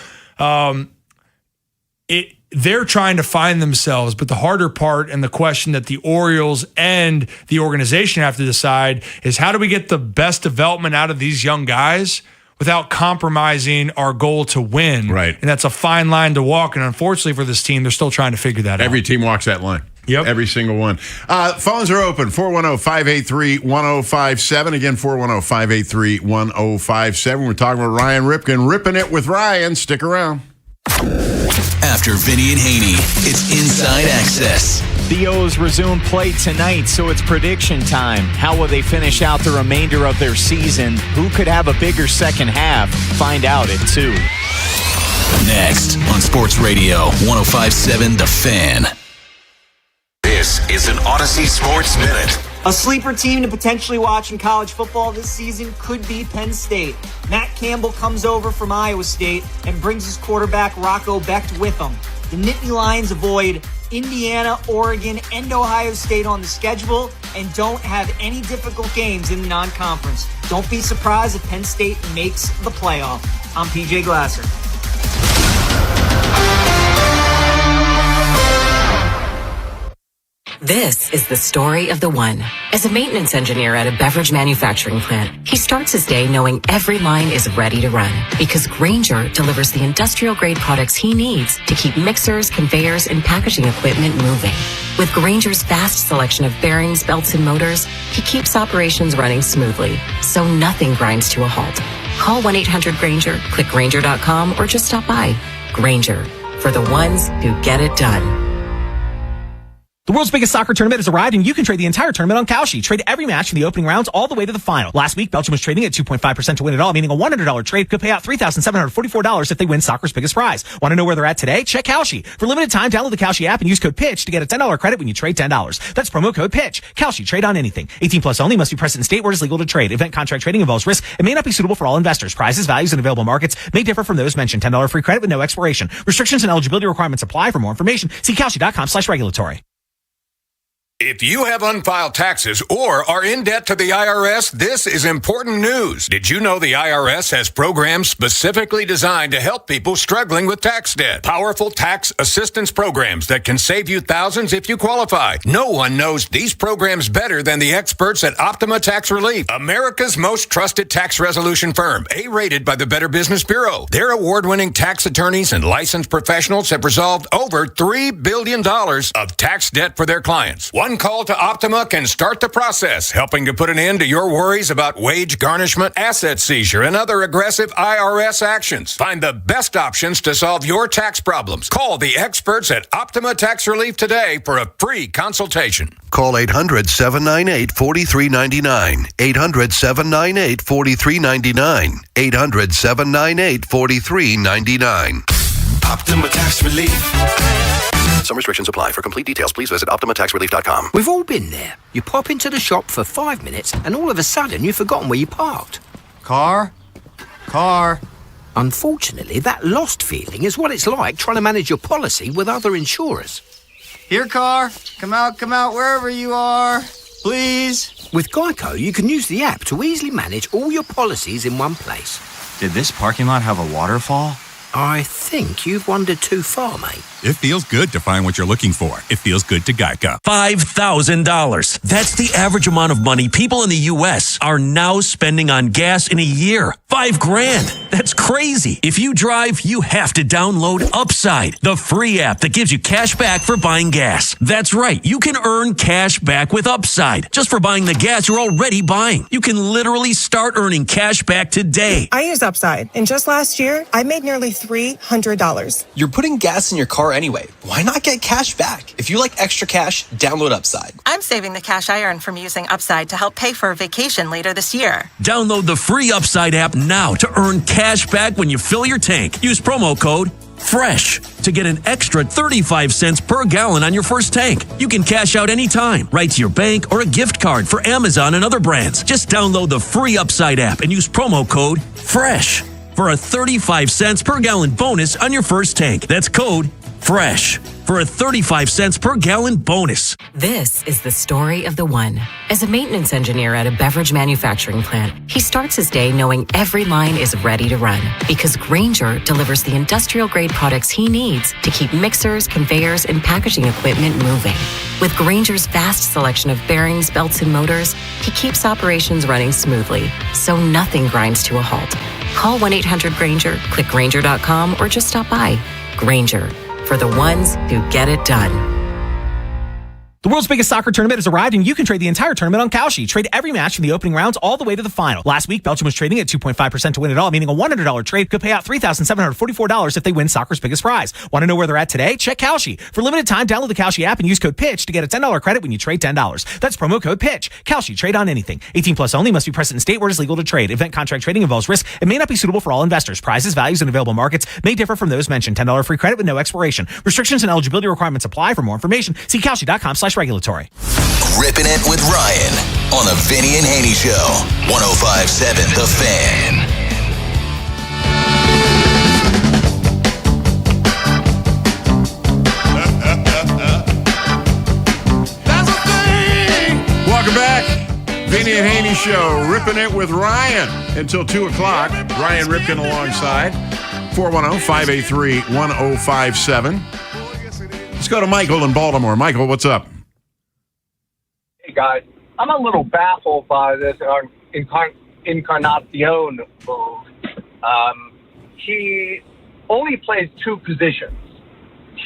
Speaker 5: they're trying to find themselves, but the harder part and the question that the Orioles and the organization have to decide is how do we get the best development out of these young guys without compromising our goal to win.
Speaker 2: Right.
Speaker 5: And that's a fine line to walk. And unfortunately for this team, they're still trying to figure that out.
Speaker 2: Every team walks that line.
Speaker 5: Yep.
Speaker 2: Every single one. Phones are open. 410-583-1057. Again, 410-583-1057. We're talking about Ryan Ripken. Ripping it with Ryan. Stick around.
Speaker 4: After Vinny and Haynie, it's Inside Access.
Speaker 6: The O's resume play tonight, so it's prediction time. How will they finish out the remainder of their season? Who could have a bigger second half? Find out at 2.
Speaker 4: Next on Sports Radio 105.7 The Fan.
Speaker 7: This is an Odyssey Sports Minute.
Speaker 8: A sleeper team to potentially watch in college football this season could be Penn State. Matt Campbell comes over from Iowa State and brings his quarterback Rocco Becht with him. The Nittany Lions avoid Indiana, Oregon, and Ohio State on the schedule and don't have any difficult games in the non-conference. Don't be surprised if Penn State makes the playoff. I'm PJ Glasser.
Speaker 27: This is the story of the one. As a maintenance engineer at a beverage manufacturing plant, he starts his day knowing every line is ready to run because Grainger delivers the industrial-grade products he needs to keep mixers, conveyors, and packaging equipment moving. With Grainger's vast selection of bearings, belts, and motors, he keeps operations running smoothly, so nothing grinds to a halt. Call 1-800-GRAINGER, click Grainger.com, or just stop by. Grainger, for the ones who get it done.
Speaker 9: The world's biggest soccer tournament has arrived, and you can trade the entire tournament on Kalshi. Trade every match from the opening rounds all the way to the final. Last week, Belgium was trading at 2.5% to win it all, meaning a $100 trade could pay out $3,744 if they win soccer's biggest prize. Want to know where they're at today? Check Kalshi. For limited time, download the Kalshi app and use code PITCH to get a $10 credit when you trade $10. That's promo code PITCH. Kalshi. Trade on anything. 18 plus only. Must be present in state where it is legal to trade. Event contract trading involves risk and may not be suitable for all investors. Prices, values, and available markets may differ from those mentioned. $10 free credit with no expiration. Restrictions and eligibility requirements apply. For more information, see Kalshi.com/regulatory.
Speaker 7: If you have unfiled taxes or are in debt to the IRS, this is important news. Did you know the IRS has programs specifically designed to help people struggling with tax debt? Powerful tax assistance programs that can save you thousands if you qualify. No one knows these programs better than the experts at Optima Tax Relief, America's most trusted tax resolution firm, A-rated by the Better Business Bureau. Their award-winning tax attorneys and licensed professionals have resolved over $3 billion of tax debt for their clients. One call to Optima can start the process, helping to put an end to your worries about wage garnishment, asset seizure, and other aggressive IRS actions. Find the best options to solve your tax problems. Call the experts at Optima Tax Relief today for a free consultation.
Speaker 10: Call 800-798-4399. 800-798-4399. 800-798-4399.
Speaker 7: Optima Tax Relief.
Speaker 32: Some restrictions apply. For complete details, please visit OptimaTaxRelief.com.
Speaker 11: We've all been there. You pop into the shop for 5 minutes and all of a sudden you've forgotten where you parked. Car. Unfortunately, that lost feeling is what it's like trying to manage your policy with other insurers.
Speaker 12: Here, car. Come out, wherever you are. Please.
Speaker 11: With Geico, you can use the app to easily manage all your policies in one place.
Speaker 12: Did this parking lot have a waterfall?
Speaker 11: I think you've wandered too far, mate.
Speaker 13: It feels good to find what you're looking for. It feels good to Geico.
Speaker 14: $5,000. That's the average amount of money people in the U.S. are now spending on gas in a year. $5,000. That's crazy. If you drive, you have to download Upside, the free app that gives you cash back for buying gas. That's right. You can earn cash back with Upside just for buying the gas you're already buying. You can literally start earning cash back today.
Speaker 15: I use Upside, and just last year, I made nearly $300.
Speaker 18: You're putting gas in your car anyway. Why not get cash back? If you like extra cash, download Upside.
Speaker 19: I'm saving the cash I earn from using Upside to help pay for a vacation later this year.
Speaker 14: Download the free Upside app now to earn cash back when you fill your tank. Use promo code FRESH to get an extra 35 cents per gallon on your first tank. You can cash out anytime, right to your bank or a gift card for Amazon and other brands. Just download the free Upside app and use promo code FRESH for a 35 cents per gallon bonus on your first tank. That's code FRESH for a 35 cents per gallon bonus.
Speaker 27: This is the story of the one. As a maintenance engineer at a beverage manufacturing plant, he starts his day knowing every line is ready to run because Grainger delivers the industrial-grade products he needs to keep mixers, conveyors, and packaging equipment moving. With Grainger's vast selection of bearings, belts, and motors, he keeps operations running smoothly, so nothing grinds to a halt. Call 1-800-GRANGER, click Grainger.com, or just stop by. Grainger, for the ones who get it done.
Speaker 9: The world's biggest soccer tournament has arrived, and you can trade the entire tournament on Kalshi. Trade every match from the opening rounds all the way to the final. Last week, Belgium was trading at 2.5% to win it all, meaning a $100 trade could pay out $3,744 if they win soccer's biggest prize. Want to know where they're at today? Check Kalshi. For limited time, download the Kalshi app and use code PITCH to get a $10 credit when you trade $10. That's promo code PITCH. Kalshi, trade on anything. 18 plus only, must be present in state where it is legal to trade. Event contract trading involves risk and may not be suitable for all investors. Prizes, values, and available markets may differ from those mentioned. $10 free credit with no expiration. Restrictions and eligibility requirements apply. For more information, see Kalshi.com/regulatory.
Speaker 4: Ripping It with Ryan on the Vinny and Haynie Show. 105.7 The Fan.
Speaker 2: Welcome back. Vinny and Haynie Show. Ripping It with Ryan until 2 o'clock. Ryan Ripken alongside. 410-583-1057. Let's go to Michael in Baltimore. Michael, what's up?
Speaker 16: Hey, guys. I'm a little baffled by this Encarnacion move. He only plays two positions,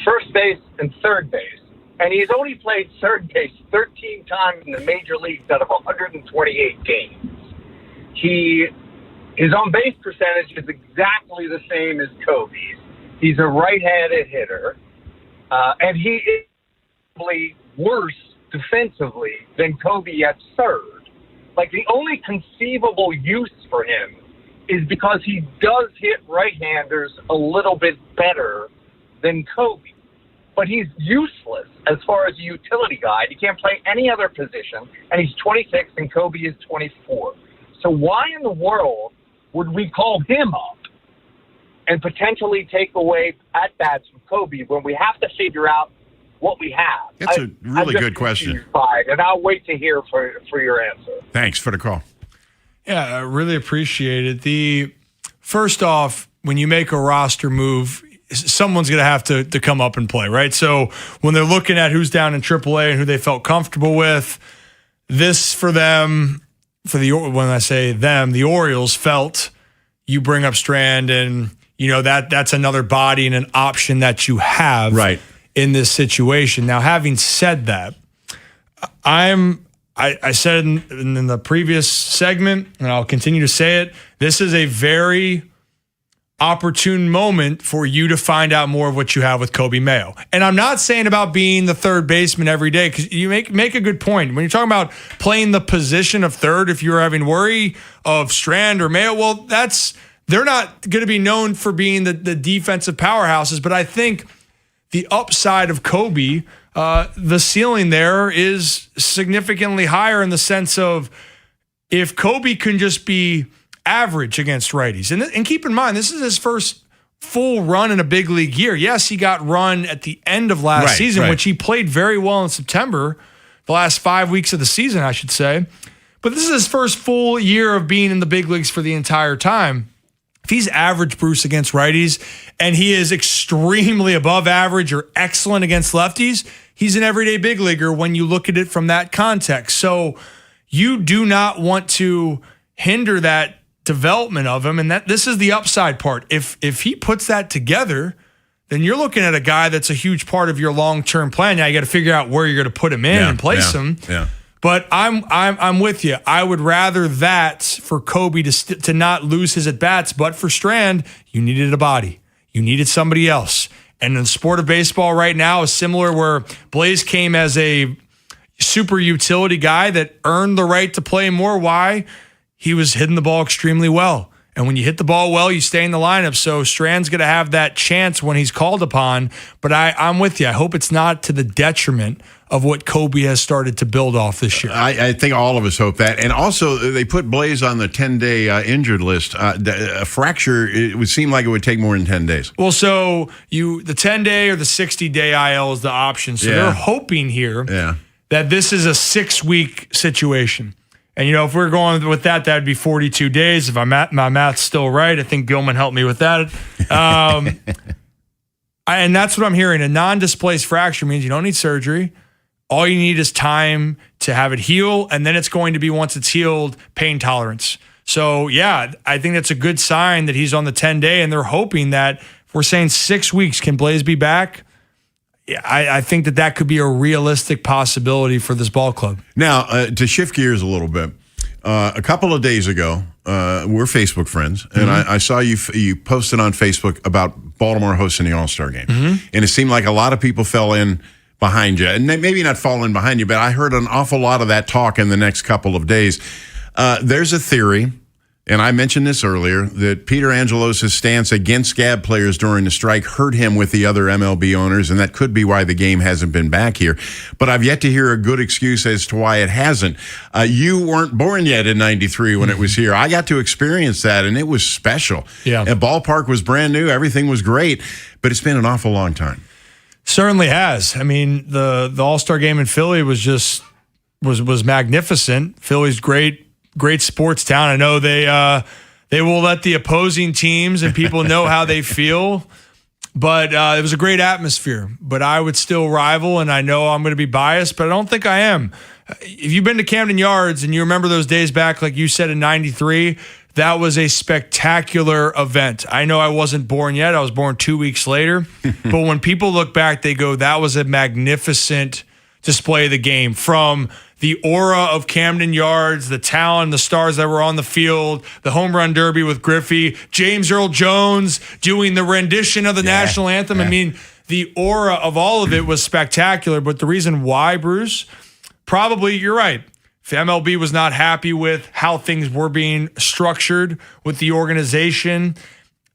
Speaker 16: first base and third base. And he's only played third base 13 times in the major leagues out of 128 games. His on-base percentage is exactly the same as Kobe's. He's a right-handed hitter. And he is probably worse defensively than Kobe at third. Like, the only conceivable use for him is because he does hit right-handers a little bit better than Kobe. But he's useless as far as a utility guy. He can't play any other position, and he's 26 and Kobe is 24. So why in the world would we call him up and potentially take away at-bats from Kobe when we have to figure out what we have?
Speaker 2: That's a really good question.
Speaker 16: And I'll wait to hear for your answer.
Speaker 2: Thanks for the call.
Speaker 5: Yeah, I really appreciate it. First off, when you make a roster move, someone's going to have to come up and play, right? So when they're looking at who's down in AAA and who they felt comfortable with, this for them, when I say them, the Orioles felt you bring up Strand and, that's another body and an option that you have
Speaker 2: right
Speaker 5: in this situation. Now, having said that, I said in the previous segment, and I'll continue to say it, this is a very opportune moment for you to find out more of what you have with Kobe Mayo. And I'm not saying about being the third baseman every day, because you make a good point. When you're talking about playing the position of third, if you're having worry of Strand or Mayo, well, they're not going to be known for being the defensive powerhouses. But I think the upside of Kobe, the ceiling there is significantly higher in the sense of if Kobe can just be average against righties. And keep in mind, this is his first full run in a big league year. Yes, he got run at the end of last season, which he played very well in September, the last 5 weeks of the season, I should say. But this is his first full year of being in the big leagues for the entire time. If he's average, Bruce, against righties, and he is extremely above average or excellent against lefties, he's an everyday big leaguer when you look at it from that context. So you do not want to hinder that development of him, and that this is the upside part. If he puts that together, then you're looking at a guy that's a huge part of your long-term plan. Now you got to figure out where you're going to put him in and place him.
Speaker 2: Yeah.
Speaker 5: But I'm with you. I would rather that for Kobe to not lose his at-bats, but for Strand, you needed a body. You needed somebody else. And in the sport of baseball right now is similar, where Blaze came as a super utility guy that earned the right to play more. Why? He was hitting the ball extremely well. And when you hit the ball well, you stay in the lineup. So Strand's going to have that chance when he's called upon. But I'm with you. I hope it's not to the detriment of what Kobe has started to build off this year.
Speaker 2: I think all of us hope that. And also, they put Blaze on the 10-day injured list. A fracture, it would seem like it would take more than 10 days.
Speaker 5: Well, so the 10-day or the 60-day IL is the option. So they're hoping here that this is a 6-week situation. And, if we're going with that would be 42 days. If my math's still right, I think Gilman helped me with that. And that's what I'm hearing. A non-displaced fracture means you don't need surgery. All you need is time to have it heal, and then it's going to be, once it's healed, pain tolerance. So, yeah, I think that's a good sign that he's on the 10-day, and they're hoping that if we're saying 6 weeks, can Blaze be back? Yeah, I think that could be a realistic possibility for this ball club.
Speaker 2: Now, to shift gears a little bit, a couple of days ago, we're Facebook friends, and I saw you posted on Facebook about Baltimore hosting the All-Star game. And it seemed like a lot of people fell in behind you. And maybe not fall in behind you, but I heard an awful lot of that talk in the next couple of days. There's a theory, and I mentioned this earlier, that Peter Angelos' stance against scab players during the strike hurt him with the other MLB owners, and that could be why the game hasn't been back here. But I've yet to hear a good excuse as to why it hasn't. You weren't born yet in '93 when it was here. I got to experience that, and it was special.
Speaker 5: Yeah.
Speaker 2: The ballpark was brand new. Everything was great, but it's been an awful long time.
Speaker 5: Certainly has. I mean, the All-Star game in Philly was magnificent. Philly's great sports town. I know they will let the opposing teams and people know how they feel, but it was a great atmosphere. But I would still rival, and I know I'm going to be biased, but I don't think I am. If you've been to Camden Yards and you remember those days back, like you said in '93, that was a spectacular event. I know I wasn't born yet. I was born 2 weeks later. But when people look back, they go, that was a magnificent display of the game. From the aura of Camden Yards, the talent, the stars that were on the field, the home run derby with Griffey, James Earl Jones doing the rendition of the national anthem. I mean, the aura of all of it was spectacular. But the reason why, Bruce, probably you're right. If MLB was not happy with how things were being structured with the organization,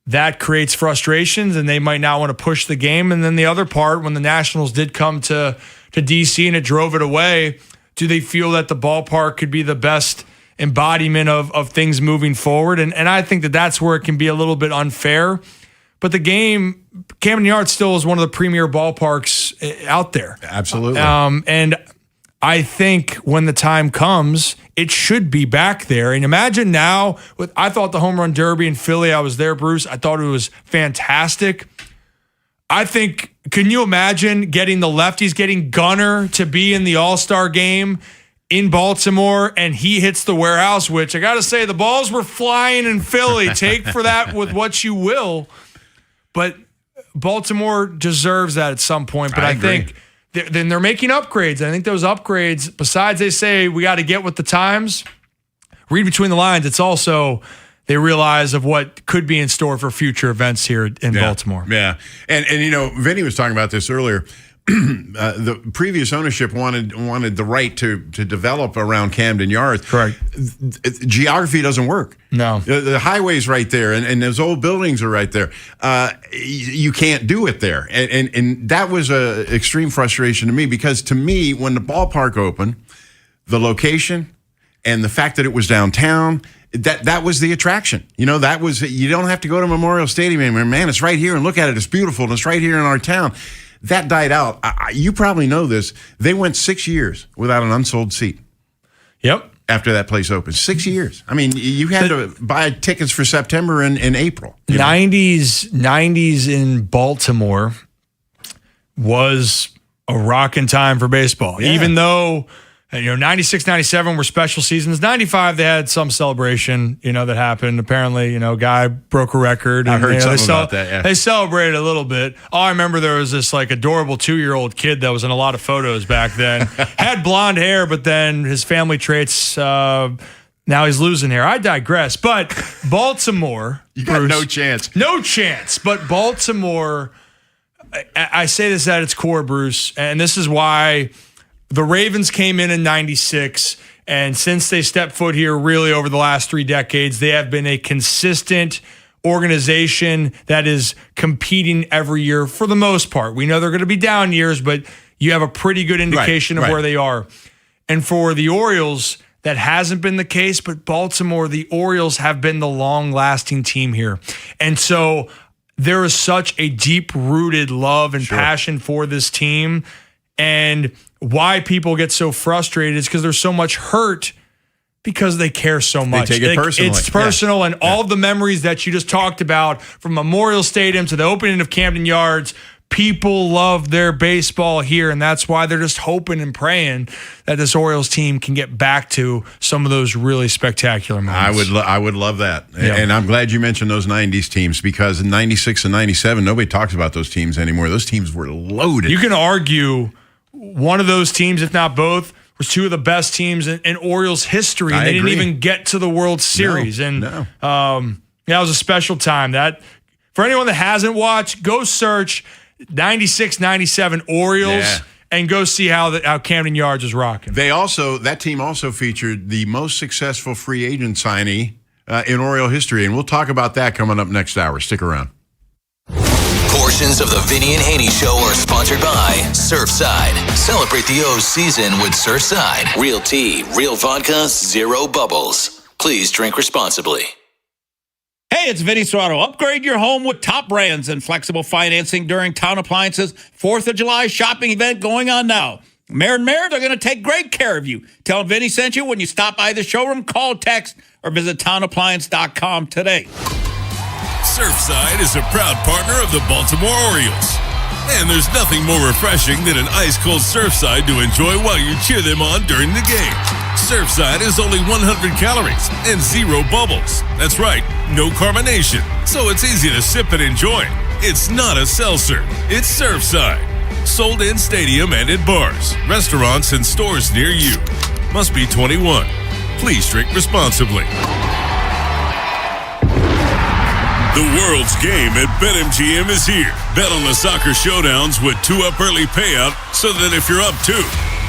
Speaker 5: that creates frustrations, and they might not want to push the game. And then the other part, when the Nationals did come to D.C. and it drove it away, do they feel that the ballpark could be the best embodiment of things moving forward? And I think that's where it can be a little bit unfair. But the game, Camden Yards still is one of the premier ballparks out there.
Speaker 2: Absolutely.
Speaker 5: And I think when the time comes, it should be back there. And imagine now, I thought the home run derby in Philly, I was there, Bruce. I thought it was fantastic. I think, can you imagine getting the lefties, getting Gunnar to be in the All-Star game in Baltimore, and he hits the warehouse, which I got to say, the balls were flying in Philly. Take for that with what you will. But Baltimore deserves that at some point. But I think then they're making upgrades. I think those upgrades, besides they say we got to get with the times, read between the lines, it's also they realize of what could be in store for future events here in Baltimore.
Speaker 2: Yeah. And you know, Vinny was talking about this earlier. The previous ownership wanted the right to develop around Camden Yards.
Speaker 5: Correct.
Speaker 2: Geography doesn't work.
Speaker 5: No.
Speaker 2: The highway's right there, and those old buildings are right there. You can't do it there. And that was a extreme frustration to me, because to me, when the ballpark opened, the location and the fact that it was downtown, that was the attraction. You know, that was, you don't have to go to Memorial Stadium anymore. Man, it's right here, and look at it. It's beautiful, and it's right here in our town. That died out. You probably know this. They went 6 years without an unsold seat.
Speaker 5: Yep.
Speaker 2: After that place opened. 6 years. I mean, you had to buy tickets for September and April.
Speaker 5: 90s in Baltimore was a rocking time for baseball.
Speaker 2: Yeah.
Speaker 5: Even though, 96, 97 were special seasons. 95, they had some celebration, that happened. Apparently, guy broke a record.
Speaker 2: I heard something
Speaker 5: about
Speaker 2: that, yeah.
Speaker 5: They celebrated a little bit. Oh, I remember there was this adorable 2-year-old kid that was in a lot of photos back then. Had blonde hair, but then his family traits, now he's losing hair. I digress. But Baltimore.
Speaker 2: You got no chance.
Speaker 5: No chance. But Baltimore, I say this at its core, Bruce, and this is why the Ravens came in 96, and since they stepped foot here really over the last 3 decades, they have been a consistent organization that is competing every year for the most part. We know they're going to be down years, but you have a pretty good indication of where they are. And for the Orioles, that hasn't been the case, but Baltimore, the Orioles have been the long-lasting team here. And so there is such a deep-rooted love and passion for this team, and why people get so frustrated is because there's so much hurt because they care so much.
Speaker 2: They take it personally.
Speaker 5: It's personal, and all the memories that you just talked about, from Memorial Stadium to the opening of Camden Yards, People love their baseball here, and that's why they're just hoping and praying that this Orioles team can get back to some of those really spectacular moments.
Speaker 2: I would love that.
Speaker 5: Yeah.
Speaker 2: And I'm glad you mentioned those 90s teams, because in 96 and 97, nobody talks about those teams anymore. Those teams were loaded.
Speaker 5: You can argue one of those teams, if not both, was two of the best teams in Orioles history, and they didn't even get to the World Series. That was a special time. That, for anyone that hasn't watched, go search 96, 97 Orioles and go see how Camden Yards is rocking.
Speaker 2: That team also featured the most successful free agent signee in Oriole history, and we'll talk about that coming up next hour. Stick around.
Speaker 4: Portions of the Vinny and Haynie Show are sponsored by Surfside. Celebrate the O's season with Surfside. Real tea, real vodka, zero bubbles. Please drink responsibly.
Speaker 17: Hey, it's Vinny Serrato. Upgrade your home with top brands and flexible financing during Town Appliance's 4th of July shopping event going on now. Mayor and Mayor, they're going to take great care of you. Tell them Vinny sent you when you stop by the showroom, call, text, or visit townappliance.com today.
Speaker 20: Surfside is a proud partner of the Baltimore Orioles. And there's nothing more refreshing than an ice-cold Surfside to enjoy while you cheer them on during the game. Surfside is only 100 calories and zero bubbles. That's right, no carbonation. So it's easy to sip and enjoy. It's not a seltzer. It's Surfside. Sold in stadium and at bars, restaurants, and stores near you. Must be 21. Please drink responsibly. The world's game at BetMGM is here. Bet on the soccer showdowns with 2-up early payout, so that if you're up 2,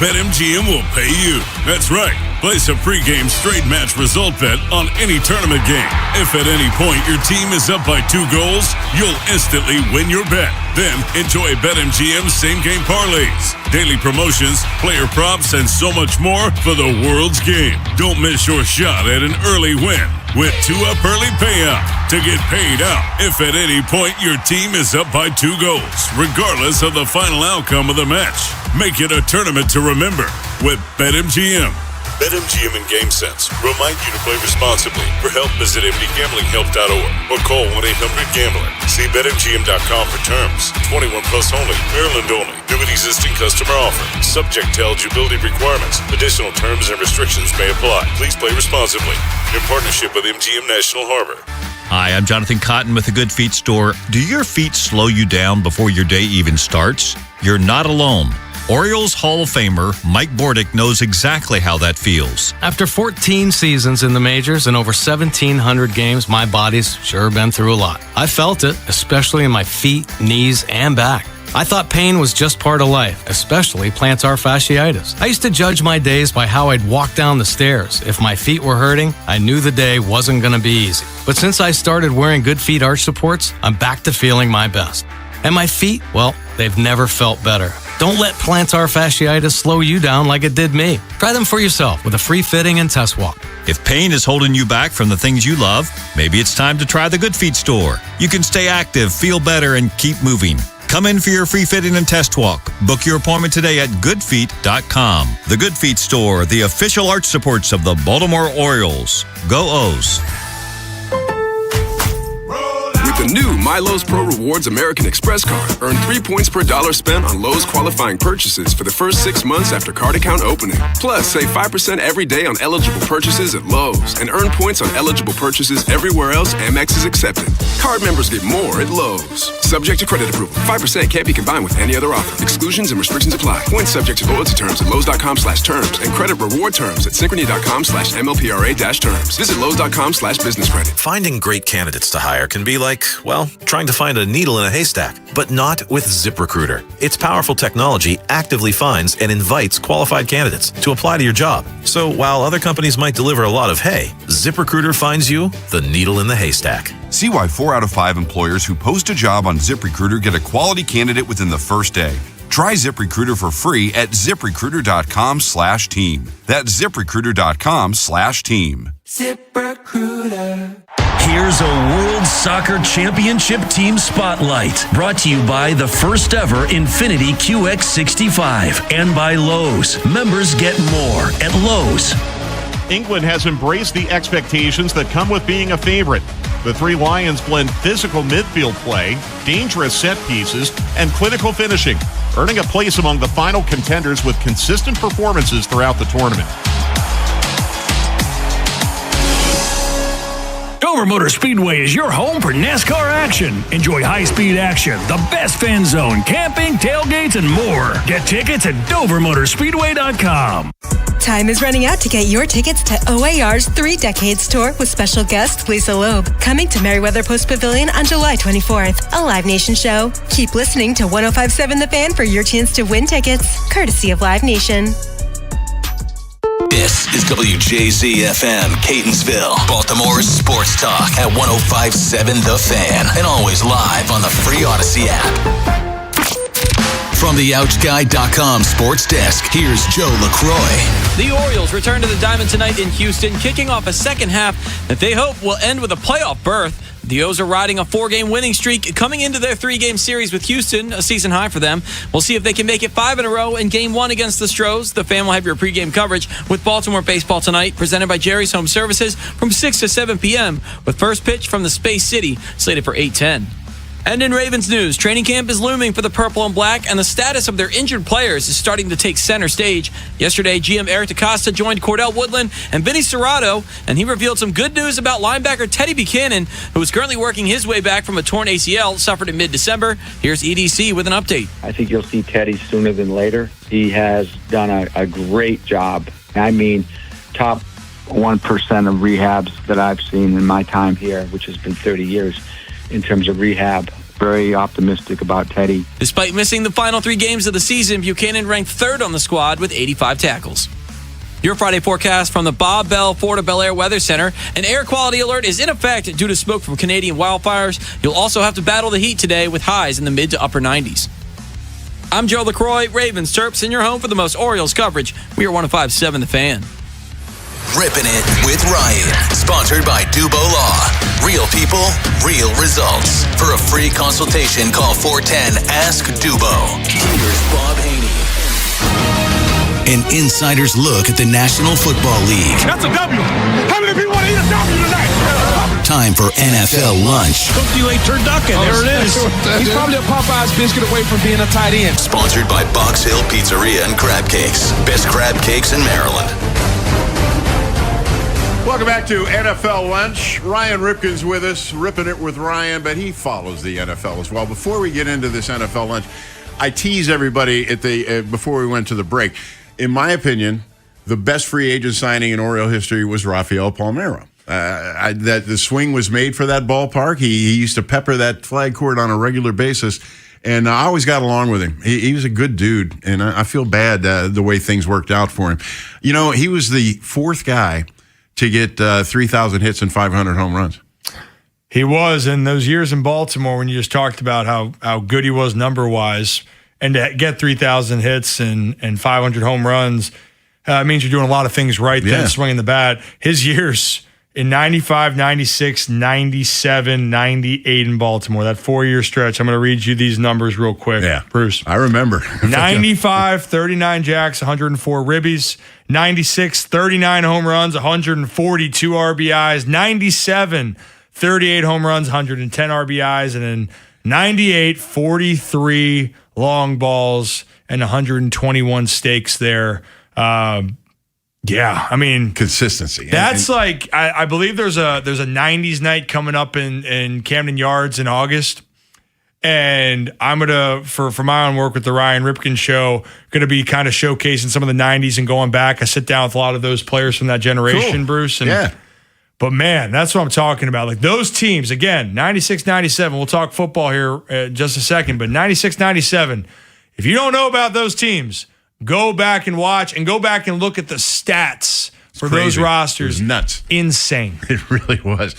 Speaker 20: BetMGM will pay you. That's right. Place a pregame straight match result bet on any tournament game. If at any point your team is up by 2 goals, you'll instantly win your bet. Then enjoy BetMGM's same-game parlays, daily promotions, player props, and so much more for the world's game. Don't miss your shot at an early win with 2-up early payout to get paid out if at any point your team is up by 2 goals, regardless of the final outcome of the match. Make it a tournament to remember with BetMGM. BetMGM and GameSense remind you to play responsibly. For help, visit mdgamblinghelp.org or call 1-800-GAMBLER. See BetMGM.com for terms. 21 plus only. Maryland only. New and existing customer offer. Subject to eligibility requirements. Additional terms and restrictions may apply. Please play responsibly. In partnership with MGM National Harbor.
Speaker 21: Hi, I'm Jonathan Cotton with the Good Feet Store. Do your feet slow you down before your day even starts? You're not alone. Orioles Hall of Famer Mike Bordick knows exactly how that feels.
Speaker 22: After 14 seasons in the majors and over 1,700 games, my body's sure been through a lot. I felt it, especially in my feet, knees, and back. I thought pain was just part of life, especially plantar fasciitis. I used to judge my days by how I'd walk down the stairs. If my feet were hurting, I knew the day wasn't going to be easy. But since I started wearing Good Feet arch supports, I'm back to feeling my best. And my feet, well, they've never felt better. Don't let plantar fasciitis slow you down like it did me. Try them for yourself with a free fitting and test walk.
Speaker 21: If pain is holding you back from the things you love, maybe it's time to try the Good Feet Store. You can stay active, feel better, and keep moving. Come in for your free fitting and test walk. Book your appointment today at goodfeet.com. The Good Feet Store, the official arch supports of the Baltimore Orioles. Go O's.
Speaker 23: With the new My Lowe's Pro Rewards American Express card, earn 3 points per dollar spent on Lowe's qualifying purchases for the first 6 months after card account opening. Plus, save 5% every day on eligible purchases at Lowe's and earn points on eligible purchases everywhere else Amex is accepted. Card members get more at Lowe's. Subject to credit approval. 5% can't be combined with any other offer. Exclusions and restrictions apply. Points subject to loyalty terms at Lowe's.com/terms and credit reward terms at Synchrony.com/MLPRA-terms. Visit Lowe's.com/business credit.
Speaker 24: Finding great candidates to hire can be like, well, trying to find a needle in a haystack, but not with ZipRecruiter. Its powerful technology actively finds and invites qualified candidates to apply to your job. So while other companies might deliver a lot of hay, ZipRecruiter finds you the needle in the haystack.
Speaker 25: See why 4 out of 5 employers who post a job on ZipRecruiter get a quality candidate within the first day. Try ZipRecruiter for free at ZipRecruiter.com/team. That's ZipRecruiter.com/team.
Speaker 14: ZipRecruiter. Here's a World Soccer Championship Team Spotlight, brought to you by the first ever Infiniti QX65 and by Lowe's. Members get more at Lowe's.
Speaker 26: England has embraced the expectations that come with being a favorite.
Speaker 1: The three Lions blend physical midfield play, dangerous set pieces, and clinical finishing, earning a place among the final contenders with consistent performances throughout the tournament.
Speaker 3: Dover Motor Speedway is your home for NASCAR action. Enjoy high-speed action, the best fan zone, camping, tailgates, and more. Get tickets at DoverMotorspeedway.com.
Speaker 6: Time is running out to get your tickets to OAR's 3 Decades Tour with special guest Lisa Loeb. Coming to Merriweather Post Pavilion on July 24th. A Live Nation show. Keep listening to 105.7 The Fan for your chance to win tickets, courtesy of Live Nation.
Speaker 4: This is WJZ-FM, Catonsville, Baltimore's sports talk at 105.7 The Fan, and always live on the free Odyssey app. From the OutGuy.com sports desk, here's Joe LaCroix.
Speaker 7: The Orioles return to the Diamond tonight in Houston, kicking off a second half that they hope will end with a playoff berth. The O's are riding a 4-game winning streak coming into their 3-game series with Houston, a season high for them. We'll see if they can make it 5 in a row in Game 1 against the Stros. The Fan will have your pregame coverage with Baltimore baseball tonight, presented by Jerry's Home Services from 6 to 7 p.m. with first pitch from the Space City, slated for 8:10. And in Ravens news, training camp is looming for the Purple and Black, and the status of their injured players is starting to take center stage. Yesterday, GM Eric DeCosta joined Cordell Woodland and Vinny Serrato, and he revealed some good news about linebacker Teddy Buchanan, who is currently working his way back from a torn ACL suffered in mid-December. Here's EDC with an update.
Speaker 8: I think you'll see Teddy sooner than later. He has done a great job. I mean, top 1% of rehabs that I've seen in my time here, which has been 30 years. In terms of rehab, very optimistic about Teddy.
Speaker 7: Despite missing the final 3 games of the season, Buchanan ranked 3rd on the squad with 85 tackles. Your Friday forecast from the Bob Bell Florida Bel Air Weather Center. An air quality alert is in effect due to smoke from Canadian wildfires. You'll also have to battle the heat today with highs in the mid to upper 90s. I'm Joe LaCroix, Ravens Terps, in your home for the most Orioles coverage. We are 105.7 The Fan.
Speaker 4: Ripping It with Ryan. Sponsored by Dubo Law. Real people, real results. For a free consultation, call 410-ASK-DUBO. Here's Bob Haynie. An insider's look at the National Football League.
Speaker 3: That's a W. How many people want to eat a W tonight?
Speaker 4: Time for NFL lunch.
Speaker 3: Cooked you a turducken. There it is. He's probably a Popeye's biscuit away from being a tight end.
Speaker 4: Sponsored by Box Hill Pizzeria and Crab Cakes. Best crab cakes in Maryland.
Speaker 2: Welcome back to NFL Lunch. Ryan Ripken's with us, ripping it with Ryan, but he follows the NFL as well. Before we get into this NFL Lunch, I tease everybody at the before we went to the break. In my opinion, the best free agent signing in Oriole history was Rafael Palmeiro. That the swing was made for that ballpark. He used to pepper that flag court on a regular basis, and I always got along with him. He was a good dude, and I feel bad the way things worked out for him. You know, he was the 4th guy to get 3,000 hits and 500 home runs.
Speaker 5: He was, in those years in Baltimore when you just talked about how good he was number-wise, and to get 3,000 hits and 500 home runs means you're doing a lot of things right then, swinging the bat. His years in 95, 96, 97, 98 in Baltimore, that 4-year stretch. I'm going to read you these numbers real quick, Bruce.
Speaker 2: I remember.
Speaker 5: 95, 39 jacks, 104 ribbies. 96, 39 home runs, 142 RBIs. 97, 38 home runs, 110 RBIs. And then 98, 43 long balls and 121 stakes there. Yeah, I mean,
Speaker 2: consistency.
Speaker 5: That's like I believe there's a 90s night coming up in Camden Yards in August, and I'm gonna for my own work with the Ryan Ripken Show, gonna be kind of showcasing some of the 90s and going back. I sit down with a lot of those players from that generation, cool. Bruce. And, but man, that's what I'm talking about. Like those teams again, 96, 97. We'll talk football here in just a second, but 96, 97. If you don't know about those teams, go back and watch and go back and look at the stats for those rosters.
Speaker 2: It was nuts.
Speaker 5: Insane.
Speaker 2: It really was.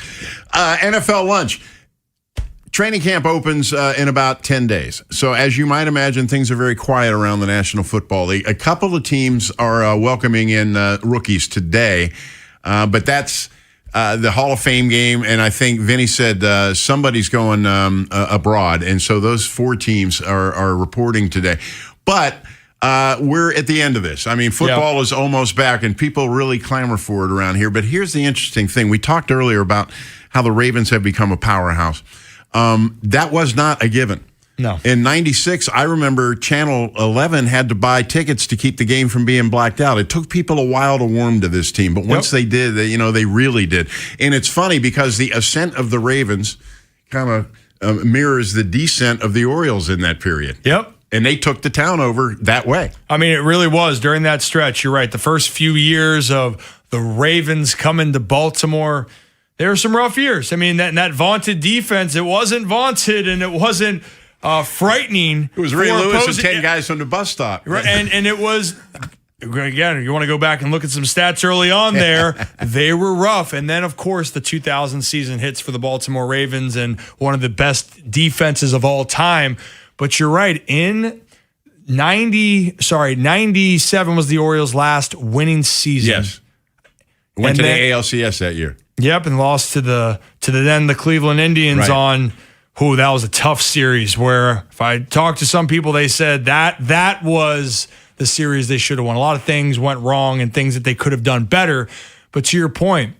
Speaker 2: NFL Lunch. Training camp opens in about 10 days. So as you might imagine, things are very quiet around the National Football League. A couple of teams are welcoming in rookies today, but that's the Hall of Fame game, and I think Vinny said somebody's going abroad, and so those 4 teams are reporting today. But we're at the end of this. I mean, football is almost back, and people really clamor for it around here. But here's the interesting thing. We talked earlier about how the Ravens have become a powerhouse. That was not a given.
Speaker 5: No.
Speaker 2: In 96, I remember Channel 11 had to buy tickets to keep the game from being blacked out. It took people a while to warm to this team, but once they did, they really did. And it's funny because the ascent of the Ravens kind of mirrors the descent of the Orioles in that period.
Speaker 5: Yep.
Speaker 2: And they took the town over that way.
Speaker 5: I mean, it really was during that stretch. You're right. The first few years of the Ravens coming to Baltimore, there were some rough years. I mean, that vaunted defense, it wasn't vaunted and it wasn't frightening.
Speaker 2: It was Ray Lewis and 10 guys from the bus stop.
Speaker 5: Right, and it was, again, you want to go back and look at some stats early on there, they were rough. And then, of course, the 2000 season hits for the Baltimore Ravens and one of the best defenses of all time. But you're right, in 97 was the Orioles' last winning season.
Speaker 2: Yes. Went to the ALCS that year.
Speaker 5: Yep, and lost to the Cleveland Indians on that was a tough series where if I talked to some people, they said that was the series they should have won. A lot of things went wrong and things that they could have done better. But to your point,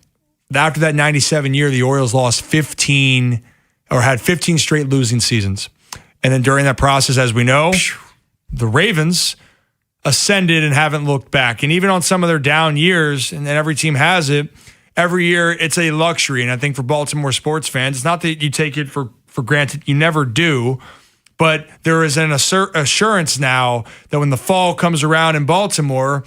Speaker 5: after that 97 year, the Orioles lost 15 straight losing seasons. And then during that process, as we know, the Ravens ascended and haven't looked back. And even on some of their down years, and every team has it, every year it's a luxury. And I think for Baltimore sports fans, it's not that you take it for granted. You never do. But there is an assurance now that when the fall comes around in Baltimore,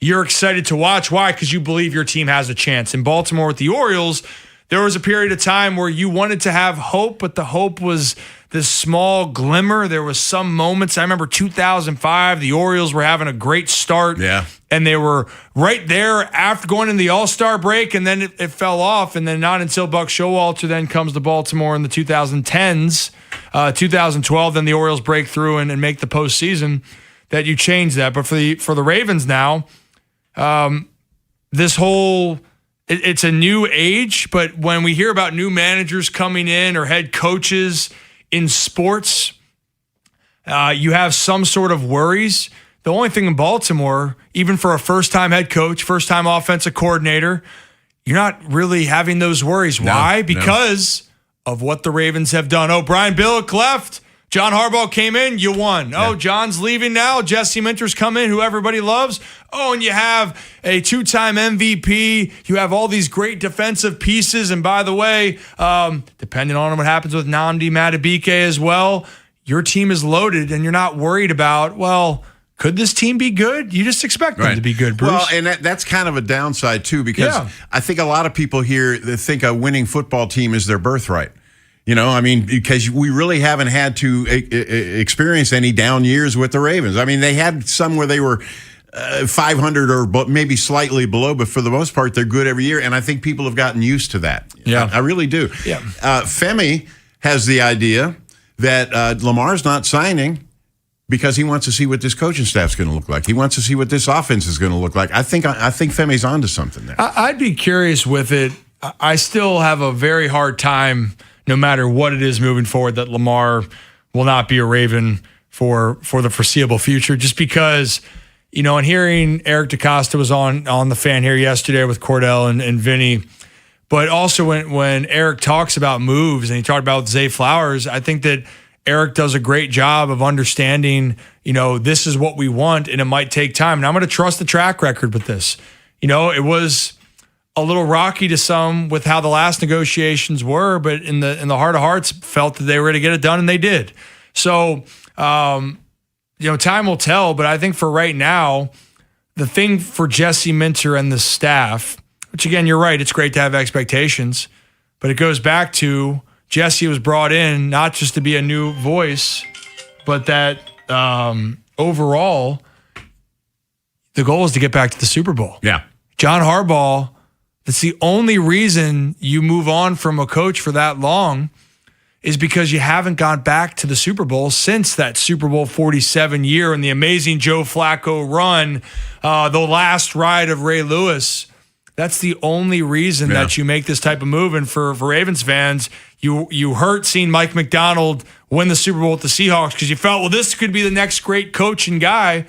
Speaker 5: you're excited to watch. Why? Because you believe your team has a chance. In Baltimore with the Orioles, there was a period of time where you wanted to have hope, but the hope was this small glimmer. There was some moments. I remember 2005, the Orioles were having a great start.
Speaker 2: Yeah.
Speaker 5: And they were right there after going in the All-Star break, and then it fell off. And then not until Buck Showalter then comes to Baltimore in the 2010s, 2012, then the Orioles break through and make the postseason, that you change that. But for the Ravens now, this whole it's a new age. But when we hear about new managers coming in or head coaches in sports, you have some sort of worries. The only thing in Baltimore, even for a first-time head coach, first-time offensive coordinator, you're not really having those worries. Why? Because of what the Ravens have done. Oh, Brian Billick left. John Harbaugh came in. You won. Oh, John's leaving now. Jesse Minter's come in, who everybody loves. Oh, and you have a two-time MVP. You have all these great defensive pieces. And by the way, depending on what happens with Nnamdi Madubuike as well, your team is loaded and you're not worried about, could this team be good? You just expect them to be good, Bruce.
Speaker 2: Well, and that's kind of a downside, too, because I think a lot of people here think a winning football team is their birthright. Because we really haven't had to experience any down years with the Ravens. I mean, they had some where they were 500 or maybe slightly below, but for the most part, they're good every year. And I think people have gotten used to that.
Speaker 5: Yeah.
Speaker 2: I really do.
Speaker 5: Yeah.
Speaker 2: Femi has the idea that Lamar's not signing because he wants to see what this coaching staff's going to look like. He wants to see what this offense is going to look like. I think Femi's onto something there.
Speaker 5: I'd be curious with it. I still have a very hard time, no matter what it is moving forward, that Lamar will not be a Raven for the foreseeable future, just because, and hearing Eric DeCosta was on the Fan here yesterday with Cordell and Vinny, but also when Eric talks about moves and he talked about Zay Flowers, I think that Eric does a great job of understanding, this is what we want and it might take time. And I'm going to trust the track record with this. It was a little rocky to some with how the last negotiations were, but in the heart of hearts felt that they were going to get it done, and they did. So, time will tell, but I think for right now, the thing for Jesse Minter and the staff, which again, you're right, it's great to have expectations, but it goes back to Jesse was brought in not just to be a new voice, but that overall, the goal is to get back to the Super Bowl.
Speaker 2: Yeah.
Speaker 5: John Harbaugh, that's the only reason you move on from a coach for that long is because you haven't gone back to the Super Bowl since that Super Bowl 47 year and the amazing Joe Flacco run, the last ride of Ray Lewis. That's the only reason that you make this type of move. And for Ravens fans, you hurt seeing Mike McDonald win the Super Bowl with the Seahawks because you felt, this could be the next great coach and guy.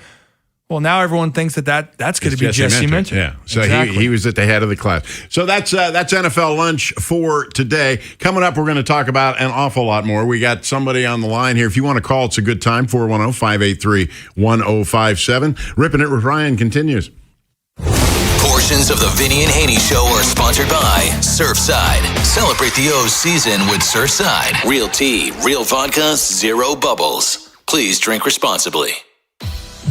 Speaker 5: Well, now everyone thinks that's going to be Jesse Minter.
Speaker 2: Yeah, so
Speaker 5: exactly.
Speaker 2: he was at the head of the class. So that's NFL Lunch for today. Coming up, we're going to talk about an awful lot more. We got somebody on the line here. If you want to call, it's a good time, 410-583-1057. Ripping It with Ryan continues.
Speaker 4: Portions of the Vinny and Haynie Show are sponsored by Surfside. Celebrate the O's season with Surfside. Real tea, real vodka, zero bubbles. Please drink responsibly.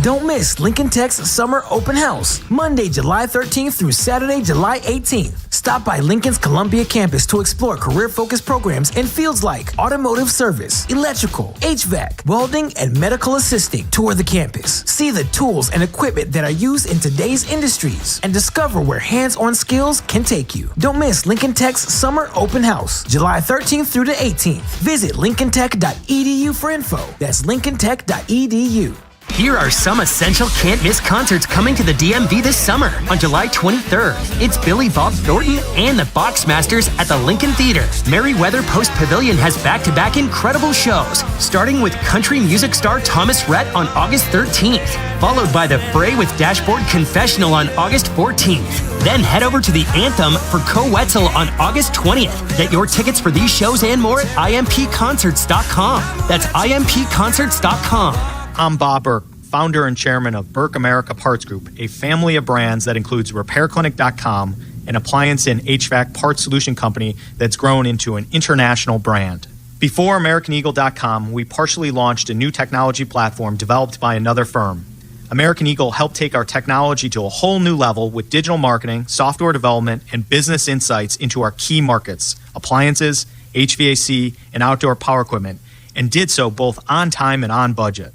Speaker 10: Don't miss Lincoln Tech's Summer Open House, Monday, July 13th through Saturday, July 18th. Stop by Lincoln's Columbia campus to explore career-focused programs in fields like automotive service, electrical, HVAC, welding, and medical assisting. Tour the campus. See the tools and equipment that are used in today's industries and discover where hands-on skills can take you. Don't miss Lincoln Tech's Summer Open House, July 13th through the 18th. Visit lincolntech.edu for info. That's lincolntech.edu.
Speaker 11: Here are some essential can't-miss concerts coming to the DMV this summer. On July 23rd, it's Billy Bob Thornton and the Boxmasters at the Lincoln Theater. Merriweather Post Pavilion has back-to-back incredible shows, starting with country music star Thomas Rhett on August 13th, followed by The Fray with Dashboard Confessional on August 14th. Then head over to the Anthem for Co Wetzel on August 20th. Get your tickets for these shows and more at impconcerts.com. That's impconcerts.com.
Speaker 12: I'm Bob Burke, founder and chairman of Burke America Parts Group, a family of brands that includes RepairClinic.com, an appliance and HVAC parts solution company that's grown into an international brand. Before AmericanEagle.com, we partially launched a new technology platform developed by another firm. American Eagle helped take our technology to a whole new level with digital marketing, software development, and business insights into our key markets, appliances, HVAC, and outdoor power equipment, and did so both on time and on budget.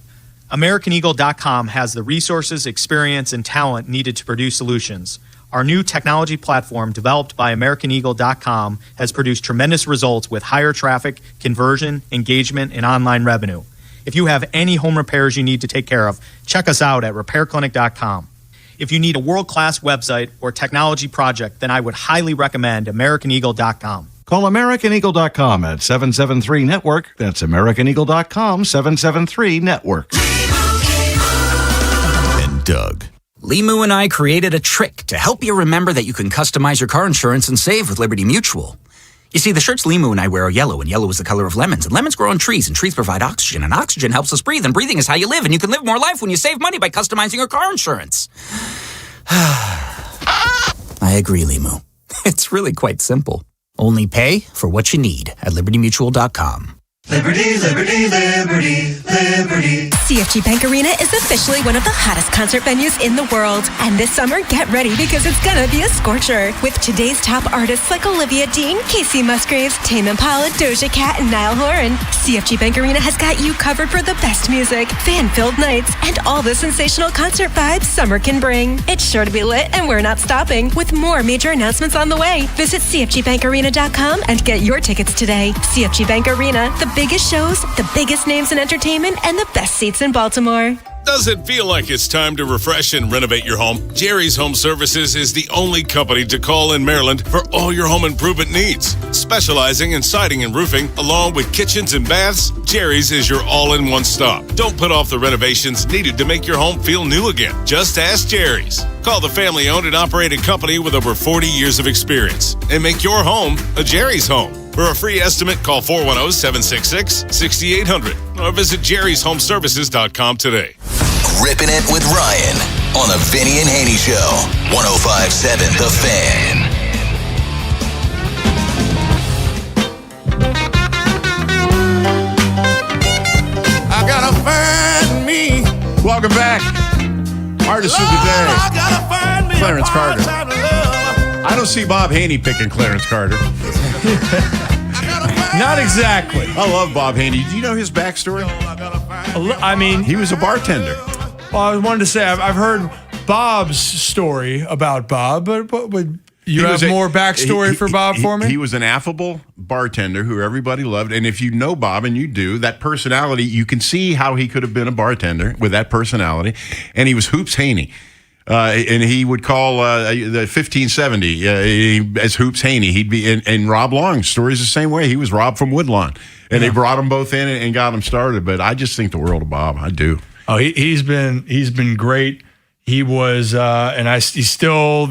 Speaker 12: AmericanEagle.com has the resources, experience, and talent needed to produce solutions. Our new technology platform, developed by AmericanEagle.com, has produced tremendous results with higher traffic, conversion, engagement, and online revenue. If you have any home repairs you need to take care of, check us out at RepairClinic.com. If you need a world-class website or technology project, then I would highly recommend AmericanEagle.com.
Speaker 13: Call AmericanEagle.com at 773-NETWORK. That's AmericanEagle.com, 773-NETWORK.
Speaker 15: And Doug. Limu and I created a trick to help you remember that you can customize your car insurance and save with Liberty Mutual. You see, the shirts Limu and I wear are yellow, and yellow is the color of lemons. And lemons grow on trees, and trees provide oxygen. And oxygen helps us breathe, and breathing is how you live. And you can live more life when you save money by customizing your car insurance. I agree, Limu. It's really quite simple. Only pay for what you need at libertymutual.com.
Speaker 18: Liberty, liberty, liberty, liberty.
Speaker 6: CFG Bank Arena is officially one of the hottest concert venues in the world. And this summer, get ready because it's gonna be a scorcher. With today's top artists like Olivia Dean, Casey Musgraves, Tame Impala, Doja Cat, and Niall Horan, CFG Bank Arena has got you covered for the best music, fan-filled nights, and all the sensational concert vibes summer can bring. It's sure to be lit, and we're not stopping, with more major announcements on the way. Visit CFGBankArena.com and get your tickets today. CFG Bank Arena, the biggest shows, the biggest names in entertainment, and the best seats in Baltimore.
Speaker 20: Does it feel like it's time to refresh and renovate your home? Jerry's Home Services is the only company to call in Maryland for all your home improvement needs. Specializing in siding and roofing, along with kitchens and baths, Jerry's is your all-in-one stop. Don't put off the renovations needed to make your home feel new again. Just ask Jerry's. Call the family-owned and operated company with over 40 years of experience and make your home a Jerry's home. For a free estimate, call 410-766-6800 or visit jerryshomeservices.com today.
Speaker 4: Ripping It with Ryan on the Vinny and Haynie Show. 105.7 The Fan.
Speaker 2: I gotta find me. Welcome back. Artist of the day, Clarence Carter. I don't see Bob Haynie picking Clarence Carter.
Speaker 5: Not exactly.
Speaker 2: I love Bob Haynie. Do you know his backstory?
Speaker 5: I mean,
Speaker 2: he was a bartender.
Speaker 5: Well, I wanted to say I've heard Bob's story about Bob, but would you have more backstory for Bob for me?
Speaker 2: He was an affable bartender who everybody loved, and if you know Bob, and you do, that personality, you can see how he could have been a bartender with that personality. And he was Hoops Haynie. And he would call the 1570 as Hoops Haynie. He'd be and Rob Long's story's the same way. He was Rob from Woodlawn, and they brought them both in and got them started. But I just think the world of Bob. I do.
Speaker 5: Oh, he's been great He was, he's still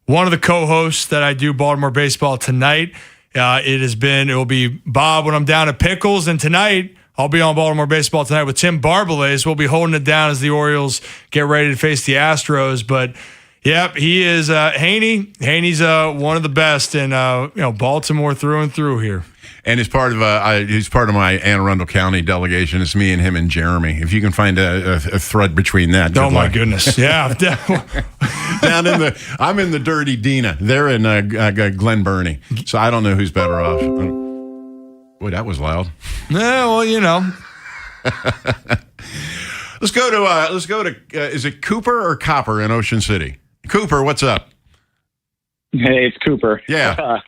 Speaker 5: one of the co-hosts that I do Baltimore Baseball Tonight. It will be Bob when I'm down at Pickles, and tonight I'll be on Baltimore Baseball Tonight with Tim Barbalaise. We'll be holding it down as the Orioles get ready to face the Astros. But yep, he is Haynie. Haynie's one of the best in Baltimore through and through here.
Speaker 2: And he's part of my Anne Arundel County delegation. It's me and him and Jeremy. If you can find a thread between that.
Speaker 5: Oh my goodness, yeah.
Speaker 2: I'm in the Dirty Dina. They're in Glen Burnie. So I don't know who's better off. Boy, that was loud.
Speaker 5: Yeah, well,
Speaker 2: Let's go to. Is it Cooper or Copper in Ocean City? Cooper, what's up?
Speaker 9: Hey, it's Cooper.
Speaker 2: Yeah.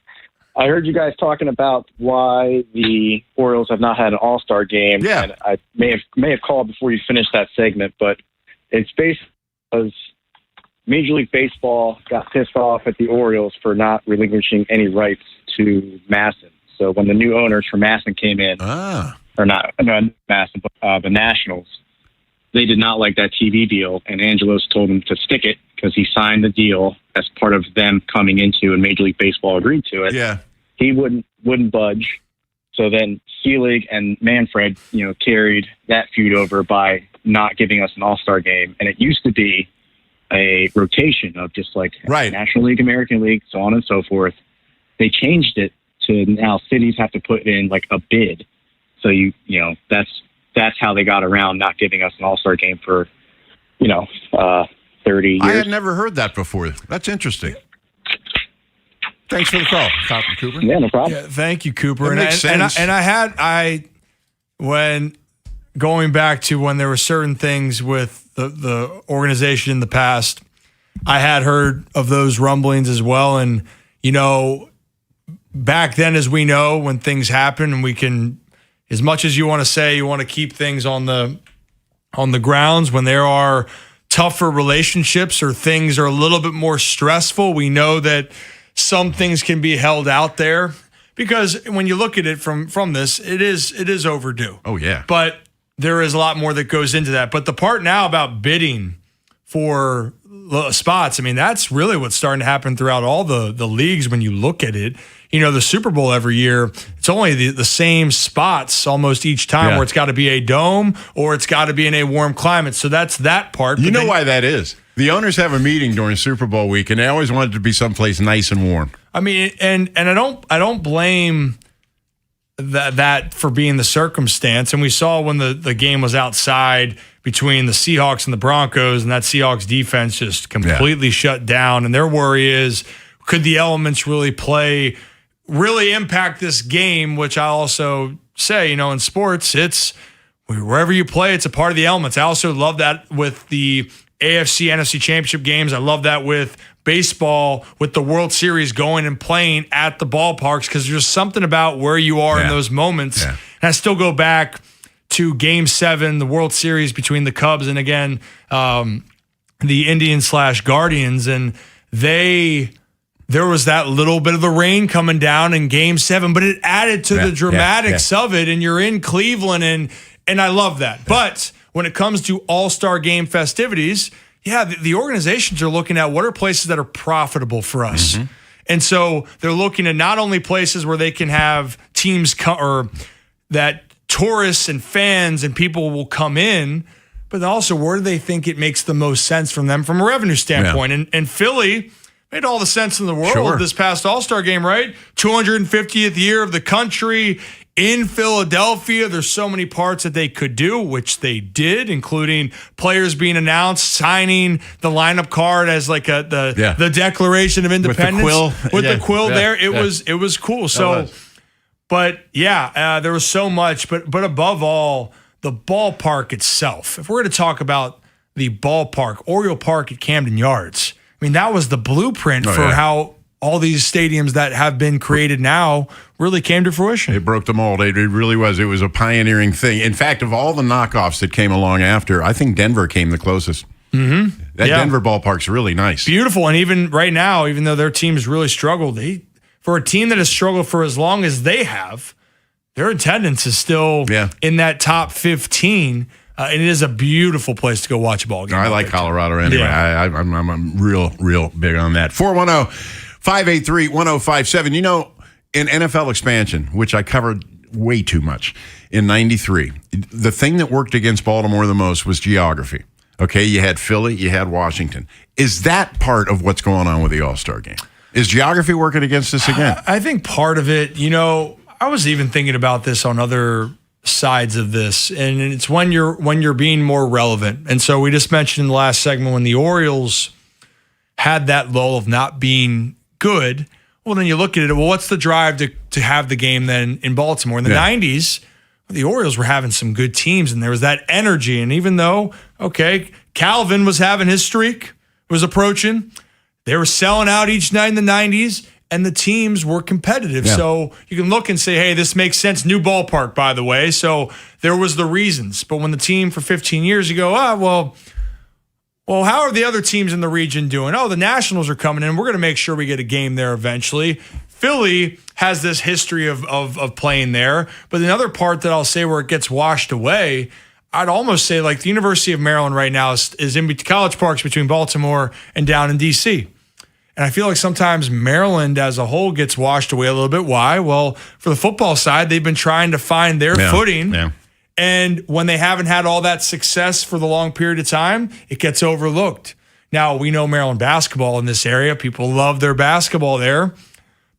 Speaker 9: I heard you guys talking about why the Orioles have not had an All-Star game.
Speaker 2: Yeah.
Speaker 9: And I may have called before you finished that segment, but it's based because Major League Baseball got pissed off at the Orioles for not relinquishing any rights to Masson. So when the new owners for Masson came in, or not Masson, but the Nationals, they did not like that TV deal, and Angelos told them to stick it because he signed the deal as part of them coming into, and Major League Baseball agreed to it.
Speaker 2: Yeah,
Speaker 9: he wouldn't budge. So then Selig and Manfred, carried that feud over by not giving us an All-Star game, and it used to be a rotation of just like National League, American League, so on and so forth. They changed it to now cities have to put in like a bid. So that's how they got around not giving us an All-Star game for, 30 years.
Speaker 2: I had never heard that before. That's interesting. Thanks for the call, Cooper.
Speaker 9: Yeah, no problem.
Speaker 5: Yeah, thank you, Cooper.
Speaker 2: That makes sense.
Speaker 5: When going back to when there were certain things with the organization in the past, I had heard of those rumblings as well. And, back then, as we know, when things happen, and we can, as much as you want to say you want to keep things on the grounds, when there are tougher relationships or things are a little bit more stressful, we know that some things can be held out there, because when you look at it from this, it is overdue.
Speaker 2: Oh yeah.
Speaker 5: But there is a lot more that goes into that. But the part now about bidding for spots, I mean, that's really what's starting to happen throughout all the leagues when you look at it. The Super Bowl every year, it's only the same spots almost each time, where it's got to be a dome or it's got to be in a warm climate. So that's that part.
Speaker 2: You know why that is? The owners have a meeting during Super Bowl week, and they always want it to be someplace nice and warm.
Speaker 5: I mean, and I don't blame that for being the circumstance. And we saw when the game was outside between the Seahawks and the Broncos, and that Seahawks defense just completely shut down. And their worry is, could the elements really impact this game? Which I also say, in sports, it's wherever you play, it's a part of the elements. I also love that with the AFC, NFC championship games. I love that with baseball, with the World Series going and playing at the ballparks, because there's something about where you are in those moments. And I still go back to Game 7, the World Series between the Cubs and, again, the Indians/Guardians, and there was that little bit of the rain coming down in Game 7, but it added to the dramatics of it, and you're in Cleveland, and I love that. Yeah. But when it comes to All-Star Game festivities, the organizations are looking at what are places that are profitable for us. Mm-hmm. And so they're looking at not only places where they can have teams or that tourists and fans and people will come in, but also where do they think it makes the most sense from them from a revenue standpoint. Yeah. And Philly made all the sense in the world this past All-Star game, right? 250th year of the country in Philadelphia. There's so many parts that they could do, which they did, including players being announced, signing the lineup card as like the Declaration of Independence with the quill there. It was cool. So, but there was so much, but above all, the ballpark itself. If we're going to talk about the ballpark, Oriole Park at Camden Yards, I mean, that was the blueprint for how all these stadiums that have been created now really came to fruition.
Speaker 2: It broke the mold. It really was. It was a pioneering thing. In fact, of all the knockoffs that came along after, I think Denver came the closest.
Speaker 5: Mm-hmm.
Speaker 2: That Denver ballpark's really nice.
Speaker 5: Beautiful. And even right now, even though their teams really struggled, for a team that has struggled for as long as they have, their attendance is still in that top 15. And it is a beautiful place to go watch a ball game.
Speaker 2: I like Colorado anyway.
Speaker 5: Yeah.
Speaker 2: I'm real big on that. 410-583-1057. You know, in NFL expansion, which I covered way too much in 93, the thing that worked against Baltimore the most was geography. Okay, you had Philly, you had Washington. Is that part of what's going on with the All-Star game? Is geography working against us again?
Speaker 5: I think part of it, I was even thinking about this on other sides of this, and it's when you're being more relevant. And so we just mentioned in the last segment when the Orioles had that lull of not being good. Well, then you look at it, well, what's the drive to have the game then in Baltimore? In the 90s, the Orioles were having some good teams, and there was that energy. And even though, Calvin was having his streak, was approaching, they were selling out each night in the 90s, and the teams were competitive. Yeah. So you can look and say, hey, this makes sense. New ballpark, by the way. So there was the reasons. But when the team for 15 years, you go, well, how are the other teams in the region doing? Oh, the Nationals are coming in. We're going to make sure we get a game there eventually. Philly has this history of playing there. But another part that I'll say where it gets washed away, I'd almost say like the University of Maryland right now is in college parks between Baltimore and down in D.C. And I feel like sometimes Maryland as a whole gets washed away a little bit. Why? Well, for the football side, they've been trying to find their footing. Yeah. And when they haven't had all that success for the long period of time, it gets overlooked. Now, we know Maryland basketball in this area. People love their basketball there.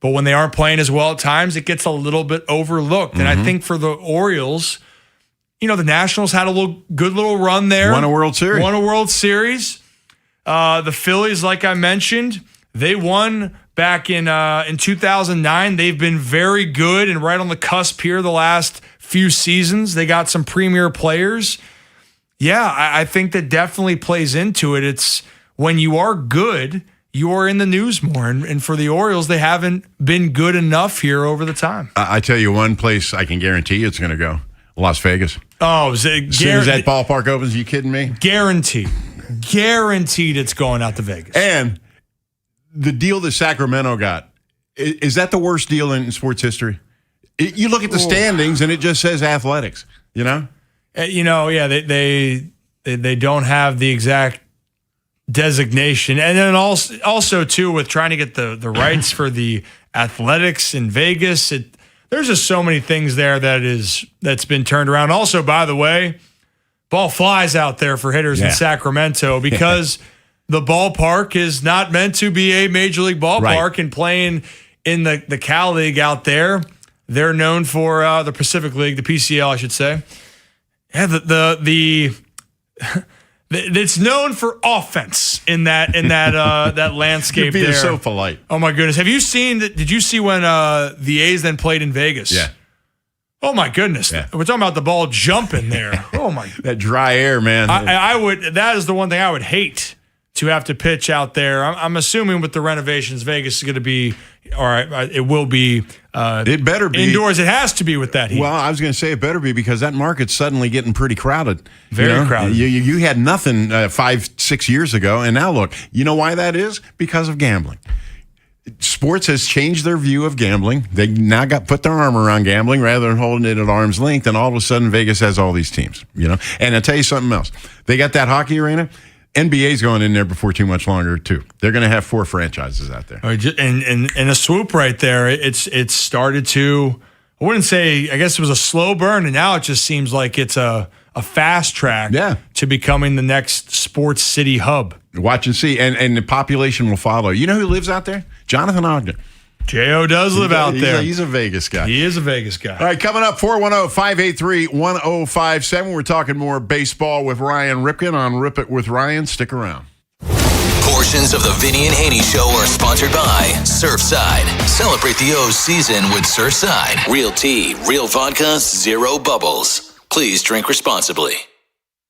Speaker 5: But when they aren't playing as well at times, it gets a little bit overlooked. And I think for the Orioles, the Nationals had a good little run there.
Speaker 2: Won a World Series.
Speaker 5: The Phillies, like I mentioned, they won back in 2009. They've been very good and right on the cusp here the last few seasons. They got some premier players. Yeah, I think that definitely plays into it. It's when you are good, you are in the news more. And for the Orioles, they haven't been good enough here over the time.
Speaker 2: I tell you one place I can guarantee it's going to go. Las Vegas.
Speaker 5: Oh,
Speaker 2: as soon as that ballpark opens, are you kidding me?
Speaker 5: Guaranteed it's going out to Vegas.
Speaker 2: And the deal that Sacramento got, is that the worst deal in sports history? You look at the standings and it just says athletics, They
Speaker 5: don't have the exact designation. And then also too, with trying to get the rights for the athletics in Vegas, there's just so many things there that's been turned around. Also, by the way, ball flies out there for hitters in Sacramento because the ballpark is not meant to be a major league ballpark. Right. And playing in the Cal League out there, they're known for the Pacific League, the PCL, I should say. Yeah, it's known for offense in that that landscape.
Speaker 2: You're being
Speaker 5: there.
Speaker 2: So polite.
Speaker 5: Oh my goodness! Have you seen that? Did you see when the A's then played in Vegas?
Speaker 2: Yeah.
Speaker 5: Oh my goodness! Yeah. We're talking about the ball jumping there. Oh my!
Speaker 2: That dry air, man.
Speaker 5: I would. That is the one thing I would hate to have to pitch out there. I'm assuming with the renovations, Vegas is going to be all right. It will be.
Speaker 2: It better be
Speaker 5: indoors. It has to be with that heat.
Speaker 2: Well, I was going to say it better be because that market's suddenly getting pretty crowded.
Speaker 5: Very crowded.
Speaker 2: You had nothing 5-6 years ago, and now look. You know why that is? Because of gambling. Sports has changed their view of gambling. They now put their arm around gambling rather than holding it at arm's length, and all of a sudden Vegas has all these teams. And I'll tell you something else. They got that hockey arena. NBA's going in there before too much longer, too. They're going to have 4 franchises out there.
Speaker 5: And a swoop right there. It's started to, I wouldn't say, I guess it was a slow burn, and now it just seems like it's a fast track to becoming the next sports city hub.
Speaker 2: Watch and see. And the population will follow. You know who lives out there? Jonathan Ogden.
Speaker 5: J.O. does live out there.
Speaker 2: He's a Vegas guy.
Speaker 5: He is a Vegas guy.
Speaker 2: All right, coming up, 410-583-1057. We're talking more baseball with Ryan Ripken on Rip It with Ryan. Stick around.
Speaker 4: Portions of the Vinny and Haynie Show are sponsored by Surfside. Celebrate the O's season with Surfside. Real tea, real vodka, zero bubbles. Please drink responsibly.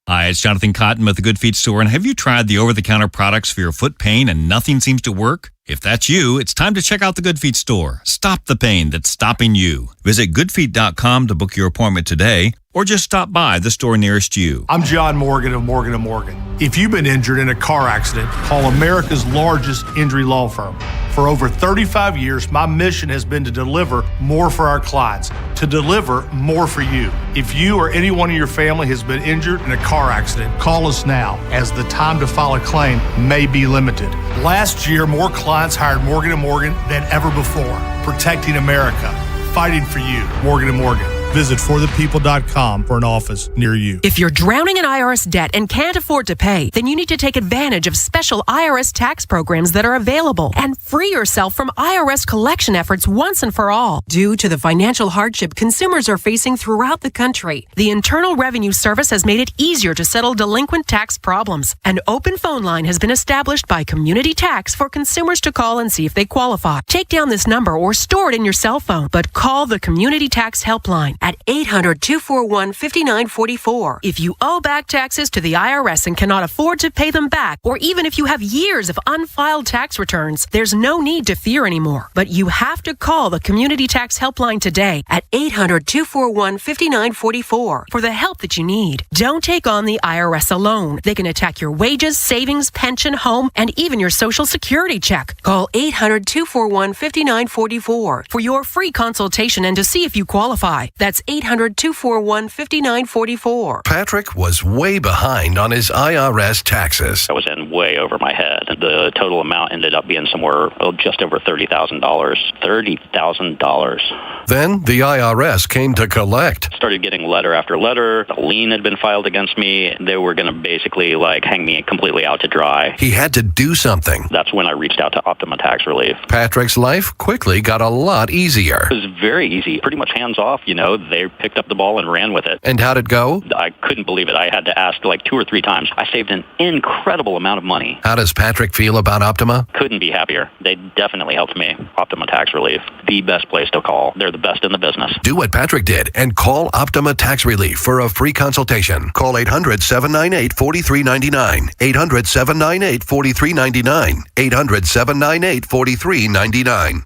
Speaker 16: Hi, it's Jonathan Cotton with the Good Feet Store. And have you tried the over-the-counter products for your foot pain and nothing seems to work? If that's you, it's time to check out the Good Feet Store. Stop the pain that's stopping you. Visit goodfeet.com to book your appointment today, or just stop by the store nearest you.
Speaker 17: I'm John Morgan of Morgan & Morgan. If you've been injured in a car accident, call America's largest injury law firm. For over 35 years, my mission has been to deliver more for our clients, to deliver more for you. If you or anyone in your family has been injured in a car accident, call us now, as the time to file a claim may be limited. Last year, more clients hired Morgan & Morgan than ever before, protecting America, fighting for you. Morgan & Morgan. Visit forthepeople.com for an office near you.
Speaker 19: If you're drowning in IRS debt and can't afford to pay, then you need to take advantage of special IRS tax programs that are available and free yourself from IRS collection efforts once and for all. Due to the financial hardship consumers are facing throughout the country, the Internal Revenue Service has made it easier to settle delinquent tax problems. An open phone line has been established by Community Tax for consumers to call and see if they qualify. Take down this number or store it in your cell phone, but call the Community Tax Helpline at 800-241-5944. If you owe back taxes to the IRS and cannot afford to pay them back, or even if you have years of unfiled tax returns, there's no need to fear anymore. But you have to call the Community Tax Helpline today at 800-241-5944 for the help that you need. Don't take on the IRS alone. They can attack your wages, savings, pension, home, and even your Social Security check. Call 800-241-5944 for your free consultation and to see if you qualify. That's 800-241-5944.
Speaker 21: Patrick was way behind on his IRS taxes.
Speaker 22: I was in way over my head. The total amount ended up being somewhere just over $30,000. $30,000.
Speaker 21: Then the IRS came to collect.
Speaker 22: Started getting letter after letter. A lien had been filed against me. They were going to basically hang me completely out to dry.
Speaker 21: He had to do something.
Speaker 22: That's when I reached out to Optima Tax Relief.
Speaker 21: Patrick's life quickly got a lot easier.
Speaker 22: It was very easy, pretty much hands off, They picked up the ball and ran with it.
Speaker 21: And how'd it go?
Speaker 22: I couldn't believe it. I had to ask 2 or 3 times. I saved an incredible amount of money.
Speaker 21: How does Patrick feel about Optima?
Speaker 22: Couldn't be happier. They definitely helped me. Optima Tax Relief, the best place to call. They're the best in the business.
Speaker 21: Do what Patrick did and call Optima Tax Relief for a free consultation. Call 800-798-4399. 800-798-4399. 800-798-4399.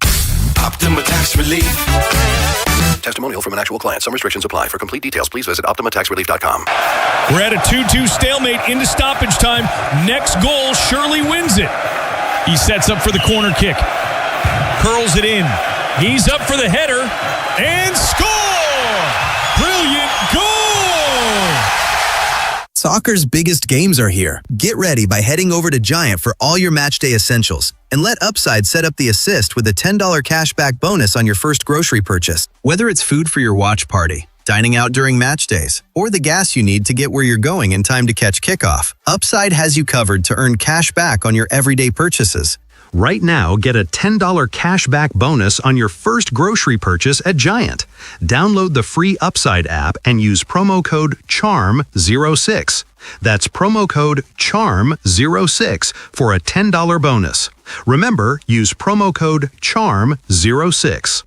Speaker 18: Optima Tax Relief.
Speaker 21: Testimonial from an actual client. Some restrictions apply. For complete details, please visit OptimaTaxRelief.com.
Speaker 3: We're at a 2-2 stalemate into stoppage time. Next goal surely wins it. He sets up for the corner kick. Curls it in. He's up for the header. And score! Brilliant goal!
Speaker 23: Soccer's biggest games are here. Get ready by heading over to Giant for all your matchday essentials. And let Upside set up the assist with a $10 cashback bonus on your first grocery purchase. Whether it's food for your watch party, dining out during match days, or the gas you need to get where you're going in time to catch kickoff, Upside has you covered to earn cash back on your everyday purchases.
Speaker 26: Right now, get a $10 cashback bonus on your first grocery purchase at Giant. Download the free Upside app and use promo code CHARM06. That's promo code CHARM06 for a $10 bonus. Remember, use promo code CHARM06.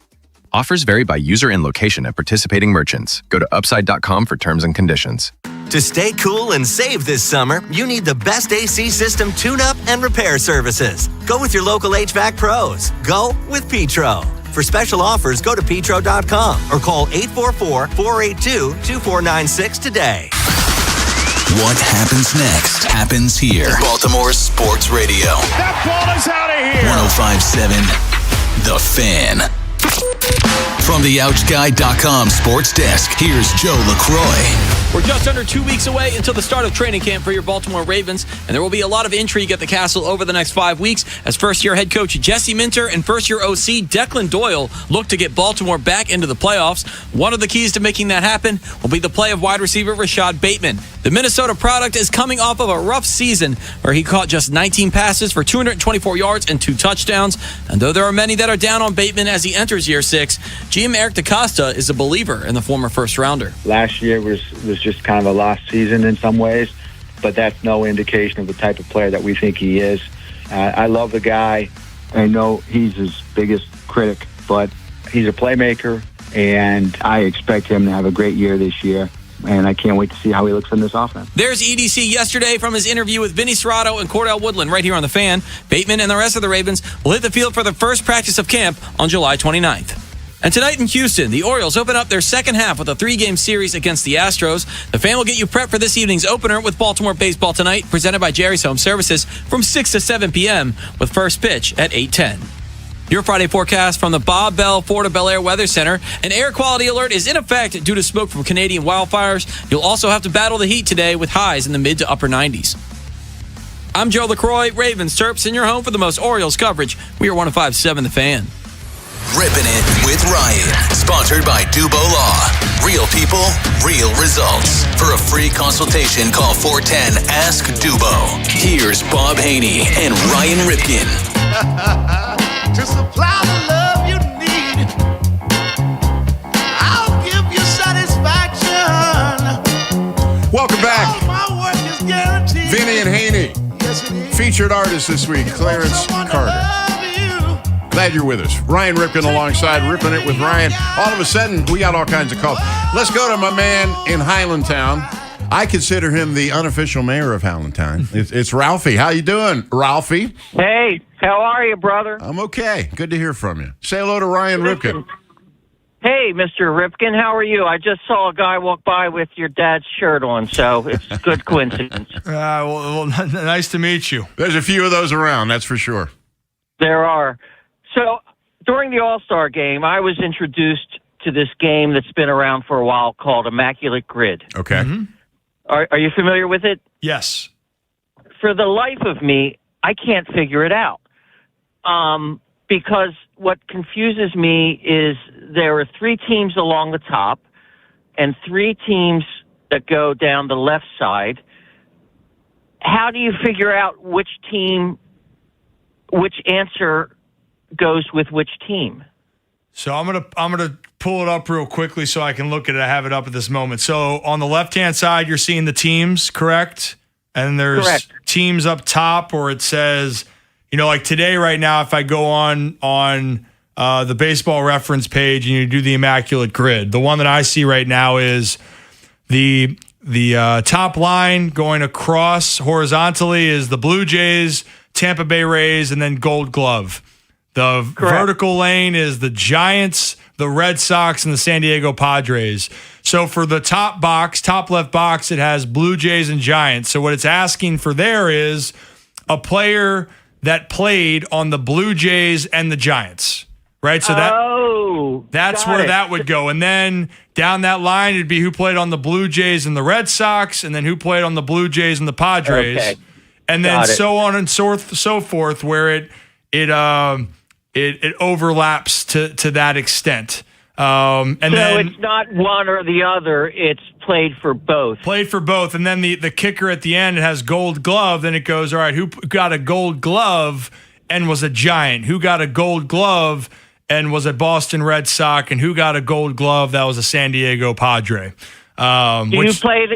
Speaker 27: Offers vary by user and location at participating merchants. Go to upside.com for terms and conditions.
Speaker 28: To stay cool and save this summer, you need the best AC system tune-up and repair services. Go with your local HVAC pros. Go with Petro. For special offers, go to petro.com or call 844-482-2496 today.
Speaker 4: What happens next happens here. Baltimore Sports Radio.
Speaker 3: That ball is out of here.
Speaker 4: 105.7 The Fan. From the OutchGuy.com sports desk, here's Joe LaCroix.
Speaker 7: We're just under 2 weeks away until the start of training camp for your Baltimore Ravens, and there will be a lot of intrigue at the Castle over the next 5 weeks as first-year head coach Jesse Minter and first-year OC Declan Doyle look to get Baltimore back into the playoffs. One of the keys to making that happen will be the play of wide receiver Rashad Bateman. The Minnesota product is coming off of a rough season where he caught just 19 passes for 224 yards and 2 touchdowns. And though there are many that are down on Bateman as he enters year 6, GM Eric DeCosta is a believer in the former first-rounder.
Speaker 8: Last year was just kind of a lost season in some ways, but that's no indication of the type of player that we think he is. I love the guy. I know he's his biggest critic, but he's a playmaker, and I expect him to have a great year this year. And I can't wait to see how he looks in this offense.
Speaker 7: There's EDC yesterday from his interview with Vinny Serrato and Cordell Woodland right here on The Fan. Bateman and the rest of the Ravens will hit the field for the first practice of camp on July 29th. And tonight in Houston, the Orioles open up their second half with a 3-game series against the Astros. The Fan will get you prepped for this evening's opener with Baltimore baseball tonight, presented by Jerry's Home Services from 6 to 7 p.m. with first pitch at 8:10. Your Friday forecast from the Bob Bell Florida Bel Air Weather Center. An air quality alert is in effect due to smoke from Canadian wildfires. You'll also have to battle the heat today with highs in the mid to upper 90s. I'm Joe LaCroix, Ravens Terps, in your home for the most Orioles coverage. We are 105.7 The Fan.
Speaker 4: Ripping It with Ryan. Sponsored by Dubo Law. Real people, real results. For a free consultation, call 410-ASK-DUBO. Here's Bob Haynie and Ryan Ripken.
Speaker 18: To supply the love you need, I'll give you satisfaction.
Speaker 2: Welcome back.
Speaker 18: All my work is guaranteed.
Speaker 2: Vinny and Haynie.
Speaker 18: Yes, it is.
Speaker 2: Featured artist this week, Clarence Carter. Glad you're with us. Ryan Ripken alongside Ripping It with Ryan. All of a sudden, we got all kinds of calls. Let's go to my man in Highlandtown. I consider him the unofficial mayor of Highlandtown. It's Ralphie. How you doing, Ralphie?
Speaker 1: Hey, how are you, brother?
Speaker 2: I'm okay. Good to hear from you. Say hello to Ryan Ripken.
Speaker 1: Hey, Mr. Ripken, how are you? I just saw a guy walk by with your dad's shirt on, so it's a good coincidence.
Speaker 5: Well, nice to meet you.
Speaker 2: There's a few of those around, that's for sure.
Speaker 1: There are. So during the All-Star game, I was introduced to this game that's been around for a while called Immaculate Grid.
Speaker 2: Okay.
Speaker 5: Mm-hmm.
Speaker 1: Are you familiar with it?
Speaker 5: Yes.
Speaker 1: For the life of me, I can't figure it out. Because what confuses me is there are 3 teams along the top and 3 teams that go down the left side. How do you figure out which answer goes with which team?
Speaker 5: So I'm gonna pull it up real quickly so I can look at it. I have it up at this moment. So on the left-hand side, you're seeing the teams, correct? And there's teams up top, or it says, like today right now, if I go on the baseball reference page and you do the Immaculate Grid, the one that I see right now is the top line going across horizontally is the Blue Jays, Tampa Bay Rays, and then Gold Glove. The vertical lane is the Giants, the Red Sox, and the San Diego Padres. So for the top left box, it has Blue Jays and Giants. So what it's asking for there is a player that played on the Blue Jays and the Giants, right? So that's where that would go. And then down that line, it'd be who played on the Blue Jays and the Red Sox, and then who played on the Blue Jays and the Padres. Okay. And then so on and so forth, where it overlaps to that extent. And so then
Speaker 1: it's not one or the other, it's played for both.
Speaker 5: And then the kicker at the end, it has Gold Glove. Then it goes, all right, who got a Gold Glove and was a Giant? Who got a Gold Glove and was a Boston Red Sox? And who got a Gold Glove that was a San Diego Padre? Do you play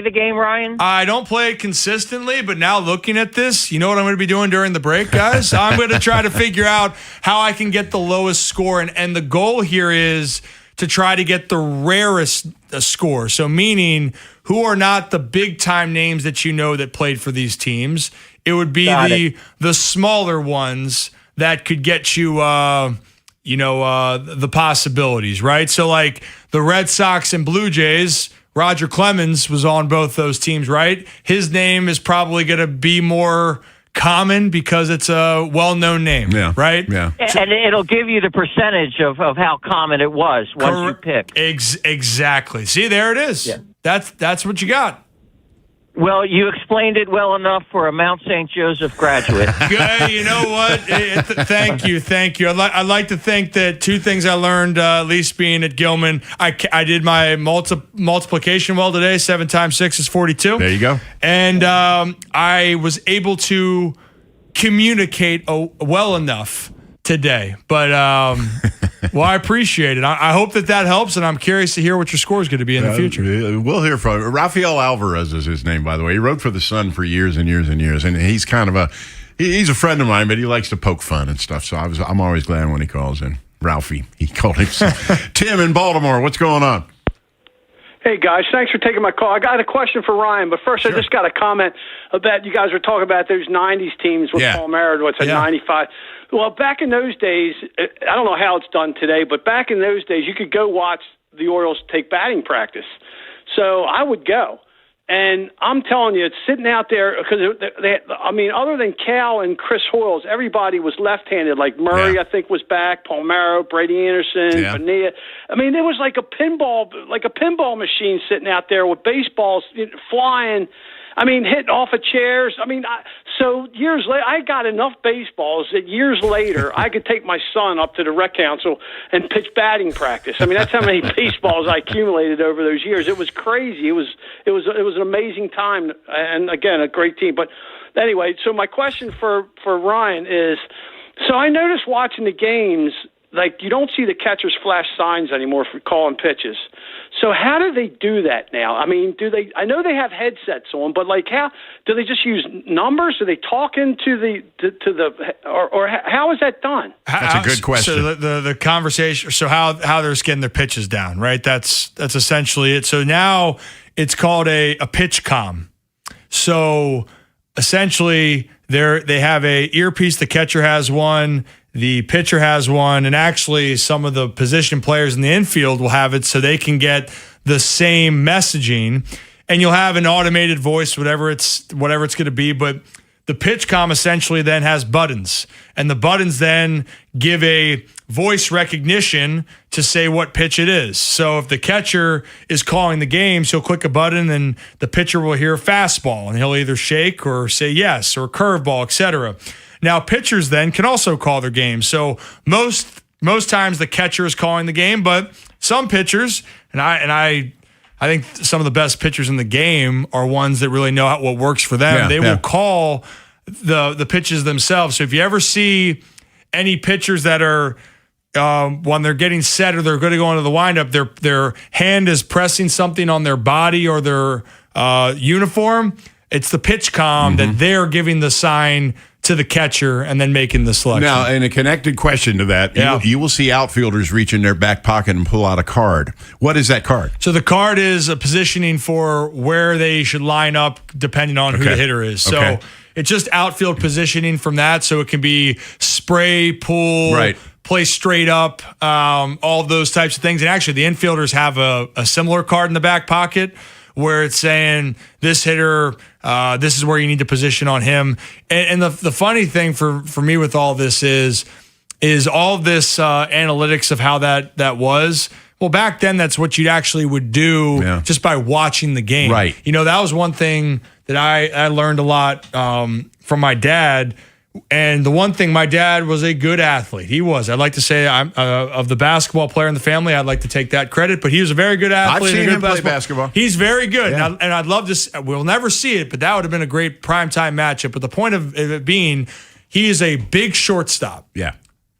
Speaker 5: the game, Ryan? I don't play it consistently, but now looking at this, you know what I'm going to be doing during the break, guys? I'm going to try to figure out how I can get the lowest score, and the goal here is to try to get the rarest score. So meaning who are not the big-time names that you know that played for these teams. It would be the smaller ones that could get you the possibilities, right? So like the Red Sox and Blue Jays, Roger Clemens was on both those teams, right? His name is probably going to be more common because it's a well-known name, right?
Speaker 1: Yeah. And it'll give you the percentage of how common it was once you pick.
Speaker 5: Exactly. See, there it is. Yeah. That's what you got.
Speaker 1: Well, you explained it well enough for a Mount St. Joseph graduate.
Speaker 5: Good. You know what? Thank you. I'd like to think that 2 things I learned, at least being at Gilman, I did my multiplication well today. 7 times 6 is 42.
Speaker 2: There you go.
Speaker 5: And I was able to communicate well enough today. But, well, I appreciate it. I hope that helps, and I'm curious to hear what your score is going to be in the future.
Speaker 2: We'll hear from him. Rafael Alvarez is his name, by the way. He wrote for The Sun for years and years and years, and he's kind of he's a friend of mine, but he likes to poke fun and stuff, so I'm always glad when he calls in. Ralphie, he called himself. Tim in Baltimore, what's going on?
Speaker 10: Hey, guys, thanks for taking my call. I got a question for Ryan, but first I just got a comment about you guys were talking about those 90s teams with Paul Merritt, 95. Well, back in those days, I don't know how it's done today, but back in those days, you could go watch the Orioles take batting practice. So I would go. And I'm telling you, it's sitting out there because other than Cal and Chris Hoyles, everybody was left-handed. Like Murray, I think, was back. Palmeiro, Brady Anderson, Bonilla. I mean, there was like a pinball machine sitting out there with baseballs flying. I mean, hitting off of chairs. I mean, so years later, I got enough baseballs that years later I could take my son up to the rec council and pitch batting practice. I mean, that's how many baseballs I accumulated over those years. It was crazy. It was an amazing time, and again, a great team. But anyway, so my question for Ryan is, so I noticed watching the games, like you don't see the catchers flash signs anymore for calling pitches. So how do they do that now? I mean, I know they have headsets on, but like how do they just use numbers? Do they talk into or how is that done?
Speaker 2: That's a good question.
Speaker 5: So the conversation. So how they're getting their pitches down, right? That's essentially it. So now it's called a pitch comm. So essentially they have a earpiece. The catcher has one. The pitcher has one, and actually some of the position players in the infield will have it so they can get the same messaging, and you'll have an automated voice, whatever it's going to be. But the pitch comm essentially then has buttons, and the buttons then give a voice recognition to say what pitch it is. So if the catcher is calling the game, he'll click a button and the pitcher will hear fastball, and he'll either shake or say yes or curveball, etc. Now, pitchers then can also call their game. So most times the catcher is calling the game, but some pitchers, and I think some of the best pitchers in the game are ones that really know what works for them. They will call the pitches themselves. So if you ever see any pitchers that are when they're getting set or they're going to go into the windup, their hand is pressing something on their body or their uniform, it's the pitch comm that they're giving the sign to the catcher and then making the selection.
Speaker 2: Now, and a connected question to that, you will see outfielders reach in their back pocket and pull out a card. What is that card?
Speaker 5: So the card is a positioning for where they should line up depending on who the hitter is. So it's just outfield positioning from that. So it can be spray, pull, play straight up, all those types of things. And actually, the infielders have a similar card in the back pocket where it's saying this hitter, this is where you need to position on him. And the funny thing for me with all this is all this analytics of how that was. Well, back then, that's what you actually would do just by watching the game.
Speaker 2: Right.
Speaker 5: You know, that was one thing that I learned a lot from my dad. And the one thing, my dad was a good athlete. He was. I'd like to say I'm of the basketball player in the family, I'd like to take that credit, but he was a very good athlete.
Speaker 2: I've seen him play basketball.
Speaker 5: He's very good. Yeah. And I'd love to, we'll never see it, but that would have been a great primetime matchup. But the point of it being, he is a big shortstop.
Speaker 2: Yeah.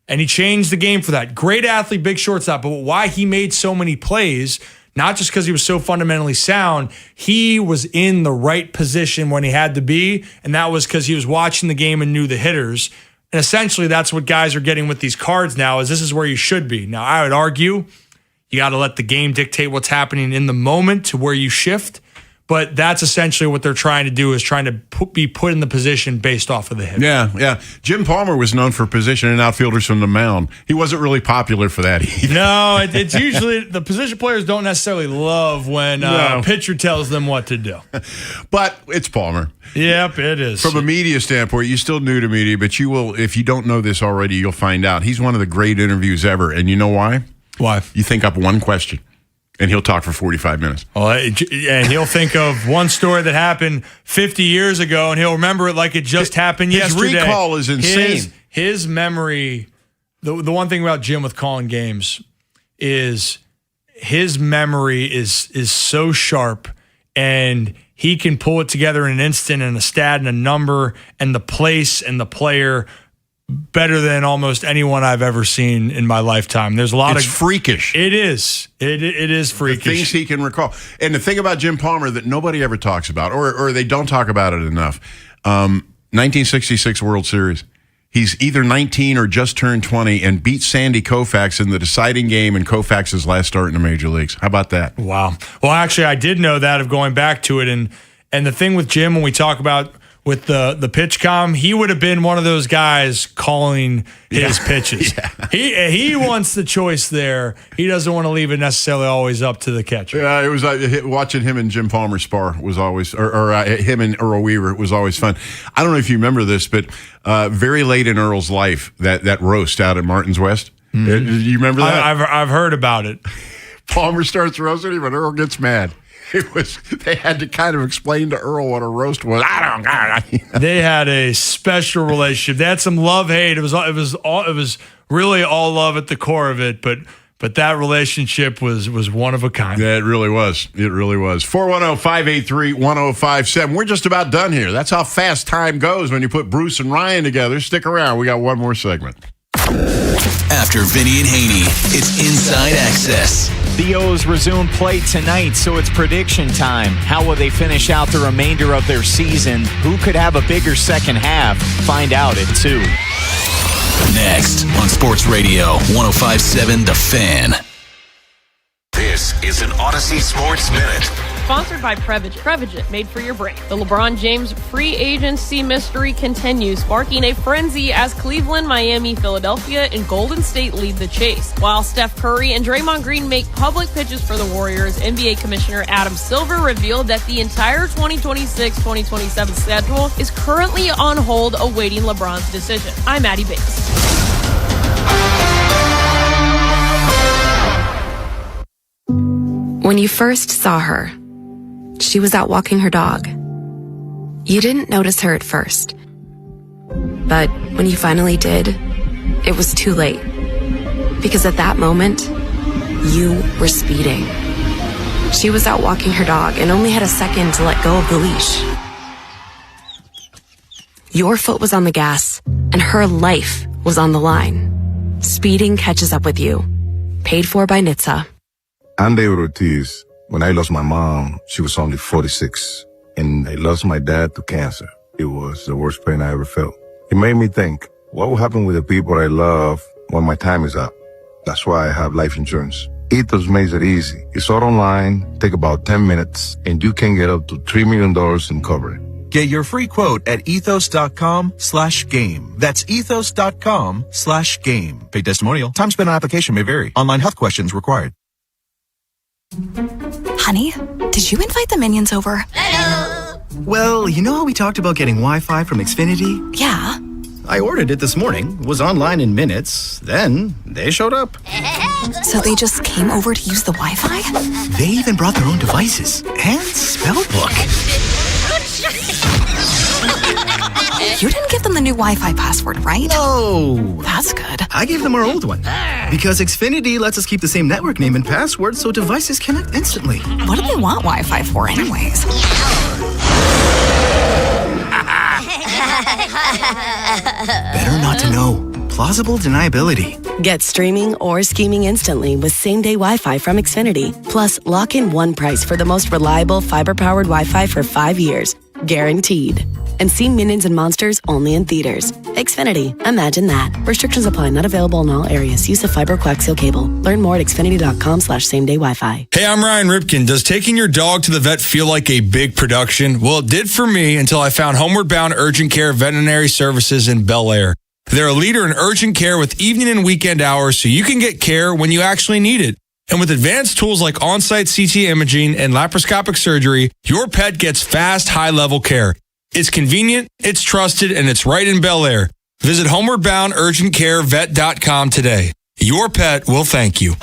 Speaker 5: And he changed the game for that. Great athlete, big shortstop. But why he made so many plays, not just because he was so fundamentally sound, he was in the right position when he had to be, and that was because he was watching the game and knew the hitters. And essentially, that's what guys are getting with these cards now, is this is where you should be. Now, I would argue you got to let the game dictate what's happening in the moment to where you shift, but that's essentially what they're trying to do, is trying to be put in the position based off of the hit.
Speaker 2: Yeah. Jim Palmer was known for positioning outfielders from the mound. He wasn't really popular for that either.
Speaker 5: No, it's usually the position players don't necessarily love when a pitcher tells them what to do.
Speaker 2: But it's Palmer.
Speaker 5: Yep, it is.
Speaker 2: From a media standpoint, you're still new to media, but you will, if you don't know this already, you'll find out. He's one of the great interviews ever. And you know why?
Speaker 5: Why?
Speaker 2: You think up one question, and he'll talk for 45 minutes.
Speaker 5: Well, and he'll think of one story that happened 50 years ago, and he'll remember it like it just happened yesterday.
Speaker 2: His recall is insane.
Speaker 5: His memory, the one thing about Jim with calling games is his memory is so sharp, and he can pull it together in an instant and a stat and a number and the place and the player better than almost anyone I've ever seen in my lifetime. There's a lot
Speaker 2: of freakish.
Speaker 5: It is. It is freakish.
Speaker 2: The things he can recall. And the thing about Jim Palmer that nobody ever talks about, or they don't talk about it enough, 1966 World Series. He's either 19 or just turned 20 and beat Sandy Koufax in the deciding game in Koufax's last start in the major leagues. How about that?
Speaker 5: Wow. Well, actually, I did know that of going back to it. And the thing with Jim, when we talk about with the pitch comm, he would have been one of those guys calling his pitches. He wants the choice there. He doesn't want to leave it necessarily always up to the catcher.
Speaker 2: Yeah, it was watching him and Jim Palmer spar was always, or him and Earl Weaver was always fun. I don't know if you remember this, but very late in Earl's life, that roast out at Martin's West. Mm-hmm. You remember that?
Speaker 5: I've heard about it.
Speaker 2: Palmer starts roasting him, and Earl gets mad. They had to kind of explain to Earl what a roast was.
Speaker 5: They had a special relationship. They had some love-hate. It was really all love at the core of it, but that relationship was one of a kind.
Speaker 2: Yeah, it really was. It really was. 410-583-1057. We're just about done here. That's how fast time goes when you put Bruce and Ryan together. Stick around. We got one more segment.
Speaker 4: After Vinny and Haynie, it's Inside Access.
Speaker 6: The O's resume play tonight, so it's prediction time. How will they finish out the remainder of their season? Who could have a bigger second half? Find out at 2.
Speaker 4: Next on Sports Radio 105.7 The Fan.
Speaker 21: This is an Odyssey Sports Minute.
Speaker 11: Sponsored by Prevagen. Prevagen, made for your brain. The LeBron James free agency mystery continues, sparking a frenzy as Cleveland, Miami, Philadelphia, and Golden State lead the chase. While Steph Curry and Draymond Green make public pitches for the Warriors, NBA Commissioner Adam Silver revealed that the entire 2026-2027 schedule is currently on hold, awaiting LeBron's decision. I'm Maddie Bates.
Speaker 12: When you first saw her, she was out walking her dog. You didn't notice her at first. But when you finally did, it was too late. Because at that moment, you were speeding. She was out walking her dog and only had a second to let go of the leash. Your foot was on the gas, and her life was on the line. Speeding catches up with you. Paid for by NHTSA.
Speaker 13: I'm David Ortiz. When I lost my mom, she was only 46. And I lost my dad to cancer. It was the worst pain I ever felt. It made me think, what will happen with the people I love when my time is up? That's why I have life insurance. Ethos makes it easy. It's all online, take about 10 minutes, and you can get up to $3 million in coverage.
Speaker 14: Get your free quote at ethos.com/game. That's ethos.com/game. Paid testimonial. Time spent on application may vary. Online health questions required.
Speaker 15: Honey, did you invite the minions over?
Speaker 24: Hello. Well, you know how we talked about getting Wi-Fi from Xfinity?
Speaker 15: Yeah.
Speaker 24: I ordered it this morning, was online in minutes, then they showed up.
Speaker 15: So they just came over to use the Wi-Fi?
Speaker 24: They even brought their own devices and spellbook.
Speaker 15: You didn't give them the new Wi-Fi password, right?
Speaker 24: No.
Speaker 15: That's good.
Speaker 24: I gave them our old one. Because Xfinity lets us keep the same network name and password so devices connect instantly.
Speaker 15: What do they want Wi-Fi for anyways?
Speaker 24: Better not to know. Plausible deniability.
Speaker 25: Get streaming or scheming instantly with same-day Wi-Fi from Xfinity. Plus, lock in one price for the most reliable fiber-powered Wi-Fi for 5 years. Guaranteed. And see Minions and Monsters only in theaters. Xfinity. Imagine that. Restrictions apply. Not available in all areas. Use of fiber coaxial cable. Learn more at xfinity.com/same-day Wi-Fi.
Speaker 5: Hey, I'm Ryan Ripken. Does taking your dog to the vet feel like a big production? Well, it did for me until I found Homeward Bound Urgent Care Veterinary Services in Bel Air. They're a leader in urgent care with evening and weekend hours so you can get care when you actually need it. And with advanced tools like on-site CT imaging and laparoscopic surgery, your pet gets fast, high-level care. It's convenient, it's trusted, and it's right in Bel Air. Visit homewardboundurgentcarevet.com today. Your pet will thank you.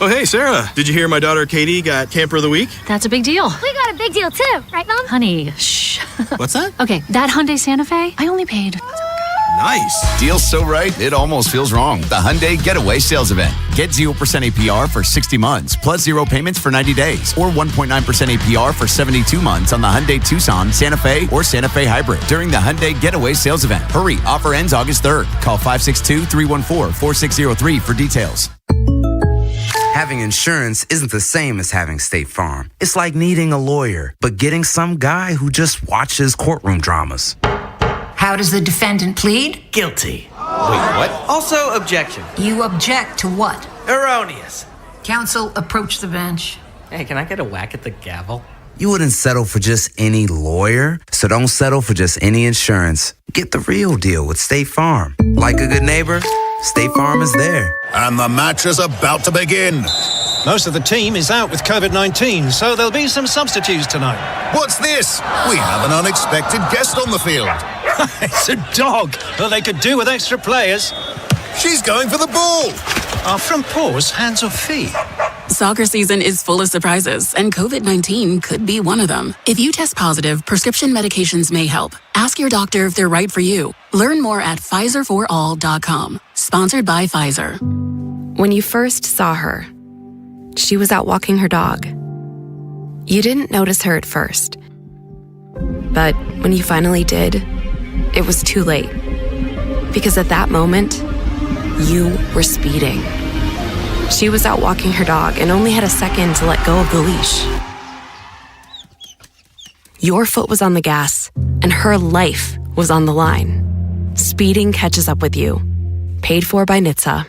Speaker 29: Oh, hey, Sarah. Did you hear my daughter Katie got Camper of the Week?
Speaker 30: That's a big deal.
Speaker 31: We got a big deal, too. Right, Mom?
Speaker 30: Honey, shh.
Speaker 29: What's that?
Speaker 30: Okay, that Hyundai Santa Fe, I only paid.
Speaker 29: Nice.
Speaker 32: Deal's so right, it almost feels wrong. The Hyundai Getaway Sales Event. Get 0% APR for 60 months, plus 0 payments for 90 days, or 1.9% APR for 72 months on the Hyundai Tucson, Santa Fe, or Santa Fe Hybrid during the Hyundai Getaway Sales Event. Hurry, offer ends August 3rd. Call 562-314-4603 for details.
Speaker 33: Having insurance isn't the same as having State Farm. It's like needing a lawyer, but getting some guy who just watches courtroom dramas.
Speaker 34: How does the defendant plead?
Speaker 33: Guilty.
Speaker 34: Wait,
Speaker 33: what?
Speaker 34: Also, objection. You object to what?
Speaker 33: Erroneous.
Speaker 34: Counsel, approach the bench.
Speaker 35: Hey, can I get a whack at the gavel?
Speaker 33: You wouldn't settle for just any lawyer, so don't settle for just any insurance. Get the real deal with State Farm. Like a good neighbor, State Farm is there.
Speaker 3: And the match is about to begin.
Speaker 7: Most of the team is out with COVID-19, so there'll be some substitutes tonight.
Speaker 3: What's this? We have an unexpected guest on the field.
Speaker 7: It's a dog. Well, they could do with extra players.
Speaker 3: She's going for the ball.
Speaker 7: Are front paws hands or feet?
Speaker 8: Soccer season is full of surprises, and COVID-19 could be one of them. If you test positive, prescription medications may help. Ask your doctor if they're right for you. Learn more at PfizerForAll.com. Sponsored by Pfizer.
Speaker 12: When you first saw her, she was out walking her dog. You didn't notice her at first. But when you finally did, it was too late. Because at that moment, you were speeding. She was out walking her dog and only had a second to let go of the leash. Your foot was on the gas, and her life was on the line. Speeding catches up with you. Paid for by NHTSA.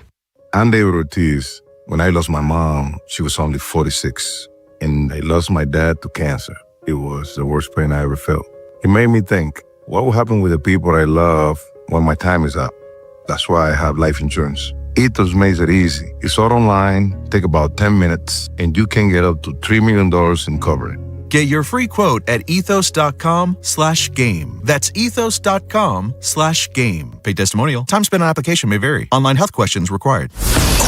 Speaker 13: I'm David Ortiz. When I lost my mom, she was only 46, and I lost my dad to cancer. It was the worst pain I ever felt. It made me think, what will happen with the people I love when my time is up? That's why I have life insurance. Ethos makes it easy. It's all online, take about 10 minutes, and you can get up to $3 million in coverage.
Speaker 14: Get your free quote at ethos.com/game. That's ethos.com/game. Paid testimonial. Time spent on application may vary. Online health questions required.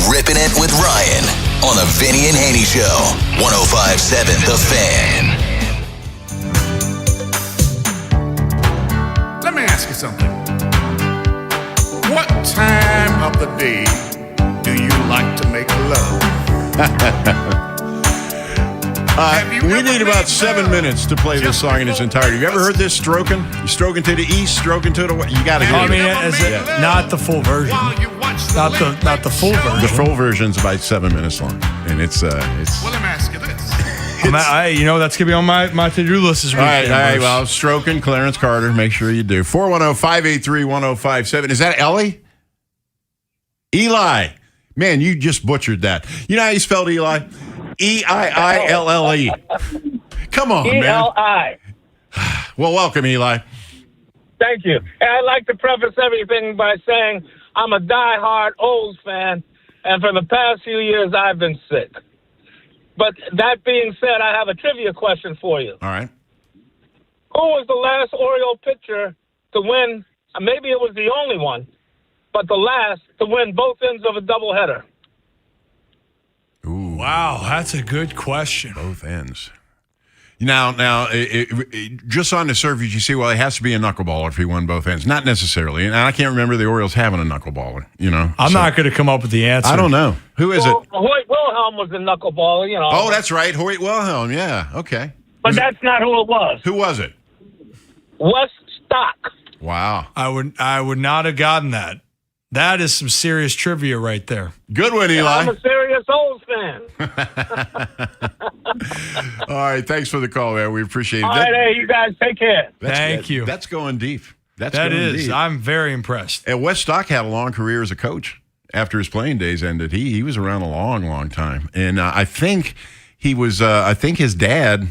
Speaker 4: Ripping It with Ryan on the Vinny and Haynie Show. 105.7 The Fan.
Speaker 2: Let me ask you something. What time of the day do you like to make love? We need about 7 minutes to play this song in its entirety. Have you ever heard this stroking? You're stroking to the east, stroking to the west. You got to hear it.
Speaker 5: Not the full version. Not the full version.
Speaker 2: The full version's about 7 minutes long, and it's.
Speaker 9: Well, let me ask you this.
Speaker 5: That's gonna be on my to-do list this weekend.
Speaker 2: All right. Well, stroking Clarence Carter. Make sure you do. 410-583-1057. Is that Ellie? Eli. Man, you just butchered that. You know how you spelled Eli? E-I-I-L-L-E. Come on, man.
Speaker 16: E-L-I.
Speaker 2: Well, welcome, Eli.
Speaker 16: Thank you. And I'd like to preface everything by saying I'm a diehard Olds fan, and for the past few years, I've been sick. But that being said, I have a trivia question for you.
Speaker 2: All right.
Speaker 16: Who was the last Oriole pitcher to win, maybe it was the only one, but the last to win both ends of a doubleheader?
Speaker 2: Ooh.
Speaker 5: Wow, that's a good question.
Speaker 2: Both ends. Now, just on the surface, you see, well, it has to be a knuckleballer if he won both ends. Not necessarily. And I can't remember the Orioles having a knuckleballer,
Speaker 5: I'm not going to come up with the answer.
Speaker 2: I don't know. Who is it?
Speaker 16: Hoyt Wilhelm was the knuckleballer,
Speaker 2: Oh, that's right. Hoyt Wilhelm. Yeah. Okay.
Speaker 16: But that's not who it was.
Speaker 2: Who was it?
Speaker 16: Wes Stock.
Speaker 2: Wow.
Speaker 5: I would not have gotten that. That is some serious trivia right there.
Speaker 2: Good one, Eli.
Speaker 16: I'm a serious Olds fan.
Speaker 2: All right. Thanks for the call, man. We appreciate it.
Speaker 16: All right, hey, you guys take care.
Speaker 5: Thank you.
Speaker 2: That's going deep.
Speaker 5: That is. I'm very impressed.
Speaker 2: And Wes Stock had a long career as a coach. After his playing days ended, he was around a long, long time. And I think he was. I think his dad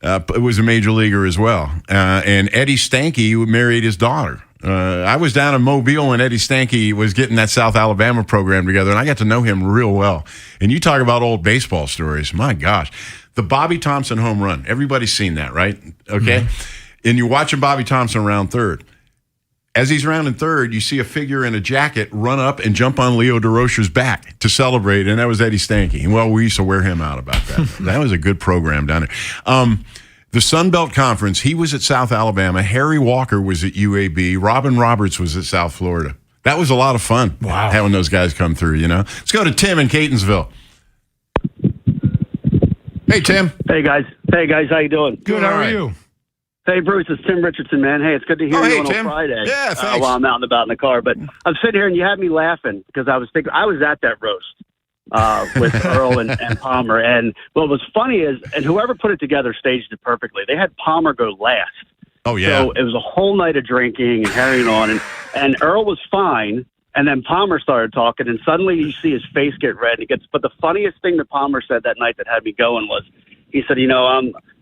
Speaker 2: was a major leaguer as well. And Eddie Stanky married his daughter. I was down in Mobile when Eddie Stanky was getting that South Alabama program together, and I got to know him real well. And you talk about old baseball stories. My gosh. The Bobby Thompson home run. Everybody's seen that, right? Okay. Mm-hmm. And you're watching Bobby Thompson around third. As he's rounding third, you see a figure in a jacket run up and jump on Leo DeRocher's back to celebrate, and that was Eddie Stanky. Well, we used to wear him out about that. That was a good program down there. The Sun Belt Conference, he was at South Alabama. Harry Walker was at UAB. Robin Roberts was at South Florida. That was a lot of fun.
Speaker 5: Wow.
Speaker 2: Having those guys come through, Let's go to Tim in Catonsville. Hey, Tim.
Speaker 17: Hey, guys. How you doing?
Speaker 5: Good. How are you?
Speaker 17: Hey, Bruce. It's Tim Richardson, man. Hey, it's good to hear you on
Speaker 2: Tim.
Speaker 17: a Friday.
Speaker 2: Yeah, thanks.
Speaker 17: While I'm out and about in the car. But I'm sitting here, and you had me laughing because I was thinking I was at that roast with Earl and Palmer. And what was funny is, and whoever put it together staged it perfectly. They had Palmer go last.
Speaker 2: Oh, yeah.
Speaker 17: So it was a whole night of drinking and carrying on. And Earl was fine. And then Palmer started talking, and suddenly you see his face get red. But the funniest thing that Palmer said that night that had me going was, he said,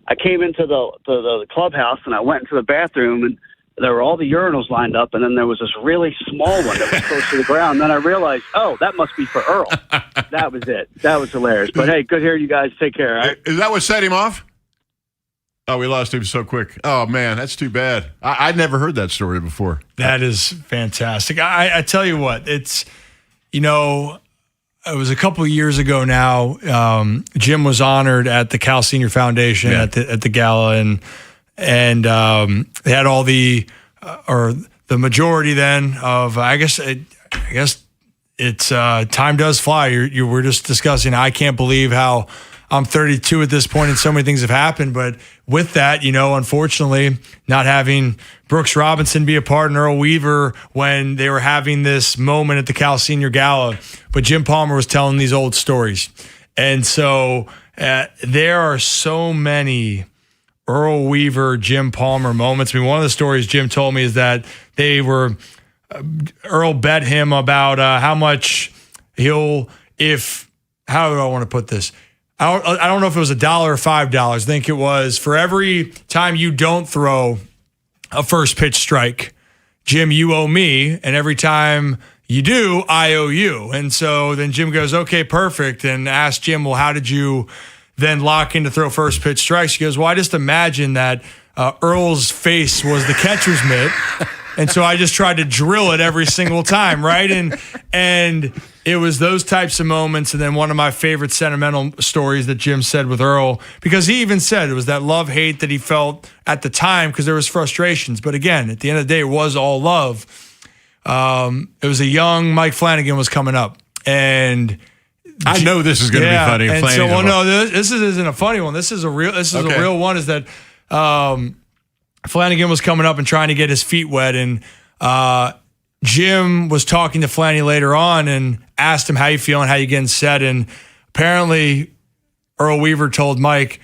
Speaker 17: I I came into the clubhouse and I went into the bathroom and there were all the urinals lined up, and then there was this really small one that was close to the ground. Then I realized, oh, that must be for Earl. That was it. That was hilarious. But hey, good hearing you guys. Take care. All right?
Speaker 2: Is that what set him off? Oh, we lost him so quick. Oh, man, that's too bad. I'd never heard that story before.
Speaker 5: That is fantastic. I tell you what, it's, it was a couple of years ago now. Jim was honored at the Cal Senior Foundation at the gala, and they had all the majority then of, I guess it's time does fly. You were just discussing, I can't believe how I'm 32 at this point and so many things have happened. But with that, unfortunately, not having Brooks Robinson be a part and Earl Weaver when they were having this moment at the Cal Senior Gala, but Jim Palmer was telling these old stories. And so there are so many Earl Weaver, Jim Palmer moments. I mean, one of the stories Jim told me is that Earl bet him about how much how do I want to put this? I don't know if it was $1 or $5. I think it was for every time you don't throw a first pitch strike, Jim, you owe me. And every time you do, I owe you. And so then Jim goes, okay, perfect. And asked Jim, well, how did you then lock in to throw first pitch strikes? He goes, well, I just imagine that Earl's face was the catcher's mitt. And so I just tried to drill it every single time, right? And it was those types of moments. And then one of my favorite sentimental stories that Jim said with Earl, because he even said it was that love-hate that he felt at the time because there was frustrations. But again, at the end of the day, it was all love. It was a young Mike Flanagan was coming up. And
Speaker 2: I know this is going to be funny.
Speaker 5: And so, well, no, this isn't a funny one. This is a real one, is that Flanagan was coming up and trying to get his feet wet, and Jim was talking to Flanny later on and asked him, how you feeling, how you getting set, and apparently Earl Weaver told Mike,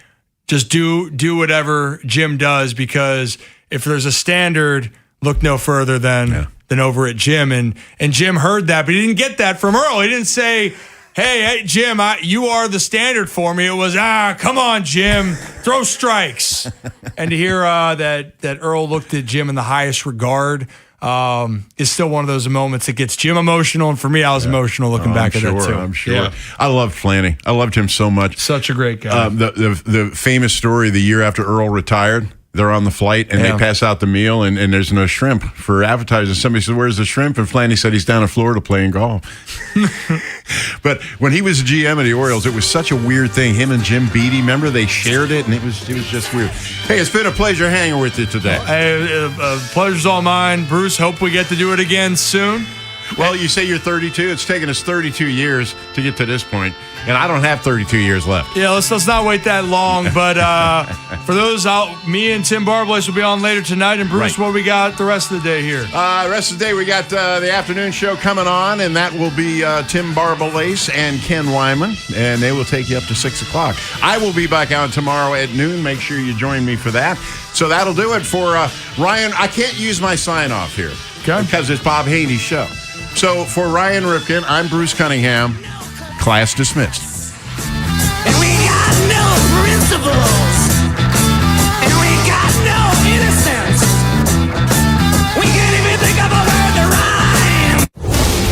Speaker 5: just do whatever Jim does, because if there's a standard, look no further than over at Jim. And Jim heard that, but he didn't get that from Earl. He didn't say, hey, Jim, you are the standard for me. It was, come on, Jim, throw strikes. And to hear that Earl looked at Jim in the highest regard is still one of those moments that gets Jim emotional. And for me, I was emotional looking back at that too.
Speaker 2: I'm sure. Yeah. I loved Flanny. I loved him so much.
Speaker 5: Such a great guy.
Speaker 2: The famous story, the year after Earl retired, they're on the flight and they pass out the meal and there's no shrimp for appetizers. Somebody said, where's the shrimp? And Flanny said he's down in Florida playing golf. But when he was GM of the Orioles, it was such a weird thing. Him and Jim Beattie, remember they shared it, and it was just weird. Hey, it's been a pleasure hanging with you today.
Speaker 5: Hey, pleasure's all mine. Bruce, hope we get to do it again soon.
Speaker 2: Well, you say you're 32. It's taken us 32 years to get to this point, and I don't have 32 years left.
Speaker 5: Yeah, let's not wait that long. But for those out, me and Tim Barbalace will be on later tonight. And Bruce, what we got the rest of the day here?
Speaker 2: The rest of the day, we got the afternoon show coming on, and that will be Tim Barbalace and Ken Wyman, and they will take you up to 6 o'clock. I will be back on tomorrow at noon. Make sure you join me for that. So that'll do it for Ryan. I can't use my sign-off here because it's Bob Haynie's show. So for Ryan Ripken, I'm Bruce Cunningham. Class dismissed.
Speaker 1: And we got no principles. And we got no innocence. We can't even think of a word to rhyme.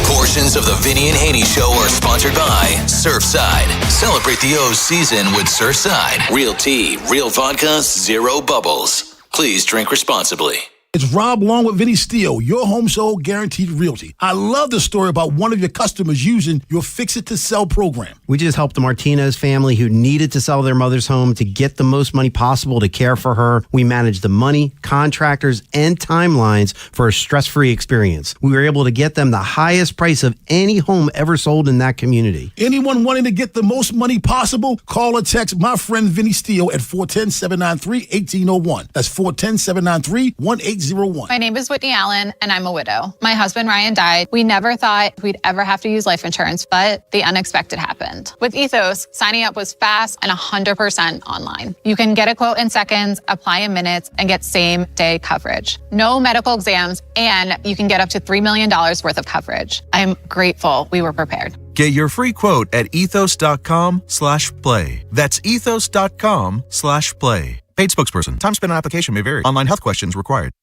Speaker 4: Portions of the Vinny and Haynie Show are sponsored by Surfside. Celebrate the O's season with Surfside. Real tea, real vodka, zero bubbles. Please drink responsibly.
Speaker 6: It's Rob along with Vinny Steele, your home sold guaranteed realty. I love the story about one of your customers using your Fix It to Sell program.
Speaker 9: We just helped the Martinez family who needed to sell their mother's home to get the most money possible to care for her. We managed the money, contractors, and timelines for a stress-free experience. We were able to get them the highest price of any home ever sold in that community.
Speaker 6: Anyone wanting to get the most money possible, call or text my friend Vinny Steele at 410-793-1801. That's 410-793-1801.
Speaker 10: My name is Whitney Allen, and I'm a widow. My husband, Ryan, died. We never thought we'd ever have to use life insurance, but the unexpected happened. With Ethos, signing up was fast and 100% online. You can get a quote in seconds, apply in minutes, and get same-day coverage. No medical exams, and you can get up to $3 million worth of coverage. I'm grateful we were prepared.
Speaker 14: Get your free quote at ethos.com/play. That's ethos.com/play. Paid spokesperson. Time spent on application may vary. Online health questions required.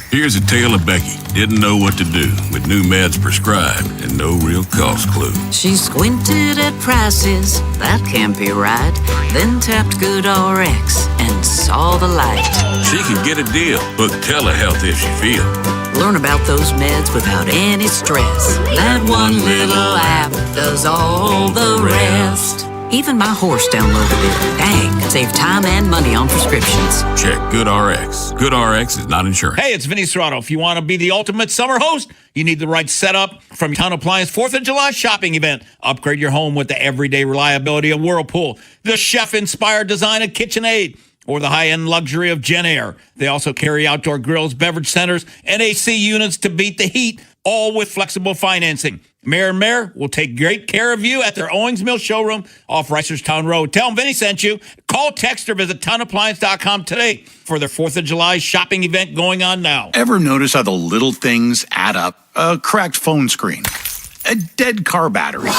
Speaker 11: Here's a tale of Becky. Didn't know what to do with new meds prescribed and no real cost clue.
Speaker 15: She squinted at prices, that can't be right. Then tapped GoodRx and saw the light.
Speaker 11: She can get a deal. Book telehealth if she feels.
Speaker 15: Learn about those meds without any stress. That one little app does all the rest. Even my horse downloaded it. Dang, save time and money on prescriptions.
Speaker 11: Check GoodRx. GoodRx is not insurance.
Speaker 18: Hey, it's Vinny Serrato. If you want to be the ultimate summer host, you need the right setup from Town Appliance 4th of July shopping event. Upgrade your home with the everyday reliability of Whirlpool, the chef-inspired design of KitchenAid, or the high-end luxury of JennAir. They also carry outdoor grills, beverage centers, and AC units to beat the heat, all with flexible financing. Mayor and Mayor will take great care of you at their Owings Mill showroom off Reisterstown Road. Tell them Vinny sent you. Call, text, or visit townappliance.com today for their 4th of July shopping event going on now.
Speaker 19: Ever notice how the little things add up? A cracked phone screen, a dead car battery,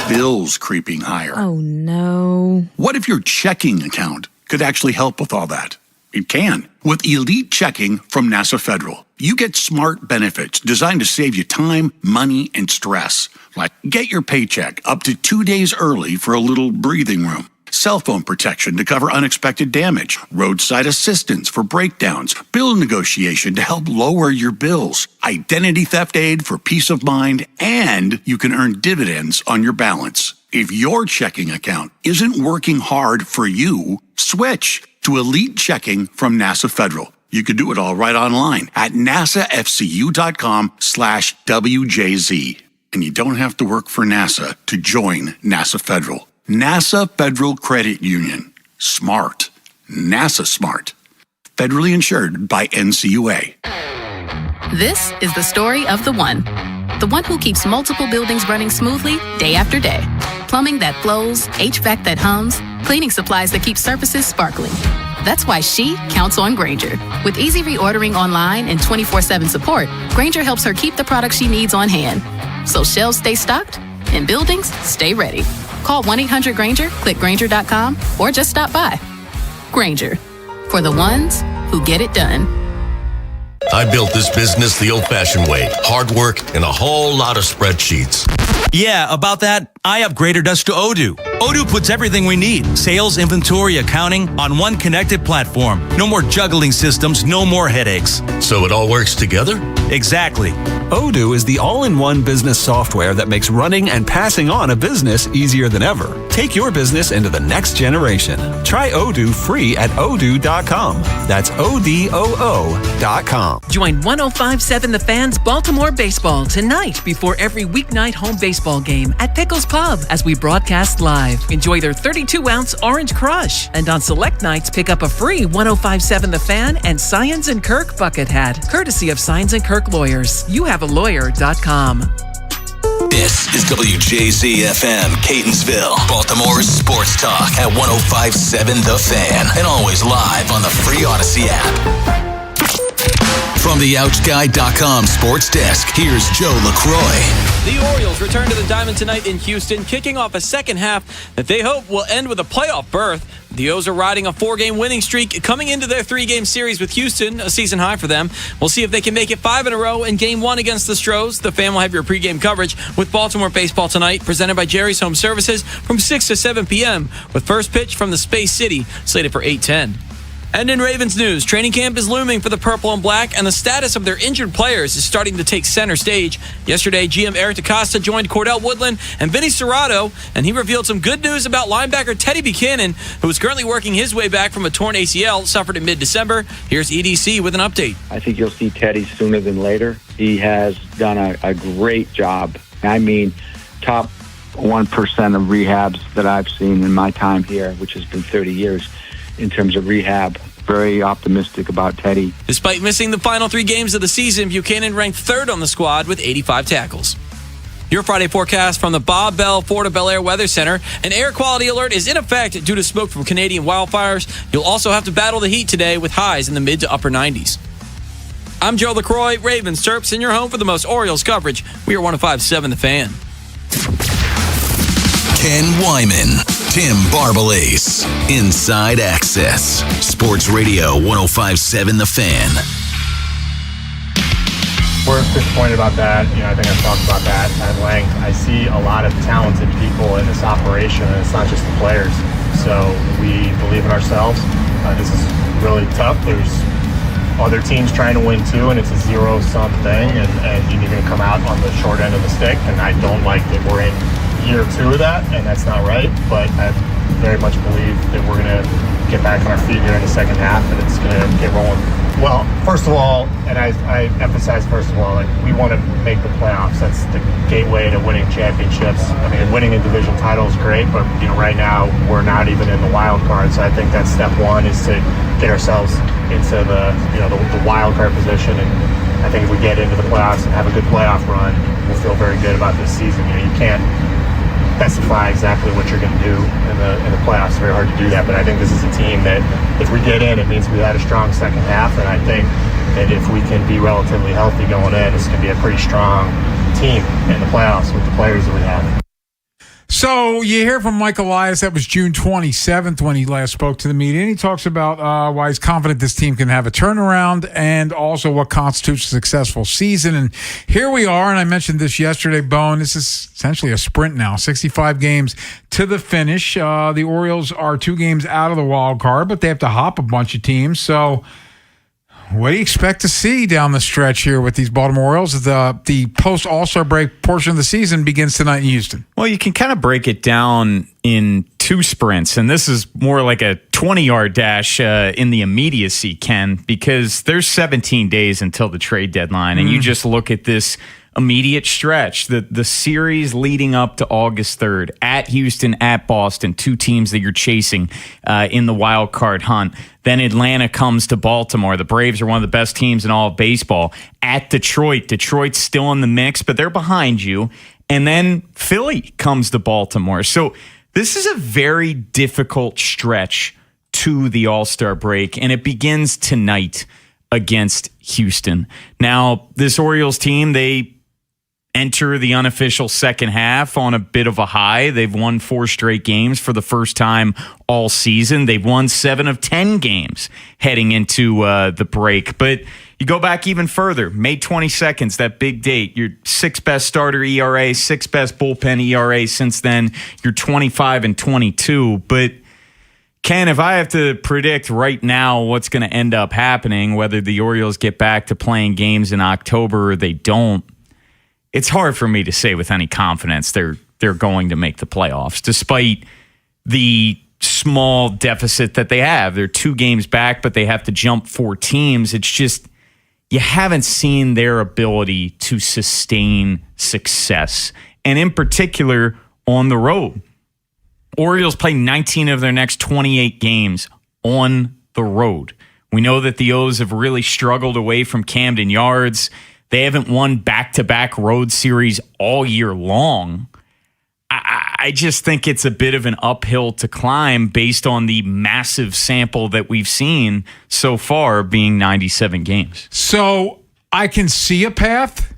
Speaker 19: bills creeping higher.
Speaker 12: Oh, no.
Speaker 19: What if your checking account could actually help with all that? It can. With Elite Checking from NASA Federal, you get smart benefits designed to save you time, money, and stress. Like get your paycheck up to 2 days early for a little breathing room. Cell phone protection to cover unexpected damage. Roadside assistance for breakdowns. Bill negotiation to help lower your bills. Identity theft aid for peace of mind. And you can earn dividends on your balance. If your checking account isn't working hard for you, switch to Elite Checking from NASA Federal. You can do it all right online at nasafcu.com/WJZ. And you don't have to work for NASA to join NASA Federal. NASA Federal Credit Union. Smart. NASA smart. Federally insured by NCUA.
Speaker 8: This is the story of the one. The one who keeps multiple buildings running smoothly day after day. Plumbing that flows, HVAC that hums, cleaning supplies that keep surfaces sparkling. That's why she counts on Grainger. With easy reordering online and 24/7 support, Grainger helps her keep the products she needs on hand. So shelves stay stocked and buildings stay ready. Call 1-800-GRAINGER, click Grainger.com, or just stop by. Grainger, for the ones who get it done.
Speaker 20: I built this business the old-fashioned way. Hard work and a whole lot of spreadsheets.
Speaker 21: Yeah, about that, I upgraded us to Odoo. Odoo puts everything we need, sales, inventory, accounting, on one connected platform. No more juggling systems, no more headaches.
Speaker 20: So it all works together?
Speaker 21: Exactly.
Speaker 14: Odoo is the all-in-one business software that makes running and passing on a business easier than ever. Take your business into the next generation. Try Odoo free at odoo.com. That's ODOO.com.
Speaker 22: Join 105.7 The Fan's Baltimore Baseball tonight before every weeknight home baseball game at Pickles Pub as we broadcast live. Enjoy their 32-ounce Orange Crush. And on select nights, pick up a free 105.7 The Fan and Science & Kirk bucket hat, courtesy of Science & Kirk Lawyers. YouHaveALawyer.com.
Speaker 4: This is WJZ-FM, Catonsville, Baltimore's sports talk at 105.7 The Fan, and always live on the free Odyssey app. From the OutGuy.com sports desk, here's Joe LaCroix.
Speaker 23: The Orioles return to the Diamond tonight in Houston, kicking off a second half that they hope will end with a playoff berth. The O's are riding a 4-game winning streak coming into their 3-game series with Houston, a season high for them. We'll see if they can make it 5 in a row in Game 1 against the Stros. The Fan will have your pregame coverage with Baltimore baseball tonight, presented by Jerry's Home Services from 6 to 7 p.m. with first pitch from the Space City, slated for 8:10. And in Ravens news, training camp is looming for the Purple and Black, and the status of their injured players is starting to take center stage. Yesterday, GM Eric DeCosta joined Cordell Woodland and Vinny Serrato, and he revealed some good news about linebacker Teddy Buchanan, who is currently working his way back from a torn ACL suffered in mid-December. Here's EDC with an update.
Speaker 24: I think you'll see Teddy sooner than later. He has done a great job. I mean, top 1% of rehabs that I've seen in my time here, which has been 30 years. In terms of rehab, very optimistic about Teddy.
Speaker 23: Despite missing the final 3 games of the season, Buchanan ranked 3rd on the squad with 85 tackles. Your Friday forecast from the Bob Bell Florida Bel Air Weather Center. An air quality alert is in effect due to smoke from Canadian wildfires. You'll also have to battle the heat today with highs in the mid to upper 90s. I'm Joe LaCroix, Ravens Terps, and your home for the most Orioles coverage. We are 105.7 The Fan.
Speaker 4: Ken Wyman. Tim Barbalase, Inside Access, Sports Radio 105.7 The Fan.
Speaker 3: We're disappointed about that. I think I've talked about that at length. I see a lot of talented people in this operation, and it's not just the players. So we believe in ourselves. This is really tough. There's other teams trying to win too, and it's a zero-sum thing, and you're going to come out on the short end of the stick, and I don't like that we're in year 2 of that, and that's not right, but I very much believe that we're going to get back on our feet here in the second half, and it's going to get rolling. Well, first of all, and I emphasize first of all, we want to make the playoffs. That's the gateway to winning championships. I mean, winning a division title is great, but right now we're not even in the wild card. So I think that's step one, is to get ourselves into the wild card position. And I think if we get into the playoffs and have a good playoff run, we'll feel very good about this season. You can't specify exactly what you're going to do in the playoffs. It's very hard to do that, but I think this is a team that if we get in, it means we had a strong second half, and I think that if we can be relatively healthy going in, it's going to be a pretty strong team in the playoffs with the players that we have.
Speaker 7: So you hear from Mike Elias. That was June 27th when he last spoke to the media, and he talks about why he's confident this team can have a turnaround and also what constitutes a successful season. And here we are, and I mentioned this yesterday, Bone. This is essentially a sprint now, 65 games to the finish. The Orioles are 2 games out of the wild card, but they have to hop a bunch of teams. So what do you expect to see down the stretch here with these Baltimore Orioles? The post-All-Star break portion of the season begins tonight in Houston.
Speaker 13: Well, you can kind of break it down in 2 sprints, and this is more like a 20-yard dash in the immediacy, Ken, because there's 17 days until the trade deadline, and you just look at this immediate stretch, the series leading up to August 3rd, at Houston, at Boston, 2 teams that you're chasing in the wild card hunt. Then Atlanta comes to Baltimore. The Braves are one of the best teams in all of baseball. At Detroit, Detroit's still in the mix, but they're behind you. And then Philly comes to Baltimore. So this is a very difficult stretch to the All-Star break, and it begins tonight against Houston. Now, this Orioles team, they enter the unofficial second half on a bit of a high. They've won 4 straight games for the first time all season. They've won 7 of 10 games heading into the break. But you go back even further, May 22nd, that big date, your 6th best starter ERA, 6th best bullpen ERA since then, you're 25-22. But Ken, if I have to predict right now what's going to end up happening, whether the Orioles get back to playing games in October or they don't, it's hard for me to say with any confidence they're going to make the playoffs, despite the small deficit that they have. They're 2 games back, but they have to jump 4 teams. It's just you haven't seen their ability to sustain success, and in particular on the road. Orioles play 19 of their next 28 games on the road. We know that the O's have really struggled away from Camden Yards. They haven't won back-to-back road series all year long. I just think it's a bit of an uphill to climb based on the massive sample that we've seen so far, being 97 games.
Speaker 7: So I can see a path,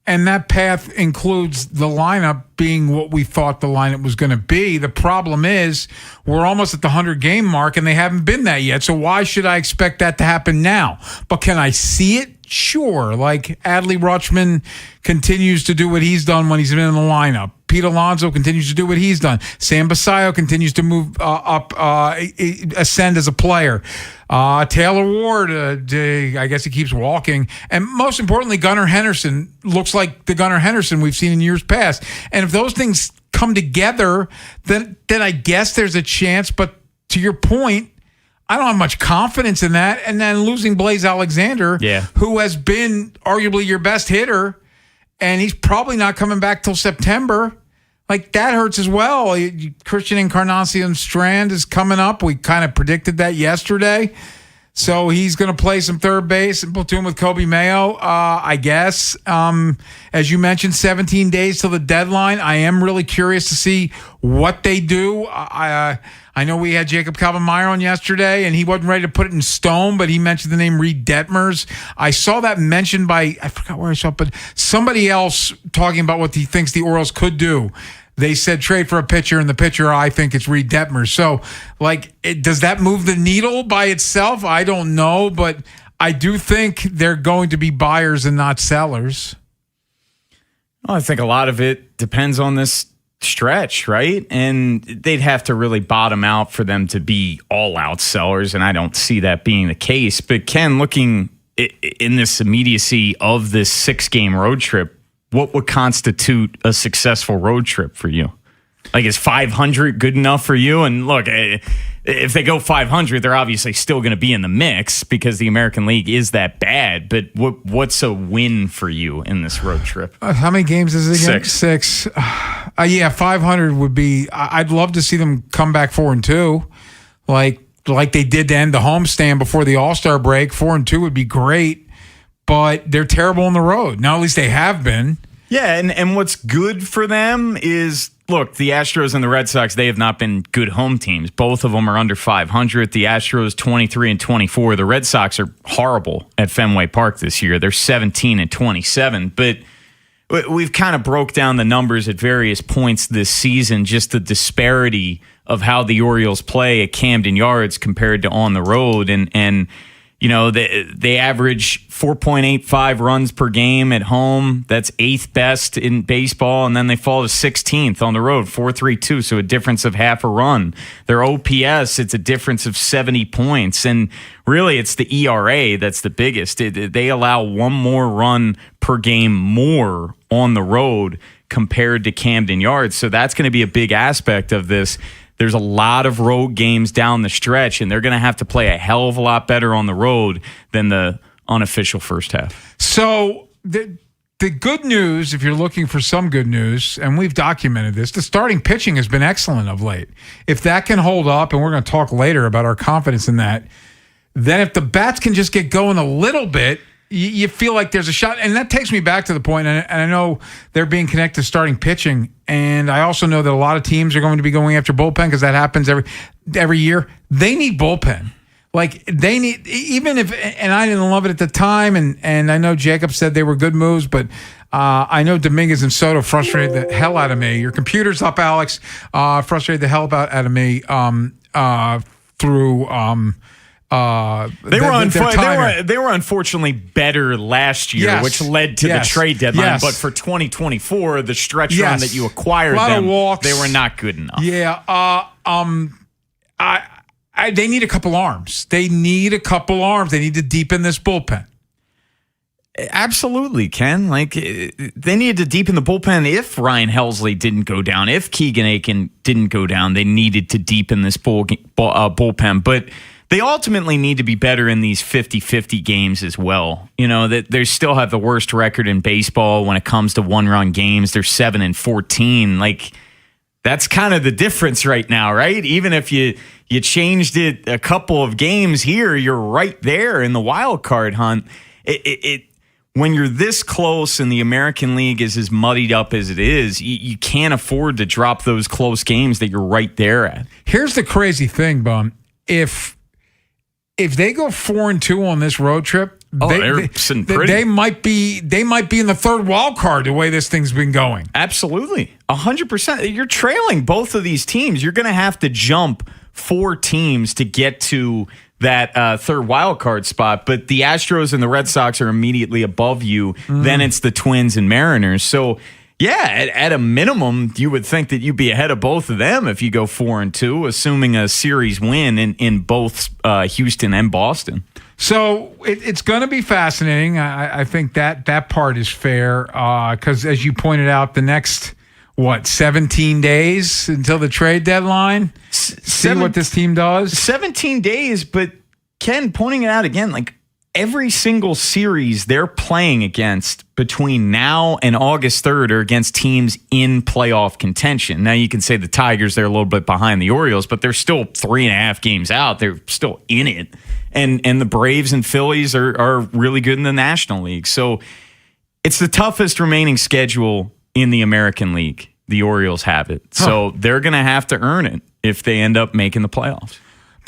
Speaker 7: and that path includes the lineup being what we thought the lineup was going to be. The problem is we're almost at the 100-game mark, and they haven't been that yet. So why should I expect that to happen now? But can I see it? Sure. Like Adley Rutschman continues to do what he's done when he's been in the lineup. Pete Alonso continues to do what he's done. Sam Basayo continues to move ascend as a player. Taylor Ward, I guess he keeps walking. And most importantly, Gunnar Henderson looks like the Gunnar Henderson we've seen in years past. And if those things come together, then I guess there's a chance. But to your point, I don't have much confidence in that. And then losing Blaze Alexander, who has been arguably your best hitter, and he's probably not coming back till September. Like, that hurts as well. Christian Encarnacion Strand is coming up. We kind of predicted that yesterday. So he's going to play some third base and platoon with Kobe Mayo, I guess. As you mentioned, 17 days till the deadline. I am really curious to see what they do. I know we had Jacob Calvin-Meyer on yesterday, and he wasn't ready to put it in stone, but he mentioned the name Reed Detmers. I saw that mentioned by, I forgot where I saw it, but somebody else talking about what he thinks the Orioles could do. they said trade for a pitcher, and the pitcher, I think it's Reed Detmers. So, does that move the needle by itself? I don't know, but I do think they're going to be buyers and not sellers.
Speaker 13: Well, I think a lot of it depends on this stretch, right? And they'd have to really bottom out for them to be all-out sellers, and I don't see that being the case. But Ken, looking in this immediacy of this 6-game road trip, what would constitute a successful road trip for you? Is 500 good enough for you? And look, if they go 500, they're obviously still going to be in the mix because the American League is that bad. But what's a win for you in this road trip?
Speaker 7: How many games is it again?
Speaker 13: 6.
Speaker 7: Yeah, 500 would be. I'd love to see them come back 4-2, like they did to end the homestand before the All-Star break. 4-2 would be great, but they're terrible on the road. Now, at least they have been.
Speaker 13: Yeah, and what's good for them is, look, the Astros and the Red Sox, they have not been good home teams. Both of them are under 500. The Astros 23-24. The Red Sox are horrible at Fenway Park this year. They're 17-27. But we've kind of broke down the numbers at various points this season, just the disparity of how the Orioles play at Camden Yards compared to on the road. And you know, they average 4.85 runs per game at home. That's 8th best in baseball. And then they fall to 16th on the road, 4.32. So a difference of half a run. Their OPS, it's a difference of 70 points. And really, it's the ERA that's the biggest. They allow one more run per game more on the road compared to Camden Yards. So that's going to be a big aspect of this. There's a lot of road games down the stretch, and they're going to have to play a hell of a lot better on the road than the unofficial first half.
Speaker 7: So the good news, if you're looking for some good news, and we've documented this, the starting pitching has been excellent of late. If that can hold up, and we're going to talk later about our confidence in that, then if the bats can just get going a little bit, you feel like there's a shot. And that takes me back to the point, and I know they're being connected to starting pitching, and I also know that a lot of teams are going to be going after bullpen because that happens every year. They need bullpen. Like, they need, even if, and I didn't love it at the time, and I know Jacob said they were good moves, but I know Dominguez and Soto frustrated the hell out of me. Your computer's up, Alex. Frustrated the hell out of me through
Speaker 13: They were unfortunately better last year,
Speaker 7: Yes.
Speaker 13: which led to the trade deadline.
Speaker 7: Yes.
Speaker 13: But for 2024, the stretch
Speaker 7: Yes.
Speaker 13: run that you acquired
Speaker 7: A lot
Speaker 13: them,
Speaker 7: of walks.
Speaker 13: they were not good enough.
Speaker 7: Yeah. They need a couple arms. They need to deepen this bullpen.
Speaker 13: Absolutely, Ken. Like, they needed to deepen the bullpen. If Ryan Helsley didn't go down, if Keegan Aiken didn't go down, they needed to deepen this bullpen. But they ultimately need to be better in these 50-50 games as well. You know, that they still have the worst record in baseball when it comes to one-run games. They're 7-14. Like, that's kind of the difference right now, right? Even if you changed it a couple of games here, you're right there in the wild card hunt. When you're this close and the American League is as muddied up as it is, you can't afford to drop those close games that you're right there at.
Speaker 7: Here's the crazy thing, Bum. If they go 4-2 on this road trip, they might be in the third wild card the way this thing's been going.
Speaker 13: Absolutely. 100%. You're trailing both of these teams. You're going to have to jump 4 teams to get to that third wild card spot, but the Astros and the Red Sox are immediately above you. Then it's the Twins and Mariners. So, yeah, at a minimum, you would think that you'd be ahead of both of them if you go 4-2, assuming a series win in both Houston and Boston.
Speaker 7: So it's going to be fascinating. I think that part is fair because, as you pointed out, the next 17 days until the trade deadline. See what this team does.
Speaker 13: 17 days, but Ken, pointing it out again, like every single series they're playing against between now and August 3rd are against teams in playoff contention. Now you can say the Tigers, they're a little bit behind the Orioles, but they're still 3.5 games out. They're still in it. And the Braves and Phillies are really good in the National League. So it's the toughest remaining schedule in the American League. The Orioles have it. So they're going to have to earn it if they end up making the playoffs.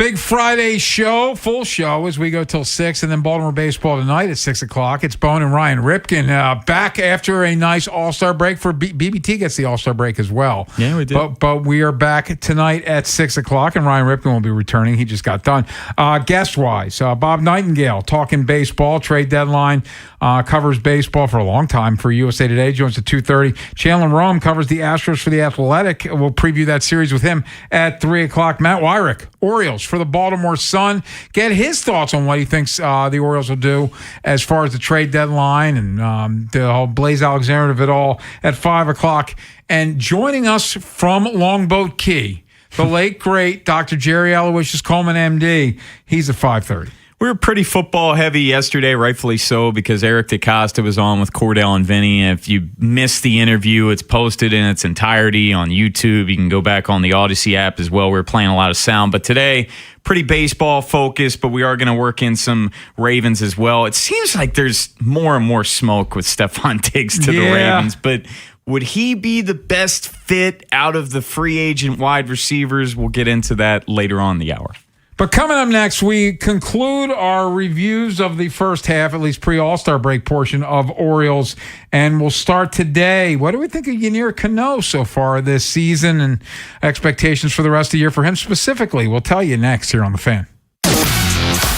Speaker 7: Big Friday show, full show as we go till 6, and then Baltimore baseball tonight at 6 o'clock. It's Bone and Ryan Ripken back after a nice All-Star break. For BBT gets the All-Star break as well.
Speaker 13: Yeah, we did.
Speaker 7: But we are back tonight at 6 o'clock, and Ryan Ripken will be returning. He just got done. Guest-wise, Bob Nightingale talking baseball, trade deadline, covers baseball for a long time for USA Today, joins at 2:30. Chandler Rome covers the Astros for The Athletic. We'll preview that series with him at 3 o'clock. Matt Wyrick, Orioles for the Baltimore Sun. Get his thoughts on what he thinks the Orioles will do as far as the trade deadline and the whole Blaze Alexander of it all at 5 o'clock. And joining us from Longboat Key, the late, great Dr. Jerry Aloysius Coleman, MD. He's at 5:30.
Speaker 13: We were pretty football heavy yesterday, rightfully so, because Eric DeCosta was on with Cordell and Vinny. If you missed the interview, it's posted in its entirety on YouTube. You can go back on the Odyssey app as well. We were playing a lot of sound. But today, pretty baseball focused, but we are going to work in some Ravens as well. It seems like there's more and more smoke with Stephon Diggs to the Ravens, but would he be the best fit out of the free agent wide receivers? We'll get into that later on in the hour.
Speaker 7: But coming up next, we conclude our reviews of the first half, at least pre-All-Star break portion of Orioles, and we'll start today. What do we think of Yennier Cano so far this season and expectations for the rest of the year for him specifically? We'll tell you next here on The Fan.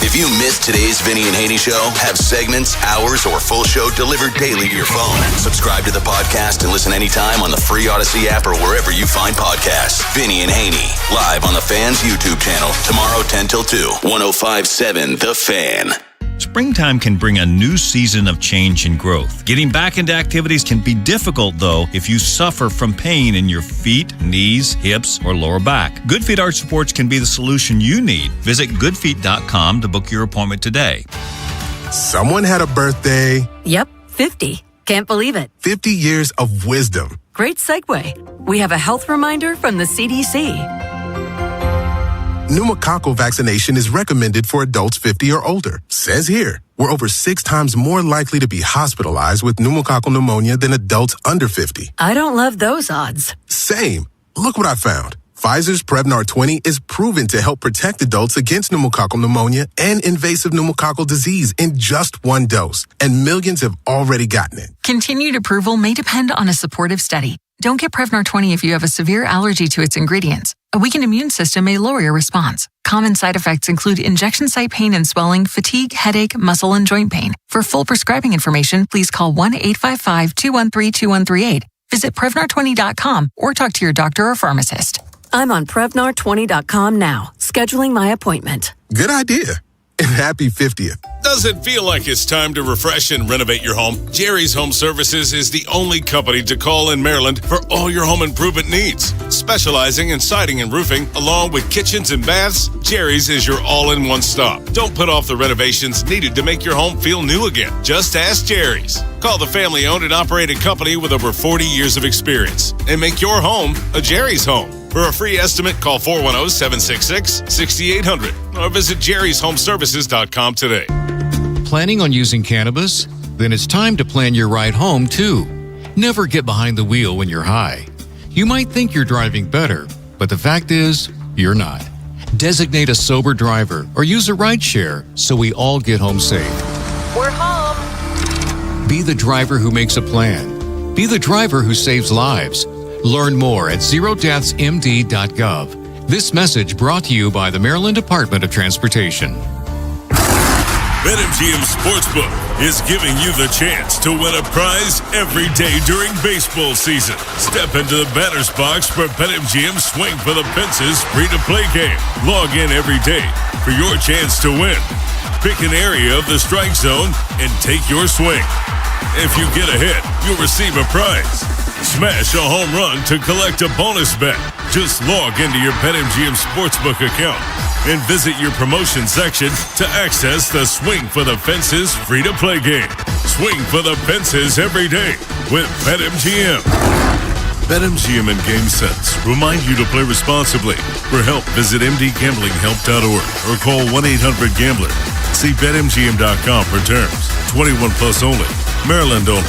Speaker 4: If you missed today's Vinny and Haynie show, have segments, hours, or full show delivered daily to your phone. Subscribe to the podcast and listen anytime on the free Odyssey app or wherever you find podcasts. Vinny and Haynie, live on the Fan's YouTube channel, tomorrow 10 till 2, 105.7 The Fan.
Speaker 2: Springtime can bring a new season of change and growth. Getting back into activities can be difficult, though, if you suffer from pain in your feet, knees, hips, or lower back. Good Feet Arch Supports can be the solution you need. Visit goodfeet.com to book your appointment today.
Speaker 5: Someone had a birthday.
Speaker 16: Yep, 50. Can't believe it.
Speaker 5: 50 years of wisdom.
Speaker 16: Great segue. We have a health reminder from the CDC.
Speaker 5: Pneumococcal vaccination is recommended for adults 50 or older. Says here, we're over 6 times more likely to be hospitalized with pneumococcal pneumonia than adults under 50.
Speaker 16: I don't love those odds.
Speaker 5: Same. Look what I found. Pfizer's Prevnar 20 is proven to help protect adults against pneumococcal pneumonia and invasive pneumococcal disease in just 1 dose, and millions have already gotten it.
Speaker 17: Continued approval may depend on a supportive study. Don't get Prevnar 20 if you have a severe allergy to its ingredients. A weakened immune system may lower your response. Common side effects include injection site pain and swelling, fatigue, headache, muscle, and joint pain. For full prescribing information, please call 1-855-213-2138. Visit Prevnar20.com or talk to your doctor or pharmacist.
Speaker 16: I'm on Prevnar20.com now, scheduling my appointment.
Speaker 5: Good idea. And happy 50th.
Speaker 25: Does it feel like it's time to refresh and renovate your home? Jerry's Home Services is the only company to call in Maryland for all your home improvement needs. Specializing in siding and roofing, along with kitchens and baths, Jerry's is your all-in-one stop. Don't put off the renovations needed to make your home feel new again. Just ask Jerry's. Call the family-owned and operated company with over 40 years of experience and make your home a Jerry's home. For a free estimate, call 410-766-6800 or visit jerryshomeservices.com today.
Speaker 26: Planning on using cannabis? Then it's time to plan your ride home, too. Never get behind the wheel when you're high. You might think you're driving better, but the fact is, you're not. Designate a sober driver or use a rideshare so we all get home safe.
Speaker 16: We're home.
Speaker 26: Be the driver who makes a plan. Be the driver who saves lives. Learn more at zerodeathsmd.gov. This message brought to you by the Maryland Department of Transportation.
Speaker 25: BetMGM Sportsbook is giving you the chance to win a prize every day during baseball season. Step into the batter's box for BetMGM Swing for the Fences free-to-play game. Log in every day for your chance to win. Pick an area of the strike zone and take your swing. If you get a hit, you'll receive a prize. Smash a home run to collect a bonus bet. Just log into your BetMGM Sportsbook account and visit your promotion section to access the Swing for the Fences free-to-play game. Swing for the Fences every day with BetMGM. BetMGM and GameSense remind you to play responsibly. For help, visit mdgamblinghelp.org or call 1-800-GAMBLER. See BetMGM.com for terms. 21 plus only. Maryland only.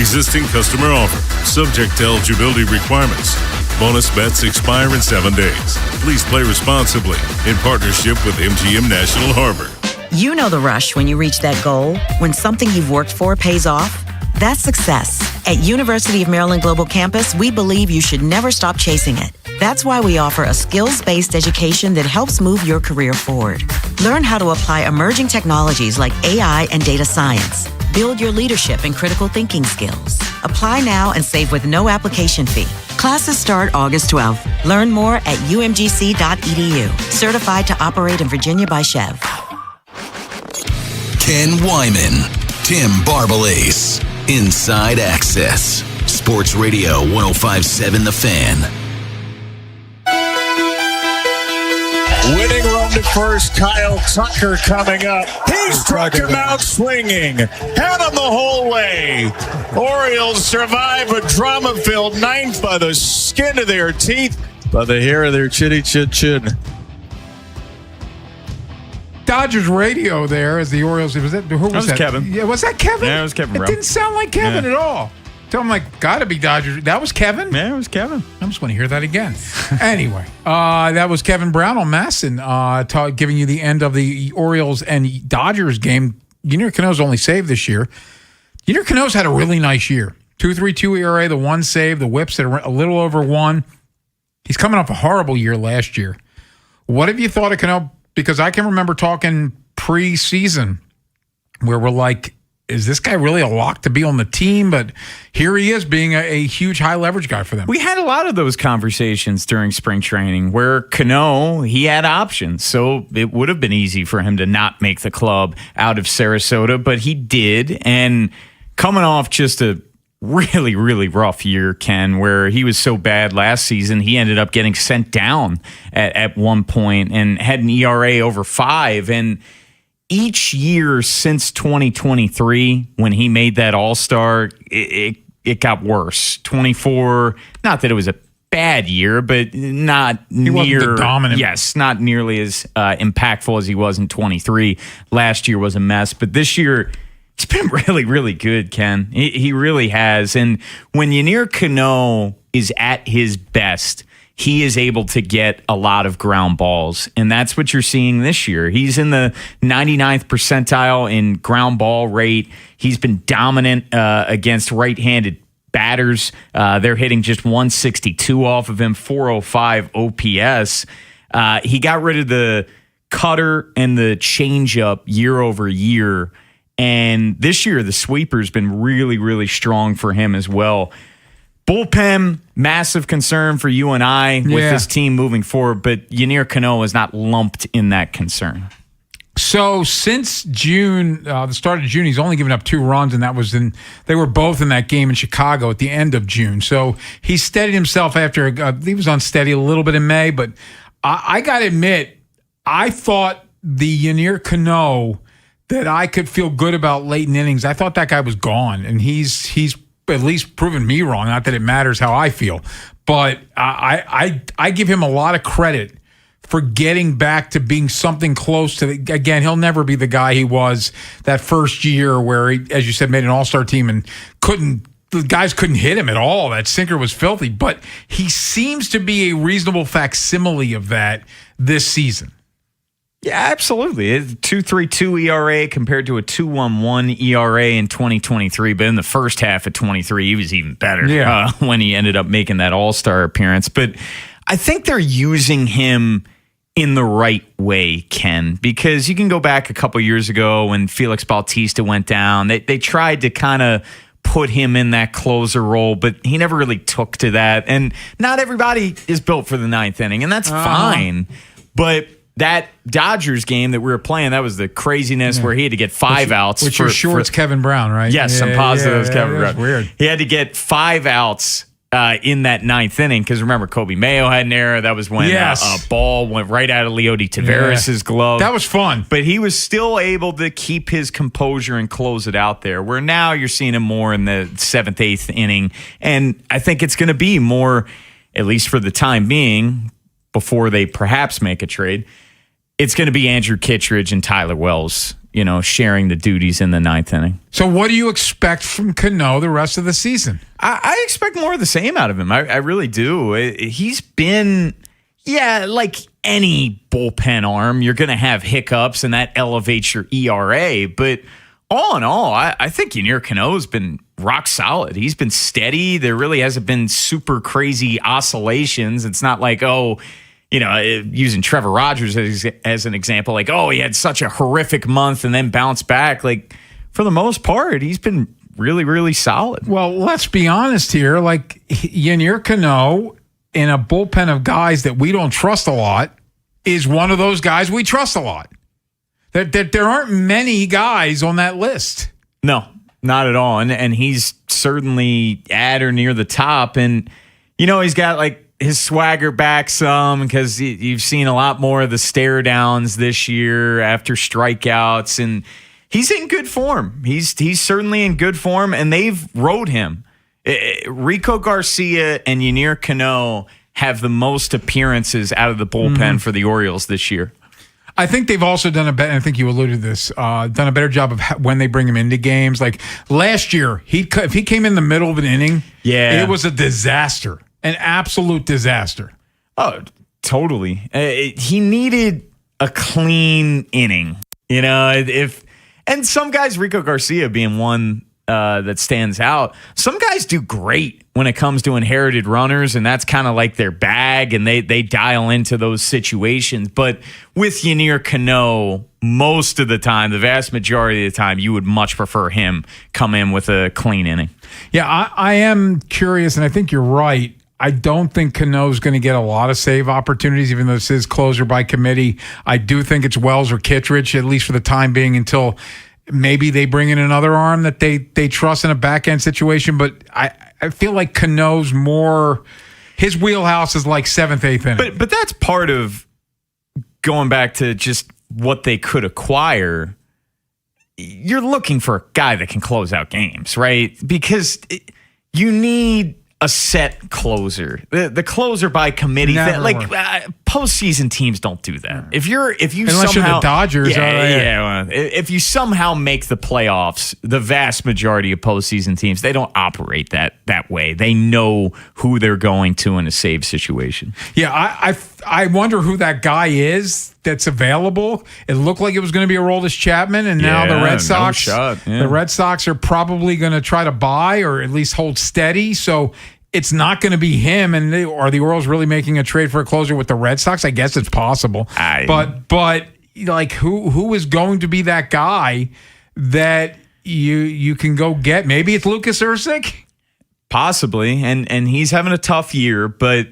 Speaker 25: Existing customer offer. Subject to eligibility requirements. Bonus bets expire in 7 days. Please play responsibly in partnership with MGM National Harbor.
Speaker 1: You know the rush when you reach that goal, when something you've worked for pays off. That's success. At University of Maryland Global Campus, we believe you should never stop chasing it. That's why we offer a skills-based education that helps move your career forward. Learn how to apply emerging technologies like AI and data science. Build your leadership and critical thinking skills. Apply now and save with no application fee. Classes start August 12th. Learn more at umgc.edu. Certified to operate in Virginia by Chev.
Speaker 4: Ken Wyman, Tim Barbalace, Inside Access, Sports Radio 105.7 The Fan.
Speaker 6: Winning run to first, Kyle Tucker coming up. He struck him out swinging. Had him the whole way. Orioles survive a drama-filled ninth by the skin of their teeth, by the hair of their chinny chin.
Speaker 7: Dodgers radio there as the Orioles. Was that who was that?
Speaker 13: Kevin.
Speaker 7: Yeah, was that Kevin?
Speaker 13: Yeah, it was Kevin.
Speaker 7: It didn't sound like Kevin at all. Tell him like, gotta be Dodgers. That was Kevin.
Speaker 13: Yeah, it was Kevin.
Speaker 7: I just want to hear that again. Anyway, that was Kevin Brown on Masson, giving you the end of the Orioles and Dodgers game. Yennier Cano's only saved this year. Yennier Cano's had a really nice year. 2.32 ERA, the one save, the whips at a little over 1. He's coming off a horrible year last year. What have you thought of Cano? Because I can remember talking preseason where we're like, is this guy really a lock to be on the team? But here he is being a huge high leverage guy for them.
Speaker 13: We had a lot of those conversations during spring training where Cano, he had options. So it would have been easy for him to not make the club out of Sarasota, but he did. And coming off just a really, really rough year, Ken, where he was so bad last season, he ended up getting sent down at one point and had an ERA over 5. And each year since 2023, when he made that All-Star, it got worse. 24, not that it was a bad year, but not
Speaker 7: he wasn't the dominant.
Speaker 13: Yes, not nearly as impactful as he was in 23. Last year was a mess, but this year he's been really, really good, Ken. He really has. And when Yennier Cano is at his best, he is able to get a lot of ground balls. And that's what you're seeing this year. He's in the 99th percentile in ground ball rate. He's been dominant against right-handed batters. They're hitting just 162 off of him, 405 OPS. He got rid of the cutter and the changeup year over year. And this year, the sweeper's been really, really strong for him as well. Bullpen, massive concern for you and I with this team moving forward, but Yennier Cano is not lumped in that concern.
Speaker 7: So since June, the start of June, he's only given up 2 runs, and they were both in that game in Chicago at the end of June. So he steadied himself after, he was unsteady a little bit in May, but I got to admit, I thought the Yennier Cano that I could feel good about late in innings, I thought that guy was gone, and he's at least proven me wrong. Not that it matters how I feel, but I give him a lot of credit for getting back to being something close to again, he'll never be the guy he was that first year where he, as you said, made an all-star team and the guys couldn't hit him at all. That sinker was filthy, but he seems to be a reasonable facsimile of that this season.
Speaker 13: Yeah, absolutely. It's 2.32 ERA compared to a 2.11 ERA in 2023. But in the first half of 23, he was even better when he ended up making that All-Star appearance. But I think they're using him in the right way, Ken, because you can go back a couple years ago when Felix Bautista went down. They tried to kind of put him in that closer role, but he never really took to that. And not everybody is built for the 9th inning, and that's fine. But that Dodgers game that we were playing, that was the craziness where he had to get 5 outs.
Speaker 7: Which you're sure it's Kevin Brown, right?
Speaker 13: Yes, I'm positive it's Kevin Brown.
Speaker 7: That's weird.
Speaker 13: He had to get 5 outs in that 9th inning because remember, Kobe Mayo had an error. That was when a ball went right out of Leody Taveras' glove.
Speaker 7: That was fun.
Speaker 13: But he was still able to keep his composure and close it out there, where now you're seeing him more in the 7th, 8th inning. And I think it's going to be more, at least for the time being, before they perhaps make a trade, it's going to be Andrew Kittredge and Tyler Wells sharing the duties in the ninth inning.
Speaker 7: So what do you expect from Cano the rest of the season?
Speaker 13: I expect more of the same out of him. I really do. He's been, like any bullpen arm, you're going to have hiccups, and that elevates your ERA. But all in all, I think Yennier Cano's been rock solid. He's been steady. There really hasn't been super crazy oscillations. It's not like, using Trevor Rogers as an example, like, he had such a horrific month and then bounced back. Like, for the most part, he's been really, really solid.
Speaker 7: Well, let's be honest here. Like, Yennier Cano, in a bullpen of guys that we don't trust a lot, is one of those guys we trust a lot. There aren't many guys on that list.
Speaker 13: No, not at all. And he's certainly at or near the top. And, he's got, like, his swagger back some because you've seen a lot more of the stare downs this year after strikeouts, and he's in good form. He's certainly in good form, and they've rode him. Rico Garcia and Yennier Cano have the most appearances out of the bullpen for the Orioles this year.
Speaker 7: I think they've also done a better, I think you alluded to this, done a better job of when they bring him into games. Like last year, if he came in the middle of an inning, it was a disaster. An absolute disaster.
Speaker 13: Oh, totally. He needed a clean inning, and some guys, Rico Garcia being one that stands out. Some guys do great when it comes to inherited runners, and that's kind of like their bag, and they dial into those situations. But with Yennier Cano, most of the time, the vast majority of the time, you would much prefer him come in with a clean inning.
Speaker 7: Yeah, I am curious, and I think you're right. I don't think Cano's going to get a lot of save opportunities, even though this is closer by committee. I do think it's Wells or Kittredge, at least for the time being, until maybe they bring in another arm that they trust in a back-end situation. But I feel like Cano's more – his wheelhouse is like 7th, 8th inning.
Speaker 13: But that's part of going back to just what they could acquire. You're looking for a guy that can close out games, right? Because you need – a set closer, the closer by committee. Postseason teams don't do that. If you
Speaker 7: unless
Speaker 13: somehow
Speaker 7: you're the Dodgers,
Speaker 13: if you somehow make the playoffs, the vast majority of postseason teams, they don't operate that way. They know who they're going to in a save situation.
Speaker 7: Yeah, I wonder who that guy is that's available. It looked like it was going to be Aroldis Chapman, and now the Red Sox. The Red Sox are probably going to try to buy or at least hold steady. So it's not going to be him. And are the Orioles really making a trade for a closer with the Red Sox? I guess it's possible. But like who is going to be that guy that you can go get? Maybe it's Lucas Erceg?
Speaker 13: Possibly, and he's having a tough year, but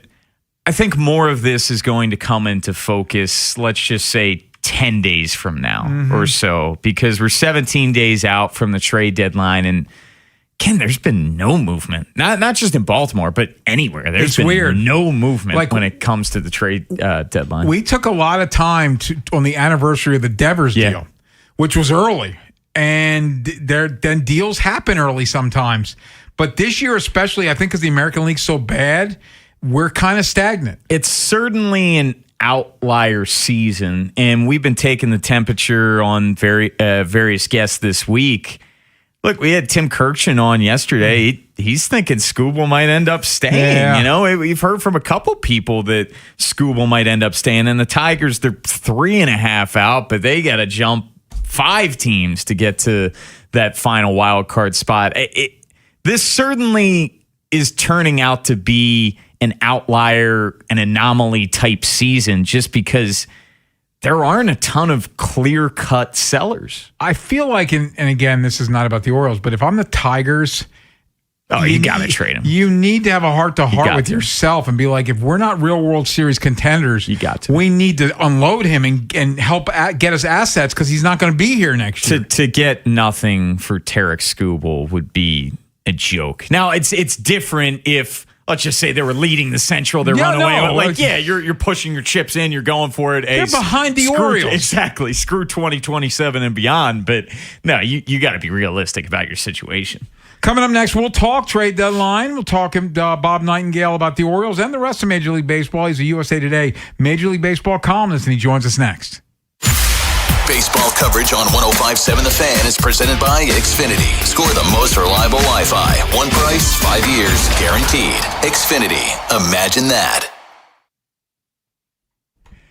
Speaker 13: I think more of this is going to come into focus, let's just say 10 days from now or so, because we're 17 days out from the trade deadline. And Ken, there's been no movement, not just in Baltimore, but anywhere. There's been no movement when it comes to the trade deadline.
Speaker 7: We took a lot of time on the anniversary of the Devers deal, which was early. And then deals happen early sometimes. But this year especially, I think because the American League's so bad, we're kind of stagnant.
Speaker 13: It's certainly an outlier season, and we've been taking the temperature on various guests this week. Look, we had Tim Kirkchin on yesterday. He's thinking Skubal might end up staying. Yeah. We've heard from a couple people that Skubal might end up staying. And the Tigers, they're 3.5 out, but they got to jump 5 teams to get to that final wild card spot. This certainly is turning out to be an outlier, an anomaly type season, just because there aren't a ton of clear-cut sellers.
Speaker 7: I feel like, and again, this is not about the Orioles, but if I'm the Tigers,
Speaker 13: you got to trade him.
Speaker 7: You need to have a heart-to-heart with yourself and be like, if we're not real World Series contenders, we need to unload him and help get us assets because he's not going to be here next year.
Speaker 13: To get nothing for Tarek Skubal would be a joke. Now, it's different if, let's just say they were leading the Central, they're running away. You're pushing your chips in, you're going for it.
Speaker 7: They're behind the Orioles.
Speaker 13: Exactly. Screw 2027 and beyond. But no, you got to be realistic about your situation.
Speaker 7: Coming up next, we'll talk trade deadline. We'll talk Bob Nightingale about the Orioles and the rest of Major League Baseball. He's a USA Today Major League Baseball columnist, and he joins us next.
Speaker 4: Baseball coverage on 105.7 The Fan is presented by Xfinity. Score the most reliable Wi-Fi. One price, 5 years, guaranteed. Xfinity. Imagine that.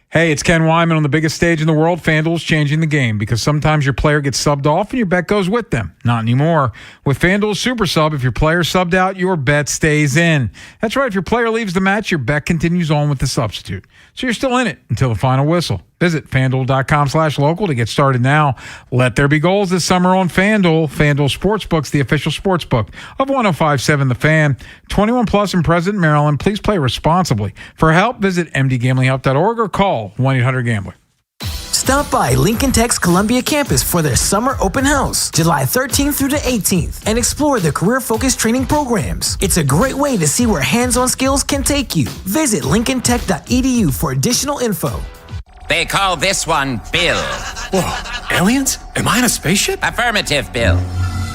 Speaker 7: Hey, it's Ken Wyman on the biggest stage in the world. FanDuel's changing the game because sometimes your player gets subbed off and your bet goes with them. Not anymore. With FanDuel Super Sub, if your player subbed out, your bet stays in. That's right. If your player leaves the match, your bet continues on with the substitute. So you're still in it until the final whistle. Visit FanDuel.com/local to get started now. Let there be goals this summer on FanDuel. FanDuel Sportsbook's the official sportsbook of 105.7 The Fan. 21 plus in President Maryland. Please play responsibly. For help, visit mdgamblinghelp.org or call 1-800-GAMBLER.
Speaker 9: Stop by Lincoln Tech's Columbia campus for their summer open house, July 13th through the 18th, and explore their career-focused training programs. It's a great way to see where hands-on skills can take you. Visit lincolntech.edu for additional info.
Speaker 10: They call this one Bill.
Speaker 11: Whoa, aliens? Am I in a spaceship?
Speaker 10: Affirmative, Bill.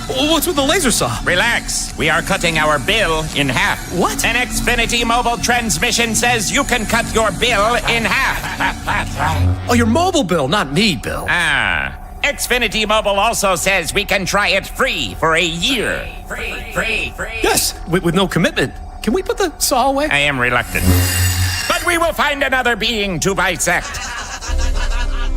Speaker 11: What's with the laser saw?
Speaker 10: Relax. We are cutting our bill in half.
Speaker 11: What?
Speaker 10: An Xfinity mobile transmission says you can cut your bill in half.
Speaker 11: Oh, your mobile bill, not me, Bill.
Speaker 10: Xfinity Mobile also says we can try it free for a year. Free.
Speaker 11: Yes, with no commitment. Can we put the saw away?
Speaker 10: I am reluctant. But we will find another being to bisect.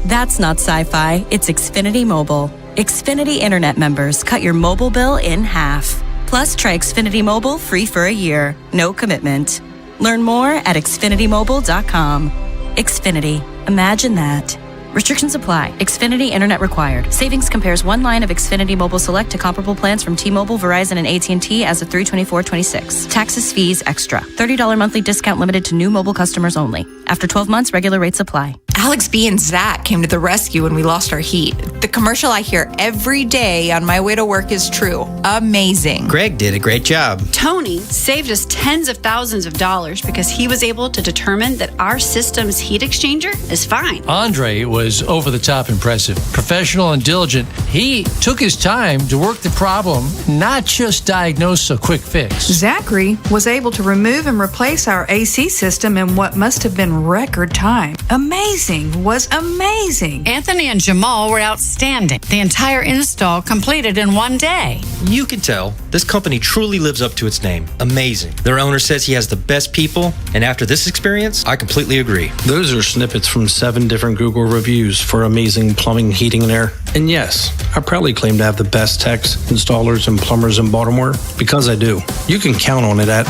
Speaker 12: That's not sci-fi. It's Xfinity Mobile. Xfinity Internet members cut your mobile bill in half. Plus, try Xfinity Mobile free for a year. No commitment. Learn more at xfinitymobile.com. Xfinity. Imagine that. Restrictions apply. Xfinity Internet required. Savings compares one line of Xfinity Mobile Select to comparable plans from T-Mobile, Verizon, and AT&T as of 3/24/26. Taxes, fees, extra. $30 monthly discount limited to new mobile customers only. After 12 months, regular rates apply.
Speaker 15: Alex B. and Zach came to the rescue when we lost our heat. The commercial I hear every day on my way to work is true. Amazing.
Speaker 18: Greg did a great job.
Speaker 27: Tony saved us tens of thousands of dollars because he was able to determine that our system's heat exchanger is fine.
Speaker 28: Andre was over the top impressive. Professional and diligent. He took his time to work the problem, not just diagnose a quick fix.
Speaker 29: Zachary was able to remove and replace our AC system in what must have been record time. Amazing. Was amazing.
Speaker 27: Anthony and Jamal were outstanding. The entire install completed in one day.
Speaker 18: You can tell this company truly lives up to its name. Amazing. Their owner says he has the best people, and after this experience, I completely agree.
Speaker 30: Those are snippets from 7 different Google reviews for amazing plumbing, heating, and air. And yes, I proudly claim to have the best techs, installers, and plumbers in Baltimore because I do. You can count on it at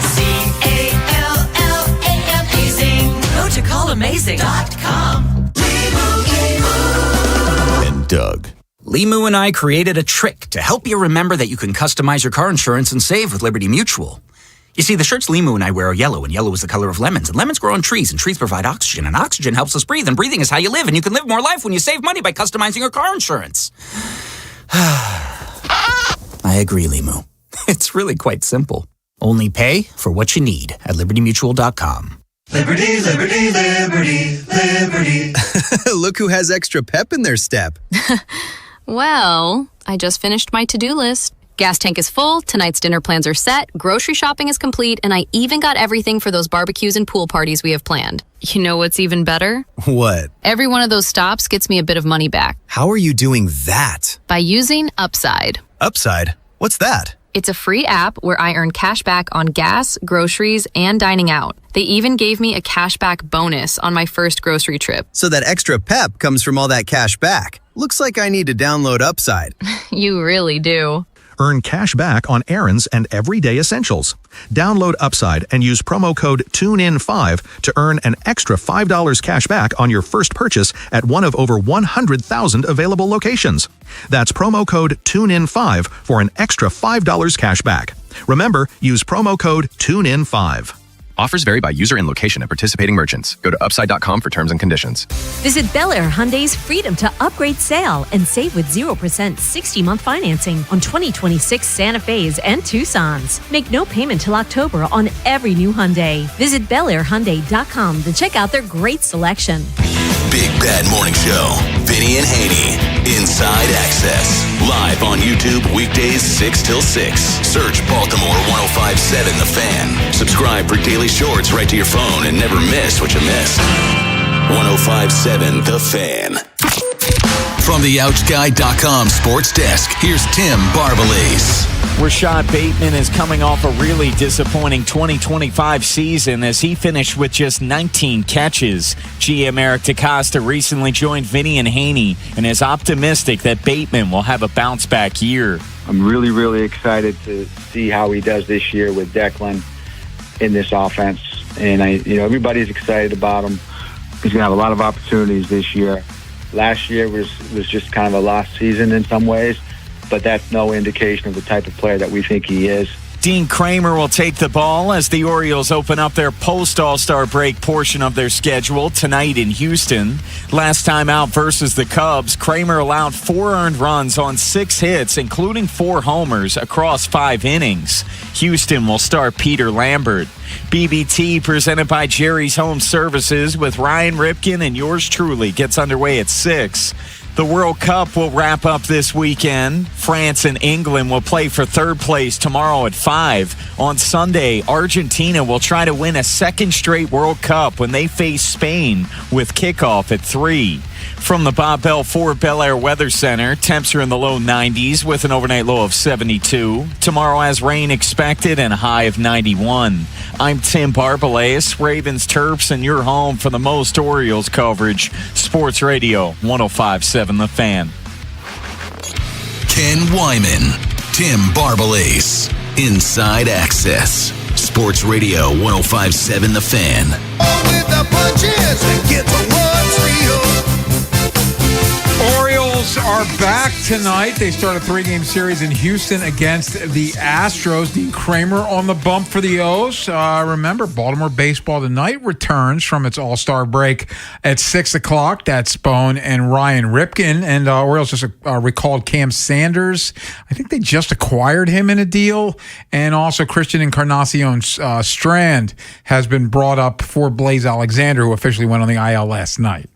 Speaker 15: Amazing. Go to callamazing.com.
Speaker 31: And Doug.
Speaker 32: Limu and I created a trick to help you remember that you can customize your car insurance and save with Liberty Mutual. You see, the shirts Limu and I wear are yellow, and yellow is the color of lemons. And lemons grow on trees, and trees provide oxygen. And oxygen helps us breathe, and breathing is how you live. And you can live more life when you save money by customizing your car insurance. I agree, Limu. It's really quite simple. Only pay for what you need at libertymutual.com.
Speaker 33: Liberty, liberty, liberty, liberty.
Speaker 34: Look who has extra pep in their step.
Speaker 35: Well, I just finished my to-do list. Gas tank is full, tonight's dinner plans are set, grocery shopping is complete, and I even got everything for those barbecues and pool parties we have planned. You know what's even better?
Speaker 34: What?
Speaker 35: Every one of those stops gets me a bit of money back.
Speaker 34: How are you doing that?
Speaker 35: By using Upside.
Speaker 34: Upside? What's that?
Speaker 35: It's a free app where I earn cash back on gas, groceries, and dining out. They even gave me a cashback bonus on my first grocery trip.
Speaker 34: So that extra pep comes from all that cash back. Looks like I need to download Upside.
Speaker 35: You really do.
Speaker 36: Earn cash back on errands and everyday essentials. Download Upside and use promo code TUNEIN5 to earn an extra $5 cash back on your first purchase at one of over 100,000 available locations. That's promo code TUNEIN5 for an extra $5 cash back. Remember, use promo code TUNEIN5.
Speaker 37: Offers vary by user and location at participating merchants. Go to upside.com for terms and conditions.
Speaker 38: Visit Bel Air Hyundai's Freedom to Upgrade sale and save with 0% 60-month financing on 2026 Santa Fe's and Tucson's. Make no payment till October on every new Hyundai. Visit BelAirHyundai.com to check out their great selection.
Speaker 4: Big Bad Morning Show. Vinny and Haynie. Inside Access. Live on YouTube weekdays 6 till 6. Search Baltimore 105.7 The Fan. Subscribe for daily shorts right to your phone and never miss what you missed. 105.7 The Fan. From the OuchGuy.com sports desk, here's Tim Barbalese.
Speaker 13: Rashad Bateman is coming off a really disappointing 2025 season as he finished with just 19 catches. GM Eric DeCosta recently joined Vinny and Haynie and is optimistic that Bateman will have a bounce-back year.
Speaker 1: I'm really, really excited to see how he does this year with Declan in this offense. And everybody's excited about him. He's going to have a lot of opportunities this year. Last year was just kind of a lost season in some ways, but that's no indication of the type of player that we think he is.
Speaker 13: Dean Kramer will take the ball as the Orioles open up their post-All-Star break portion of their schedule tonight in Houston. Last time out versus the Cubs, Kramer allowed 4 earned runs on 6 hits, including 4 homers across 5 innings. Houston will start Peter Lambert. BBT presented by Jerry's Home Services with Ryan Ripken and yours truly gets underway at 6. The World Cup will wrap up this weekend. France and England will play for 3rd place tomorrow at 5. On Sunday, Argentina will try to win a 2nd straight World Cup when they face Spain with kickoff at 3. From the Bob Bell Ford Bel Air Weather Center, temps are in the low 90s with an overnight low of 72. Tomorrow has rain expected and a high of 91. I'm Tim Barbalese, Ravens Terps, and your home for the most Orioles coverage. Sports Radio 105.7 The Fan.
Speaker 4: Ken Wyman, Tim Barbalese, Inside Access. Sports Radio 105.7 The Fan.
Speaker 2: With the punches and get to what's real.
Speaker 7: Orioles are back tonight. They start a 3-game series in Houston against the Astros. Dean Kramer on the bump for the O's. Remember, Baltimore baseball tonight returns from its All-Star break at 6 o'clock. That's Spone and Ryan Ripken. And Orioles just recalled Cam Sanders. I think they just acquired him in a deal. And also Christian Encarnacion Strand has been brought up for Blaze Alexander, who officially went on the IL last night.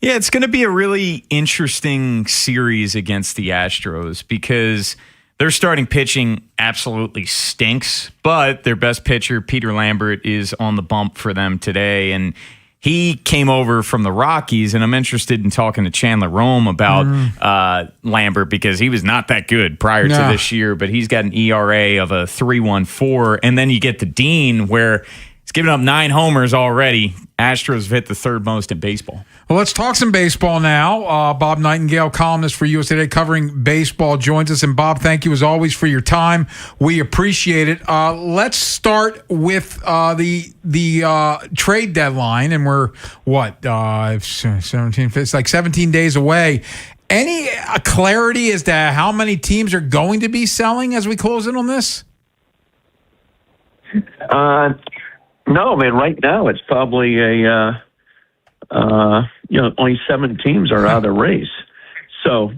Speaker 13: Yeah, it's going to be a really interesting series against the Astros because their starting pitching absolutely stinks, but their best pitcher, Peter Lambert, is on the bump for them today. And he came over from the Rockies, and I'm interested in talking to Chandler Rome about Lambert because he was not that good prior to this year, but he's got an ERA of a 3.14. And then you get to Dean, where he's given up 9 homers already. Astros have hit the 3rd most in baseball.
Speaker 7: Well, let's talk some baseball now. Bob Nightingale, columnist for USA Today covering baseball, joins us. And Bob, thank you as always for your time. We appreciate it. Let's start with the trade deadline, and we're 17? It's like 17 days away. Any clarity as to how many teams are going to be selling as we close in on this?
Speaker 3: No, man. Right now, it's probably only 7 teams are out of the race. So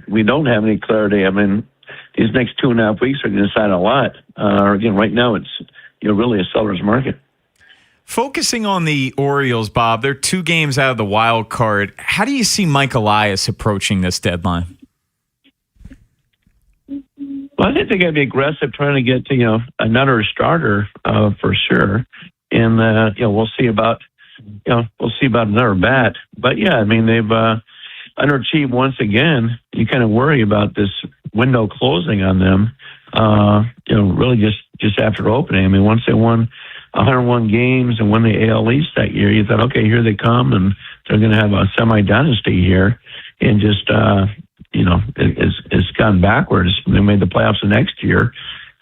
Speaker 3: we don't have any clarity. I mean, these next 2.5 weeks are going to decide a lot. Again, right now, it's really a seller's market.
Speaker 13: Focusing on the Orioles, Bob, they're 2 games out of the wild card. How do you see Mike Elias approaching this deadline?
Speaker 3: Well, I think they got to be aggressive trying to get to, another starter for sure. And, we'll see about another bat. But yeah, I mean, they've underachieved once again. You kind of worry about this window closing on them, really just after opening. I mean, once they won 101 games and won the AL East that year, you thought, okay, here they come and they're going to have a semi-dynasty here. And just, it's gone backwards. They made the playoffs the next year,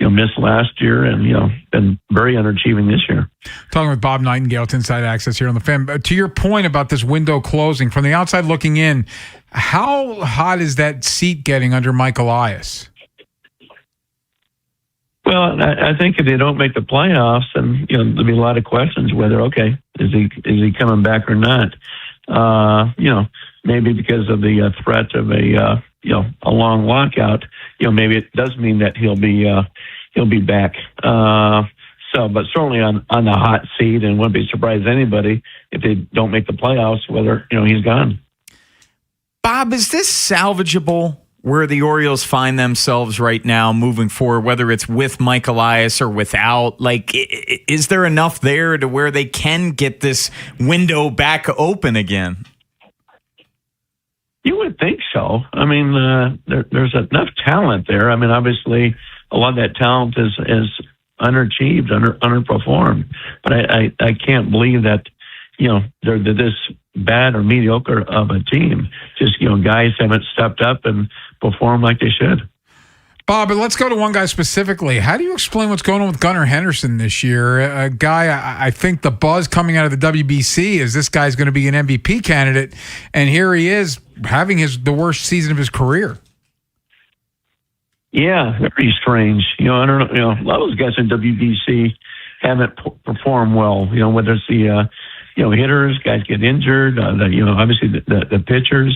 Speaker 3: missed last year, and, been very underachieving this year.
Speaker 7: Talking with Bob Nightingale, it's Inside Access here on the Fan. To your point about this window closing, from the outside looking in, how hot is that seat getting under Mike Elias?
Speaker 3: Well, I think if they don't make the playoffs, then there'll be a lot of questions whether is he coming back or not? Maybe because of the threat of a long lockout. Maybe it does mean that he'll be back. But certainly on the hot seat, and wouldn't be surprised anybody if they don't make the playoffs whether he's gone.
Speaker 13: Bob, is this salvageable? Where the Orioles find themselves right now moving forward, whether it's with Mike Elias or without? Like, is there enough there to where they can get this window back open again?
Speaker 3: You would think so. I mean, there's enough talent there. I mean, obviously, a lot of that talent is underachieved, underperformed. But I can't believe that, they're this bad or mediocre of a team. Just, guys haven't stepped up and performed like they should.
Speaker 7: Bob, but let's go to one guy specifically. How do you explain what's going on with Gunnar Henderson this year? A guy, I think the buzz coming out of the WBC is this guy's going to be an MVP candidate, and here he is having the worst season of his career. Yeah, very strange. I don't know. A lot of those guys in WBC haven't performed well. Whether it's the hitters, guys get injured. Obviously the pitchers.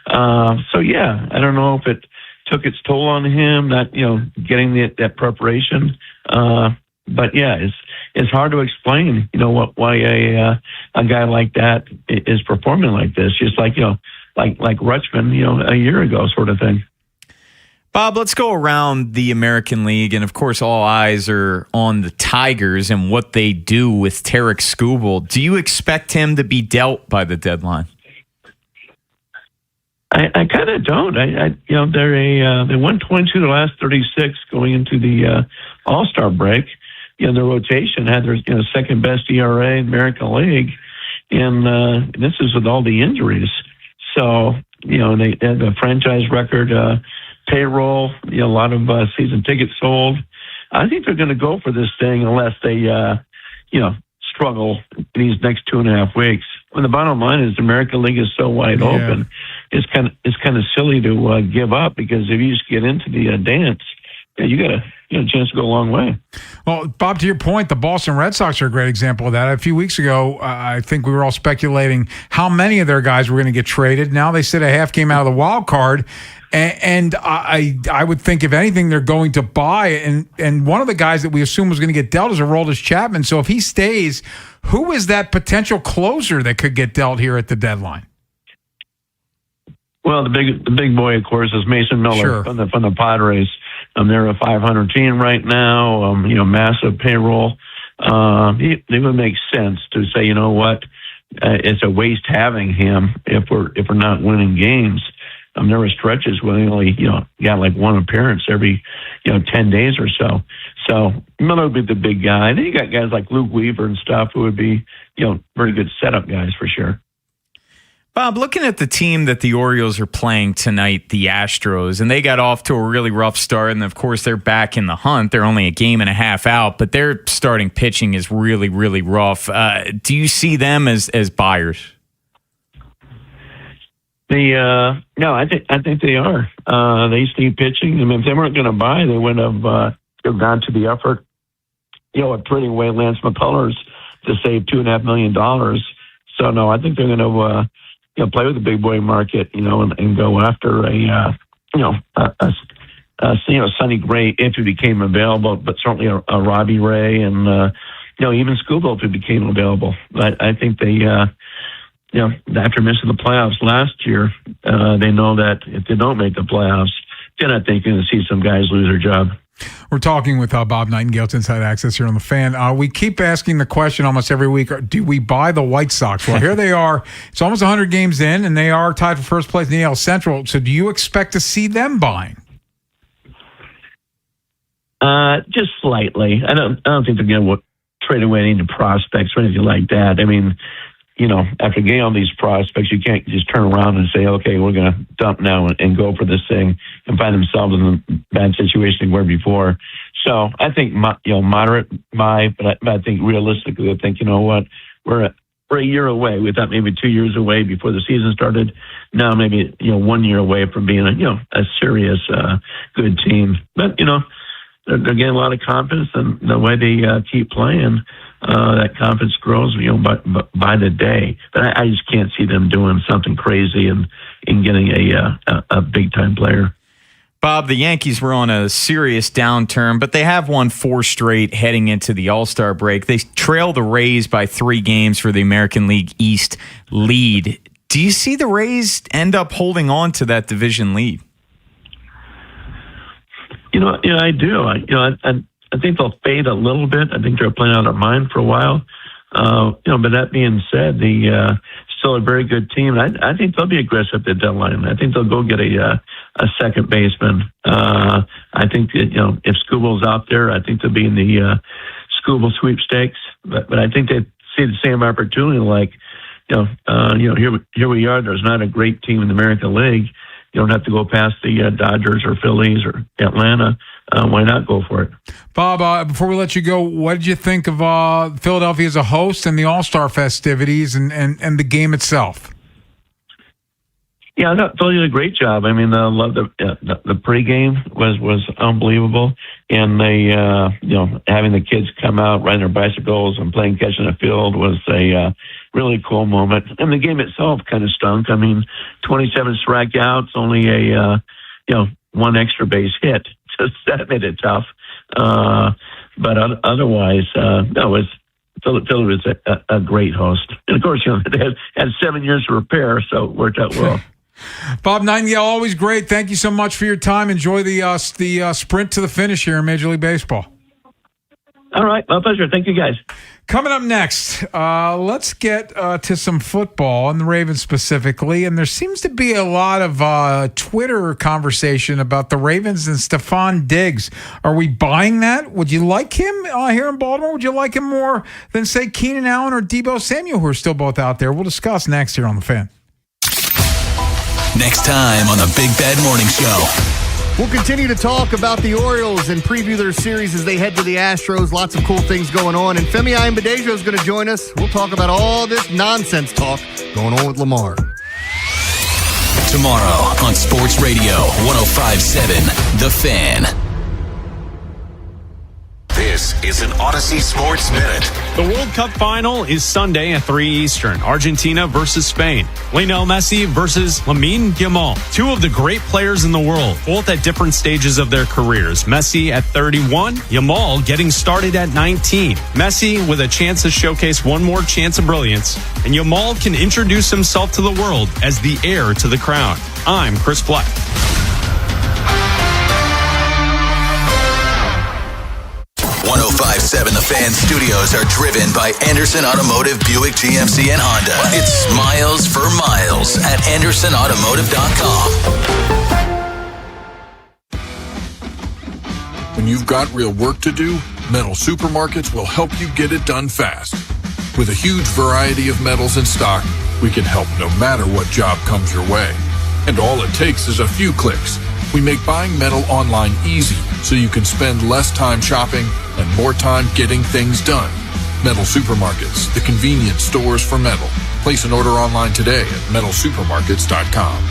Speaker 7: So yeah, I don't know if it took its toll on him, not getting that preparation. But yeah, it's hard to explain. Why a guy like that is performing like this, just like like Rutschman, a year ago, sort of thing.
Speaker 13: Bob, let's go around the American League, and of course all eyes are on the Tigers and what they do with Tarek Skubal. Do you expect him to be dealt by the deadline?
Speaker 3: I kind of don't. They won 22 the last 36 going into the All-Star break. The rotation had their second best ERA in the American League, and this is with all the injuries. So they had a franchise record payroll, a lot of season tickets sold. I think they're going to go for this thing unless they, struggle in these next 2.5 weeks. When the bottom line is the American League is so wide open, it's kind of silly to give up, because if you just get into the dance, you got a chance to go a long way. Well, Bob, to your point, the Boston Red Sox are a great example of that. A few weeks ago, I think we were all speculating how many of their guys were going to get traded. Now they sit a half game out of the wild card. And I would think, if anything, they're going to buy. And one of the guys that we assume was going to get dealt is Aroldis Chapman. So if he stays, who is that potential closer that could get dealt here at the deadline? Well, the big boy, of course, is Mason Miller from the Padres. They're a 500 team right now. Massive payroll. It would make sense to say, it's a waste having him if we're not winning games. There were stretches where they only, got like one appearance every, 10 days or so. So Miller would be the big guy. Then you got guys like Luke Weaver and stuff who would be, very good setup guys for sure.
Speaker 13: Bob, looking at the team that the Orioles are playing tonight, the Astros, and they got off to a really rough start, and of course they're back in the hunt. They're only a game and a half out, but their starting pitching is really, really rough. Do you see them as buyers? No, I think they are. They need pitching. I mean, if they weren't going to buy, they wouldn't have gone to the effort, of trading away Lance McCullers to save $2.5 million. So no, I think they're going to play with the big boy market, and go after Sonny Gray if he became available, but certainly a Robbie Ray and even Skubal if he became available. But I think they. After missing the playoffs last year, they know that if they don't make the playoffs, then I think you're going to see some guys lose their job. We're talking with Bob Nightingale, Inside Access here on The Fan. We keep asking the question almost every week, do we buy the White Sox? Well, here they are. It's almost 100 games in, and they are tied for first place in the AL Central. So do you expect to see them buying? Just slightly. I don't think they're going to trade away any prospects or anything like that. I mean, after getting all these prospects, you can't just turn around and say, okay, we're going to dump now and go for this thing and find themselves in a bad situation they were before. So I think, moderate buy, but I think realistically, I think, we're a year away. We thought maybe 2 years away before the season started. Now maybe, 1 year away from being a serious, good team. But, they're getting a lot of confidence, and the way they keep playing, that confidence grows, by the day. But I just can't see them doing something crazy and getting a big time player. Bob, the Yankees were on a serious downturn, but they have won 4 straight heading into the All-Star break. They trail the Rays by 3 games for the American League East lead. Do you see the Rays end up holding on to that division lead? I do. I think they'll fade a little bit. I think they're playing out of their mind for a while. But that being said, the
Speaker 3: still a very good team. I think they'll be aggressive at the deadline. I think they'll go get a second baseman. I think that, if Scooble's out there, I think they'll be in the Scooble sweepstakes. But I think they see the same opportunity. Like, here we are. There's not a great team in the American League. You don't have to go past the Dodgers or Phillies or Atlanta. Why not go for it?
Speaker 7: Bob, before we let you go, what did you think of Philadelphia as a host and the All-Star festivities and the game itself?
Speaker 3: Yeah, I thought Philly did a great job. I mean, I love the pregame was unbelievable, and they having the kids come out riding their bicycles and playing catch in the field was a really cool moment. And the game itself kind of stunk. I mean, 27 strikeouts, only a one extra base hit. Just that made it tough. But otherwise, Philly was a great host. And of course, they had 7 years to prepare, so it worked out well.
Speaker 7: Bob Nightingale, always great. Thank you so much for your time. Enjoy the sprint to the finish here in Major League Baseball.
Speaker 3: All right. My pleasure. Thank you, guys.
Speaker 7: Coming up next, let's get to some football and the Ravens specifically. And there seems to be a lot of Twitter conversation about the Ravens and Stephon Diggs. Are we buying that? Would you like him here in Baltimore? Would you like him more than, say, Keenan Allen or Deebo Samuel, who are still both out there? We'll discuss next here on The Fan.
Speaker 4: Next time on the Big Bad Morning Show.
Speaker 5: We'll continue to talk about the Orioles and preview their series as they head to the Astros. Lots of cool things going on. And Femi Ayanbadejo is going to join us. We'll talk about all this nonsense talk going on with Lamar.
Speaker 4: Tomorrow on Sports Radio 105.7 The Fan.
Speaker 6: This is an Odyssey Sports Minute.
Speaker 8: The World Cup final is Sunday at 3 Eastern. Argentina versus Spain. Lionel Messi versus Lamine Yamal. Two of the great players in the world, both at different stages of their careers. Messi at 31, Yamal getting started at 19. Messi with a chance to showcase one more chance of brilliance, and Yamal can introduce himself to the world as the heir to the crown. I'm Chris Black.
Speaker 4: 105.7 The Fan studios are driven by Anderson Automotive, Buick, GMC, and Honda. It's miles for miles at AndersonAutomotive.com.
Speaker 9: When you've got real work to do, Metal Supermarkets will help you get it done fast. With a huge variety of metals in stock, we can help no matter what job comes your way. And all it takes is a few clicks. We make buying metal online easy so you can spend less time shopping and more time getting things done. Metal Supermarkets, the convenient stores for metal. Place an order online today at metalsupermarkets.com.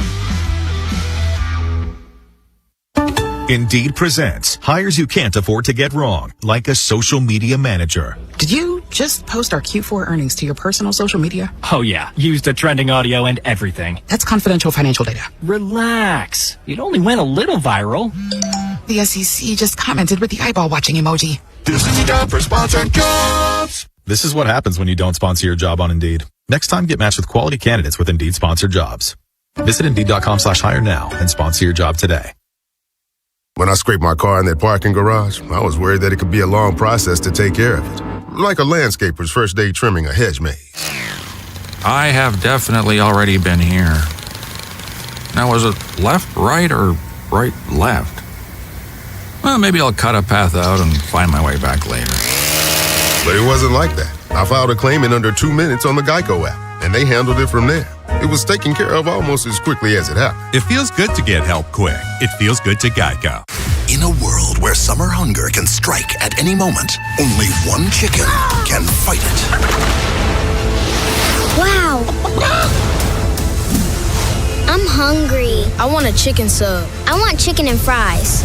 Speaker 10: Indeed presents hires you can't afford to get wrong, like a social media manager.
Speaker 11: Did you just post our Q4 earnings to your personal social media?
Speaker 14: Oh yeah, used the trending audio and everything.
Speaker 11: That's confidential financial data.
Speaker 14: Relax. It only went a little viral.
Speaker 11: The SEC just commented with the eyeball watching emoji.
Speaker 10: This is a job for sponsored jobs. This is what happens when you don't sponsor your job on Indeed. Next time, get matched with quality candidates with Indeed sponsored jobs. Visit Indeed.com/hire now and sponsor your job today.
Speaker 16: When I scraped my car in that parking garage, I was worried that it could be a long process to take care of it. Like a landscaper's first day trimming a hedge maze.
Speaker 17: I have definitely already been here. Now, was it left, right, or right, left? Well, maybe I'll cut a path out and find my way back later.
Speaker 16: But it wasn't like that. I filed a claim in under 2 minutes on the Geico app, and they handled it from there. It was taken care of almost as quickly as it happened.
Speaker 19: It feels good to get help quick. It feels good to Geico.
Speaker 6: In a world where summer hunger can strike at any moment, only one chicken can fight it.
Speaker 20: Wow. I'm hungry. I want a chicken sub. I want chicken and fries.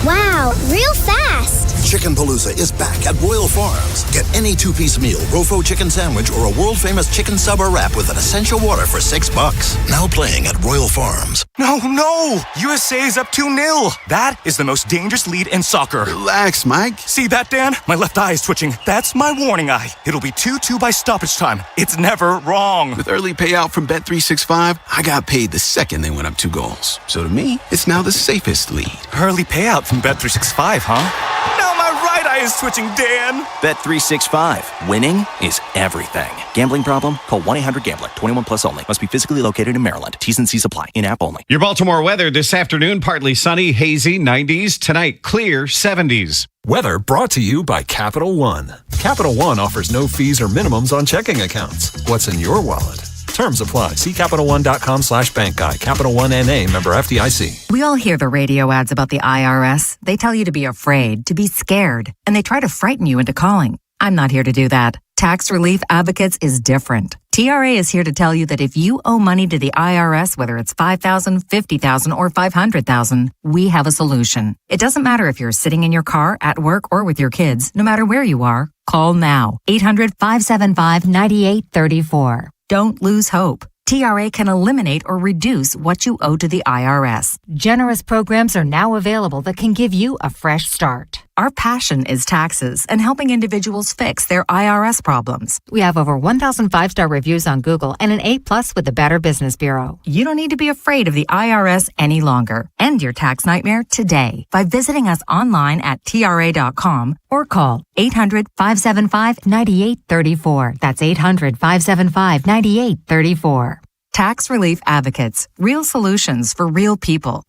Speaker 20: Wow, real fast.
Speaker 6: Chicken Palooza is back at Royal Farms. Get any two-piece meal, Rofo chicken sandwich, or a world-famous chicken sub or wrap with an essential water for $6. Now playing at Royal Farms.
Speaker 21: No! USA is up 2-0. That is the most dangerous lead in soccer.
Speaker 22: Relax, Mike.
Speaker 21: See that, Dan? My left eye is twitching. That's my warning eye. It'll be 2-2 by stoppage time. It's never wrong.
Speaker 22: With early payout from Bet365, I got paid the second they went up 2 goals. So to me, it's now the safest lead.
Speaker 21: Early payout from Bet365, huh? Now my right eye eye is twitching, Dan.
Speaker 22: Bet365. Winning is everything. Gambling problem? Call 1-800-GAMBLER. 21 plus only. Must be physically located in Maryland. T's and C's apply. In-app only.
Speaker 12: Your Baltimore weather this afternoon, partly sunny, hazy, 90s. Tonight, clear, 70s.
Speaker 15: Weather brought to you by Capital One. Capital One offers no fees or minimums on checking accounts. What's in your wallet? Terms apply. See CapitalOne.com/bank guide. Capital One NA, member FDIC.
Speaker 18: We all hear the radio ads about the IRS. They tell you to be afraid, to be scared, and they try to frighten you into calling. I'm not here to do that. Tax Relief Advocates is different. TRA is here to tell you that if you owe money to the IRS, whether it's $5,000, $50,000, or $500,000, we have a solution. It doesn't matter if you're sitting in your car, at work, or with your kids. No matter where you are, call now. 800-575-9834. Don't lose hope. TRA can eliminate or reduce what you owe to the IRS. Generous programs are now available that can give you a fresh start. Our passion is taxes and helping individuals fix their IRS problems. We have over 1,000 5-star reviews on Google and an A+ with the Better Business Bureau. You don't need to be afraid of the IRS any longer. End your tax nightmare today by visiting us online at TRA.com or call 800-575-9834. That's 800-575-9834. Tax Relief Advocates. Real solutions for real people.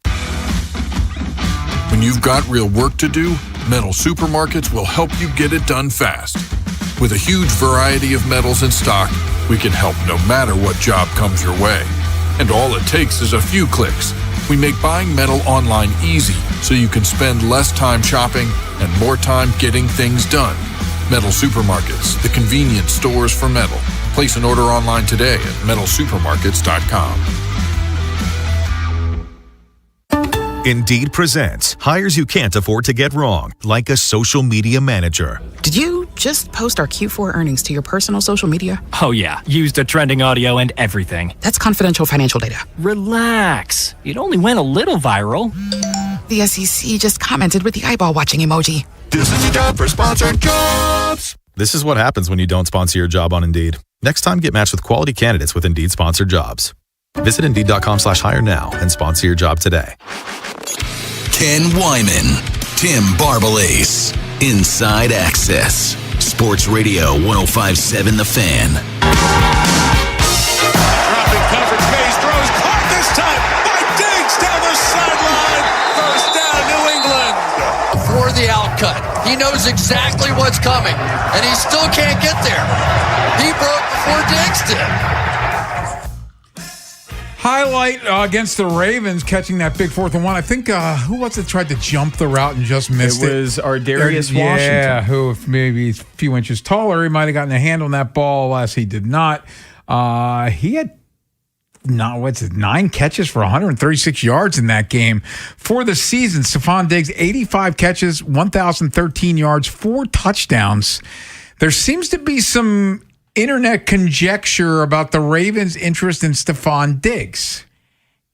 Speaker 9: When you've got real work to do, Metal Supermarkets will help you get it done fast. With a huge variety of metals in stock, we can help no matter what job comes your way. And all it takes is a few clicks. We make buying metal online easy so you can spend less time shopping and more time getting things done. Metal Supermarkets, the convenience stores for metal. Place an order online today at metalsupermarkets.com.
Speaker 19: Indeed presents hires you can't afford to get wrong, like a social media manager.
Speaker 11: Did you just post our Q4 earnings to your personal social media?
Speaker 14: Oh, yeah. Used the trending audio and everything.
Speaker 11: That's confidential financial data.
Speaker 14: Relax. It only went a little viral.
Speaker 11: The SEC just commented with the eyeball watching emoji.
Speaker 19: This is your job for sponsored jobs.
Speaker 10: This is what happens when you don't sponsor your job on Indeed. Next time, get matched with quality candidates with Indeed sponsored jobs. Visit Indeed.com/hire now and sponsor your job today.
Speaker 4: Ken Wyman, Tim Barbalace, Inside Access, Sports Radio 105.7 The Fan.
Speaker 2: Dropping coverage, Mays throws caught this time by Diggs down the sideline. First down, New England.
Speaker 23: For the outcut. He knows exactly what's coming, and he still can't get there. He broke before Diggs did.
Speaker 7: Highlight against the Ravens catching that big 4th and 1. I think who was it tried to jump the route and just missed it?
Speaker 13: It was Ardarius Washington.
Speaker 7: Yeah, who if maybe a few inches taller, he might have gotten a hand on that ball. Alas, he did not. He had 9 catches for 136 yards in that game. For the season, Stephon Diggs, 85 catches, 1,013 yards, 4 touchdowns. There seems to be some internet conjecture about the Ravens' interest in Stephon Diggs.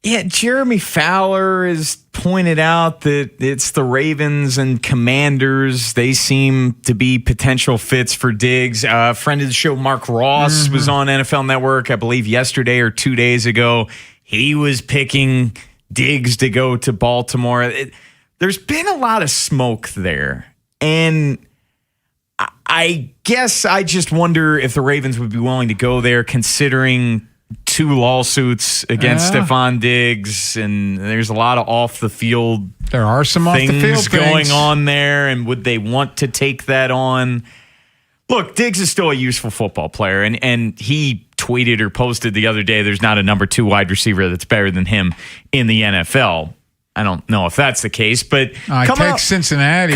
Speaker 13: Yeah, Jeremy Fowler has pointed out that it's the Ravens and Commanders. They seem to be potential fits for Diggs. Friend of the show, Mark Ross, was on NFL Network, I believe, yesterday or 2 days ago. He was picking Diggs to go to Baltimore. There's been a lot of smoke there. And I guess I just wonder if the Ravens would be willing to go there, considering 2 lawsuits against Stephon Diggs, and there's a lot of off the field.
Speaker 7: There are some off the field
Speaker 13: going on there, and would they want to take that on? Look, Diggs is still a useful football player, and he tweeted or posted the other day, there's not a number 2 wide receiver that's better than him in the NFL. I don't know if that's the case, but
Speaker 7: take Cincinnati.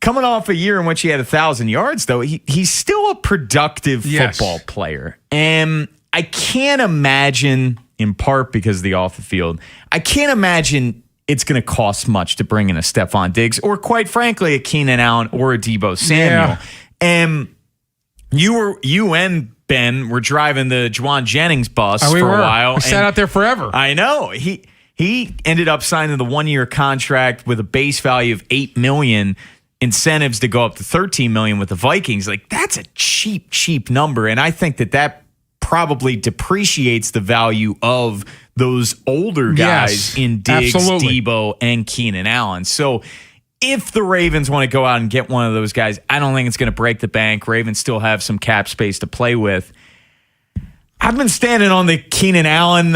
Speaker 13: Coming off a year in which he had 1,000 yards, though, he's still a productive football player. And I can't imagine, in part because of the off the field, I can't imagine it's going to cost much to bring in a Stephon Diggs or, quite frankly, a Keenan Allen or a Deebo Samuel. And you and Ben were driving the Juwan Jennings bus for a while.
Speaker 7: We sat out there forever.
Speaker 13: I know. He ended up signing the 1-year contract with a base value of $8 million. Incentives to go up to $13 million with the Vikings. Like, that's a cheap number. And I think that probably depreciates the value of those older guys in Diggs, Deebo, and Keenan Allen. So if the Ravens want to go out and get one of those guys, I don't think it's going to break the bank. Ravens still have some cap space to play with. I've been standing on the Keenan Allen,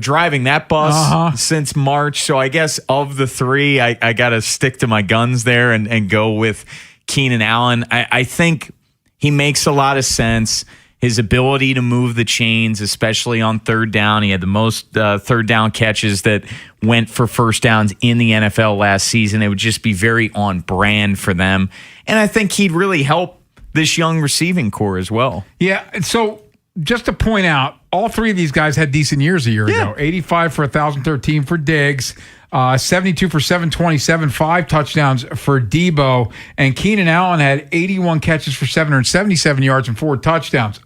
Speaker 13: driving that bus since March. So I guess of the three, I got to stick to my guns there and go with Keenan Allen. I think he makes a lot of sense. His ability to move the chains, especially on third down. He had the most third down catches that went for first downs in the NFL last season. It would just be very on brand for them. And I think he'd really help this young receiving core as well.
Speaker 7: Yeah, and so just to point out, all three of these guys had decent years a year ago. 85 for 1,013 for Diggs. 72 for 727, 5 touchdowns for Debo. And Keenan Allen had 81 catches for 777 yards and 4 touchdowns.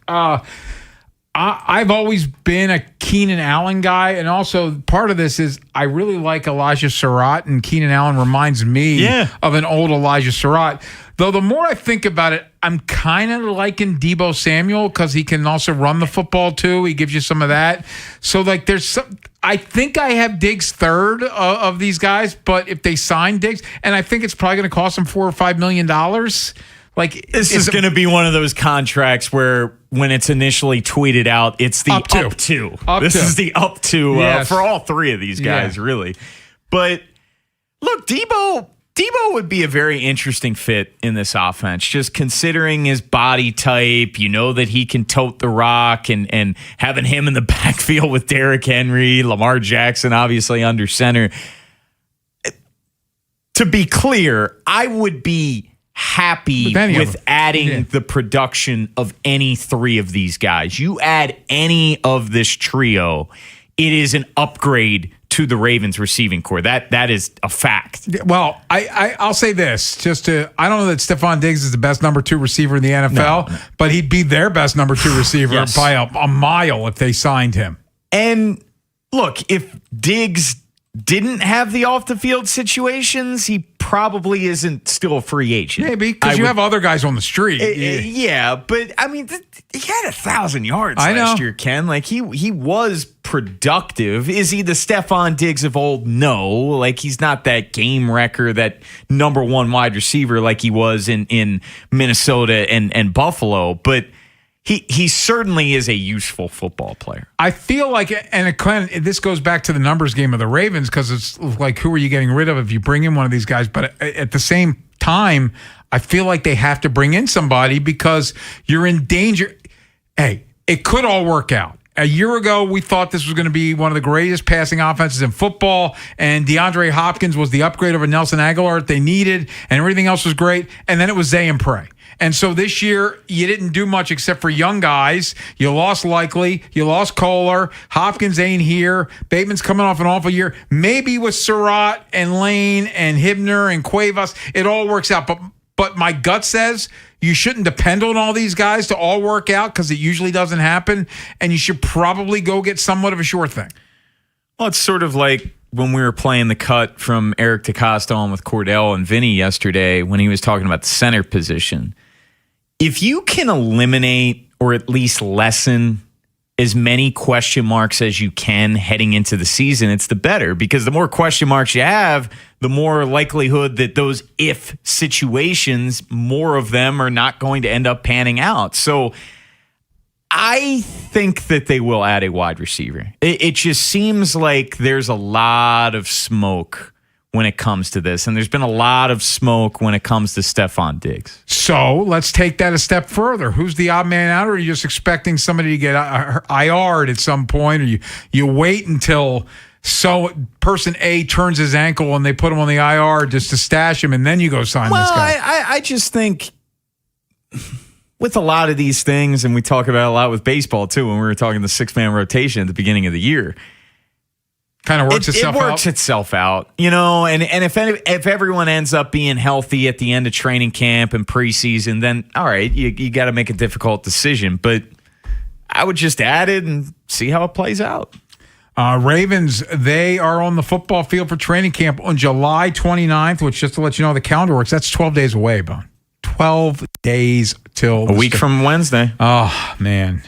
Speaker 7: I've always been a Keenan Allen guy. And also part of this is I really like Elijah Surratt, and Keenan Allen reminds me of an old Elijah Surratt. Though the more I think about it, I'm kind of liking Debo Samuel because he can also run the football too. He gives you some of that. So like there's some, I think I have Diggs third of these guys, but if they sign Diggs, and I think it's probably going to cost them $4 or $5 million. Like
Speaker 13: this is going to be one of those contracts where when it's initially tweeted out, it's the up to. This is the up to for all three of these guys, really. But look, Debo would be a very interesting fit in this offense, just considering his body type. You know that he can tote the rock, and having him in the backfield with Derrick Henry, Lamar Jackson, obviously under center. To be clear, I would be happy with adding the production of any three of these guys. You add any of this trio, it is an upgrade to the Ravens receiving core. That is a fact.
Speaker 7: Well, I'll say this. I don't know that Stephon Diggs is the best number 2 receiver in the NFL, but he'd be their best number 2 receiver by a mile if they signed him.
Speaker 13: And look, if Diggs didn't have the off the field situations, he probably isn't still a free agent.
Speaker 7: Maybe because you have other guys on the street.
Speaker 13: Yeah, but I mean, he had 1,000 yards last year, Ken. Like he was productive. Is he the Stephon Diggs of old? No. Like he's not that game wrecker, that number 1 wide receiver like he was in Minnesota and Buffalo, but He certainly is a useful football player.
Speaker 7: I feel like, and this goes back to the numbers game of the Ravens, because it's like, who are you getting rid of if you bring in one of these guys? But at the same time, I feel like they have to bring in somebody because you're in danger. Hey, it could all work out. A year ago, we thought this was going to be one of the greatest passing offenses in football, and DeAndre Hopkins was the upgrade over Nelson Aguilar that they needed, and everything else was great. And then it was Zay and Pray. And so this year, you didn't do much except for young guys. You lost Likely. You lost Kohler. Hopkins ain't here. Bateman's coming off an awful year. Maybe with Surratt and Lane and Hibner and Cuevas, it all works out. But my gut says you shouldn't depend on all these guys to all work out because it usually doesn't happen. And you should probably go get somewhat of a sure thing.
Speaker 13: Well, it's sort of like when we were playing the cut from Eric DeCosta on with Cordell and Vinny yesterday when he was talking about the center position. If you can eliminate or at least lessen as many question marks as you can heading into the season, it's the better, because the more question marks you have, the more likelihood that those if situations, more of them are not going to end up panning out. So I think that they will add a wide receiver. It just seems like there's a lot of smoke when it comes to this, and there's been a lot of smoke when it comes to Stephon Diggs.
Speaker 7: So let's take that a step further. Who's the odd man out, or are you just expecting somebody to get IR'd at some point, or you wait until person A turns his ankle and they put him on the IR just to stash him, and then you go sign this guy?
Speaker 13: I just think with a lot of these things, and we talk about it a lot with baseball too, when we were talking the 6-man rotation at the beginning of the year,
Speaker 7: kind of works itself out.
Speaker 13: It works itself out, you know, and if everyone ends up being healthy at the end of training camp and preseason, then all right, you got to make a difficult decision. But I would just add it and see how it plays out.
Speaker 7: Ravens, they are on the football field for training camp on July 29th, which, just to let you know, the calendar works. That's 12 days away, Bone. 12 days till
Speaker 13: a week from Wednesday.
Speaker 7: Oh, man.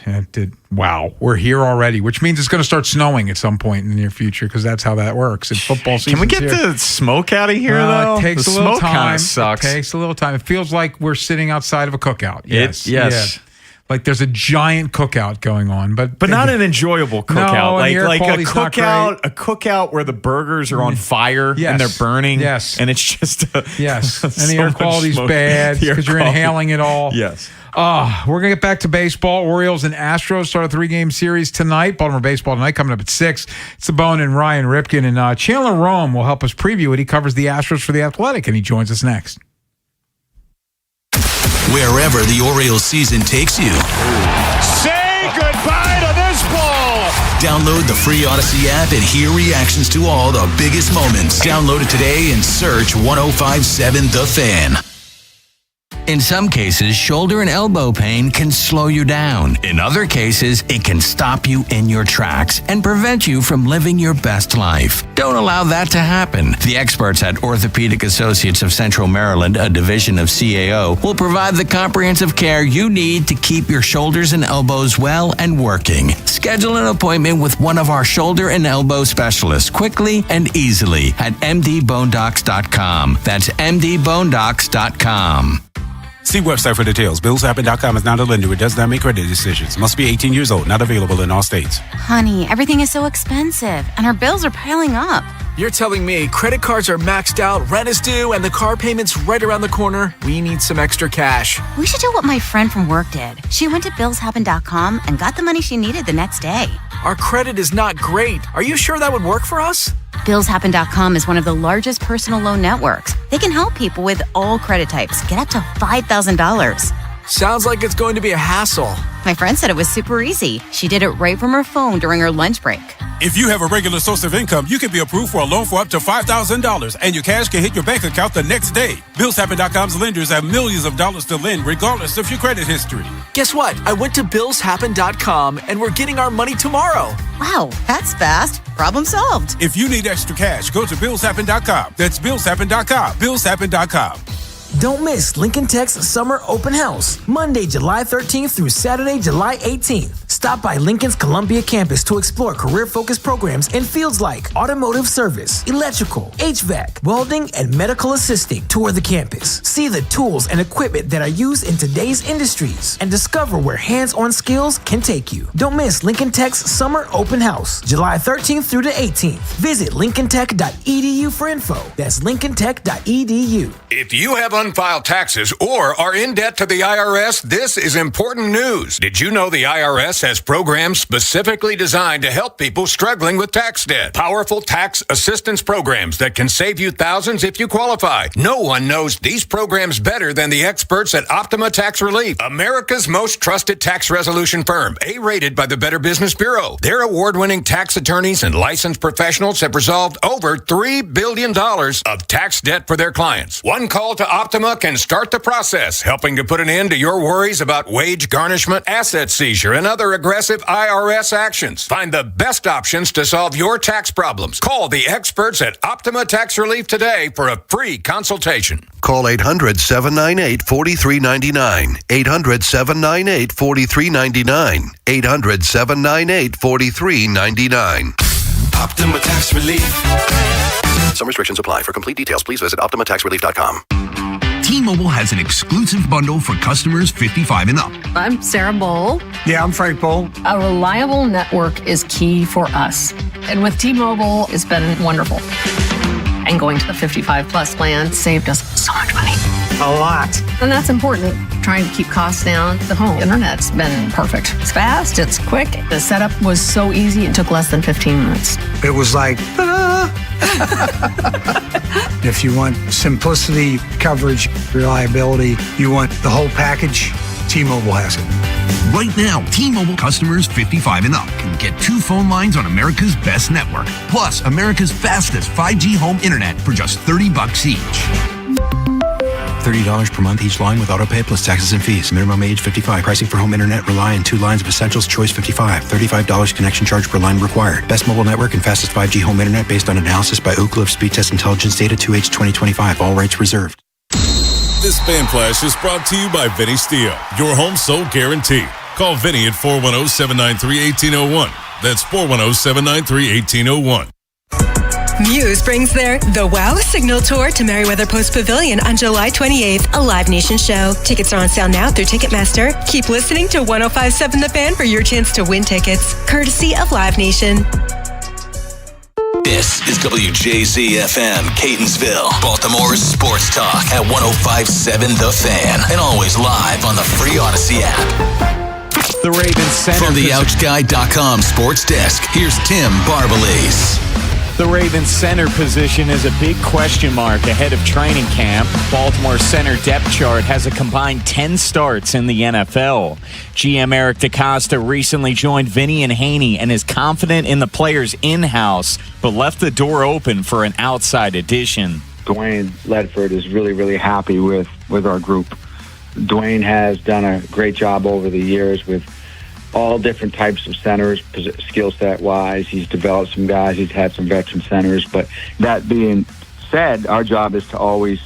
Speaker 7: Wow. We're here already, which means it's going to start snowing at some point in the near future because that's how that works. And football season.
Speaker 13: Can we get the smoke out of here, though?
Speaker 7: It takes
Speaker 13: the
Speaker 7: a little
Speaker 13: smoke
Speaker 7: time.
Speaker 13: kind of sucks.
Speaker 7: It takes a little time. It feels like we're sitting outside of a cookout. Yes.
Speaker 13: Yes.
Speaker 7: Yeah. Like there's a giant cookout going on, but
Speaker 13: not an enjoyable cookout.
Speaker 7: No,
Speaker 13: like a
Speaker 7: cookout
Speaker 13: where the burgers are on fire and they're burning.
Speaker 7: Yes,
Speaker 13: and it's just
Speaker 7: and the air quality's bad because you're inhaling it all.
Speaker 13: Yes.
Speaker 7: We're gonna get back to baseball. Orioles and Astros start a 3-game series tonight. Baltimore baseball tonight coming up at 6. It's the Bone and Ryan Ripken, and Chandler Rome will help us preview it. He covers the Astros for The Athletic, and he joins us next.
Speaker 4: Wherever the Orioles season takes you.
Speaker 2: Say goodbye to this ball.
Speaker 4: Download the free Odyssey app and hear reactions to all the biggest moments. Download it today and search 105.7 The Fan.
Speaker 1: In some cases, shoulder and elbow pain can slow you down. In other cases, it can stop you in your tracks and prevent you from living your best life. Don't allow that to happen. The experts at Orthopedic Associates of Central Maryland, a division of CAO, will provide the comprehensive care you need to keep your shoulders and elbows well and working. Schedule an appointment with one of our shoulder and elbow specialists quickly and easily at mdbonedocs.com. That's mdbonedocs.com.
Speaker 3: See website for details. BillsHappen.com is not a lender. It does not make credit decisions. Must be 18 years old. Not available in all states.
Speaker 5: Honey, everything is so expensive, and our bills are piling up.
Speaker 24: You're telling me credit cards are maxed out, rent is due, and the car payment's right around the corner? We need some extra cash.
Speaker 5: We should do what my friend from work did. She went to BillsHappen.com and got the money she needed the next day.
Speaker 24: Our credit is not great. Are you sure that would work for us?
Speaker 5: BillsHappen.com is one of the largest personal loan networks. They can help people with all credit types get up to $5,000.
Speaker 24: Sounds like it's going to be a hassle.
Speaker 5: My friend said it was super easy. She did it right from her phone during her lunch break.
Speaker 3: If you have a regular source of income, you can be approved for a loan for up to $5,000, and your cash can hit your bank account the next day. BillsHappen.com's lenders have millions of dollars to lend, regardless of your credit history.
Speaker 24: Guess what? I went to BillsHappen.com, and we're getting our money tomorrow.
Speaker 5: Wow, that's fast. Problem solved.
Speaker 3: If you need extra cash, go to BillsHappen.com. That's BillsHappen.com. BillsHappen.com.
Speaker 25: Don't miss Lincoln Tech's Summer Open House, Monday, July 13th through Saturday, July 18th. Stop by Lincoln's Columbia campus to explore career-focused programs in fields like automotive service, electrical, HVAC, welding, and medical assisting. Tour the campus. See the tools and equipment that are used in today's industries and discover where hands-on skills can take you. Don't miss Lincoln Tech's Summer Open House, July 13th through the 18th. Visit lincolntech.edu for info. That's lincolntech.edu.
Speaker 26: If you have unfiled taxes or are in debt to the IRS, this is important news. Did you know the IRS has programs specifically designed to help people struggling with tax debt? Powerful tax assistance programs that can save you thousands if you qualify. No one knows these programs better than the experts at Optima Tax Relief, America's most trusted tax resolution firm, A-rated by the Better Business Bureau. Their award-winning tax attorneys and licensed professionals have resolved over $3 billion of tax debt for their clients. One call to Optima can start the process, helping to put an end to your worries about wage garnishment, asset seizure, and other aggressive IRS actions. Find the best options to solve your tax problems. Call the experts at Optima Tax Relief today for a free consultation.
Speaker 27: Call 800-798-4399. 800-798-4399. 800-798-4399. Optima Tax Relief. Some restrictions apply. For complete details, please visit OptimaTaxRelief.com.
Speaker 28: T-Mobile has an exclusive bundle for customers 55 and up.
Speaker 29: I'm Sarah Bowl.
Speaker 28: Yeah, I'm Frank Bowl.
Speaker 29: A reliable network is key for us. And with T-Mobile, it's been wonderful. And going to the 55 plus plan saved us so much money.
Speaker 28: A lot.
Speaker 29: And that's important. Trying to keep costs down. The home internet's been perfect. It's fast, it's quick. The setup was so easy, it took less than 15 minutes.
Speaker 28: It was like, If you want simplicity, coverage, reliability, you want the whole package, T-Mobile has it.
Speaker 29: Right now, T-Mobile customers 55 and up can get 2 phone lines on America's best network, plus America's fastest 5G home internet for just $30 each.
Speaker 28: $30 per month each line with autopay plus taxes and fees. Minimum age 55. Pricing for home internet rely on 2 lines of essentials. Choice 55. $35 connection charge per line required. Best mobile network and fastest 5G home internet based on analysis by Ookla of Speed Test Intelligence Data 2H 2025. All rights reserved.
Speaker 6: This Fan Flash is brought to you by Vinny Steel, your home sold guarantee. Call Vinny at 410-793-1801. That's 410-793-1801.
Speaker 8: Muse brings their The Wow Signal Tour to Merriweather Post Pavilion on July 28th, a Live Nation show. Tickets are on sale now through Ticketmaster. Keep listening to 105.7 The Fan for your chance to win tickets, courtesy of Live Nation.
Speaker 4: This is WJZ-FM, Catonsville, Baltimore's sports talk at 105.7 The Fan, and always live on the free Odyssey app.
Speaker 13: The Ravens center
Speaker 4: From the OutchGuy.com sports desk, here's Tim Barbalise.
Speaker 13: The Ravens center position is a big question mark ahead of training camp. Baltimore center depth chart has a combined 10 starts in the NFL. GM Eric DeCosta recently joined Vinny and Haynie and is confident in the players in-house, but left the door open for an outside addition.
Speaker 12: Dwayne Ledford is really, really happy with our group. Dwayne has done a great job over the years with all different types of centers, skill set wise. He's developed some guys. He's had some veteran centers. But that being said, our job is to always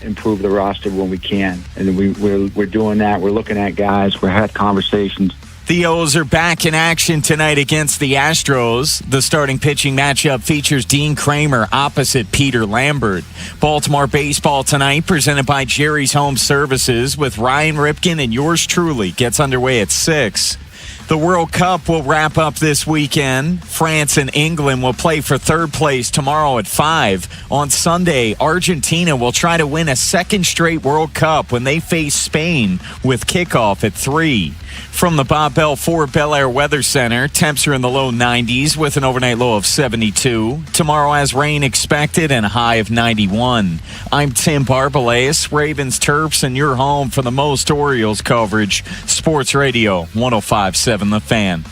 Speaker 12: improve the roster when we can, and we're doing that. We're looking at guys. We're had conversations.
Speaker 13: The O's are back in action tonight against the Astros. The starting pitching matchup features Dean Kramer opposite Peter Lambert. Baltimore baseball tonight presented by Jerry's Home Services with Ryan Ripken and yours truly gets underway at 6. The World Cup will wrap up this weekend. France and England will play for third place tomorrow at 5. On Sunday, Argentina will try to win a second straight World Cup when they face Spain with kickoff at 3. From the Bob Bell Ford Bel Air Weather Center, temps are in the low 90s with an overnight low of 72. Tomorrow has rain expected and a high of 91. I'm Tim Barbalais, Ravens Terps, and you're home for the most Orioles coverage. Sports Radio 105.7 The Fan.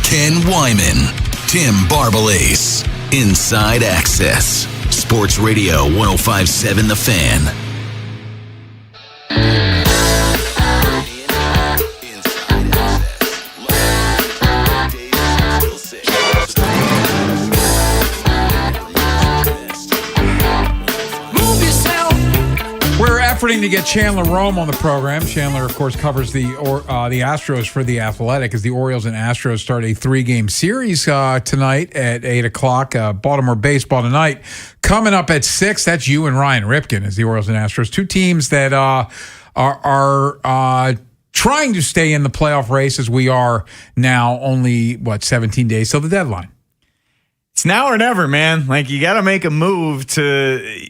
Speaker 4: Ken Wyman, Tim Barbalais, Inside Access. Sports Radio 105.7 The Fan.
Speaker 7: Efforting to get Chandler Rome on the program. Chandler, of course, covers the Astros for The Athletic as the Orioles and Astros start a 3-game series tonight at 8 o'clock. Baltimore baseball tonight. Coming up at 6, that's you and Ryan Ripken as the Orioles and Astros. Two teams that are trying to stay in the playoff race as we are now only, 17 days till the deadline.
Speaker 13: It's now or never, man. Like, you got to make a move to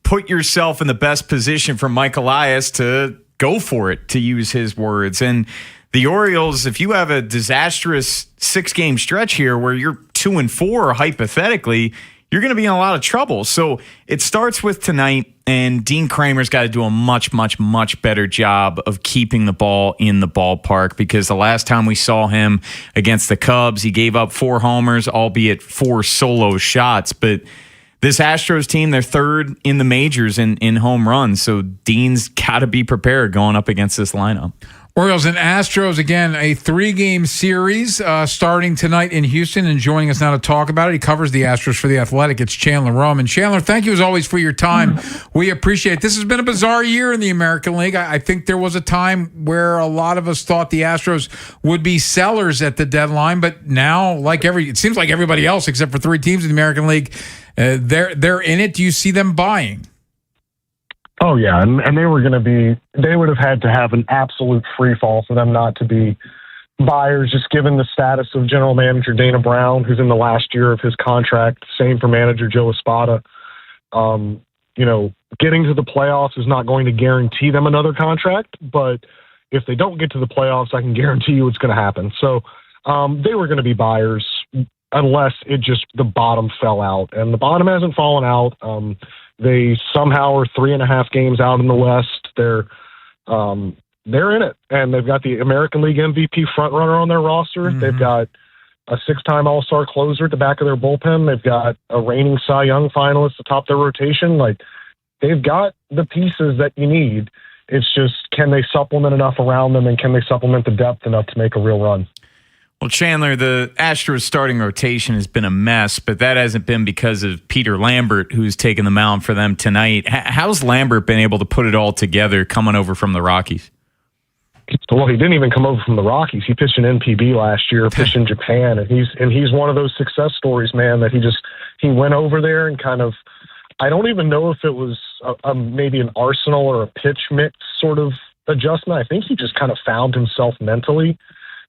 Speaker 13: put yourself in the best position for Mike Elias to go for it, to use his words. And the Orioles, if you have a disastrous 6-game stretch here where you're 2-4, hypothetically, you're going to be in a lot of trouble. So it starts with tonight, and Dean Kramer's got to do a much, much, much better job of keeping the ball in the ballpark, because the last time we saw him against the Cubs, he gave up 4 homers, albeit 4 solo shots. But this Astros team, they're third in the majors in home runs, so Dean's got to be prepared going up against this lineup.
Speaker 7: Orioles and Astros, again, a 3-game series starting tonight in Houston, and joining us now to talk about it, he covers the Astros for The Athletic. It's Chandler Rome. And Chandler, thank you as always for your time. We appreciate it. This has been a bizarre year in the American League. I think there was a time where a lot of us thought the Astros would be sellers at the deadline, but now, it seems like everybody else except for 3 teams in the American League, they're in it. Do you see them buying?
Speaker 15: Oh, yeah, and they were going to be – they would have had to have an absolute free fall for them not to be buyers, just given the status of general manager Dana Brown, who's in the last year of his contract. Same for manager Joe Espada. Getting to the playoffs is not going to guarantee them another contract, but if they don't get to the playoffs, I can guarantee you it's going to happen. So they were going to be buyers unless the bottom fell out, and the bottom hasn't fallen out. They somehow are 3.5 games out in the West. They're in it, and they've got the American League MVP frontrunner on their roster. Mm-hmm. They've got a 6-time All-Star closer at the back of their bullpen. They've got a reigning Cy Young finalist atop their rotation. They've got the pieces that you need. It's just, can they supplement enough around them, and can they supplement the depth enough to make a real run?
Speaker 13: Well, Chandler, the Astros starting rotation has been a mess, but that hasn't been because of Peter Lambert, who's taken the mound for them tonight. How's Lambert been able to put it all together coming over from the Rockies?
Speaker 15: Well, he didn't even come over from the Rockies. He pitched in NPB last year, pitched in Japan, and he's one of those success stories, man, that he went over there and kind of, I don't even know if it was maybe an arsenal or a pitch mix sort of adjustment. I think he just kind of found himself mentally,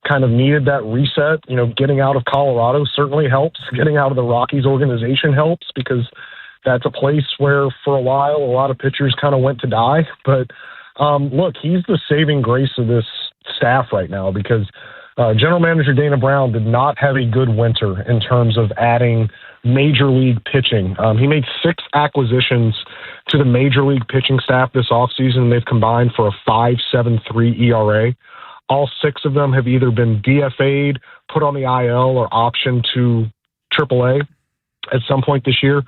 Speaker 15: kind of needed that reset. You know, getting out of Colorado certainly helps. Getting out of the Rockies organization helps, because that's a place where for a while a lot of pitchers kind of went to die. But look, he's the saving grace of this staff right now, because General Manager Dana Brown did not have a good winter in terms of adding major league pitching. He made 6 acquisitions to the major league pitching staff this offseason. They've combined for a 5.73 ERA. All 6 of them have either been DFA'd, put on the IL, or optioned to AAA at some point this year.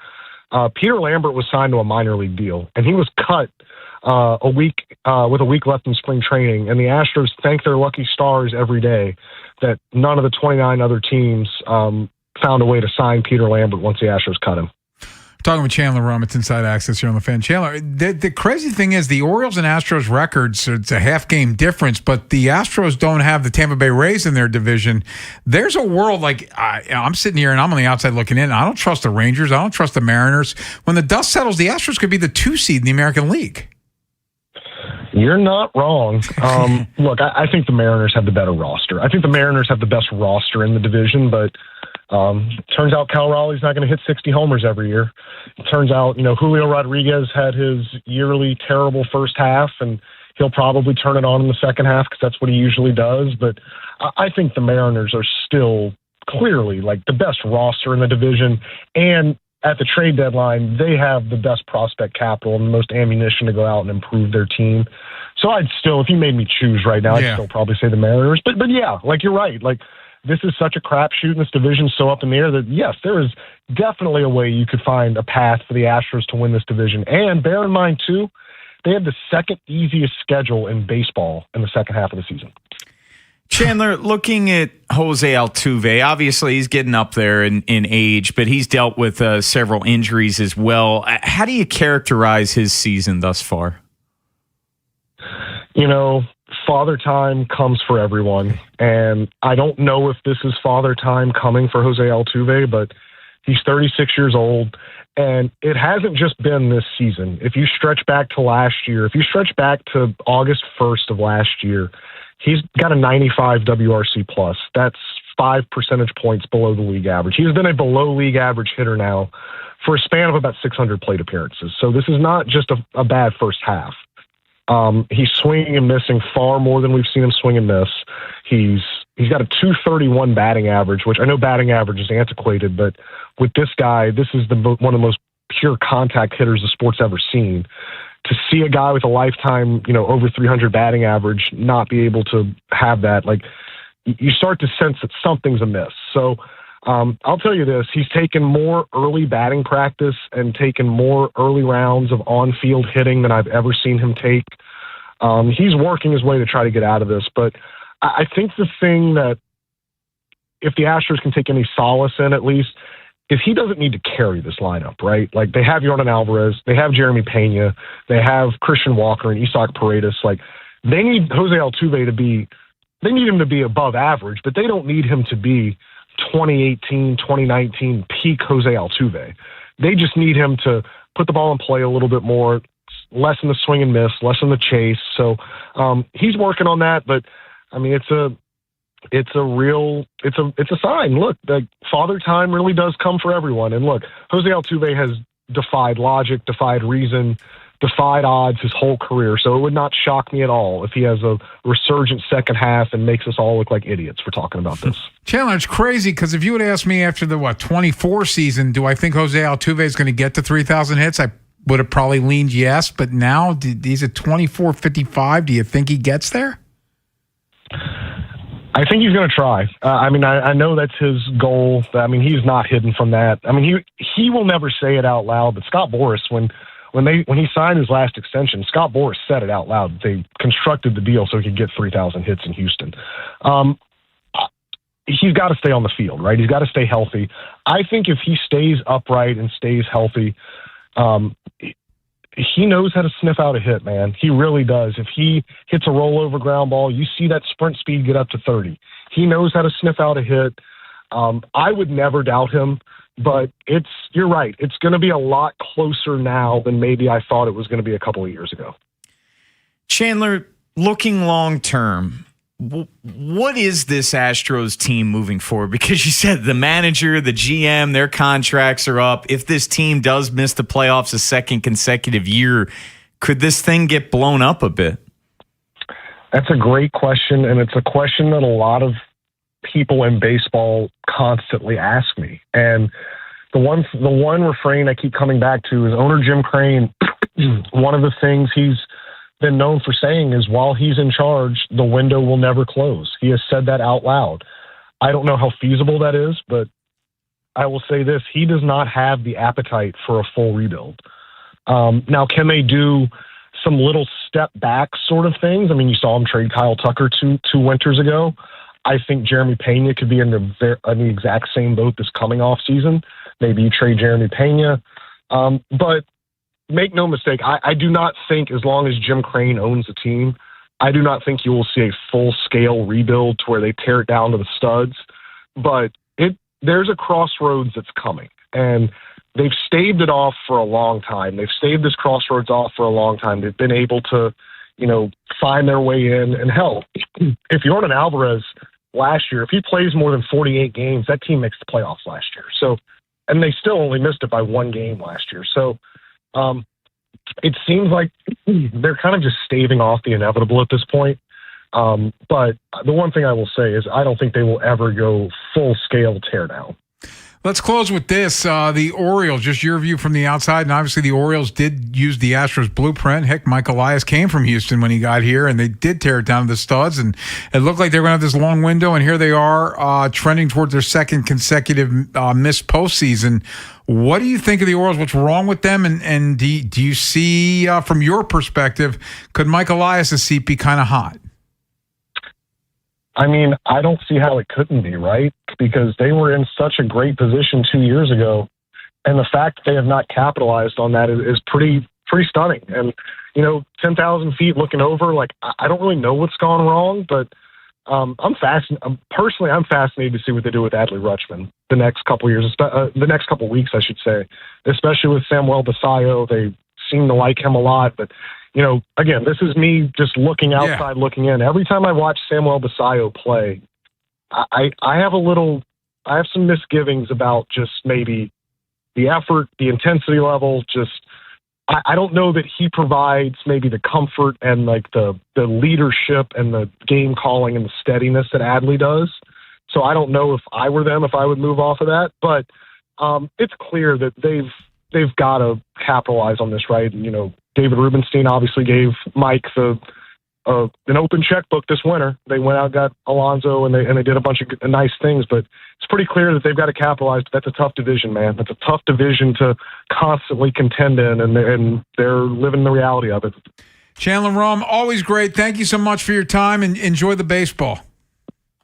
Speaker 15: Peter Lambert was signed to a minor league deal, and he was cut with a week left in spring training. And the Astros thank their lucky stars every day that none of the 29 other teams found a way to sign Peter Lambert once the Astros cut him.
Speaker 7: Talking with Chandler Rum, it's Inside Access here on the Fan. Chandler, the crazy thing is the Orioles and Astros records, it's a half-game difference, but the Astros don't have the Tampa Bay Rays in their division. There's a world, like, I'm sitting here and I'm on the outside looking in. I don't trust the Rangers. I don't trust the Mariners. When the dust settles, the Astros could be the 2 seed in the American League.
Speaker 15: You're not wrong. Look, I think the Mariners have the better roster. I think the Mariners have the best roster in the division, but turns out Cal Raleigh's not going to hit 60 homers every year. It turns out, Julio Rodriguez had his yearly terrible first half, and he'll probably turn it on in the second half because that's what he usually does. But I think the Mariners are still clearly like the best roster in the division, and at the trade deadline, they have the best prospect capital and the most ammunition to go out and improve their team. So I'd still, if you made me choose right now, I'd still probably say the Mariners. But yeah, like you're right. Like, this is such a crapshoot, and this division's so up in the air that, yes, there is definitely a way you could find a path for the Astros to win this division. And bear in mind, too, they have the second easiest schedule in baseball in the second half of the season.
Speaker 13: Chandler, looking at Jose Altuve, obviously he's getting up there in age, but he's dealt with several injuries as well. How do you characterize his season thus far?
Speaker 15: Father time comes for everyone, and I don't know if this is father time coming for Jose Altuve, but he's 36 years old, and it hasn't just been this season. If you stretch back to last year, if you stretch back to August 1st of last year, he's got a 95 WRC plus. That's 5 percentage points below the league average. He's been a below league average hitter now for a span of about 600 plate appearances. So this is not just a bad first half. He's swinging and missing far more than we've seen him swing and miss. He's got a 231 batting average, which I know batting average is antiquated, but with this guy, this is one of the most pure contact hitters the sport's ever seen. To see a guy with a lifetime, over 300 batting average not be able to have that, like, you start to sense that something's amiss. So I'll tell you this, he's taken more early batting practice and taken more early rounds of on-field hitting than I've ever seen him take. He's working his way to try to get out of this, but I think the thing that, if the Astros can take any solace in at least, is he doesn't need to carry this lineup, right? Like, they have Yordan Alvarez, they have Jeremy Pena, they have Christian Walker and Isaac Paredes. Like, they need Jose Altuve they need him to be above average, but they don't need him to be 2018, 2019 peak Jose Altuve. They just need him to put the ball in play a little bit more, lessen the swing and miss, lessen the chase. So he's working on that, but I mean, it's a sign. Look, the father time really does come for everyone. And look, Jose Altuve has defied logic, defied reason, defied odds his whole career. So it would not shock me at all if he has a resurgent second half and makes us all look like idiots for talking about this.
Speaker 7: Chandler, it's crazy because if you would ask me after the 24 season, do I think Jose Altuve is going to get to 3,000 hits? I would have probably leaned yes, but now he's at 24.55. Do you think he gets there?
Speaker 15: I think he's going to try. I know that's his goal. I mean, he's not hidden from that. I mean, he will never say it out loud, but Scott Boras, when he signed his last extension, Scott Boras said it out loud. They constructed the deal so he could get 3,000 hits in Houston. he's got to stay on the field, right? He's got to stay healthy. I think if he stays upright and stays healthy, he knows how to sniff out a hit, man. He really does. If he hits a rollover ground ball, you see that sprint speed get up to 30. He knows how to sniff out a hit. I would never doubt him, but you're right. It's going to be a lot closer now than maybe I thought it was going to be a couple of years ago.
Speaker 13: Chandler, looking long term, what is this Astros team moving forward? Because you said the manager, the GM, their contracts are up. If this team does miss the playoffs a second consecutive year, could this thing get blown up a bit?
Speaker 15: That's a great question, and it's a question that a lot of people in baseball constantly ask me. And the one refrain I keep coming back to is owner Jim Crane. One of the things he's been known for saying is while he's in charge, the window will never close. He has said that out loud. I don't know how feasible that is, but I will say this. He does not have the appetite for a full rebuild. Now, can they do some little step back sort of things? I mean, you saw him trade Kyle Tucker two winters ago. I think Jeremy Pena could be in the exact same boat this coming off season. Maybe you trade Jeremy Pena. But make no mistake, I do not think as long as Jim Crane owns the team, I do not think you will see a full-scale rebuild to where they tear it down to the studs. But there's a crossroads that's coming. And they've staved it off for a long time. They've staved this crossroads off for a long time. They've been able to, find their way in. And hell, if Yordan Alvarez last year, if he plays more than 48 games, that team makes the playoffs last year. So, and they still only missed it by one game last year. So, it seems like they're kind of just staving off the inevitable at this point. But the one thing I will say is I don't think they will ever go full-scale teardown.
Speaker 7: Let's close with this. The Orioles, just your view from the outside, and obviously the Orioles did use the Astros blueprint. Heck, Mike Elias came from Houston when he got here, and they did tear it down to the studs, and it looked like they were going to have this long window, and here they are trending towards their second consecutive missed postseason. What do you think of the Orioles? What's wrong with them? And do you see, from your perspective, could Mike Elias' seat be kind of hot?
Speaker 15: I mean, I don't see how it couldn't be, right? Because they were in such a great position 2 years ago. And the fact that they have not capitalized on that is pretty stunning. And, 10,000 feet looking over, I don't really know what's gone wrong, but I'm fascinated to see what they do with Adley Rutschman the next couple of years, the next couple of weeks, I should say, especially with Samuel Basallo. They seem to like him a lot, but again, this is me just looking outside, looking in. Every time I watch Samuel Basallo play, I have some misgivings about just maybe the effort, the intensity level. Just I don't know that he provides maybe the comfort and the leadership and the game calling and the steadiness that Adley does. So I don't know if I were them, if I would move off of that. But it's clear that they've got to capitalize on this, right? And, David Rubenstein obviously gave Mike an open checkbook this winter. They went out and got Alonso, and they did a bunch of nice things. But it's pretty clear that they've got to capitalize. But that's a tough division, man. That's a tough division to constantly contend in, and they're living the reality of it.
Speaker 7: Chandler Rum, always great. Thank you so much for your time, and enjoy the baseball.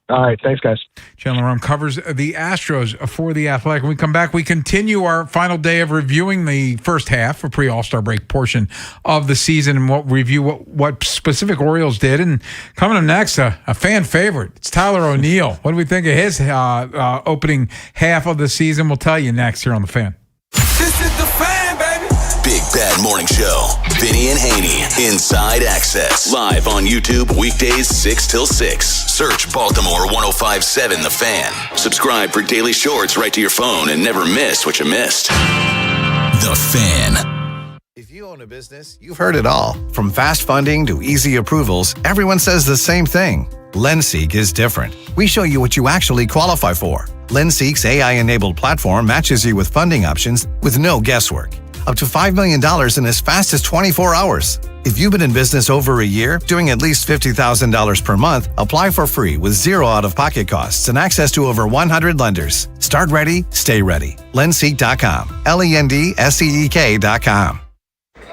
Speaker 15: All right. Thanks, guys.
Speaker 7: Chandler Rum covers the Astros for The Athletic. When we come back, we continue our final day of reviewing the first half, a pre-All-Star break portion of the season, and review what specific Orioles did. And coming up next, a fan favorite. It's Tyler O'Neill. What do we think of his opening half of the season? We'll tell you next here on The Fan.
Speaker 2: This is The Fan, baby.
Speaker 4: Big Bad Morning Show. Vinny and Haynie. Inside Access. Live on YouTube weekdays 6 till 6. Search Baltimore 105.7 The Fan. Subscribe for daily shorts right to your phone and never miss what you missed. The Fan.
Speaker 9: If you own a business, you've heard it all. From fast funding to easy approvals, everyone says the same thing. LendSeek is different. We show you what you actually qualify for. LendSeek's AI-enabled platform matches you with funding options with no guesswork. Up to $5 million in as fast as 24 hours. If you've been in business over a year, doing at least $50,000 per month, apply for free with zero out-of-pocket costs and access to over 100 lenders. Start ready, stay ready. Lendseek.com. LENDSEEK.com.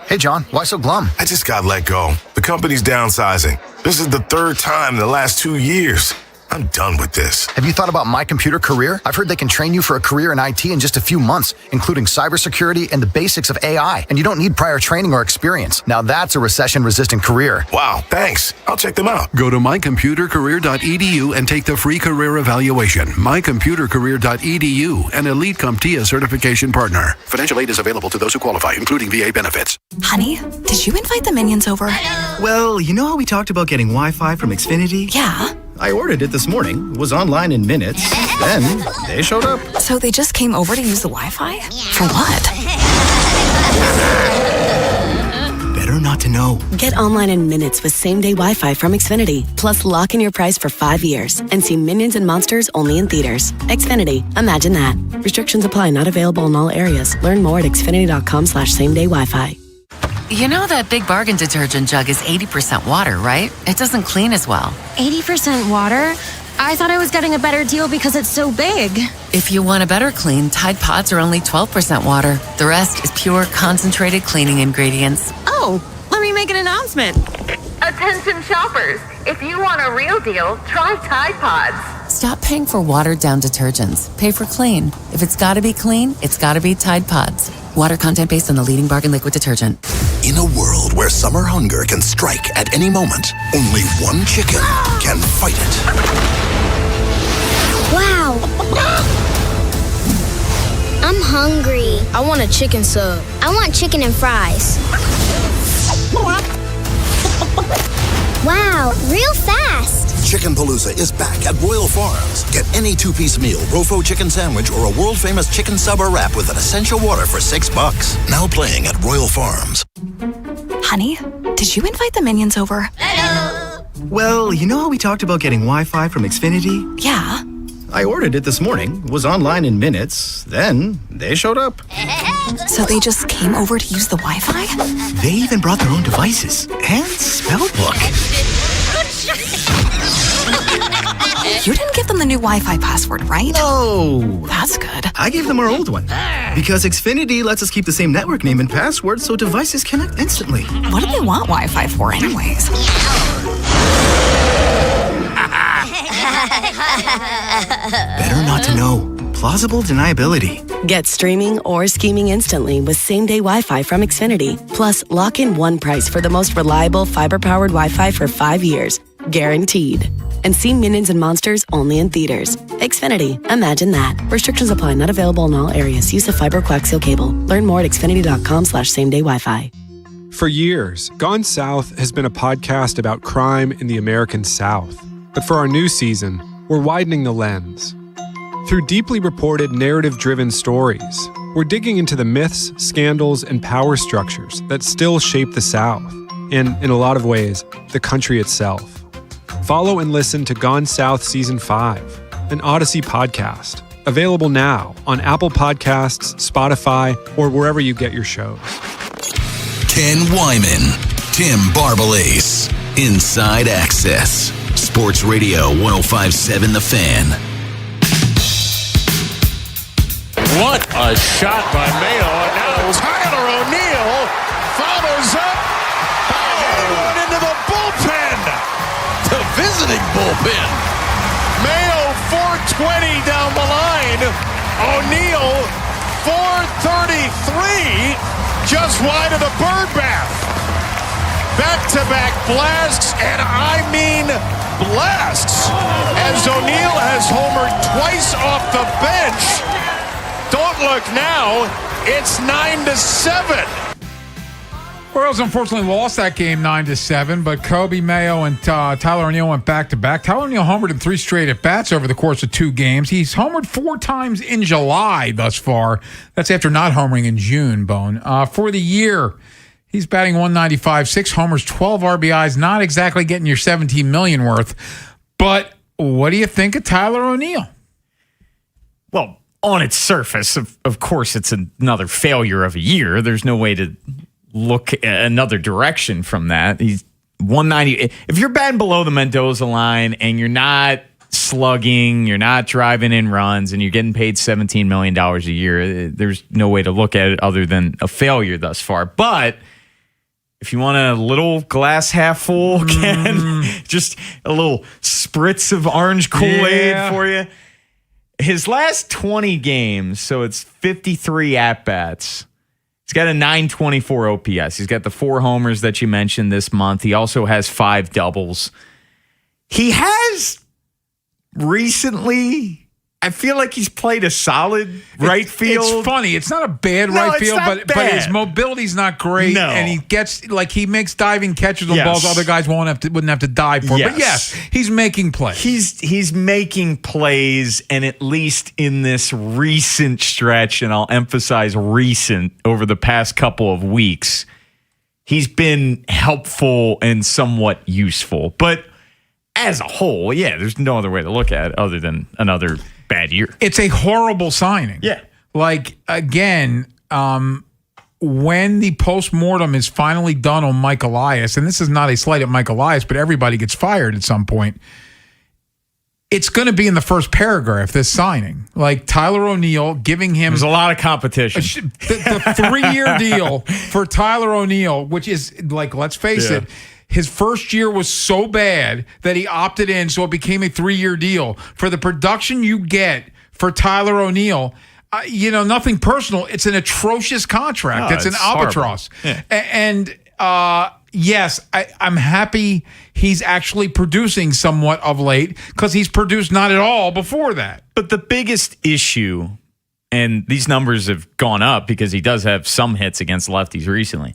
Speaker 11: Hey, John, why so glum?
Speaker 14: I just got let go. The company's downsizing. This is the third time in the last 2 years.
Speaker 27: I'm done with this.
Speaker 11: Have you thought about My Computer Career? I've heard they can train you for a career in IT in just a few months, including cybersecurity and the basics of AI. And you don't need prior training or experience. Now that's a recession-resistant career.
Speaker 27: Wow, thanks. I'll check them out.
Speaker 29: Go to mycomputercareer.edu and take the free career evaluation. Mycomputercareer.edu, an Elite CompTIA certification partner. Financial aid is available to those who qualify, including VA benefits.
Speaker 10: Honey, did you invite the minions over?
Speaker 14: Well, you know how we talked about getting Wi-Fi from Xfinity?
Speaker 10: Yeah.
Speaker 14: I ordered it this morning, was online in minutes, then they showed up.
Speaker 10: So they just came over to use the Wi-Fi? For what?
Speaker 14: Better not to know.
Speaker 8: Get online in minutes with same-day Wi-Fi from Xfinity. Plus, lock in your price for 5 years and see Minions and Monsters only in theaters. Xfinity. Imagine that. Restrictions apply. Not available in all areas. Learn more at xfinity.com/same-day Wi-Fi.
Speaker 16: You know that Big Bargain detergent jug is 80% water, right? It doesn't clean as well.
Speaker 17: 80% water? I thought I was getting a better deal because it's so big.
Speaker 16: If you want a better clean, Tide Pods are only 12% water. The rest is pure, concentrated cleaning ingredients.
Speaker 17: Oh, let me make an announcement.
Speaker 18: Attention shoppers, if you want a real deal, try Tide Pods.
Speaker 16: Stop paying for watered-down detergents. Pay for clean. If it's got to be clean, it's got to be Tide Pods. Water content based on the leading bargain liquid detergent.
Speaker 29: In a world where summer hunger can strike at any moment, only one chicken can fight it.
Speaker 19: Wow. I'm hungry. I want a chicken sub. I want chicken and fries. Wow, real fast.
Speaker 29: Chicken Palooza is back at Royal Farms. Get any two-piece meal, Rofo chicken sandwich, or a world-famous chicken sub or wrap with an essential water for $6. Now playing at Royal Farms.
Speaker 10: Honey, did you invite the minions over?
Speaker 14: Well, you know how we talked about getting Wi-Fi from Xfinity?
Speaker 10: Yeah.
Speaker 14: I ordered it this morning, was online in minutes, then they showed up.
Speaker 10: So they just came over to use the Wi-Fi?
Speaker 14: They even brought their own devices and spell book.
Speaker 10: You didn't give them the new Wi-Fi password, right?
Speaker 14: No.
Speaker 10: That's good.
Speaker 14: I gave them our old one. Because Xfinity lets us keep the same network name and password so devices connect instantly.
Speaker 10: What do they want Wi-Fi for anyways?
Speaker 14: Better not to know. Plausible deniability.
Speaker 8: Get streaming or scheming instantly with same-day Wi-Fi from Xfinity. Plus, lock in one price for the most reliable fiber-powered Wi-Fi for 5 years. Guaranteed. And see Minions and Monsters only in theaters. Xfinity. Imagine that. Restrictions apply. Not available in all areas. Use of fiber coaxial cable. Learn more at xfinity.com/same-day Wi-Fi.
Speaker 20: For years, Gone South has been a podcast about crime in the American South. But for our new season, we're widening the lens. Through deeply reported, narrative-driven stories, we're digging into the myths, scandals, and power structures that still shape the South, and, in a lot of ways, the country itself. Follow and listen to Gone South Season 5, an Odyssey podcast, available now on Apple Podcasts, Spotify, or wherever you get your shows.
Speaker 4: Ken Wyman, Tim Barbalace, Inside Access, Sports Radio 105.7 The Fan.
Speaker 2: What a shot by Mayo, and now Tyler O'Neill follows up and one into the bullpen. The visiting bullpen. Mayo 420 down the line. O'Neill 433 just wide of the bird bath. Back-to-back blasts, and I mean blasts, as O'Neill has homered twice off the bench. Don't look now, it's 9-7.
Speaker 7: Royals unfortunately lost that game 9-7, but Kobe Mayo and Tyler O'Neill went back-to-back. Tyler O'Neill homered in 3 straight at-bats over the course of 2 games. He's homered 4 times in July thus far. That's after not homering in June, Bone. For the year, he's batting .195, 6 homers, 12 RBIs, not exactly getting your $17 million worth. But what do you think of Tyler O'Neill?
Speaker 13: Well, on its surface, of course, it's another failure of a year. There's no way to look another direction from that. He's 190. If you're batting below the Mendoza line and you're not slugging, you're not driving in runs, and you're getting paid $17 million a year, there's no way to look at it other than a failure thus far. But if you want a little glass half full, Ken, just a little spritz of orange Kool-Aid for you. His last 20 games, so it's 53 at-bats. He's got a 924 OPS. He's got the 4 homers that you mentioned this month. He also has 5 doubles. He has recently... I feel like he's played a solid right field.
Speaker 7: It's funny. It's not a bad right field, but his mobility's not great.
Speaker 13: No.
Speaker 7: And he makes diving catches on balls other guys wouldn't have to dive for.
Speaker 13: Yes.
Speaker 7: But yes, he's making plays.
Speaker 13: He's making plays, and at least in this recent stretch, and I'll emphasize recent, over the past couple of weeks, he's been helpful and somewhat useful. But as a whole, there's no other way to look at it other than another bad year.
Speaker 7: It's a horrible signing.
Speaker 13: Yeah.
Speaker 7: Like, again, when the postmortem is finally done on Mike Elias, and this is not a slight at Mike Elias, but everybody gets fired at some point, it's going to be in the first paragraph, this signing. Like Tyler O'Neill giving him...
Speaker 13: There's a lot of competition.
Speaker 7: The 3-year deal for Tyler O'Neill, which is, like, let's face it, his first year was so bad that he opted in, so it became a 3-year deal. For the production you get for Tyler O'Neill, nothing personal. It's an atrocious contract. It's an albatross. Yeah. And yes, I'm happy he's actually producing somewhat of late because he's produced not at all before that.
Speaker 13: But the biggest issue, and these numbers have gone up because he does have some hits against lefties recently.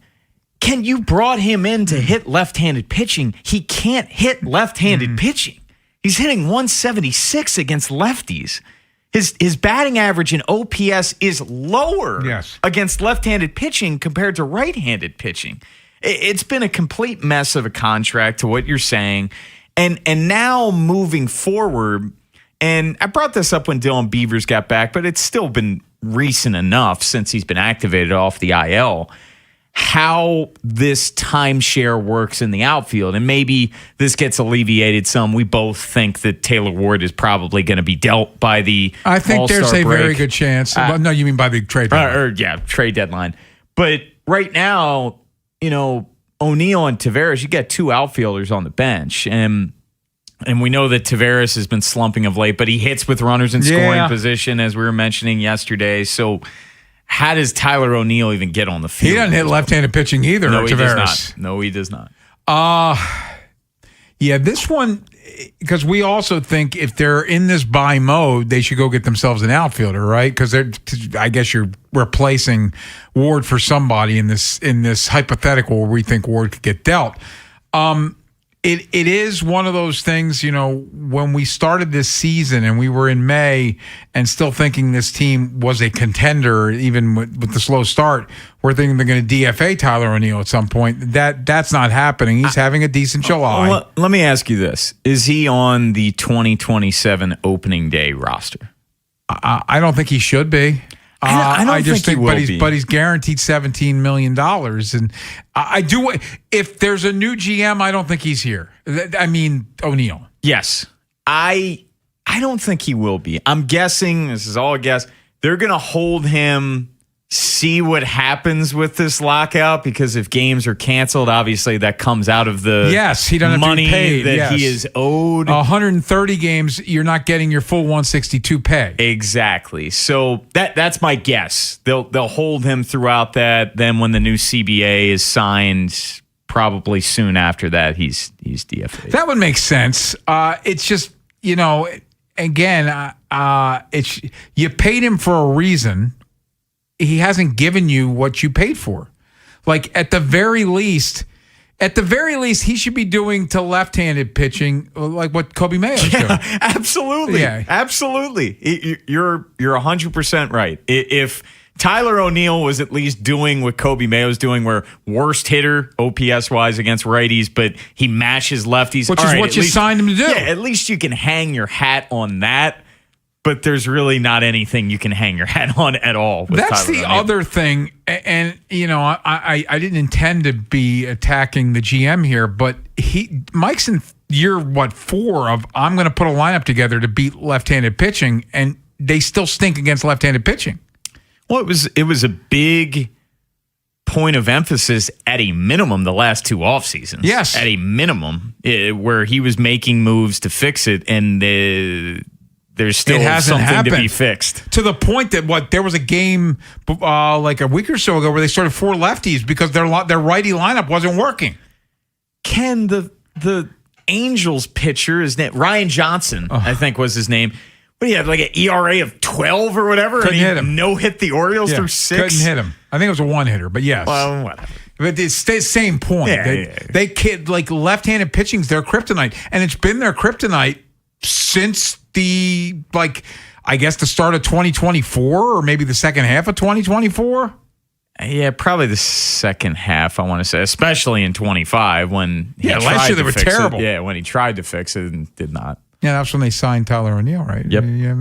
Speaker 13: Ken, you brought him in to hit left-handed pitching. He can't hit left-handed pitching. He's hitting 176 against lefties. His batting average in OPS is lower against left-handed pitching compared to right-handed pitching. It's been a complete mess of a contract to what you're saying. And now moving forward, and I brought this up when Dylan Beavers got back, but it's still been recent enough since he's been activated off the IL, how this timeshare works in the outfield. And maybe this gets alleviated some. We both think that Taylor Ward is probably going to be dealt by the
Speaker 7: I think
Speaker 13: All-Star
Speaker 7: there's a
Speaker 13: break.
Speaker 7: Very good chance. No, you mean by the trade deadline.
Speaker 13: Trade deadline. But right now, O'Neill and Taveras, you got 2 outfielders on the bench. And we know that Taveras has been slumping of late, but he hits with runners in scoring position, as we were mentioning yesterday. So how does Tyler O'Neill even get on the field?
Speaker 7: He doesn't hit left-handed pitching either.
Speaker 13: No, he
Speaker 7: Taveras.
Speaker 13: does not. No, he does not.
Speaker 7: This one, because we also think if they're in this buy mode, they should go get themselves an outfielder, right? Because I guess you're replacing Ward for somebody in this hypothetical where we think Ward could get dealt. It is one of those things, when we started this season and we were in May and still thinking this team was a contender, even with the slow start, we're thinking they're going to DFA Tyler O'Neill at some point. That's not happening. He's having a decent July.
Speaker 13: Well, let me ask you this. Is he on the 2027 opening day roster?
Speaker 7: I don't think he should be.
Speaker 13: I just think
Speaker 7: but he's guaranteed $17 million. And I do. If there's a new GM, I don't think he's here. I mean, O'Neill.
Speaker 13: Yes. I don't think he will be. I'm guessing, this is all a guess, they're going to hold him, see what happens with this lockout, because if games are canceled, obviously that comes out of the
Speaker 7: he doesn't
Speaker 13: money
Speaker 7: have to be paid.
Speaker 13: that he is owed.
Speaker 7: 130 games, you're not getting your full 162 pay.
Speaker 13: Exactly. So that's my guess. They'll hold him throughout that. Then when the new CBA is signed, probably soon after that, he's DFA'd.
Speaker 7: That would make sense. It's just, again, it's you paid him for a reason. He hasn't given you what you paid for. Like at the very least, he should be doing to left-handed pitching like what Kobe Mayo is doing.
Speaker 13: Absolutely. Yeah. Absolutely. You're 100% right. If Tyler O'Neill was at least doing what Kobe Mayo's doing, where worst hitter OPS-wise against righties, but he mashes lefties.
Speaker 7: Which is what you signed him to do.
Speaker 13: Yeah, at least you can hang your hat on that. But there's really not anything you can hang your hat on at all.
Speaker 7: That's
Speaker 13: Tyler
Speaker 7: the
Speaker 13: O'Neill.
Speaker 7: other thing. And, I didn't intend to be attacking the GM here, but Mike's in year, 4 of I'm going to put a lineup together to beat left-handed pitching, and they still stink against left-handed pitching.
Speaker 13: Well, it was a big point of emphasis at a minimum the last 2 off seasons.
Speaker 7: Yes.
Speaker 13: At a minimum, where he was making moves to fix it, and there's still something to be fixed.
Speaker 7: To the point that there was a game like a week or so ago where they started 4 lefties because their righty lineup wasn't working.
Speaker 13: Ken, the Angels pitcher, Ryan Johnson, I think was his name. But he had like an ERA of 12 or whatever.
Speaker 7: Couldn't hit him.
Speaker 13: No-hit the Orioles through 6.
Speaker 7: Couldn't hit him. I think it was a one-hitter, but yes.
Speaker 13: Well, whatever.
Speaker 7: But it's the same point. They like left-handed pitching's their kryptonite, and it's been their kryptonite since I guess the start of 2024 or maybe the second half of 2024.
Speaker 13: Yeah, probably the second half, I want to say, especially in 25 when
Speaker 7: last year they were terrible.
Speaker 13: Yeah, when he tried to fix it and did not.
Speaker 7: Yeah, that's when they signed Tyler O'Neill, right?
Speaker 13: Yep.
Speaker 7: Yeah,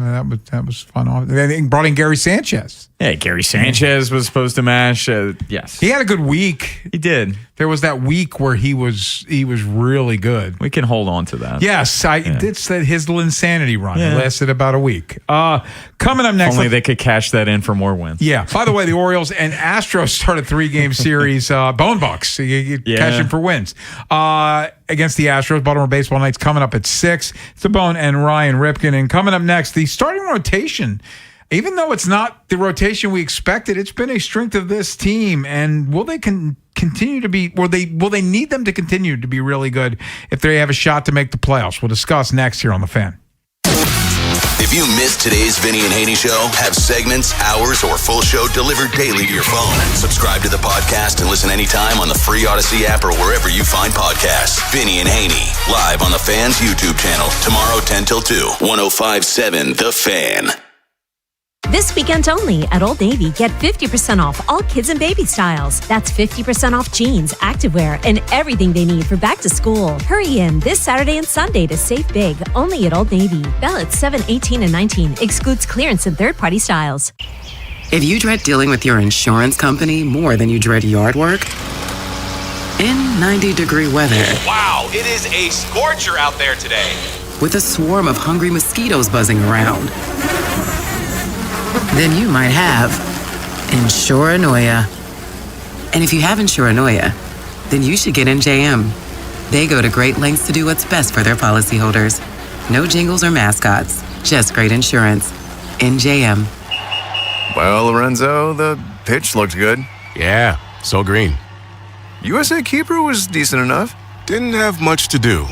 Speaker 7: that was fun. They brought in Gary Sanchez.
Speaker 13: Yeah, Gary Sanchez was supposed to mash. Yes,
Speaker 7: he had a good week.
Speaker 13: He did.
Speaker 7: There was that week where he was really good.
Speaker 13: We can hold on to that.
Speaker 7: Yes, it's his insanity run. It lasted about a week. Coming up next,
Speaker 13: only they could cash that in for more wins.
Speaker 7: Yeah. By the way, the Orioles and Astros start a 3-game series. Bone Bucks. You cash in for wins. Against the Astros, Baltimore Baseball Nights coming up at 6. It's the Bone and Ryan Ripken. And coming up next, the starting rotation. Even though it's not the rotation we expected, it's been a strength of this team. And will they continue to be? Will they need them to continue to be really good if they have a shot to make the playoffs? We'll discuss next here on The Fan.
Speaker 4: If you missed today's Vinny and Haynie show, have segments, hours, or full show delivered daily to your phone. Subscribe to the podcast and listen anytime on the free Odyssey app or wherever you find podcasts. Vinny and Haynie, live on the Fan's YouTube channel, tomorrow 10 till 2, 105.7 The Fan.
Speaker 1: This weekend only at Old Navy, get 50% off all kids and baby styles. That's 50% off jeans, activewear, and everything they need for back to school. Hurry in this Saturday and Sunday to save big, only at Old Navy. Ballots 7, 18, and 19. Excludes clearance and third-party styles.
Speaker 3: If you dread dealing with your insurance company more than you dread yard work, in 90-degree weather.
Speaker 5: Wow, it is a scorcher out there today.
Speaker 3: With a swarm of hungry mosquitoes buzzing around. Then you might have Insuranoia. And if you have Insuranoia, then you should get NJM. They go to great lengths to do what's best for their policyholders. No jingles or mascots, just great insurance. NJM.
Speaker 21: Well, Lorenzo, the pitch looked good.
Speaker 22: Yeah, so green.
Speaker 21: USA Keeper was decent enough.
Speaker 22: Didn't have much to do.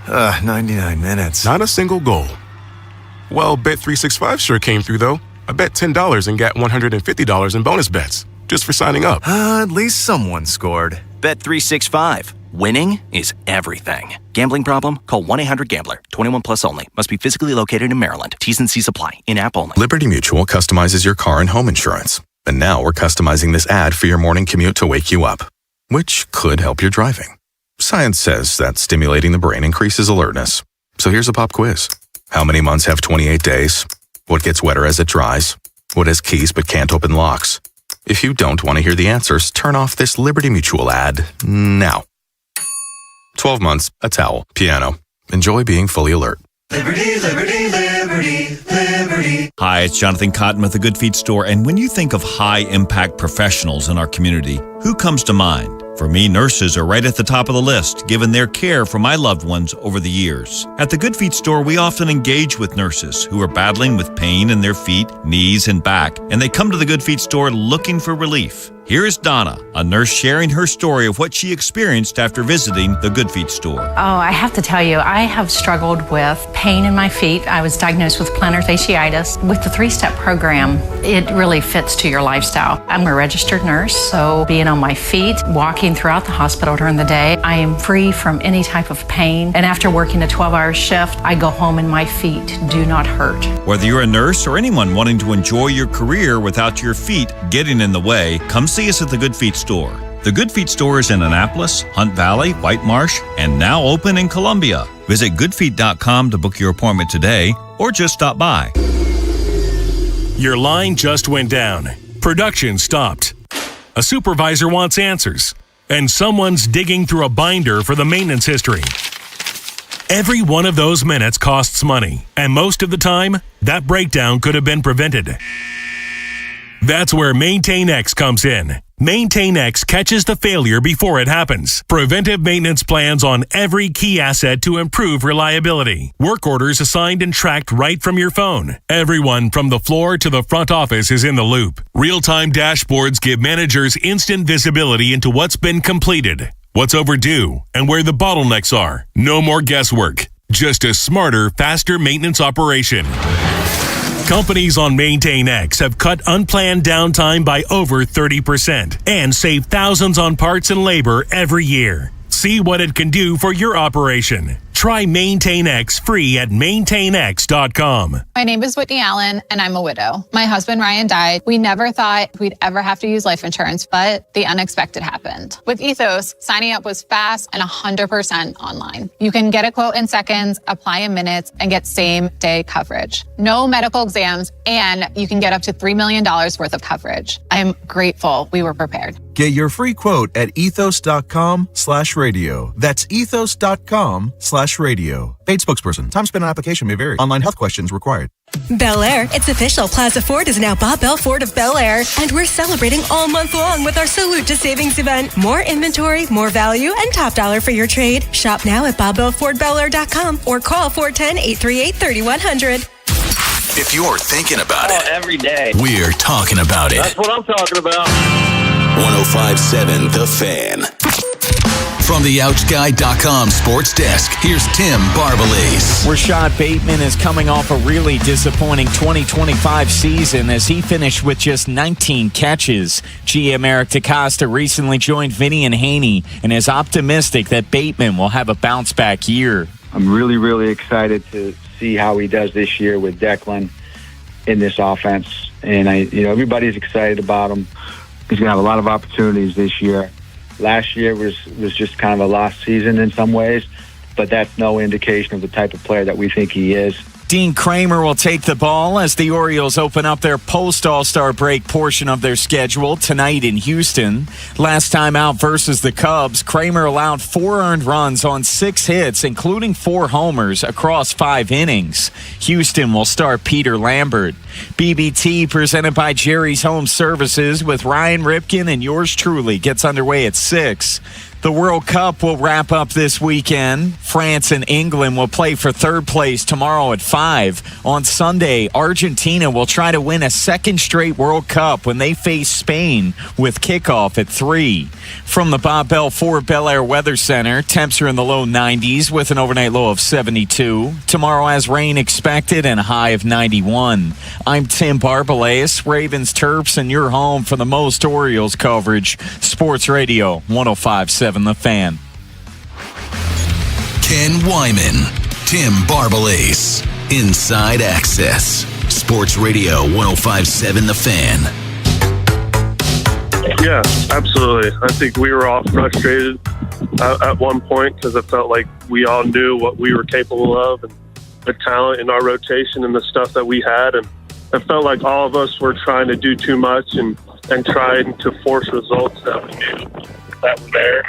Speaker 21: 99 minutes.
Speaker 22: Not a single goal. Well, Bet365 sure came through, though. I bet $10 and got $150 in bonus bets just for signing up.
Speaker 21: At least someone scored.
Speaker 23: Bet365. Winning is everything. Gambling problem? Call 1-800-GAMBLER. 21 plus only. Must be physically located in Maryland. T's and C's apply. In-app only.
Speaker 24: Liberty Mutual customizes your car and home insurance. And now we're customizing this ad for your morning commute to wake you up, which could help your driving. Science says that stimulating the brain increases alertness. So here's a pop quiz. How many months have 28 days? What gets wetter as it dries? What has keys but can't open locks? If you don't want to hear the answers, turn off this Liberty Mutual ad now. 12 months, a towel, piano. Enjoy being fully alert.
Speaker 25: Liberty, liberty, liberty, liberty.
Speaker 26: Hi, it's Jonathan Cotton with the Good Feet Store. And when you think of high-impact professionals in our community, who comes to mind? For me, nurses are right at the top of the list, given their care for my loved ones over the years. At the Good Feet Store, we often engage with nurses who are battling with pain in their feet, knees, and back, and they come to the Good Feet Store looking for relief. Here is Donna, a nurse sharing her story of what she experienced after visiting the Good Feet Store.
Speaker 30: Oh, I have to tell you, I have struggled with pain in my feet. I was diagnosed with plantar fasciitis. With the 3-step program, it really fits to your lifestyle. I'm a registered nurse, so being on my feet, walking throughout the hospital during the day, I am free from any type of pain. And after working a 12-hour shift, I go home and my feet do not hurt.
Speaker 26: Whether you're a nurse or anyone wanting to enjoy your career without your feet getting in the way, come see us at the Good Feet Store. The Good Feet Store is in Annapolis, Hunt Valley, White Marsh, and now open in Columbia. Visit goodfeet.com to book your appointment today or just stop by.
Speaker 31: Your line just went down. Production stopped. A supervisor wants answers, and someone's digging through a binder for the maintenance history. Every one of those minutes costs money, and most of the time, that breakdown could have been prevented. That's where Maintain X comes in. Maintain X catches the failure before it happens. Preventive maintenance plans on every key asset to improve reliability. Work orders assigned and tracked right from your phone. Everyone from the floor to the front office is in the loop. Real-time dashboards give managers instant visibility into what's been completed, what's overdue, and where the bottlenecks are. No more guesswork. Just a smarter, faster maintenance operation. Companies on Maintain X have cut unplanned downtime by over 30% and saved thousands on parts and labor every year. See what it can do for your operation. Try Maintain X free at maintainx.com.
Speaker 6: My name is Whitney Allen, and I'm a widow. My husband, Ryan, died. We never thought we'd ever have to use life insurance, but the unexpected happened. With Ethos, signing up was fast and 100% online. You can get a quote in seconds, apply in minutes, and get same-day coverage. No medical exams, and you can get up to $3 million worth of coverage. I am grateful we were prepared.
Speaker 9: Get your free quote at ethos.com/radio. That's ethos.com/radio. Paid spokesperson. Time spent on application may vary. Online health questions required.
Speaker 8: Bel Air, it's official. Plaza Ford is now Bob Bell Ford of Bel Air, and we're celebrating all month long with our Salute to Savings event. More inventory, more value, and top dollar for your trade. Shop now at BobBellFordBelAir.com or call 410-838-3100.
Speaker 4: If you're thinking about it
Speaker 11: every day,
Speaker 4: we're talking about it.
Speaker 11: That's what I'm talking about.
Speaker 4: 105.7 The Fan. From the OutGuy.com sports desk, here's Tim Barbalese.
Speaker 13: Rashad Bateman is coming off a really disappointing 2025 season as he finished with just 19 catches. GM Eric DeCosta recently joined Vinny Haynie and is optimistic that Bateman will have a bounce-back year.
Speaker 12: I'm really, really excited to see how he does this year with Declan in this offense. And everybody's excited about him. He's going to have a lot of opportunities this year. Last year was just kind of a lost season in some ways, but that's no indication of the type of player that we think he is.
Speaker 13: Dean Kramer will take the ball as the Orioles open up their post-All-Star break portion of their schedule tonight in Houston. Last time out versus the Cubs, Kramer allowed 4 earned runs on 6 hits, including 4 homers across 5 innings. Houston will start Peter Lambert. BBT presented by Jerry's Home Services with Ryan Ripken and yours truly gets underway at 6. The World Cup will wrap up this weekend. France and England will play for 3rd place tomorrow at 5. On Sunday, Argentina will try to win a 2nd straight World Cup when they face Spain with kickoff at 3. From the Bob Bell Ford Bel Air Weather Center, temps are in the low 90s with an overnight low of 72. Tomorrow has rain expected and a high of 91. I'm Tim Barbalese, Ravens, Terps, and your home for the most Orioles coverage. Sports Radio 105.7 The Fan.
Speaker 4: Ken Wyman, Tim Barbalese, Inside Access. Sports Radio 105.7 The Fan.
Speaker 15: Yeah, absolutely. I think we were all frustrated at one point because it felt like we all knew what we were capable of and the talent in our rotation and the stuff that we had. And it felt like all of us were trying to do too much and trying to force results that we knew that were there.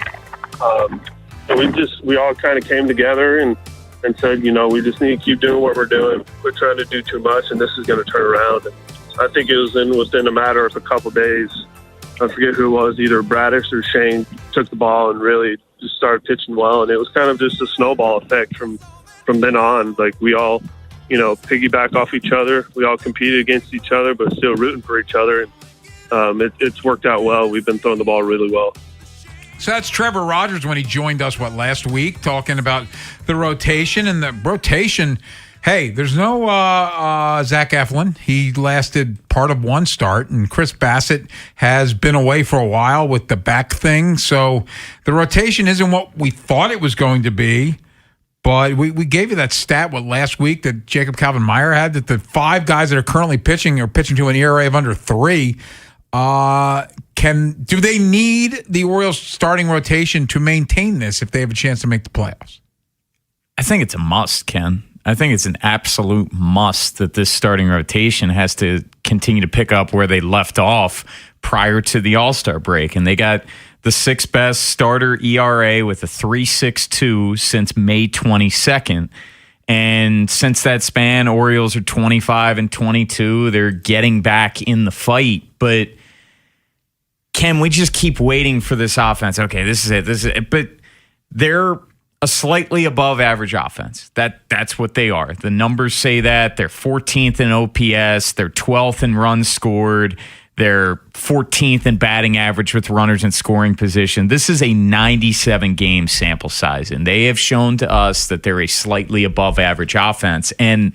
Speaker 15: And we all kind of came together and said, we just need to keep doing what we're doing. We're trying to do too much, and this is going to turn around. And I think it was within a matter of a couple days. I forget who it was, either Bradish or Shane took the ball and really just started pitching well. And it was kind of just a snowball effect from then on. Like we all, piggyback off each other. We all competed against each other, but still rooting for each other. And it's worked out well. We've been throwing the ball really well.
Speaker 7: So that's Trevor Rogers when he joined us, last week, talking about the rotation. And the rotation, hey, there's no Zach Eflin. He lasted part of one start, and Chris Bassett has been away for a while with the back thing. So the rotation isn't what we thought it was going to be. But we gave you that stat, last week that Jacob Calvin-Meyer had, that the 5 guys that are currently pitching are pitching to an ERA of under 3. Do they need the Orioles starting rotation to maintain this if they have a chance to make the playoffs?
Speaker 13: I think it's a must, Ken. I think it's an absolute must that this starting rotation has to continue to pick up where they left off prior to the All-Star break. And they got the 6th best starter ERA with a 3.62 since May 22nd. And since that span, Orioles are 25-22. They're getting back in the fight. But can we just keep waiting for this offense? Okay, this is it. But they're a slightly above average offense. That's what they are. The numbers say that. They're 14th in OPS. They're 12th in runs scored. They're 14th in batting average with runners in scoring position. This is a 97-game sample size, and they have shown to us that they're a slightly above average offense. And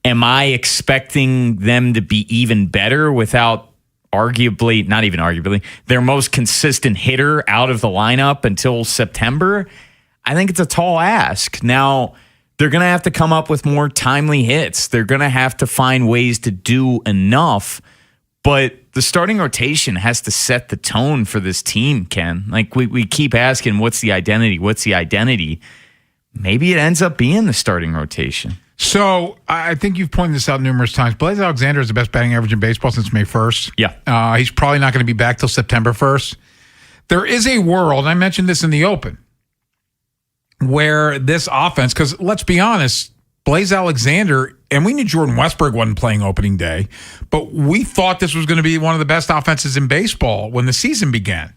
Speaker 13: am I expecting them to be even better without not even arguably, their most consistent hitter out of the lineup until September? I think it's a tall ask. Now, they're going to have to come up with more timely hits. They're going to have to find ways to do enough. But the starting rotation has to set the tone for this team, Ken. Like we keep asking, what's the identity? What's the identity? Maybe it ends up being the starting rotation.
Speaker 7: So I think you've pointed this out numerous times. Blaze Alexander is the best batting average in baseball since May 1st.
Speaker 13: Yeah.
Speaker 7: He's probably not going to be back till September 1st. There is a world, I mentioned this in the open, where this offense, because let's be honest, Blaze Alexander, and we knew Jordan Westburg wasn't playing opening day, but we thought this was going to be one of the best offenses in baseball when the season began.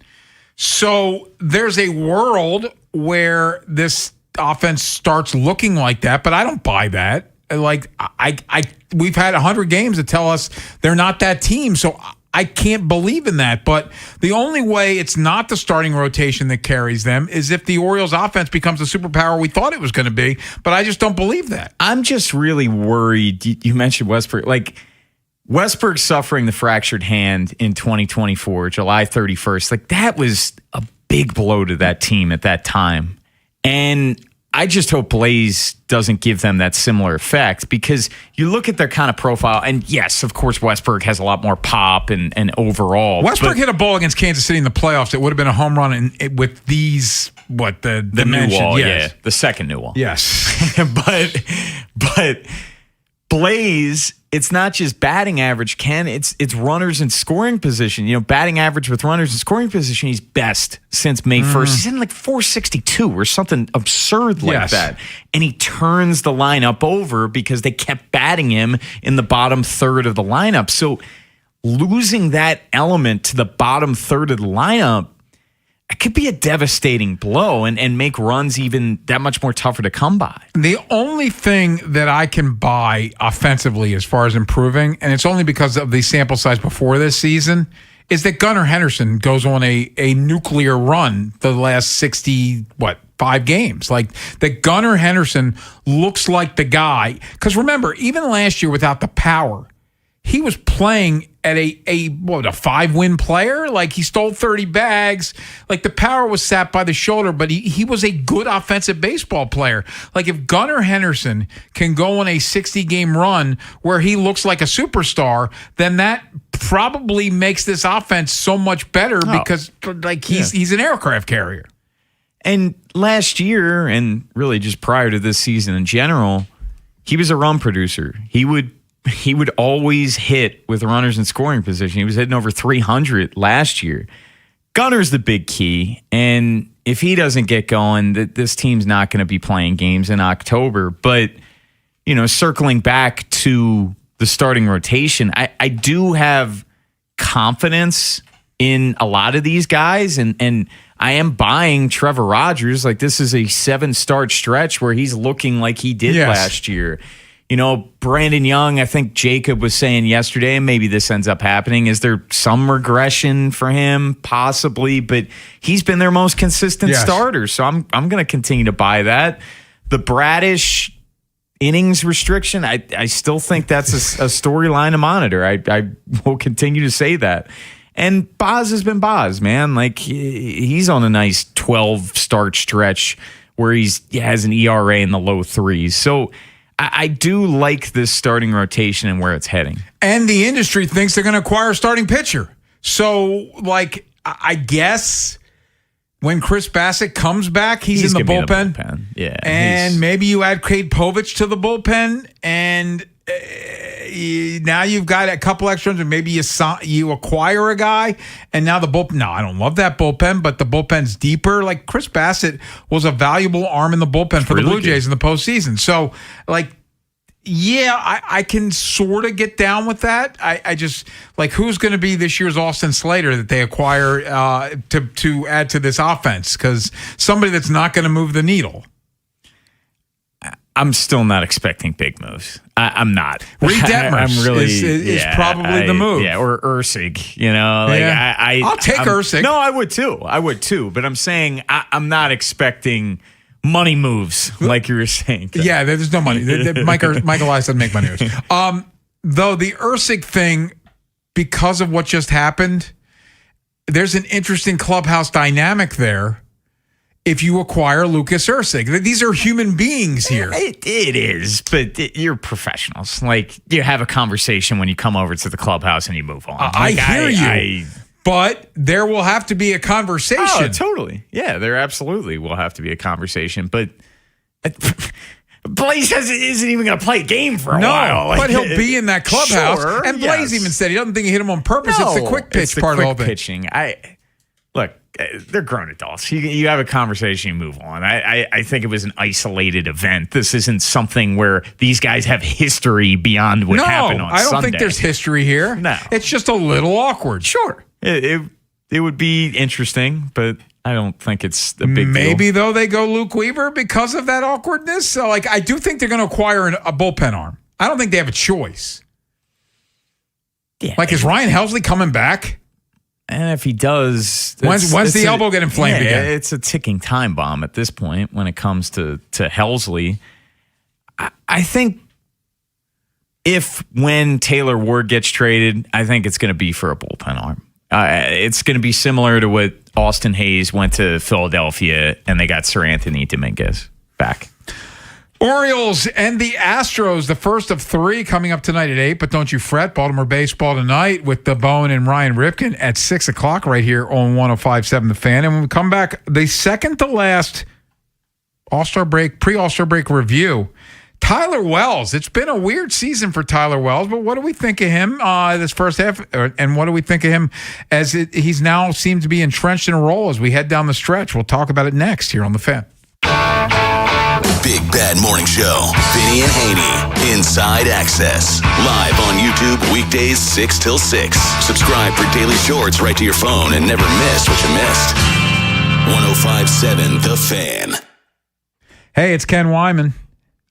Speaker 7: So there's a world where this offense starts looking like that, but I don't buy that. Like we've had 100 games that tell us they're not that team, so I can't believe in that. But the only way it's not the starting rotation that carries them is if the Orioles offense becomes the superpower we thought it was going to be. But I just don't believe that.
Speaker 13: I'm just really worried. You mentioned Westbrook. Like, Westbrook suffering the fractured hand in 2024, July 31st. Like, that was a big blow to that team at that time. And I just hope Blaze doesn't give them that similar effect, because you look at their kind of profile, and yes, of course, Westbrook has a lot more pop and overall.
Speaker 7: Westbrook hit a ball against Kansas City in the playoffs. It would have been a home run with these, the
Speaker 13: new wall,
Speaker 7: yes.
Speaker 13: Yeah, the second new wall.
Speaker 7: Yes.
Speaker 13: but Blaze, it's not just batting average, Ken. It's runners in scoring position. You know, batting average with runners in scoring position, he's best since May 1st. He's in like 462 or something absurd like that. And he turns the lineup over because they kept batting him in the bottom third of the lineup. So losing that element to the bottom third of the lineup, it could be a devastating blow and make runs even that much more tougher to come by.
Speaker 7: The only thing that I can buy offensively as far as improving, and it's only because of the sample size before this season, is that Gunnar Henderson goes on a nuclear run the last 5 games. Like, that Gunnar Henderson looks like the guy. Because remember, even last year without the power, he was playing at a 5-win player. Like, he stole 30 bags. Like, the power was sat by the shoulder, but he was a good offensive baseball player. Like, if Gunnar Henderson can go on a 60-game run where he looks like a superstar, then that probably makes this offense so much better because he's an aircraft carrier.
Speaker 13: And last year, and really just prior to this season in general, he was a run producer. He would always hit with runners in scoring position. He was hitting over 300 last year. Gunner's the big key, and if he doesn't get going, this team's not going to be playing games in October. But, you know, circling back to the starting rotation, I do have confidence in a lot of these guys, and I am buying Trevor Rogers. Like, this is a 7-start stretch where he's looking like he did last year. You know, Brandon Young, I think Jacob was saying yesterday, and maybe this ends up happening, is there some regression for him? Possibly, but he's been their most consistent starter, so I'm going to continue to buy that. The Bradish innings restriction, I still think that's a storyline to monitor. I will continue to say that. And Boz has been Boz, man. Like, he's on a nice 12-start stretch where he has an ERA in the low 3s. So I do like this starting rotation and where it's heading.
Speaker 7: And the industry thinks they're going to acquire a starting pitcher. So, like, I guess when Chris Bassett comes back, he's in the bullpen.
Speaker 13: Yeah.
Speaker 7: And maybe you add Cade Povich to the bullpen. And now you've got a couple extra runs, and maybe you acquire a guy, and now the bullpen. No, I don't love that bullpen, but the bullpen's deeper. Like Chris Bassett was a valuable arm in the bullpen for the Blue Jays in the postseason. So, like, yeah, I can sort of get down with that. I just, like, who's going to be this year's Austin Slater that they acquire to add to this offense? Because somebody that's not going to move the needle.
Speaker 13: I'm still not expecting big moves. I'm not.
Speaker 7: Reed Detmers is probably the move.
Speaker 13: Yeah, or Ursig. You know, like
Speaker 7: I'll take Ursig.
Speaker 13: No, I would too. But I'm saying I'm not expecting money moves like you were saying.
Speaker 7: Yeah, there's no money. Michael Elias doesn't make money moves. Though the Ursig thing, because of what just happened, there's an interesting clubhouse dynamic there. If you acquire Lucas Ursig, these are human beings here.
Speaker 13: It is, but you're professionals. Like, you have a conversation when you come over to the clubhouse and you move on.
Speaker 7: I hear you, but there will have to be a conversation.
Speaker 13: Oh, totally. Yeah, there absolutely will have to be a conversation. But Blaze isn't even going to play a game for a while.
Speaker 7: But he'll be in that clubhouse.
Speaker 13: Sure,
Speaker 7: and Blaze even said he doesn't think he hit him on purpose.
Speaker 13: No,
Speaker 7: it's the quick pitch part of all that.
Speaker 13: Pitching. Look, they're grown adults. You have a conversation, you move on. I think it was an isolated event. This isn't something where these guys have history beyond what happened on Sunday.
Speaker 7: I don't think there's history here.
Speaker 13: No.
Speaker 7: It's just a little awkward.
Speaker 13: Sure. It would be interesting, but I don't think it's a big deal.
Speaker 7: Maybe, though, they go Luke Weaver because of that awkwardness. So, like, I do think they're going to acquire a bullpen arm. I don't think they have a choice.
Speaker 13: Yeah.
Speaker 7: Like, is Ryan Helsley coming back?
Speaker 13: And if he does,
Speaker 7: when's the elbow get inflamed again?
Speaker 13: It's a ticking time bomb at this point when it comes to Helsley. I think when Taylor Ward gets traded, I think it's going to be for a bullpen arm. It's going to be similar to what Austin Hayes went to Philadelphia and they got Sir Anthony Dominguez back.
Speaker 7: Orioles and the Astros, the first of three coming up tonight at 8, but don't you fret. Baltimore baseball tonight with the Bone and Ryan Ripken at 6 o'clock right here on 105.7 The Fan. And when we come back, the second to last All-Star break, pre-All-Star break review, Tyler Wells. It's been a weird season for Tyler Wells, but what do we think of him this first half? And what do we think of him as he's now seemed to be entrenched in a role as we head down the stretch? We'll talk about it next here on The Fan.
Speaker 4: Big Bad Morning Show. Vinny and Haynie. Inside Access. Live on YouTube weekdays 6 till 6. Subscribe for daily shorts right to your phone and never miss what you missed. 105.7 The Fan.
Speaker 7: Hey, it's Ken Wyman.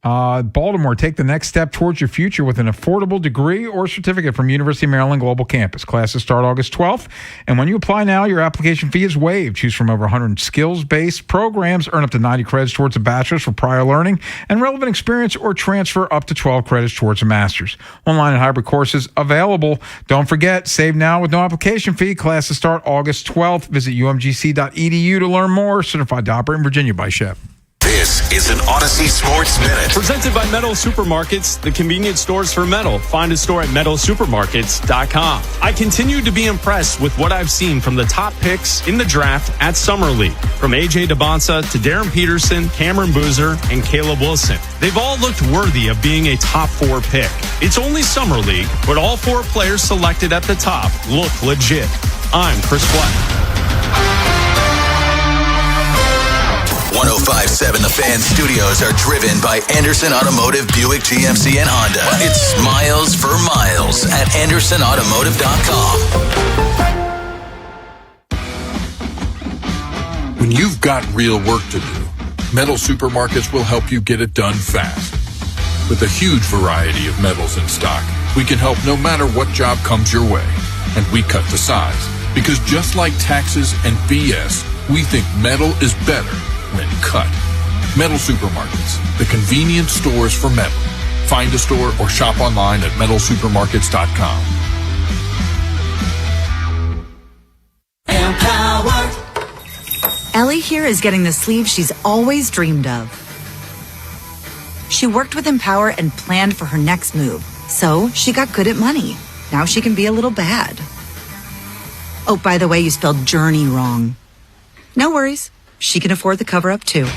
Speaker 7: Baltimore, take the next step towards your future with an affordable degree or certificate from University of Maryland Global Campus. Classes start August 12th, and when you apply now, your application fee is waived. Choose from over 100 skills-based programs, earn up to 90 credits towards a bachelor's for prior learning, and relevant experience, or transfer up to 12 credits towards a master's. Online and hybrid courses available. Don't forget, save now with no application fee. Classes start August 12th. Visit umgc.edu to learn more. Certified to operate in Virginia by Shep.
Speaker 4: This is an Odyssey Sports Minute.
Speaker 10: Presented by Metal Supermarkets, the convenience stores for metal. Find a store at metalsupermarkets.com. I continue to be impressed with what I've seen from the top picks in the draft at Summer League. From A.J. DeBonsa to Darren Peterson, Cameron Boozer, and Caleb Wilson. They've all looked worthy of being a top 4 pick. It's only Summer League, but all 4 players selected at the top look legit. I'm Chris Black.
Speaker 4: 105.7 The Fan studios are driven by Anderson Automotive, Buick, GMC, and Honda. It's miles for miles at AndersonAutomotive.com.
Speaker 11: When you've got real work to do, Metal Supermarkets will help you get it done fast. With a huge variety of metals in stock, we can help no matter what job comes your way. And we cut the size. Because just like taxes and BS, we think metal is better when cut. Metal Supermarkets, the convenience stores for metal. Find a store or shop online at metalsupermarkets.com.
Speaker 14: Empower. Ellie here is getting the sleeve she's always dreamed of. She worked with Empower and planned for her next move. So she got good at money. Now she can be a little bad. Oh, by the way, you spelled journey wrong. No worries. She can afford the cover-up, too.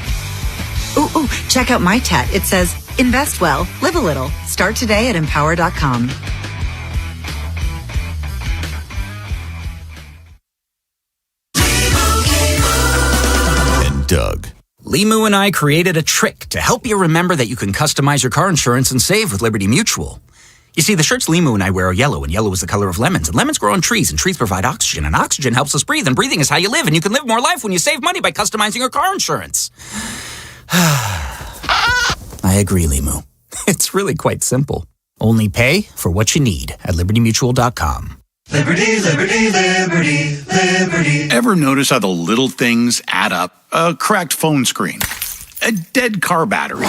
Speaker 14: Ooh, check out my tat. It says, Invest well, live a little. Start today at Empower.com.
Speaker 1: And Doug. Limu and I created a trick to help you remember that you can customize your car insurance and save with Liberty Mutual. You see, the shirts Limu and I wear are yellow, and yellow is the color of lemons, and lemons grow on trees, and trees provide oxygen, and oxygen helps us breathe, and breathing is how you live, and you can live more life when you save money by customizing your car insurance. I agree, Limu. It's really quite simple. Only pay for what you need at libertymutual.com.
Speaker 25: Liberty, liberty, liberty, liberty.
Speaker 2: Ever notice how the little things add up? A cracked phone screen, a dead car battery,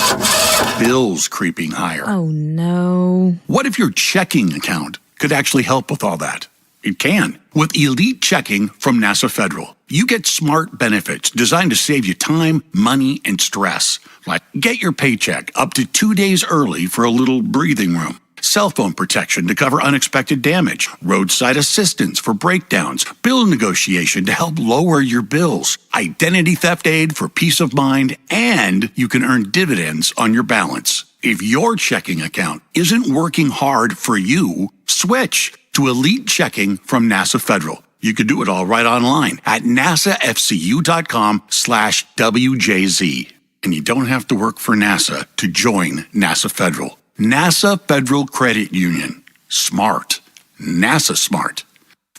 Speaker 2: bills creeping higher.
Speaker 5: Oh, no.
Speaker 2: What if your checking account could actually help with all that? It can. With Elite Checking from NASA Federal, you get smart benefits designed to save you time, money, and stress. Like get your paycheck up to 2 days early for a little breathing room. Cell phone protection to cover unexpected damage, roadside assistance for breakdowns, bill negotiation to help lower your bills, identity theft aid for peace of mind, and you can earn dividends on your balance. If your checking account isn't working hard for you, switch to Elite Checking from NASA Federal. You can do it all right online at nasafcu.com/WJZ. And you don't have to work for NASA to join NASA Federal. NASA Federal Credit Union. Smart. NASA smart.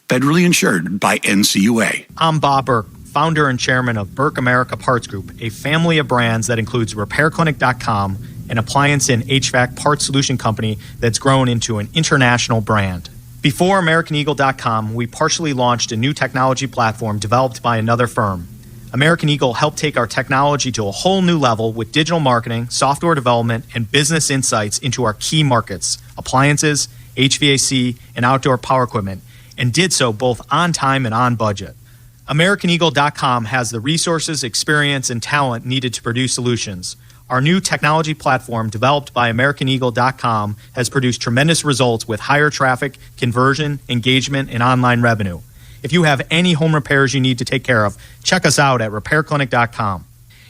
Speaker 2: Federally insured by NCUA.
Speaker 16: I'm Bob Burke, founder and chairman of Burke America Parts Group, a family of brands that includes RepairClinic.com, an appliance and HVAC parts solution company that's grown into an international brand. Before AmericanEagle.com, we partially launched a new technology platform developed by another firm. American Eagle helped take our technology to a whole new level with digital marketing, software development, and business insights into our key markets, appliances, HVAC, and outdoor power equipment, and did so both on time and on budget. AmericanEagle.com has the resources, experience, and talent needed to produce solutions. Our new technology platform, developed by AmericanEagle.com, has produced tremendous results with higher traffic, conversion, engagement, and online revenue. If you have any home repairs you need to take care of, check us out at RepairClinic.com.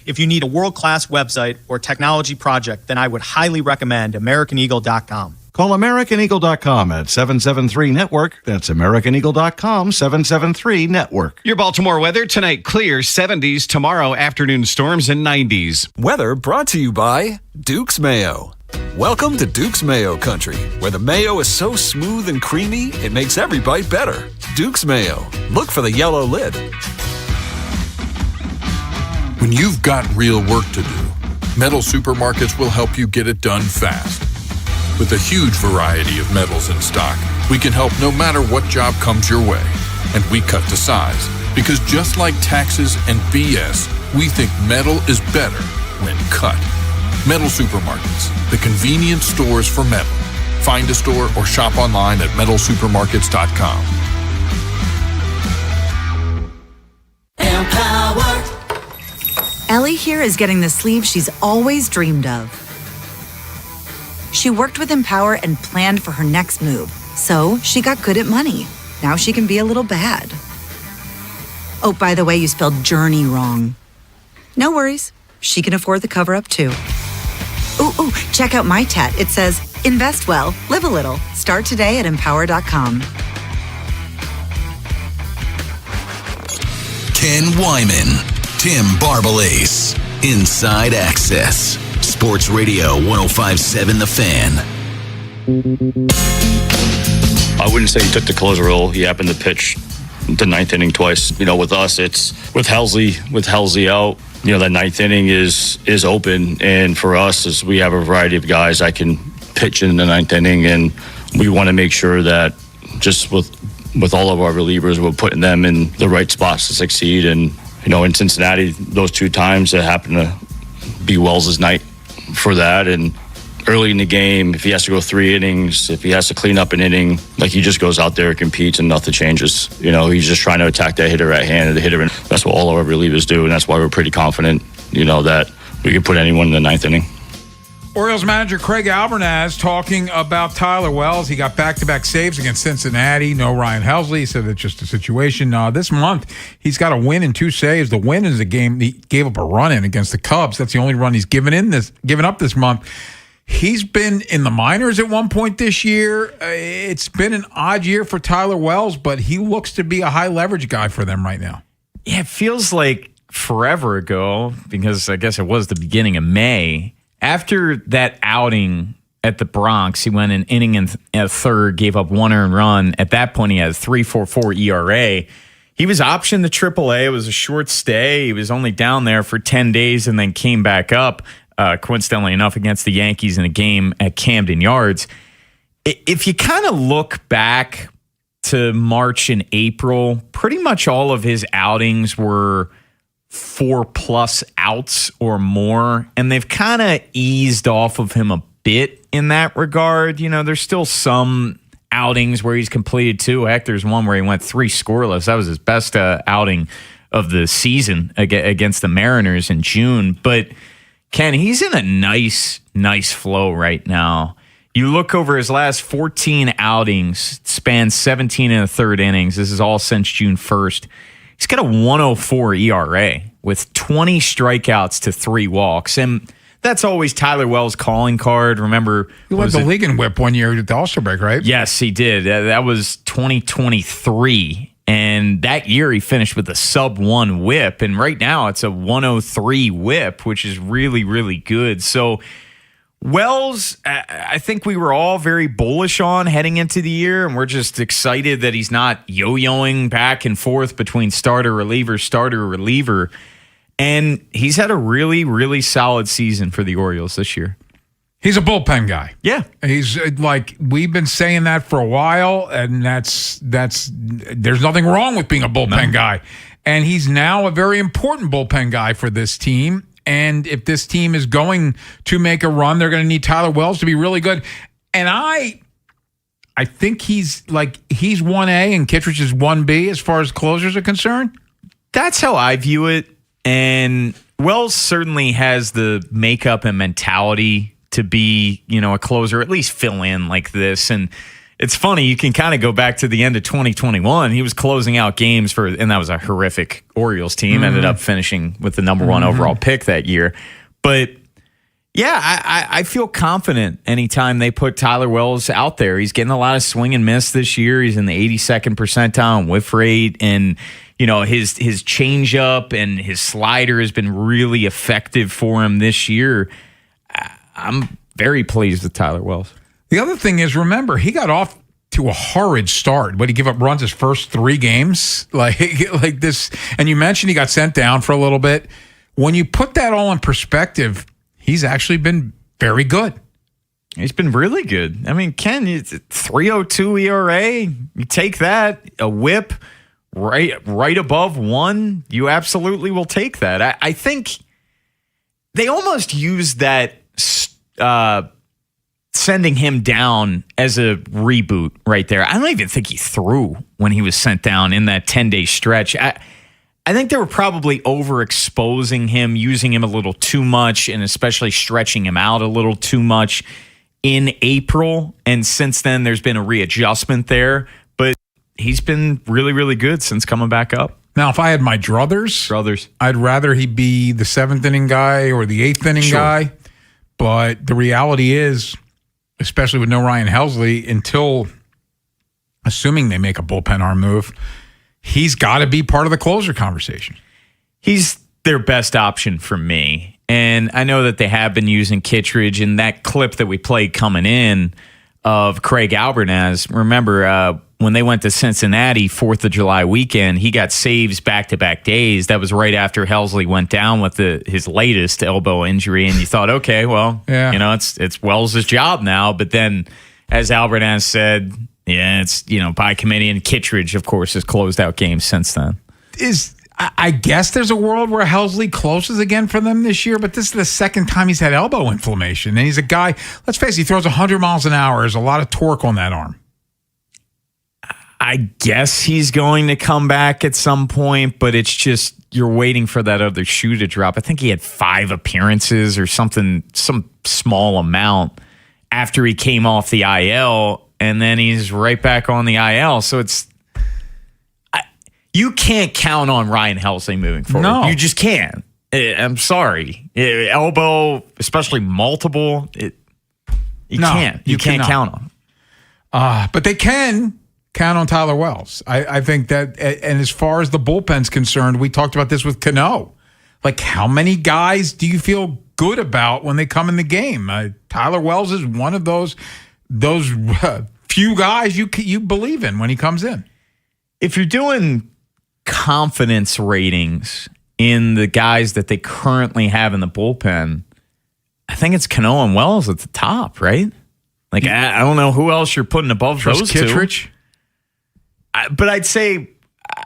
Speaker 16: If you need a world-class website or technology project, then I would highly recommend AmericanEagle.com.
Speaker 9: Call AmericanEagle.com at 773-NETWORK. That's AmericanEagle.com, 773-NETWORK.
Speaker 17: Your Baltimore weather tonight, clear 70s, tomorrow afternoon storms and 90s.
Speaker 18: Weather brought to you by Duke's Mayo. Welcome to Duke's Mayo Country, where the mayo is so smooth and creamy, it makes every bite better. Duke's Mayo. Look for the yellow lid.
Speaker 11: When you've got real work to do, Metal Supermarkets will help you get it done fast. With a huge variety of metals in stock, we can help no matter what job comes your way. And we cut to size, because just like taxes and BS, we think metal is better when cut. Metal Supermarkets, the convenient stores for metal. Find a store or shop online at metalsupermarkets.com.
Speaker 14: Empower. Ellie here is getting the sleeve she's always dreamed of. She worked with Empower and planned for her next move, so she got good at money. Now she can be a little bad. Oh, by the way, you spelled journey wrong. No worries. She can afford the cover-up, too. Ooh, check out my tat. It says, invest well, live a little. Start today at Empower.com.
Speaker 4: Ken Wyman, Tim Barbalace, Inside Access, Sports Radio 105.7 The Fan.
Speaker 19: I wouldn't say he took the closer role. He happened to pitch the ninth inning twice. You know, with us, it's with Helsley out. You know, that ninth inning is open, and for us, as we have a variety of guys that can pitch in the ninth inning, and we want to make sure that just with all of our relievers, we're putting them in the right spots to succeed. And you know, in Cincinnati, those two times it happened to be Wells' night for that. And early in the game, if he has to go 3 innings, if he has to clean up an inning, like he just goes out there and competes and nothing changes. You know, he's just trying to attack that hitter at hand, and the hitter, and that's what all of our relievers do, and that's why we're pretty confident, you know, that we can put anyone in the ninth inning.
Speaker 7: Orioles manager Craig Albernaz talking about Tyler Wells. He got back-to-back saves against Cincinnati. No Ryan Helsley. He said it's just a situation. This month, he's got a win and 2 saves. The win is a game he gave up a run in against the Cubs. That's the only run he's given up this month. He's been in the minors at one point this year. It's been an odd year for Tyler Wells, but he looks to be a high leverage guy for them right now.
Speaker 13: Yeah, it feels like forever ago, because I guess it was the beginning of May. After that outing at the Bronx, he went an inning and a third, gave up 1 earned run. At that point, he had a 3.44 ERA. He was optioned to AAA. It was a short stay. He was only down there for 10 days and then came back up, coincidentally enough, against the Yankees in a game at Camden Yards. If you kind of look back to March and April, pretty much all of his outings were 4+ outs or more, and they've kind of eased off of him a bit in that regard. You know, there's still some outings where he's completed 2. Heck, there's one where he went 3 scoreless. That was his best outing of the season against the Mariners in June. But Ken, he's in a nice flow right now. You look over his last 14 outings, spans 17 and a third innings. This is all since June 1st. He's got a 1.04 ERA with 20 strikeouts to 3 walks. And that's always Tyler Wells' calling card. Remember,
Speaker 7: he led the league in whip one year at the All-Star break, right?
Speaker 13: Yes, he did. That was 2023. And that year he finished with a sub-1 whip. And right now it's a 103 whip, which is really, really good. So Wells, I think we were all very bullish on heading into the year, and we're just excited that he's not yo-yoing back and forth between starter, reliever. And he's had a really, really solid season for the Orioles this year.
Speaker 7: He's a bullpen guy.
Speaker 13: Yeah.
Speaker 7: He's like, we've been saying that for a while, and that's there's nothing wrong with being a bullpen guy. And he's now a very important bullpen guy for this team. And if this team is going to make a run, they're going to need Tyler Wells to be really good. And I think he's 1A and Kittredge is 1B as far as closers are concerned.
Speaker 13: That's how I view it. And Wells certainly has the makeup and mentality to be, a closer, at least fill in like this. And it's funny, you can kind of go back to the end of 2021. He was closing out games and that was a horrific Orioles team, ended up finishing with the number 1 overall pick that year. But yeah, I feel confident anytime they put Tyler Wells out there. He's getting a lot of swing and miss this year. He's in the 82nd percentile in whiff rate, and his changeup and his slider has been really effective for him this year. I'm very pleased with Tyler Wells.
Speaker 7: The other thing is, remember, he got off to a horrid start, but he gave up runs his first 3 games, like this. And you mentioned he got sent down for a little bit. When you put that all in perspective, he's actually been very good.
Speaker 13: He's been really good. I mean, Ken, it's 3.02 ERA. You take that, a whip right above 1. You absolutely will take that. I think they almost use that sending him down as a reboot right there. I don't even think he threw when he was sent down in that 10-day stretch. I think they were probably overexposing him, using him a little too much, and especially stretching him out a little too much in April. And since then, there's been a readjustment there. But he's been really, really good since coming back up.
Speaker 7: Now, if I had my druthers, I'd rather he be the 7th inning guy or the 8th inning guy. But the reality is, especially with no Ryan Helsley, until assuming they make a bullpen arm move, he's got to be part of the closer conversation.
Speaker 13: He's their best option for me. And I know that they have been using Kittredge, and that clip that we played coming in of Craig Albernaz. Remember, when they went to Cincinnati 4th of July weekend, he got saves back-to-back days. That was right after Helsley went down with his latest elbow injury, and you thought, okay, well, it's Wells' job now. But then, as Albernaz said, it's by committee, and Kittredge, of course, has closed out games since then.
Speaker 7: I guess there's a world where Helsley closes again for them this year, but this is the second time he's had elbow inflammation. And he's a guy, let's face it, he throws 100 miles an hour. There's a lot of torque on that arm.
Speaker 13: I guess he's going to come back at some point, but it's just you're waiting for that other shoe to drop. I think he had 5 appearances or something, some small amount after he came off the IL, and then he's right back on the IL. So you can't count on Ryan Helsley moving forward.
Speaker 7: No.
Speaker 13: You just can't. I'm sorry. Elbow, especially multiple, You can't. You can't count on them.
Speaker 7: But they can count on Tyler Wells. I think that, and as far as the bullpen's concerned, we talked about this with Cano. Like, how many guys do you feel good about when they come in the game? Tyler Wells is one of those few guys you believe in when he comes in.
Speaker 13: If you're doing confidence ratings in the guys that they currently have in the bullpen, I think it's Cano and Wells at the top, right? Like, I don't know who else you're putting above those
Speaker 7: Kittredge?
Speaker 13: two. But I'd say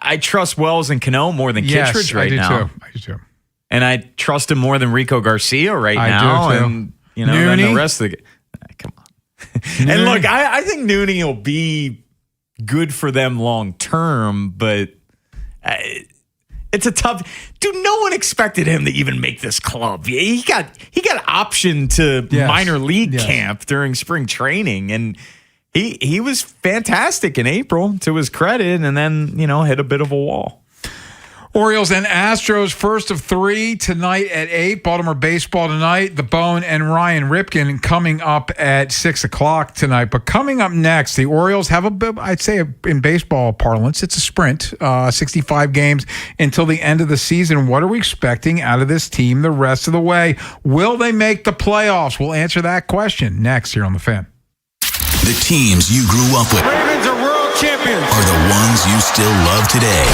Speaker 13: I trust Wells and Cano more than Kittredge right now.
Speaker 7: I do too.
Speaker 13: And I trust him more than Rico Garcia right now.
Speaker 7: I do too.
Speaker 13: And, then the rest of the come on. And look, I think Nooney will be good for them long term, but it's a tough. Dude, no one expected him to even make this club. He got optioned to minor league camp during spring training, and he was fantastic in April, to his credit, and then hit a bit of a wall.
Speaker 7: Orioles and Astros, first of 3 tonight at 8. Baltimore baseball tonight. The Bone and Ryan Ripken coming up at 6 o'clock tonight. But coming up next, the Orioles have a bit, I'd say in baseball parlance, it's a sprint, 65 games until the end of the season. What are we expecting out of this team the rest of the way? Will they make the playoffs? We'll answer that question next here on The Fan.
Speaker 4: The teams you grew up with
Speaker 3: Ravens are world champions.
Speaker 4: are the ones you still love today.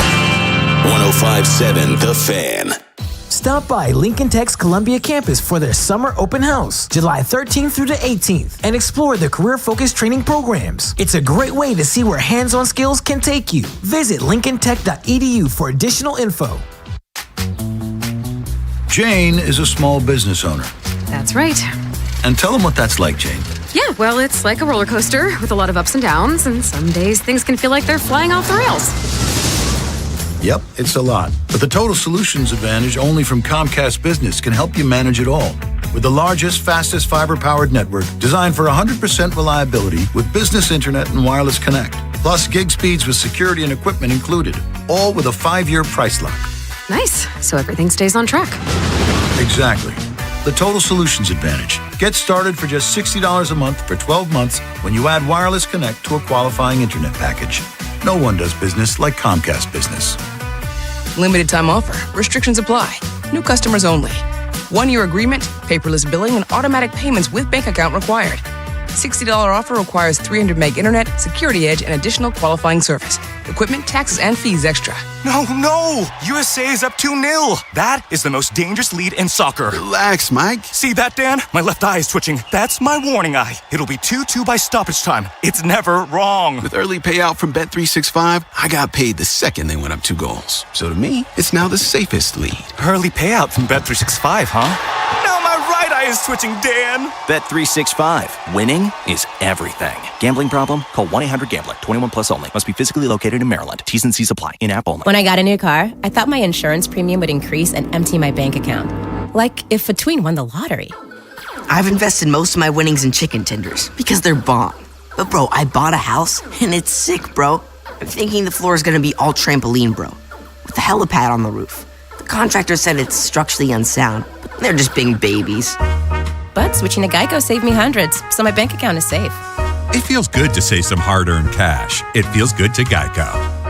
Speaker 4: 105.7 The Fan.
Speaker 5: Stop by Lincoln Tech's Columbia campus for their summer open house, July 13th through the 18th, and explore the career-focused training programs. It's a great way to see where hands-on skills can take you. Visit lincolntech.edu for additional info.
Speaker 20: Jane is a small business owner.
Speaker 21: That's right.
Speaker 20: And tell them what that's like, Jane.
Speaker 21: Yeah, well, it's like a roller coaster with a lot of ups and downs, and some days things can feel like they're flying off the rails.
Speaker 20: Yep, it's a lot. But the Total Solutions Advantage only from Comcast Business can help you manage it all. With the largest, fastest fiber-powered network designed for 100% reliability with business internet and wireless connect. Plus gig speeds with security and equipment included. All with a 5-year price lock.
Speaker 21: Nice. So everything stays on track.
Speaker 20: Exactly. The Total Solutions Advantage. Get started for just $60 a month for 12 months when you add wireless connect to a qualifying internet package. No one does business like Comcast Business.
Speaker 22: Limited time offer. Restrictions apply. New customers only. 1-year agreement, paperless billing, and automatic payments with bank account required. $60 offer requires 300 meg internet, security edge, and additional qualifying service. Equipment, taxes, and fees extra.
Speaker 23: No! USA is up 2-0. That is the most dangerous lead in soccer.
Speaker 24: Relax, Mike.
Speaker 23: See that, Dan? My left eye is twitching. That's my warning eye. It'll be 2-2 by stoppage time. It's never wrong.
Speaker 24: With early payout from Bet365, I got paid the second they went up 2 goals. So to me, it's now the safest lead.
Speaker 23: Early payout from Bet365, huh? Now my right eye is twitching, Dan.
Speaker 27: Bet365. Winning is everything. Gambling problem? Call 1-800-GAMBLER. 21 plus only. Must be physically located in Maryland. T's and C's apply. In-app only.
Speaker 28: When I got a new car, I thought my insurance premium would increase and empty my bank account. Like if Between won the lottery.
Speaker 31: I've invested most of my winnings in chicken tenders because they're bomb. But bro, I bought a house and it's sick, bro. I'm thinking the floor is gonna be all trampoline, bro. With a helipad on the roof. The contractor said it's structurally unsound, but they're just being babies.
Speaker 28: But switching to Geico saved me hundreds, so my bank account is safe.
Speaker 29: It feels good to save some hard-earned cash. It feels good to Geico.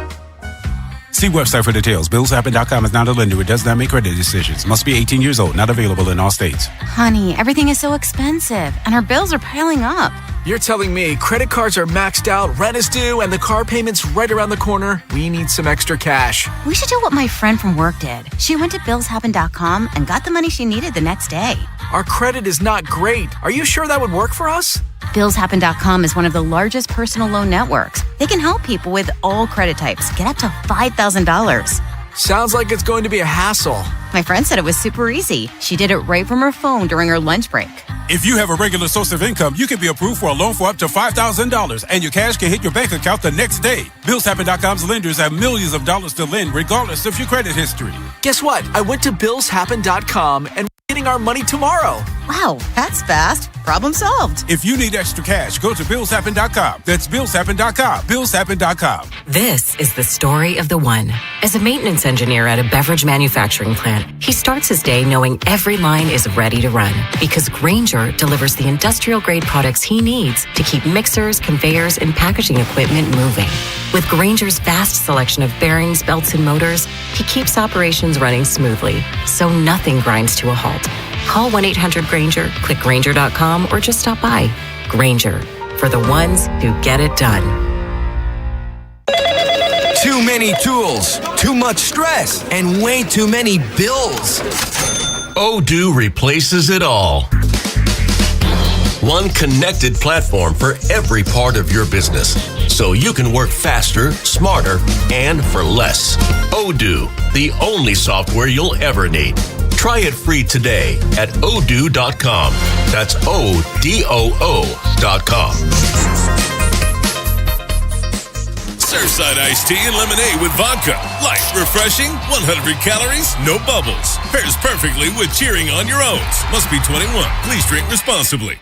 Speaker 29: See website for details. BillsHappen.com is not a lender. It does not make credit decisions. Must be 18 years old. Not available in all states.
Speaker 30: Honey, everything is so expensive, and our bills are piling up.
Speaker 32: You're telling me credit cards are maxed out, rent is due, and the car payment's right around the corner? We need some extra cash.
Speaker 30: We should do what my friend from work did. She went to BillsHappen.com and got the money she needed the next day.
Speaker 32: Our credit is not great. Are you sure that would work for us?
Speaker 30: BillsHappen.com is one of the largest personal loan networks. They can help people with all credit types get up to $5,000.
Speaker 32: Sounds like it's going to be a hassle.
Speaker 30: My friend said it was super easy. She did it right from her phone during her lunch break.
Speaker 29: If you have a regular source of income, you can be approved for a loan for up to $5,000, and your cash can hit your bank account the next day. BillsHappen.com's lenders have millions of dollars to lend, regardless of your credit history.
Speaker 32: Guess what? I went to BillsHappen.com and we're getting our money tomorrow.
Speaker 28: Wow, that's fast. Problem solved.
Speaker 29: If you need extra cash, go to billshappen.com. That's billshappen.com. Billshappen.com.
Speaker 1: This is the story of the one. As a maintenance engineer at a beverage manufacturing plant, he starts his day knowing every line is ready to run because Grainger delivers the industrial-grade products he needs to keep mixers, conveyors, and packaging equipment moving. With Grainger's vast selection of bearings, belts, and motors, he keeps operations running smoothly, so nothing grinds to a halt. Call 1-800-GRAINGER, click Grainger.com, or just stop by. Grainger, for the ones who get it done.
Speaker 2: Too many tools, too much stress, and way too many bills.
Speaker 3: Odoo replaces it all. One connected platform for every part of your business, so you can work faster, smarter, and for less. Odoo, the only software you'll ever need. Try it free today at odoo.com. That's ODOO.com.
Speaker 6: Surfside iced tea and lemonade with vodka. Light, refreshing, 100 calories, no bubbles. Pairs perfectly with cheering on your O's. Must be 21. Please drink responsibly.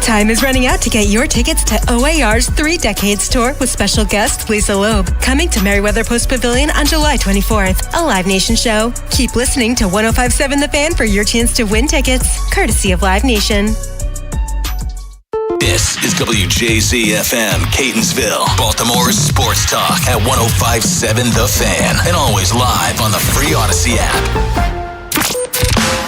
Speaker 8: Time is running out to get your tickets to OAR's 3 Decades Tour with special guest Lisa Loeb, coming to Merriweather Post Pavilion on July 24th, a Live Nation show. Keep listening to 105.7 The Fan for your chance to win tickets, courtesy of Live Nation.
Speaker 4: This is WJZ-FM, Catonsville, Baltimore's sports talk at 105.7 The Fan, and always live on the free Odyssey app.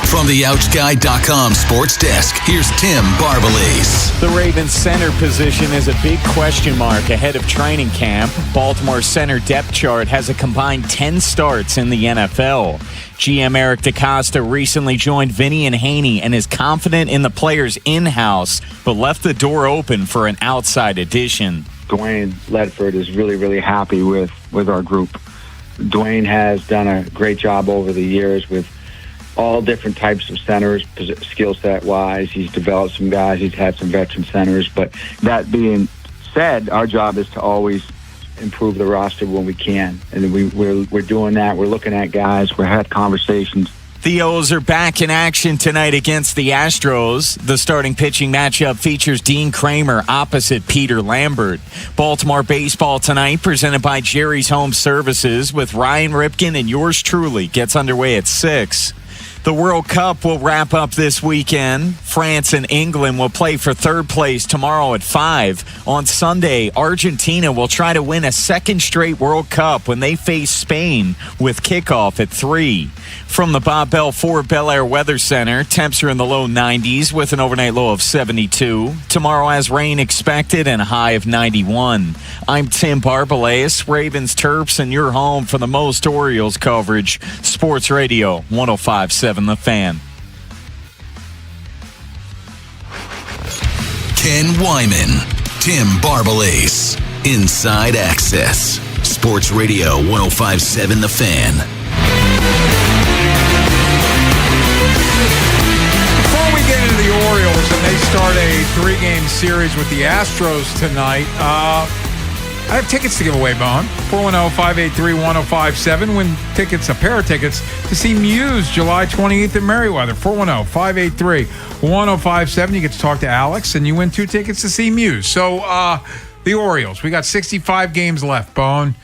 Speaker 4: From the OutGuy.com sports desk, here's Tim Barbalese.
Speaker 13: The Ravens center position is a big question mark ahead of training camp. Baltimore's center depth chart has a combined 10 starts in the NFL. GM Eric DeCosta recently joined Vinny Haynie and is confident in the players in-house, but left the door open for an outside addition.
Speaker 9: Dwayne Ledford is really, really happy with our group. Dwayne has done a great job over the years with all different types of centers, skill set wise. He's developed some guys. He's had some veteran centers. But that being said, our job is to always improve the roster when we can, and we're doing that. We're looking at guys. We're had conversations.
Speaker 13: The O's are back in action tonight against the Astros. The starting pitching matchup features Dean Kramer opposite Peter Lambert. Baltimore baseball tonight, presented by Jerry's Home Services, with Ryan Ripken and yours truly, gets underway at 6. The World Cup will wrap up this weekend. France and England will play for third place tomorrow at 5. On Sunday, Argentina will try to win a second straight World Cup when they face Spain with kickoff at 3. From the Bob Bell Ford Bel Air Weather Center, temps are in the low 90s with an overnight low of 72. Tomorrow has rain expected and a high of 91. I'm Tim Barbalese, Ravens Terps, and your home for the most Orioles coverage. Sports Radio 105.7 The Fan.
Speaker 4: Ken Wyman, Tim Barbalese, Inside Access. Sports Radio 105.7 The Fan.
Speaker 7: Before we get into the Orioles and they start a 3-game series with the Astros tonight, I have tickets to give away, Bone. 410-583-1057. Win tickets, a pair of tickets to see Muse July 28th in Merriweather. 410-583-1057. You get to talk to Alex, and you win 2 tickets to see Muse. So, the Orioles, we got 65 games left, Bone.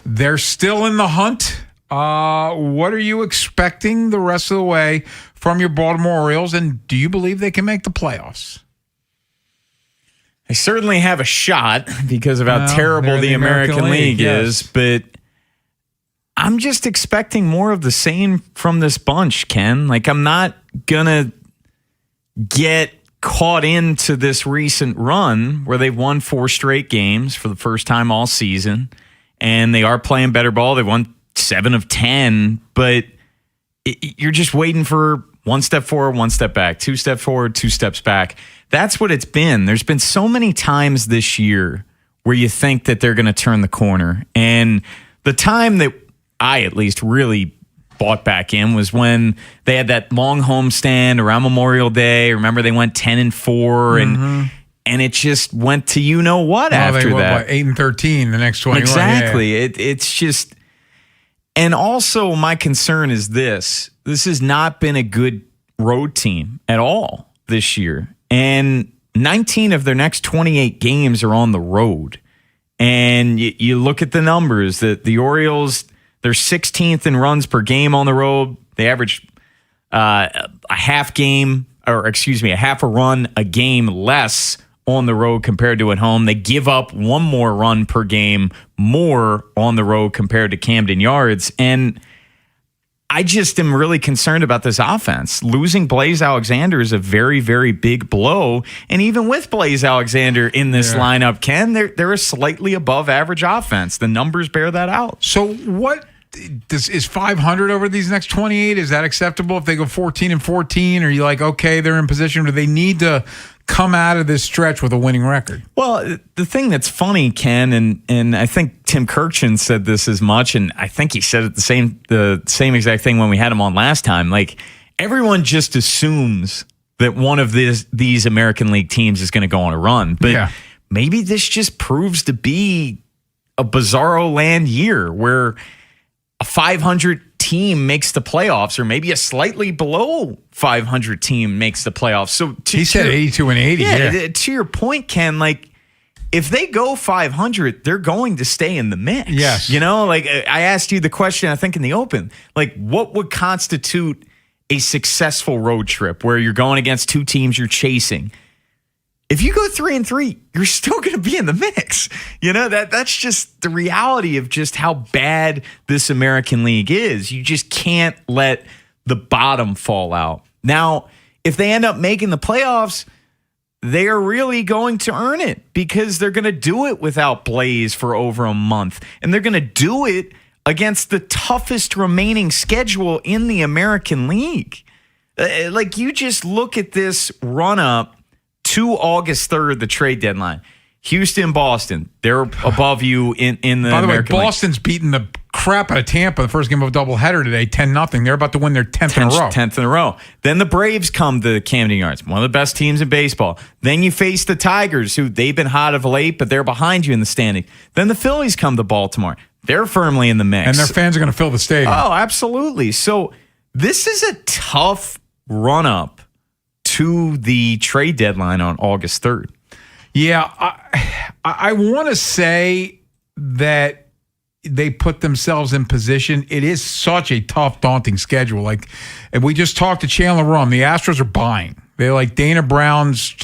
Speaker 7: They're still in the hunt. What are you expecting the rest of the way from your Baltimore Orioles, and do you believe they can make the playoffs?
Speaker 13: They certainly have a shot because of how terrible the American League is, but I'm just expecting more of the same from this bunch, Ken. Like, I'm not going to get caught into this recent run where they've won 4 straight games for the first time all season, and they are playing better ball. They won 7 of 10, but you're just waiting for 1 step forward, 1 step back, 2 steps forward, 2 steps back. That's what it's been. There's been so many times this year where you think that they're going to turn the corner. And the time that I at least really bought back in was when they had that long homestand around Memorial Day. Remember, they went 10-4 and it just went to you know what after
Speaker 7: they
Speaker 13: that.
Speaker 7: 8-13 the next 21.
Speaker 13: Exactly.
Speaker 7: Yeah.
Speaker 13: It's just, and also my concern is this has not been a good road team at all. this year, and 19 of their next 28 games are on the road. And you look at the numbers, that the Orioles, they're 16th in runs per game on the road. They average a half a run a game less on the road compared to at home. They give up one more run per game more on the road compared to Camden Yards. And I just am really concerned about this offense. Losing Blaze Alexander is a very, very big blow. And even with Blaze Alexander in this lineup, Ken, they're a slightly above average offense. The numbers bear that out.
Speaker 7: So what is 500 over these next 28? Is that acceptable if they go 14-14? Are you like, okay, they're in position? Do they need to come out of this stretch with a winning record?
Speaker 13: Well, the thing that's funny, Ken, and I think Tim Kirkchin said this as much, and I think he said it the same exact thing when we had him on last time. Like, everyone just assumes that one of these American League teams is going to go on a run. But maybe this just proves to be a bizarro land year where a 500 team makes the playoffs, or maybe a slightly below 500 team makes the playoffs. So
Speaker 7: he said 82 and 80.
Speaker 13: Yeah, to your point, Ken, like, if they go 500, they're going to stay in the mix.
Speaker 7: Yes.
Speaker 13: You know, like, I asked you the question, I think, in the open, like, what would constitute a successful road trip where you're going against two teams you're chasing? If you go 3-3, you're still going to be in the mix. You know, that's just the reality of just how bad this American League is. You just can't let the bottom fall out. Now, if they end up making the playoffs, they are really going to earn it, because they're going to do it without Blaze for over a month. And they're going to do it against the toughest remaining schedule in the American League. Like, you just look at this run-up to August 3rd, the trade deadline. Houston, Boston, they're above you in the
Speaker 7: By the
Speaker 13: American
Speaker 7: way,
Speaker 13: League.
Speaker 7: Boston's beating the crap out of Tampa the first game of a doubleheader today, 10-0. They're about to win their 10th in a row.
Speaker 13: 10th in a row. Then the Braves come to Camden Yards, one of the best teams in baseball. Then you face the Tigers, who they've been hot of late, but they're behind you in the standing. Then the Phillies come to Baltimore. They're firmly in the mix.
Speaker 7: And their fans are going to fill the stadium.
Speaker 13: Oh, absolutely. So this is a tough run-up to the trade deadline on August 3rd.
Speaker 7: Yeah, I want to say that they put themselves in position. It is such a tough, daunting schedule. Like, and we just talked to Chandler Rum. The Astros are buying. They like Dana Brown's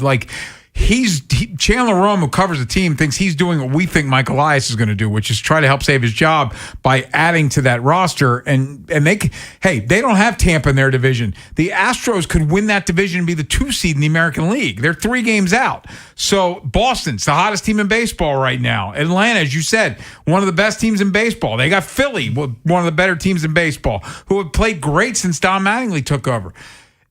Speaker 7: like. Chandler Rum, who covers the team, thinks he's doing what we think Mike Elias is going to do, which is try to help save his job by adding to that roster. And they don't have Tampa in their division. The Astros could win that division and be the 2 seed in the American League. They're 3 games out. So Boston's the hottest team in baseball right now. Atlanta, as you said, one of the best teams in baseball. They got Philly, one of the better teams in baseball, who have played great since Don Mattingly took over.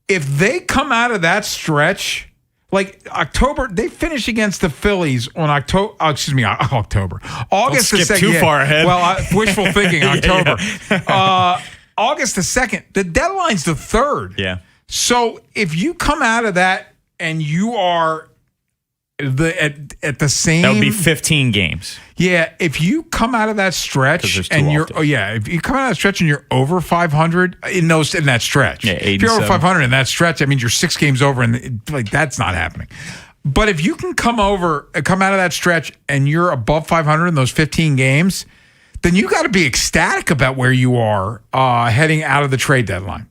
Speaker 7: If they come out of that stretch, like October, they finish against the Phillies on October. October. August the 2nd.
Speaker 13: Too far ahead.
Speaker 7: Well, wishful thinking. October. August the 2nd. The deadline's the 3rd.
Speaker 13: Yeah.
Speaker 7: So if you come out of that and you are at the same,
Speaker 13: that would be 15 games.
Speaker 7: Yeah, if you come out of that stretch and you're if you come out of that stretch and you're over 500 in that stretch.
Speaker 13: Yeah,
Speaker 7: if you're over 500 in that stretch, that means you're 6 games over, and like that's not happening. But if you can come out of that stretch and you're above 500 in those 15 games, then you got to be ecstatic about where you are heading out of the trade deadline.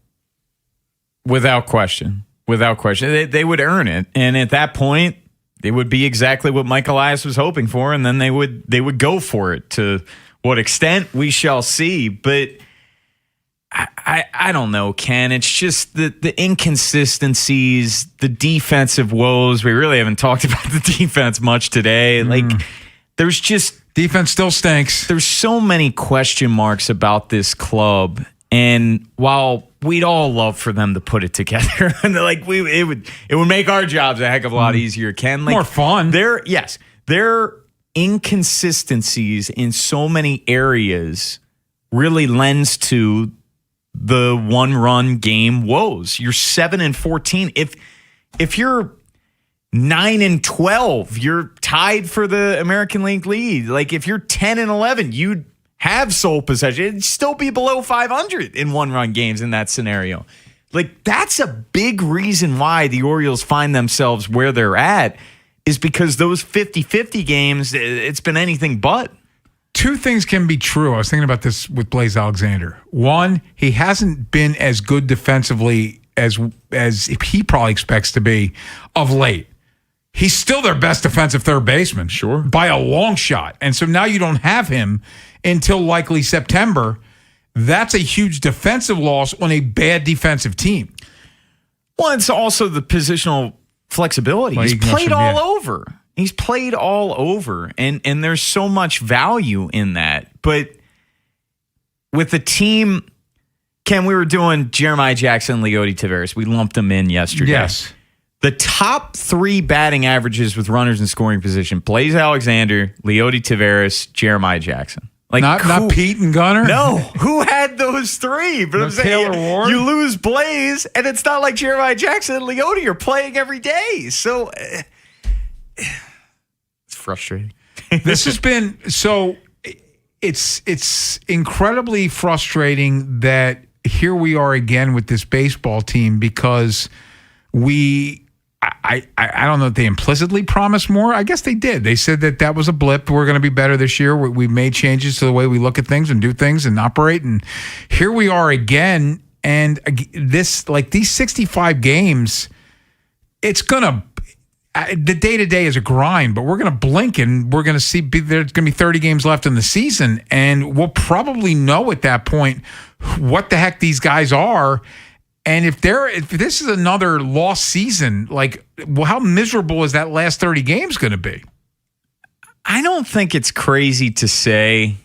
Speaker 13: Without question. They would earn it, and at that point, it would be exactly what Mike Elias was hoping for, and then they would go for it. To what extent, we shall see. But I don't know, Ken. It's just the inconsistencies, the defensive woes. We really haven't talked about the defense much today. Like, there's just...
Speaker 7: Defense still stinks.
Speaker 13: There's so many question marks about this club. And while we'd all love for them to put it together, and it would make our jobs a heck of a lot easier, Ken. Like,
Speaker 7: more fun.
Speaker 13: There are inconsistencies in so many areas really lends to the one-run game woes. You're 7-14. If you're 9-12, you're tied for the American League lead. Like, if you're 10-11, you'd have sole possession. It'd still be below 500 in one-run games in that scenario. Like, that's a big reason why the Orioles find themselves where they're at, is because those 50-50 games, it's been anything but.
Speaker 7: Two things can be true. I was thinking about this with Blaze Alexander. One, he hasn't been as good defensively as he probably expects to be of late. He's still their best defensive third baseman.
Speaker 13: Sure.
Speaker 7: By a long shot. And so now you don't have him until likely September. That's a huge defensive loss on a bad defensive team.
Speaker 13: Well, it's also the positional flexibility. He's played all over. He's played all over, and there's so much value in that. But with the team, Ken, we were doing Jeremiah Jackson, Leody Taveras. We lumped them in yesterday.
Speaker 7: Yes.
Speaker 13: The top 3 batting averages with runners in scoring position: Blaze Alexander, Leody Taveras, Jeremiah Jackson. Like,
Speaker 7: not Pete and Gunnar?
Speaker 13: No. Who had those 3? But I'm saying,
Speaker 7: Taylor Ward?
Speaker 13: you lose Blaze, and it's not like Jeremiah Jackson and Leody are playing every day. So it's frustrating.
Speaker 7: This has been it's incredibly frustrating that here we are again with this baseball team, because I don't know if they implicitly promised more. I guess they did. They said that was a blip. We're going to be better this year. We made changes to the way we look at things and do things and operate. And here we are again. And these 65 games, it's going to, the day-to-day is a grind, but we're going to blink and we're going to see there's going to be 30 games left in the season. And we'll probably know at that point what the heck these guys are. And if this is another lost season, how miserable is that last 30 games going to be?
Speaker 13: I don't think it's crazy to say,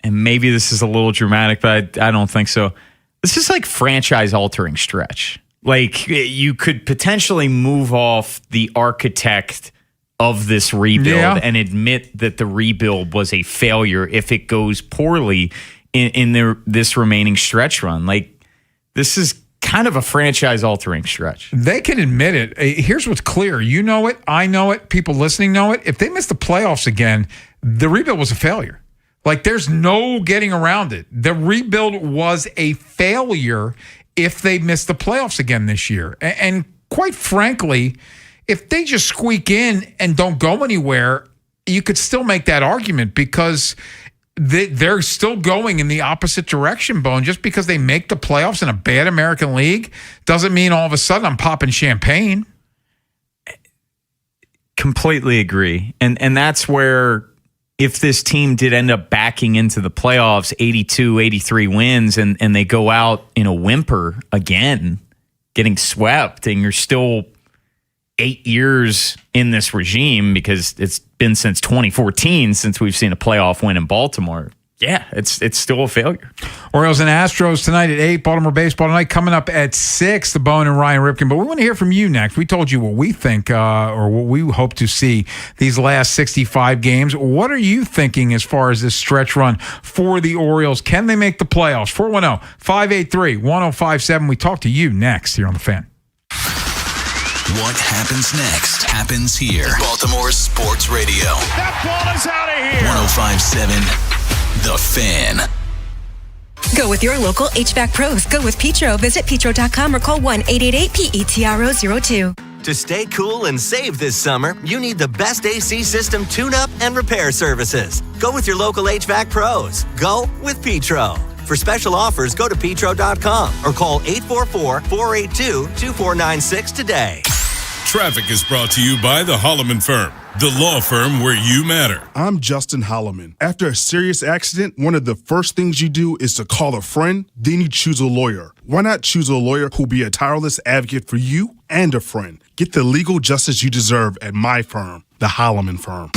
Speaker 13: and maybe this is a little dramatic, but I don't think so. This is like franchise-altering stretch. Like, you could potentially move off the architect of this rebuild and admit that the rebuild was a failure if it goes poorly in this remaining stretch run. Like, this is kind of a franchise-altering stretch.
Speaker 7: They can admit it. Here's what's clear. You know it. I know it. People listening know it. If they miss the playoffs again, the rebuild was a failure. Like, there's no getting around it. The rebuild was a failure if they miss the playoffs again this year. And quite frankly, if they just squeak in and don't go anywhere, you could still make that argument, because they're still going in the opposite direction, Bone. Just because they make the playoffs in a bad American League doesn't mean all of a sudden I'm popping champagne.
Speaker 13: Completely agree. And that's where, if this team did end up backing into the playoffs, 82, 83 wins, and they go out in a whimper again, getting swept, and you're still 8 years in this regime, because it's been since 2014 since we've seen a playoff win in Baltimore. Yeah, it's still a failure.
Speaker 7: Orioles and Astros tonight at 8. Baltimore baseball tonight. Coming up at 6, the Bone and Ryan Ripken. But we want to hear from you next. We told you what we think or what we hope to see these last 65 games. What are you thinking as far as this stretch run for the Orioles? Can they make the playoffs? 410-583-1057. We talk to you next here on The Fan.
Speaker 4: What happens next happens here. Baltimore Sports Radio.
Speaker 5: That ball is out of here.
Speaker 4: 105.7 The Fan.
Speaker 8: Go with your local HVAC pros. Go with Petro. Visit petro.com or call 1-888-PETRO02.
Speaker 10: To stay cool and save this summer, you need the best AC system tune-up and repair services. Go with your local HVAC pros. Go with Petro. For special offers, go to petro.com or call 844-482-2496 today.
Speaker 6: Traffic is brought to you by the Holloman Firm, the law firm where you matter.
Speaker 11: I'm Justin Holloman. After a serious accident, one of the first things you do is to call a friend, then you choose a lawyer. Why not choose a lawyer who'll be a tireless advocate for you and a friend? Get the legal justice you deserve at my firm, the Holloman Firm.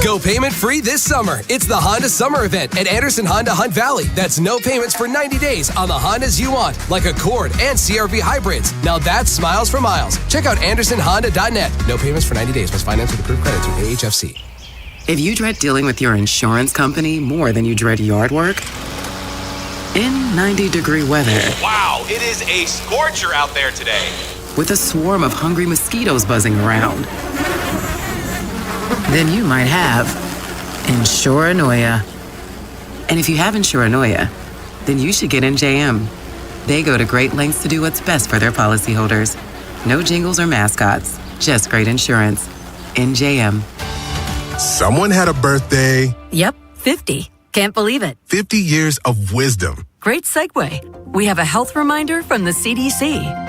Speaker 12: Go payment free this summer. It's the Honda Summer Event at Anderson Honda Hunt Valley. That's no payments for 90 days on the Hondas you want, like Accord and CR-V hybrids. Now that's smiles for miles. Check out AndersonHonda.net. No payments for 90 days. Must finance with approved credit through AHFC.
Speaker 14: If you dread dealing with your insurance company more than you dread yard work, in 90-degree weather.
Speaker 15: Wow, it is a scorcher out there today.
Speaker 14: With a swarm of hungry mosquitoes buzzing around. Then you might have Insuranoia. And if you have Insuranoia, then you should get NJM. They go to great lengths to do what's best for their policyholders. No jingles or mascots, just great insurance. NJM.
Speaker 16: Someone had a birthday.
Speaker 17: Yep, 50. Can't believe it.
Speaker 16: 50 years of wisdom.
Speaker 17: Great segue. We have a health reminder from the CDC.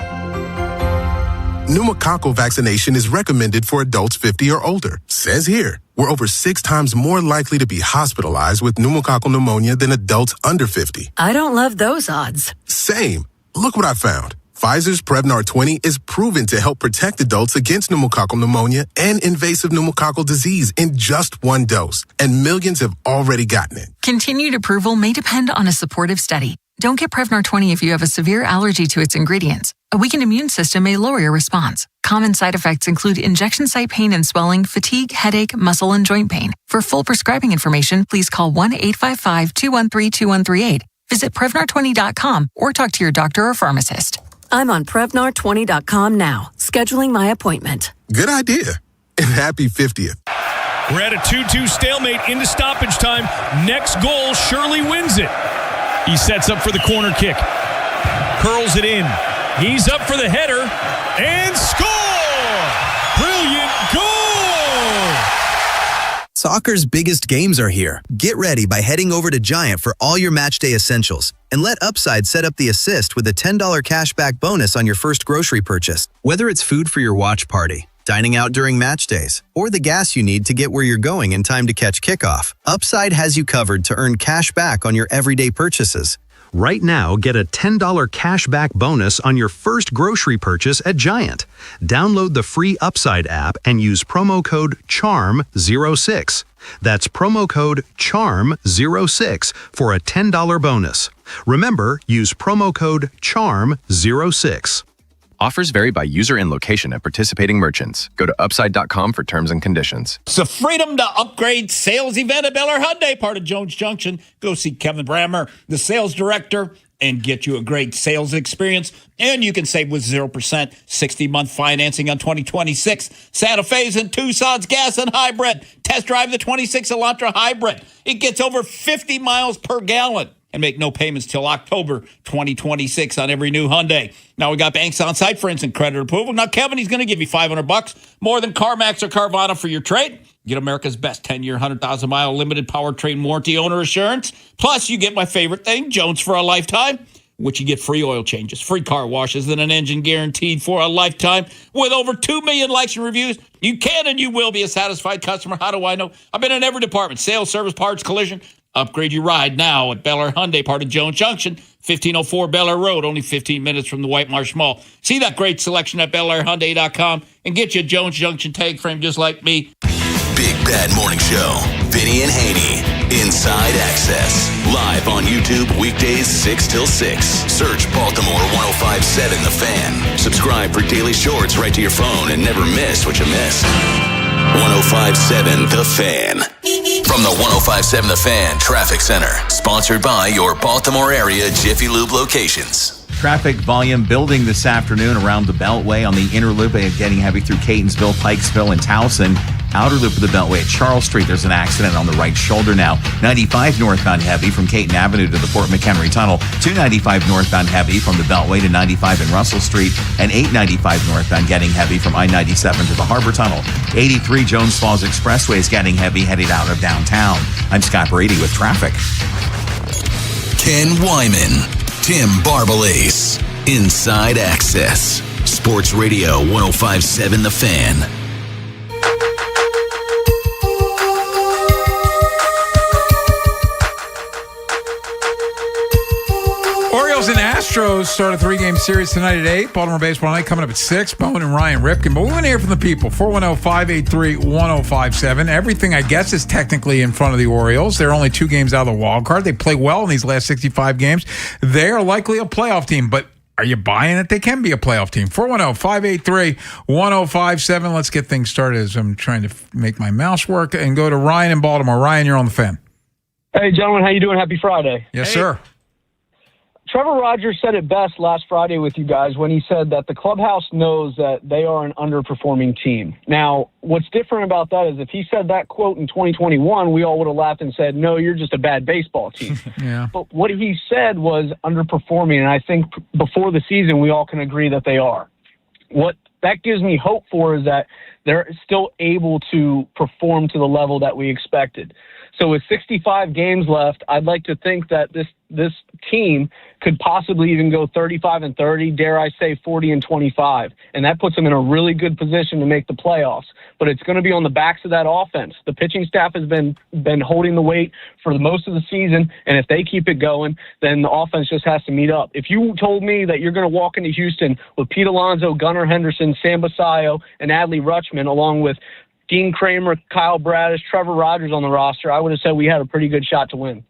Speaker 16: Pneumococcal vaccination is recommended for adults 50 or older. Says here, we're over 6 times more likely to be hospitalized with pneumococcal pneumonia than adults under 50.
Speaker 17: I don't love those odds.
Speaker 16: Same. Look what I found. Pfizer's Prevnar 20 is proven to help protect adults against pneumococcal pneumonia and invasive pneumococcal disease in just 1 dose, and millions have already gotten it.
Speaker 18: Continued approval may depend on a supportive study. Don't get Prevnar 20 if you have a severe allergy to its ingredients. A weakened immune system may lower your response. Common side effects include injection site pain and swelling, fatigue, headache, muscle, and joint pain. For full prescribing information, please call 1-855-213-2138. Visit Prevnar20.com or talk to your doctor or pharmacist.
Speaker 17: I'm on Prevnar20.com now, scheduling my appointment.
Speaker 16: Good idea. And happy 50th.
Speaker 5: We're at a 2-2 stalemate into stoppage time. Next goal surely wins it. He sets up for the corner kick. Curls it in. He's up for the header. And score! Brilliant goal!
Speaker 19: Soccer's biggest games are here. Get ready by heading over to Giant for all your matchday essentials. And let Upside set up the assist with a $10 cashback bonus on your first grocery purchase. Whether it's food for your watch party, dining out during match days, or the gas you need to get where you're going in time to catch kickoff, Upside has you covered to earn cash back on your everyday purchases.
Speaker 20: Right now, get a $10 cashback bonus on your first grocery purchase at Giant. Download the free Upside app and use promo code CHARM06. That's promo code CHARM06 for a $10 bonus. Remember, use promo code CHARM06.
Speaker 21: Offers vary by user and location at participating merchants. Go to upside.com for terms and conditions. It's the Freedom to Upgrade sales event at Bel Air Hyundai, part of Jones Junction. Go see Kevin Brammer, the sales director, and get you a great sales experience. And you can save with 0%, 60-month financing on 2026 Santa Fe's and Tucson's gas and hybrid. Test drive the 26 Elantra hybrid. It gets over 50 miles per gallon. And make no payments till October 2026 on every new Hyundai. Now we got banks on site for instant credit approval. Now Kevin, he's going to give you $500 more than CarMax or Carvana for your trade. Get America's best 10-year, 100,000-mile limited powertrain warranty owner assurance. Plus, you get my favorite thing, Jones for a lifetime, which you get free oil changes, free car washes, and an engine guaranteed for a lifetime. With over 2 million likes and reviews, you can and you will be a satisfied customer. How do I know? I've been in every department, sales, service, parts, collision. Upgrade your ride now at Bel Air Hyundai, part of Jones Junction, 1504 Bel Air Road, only 15 minutes from the White Marsh Mall. See that great selection at BelAirHyundai.com and get you a Jones Junction tag frame just like me.
Speaker 4: Big Bad Morning Show, Vinny and Haynie, Inside Access, live on YouTube weekdays 6 till 6. Search Baltimore 105.7 The Fan. Subscribe for daily shorts right to your phone and never miss what you missed. 105.7 The Fan. From the 105.7 The Fan Traffic Center, sponsored by your Baltimore area Jiffy Lube locations.
Speaker 22: Traffic volume building this afternoon around the Beltway on the inner loop and getting heavy through Catonsville, Pikesville, and Towson. Outer loop of the Beltway at Charles Street, there's an accident on the right shoulder now. 95 northbound heavy from Caton Avenue to the Fort McHenry Tunnel. 295 northbound heavy from the Beltway to 95 in Russell Street. And 895 northbound getting heavy from I-97 to the Harbor Tunnel. 83 Jones Falls Expressway is getting heavy headed out of downtown. I'm Scott Brady with traffic.
Speaker 4: Ken Wyman, Tim Barbalace, Inside Access, Sports Radio 105.7 The Fan.
Speaker 7: Orioles and Astros start a 3-game series tonight at 8. Baltimore Baseball Night coming up at 6. Bowen and Ryan Ripken. But we want to hear from the people. 410-583-1057. Everything, I guess, is technically in front of the Orioles. They're only 2 games out of the wild card. They play well in these last 65 games. They are likely a playoff team, but are you buying it? They can be a playoff team. 410-583-1057. Let's get things started as I'm trying to make my mouse work and go to Ryan in Baltimore. Ryan, you're on the Fan.
Speaker 23: Hey, gentlemen. How you doing? Happy Friday.
Speaker 7: Yes, sir.
Speaker 1: Trevor Rogers said it best last Friday with you guys when he said that the clubhouse knows that they are an underperforming team. Now, what's different about that is if he said that quote in 2021, we all would have laughed and said, no, you're just a bad baseball team.
Speaker 7: Yeah.
Speaker 1: But what he said was underperforming, and I think before the season, we all can agree that they are. What that gives me hope for is that they're still able to perform to the level that we expected. So with 65 games left, I'd like to think that this team could possibly even go 35-30, dare I say 40-25. And that puts them in a really good position to make the playoffs. But it's going to be on the backs of that offense. The pitching staff has been holding the weight for the most of the season, and if they keep it going, then the offense just has to meet up. If you told me that you're going to walk into Houston with Pete Alonso, Gunnar Henderson, Sam Basayo, and Adley Rutschman, along with Dean Kramer, Kyle Bradish, Trevor Rogers on the roster, I would have said we had a pretty good shot to win.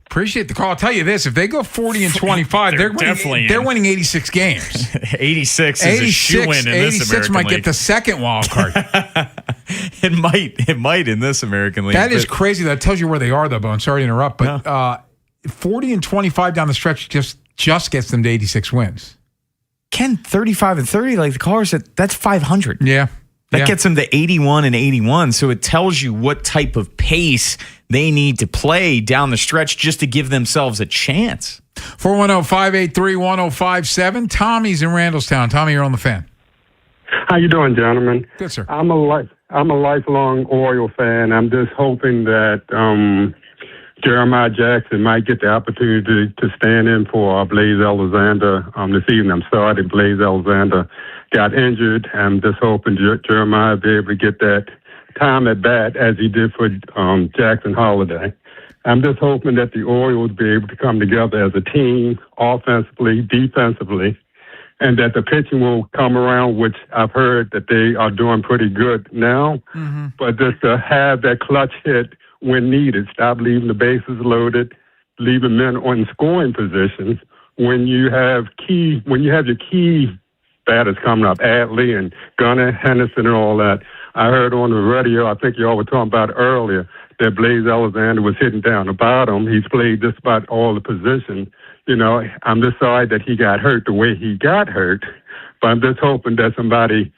Speaker 7: Appreciate the call. I'll tell you this: if they go 40-25, they're winning 86 games.
Speaker 13: 86 is a shoe-in in this
Speaker 7: 86
Speaker 13: American
Speaker 7: might
Speaker 13: League.
Speaker 7: get the second wild card.
Speaker 13: It might in this American League.
Speaker 7: That is crazy. That tells you where they are, though, Bo. I'm sorry to interrupt, but 40-25 down the stretch just gets them to 86 wins.
Speaker 13: Ken, 35-30, like the caller said, that's 500.
Speaker 7: Yeah.
Speaker 13: That gets them to 81-81, so it tells you what type of pace they need to play down the stretch just to give themselves a chance.
Speaker 7: 410-583-1057. Tommy's in Randallstown. Tommy, you're on the Fan.
Speaker 2: How you doing, gentlemen?
Speaker 7: Good, sir.
Speaker 2: I'm a lifelong Oriole fan. I'm just hoping that Jeremiah Jackson might get the opportunity to stand in for Blaze Alexander this evening. I'm sorry that Blaze Alexander got injured. I'm just hoping Jeremiah will be able to get that time at bat as he did for Jackson Holiday. I'm just hoping that the Orioles will be able to come together as a team, offensively, defensively, and that the pitching will come around, which I've heard that they are doing pretty good now. Mm-hmm. But just to have that clutch hit when needed, stop leaving the bases loaded, leaving men on scoring positions when you have your key batters coming up, Adley and Gunnar, Henderson, and all that. I heard on the radio, I think y'all were talking about earlier, that Blaze Alexander was hitting down the bottom. He's played just about all the positions. You know, I'm just sorry that he got hurt the way he got hurt, but I'm just hoping that somebody,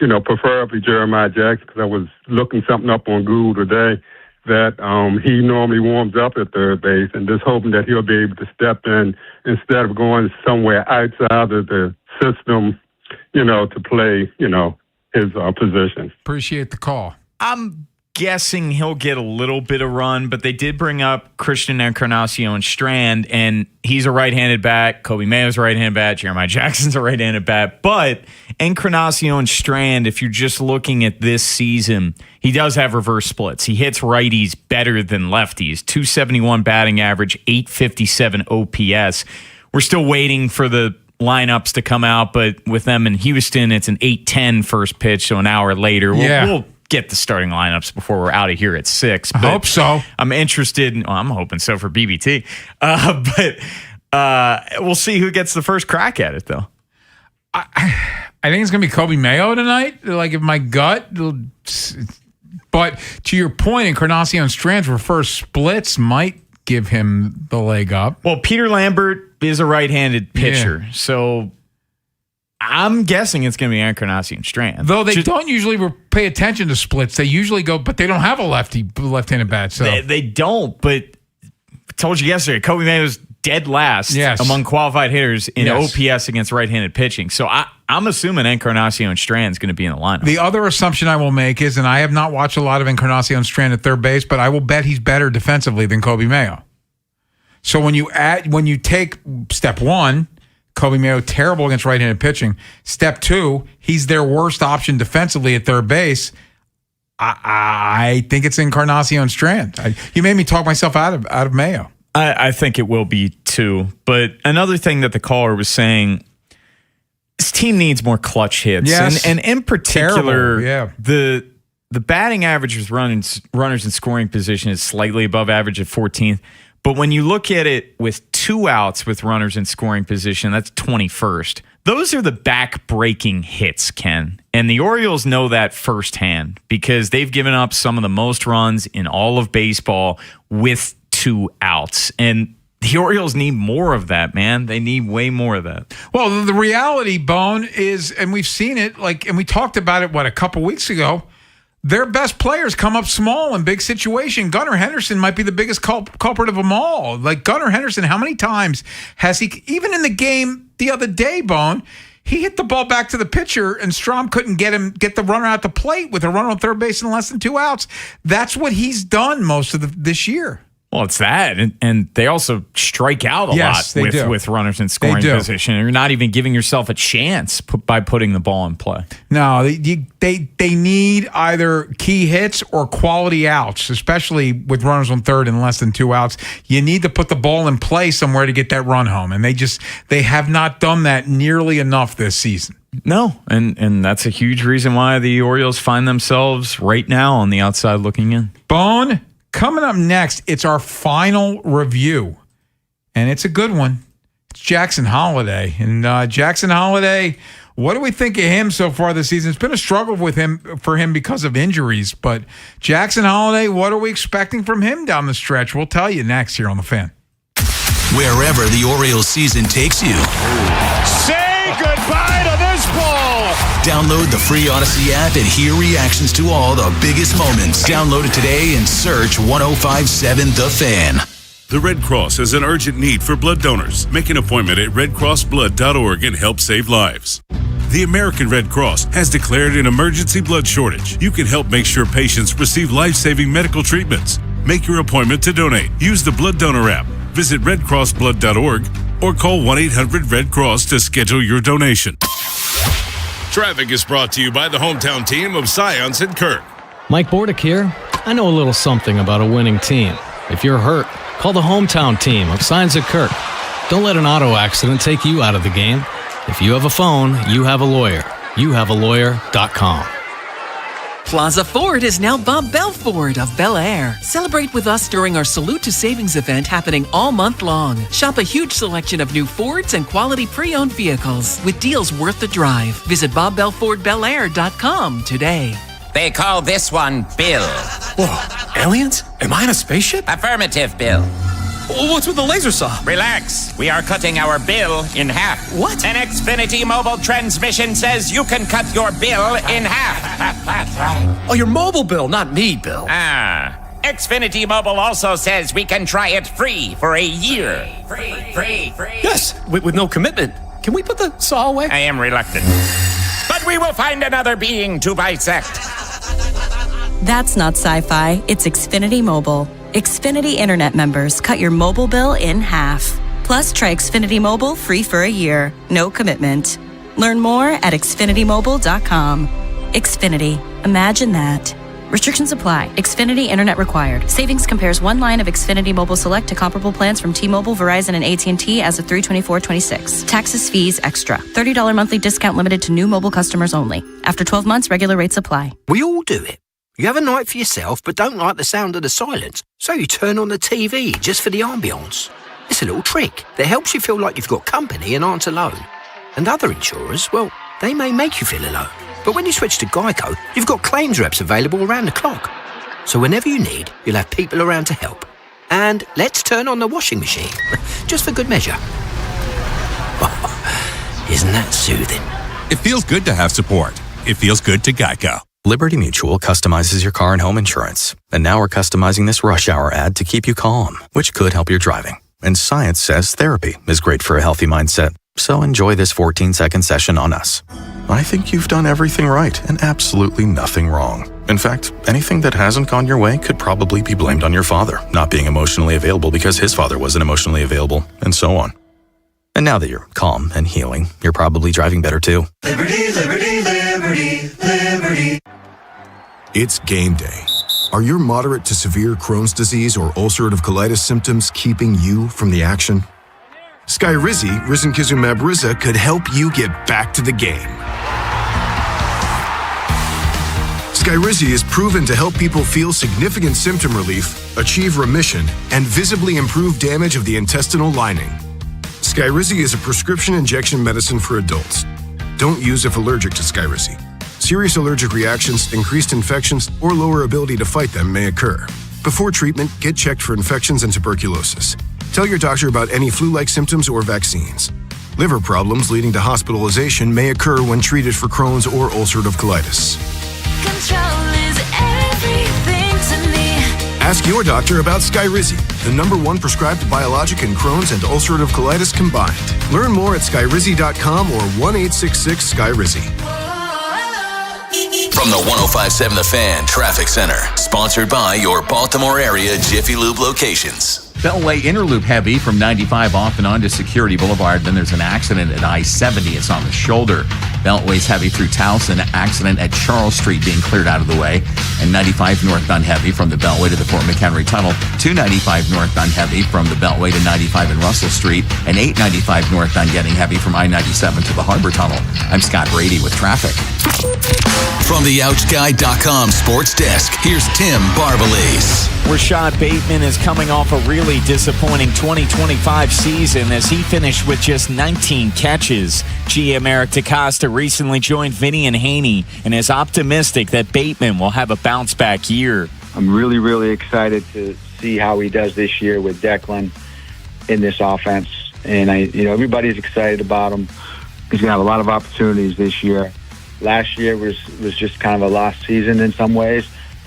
Speaker 2: you know, preferably Jeremiah Jackson, because I was looking something up on Google today, that he normally warms up at third base, and just hoping that he'll be able to step in instead of going somewhere outside of the system, you know, to play, you know, his position.
Speaker 7: Appreciate the call.
Speaker 13: I'm guessing he'll get a little bit of run, but they did bring up Christian Encarnacion Strand, and he's a right-handed bat. Kobe Mayo's a right-handed bat. Jeremiah Jackson's a right-handed bat. But Encarnacion Strand, if you're just looking at this season, he does have reverse splits. He hits righties better than lefties. 271 batting average, 857 OPS. We're still waiting for the lineups to come out, but with them in Houston, it's an 8:10 first pitch, so an hour later. We'll get the starting lineups before we're out of here at 6.
Speaker 7: I hope so.
Speaker 13: I'm interested. I'm hoping so for BBT. But we'll see who gets the first crack at it, though.
Speaker 7: I think it's going to be Kobe Mayo tonight. Like, if my gut. But to your point, Encarnacion Strand's reverse splits might give him the leg up.
Speaker 13: Well, Peter Lambert is a right-handed pitcher, so I'm guessing it's going to be Encarnacion Strand.
Speaker 7: Though they don't usually pay attention to splits. They usually go, but they don't have a left-handed bat. So
Speaker 13: they don't, but I told you yesterday, Kobe Mayo's dead last among qualified hitters in OPS against right-handed pitching. So I'm assuming Encarnacion Strand's going to be in the lineup.
Speaker 7: The other assumption I will make is, and I have not watched a lot of Encarnacion Strand at third base, but I will bet he's better defensively than Kobe Mayo. So when you take step one, Kobe Mayo terrible against right-handed pitching. Step two, he's their worst option defensively at third base. I think it's Encarnacion Strand. You made me talk myself out of Mayo.
Speaker 13: I think it will be too. But another thing that the caller was saying, this team needs more clutch hits.
Speaker 7: Yes.
Speaker 13: And in particular,
Speaker 7: terrible,
Speaker 13: the batting average with runners in scoring position is slightly above average at 14th. But when you look at it with 2 outs with runners in scoring position, that's 21st. Those are the back-breaking hits, Ken. And the Orioles know that firsthand because they've given up some of the most runs in all of baseball with 2 outs. And The Orioles need more of that, man. They need way more of that.
Speaker 7: Well, the reality, Bone, is, and we've seen it, and we talked about it, a couple weeks ago, their best players come up small in big situation. Gunnar Henderson might be the biggest culprit of them all. Like, Gunnar Henderson, how many times has he, even in the game the other day, Bone, he hit the ball back to the pitcher, and Strom couldn't get the runner out the plate with a runner on third base and less than 2 outs. That's what he's done most of this year.
Speaker 13: Well, it's that, and they also strike out a lot with runners in scoring position. You're not even giving yourself a chance by putting the ball in play.
Speaker 7: No, they need either key hits or quality outs, especially with runners on third and less than 2 outs. You need to put the ball in play somewhere to get that run home, and they have not done that nearly enough this season.
Speaker 13: No, and that's a huge reason why the Orioles find themselves right now on the outside looking in.
Speaker 7: Bone. Coming up next, it's our final review, and it's a good one. It's Jackson Holliday. And Jackson Holliday, what do we think of him so far this season? It's been a struggle for him because of injuries, but Jackson Holliday, what are we expecting from him down the stretch? We'll tell you next here on The Fan.
Speaker 4: Wherever the Orioles season takes you.
Speaker 5: Say goodbye to this ball.
Speaker 4: Download the free Odyssey app and hear reactions to all the biggest moments. Download it today and search 1057 The Fan.
Speaker 6: The Red Cross has an urgent need for blood donors. Make an appointment at redcrossblood.org and help save lives. The American Red Cross has declared an emergency blood shortage. You can help make sure patients receive life-saving medical treatments. Make your appointment to donate. Use the Blood Donor app. Visit redcrossblood.org or call 1-800-RED-CROSS to schedule your donation. Traffic is brought to you by the hometown team of Science and Kirk.
Speaker 3: Mike Bordick here. I know a little something about a winning team. If you're hurt, call the hometown team of Science and Kirk. Don't let an auto accident take you out of the game. If you have a phone, you have a lawyer. YouHaveALawyer.com.
Speaker 9: Plaza Ford is now Bob Bell Ford of Bel Air. Celebrate with us during our Salute to Savings event happening all month long. Shop a huge selection of new Fords and quality pre-owned vehicles with deals worth the drive. Visit BobBellFordBelAir.com today.
Speaker 23: They call this one Bill.
Speaker 24: Whoa, aliens? Am I in a spaceship?
Speaker 23: Affirmative, Bill.
Speaker 24: What's with the laser saw?
Speaker 23: Relax. We are cutting our bill in half.
Speaker 24: What?
Speaker 23: An Xfinity mobile transmission says you can cut your bill in half.
Speaker 24: Oh, your mobile bill, not me, Bill.
Speaker 23: Xfinity Mobile also says we can try it free for a year. Free.
Speaker 24: Yes, with no commitment. Can we put the saw away?
Speaker 23: I am reluctant. But we will find another being to bisect.
Speaker 25: That's not sci-fi. It's Xfinity Mobile. Xfinity Internet members cut your mobile bill in half. Plus, try Xfinity Mobile free for a year. No commitment. Learn more at XfinityMobile.com. Xfinity. Imagine that. Restrictions apply. Xfinity Internet required. Savings compares one line of Xfinity Mobile Select to comparable plans from T-Mobile, Verizon, and AT&T as of 3/24/26. Taxes, fees, extra. $30 monthly discount limited to new mobile customers only. After 12 months, regular rates apply.
Speaker 26: We all do it. You have a night for yourself but don't like the sound of the silence, so you turn on the TV just for the ambience. It's a little trick that helps you feel like you've got company and aren't alone. And other insurers, well, they may make you feel alone. But when you switch to Geico, you've got claims reps available around the clock. So whenever you need, you'll have people around to help. And let's turn on the washing machine, just for good measure. Isn't that soothing?
Speaker 27: It feels good to have support. It feels good to Geico.
Speaker 28: Liberty Mutual customizes your car and home insurance. And now we're customizing this rush hour ad to keep you calm, which could help your driving. And science says therapy is great for a healthy mindset. So enjoy this 14-second session on us. I think you've done everything right and absolutely nothing wrong. In fact, anything that hasn't gone your way could probably be blamed on your father not being emotionally available because his father wasn't emotionally available, and so on. And now that you're calm and healing, you're probably driving better too.
Speaker 29: Liberty, liberty, liberty, liberty.
Speaker 30: It's game day. Are your moderate to severe Crohn's disease or ulcerative colitis symptoms keeping you from the action? Skyrizi, risankizumab Riza, could help you get back to the game. Skyrizi is proven to help people feel significant symptom relief, achieve remission, and visibly improve damage of the intestinal lining. Skyrizi is a prescription injection medicine for adults. Don't use if allergic to Skyrizi. Serious allergic reactions, increased infections, or lower ability to fight them may occur. Before treatment, get checked for infections and tuberculosis. Tell your doctor about any flu-like symptoms or vaccines. Liver problems leading to hospitalization may occur when treated for Crohn's or ulcerative colitis.
Speaker 29: Control is everything to me.
Speaker 30: Ask your doctor about Skyrizi, the #1 prescribed biologic in Crohn's and ulcerative colitis combined. Learn more at skyrizi.com or 1-866-SKYRIZI.
Speaker 4: From the 105.7 The Fan Traffic Center, sponsored by your Baltimore area Jiffy Lube locations.
Speaker 22: Beltway Inner Loop heavy from 95 off and on to Security Boulevard. Then there's an accident at I-70. It's on the shoulder. Beltway's heavy through Towson. Accident at Charles Street being cleared out of the way. And 95 northbound heavy from the Beltway to the Fort McHenry Tunnel. 295 northbound heavy from the Beltway to 95 and Russell Street. And 895 northbound getting heavy from I-97 to the Harbor Tunnel. I'm Scott Brady with traffic.
Speaker 4: From the OutchGuy.com sports desk, here's Tim Barbalace.
Speaker 13: Rashad Bateman is coming off a really disappointing 2025 season as he finished with just 19 catches. GM Eric DeCosta recently joined Vinny Haynie and is optimistic that Bateman will have a bounce-back year.
Speaker 8: I'm really, really excited to see how he does this year with Declan in this offense. And everybody's excited about him. He's going to have a lot of opportunities this year. Last year was just kind of a lost season in some ways,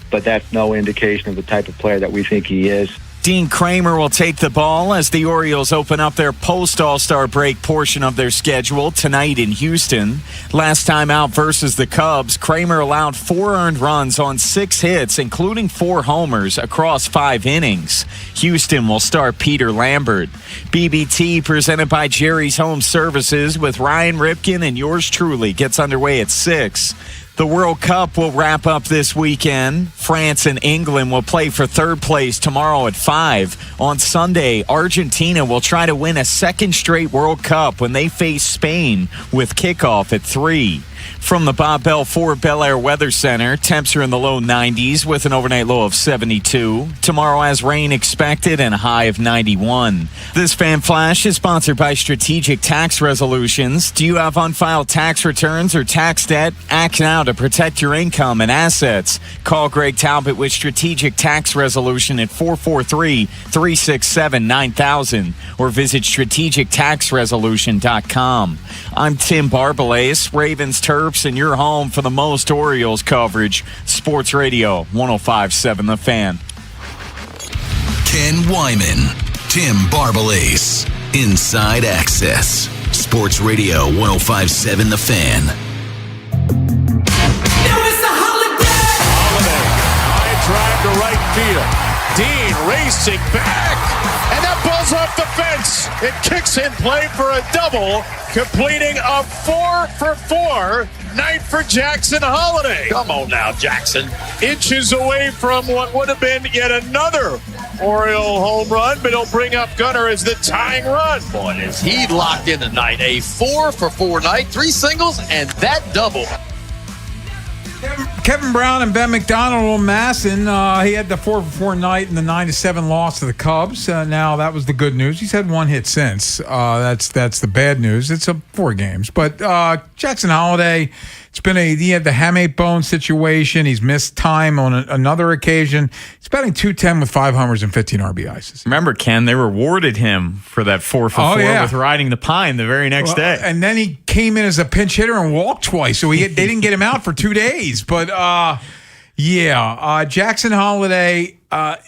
Speaker 8: but that's no indication of the type of player that we think he is.
Speaker 13: Dean Kramer will take the ball as the Orioles open up their post-All-Star break portion of their schedule tonight in Houston. Last time out versus the Cubs, Kramer allowed 4 earned runs on 6 hits, including 4 homers across 5 innings. Houston will start Peter Lambert. BBT presented by Jerry's Home Services with Ryan Ripken and yours truly gets underway at 6. The World Cup will wrap up this weekend. France and England will play for 3rd place tomorrow at 5. On Sunday, Argentina will try to win a 2nd straight World Cup when they face Spain with kickoff at 3. From the Bob Bell Ford Bel Air Weather Center, temps are in the low 90s with an overnight low of 72. Tomorrow has rain expected and a high of 91. This Fan Flash is sponsored by Strategic Tax Resolutions. Do you have unfiled tax returns or tax debt? Act now to protect your income and assets. Call Greg Talbot with Strategic Tax Resolution at 443-367-9000 or visit strategictaxresolution.com. I'm Tim Barbalace, Ravens Terps, and your home for the most Orioles coverage. Sports Radio 105.7 The Fan.
Speaker 4: Ken Wyman, Tim Barbalace, Inside Access. Sports Radio 105.7 The Fan.
Speaker 10: High drive to right field. Dean racing back, and that ball's off the fence. It kicks in play for a double, completing a 4-for-4 night for Jackson Holiday.
Speaker 24: Come on now, Jackson.
Speaker 10: Inches away from what would have been yet another Oriole home run, but he'll bring up Gunnar as the tying run.
Speaker 24: Boy, is he locked in tonight. A 4-for-4 night, 3 singles, and that double.
Speaker 7: Kevin Brown and Ben McDonald will Masson. He had the 4-for-4 night and the 9-7 loss to the Cubs. Now that was the good news. He's had 1 hit since. That's the bad news. It's 4 games. But Jackson Holiday, he had the hamate bone situation. He's missed time on another occasion. He's batting .210 with 5 homers and 15 RBIs.
Speaker 13: Remember, Ken, they rewarded him for that 4-for-4 with riding the pine the very next day.
Speaker 7: And then he came in as a pinch hitter and walked twice, so they didn't get him out for 2 days. But Jackson Holiday.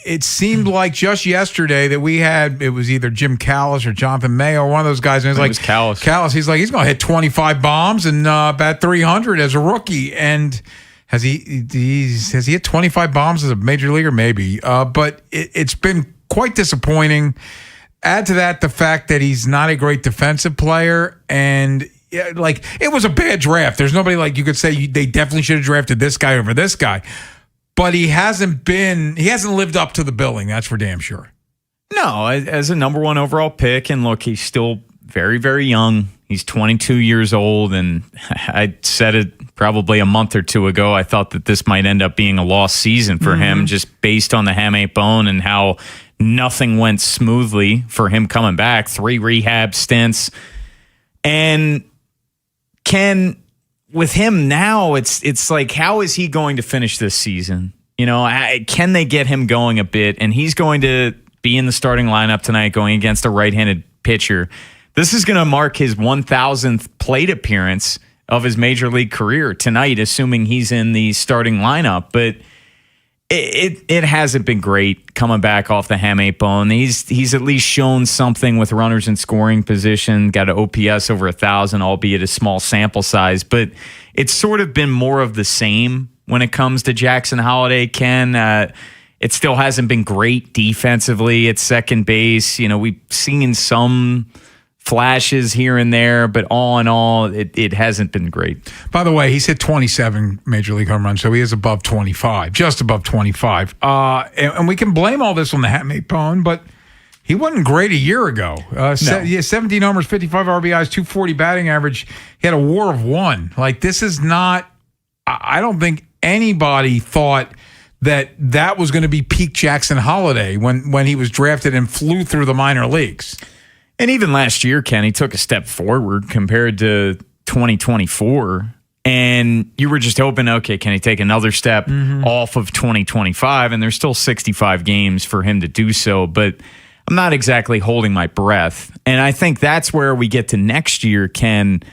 Speaker 7: It seemed like just yesterday that it was either Jim Callis or Jonathan Mayo, one of those guys. And it was
Speaker 13: Callis.
Speaker 7: He's like, he's going to hit 25 bombs and bat 300 as a rookie. And has he hit 25 bombs as a major leaguer? Maybe. But it's been quite disappointing. Add to that the fact that he's not a great defensive player, and it was a bad draft. There's nobody you could say they definitely should have drafted this guy over this guy. But he hasn't lived up to the billing. That's for damn sure.
Speaker 13: No, as a number 1 overall pick, and look, he's still very, very young. He's 22 years old, and I said it probably a month or 2 ago. I thought that this might end up being a lost season for him, just based on the hamate bone and how nothing went smoothly for him coming back. 3 rehab stints. And Ken, with him now, it's like, how is he going to finish this season? Can they get him going a bit? And he's going to be in the starting lineup tonight going against a right-handed pitcher. This is going to mark his 1,000th plate appearance of his major league career tonight, assuming he's in the starting lineup. But it hasn't been great coming back off the hamate bone. He's at least shown something with runners in scoring position, got an OPS over 1,000, albeit a small sample size. But it's sort of been more of the same when it comes to Jackson Holliday, Ken. It still hasn't been great defensively at second base. We've seen some flashes here and there, but all in all, it hasn't been great.
Speaker 7: By the way, he's hit 27 major league home runs, so he is above 25, just above 25. And we can blame all this on the hamate bone, but he wasn't great a year ago. 17 homers, 55 RBIs, 240 batting average. He had a WAR of 1. Like, this is not. I don't think anybody thought that was going to be peak Jackson Holliday when he was drafted and flew through the minor leagues.
Speaker 13: And even last year, Ken, he took a step forward compared to 2024. And you were just hoping, okay, can he take another step off of 2025? And there's still 65 games for him to do so. But I'm not exactly holding my breath. And I think that's where we get to next year, Ken.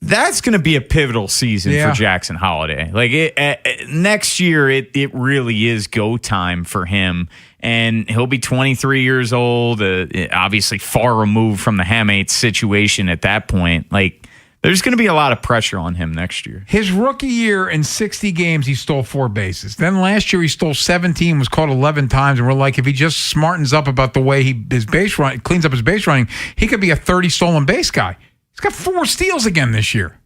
Speaker 13: That's going to be a pivotal season for Jackson Holliday. Like next year, it really is go time for him, and he'll be 23 years old. Obviously, far removed from the hamate situation at that point. Like, there's going to be a lot of pressure on him next year.
Speaker 7: His rookie year in 60 games, he stole 4 bases. Then last year, he stole 17, was caught 11 times, and we're like, if he just smartens up about the way his base run, cleans up his base running, he could be a 30 stolen base guy. He's got 4 steals again this year.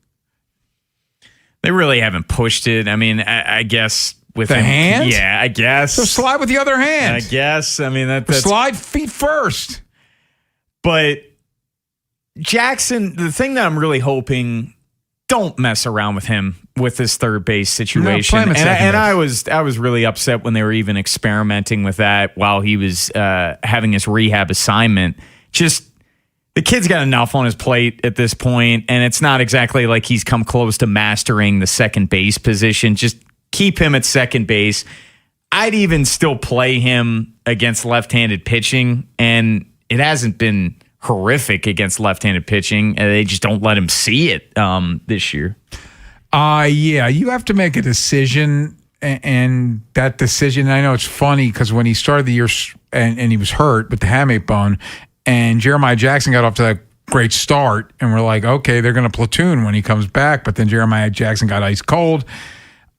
Speaker 13: They really haven't pushed it. I mean, I guess with
Speaker 7: the hand?
Speaker 13: Yeah, I guess.
Speaker 7: So slide with the other hand.
Speaker 13: I guess. I mean, that's
Speaker 7: slide feet first.
Speaker 13: But Jackson, the thing that I'm really hoping, don't mess around with him with this third base situation.
Speaker 7: No,
Speaker 13: and I was really upset when they were even experimenting with that while he was having his rehab assignment. Just, the kid's got enough on his plate at this point, and it's not exactly like he's come close to mastering the second base position. Just keep him at second base. I'd even still play him against left-handed pitching, and it hasn't been horrific against left-handed pitching. They just don't let him see it this year.
Speaker 7: Yeah, you have to make a decision, and that decision, I know it's funny because when he started the year and he was hurt with the hamate bone, and Jeremiah Jackson got off to that great start, and we're like, okay, they're going to platoon when he comes back, but then Jeremiah Jackson got ice cold.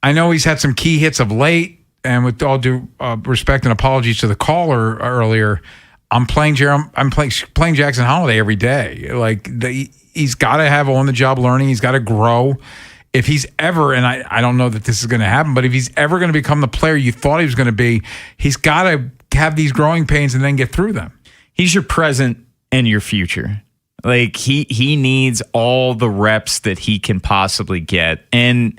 Speaker 7: I know he's had some key hits of late, and with all due respect and apologies to the caller earlier, I'm playing Jackson Holliday every day. Like, he's got to have on-the-job learning. He's got to grow. If he's ever, and I don't know that this is going to happen, but if he's ever going to become the player you thought he was going to be, he's got to have these growing pains and then get through them.
Speaker 13: He's your present and your future. Like, he needs all the reps that he can possibly get. And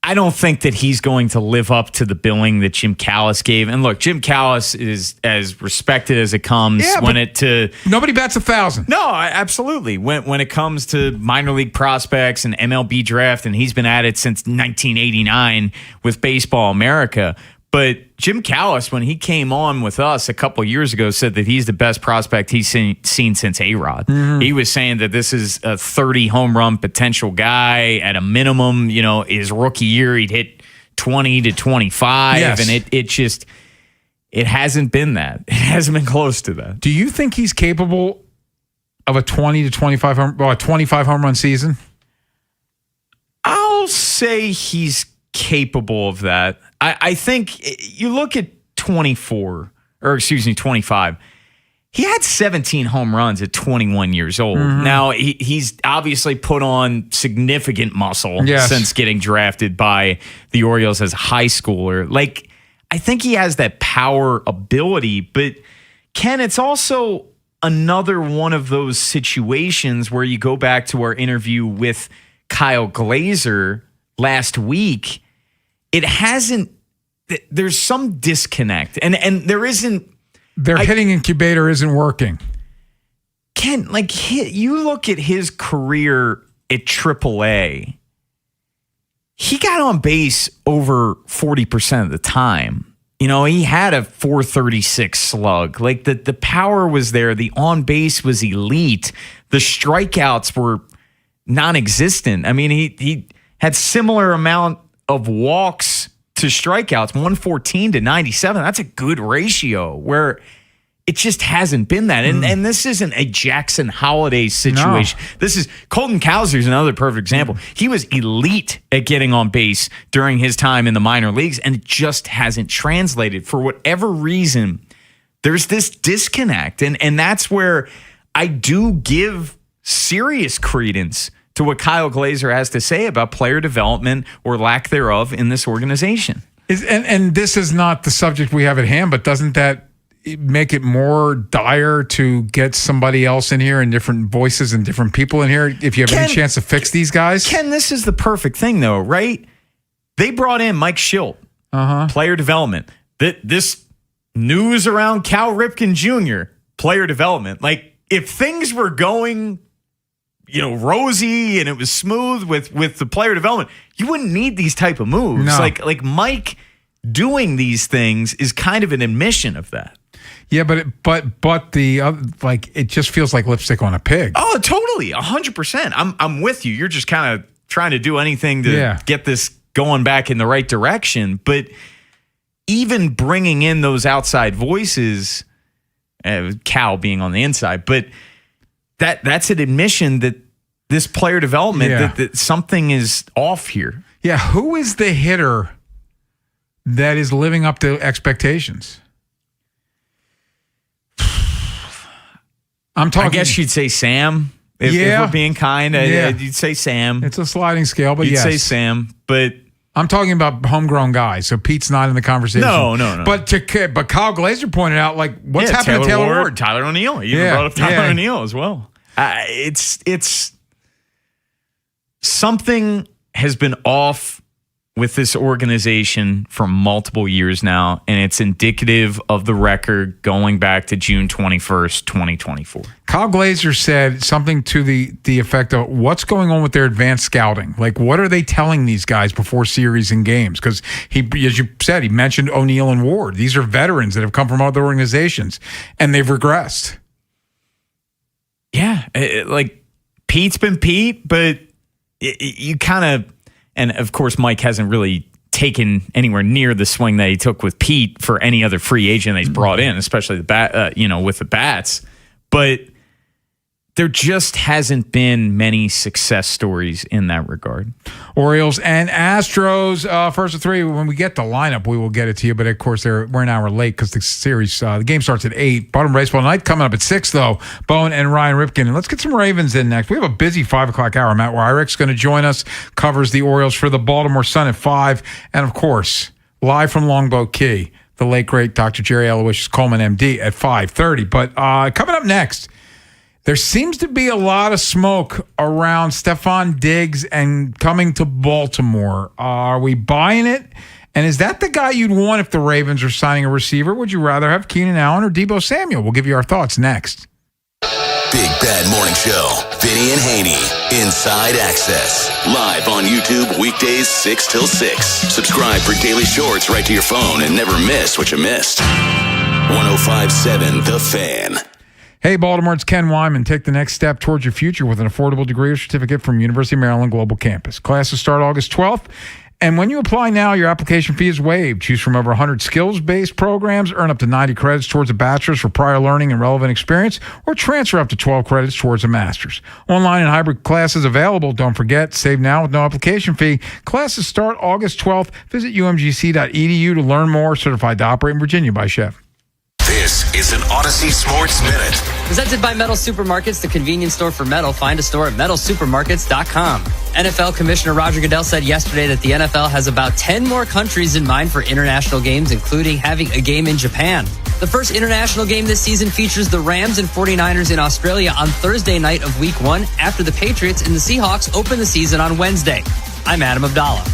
Speaker 13: I don't think that he's going to live up to the billing that Jim Callis gave. And look, Jim Callis is as respected as it comes
Speaker 7: nobody bats 1,000.
Speaker 13: No, absolutely. When it comes to minor league prospects and MLB draft, and he's been at it since 1989 with Baseball America. But Jim Callis, when he came on with us a couple of years ago, said that he's the best prospect he's seen since A-Rod. Mm-hmm. He was saying that this is a 30 home run potential guy at a minimum. His rookie year, he'd hit 20 to 25. Yes. And it hasn't been that. It hasn't been close to that.
Speaker 7: Do you think he's capable of a 20 to 25 a 25 home run season?
Speaker 13: I'll say he's capable of that. I think you look at 25. He had 17 home runs at 21 years old. Mm-hmm. Now, he's obviously put on significant muscle since getting drafted by the Orioles as a high schooler. Like, I think he has that power ability, but Ken, it's also another one of those situations where you go back to our interview with Kyle Glazer last week. There's some disconnect, and there isn't.
Speaker 7: Their hitting incubator isn't working.
Speaker 13: Ken, you look at his career at AAA, he got on base over 40% of the time. he had a 436 slug. Like the power was there. The on base was elite. The strikeouts were non-existent. I mean, he had similar amount of walks to strikeouts, 114 to 97. That's a good ratio where it just hasn't been that. And this isn't a Jackson Holiday situation. No. This is Colton Cowser's another perfect example. He was elite at getting on base during his time in the minor leagues, and it just hasn't translated. For whatever reason, there's this disconnect. And that's where I do give serious credence to what Kyle Glaser has to say about player development or lack thereof in this organization.
Speaker 7: And this is not the subject we have at hand, but doesn't that make it more dire to get somebody else in here and different voices and different people in here if you have any chance to fix these guys?
Speaker 13: Ken, this is the perfect thing, though, right? They brought in Mike Schilt, player development. This news around Cal Ripken Jr., player development. Like, if things were going, rosy and it was smooth with the player development, you wouldn't need these type of moves.
Speaker 7: No.
Speaker 13: Like Mike doing these things is kind of an admission of that.
Speaker 7: Yeah, but the it just feels like lipstick on a pig.
Speaker 13: Oh, totally, 100%. I'm with you. You're just kind of trying to do anything to get this going back in the right direction. But even bringing in those outside voices, Cal being on the inside, but that's an admission that this player development that something is off here.
Speaker 7: Yeah, who is the hitter that is living up to expectations?
Speaker 13: I guess you'd say Sam. If we're being kind, you'd say Sam.
Speaker 7: It's a sliding scale, but
Speaker 13: you'd say Sam. But
Speaker 7: I'm talking about homegrown guys, so Pete's not in the conversation.
Speaker 13: No.
Speaker 7: But Kyle Glaser pointed out, what's happening to Taylor Ward?
Speaker 13: Tyler O'Neill. You even brought up Tyler O'Neill as well. It's something has been off with this organization for multiple years now, and it's indicative of the record going back to June 21st, 2024.
Speaker 7: Kyle Glaser said something to the effect of, what's going on with their advanced scouting? Like, what are they telling these guys before series and games? Because as you said, he mentioned O'Neill and Ward. These are veterans that have come from other organizations, and they've regressed.
Speaker 13: Yeah, Pete's been Pete, but you kind of... And, of course, Mike hasn't really taken anywhere near the swing that he took with Pete for any other free agent that he's brought in, especially with the bats. But there just hasn't been many success stories in that regard.
Speaker 7: Orioles and Astros, first of three. When we get the lineup, we will get it to you. But, of course, we're an hour late because the series, the game starts at 8. Baltimore Baseball Night coming up at 6, though. Bowen and Ryan Ripken. And let's get some Ravens in next. We have a busy 5 o'clock hour. Matt Wyrick's going to join us, covers the Orioles for the Baltimore Sun at 5. And, of course, live from Longboat Key, the late, great Dr. Jerry Aloysius Coleman, M.D., at 5:30. But coming up next, there seems to be a lot of smoke around Stephon Diggs and coming to Baltimore. Are we buying it? And is that the guy you'd want if the Ravens are signing a receiver? Would you rather have Keenan Allen or Deebo Samuel? We'll give you our thoughts next.
Speaker 4: Big Bad Morning Show. Vinny and Haynie. Inside Access. Live on YouTube weekdays 6 till 6. Subscribe for daily shorts right to your phone and never miss what you missed. 105.7 The Fan.
Speaker 7: Hey, Baltimore, it's Ken Wyman. Take the next step towards your future with an affordable degree or certificate from University of Maryland Global Campus. Classes start August 12th. And when you apply now, your application fee is waived. Choose from over 100 skills-based programs, earn up to 90 credits towards a bachelor's for prior learning and relevant experience, or transfer up to 12 credits towards a master's. Online and hybrid classes available. Don't forget, save now with no application fee. Classes start August 12th. Visit umgc.edu to learn more. Certified to operate in Virginia by Chef.
Speaker 4: This is an Odyssey Sports Minute.
Speaker 11: Presented by Metal Supermarkets, the convenience store for metal. Find a store at metalsupermarkets.com. NFL Commissioner Roger Goodell said yesterday that the NFL has about 10 more countries in mind for international games, including having a game in Japan. The first international game this season features the Rams and 49ers in Australia on Thursday night of Week 1 after the Patriots and the Seahawks open the season on Wednesday. I'm Adam Abdallah.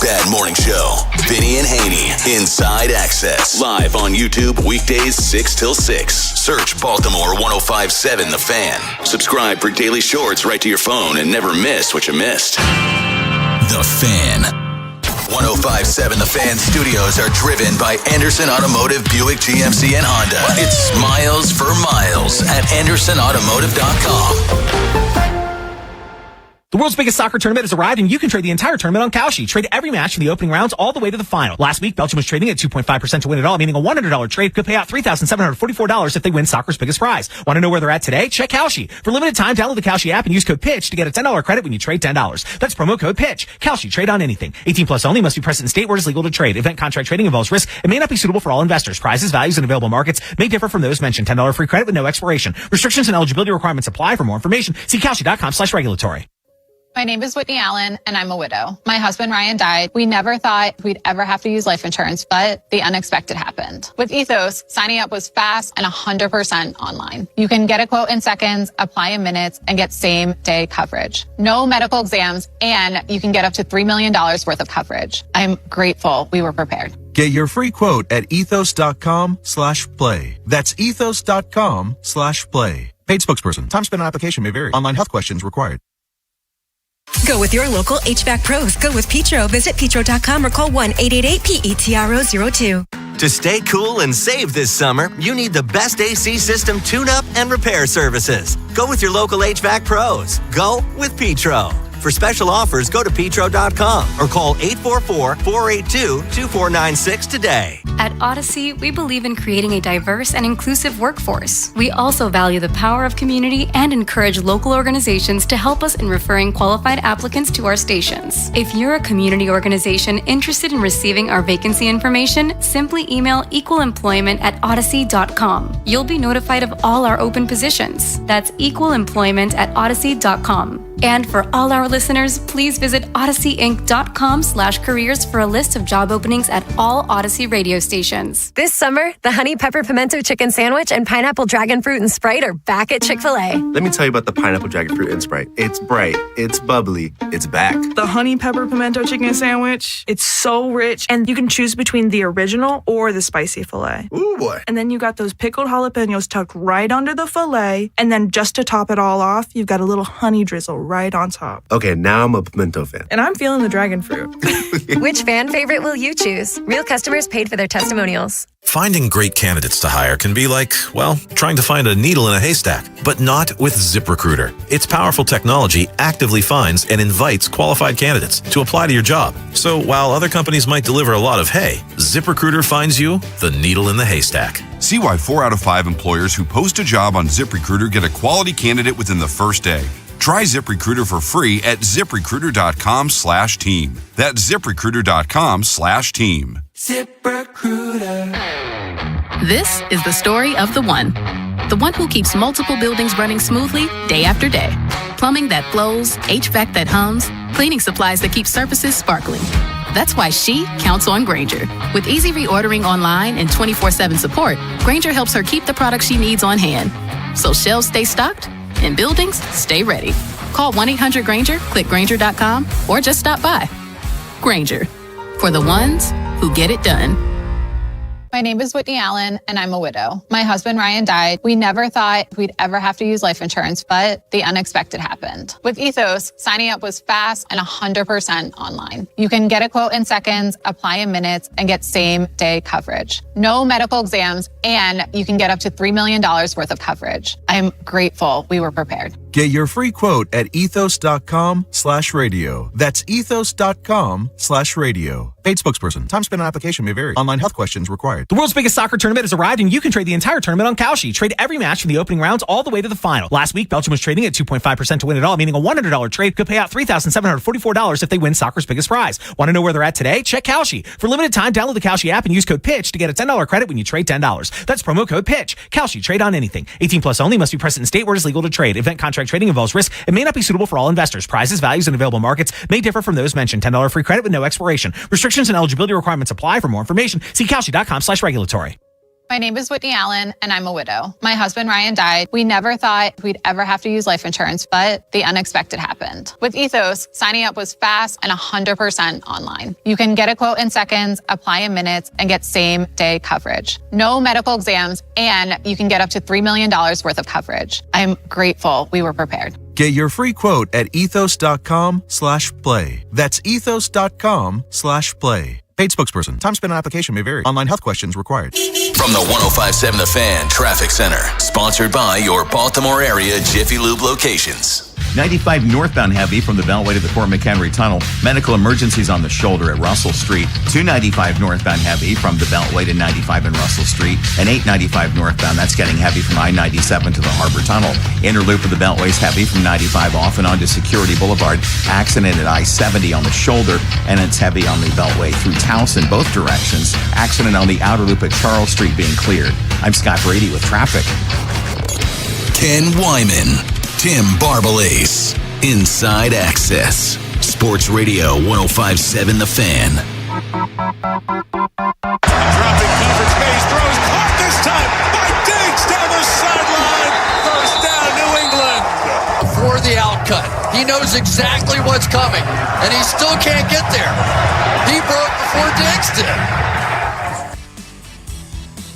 Speaker 4: Bad Morning Show. Vinny and Haynie, Inside Access. Live on YouTube, weekdays 6 till 6. Search Baltimore 105.7 The Fan. Subscribe for daily shorts right to your phone and never miss what you missed. The Fan. 105.7 The Fan studios are driven by Anderson Automotive, Buick, GMC, and Honda. It's miles for miles at AndersonAutomotive.com.
Speaker 1: The world's biggest soccer tournament has arrived, and you can trade the entire tournament on Kalshi. Trade every match from the opening rounds all the way to the final. Last week, Belgium was trading at 2.5% to win it all, meaning a $100 trade could pay out $3,744 if they win soccer's biggest prize. Want to know where they're at today? Check Kalshi. For limited time, download the Kalshi app and use code PITCH to get a $10 credit when you trade $10. That's promo code PITCH. Kalshi. Trade on anything. 18 plus only. Must be present in state where it is legal to trade. Event contract trading involves risk and may not be suitable for all investors. Prizes, values, and available markets may differ from those mentioned. $10 free credit with no expiration. Restrictions and eligibility requirements apply. For more information, see Kalshi.com/regulatory.
Speaker 12: My name is Whitney Allen, and I'm a widow. My husband, Ryan, died. We never thought we'd ever have to use life insurance, but the unexpected happened. With Ethos, signing up was fast and 100% online. You can get a quote in seconds, apply in minutes, and get same-day coverage. No medical exams, and you can get up to $3 million worth of coverage. I'm grateful we were prepared.
Speaker 14: Get your free quote at ethos.com/play. That's ethos.com/play. Paid spokesperson. Time spent on application may vary. Online health questions required.
Speaker 15: Go with your local HVAC pros. Go with Petro. Visit petro.com or call 1-888-PETRO02.
Speaker 16: To stay cool and save this summer, you need the best AC system tune-up and repair services. Go with your local HVAC pros. Go with Petro. For special offers, go to petro.com or call 844-482-2496 today.
Speaker 17: At Odyssey, we believe in creating a diverse and inclusive workforce. We also value the power of community and encourage local organizations to help us in referring qualified applicants to our stations. If you're a community organization interested in receiving our vacancy information, simply email equalemployment@odyssey.com. You'll be notified of all our open positions. That's equalemployment@odyssey.com. And for all our listeners, please visit odysseyinc.com/careers for a list of job openings at all Odyssey radio stations.
Speaker 15: This summer, the Honey Pepper Pimento Chicken Sandwich and Pineapple Dragon Fruit and Sprite are back at Chick-fil-A.
Speaker 18: Let me tell you about the Pineapple Dragon Fruit and Sprite. It's bright, it's bubbly, it's back.
Speaker 19: The Honey Pepper Pimento Chicken Sandwich, it's so rich, and you can choose between the original or the spicy filet.
Speaker 18: Ooh, boy.
Speaker 19: And then you got those pickled jalapenos tucked right under the filet, and then just to top it all off, you've got a little honey drizzle right on top.
Speaker 18: Okay, now I'm a pimento fan.
Speaker 19: And I'm feeling the dragon fruit.
Speaker 15: Which fan favorite will you choose? Real customers paid for their testimonials.
Speaker 27: Finding great candidates to hire can be like, well, trying to find a needle in a haystack, but not with ZipRecruiter. Its powerful technology actively finds and invites qualified candidates to apply to your job. So while other companies might deliver a lot of hay, ZipRecruiter finds you the needle in the haystack.
Speaker 20: See why 4 out of 5 employers who post a job on ZipRecruiter get a quality candidate within the first day. Try ZipRecruiter for free at ZipRecruiter.com/team. That's ZipRecruiter.com/team.
Speaker 9: ZipRecruiter. This is the story of the one who keeps multiple buildings running smoothly day after day. Plumbing that flows, HVAC that hums, cleaning supplies that keep surfaces sparkling. That's why she counts on Grainger. With easy reordering online and 24/7 support, Grainger helps her keep the products she needs on hand. So shelves stay stocked and buildings stay ready. Call 1-800-GRAINGER, click Grainger.com, or just stop by. Grainger, for the ones who get it done.
Speaker 12: My name is Whitney Allen, and I'm a widow. My husband, Ryan, died. We never thought we'd ever have to use life insurance, but the unexpected happened. With Ethos, signing up was fast and 100% online. You can get a quote in seconds, apply in minutes, and get same-day coverage. No medical exams, and you can get up to $3 million worth of coverage. I'm grateful we were prepared.
Speaker 14: Get your free quote at ethos.com/radio. That's ethos.com/radio. Paid spokesperson. Time spent on application may vary. Online health questions required.
Speaker 1: The world's biggest soccer tournament has arrived, and you can trade the entire tournament on Kalshi. Trade every match from the opening rounds all the way to the final. Last week, Belgium was trading at 2.5% to win it all, meaning a $100 trade could pay out $3,744 if they win soccer's biggest prize. Want to know where they're at today? Check Kalshi. For limited time, download the Kalshi app and use code PITCH to get a $10 credit when you trade $10. That's promo code PITCH. Kalshi. Trade on anything. 18 plus only. Must be present in state where it is legal to trade. Event contract trading involves risk and may not be suitable for all investors. Prizes, values, and available markets may differ from those mentioned. $10 free credit with no expiration. Restrictions and eligibility requirements apply. For more information, see Kalshi.com/regulatory.
Speaker 12: My name is Whitney Allen, and I'm a widow. My husband, Ryan, died. We never thought we'd ever have to use life insurance, but the unexpected happened. With Ethos, signing up was fast and 100% online. You can get a quote in seconds, apply in minutes, and get same-day coverage. No medical exams, and you can get up to $3 million worth of coverage. I'm grateful we were prepared.
Speaker 14: Get your free quote at ethos.com/play. That's ethos.com/play. Paid spokesperson. Time spent on application may vary. Online health questions required.
Speaker 4: From the 105.7 The Fan Traffic Center, sponsored by your Baltimore area Jiffy Lube locations.
Speaker 22: 95 northbound heavy from the Beltway to the Fort McHenry Tunnel. Medical emergencies on the shoulder at Russell Street. 295 northbound heavy from the Beltway to 95 and Russell Street. And 895 northbound, that's getting heavy from I-97 to the Harbor Tunnel. Inner loop of the Beltway is heavy from 95 off and onto Security Boulevard. Accident at I-70 on the shoulder, and it's heavy on the Beltway through Towson, both directions. Accident on the outer loop at Charles Street being cleared. I'm Scott Brady with traffic.
Speaker 4: Ken Wyman, Tim Barbalace, Inside Access, Sports Radio 105.7 The Fan.
Speaker 10: Dropping coverage, Mays throws, caught this time by Diggs down the sideline. First down, New England.
Speaker 24: For the outcut. He knows exactly what's coming, and he still can't get there. He broke before Diggs did.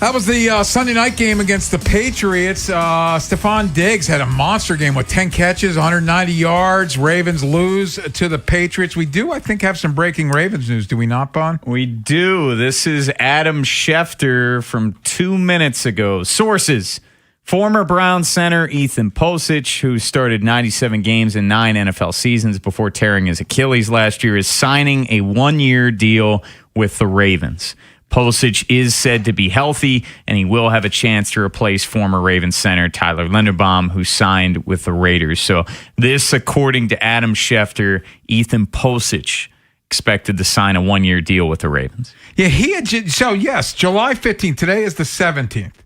Speaker 7: That was the Sunday night game against the Patriots. Stephon Diggs had a monster game with 10 catches, 190 yards. Ravens lose to the Patriots. We do, I think, have some breaking Ravens news, do we not, Bon?
Speaker 13: We do. This is Adam Schefter from 2 minutes ago. Sources. Former Browns center Ethan Posich, who started 97 games in 9 NFL seasons before tearing his Achilles last year, is signing a 1-year deal with the Ravens. Posich is said to be healthy, and he will have a chance to replace former Ravens center Tyler Linderbaum, who signed with the Raiders. So this, according to Adam Schefter, Ethan Posich expected to sign a 1-year deal with the Ravens.
Speaker 7: Yeah, yes, July 15th. Today is the 17th.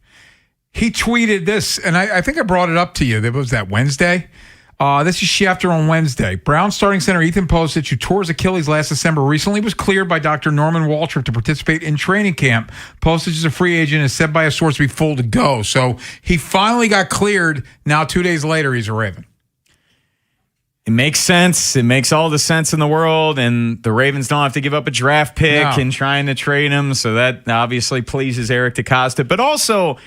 Speaker 7: He tweeted this, and I think I brought it up to you. Was that Wednesday? This is Schefter on Wednesday. Brown starting center Ethan Posich, who tore his Achilles last December, recently was cleared by Dr. Norman Waltrip to participate in training camp. Posich is a free agent and is said by a source to be full to go. So he finally got cleared. Now 2 days later, he's a Raven.
Speaker 13: It makes sense. It makes all the sense in the world, and the Ravens don't have to give up a draft pick in trying to trade him, so that obviously pleases Eric DeCosta. But also,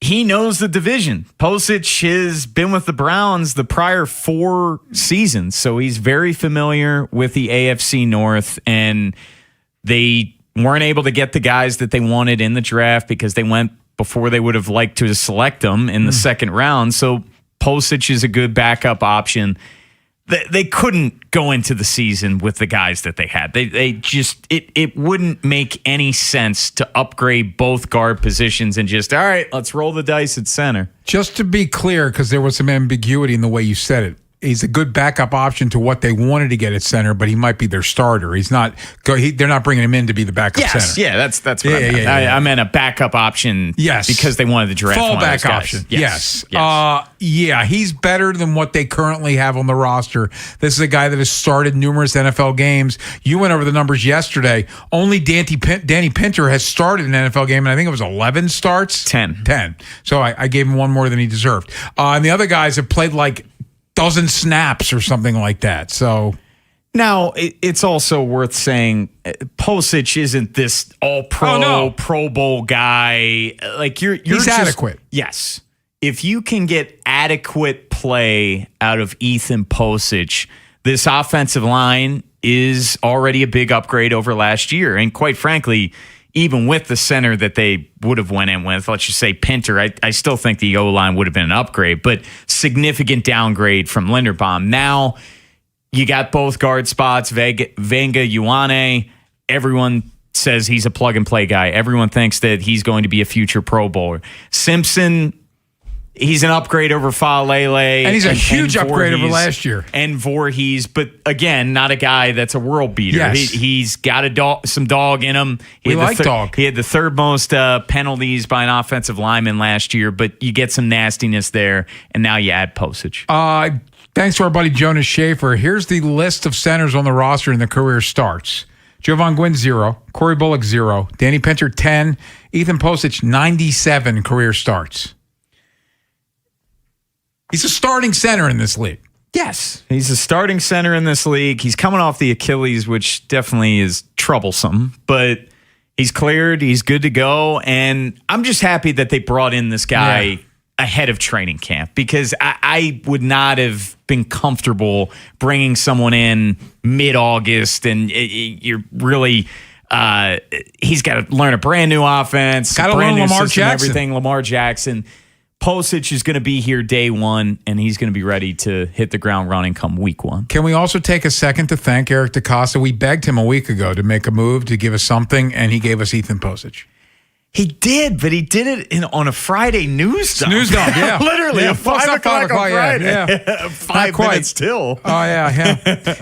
Speaker 13: he knows the division. Posich has been with the Browns the prior 4 seasons, so he's very familiar with the AFC North, and they weren't able to get the guys that they wanted in the draft because they went before they would have liked to select them in the second round. So Posich is a good backup option. They couldn't go into the season with the guys that they had. They just it wouldn't make any sense to upgrade both guard positions and just, all right, let's roll the dice at center.
Speaker 7: Just to be clear, because there was some ambiguity in the way you said it, he's a good backup option to what they wanted to get at center, but he might be their starter. He's not. They're not bringing him in to be the backup center.
Speaker 13: Yeah, that's what I meant. I meant a backup option.
Speaker 7: Yes,
Speaker 13: because they wanted to draft
Speaker 7: fallback option. Yes. He's better than what they currently have on the roster. This is a guy that has started numerous NFL games. You went over the numbers yesterday. Only Danny Pinter has started an NFL game, and I think it was 11 starts. 10. So I gave him one more than he deserved. And the other guys have played like dozen snaps or something like that. So
Speaker 13: now it's also worth saying Posich isn't this all-pro, Pro Bowl guy. Like he's
Speaker 7: just adequate.
Speaker 13: Yes. If you can get adequate play out of Ethan Posich, this offensive line is already a big upgrade over last year. And quite frankly, even with the center that they would have went in with, let's just say Pinter, I still think the O-line would have been an upgrade, but significant downgrade from Linderbaum. Now you got both guard spots, Vanga, Ioane. Everyone says he's a plug-and-play guy. Everyone thinks that he's going to be a future Pro Bowler. Simpson, he's an upgrade over Faalele.
Speaker 7: And he's a huge upgrade over last year.
Speaker 13: And Voorhees, but again, not a guy that's a world beater.
Speaker 7: Yes.
Speaker 13: He's got some dog in him.
Speaker 7: We like dog.
Speaker 13: He had the third most penalties by an offensive lineman last year, but you get some nastiness there, and now you add Posich.
Speaker 7: Thanks to our buddy Jonas Schaefer. Here's the list of centers on the roster in the career starts. Jovan Gwynn, 0. Corey Bullock, 0. Danny Pinter, 10. Ethan Posich, 97 career starts. He's a starting center in this league.
Speaker 13: Yes, he's a starting center in this league. He's coming off the Achilles, which definitely is troublesome, but he's cleared. He's good to go. And I'm just happy that they brought in this guy ahead of training camp, because I would not have been comfortable bringing someone in mid-August, and you're really he's got to learn a brand new offense,
Speaker 7: got to learn Lamar Jackson.
Speaker 13: Everything. Lamar Jackson. Pulisic is going to be here day one, and he's going to be ready to hit the ground running come week 1.
Speaker 7: Can we also take a second to thank Eric DaCosta? We begged him a week ago to make a move, to give us something, and he gave us Ethan Posich.
Speaker 13: He did, but he did it on a Friday news dump.
Speaker 7: News dump, yeah.
Speaker 13: Literally, at 5 o'clock on Friday.
Speaker 7: Yeah.
Speaker 13: 5 minutes till.
Speaker 7: Oh, yeah.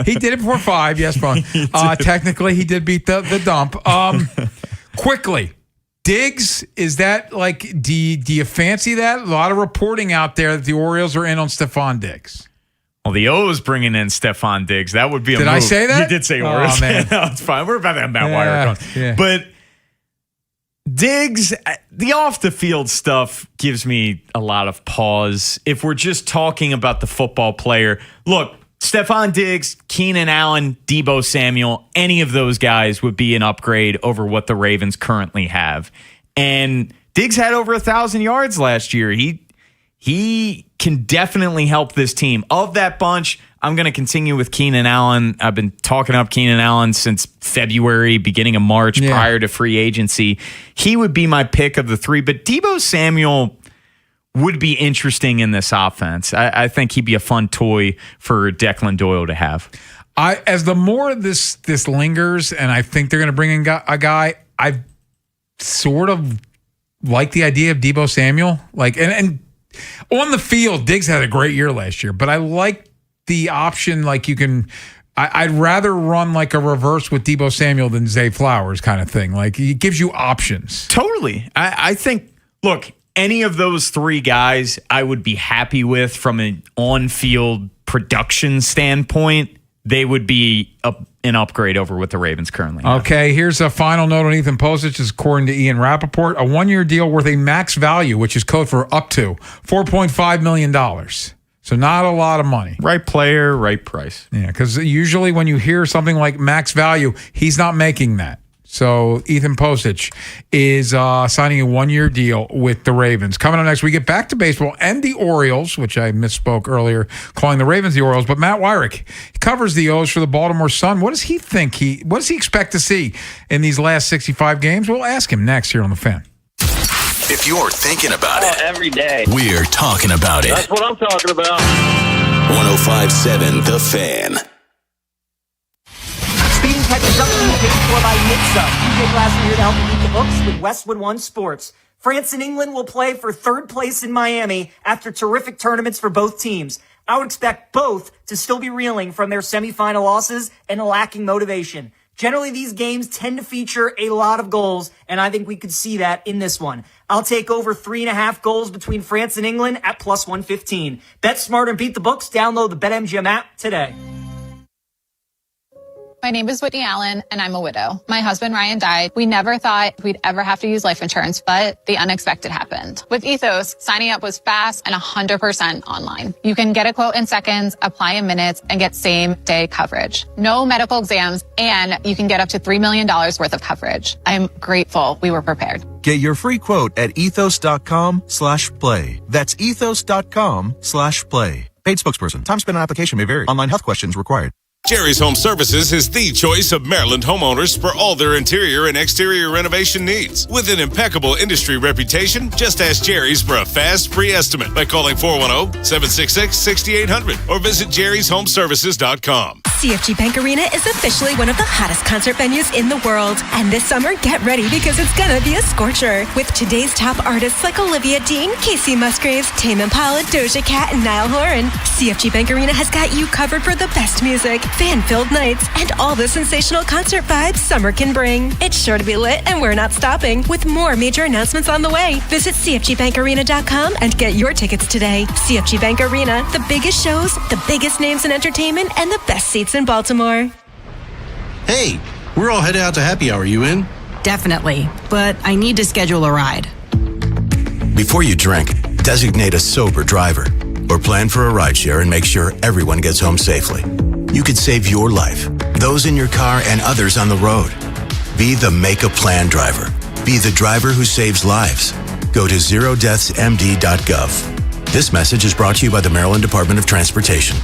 Speaker 7: He did it before 5, yes, but technically he did beat the dump. Quickly. Diggs, is that like, do you fancy that? A lot of reporting out there that the Orioles are in on Stephon Diggs.
Speaker 13: Well, the O's bringing in Stephon Diggs. That would be a move.
Speaker 7: Did I say that?
Speaker 13: You did say Orioles.
Speaker 7: Oh, man.
Speaker 13: No, it's fine. We're about to have Matt Wire come.
Speaker 7: Yeah.
Speaker 13: But Diggs, the off-the-field stuff gives me a lot of pause. If we're just talking about the football player, look, Stephon Diggs, Keenan Allen, Deebo Samuel, any of those guys would be an upgrade over what the Ravens currently have. And Diggs had over 1,000 yards last year. He can definitely help this team. Of that bunch, I'm going to continue with Keenan Allen. I've been talking up Keenan Allen since February, beginning of March, prior to free agency. He would be my pick of the 3, but Deebo Samuel would be interesting in this offense. I think he'd be a fun toy for Declan Doyle to have.
Speaker 7: As the more this lingers, and I think they're going to bring in a guy, I sort of like the idea of Deebo Samuel. Like, and on the field, Diggs had a great year last year, but I like the option. Like, you can, I'd rather run like a reverse with Deebo Samuel than Zay Flowers kind of thing. Like, it gives you options.
Speaker 13: Totally. I think, look, any of those 3 guys I would be happy with from an on-field production standpoint. They would be an upgrade over what the Ravens currently have.
Speaker 7: Okay, here's a final note on Ethan Posich. According to Ian Rappaport, a 1-year deal worth a max value, which is code for up to $4.5 million. So not a lot of money.
Speaker 13: Right player, right price.
Speaker 7: Yeah, because usually when you hear something like max value, he's not making that. So Ethan Posich is signing a 1-year deal with the Ravens. Coming up next, we get back to baseball and the Orioles, which I misspoke earlier, calling the Ravens the Orioles. But Matt Wyrick, he covers the O's for the Baltimore Sun. What does he think? What does he expect to see in these last 65 games? We'll ask him next here on The Fan.
Speaker 4: If you're thinking about it,
Speaker 2: every day,
Speaker 4: we're talking about it.
Speaker 2: That's what I'm talking about.
Speaker 4: 105.7 The Fan.
Speaker 3: Speeding catches up to you, paid for by Nitsa. DJ Glasser here to help you beat the books with Westwood One Sports. France and England will play for 3rd place in Miami after terrific tournaments for both teams. I would expect both to still be reeling from their semifinal losses and lacking motivation. Generally, these games tend to feature a lot of goals, and I think we could see that in this one. I'll take over 3.5 goals between France and England at plus 115. Bet smarter and beat the books. Download the BetMGM app today.
Speaker 12: My name is Whitney Allen, and I'm a widow. My husband, Ryan, died. We never thought we'd ever have to use life insurance, but the unexpected happened. With Ethos, signing up was fast and 100% online. You can get a quote in seconds, apply in minutes, and get same-day coverage. No medical exams, and you can get up to $3 million worth of coverage. I'm grateful we were prepared.
Speaker 14: Get your free quote at ethos.com/play. That's ethos.com/play. Paid spokesperson. Time spent on application may vary. Online health questions required.
Speaker 10: Jerry's Home Services is the choice of Maryland homeowners for all their interior and exterior renovation needs. With an impeccable industry reputation, just ask Jerry's for a fast, free estimate by calling 410-766-6800 or visit jerryshomeservices.com.
Speaker 15: CFG Bank Arena is officially one of the hottest concert venues in the world. And this summer, get ready because it's gonna be a scorcher. With today's top artists like Olivia Dean, Casey Musgraves, Tame Impala, Doja Cat, and Niall Horan, CFG Bank Arena has got you covered for the best music, fan-filled nights, and all the sensational concert vibes summer can bring. It's sure to be lit, and we're not stopping, with more major announcements on the way. Visit CFGBankArena.com and get your tickets today. CFG Bank Arena, the biggest shows, the biggest names in entertainment, and the best seats in Baltimore.
Speaker 18: Hey,
Speaker 2: We're all headed out to happy hour. You in?
Speaker 5: Definitely, but I need to schedule a ride.
Speaker 6: Before you drink, designate a sober driver or plan for a rideshare and make sure everyone gets home safely. You could save your life, those in your car, and others on the road. Be the Make a Plan driver. Be the driver who saves lives. Go to zerodeathsmd.gov. This message is brought to you by the Maryland Department of Transportation.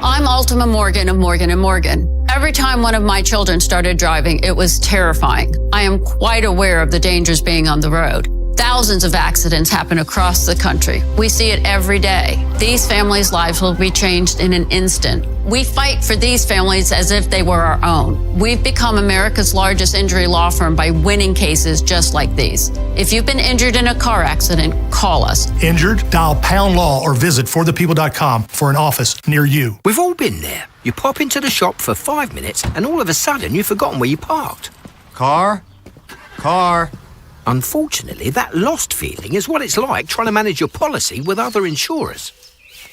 Speaker 21: I'm Ultima Morgan of Morgan & Morgan. Every time one of my children started driving, it was terrifying. I am quite aware of the dangers being on the road. Thousands of accidents happen across the country. We see it every day. These families' lives will be changed in an instant. We fight for these families as if they were our own. We've become America's largest injury law firm by winning cases just like these. If you've been injured in a car accident, call us.
Speaker 23: Injured? Dial pound law or visit forthepeople.com for an office near you.
Speaker 25: We've all been there. You pop into the shop for 5 minutes and all of a sudden you've forgotten where you parked. Car. Unfortunately, that lost feeling is what it's like trying to manage your policy with other insurers.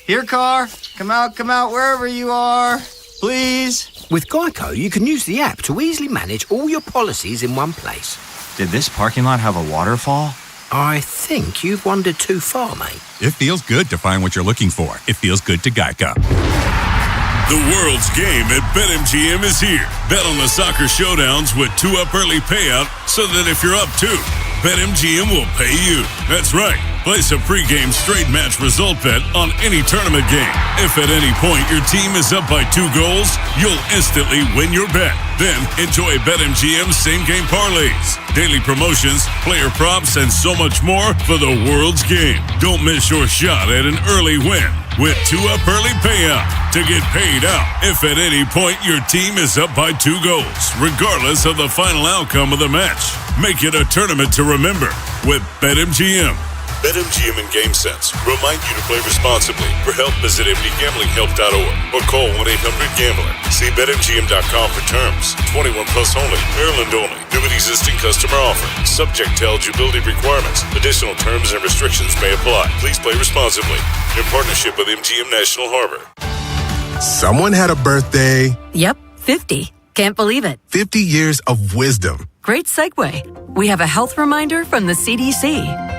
Speaker 26: Here, car. Come out, wherever you are. Please.
Speaker 25: With Geico, you can use the app to easily manage all your policies in one place.
Speaker 28: Did this parking lot have a waterfall?
Speaker 25: I think you've wandered too far, mate.
Speaker 29: It feels good to find what you're looking for. It feels good to Geico.
Speaker 30: The world's game at BetMGM is here. Bet on the soccer showdowns with 2-up early payout so that if you're up 2, BetMGM will pay you. That's right. Place a pregame straight match result bet on any tournament game. If at any point your team is up by 2 goals, you'll instantly win your bet. Then enjoy BetMGM's same-game parlays, daily promotions, player props, and so much more for the world's game. Don't miss your shot at an early win with 2-up early payout to get paid out if at any point your team is up by 2 goals, regardless of the final outcome of the match. Make it a tournament to remember with BetMGM. BetMGM and GameSense remind you to play responsibly. For help, visit mdgamblinghelp.org or call 1-800-GAMBLER. See BetMGM.com for terms. 21 plus only. Maryland only. New and existing customer offer. Subject to eligibility requirements. Additional terms and restrictions may apply. Please play responsibly. In partnership with MGM National Harbor.
Speaker 18: Someone had a birthday.
Speaker 5: Yep, 50. Can't believe it.
Speaker 18: 50 years of wisdom.
Speaker 5: Great segue. We have a health reminder from the CDC.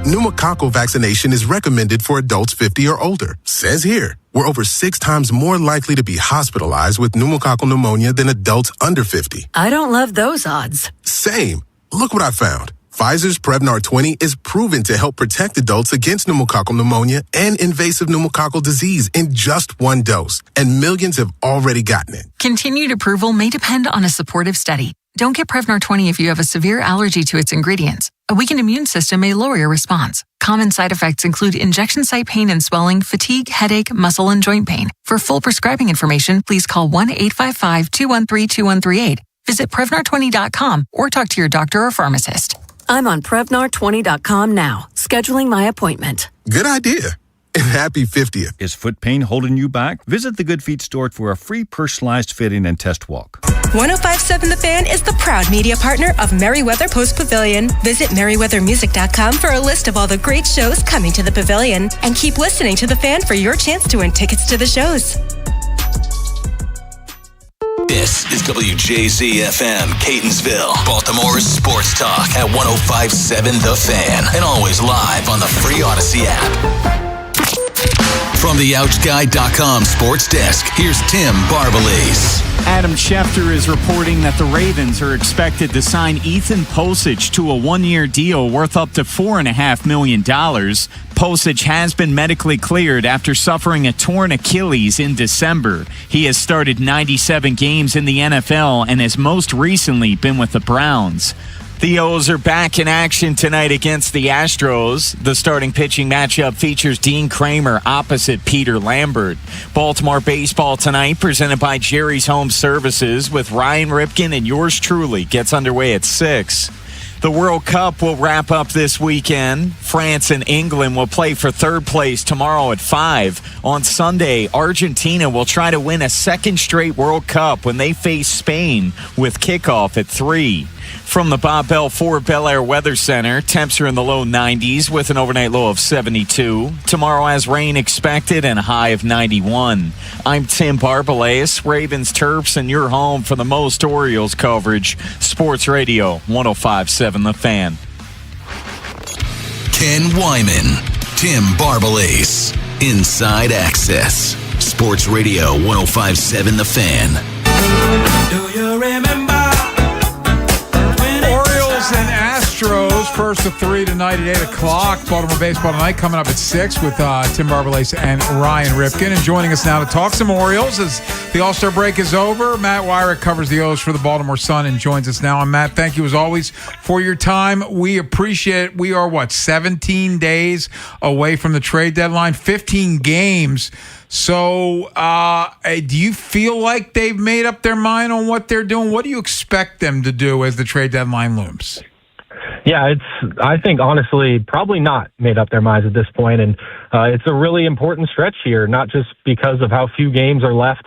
Speaker 18: Pneumococcal vaccination is recommended for adults 50 or older. Says here, we're over 6 times more likely to be hospitalized with pneumococcal pneumonia than adults under 50.
Speaker 5: I don't love those odds.
Speaker 18: Same. Look what I found. Pfizer's Prevnar 20 is proven to help protect adults against pneumococcal pneumonia and invasive pneumococcal disease in just 1 dose, and millions have already gotten it.
Speaker 31: Continued approval may depend on a supportive study. Don't get Prevnar 20 if you have a severe allergy to its ingredients. A weakened immune system may lower your response. Common side effects include injection site pain and swelling, fatigue, headache, muscle, and joint pain. For full prescribing information, please call 1-855-213-2138. Visit Prevnar20.com or talk to your doctor or pharmacist.
Speaker 5: I'm on Prevnar20.com now, scheduling my appointment.
Speaker 18: Good idea. And happy 50th.
Speaker 32: Is foot pain holding you back? Visit the Good Feet store for a free personalized fitting and test walk.
Speaker 15: 105.7 The Fan is the proud media partner of Merriweather Post Pavilion. Visit merriweathermusic.com for a list of all the great shows coming to the pavilion. And keep listening to The Fan for your chance to win tickets to the shows.
Speaker 4: This is WJZ-FM, Catonsville, Baltimore's sports talk at 105.7 The Fan, and always live on the free Odyssey app. From the OutchGuy.com sports desk, here's Tim Barbalese.
Speaker 13: Adam Schefter is reporting that the Ravens are expected to sign Ethan Posich to a 1-year deal worth up to $4.5 million. Posich has been medically cleared after suffering a torn Achilles in December. He has started 97 games in the NFL and has most recently been with the Browns. The O's are back in action tonight against the Astros. The starting pitching matchup features Dean Kramer opposite Peter Lambert. Baltimore baseball tonight presented by Jerry's Home Services with Ryan Ripken and yours truly gets underway at 6. The World Cup will wrap up this weekend. France and England will play for third place tomorrow at 5. On Sunday, Argentina will try to win a second straight World Cup when they face Spain with kickoff at 3. From the Bob Bell Ford Bel Air Weather Center, temps are in the low 90s with an overnight low of 72. Tomorrow has rain expected and a high of 91. I'm Tim Barbalace, Ravens, Terps, and your home for the most Orioles coverage. Sports Radio 105.7 The Fan.
Speaker 4: Ken Wyman, Tim Barbalace, Inside Access. Sports Radio 105.7 The Fan.
Speaker 1: Do you remember?
Speaker 7: Orioles and Astros, first of 3 tonight at 8 o'clock. Baltimore Baseball tonight coming up at 6 with Tim Barbalace and Ryan Ripken. And joining us now to talk some Orioles as the All-Star break is over. Matt Wyrick covers the O's for the Baltimore Sun and joins us now. And Matt, thank you as always for your time. We appreciate it. We are, 17 days away from the trade deadline, 15 games. So do you feel like they've made up their mind on what they're doing? What do you expect them to do as the trade deadline looms?
Speaker 8: Yeah, I think, honestly, probably not made up their minds at this point. And it's a really important stretch here, not just because of how few games are left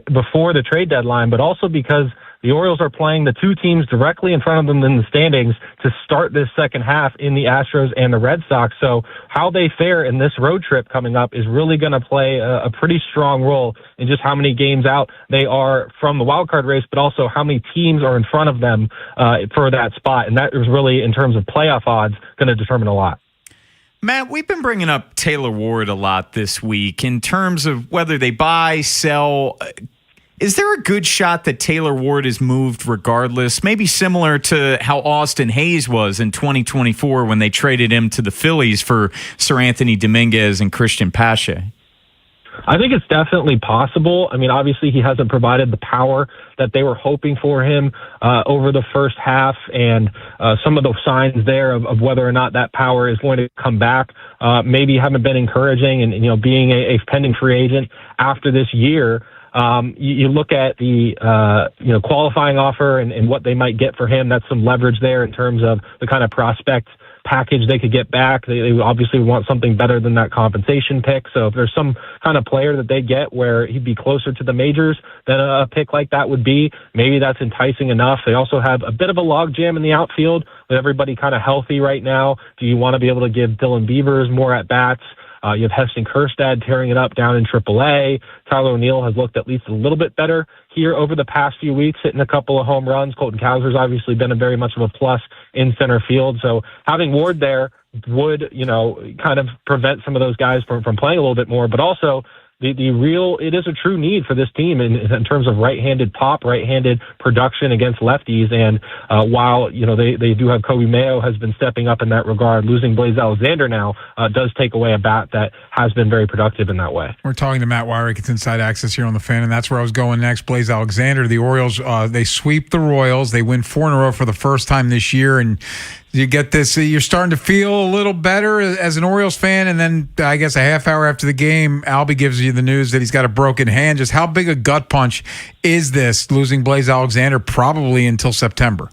Speaker 8: before the trade deadline, but also because the Orioles are playing the two teams directly in front of them in the standings to start this second half in the Astros and the Red Sox. So how they fare in this road trip coming up is really going to play a pretty strong role in just how many games out they are from the wild card race, but also how many teams are in front of them for that spot. And that is really, in terms of playoff odds, going to determine a lot.
Speaker 13: Matt, we've been bringing up Taylor Ward a lot this week in terms of whether they buy, sell. Is there a good shot that Taylor Ward is moved regardless? Maybe similar to how Austin Hayes was in 2024 when they traded him to the Phillies for Sir Anthony Dominguez and Christian Pache.
Speaker 8: I think it's definitely possible. I mean, obviously he hasn't provided the power that they were hoping for him over the first half, and some of the signs there of whether or not that power is going to come back maybe haven't been encouraging. And being a pending free agent after this year, you look at the qualifying offer and what they might get for him. That's some leverage there in terms of the kind of prospect package they could get back. They obviously want something better than that compensation pick. So if there's some kind of player that they get where he'd be closer to the majors than a pick like that would be, maybe that's enticing enough. They also have a bit of a logjam in the outfield with everybody kind of healthy right now. Do you want to be able to give Dylan Beavers more at-bats? You have Heston Kjerstad tearing it up down in AAA. Tyler O'Neill has looked at least a little bit better here over the past few weeks, hitting a couple of home runs. Colton Cowser's obviously been a very much of a plus in center field. So having Ward there would, kind of prevent some of those guys from playing a little bit more, but also it is a true need for this team in terms of right-handed pop, right-handed production against lefties. And while, they do have Kobe Mayo has been stepping up in that regard, losing Blaze Alexander now does take away a bat that has been very productive in that way.
Speaker 7: We're talking to Matt Wyrick. It's Inside Access here on The Fan, and that's where I was going next. Blaze Alexander, the Orioles, they sweep the Royals. They win 4 in a row for the first time this year, and you get this, you're starting to feel a little better as an Orioles fan, and then I guess a half hour after the game, Albie gives you the news that he's got a broken hand. Just how big a gut punch is this, losing Blaze Alexander probably until September?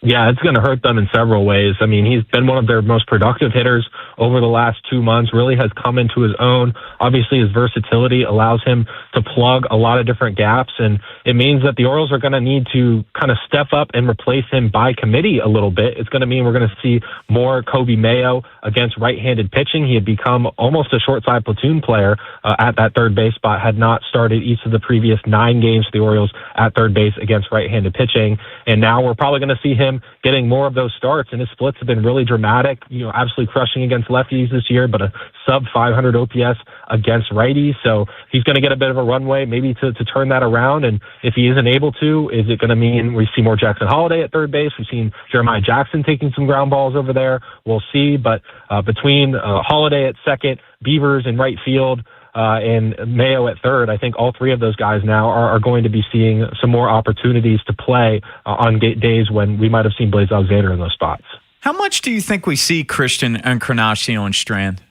Speaker 8: Yeah, it's going to hurt them in several ways. I mean, he's been one of their most productive hitters over the last 2 months, really has come into his own. Obviously, his versatility allows him to plug a lot of different gaps, and it means that the Orioles are going to need to kind of step up and replace him by committee a little bit. It's going to mean we're going to see more Kobe Mayo against right-handed pitching. He had become almost a short side platoon player at that third base spot, had not started each of the previous 9 games for the Orioles at third base against right-handed pitching, and now we're probably going to see him getting more of those starts, and his splits have been really dramatic, absolutely crushing against lefties this year, but a sub 500 OPS against righties. So he's going to get a bit of a runway maybe to turn that around. And if he isn't able to, is it going to mean we see more Jackson Holiday at third base? We've seen Jeremiah Jackson taking some ground balls over there. We'll see. But between Holiday at second, Beavers in right field, and Mayo at third, I think all 3 of those guys now are going to be seeing some more opportunities to play on days when we might have seen Blaze Alexander in those spots.
Speaker 13: How much do you think we see Christian Encarnacion and Strand?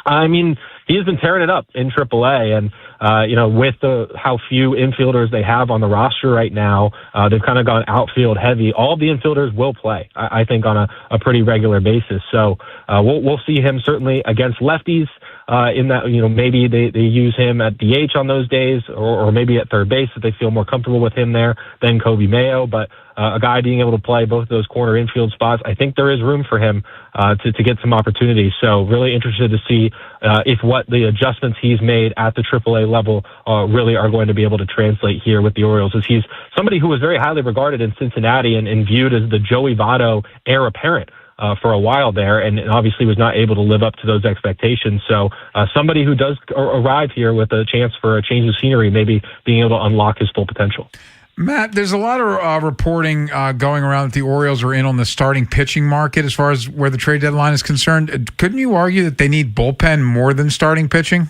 Speaker 8: I mean, he has been tearing it up in AAA, and with how few infielders they have on the roster right now, they've kind of gone outfield heavy. All of the infielders will play, I think, on a pretty regular basis. So we'll see him certainly against lefties. in that, maybe they use him at DH on those days or maybe at third base if they feel more comfortable with him there than Kobe Mayo. But a guy being able to play both of those corner infield spots, I think there is room for him to get some opportunities. So really interested to see if what the adjustments he's made at the AAA level really are going to be able to translate here with the Orioles, as he's somebody who was very highly regarded in Cincinnati and viewed as the Joey Votto heir apparent for a while there, and obviously was not able to live up to those expectations. So somebody who does arrive here with a chance for a change of scenery, maybe being able to unlock his full potential.
Speaker 7: Matt, there's a lot of reporting going around that the Orioles are in on the starting pitching market as far as where the trade deadline is concerned. Couldn't you argue that they need bullpen more than starting pitching?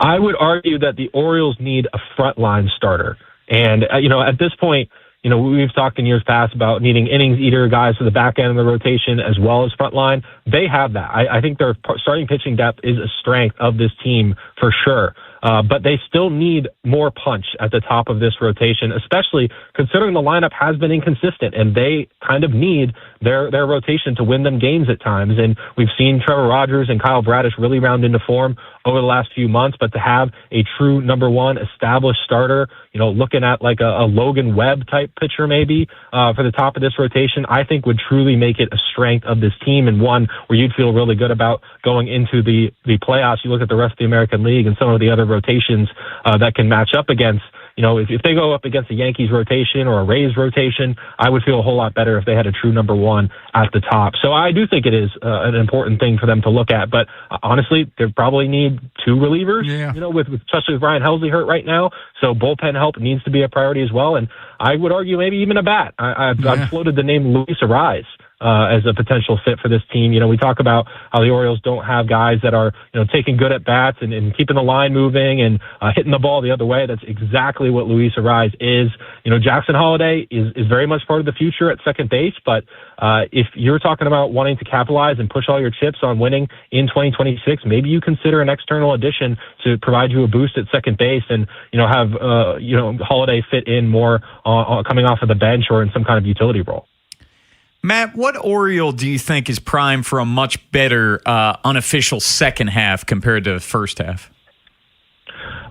Speaker 8: I would argue that the Orioles need a frontline starter. And, at this point, we've talked in years past about needing innings eater guys to the back end of the rotation as well as frontline. They have that. I think their starting pitching depth is a strength of this team for sure. But they still need more punch at the top of this rotation, especially considering the lineup has been inconsistent and they kind of need their rotation to win them games at times. And we've seen Trevor Rogers and Kyle Bradish really round into form over the last few months, but to have a true number one established starter, looking at like a Logan Webb type pitcher maybe for the top of this rotation, I think would truly make it a strength of this team and one where you'd feel really good about going into the playoffs. You look at the rest of the American League and some of the other rotations that can match up against. If they go up against a Yankees rotation or a Rays rotation, I would feel a whole lot better if they had a true number one at the top. So I do think it is an important thing for them to look at. But honestly, they probably need two relievers, especially with Ryan Helsley hurt right now. So bullpen help needs to be a priority as well. And I would argue maybe even a bat. I've floated the name Luis Arraez as a potential fit for this team. We talk about how the Orioles don't have guys that are, taking good at bats and keeping the line moving and hitting the ball the other way. That's exactly what Luis Arraez is. Jackson Holliday is very much part of the future at second base, but if you're talking about wanting to capitalize and push all your chips on winning in 2026, maybe you consider an external addition to provide you a boost at second base and, have, Holliday fit in more coming off of the bench or in some kind of utility role.
Speaker 13: Matt, what Oriole do you think is primed for a much better unofficial second half compared to the first half?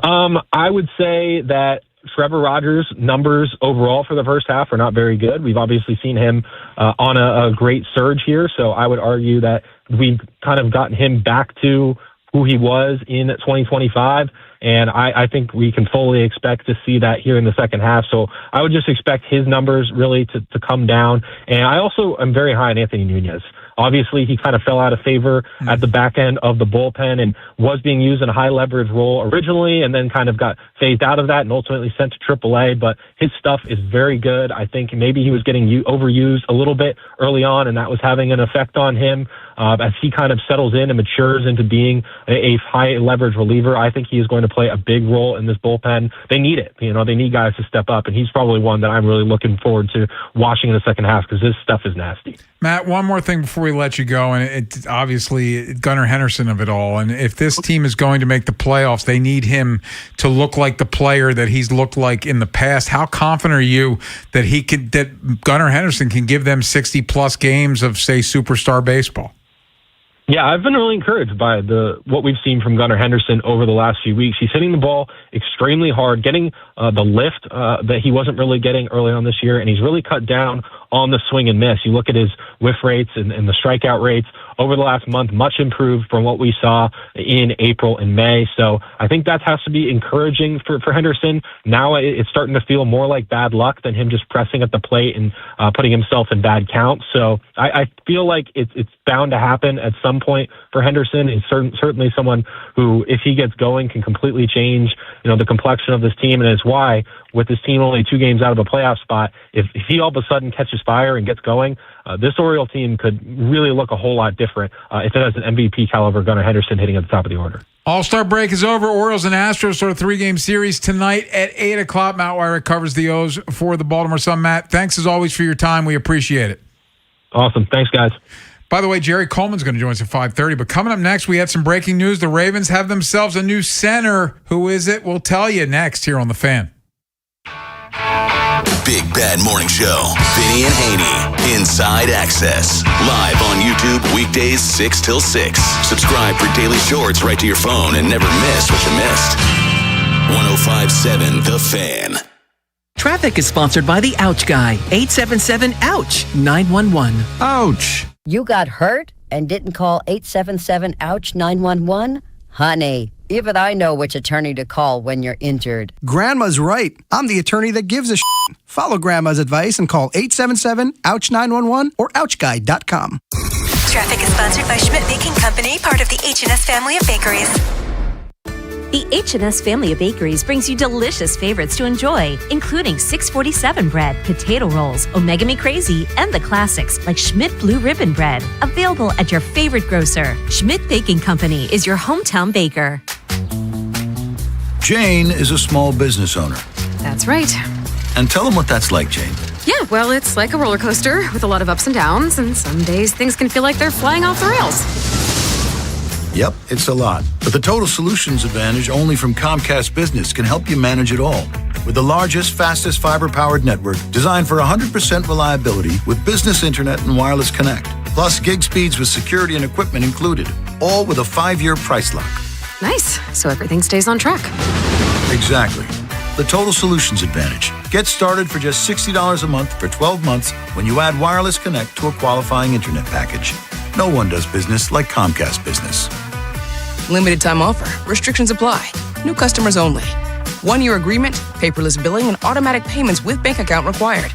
Speaker 8: I would say that Trevor Rogers' numbers overall for the first half are not very good. We've obviously seen him on a great surge here, so I would argue that we've kind of gotten him back to who he was in 2025. And I think we can fully expect to see that here in the second half. So I would just expect his numbers really to come down. And I also am very high on Anthony Nunez. Obviously, he kind of fell out of favor at the back end of the bullpen and was being used in a high leverage role originally and then kind of got phased out of that and ultimately sent to AAA. But his stuff is very good. I think maybe he was getting overused a little bit early on, and that was having an effect on him. As he kind of settles in and matures into being a high leverage reliever, I think he is going to play a big role in this bullpen. They need it. They need guys to step up, and he's probably one that I'm really looking forward to watching in the second half because his stuff is nasty.
Speaker 7: Matt, one more thing before we let you go, and it's obviously Gunnar Henderson of it all. And if this team is going to make the playoffs, they need him to look like the player that he's looked like in the past. How confident are you that Gunnar Henderson can give them 60-plus games of, say, superstar baseball?
Speaker 8: Yeah, I've been really encouraged by what we've seen from Gunnar Henderson over the last few weeks. He's hitting the ball extremely hard, getting the lift that he wasn't really getting early on this year, and he's really cut down on the swing and miss. You look at his whiff rates and the strikeout rates over the last month, much improved from what we saw in April and May. So I think that has to be encouraging for Henderson. Now it's starting to feel more like bad luck than him just pressing at the plate and putting himself in bad counts. So I feel like it's bound to happen at some point for Henderson. He's certainly someone who, if he gets going, can completely change the complexion of this team. And it's why, with this team only 2 games out of a playoff spot, if he all of a sudden catches fire and gets going, this Oriole team could really look a whole lot different if it has an MVP caliber Gunnar Henderson hitting at the top of the order.
Speaker 7: All-Star break is over. Orioles and Astros sort of 3-game series tonight at 8 o'clock. Matt Wyrick covers the O's for the Baltimore Sun. Matt, thanks as always for your time. We appreciate it.
Speaker 8: Awesome. Thanks, guys.
Speaker 7: By the way, Jerry Coleman's going to join us at 5:30. But coming up next, we had some breaking news. The Ravens have themselves a new center. Who is it? We'll tell you next here on The Fan.
Speaker 4: Big Bad Morning Show. Vinny and Haynie. Inside Access. Live on YouTube weekdays 6 till 6. Subscribe for daily shorts right to your phone and never miss what you missed. 105.7 The Fan.
Speaker 3: Traffic is sponsored by the Ouch Guy. 877-OUCH-911.
Speaker 2: Ouch.
Speaker 9: You got hurt and didn't call 877-OUCH-911? Honey, even I know which attorney to call when you're injured.
Speaker 11: Grandma's right. I'm the attorney that gives a shit. Follow Grandma's advice and call 877-OUCH-911 or OUCHGuy.com.
Speaker 15: Traffic is sponsored by Schmidt Baking Company, part of the H&S family of bakeries.
Speaker 12: The H&S family of bakeries brings you delicious favorites to enjoy, including 647 bread, potato rolls, Omega Me Crazy, and the classics like Schmidt Blue Ribbon Bread. Available at your favorite grocer. Schmidt Baking Company is your hometown baker.
Speaker 14: Jane is a small business owner.
Speaker 16: That's right.
Speaker 14: And tell them what that's like, Jane.
Speaker 16: Yeah, well, it's like a roller coaster with a lot of ups and downs, and some days things can feel like they're flying off the rails.
Speaker 14: Yep, it's a lot. But the Total Solutions Advantage only from Comcast Business can help you manage it all. With the largest, fastest fiber-powered network designed for 100% reliability with business internet and wireless connect. Plus gig speeds with security and equipment included. All with a 5-year price lock.
Speaker 16: Nice. So everything stays on track.
Speaker 14: Exactly. The Total Solutions Advantage. Get started for just $60 a month for 12 months when you add wireless connect to a qualifying internet package. No one does business like Comcast Business.
Speaker 17: Limited time offer. Restrictions apply. New customers only. 1-year agreement, paperless billing, and automatic payments with bank account required.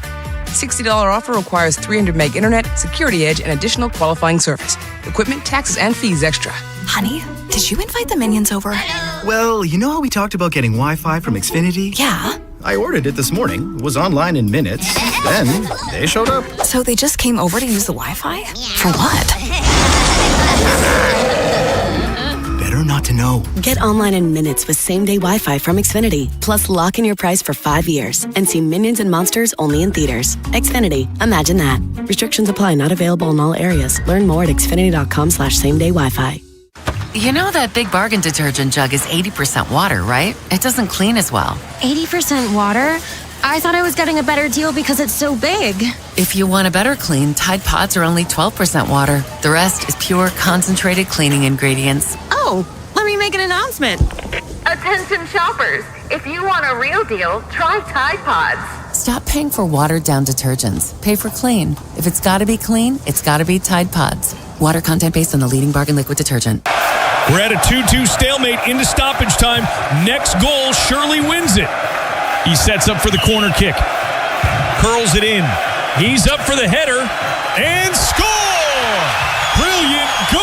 Speaker 17: $60 offer requires 300 meg internet, security edge, and additional qualifying service. Equipment, taxes, and fees extra.
Speaker 19: Honey, did you invite the minions over?
Speaker 20: Well, you know how we talked about getting Wi-Fi from Xfinity?
Speaker 19: Yeah.
Speaker 20: I ordered it this morning, was online in minutes, then they showed up.
Speaker 19: So they just came over to use the Wi-Fi? For what?
Speaker 20: Better not to know.
Speaker 22: Get online in minutes with same-day Wi-Fi from Xfinity. Plus, lock in your price for 5 years and see Minions and Monsters only in theaters. Xfinity. Imagine that. Restrictions apply. Not available in all areas. Learn more at xfinity.com/same-day Wi-Fi.
Speaker 24: You know that Big Bargain detergent jug is 80% water, right? It doesn't clean as well.
Speaker 27: 80% water? I thought I was getting a better deal because it's so big.
Speaker 24: If you want a better clean, Tide Pods are only 12% water. The rest is pure, concentrated cleaning ingredients.
Speaker 27: Oh, let me make an announcement.
Speaker 33: Attention shoppers, if you want a real deal, try Tide Pods.
Speaker 24: Stop paying for watered-down detergents. Pay for clean. If it's got to be clean, it's got to be Tide Pods. Water content based on the leading bargain liquid detergent.
Speaker 34: We're at a 2-2 stalemate into stoppage time. Next goal surely wins it. He sets up for the corner kick. Curls it in. He's up for the header. And score! Brilliant goal!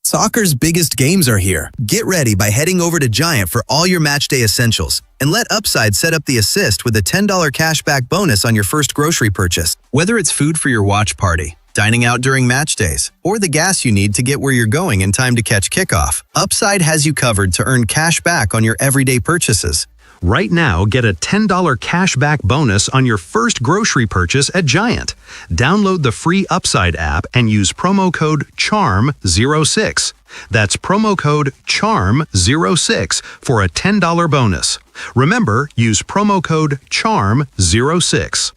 Speaker 35: Soccer's biggest games are here. Get ready by heading over to Giant for all your matchday essentials. And let Upside set up the assist with a $10 cashback bonus on your first grocery purchase. Whether it's food for your watch party, dining out during match days, or the gas you need to get where you're going in time to catch kickoff, Upside has you covered to earn cash back on your everyday purchases.
Speaker 36: Right now, get a $10 cashback bonus on your first grocery purchase at Giant. Download the free Upside app and use promo code CHARM06. That's promo code CHARM06 for a $10 bonus. Remember, use promo code CHARM06.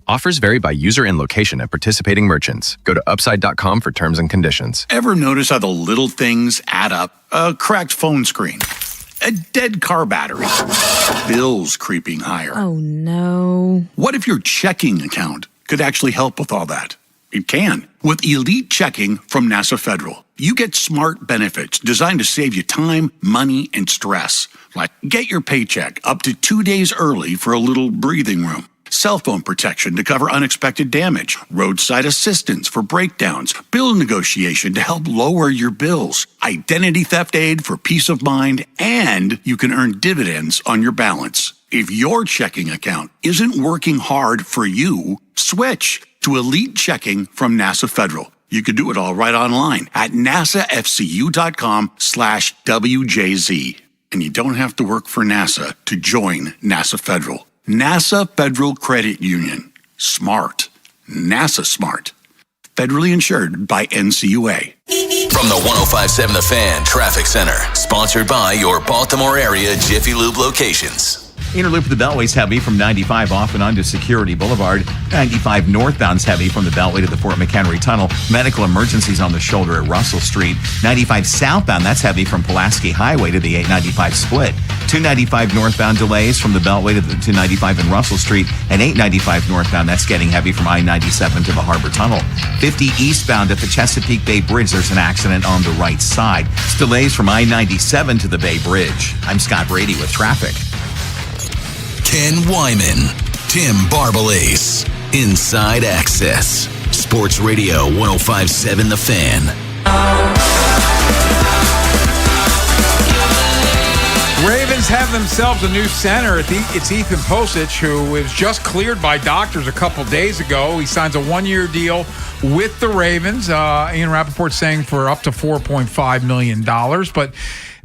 Speaker 37: Offers vary by user and location at participating merchants. Go to upside.com for terms and conditions.
Speaker 38: Ever notice how the little things add up? A cracked phone screen, a dead car battery, bills creeping higher.
Speaker 27: Oh, no.
Speaker 38: What if your checking account could actually help with all that? It can. With Elite Checking from NASA Federal, you get smart benefits designed to save you time, money, and stress. Like get your paycheck up to 2 days early for a little breathing room. Cell phone protection to cover unexpected damage, roadside assistance for breakdowns, bill negotiation to help lower your bills, identity theft aid for peace of mind, and you can earn dividends on your balance. If your checking account isn't working hard for you, switch to Elite Checking from NASA Federal. You can do it all right online at nasafcu.com/WJZ. And you don't have to work for NASA to join NASA Federal. NASA Federal Credit Union. Smart. NASA smart. Federally insured by NCUA.
Speaker 4: From the 105.7 The Fan Traffic Center. Sponsored by your Baltimore area Jiffy Lube locations.
Speaker 1: Inner loop of the Beltway's heavy from 95 off and onto Security Boulevard. 95 northbound's heavy from the Beltway to the Fort McHenry Tunnel. Medical emergencies on the shoulder at Russell Street. 95 southbound, that's heavy from Pulaski Highway to the 895 split. 295 northbound delays from the Beltway to the 295 in Russell Street. And 895 northbound, that's getting heavy from I-97 to the Harbor Tunnel. 50 eastbound at the Chesapeake Bay Bridge, there's an accident on the right side. It's delays from I-97 to the Bay Bridge. I'm Scott Brady with traffic.
Speaker 4: Ken Wyman, Tim Barbalace, Inside Access, Sports Radio 105.7 The Fan.
Speaker 3: Ravens have themselves a new center. It's Ethan Posich, who was just cleared by doctors a couple days ago. He signs a one-year deal with the Ravens. Ian Rappaport saying for up to $4.5 million. But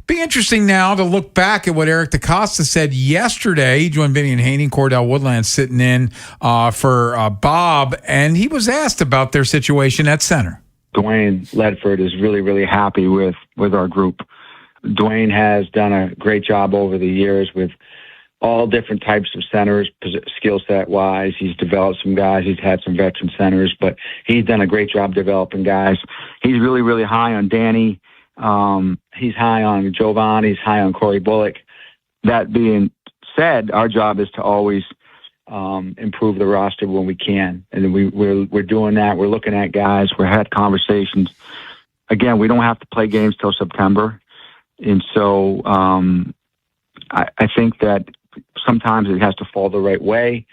Speaker 3: be interesting now to look back at what Eric DeCosta said yesterday. He joined Vinny Haynie, Cordell Woodland sitting in for Bob, and he was asked about their situation at center.
Speaker 5: Dwayne Ledford is really, really happy with our group. Dwayne has done a great job over the years with all different types of centers, skill set wise. He's developed some guys. He's had some veteran centers, but he's done a great job developing guys. He's really, really high on Danny. He's high on Jovan. He's high on Corey Bullock. That being said, our job is to always improve the roster when we can, and we're doing that. We're looking at guys. We're had conversations. Again, we don't have to play games till September, and so I think that sometimes it has to fall the right way,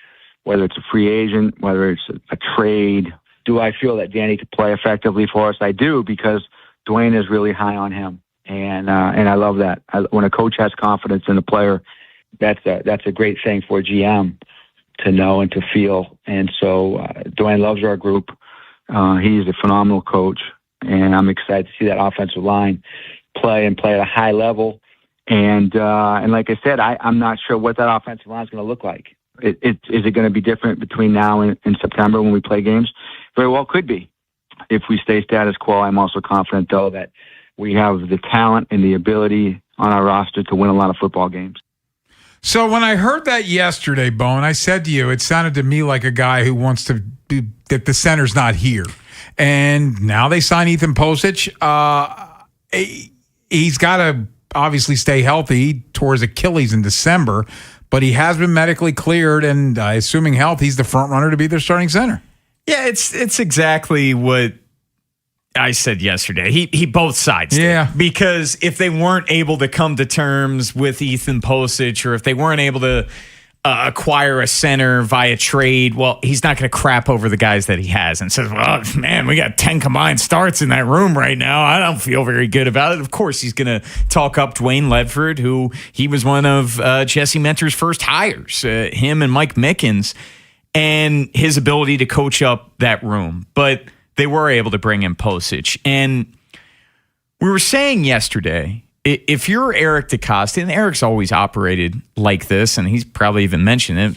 Speaker 5: whether it's a free agent, whether it's a trade. Do I feel that Danny could play effectively for us? I do, because Dwayne is really high on him, and I love that. When a coach has confidence in a player, that's a great thing for a GM to know and to feel. And so Dwayne loves our group. He's a phenomenal coach, and I'm excited to see that offensive line play at a high level. And like I said, I'm not sure what that offensive line is going to look like. Is it going to be different between now and September when we play games? Very well could be. If we stay status quo, I'm also confident, though, that we have the talent and the ability on our roster to win a lot of football games.
Speaker 3: So when I heard that yesterday, Bone, I said to you, it sounded to me like a guy who wants to be, that the center's not here. And now they sign Ethan Posich. He's got to obviously stay healthy. He tore his Achilles in December, but he has been medically cleared, and assuming health, he's the front runner to be their starting center.
Speaker 34: Yeah, it's exactly what I said yesterday. He both sides
Speaker 3: did.
Speaker 34: Because if they weren't able to come to terms with Ethan Posich, or if they weren't able to acquire a center via trade, well, he's not going to crap over the guys that he has and says, well, man, we got 10 combined starts in that room right now. I don't feel very good about it. Of course, he's going to talk up Dwayne Ledford, who he was one of Jesse Mentor's first hires, him and Mike Mickens, and his ability to coach up that room. But they were able to bring in Posich. And we were saying yesterday, if you're Eric DeCosta, and Eric's always operated like this, and he's probably even mentioned it,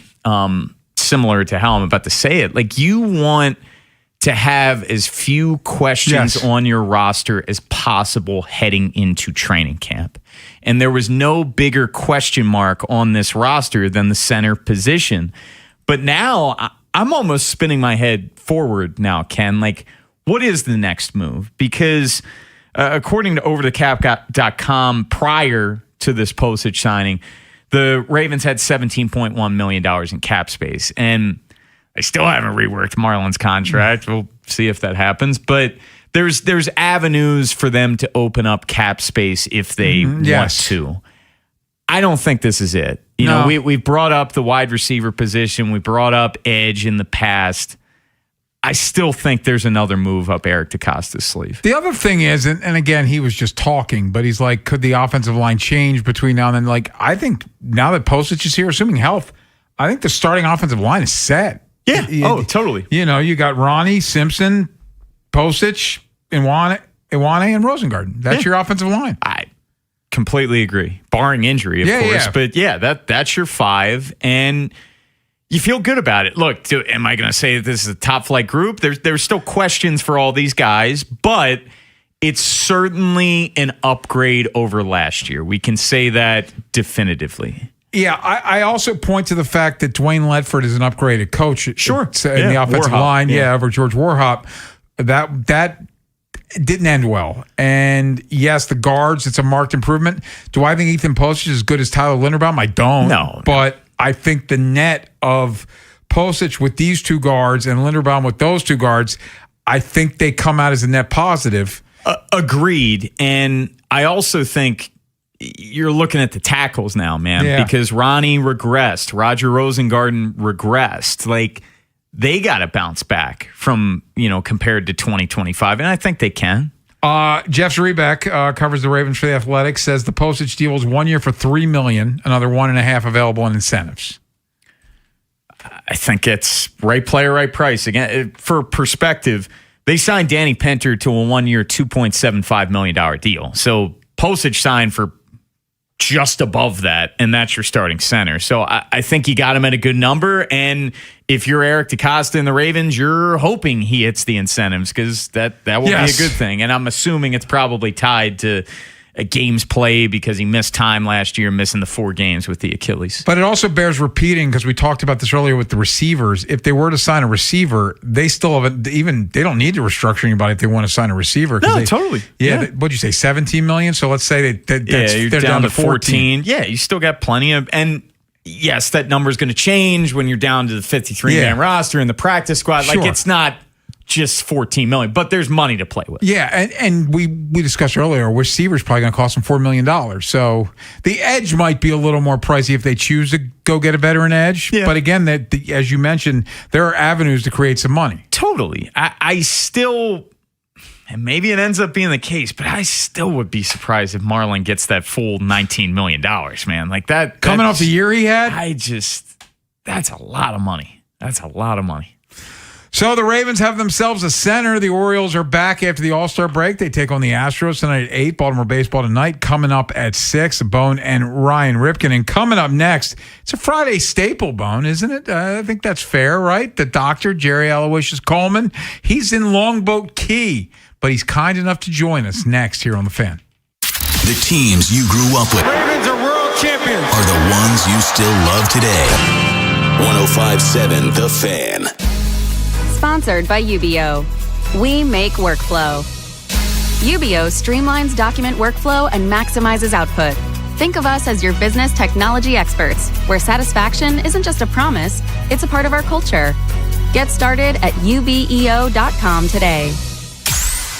Speaker 34: similar to how I'm about to say it, like, you want to have as few questions on your roster as possible heading into training camp. And there was no bigger question mark on this roster than the center position. But now I'm almost spinning my head forward now, Ken. Like, what is the next move? Because according to overthecap.com, prior to this Posich signing, the Ravens had $17.1 million in cap space. And they still haven't reworked Marlon's contract. We'll see if that happens. But there's avenues for them to open up cap space if they want to. I don't think this is it. You know, we've brought up the wide receiver position. We brought up edge in the past. I still think there's another move up Eric DeCosta's sleeve.
Speaker 3: The other thing is, and again, he was just talking, but he's like, could the offensive line change between now and then? Like, I think now that Posich is here, assuming health, I think the starting offensive line is set.
Speaker 34: Yeah. Totally.
Speaker 3: You know, you got Ronnie, Simpson, Posich, Iwane, and Rosengarten. That's your offensive line.
Speaker 34: I completely agree, barring injury, of course.
Speaker 3: Yeah.
Speaker 34: But that's your five, and you feel good about it. Look, am I going to say that this is a top flight group? There's still questions for all these guys, but it's certainly an upgrade over last year. We can say that definitively.
Speaker 3: Yeah, I also point to the fact that Dwayne Ledford is an upgraded coach.
Speaker 2: Sure.
Speaker 3: In the offensive line. Yeah, over George Warhop. That didn't end well. And yes, the guards, it's a marked improvement. Do I think Ethan Postage is as good as Tyler Linderbaum? I don't.
Speaker 2: No.
Speaker 3: But I think the net of Postage with these two guards and Linderbaum with those two guards, I think they come out as a net positive.
Speaker 2: Agreed. And I also think you're looking at the tackles now, man, because Ronnie regressed. Roger Rosengarten regressed. Like, they got to bounce back from, compared to 2025. And I think they can.
Speaker 3: Jeff Zrebeck covers the Ravens for The Athletic, says the Postage deal is 1 year for $3 million, another 1.5 available in incentives.
Speaker 2: I think it's right player, right price. Again, for perspective, they signed Danny Pinter to a 1 year, $2.75 million deal. So Postage signed for just above that, and that's your starting center. So I think you got him at a good number. And if you're Eric DeCosta and the Ravens, you're hoping he hits the incentives because that will be a good thing. And I'm assuming it's probably tied to a games play because he missed time last year, missing the 4 games with the Achilles.
Speaker 3: But it also bears repeating because we talked about this earlier with the receivers. If they were to sign a receiver, they still have they don't need to restructure anybody if they want to sign a receiver.
Speaker 2: Totally.
Speaker 3: Yeah. What'd you say, $17 million? So let's say
Speaker 2: you're down to 14. Yeah, you still got plenty of, and yes, that number is going to change when you're down to the 53-man roster in the practice squad. Like, it's not just $14 million, but there's money to play with.
Speaker 3: Yeah, and we discussed earlier, receiver's probably going to cost them $4 million. So the edge might be a little more pricey if they choose to go get a veteran edge. Yeah. But again, as you mentioned, there are avenues to create some money.
Speaker 2: Totally. I still, and maybe it ends up being the case, but I still would be surprised if Marlon gets that full $19 million, man. Like that.
Speaker 3: Coming off the year he had?
Speaker 2: That's a lot of money. That's a lot of money.
Speaker 3: So the Ravens have themselves a center. The Orioles are back after the All-Star break. They take on the Astros tonight at 8. Baltimore baseball tonight. Coming up at 6, Bone and Ryan Ripken. And coming up next, it's a Friday staple, Bone, isn't it? I think that's fair, right? The doctor, Jerry Aloysius Coleman, he's in Longboat Key, but he's kind enough to join us next here on The Fan.
Speaker 4: The teams you grew up with.
Speaker 6: Ravens are world champions.
Speaker 4: Are the ones you still love today. 105.7 The Fan.
Speaker 16: Sponsored by UBO. We make workflow. UBO streamlines document workflow and maximizes output. Think of us as your business technology experts, where satisfaction isn't just a promise, it's a part of our culture. Get started at ubeo.com today.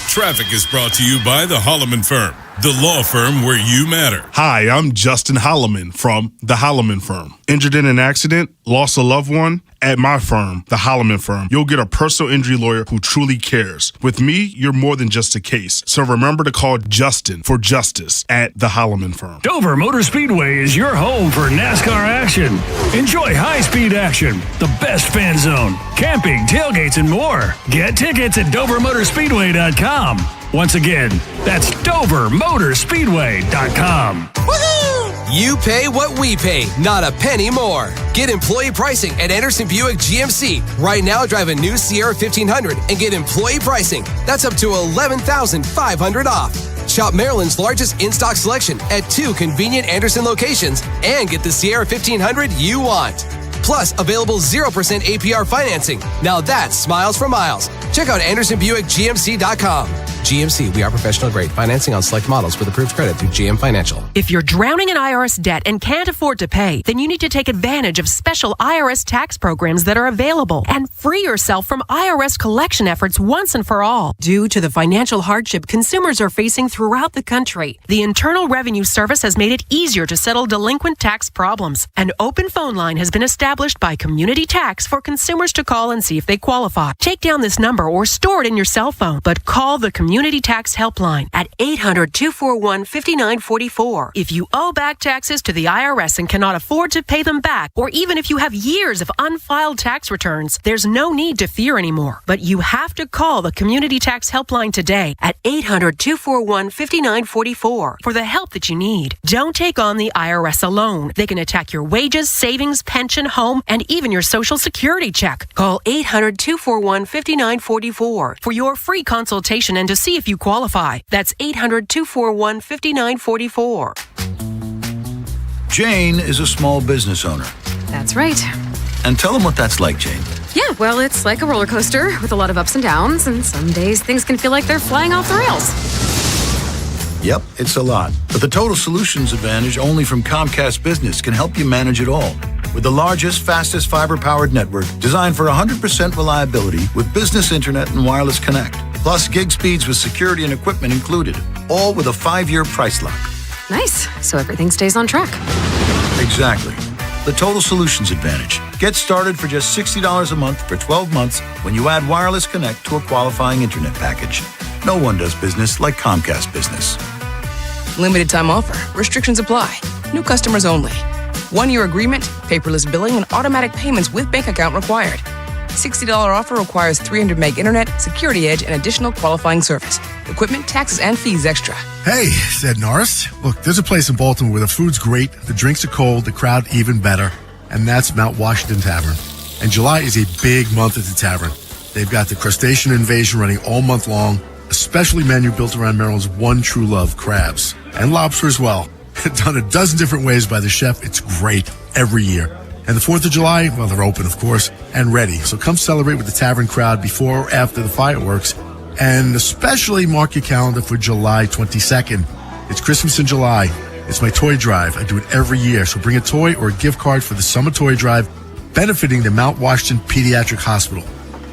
Speaker 7: Traffic is brought to you by the Holloman Firm, the law firm where you matter.
Speaker 8: Hi, I'm Justin Holloman from the Holloman Firm. Injured in an accident, lost a loved one? At my firm, the Holloman Firm, you'll get a personal injury lawyer who truly cares. With me, you're more than just a case. So remember to call Justin for justice at the Holloman Firm.
Speaker 34: Dover Motor Speedway is your home for NASCAR action. Enjoy high-speed action, the best fan zone, camping, tailgates, and more. Get tickets at DoverMotorspeedway.com. Once again, that's DoverMotorspeedway.com.
Speaker 9: Woohoo! You pay what we pay, not a penny more. Get employee pricing at Anderson Buick GMC. Right now, drive a new Sierra 1500 and get employee pricing. That's up to $11,500 off. Shop Maryland's largest in-stock selection at 2 convenient Anderson locations and get the Sierra 1500 you want. Plus, available 0% APR financing. Now that's smiles for miles. Check out AndersonBuickGMC.com. GMC, we are professional grade. Financing on select models with approved credit through GM Financial.
Speaker 10: If you're drowning in IRS debt and can't afford to pay, then you need to take advantage of special IRS tax programs that are available and free yourself from IRS collection efforts once and for all. Due to the financial hardship consumers are facing throughout the country, the Internal Revenue Service has made it easier to settle delinquent tax problems. An open phone line has been established by Community Tax for consumers to call and see if they qualify. Take down this number or store it in your cell phone, but call the Community Tax Helpline at 800-241-5944. If you owe back taxes to the IRS and cannot afford to pay them back, or even if you have years of unfiled tax returns, there's no need to fear anymore. But you have to call the Community Tax Helpline today at 800-241-5944 for the help that you need. Don't take on the IRS alone. They can attack your wages, savings, pension, home, and even your Social Security check. Call 800-241-5944 for your free consultation and to see if you qualify. That's 800-241-5944.
Speaker 6: Jane is a small business owner.
Speaker 11: That's right.
Speaker 6: And tell them what that's like, Jane.
Speaker 11: Yeah, well, it's like a roller coaster with a lot of ups and downs, and some days things can feel like they're flying off the rails.
Speaker 6: Yep, it's a lot. But the Total Solutions Advantage only from Comcast Business can help you manage it all. With the largest, fastest fiber-powered network designed for 100% reliability with business internet and wireless connect. Plus gig speeds with security and equipment included. All with a 5-year price lock.
Speaker 11: Nice. So everything stays on track.
Speaker 6: Exactly. The Total Solutions Advantage. Get started for just $60 a month for 12 months when you add wireless connect to a qualifying internet package. No one does business like Comcast Business.
Speaker 12: Limited time offer. Restrictions apply. New customers only. 1-year agreement, paperless billing, and automatic payments with bank account required. $60 offer requires 300 meg internet, security edge, and additional qualifying service. Equipment, taxes, and fees extra.
Speaker 13: Hey, said Norris. Look, there's a place in Baltimore where the food's great, the drinks are cold, the crowd even better, and that's Mount Washington Tavern. And July is a big month at the tavern. They've got the crustacean invasion running all month long, a specialty menu built around Maryland's one true love, crabs, and lobster as well. Done a dozen different ways by the chef. It's great every year. And the 4th of July, well, they're open, of course, and ready. So come celebrate with the tavern crowd before or after the fireworks. And especially mark your calendar for July 22nd. It's Christmas in July. It's my toy drive. I do it every year. So bring a toy or a gift card for the summer toy drive, benefiting the Mount Washington Pediatric Hospital.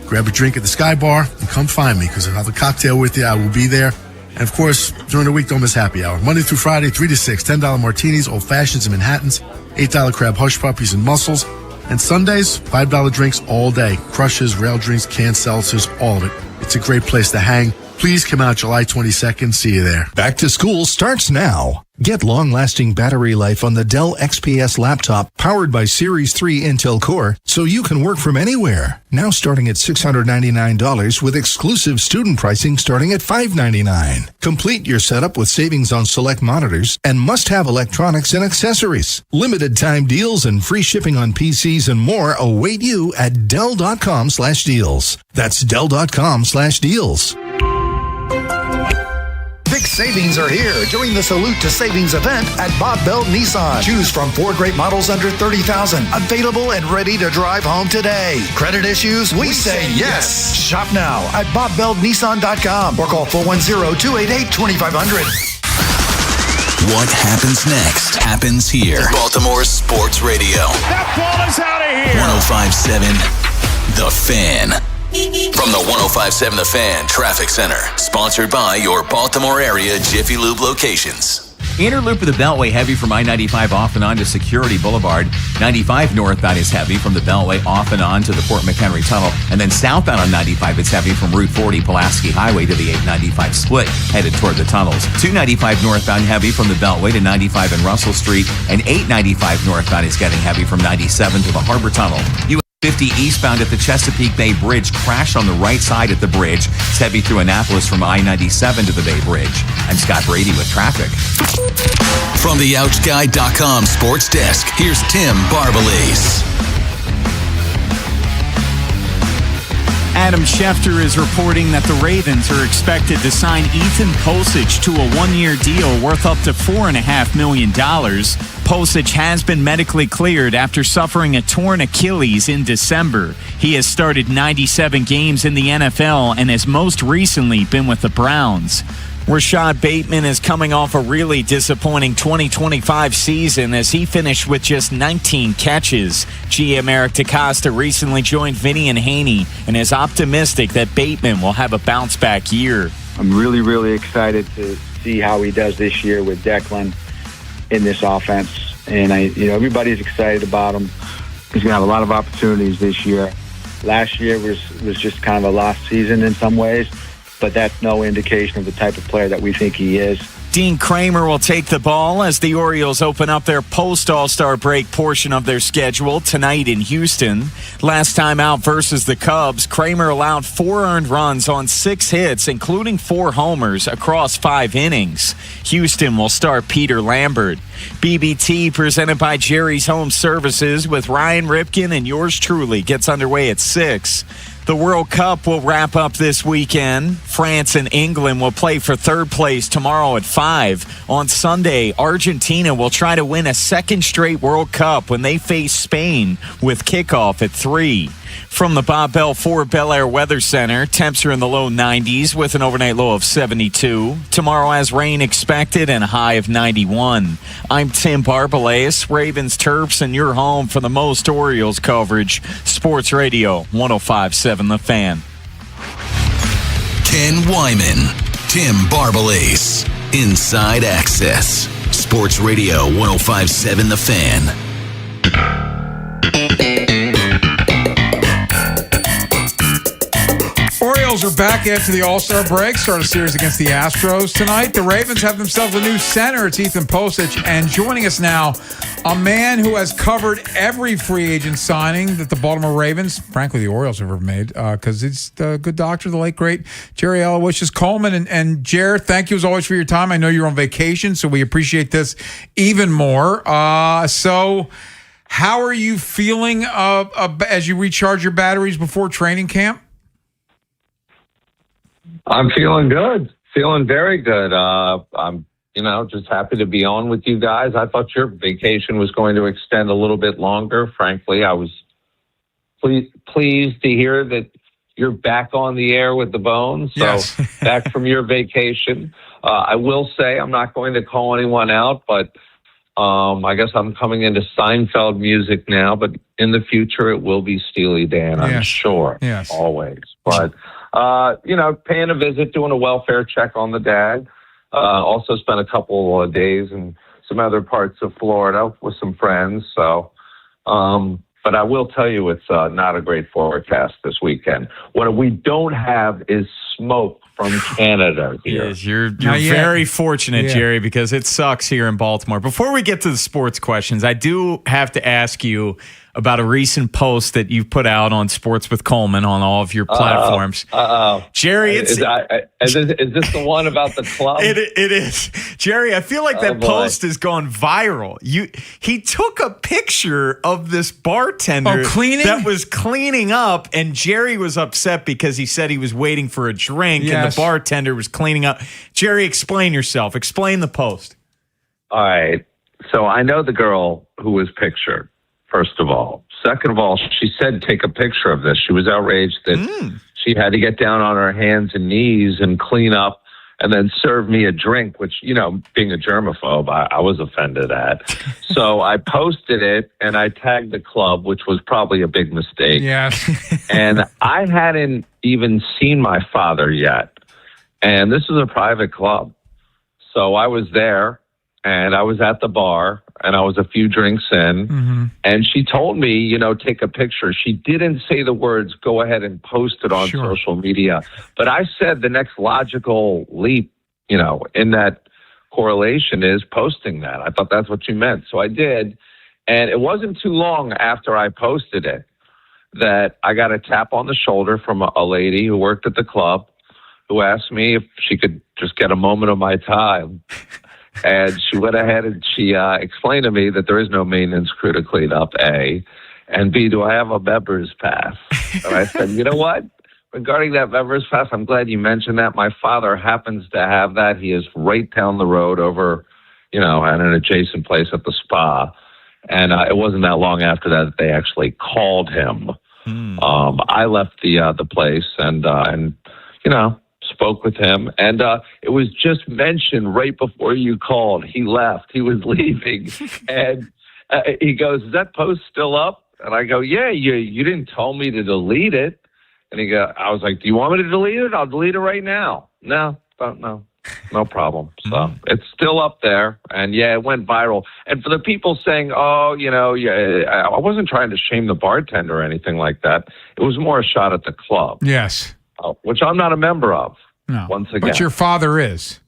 Speaker 13: Grab a drink at the Sky Bar and come find me because I'll have a cocktail with you. I will be there. And of course, during the week, don't miss happy hour. Monday through Friday, 3 to 6, $10 martinis, old fashions and Manhattans, $8 crab hush puppies and mussels. And Sundays, $5 drinks all day. Crushes, rail drinks, canned seltzers, all of it. It's a great place to hang. Please come out July 22nd. See you there.
Speaker 14: Back to school starts now. Get long-lasting battery life on the Dell XPS laptop powered by Series 3 Intel Core so you can work from anywhere. Now starting at $699 with exclusive student pricing starting at $599. Complete your setup with savings on select monitors and must-have electronics and accessories. Limited time deals and free shipping on PCs and more await you at Dell.com/deals. That's Dell.com/deals.
Speaker 15: Big savings are here during the Salute to Savings event at Bob Bell Nissan. Choose from 4 great models under $30,000. Available and ready to drive home today. Credit issues? We say yes. Shop now at BobBellNissan.com or call 410-288-2500.
Speaker 4: What happens next happens here. Baltimore Sports Radio.
Speaker 34: That ball is out of here.
Speaker 4: 105.7 The Fan. From the 105.7 The Fan Traffic Center, sponsored by your Baltimore area Jiffy Lube locations.
Speaker 1: Inner loop of the Beltway heavy from I-95 off and on to Security Boulevard. 95 northbound is heavy from the Beltway off and on to the Fort McHenry Tunnel. And then southbound on 95, it's heavy from Route 40 Pulaski Highway to the 895 split, headed toward the tunnels. 295 northbound heavy from the Beltway to 95 and Russell Street. And 895 northbound is getting heavy from 97 to the Harbor Tunnel. 50 eastbound at the Chesapeake Bay Bridge. Crash on the right side at the bridge. It's heavy through Annapolis from I-97 to the Bay Bridge. I'm Scott Brady with traffic.
Speaker 4: From the OutGuy.com sports desk, here's Tim Barbalese.
Speaker 2: Adam Schefter is reporting that the Ravens are expected to sign Ethan Posich to a 1-year deal worth up to $4.5 million. Posich has been medically cleared after suffering a torn Achilles in December. He has started 97 games in the NFL and has most recently been with the Browns. Rashad Bateman is coming off a really disappointing 2025 season as he finished with just 19 catches. GM Eric DeCosta recently joined Vinny and Haynie and is optimistic that Bateman will have a bounce-back year.
Speaker 5: I'm really, really excited to see how he does this year with Declan in this offense. And everybody's excited about him. He's going to have a lot of opportunities this year. Last year was just kind of a lost season in some ways, but that's no indication of the type of player that we think he is.
Speaker 2: Dean Kramer will take the ball as the Orioles open up their post-All-Star break portion of their schedule tonight in Houston. Last time out versus the Cubs, Kramer allowed 4 earned runs on 6 hits, including 4 homers across 5 innings. Houston will start Peter Lambert. BBT presented by Jerry's Home Services with Ryan Ripken and yours truly gets underway at 6. The World Cup will wrap up this weekend. France and England will play for third place tomorrow at 5. On Sunday, Argentina will try to win a second straight World Cup when they face Spain with kickoff at 3. From the Bob Bell Ford Bel Air Weather Center, temps are in the low 90s with an overnight low of 72. Tomorrow has rain expected and a high of 91. I'm Tim Barbalace, Ravens, Terps, and your home for the most Orioles coverage. Sports Radio 105.7 The Fan.
Speaker 4: Ken Wyman, Tim Barbalace, Inside Access. Sports Radio 105.7 The Fan.
Speaker 3: Orioles are back after the All-Star break. Start a series against the Astros tonight. The Ravens have themselves a new center. It's Ethan Posich. And joining us now, a man who has covered every free agent signing that the Baltimore Ravens, frankly, the Orioles have ever made, because it's the good doctor, the late, great Jerry Aloysius Coleman. And Jer, thank you as always for your time. I know you're on vacation, so we appreciate this even more. So how are you feeling as you recharge your batteries before training camp?
Speaker 17: I'm feeling good, feeling very good. I'm, just happy to be on with you guys. I thought your vacation was going to extend a little bit longer. Frankly, I was pleased to hear that you're back on the air with the Bones. So yes. Back from your vacation. I will say I'm not going to call anyone out, but I guess I'm coming into Seinfeld music now, but in the future it will be Steely Dan, I'm sure. Yes. Always. But paying a visit, doing a welfare check on the dad. Also spent a couple of days in some other parts of Florida with some friends. So, but I will tell you, it's not a great forecast this weekend. What we don't have is smoke from Canada here.
Speaker 2: Yes, you're very fortunate, Jerry, because it sucks here in Baltimore. Before we get to the sports questions, I do have to ask you about a recent post that you've put out on Sports with Coleman on all of your platforms. Jerry,
Speaker 17: is this the one about the club?
Speaker 2: It is. Jerry, I feel like that post has gone viral. He took a picture of this bartender that was cleaning up, and Jerry was upset because he said he was waiting for a drink, and the bartender was cleaning up. Jerry, explain yourself. Explain the post.
Speaker 17: All right. So I know the girl who was pictured. First of all. Second of all, she said take a picture of this. She was outraged that she had to get down on her hands and knees and clean up and then serve me a drink, which, being a germaphobe, I was offended at. So I posted it and I tagged the club, which was probably a big mistake.
Speaker 3: Yes.
Speaker 17: And I hadn't even seen my father yet. And this is a private club. So I was there. And I was at the bar, and I was a few drinks in, and she told me, take a picture. She didn't say the words, go ahead and post it on social media. But I said the next logical leap, in that correlation is posting that. I thought that's what you meant. So I did. And it wasn't too long after I posted it that I got a tap on the shoulder from a lady who worked at the club who asked me if she could just get a moment of my time. And she went ahead and she explained to me that there is no maintenance crew to clean up, A. And B, do I have a member's pass? And I said, you know what? Regarding that member's pass, I'm glad you mentioned that. My father happens to have that. He is right down the road over, at an adjacent place at the spa. And it wasn't that long after that they actually called him. I left the place and spoke with him, and it was just mentioned right before you called. He left. He was leaving, and he goes, "Is that post still up?" And I go, "Yeah, you didn't tell me to delete it." And I was like, "Do you want me to delete it? I'll delete it right now." No problem. So it's still up there, and it went viral. And for the people saying, I wasn't trying to shame the bartender or anything like that. It was more a shot at the club.
Speaker 3: Yes.
Speaker 17: Which I'm not a member of, once again.
Speaker 3: But your father is.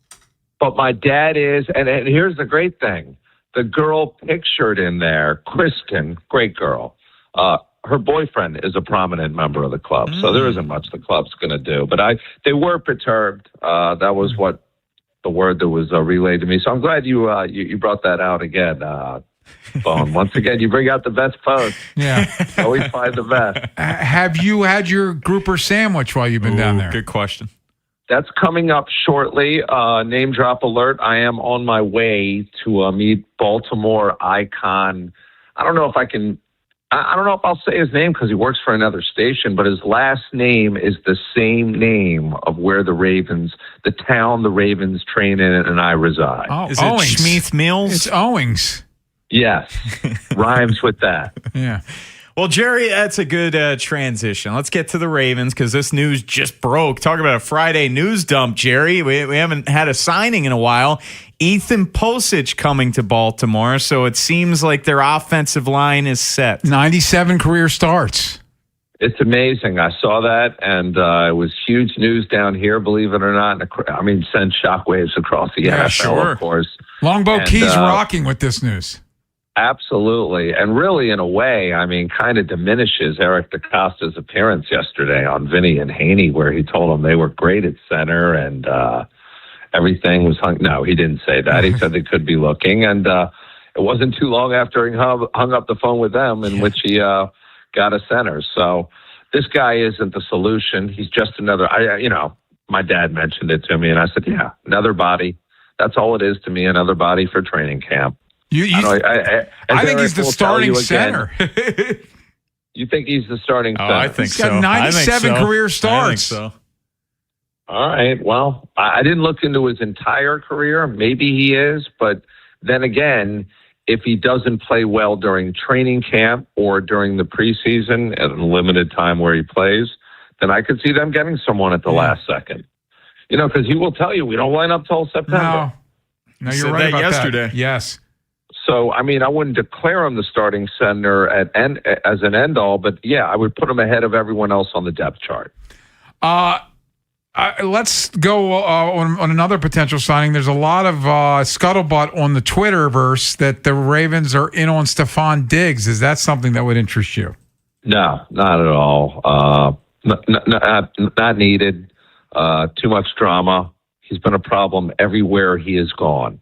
Speaker 17: But my dad is, and here's the great thing. The girl pictured in there, Kristen, great girl, her boyfriend is a prominent member of the club, so there isn't much the club's going to do. But they were perturbed. That was what the word that was relayed to me. So I'm glad you brought that out again. phone. Once again, you bring out the best post.
Speaker 3: Yeah.
Speaker 17: Always find the best.
Speaker 3: Have you had your grouper sandwich while you've been down there?
Speaker 2: Good question.
Speaker 17: That's coming up shortly. Name drop alert. I am on my way to meet Baltimore icon. I don't know if I'll say his name because he works for another station, but his last name is the same name of where the town the Ravens train in and I reside.
Speaker 3: Oh,
Speaker 2: Is it Schmeath Mills?
Speaker 3: It's Owings.
Speaker 17: Yes. Rhymes with that.
Speaker 3: Yeah.
Speaker 2: Well, Jerry, that's a good transition. Let's get to the Ravens because this news just broke. Talk about a Friday news dump, Jerry. We haven't had a signing in a while. Ethan Posich coming to Baltimore, so it seems like their offensive line is set.
Speaker 3: 97 career starts.
Speaker 17: It's amazing. I saw that, and it was huge news down here, believe it or not. Sent shockwaves across the NFL,
Speaker 3: sure.
Speaker 17: Of course.
Speaker 3: Longbow Key's rocking with this news.
Speaker 17: Absolutely. And really, in a way, kind of diminishes Eric DeCosta's appearance yesterday on Vinny and Haynie, where he told them they were great at center and everything was hung. No, he didn't say that. He said they could be looking. And it wasn't too long after he hung up the phone with them in which he got a center. So this guy isn't the solution. He's just another, my dad mentioned it to me, and I said, yeah, another body. That's all it is to me, another body for training camp.
Speaker 3: I think he's the starting center.
Speaker 17: You think he's the starting center?
Speaker 2: I think so.
Speaker 3: He's got 97 career starts.
Speaker 2: I think so.
Speaker 17: All right. Well, I didn't look into his entire career. Maybe he is. But then again, if he doesn't play well during training camp or during the preseason at a limited time where he plays, then I could see them getting someone at the last second. Because he will tell you, we don't line up till September.
Speaker 3: No, you're right about
Speaker 2: yesterday.
Speaker 3: That. Yes.
Speaker 17: So, I wouldn't declare him the starting center as an end-all, but, yeah, I would put him ahead of everyone else on the depth chart.
Speaker 3: Let's go on another potential signing. There's a lot of scuttlebutt on the Twitterverse that the Ravens are in on Stephon Diggs. Is that something that would interest you?
Speaker 17: No, not at all. Not needed. Too much drama. He's been a problem everywhere he has gone.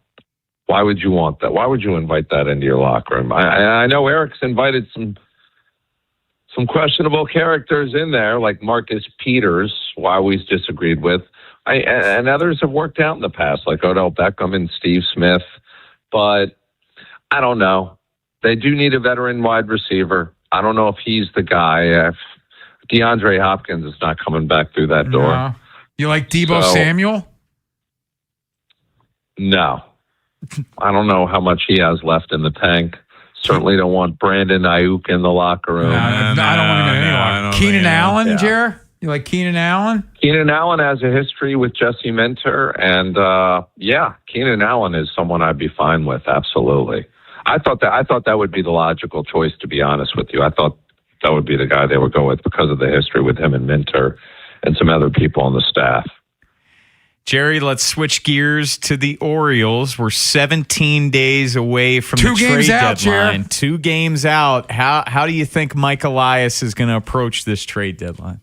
Speaker 17: Why would you want that? Why would you invite that into your locker room? I know Eric's invited some questionable characters in there, like Marcus Peters, who I always disagreed with. And others have worked out in the past, like Odell Beckham and Steve Smith. But I don't know. They do need a veteran wide receiver. I don't know if he's the guy. If DeAndre Hopkins is not coming back through that door.
Speaker 3: No. You like Deebo Samuel?
Speaker 17: No. I don't know how much he has left in the tank. Certainly don't want Brandon Ayuk in the locker room.
Speaker 3: I don't want him in any locker. Keenan Allen, Jer? You like Keenan Allen?
Speaker 17: Keenan Allen has a history with Jesse Minter, and Keenan Allen is someone I'd be fine with. Absolutely. I thought that would be the logical choice, to be honest with you. I thought that would be the guy they would go with because of the history with him and Minter and some other people on the staff.
Speaker 2: Jerry, let's switch gears to the Orioles. We're 17 days away from the trade deadline. 2 games out. How do you think Mike Elias is going to approach this trade deadline?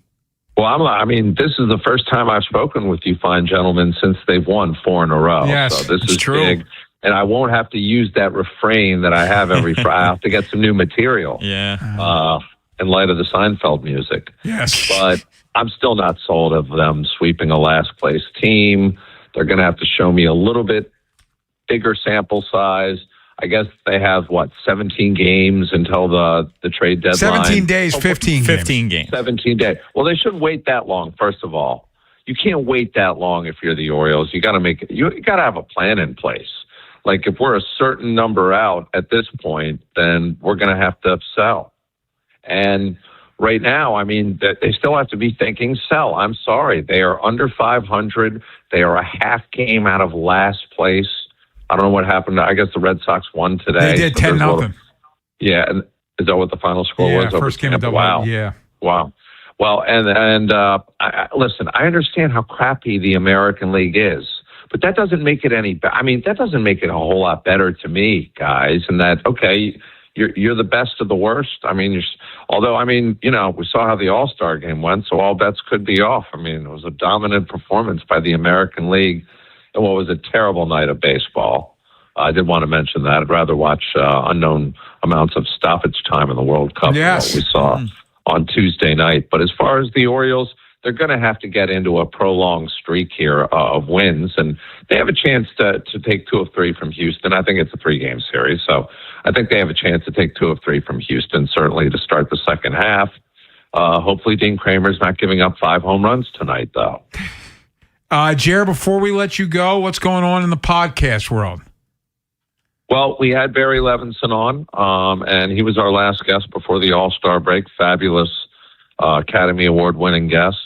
Speaker 17: Well, this is the first time I've spoken with you fine gentlemen since they've won 4 in a row.
Speaker 3: Yes,
Speaker 17: so this is
Speaker 2: true.
Speaker 17: Big. And I won't have to use that refrain that I have every Friday. I have to get some new material.
Speaker 2: Yeah.
Speaker 17: In light of the Seinfeld music.
Speaker 3: Yes.
Speaker 17: But I'm still not sold of them sweeping a last place team. They're going to have to show me a little bit bigger sample size. I guess they have 17 games until the trade deadline.
Speaker 3: 17 days, 15
Speaker 2: games.
Speaker 17: 17 days. Well, they shouldn't wait that long. First of all, you can't wait that long if you're the Orioles. You got to you got to have a plan in place. Like if we're a certain number out at this point, then we're going to have to sell. And right now, they still have to be thinking sell. I'm sorry. They are under 500. They are a half game out of last place. I don't know what happened. I guess the Red Sox won today.
Speaker 3: They did 10-0.
Speaker 17: Yeah. And is that what the final score was?
Speaker 3: First game of double.
Speaker 17: Wow.
Speaker 3: Yeah.
Speaker 17: Wow. Well, listen, I understand how crappy the American League is, but that doesn't make it any better. That doesn't make it a whole lot better to me, guys. And that, okay, you're the best of the worst. We saw how the All-Star game went, so all bets could be off. It was a dominant performance by the American League in what was a terrible night of baseball. I did want to mention that. I'd rather watch unknown amounts of stoppage time in the World Cup than what we saw on Tuesday night. But as far as the Orioles, they're going to have to get into a prolonged streak here of wins, and they have a chance to take 2 of 3 from Houston. I think it's a 3-game series, so I think they have a chance to take 2 of 3 from Houston, certainly to start the second half. Hopefully Dean Kramer's not giving up 5 home runs tonight, though.
Speaker 3: Jer, before we let you go, what's going on in the podcast world?
Speaker 17: Well, we had Barry Levinson on, and he was our last guest before the All-Star break. Fabulous Academy Award-winning guest.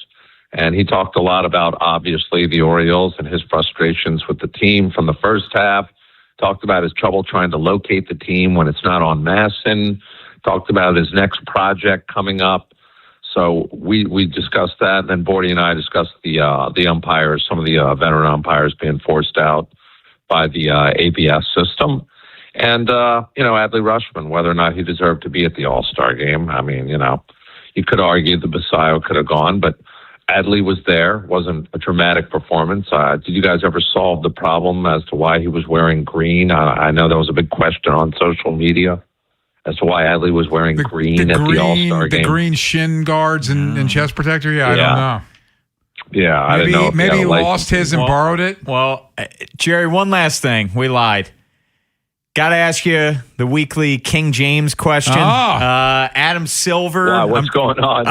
Speaker 17: And he talked a lot about, obviously, the Orioles and his frustrations with the team from the first half. Talked about his trouble trying to locate the team when it's not on Masson. Talked about his next project coming up. So we discussed that. And then Bordy and I discussed the umpires, some of the veteran umpires being forced out by the ABS system. And, Adley Rutschman, whether or not he deserved to be at the All-Star game. I mean, you could argue the Basayo could have gone, but Adley was there. Wasn't a dramatic performance. Did you guys ever solve the problem as to why he was wearing green? I know that was a big question on social media as to why Adley was wearing green at the All-Star game.
Speaker 3: The green shin guards and chest protector? Yeah, I don't know.
Speaker 17: Yeah, I don't know.
Speaker 3: Maybe he lost his and borrowed it.
Speaker 2: Well, Jerry, one last thing. We lied. Got to ask you the weekly King James question. Adam Silver.
Speaker 17: Wow, what's going on?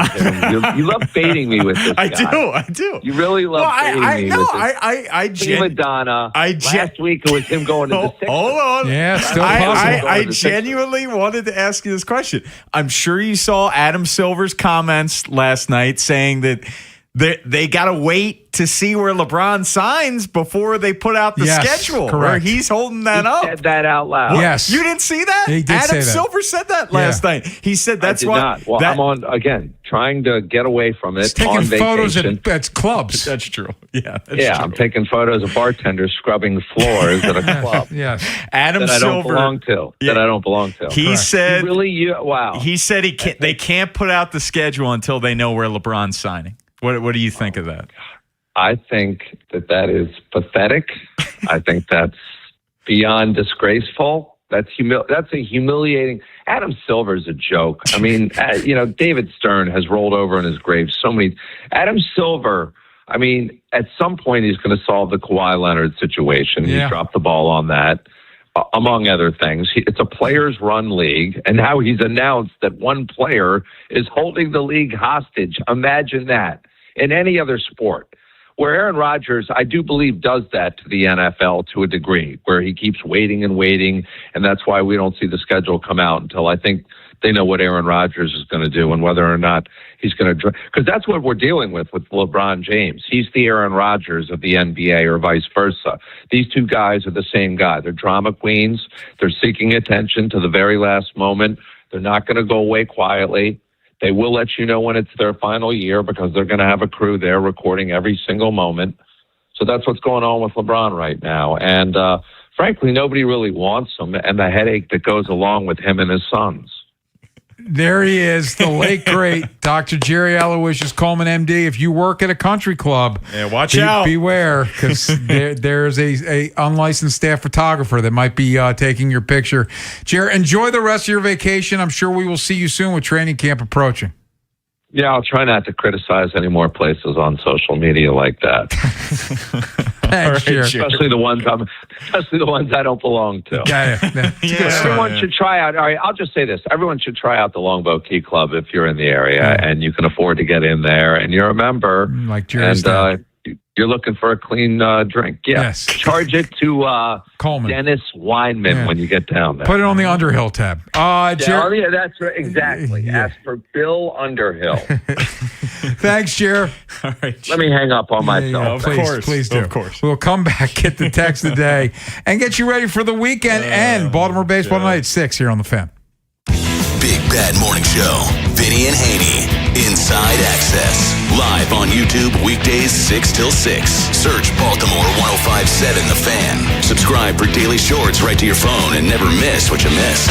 Speaker 17: You love baiting me with this guy.
Speaker 2: I do.
Speaker 17: You really love baiting me with this.
Speaker 2: Madonna.
Speaker 17: Last week it was him going to the Sixers.
Speaker 2: Hold on.
Speaker 3: Yeah, still possible.
Speaker 2: I genuinely wanted to ask you this question. I'm sure you saw Adam Silver's comments last night saying that they got to wait to see where LeBron signs before they put out the schedule.
Speaker 3: Correct.
Speaker 2: Or he's holding that up.
Speaker 17: He said that out loud.
Speaker 3: Yes.
Speaker 2: You didn't see that?
Speaker 3: He did
Speaker 2: Adam
Speaker 3: say that.
Speaker 2: Silver said that last night. He said that's why.
Speaker 17: Not. Well, I'm on, again, trying to get away from it.
Speaker 3: He's taking
Speaker 17: on
Speaker 3: photos
Speaker 17: vacation.
Speaker 3: at clubs.
Speaker 2: That's true. Yeah. That's
Speaker 17: true.
Speaker 2: true.
Speaker 17: I'm taking photos of bartenders scrubbing floors at a club.
Speaker 3: Yes.
Speaker 2: Adam
Speaker 17: that I
Speaker 2: Silver.
Speaker 17: don't belong to. That I don't belong to.
Speaker 2: He said.
Speaker 17: Wow.
Speaker 2: He said they can't put out the schedule until they know where LeBron's signing. What do you think of that?
Speaker 17: I think that is pathetic. I think that's beyond disgraceful. That's a humiliating. Adam Silver's a joke. I mean, David Stern has rolled over in his grave so many. Adam Silver, I mean, at some point he's going to solve the Kawhi Leonard situation.
Speaker 3: Yeah.
Speaker 17: He dropped the ball on that, among other things. It's a players-run league, and now he's announced that one player is holding the league hostage. Imagine that in any other sport. Where Aaron Rodgers, I do believe, does that to the NFL to a degree, where he keeps waiting and waiting, and that's why we don't see the schedule come out until I think they know what Aaron Rodgers is going to do and whether or not he's going to – because that's what we're dealing with LeBron James. He's the Aaron Rodgers of the NBA or vice versa. These two guys are the same guy. They're drama queens. They're seeking attention to the very last moment. They're not going to go away quietly. They will let you know when it's their final year because they're going to have a crew there recording every single moment. So that's what's going on with LeBron right now. And frankly, nobody really wants him and the headache that goes along with him and his sons.
Speaker 3: There he is, the late, great Dr. Jerry Aloysius Coleman, MD. If you work at a country club,
Speaker 2: watch out.
Speaker 3: Beware, because there's a unlicensed staff photographer that might be taking your picture. Jerry, enjoy the rest of your vacation. I'm sure we will see you soon with training camp approaching.
Speaker 17: Yeah, I'll try not to criticize any more places on social media like that.
Speaker 3: Thanks, Jerry.
Speaker 17: Especially the ones I don't belong to. Everyone should try out. All right, I'll just say this: everyone should try out the Longbow Key Club if you're in the area and you can afford to get in there, and you're a member.
Speaker 3: Like Jerry's dad.
Speaker 17: You're looking for a clean drink. Yes. Charge it to
Speaker 3: Coleman.
Speaker 17: Dennis Weinman when you get down there.
Speaker 3: Put it on the Underhill tab. Jerry.
Speaker 17: Yeah, that's right. Exactly. Ask for Bill Underhill.
Speaker 3: Thanks, Jerry.
Speaker 2: All right.
Speaker 17: Let me hang up on myself.
Speaker 3: Please do.
Speaker 2: Of course.
Speaker 3: We'll come back, get the text of the day, and get you ready for the weekend and Baltimore Baseball Tonight at 6 here on The Fan.
Speaker 4: Big Bad Morning Show. Vinny and Haynie. Inside Access. Live on YouTube weekdays 6 till 6. Search Baltimore 105.7 The Fan. Subscribe for daily shorts right to your phone and never miss what you missed.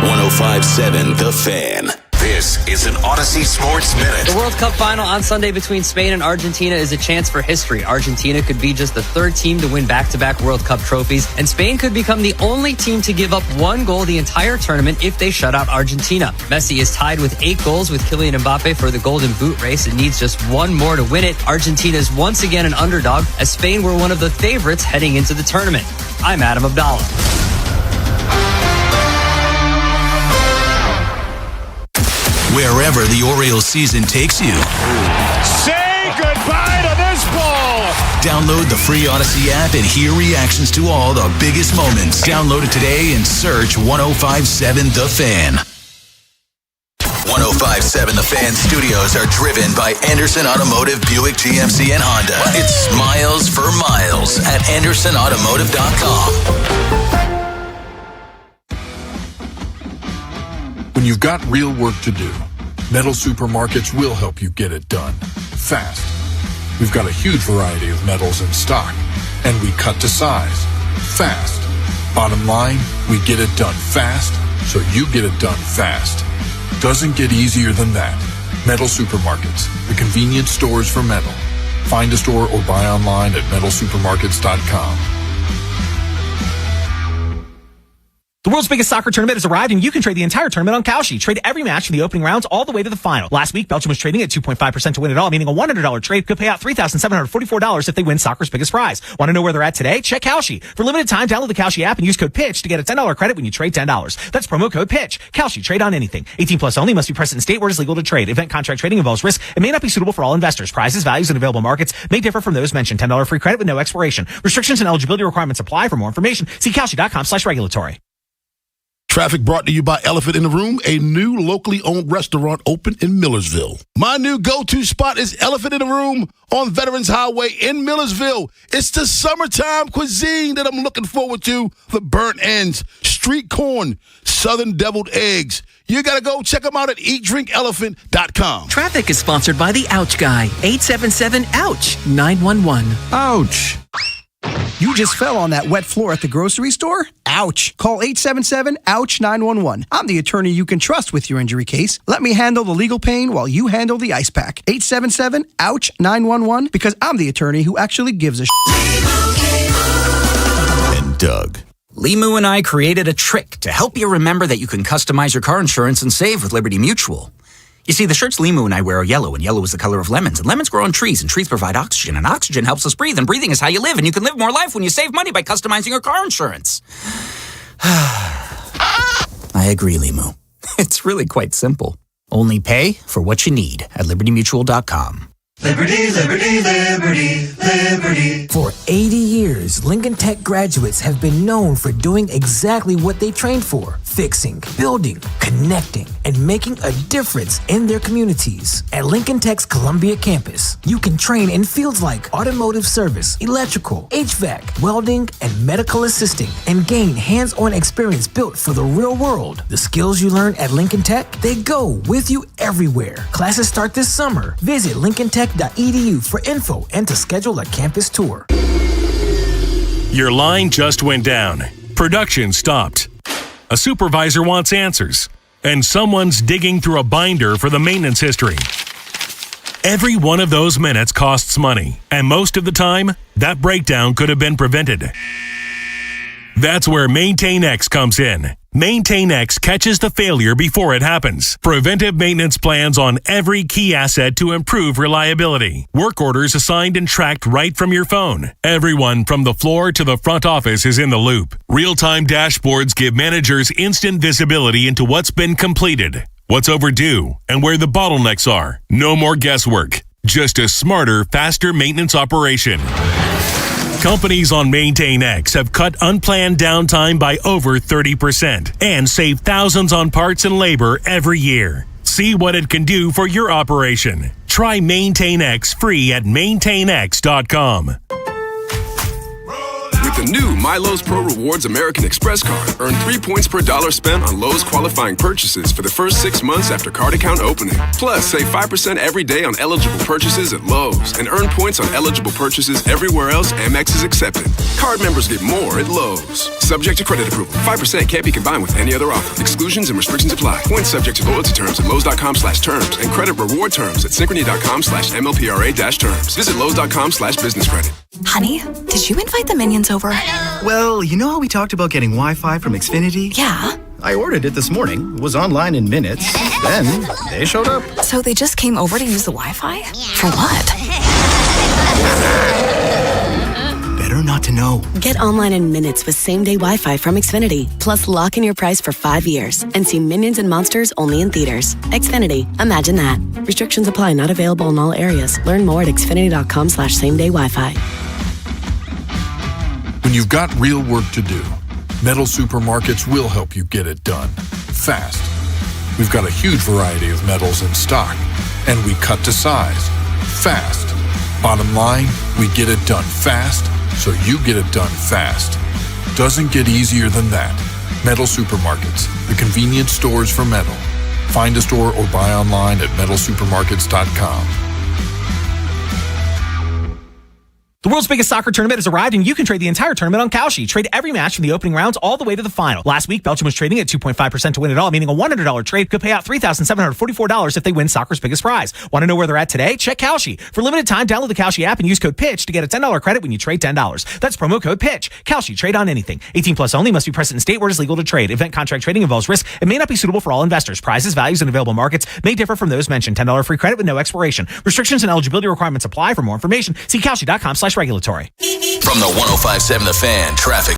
Speaker 4: 105.7 The Fan. This is an Odyssey Sports Minute.
Speaker 18: The World Cup final on Sunday between Spain and Argentina is a chance for history. Argentina could be just the third team to win back-to-back World Cup trophies, and Spain could become the only team to give up one goal the entire tournament if they shut out Argentina. Messi is tied with 8 goals with Kylian Mbappe for the Golden Boot race and needs just one more to win it. Argentina is once again an underdog, as Spain were one of the favorites heading into the tournament. I'm Adam Abdallah.
Speaker 4: Wherever the Orioles season takes you.
Speaker 34: Say goodbye to this ball.
Speaker 4: Download the free Odyssey app and hear reactions to all the biggest moments. Download it today and search 1057 The Fan. 1057 The Fan studios are driven by Anderson Automotive, Buick, GMC, and Honda. It's miles for miles at AndersonAutomotive.com.
Speaker 19: When you've got real work to do, Metal Supermarkets will help you get it done fast. We've got a huge variety of metals in stock, and we cut to size fast. Bottom line, we get it done fast, so you get it done fast. Doesn't get easier than that. Metal Supermarkets, the convenience stores for metal. Find a store or buy online at metalsupermarkets.com.
Speaker 20: The world's biggest soccer tournament has arrived, and you can trade the entire tournament on Kalshi. Trade every match from the opening rounds all the way to the final. Last week, Belgium was trading at 2.5% to win it all, meaning a $100 trade could pay out $3,744 if they win soccer's biggest prize. Want to know where they're at today? Check Kalshi. For limited time, download the Kalshi app and use code PITCH to get a $10 credit when you trade $10. That's promo code PITCH. Kalshi. Trade on anything. 18 plus only. Must be present in state where it is legal to trade. Event contract trading involves risk and may not be suitable for all investors. Prizes, values, and available markets may differ from those mentioned. $10 free credit with no expiration. Restrictions and eligibility requirements apply. For more information, see Kalshi.com/regulatory.
Speaker 21: Traffic brought to you by Elephant in the Room, a new locally owned restaurant open in Millersville. My new go-to spot is Elephant in the Room on Veterans Highway in Millersville. It's the summertime cuisine that I'm looking forward to. The burnt ends, street corn, southern deviled eggs. You got to go check them out at eatdrinkelephant.com.
Speaker 22: Traffic is sponsored by the Ouch Guy. 877-OUCH-911.
Speaker 23: Ouch. You just fell on that wet floor at the grocery store? Ouch. Call 877-OUCH-911. I'm the attorney you can trust with your injury case. Let me handle the legal pain while you handle the ice pack. 877-OUCH-911, because I'm the attorney who actually gives a
Speaker 4: And Doug.
Speaker 24: Limu and I created a trick to help you remember that you can customize your car insurance and save with Liberty Mutual. You see, the shirts Limu and I wear are yellow, and yellow is the color of lemons, and lemons grow on trees, and trees provide oxygen, and oxygen helps us breathe, and breathing is how you live, and you can live more life when you save money by customizing your car insurance. I agree, Limu. It's really quite simple. Only pay for what you need at libertymutual.com.
Speaker 25: Liberty, liberty, liberty, liberty.
Speaker 26: For 80 years, Lincoln Tech graduates have been known for doing exactly what they trained for: fixing, building, connecting, and making a difference in their communities. At Lincoln Tech's Columbia campus, you can train in fields like automotive service, electrical, HVAC, welding, and medical assisting, and gain hands-on experience built for the real world. The skills you learn at Lincoln Tech, they go with you everywhere. Classes start this summer. Visit lincolntech.edu for info and to schedule a campus tour.
Speaker 34: Your line just went down. Production stopped. A supervisor wants answers. And someone's digging through a binder for the maintenance history. Every one of those minutes costs money. And most of the time, that breakdown could have been prevented. That's where MaintainX comes in. MaintainX catches the failure before it happens. Preventive maintenance plans on every key asset to improve reliability. Work orders assigned and tracked right from your phone. Everyone from the floor to the front office is in the loop. Real-time dashboards give managers instant visibility into what's been completed, what's overdue, and where the bottlenecks are. No more guesswork. Just a smarter, faster maintenance operation. Companies on MaintainX have cut unplanned downtime by over 30% and save thousands on parts and labor every year. See what it can do for your operation. Try MaintainX free at maintainx.com.
Speaker 4: With
Speaker 6: With the new My Lowe's Pro Rewards American Express card, earn 3 points per dollar spent on Lowe's qualifying purchases for the first 6 months after card account opening. Plus, save 5% every day on eligible purchases at Lowe's and earn points on eligible purchases everywhere else Amex is accepted. Card members get more at Lowe's. Subject to credit approval. 5% can't be combined with any other offer. Exclusions and restrictions apply. Points subject to loyalty terms at Lowe's.com/terms and credit reward terms at Synchrony.com/MLPRA-terms. Visit Lowe's.com/business credit.
Speaker 7: Honey, did you invite the minions over?
Speaker 8: Well, you know how we talked about getting Wi-Fi from Xfinity?
Speaker 7: Yeah.
Speaker 8: I ordered it this morning, was online in minutes, then they showed up.
Speaker 7: So they just came over to use the Wi-Fi? For what?
Speaker 8: Better not to know.
Speaker 9: Get online in minutes with same-day Wi-Fi from Xfinity. Plus, lock in your price for 5 years and see Minions and Monsters only in theaters. Xfinity. Imagine that. Restrictions apply. Not available in all areas. Learn more at xfinity.com/same-day Wi-Fi.
Speaker 19: When you've got real work to do, Metal Supermarkets will help you get it done fast. We've got a huge variety of metals in stock, and we cut to size fast. Bottom line, we get it done fast, so you get it done fast. Doesn't get easier than that. Metal Supermarkets, the convenience stores for metal. Find a store or buy online at metalsupermarkets.com.
Speaker 20: The world's biggest soccer tournament has arrived, and you can trade the entire tournament on Kalshi. Trade every match from the opening rounds all the way to the final. Last week, Belgium was trading at 2.5% to win it all, meaning a $100 trade could pay out $3,744 if they win soccer's biggest prize. Want to know where they're at today? Check Kalshi. For limited time, download the Kalshi app and use code PITCH to get a $10 credit when you trade $10. That's promo code PITCH. Kalshi, trade on anything. 18 plus only, must be present in state where it is legal to trade. Event contract trading involves risk and may not be suitable for all investors. Prizes, values, and available markets may differ from those mentioned. $10 free credit with no expiration. Restrictions and eligibility requirements apply. For more information, see Kalshi.com/regulatory.
Speaker 4: From the 105.7 The Fan traffic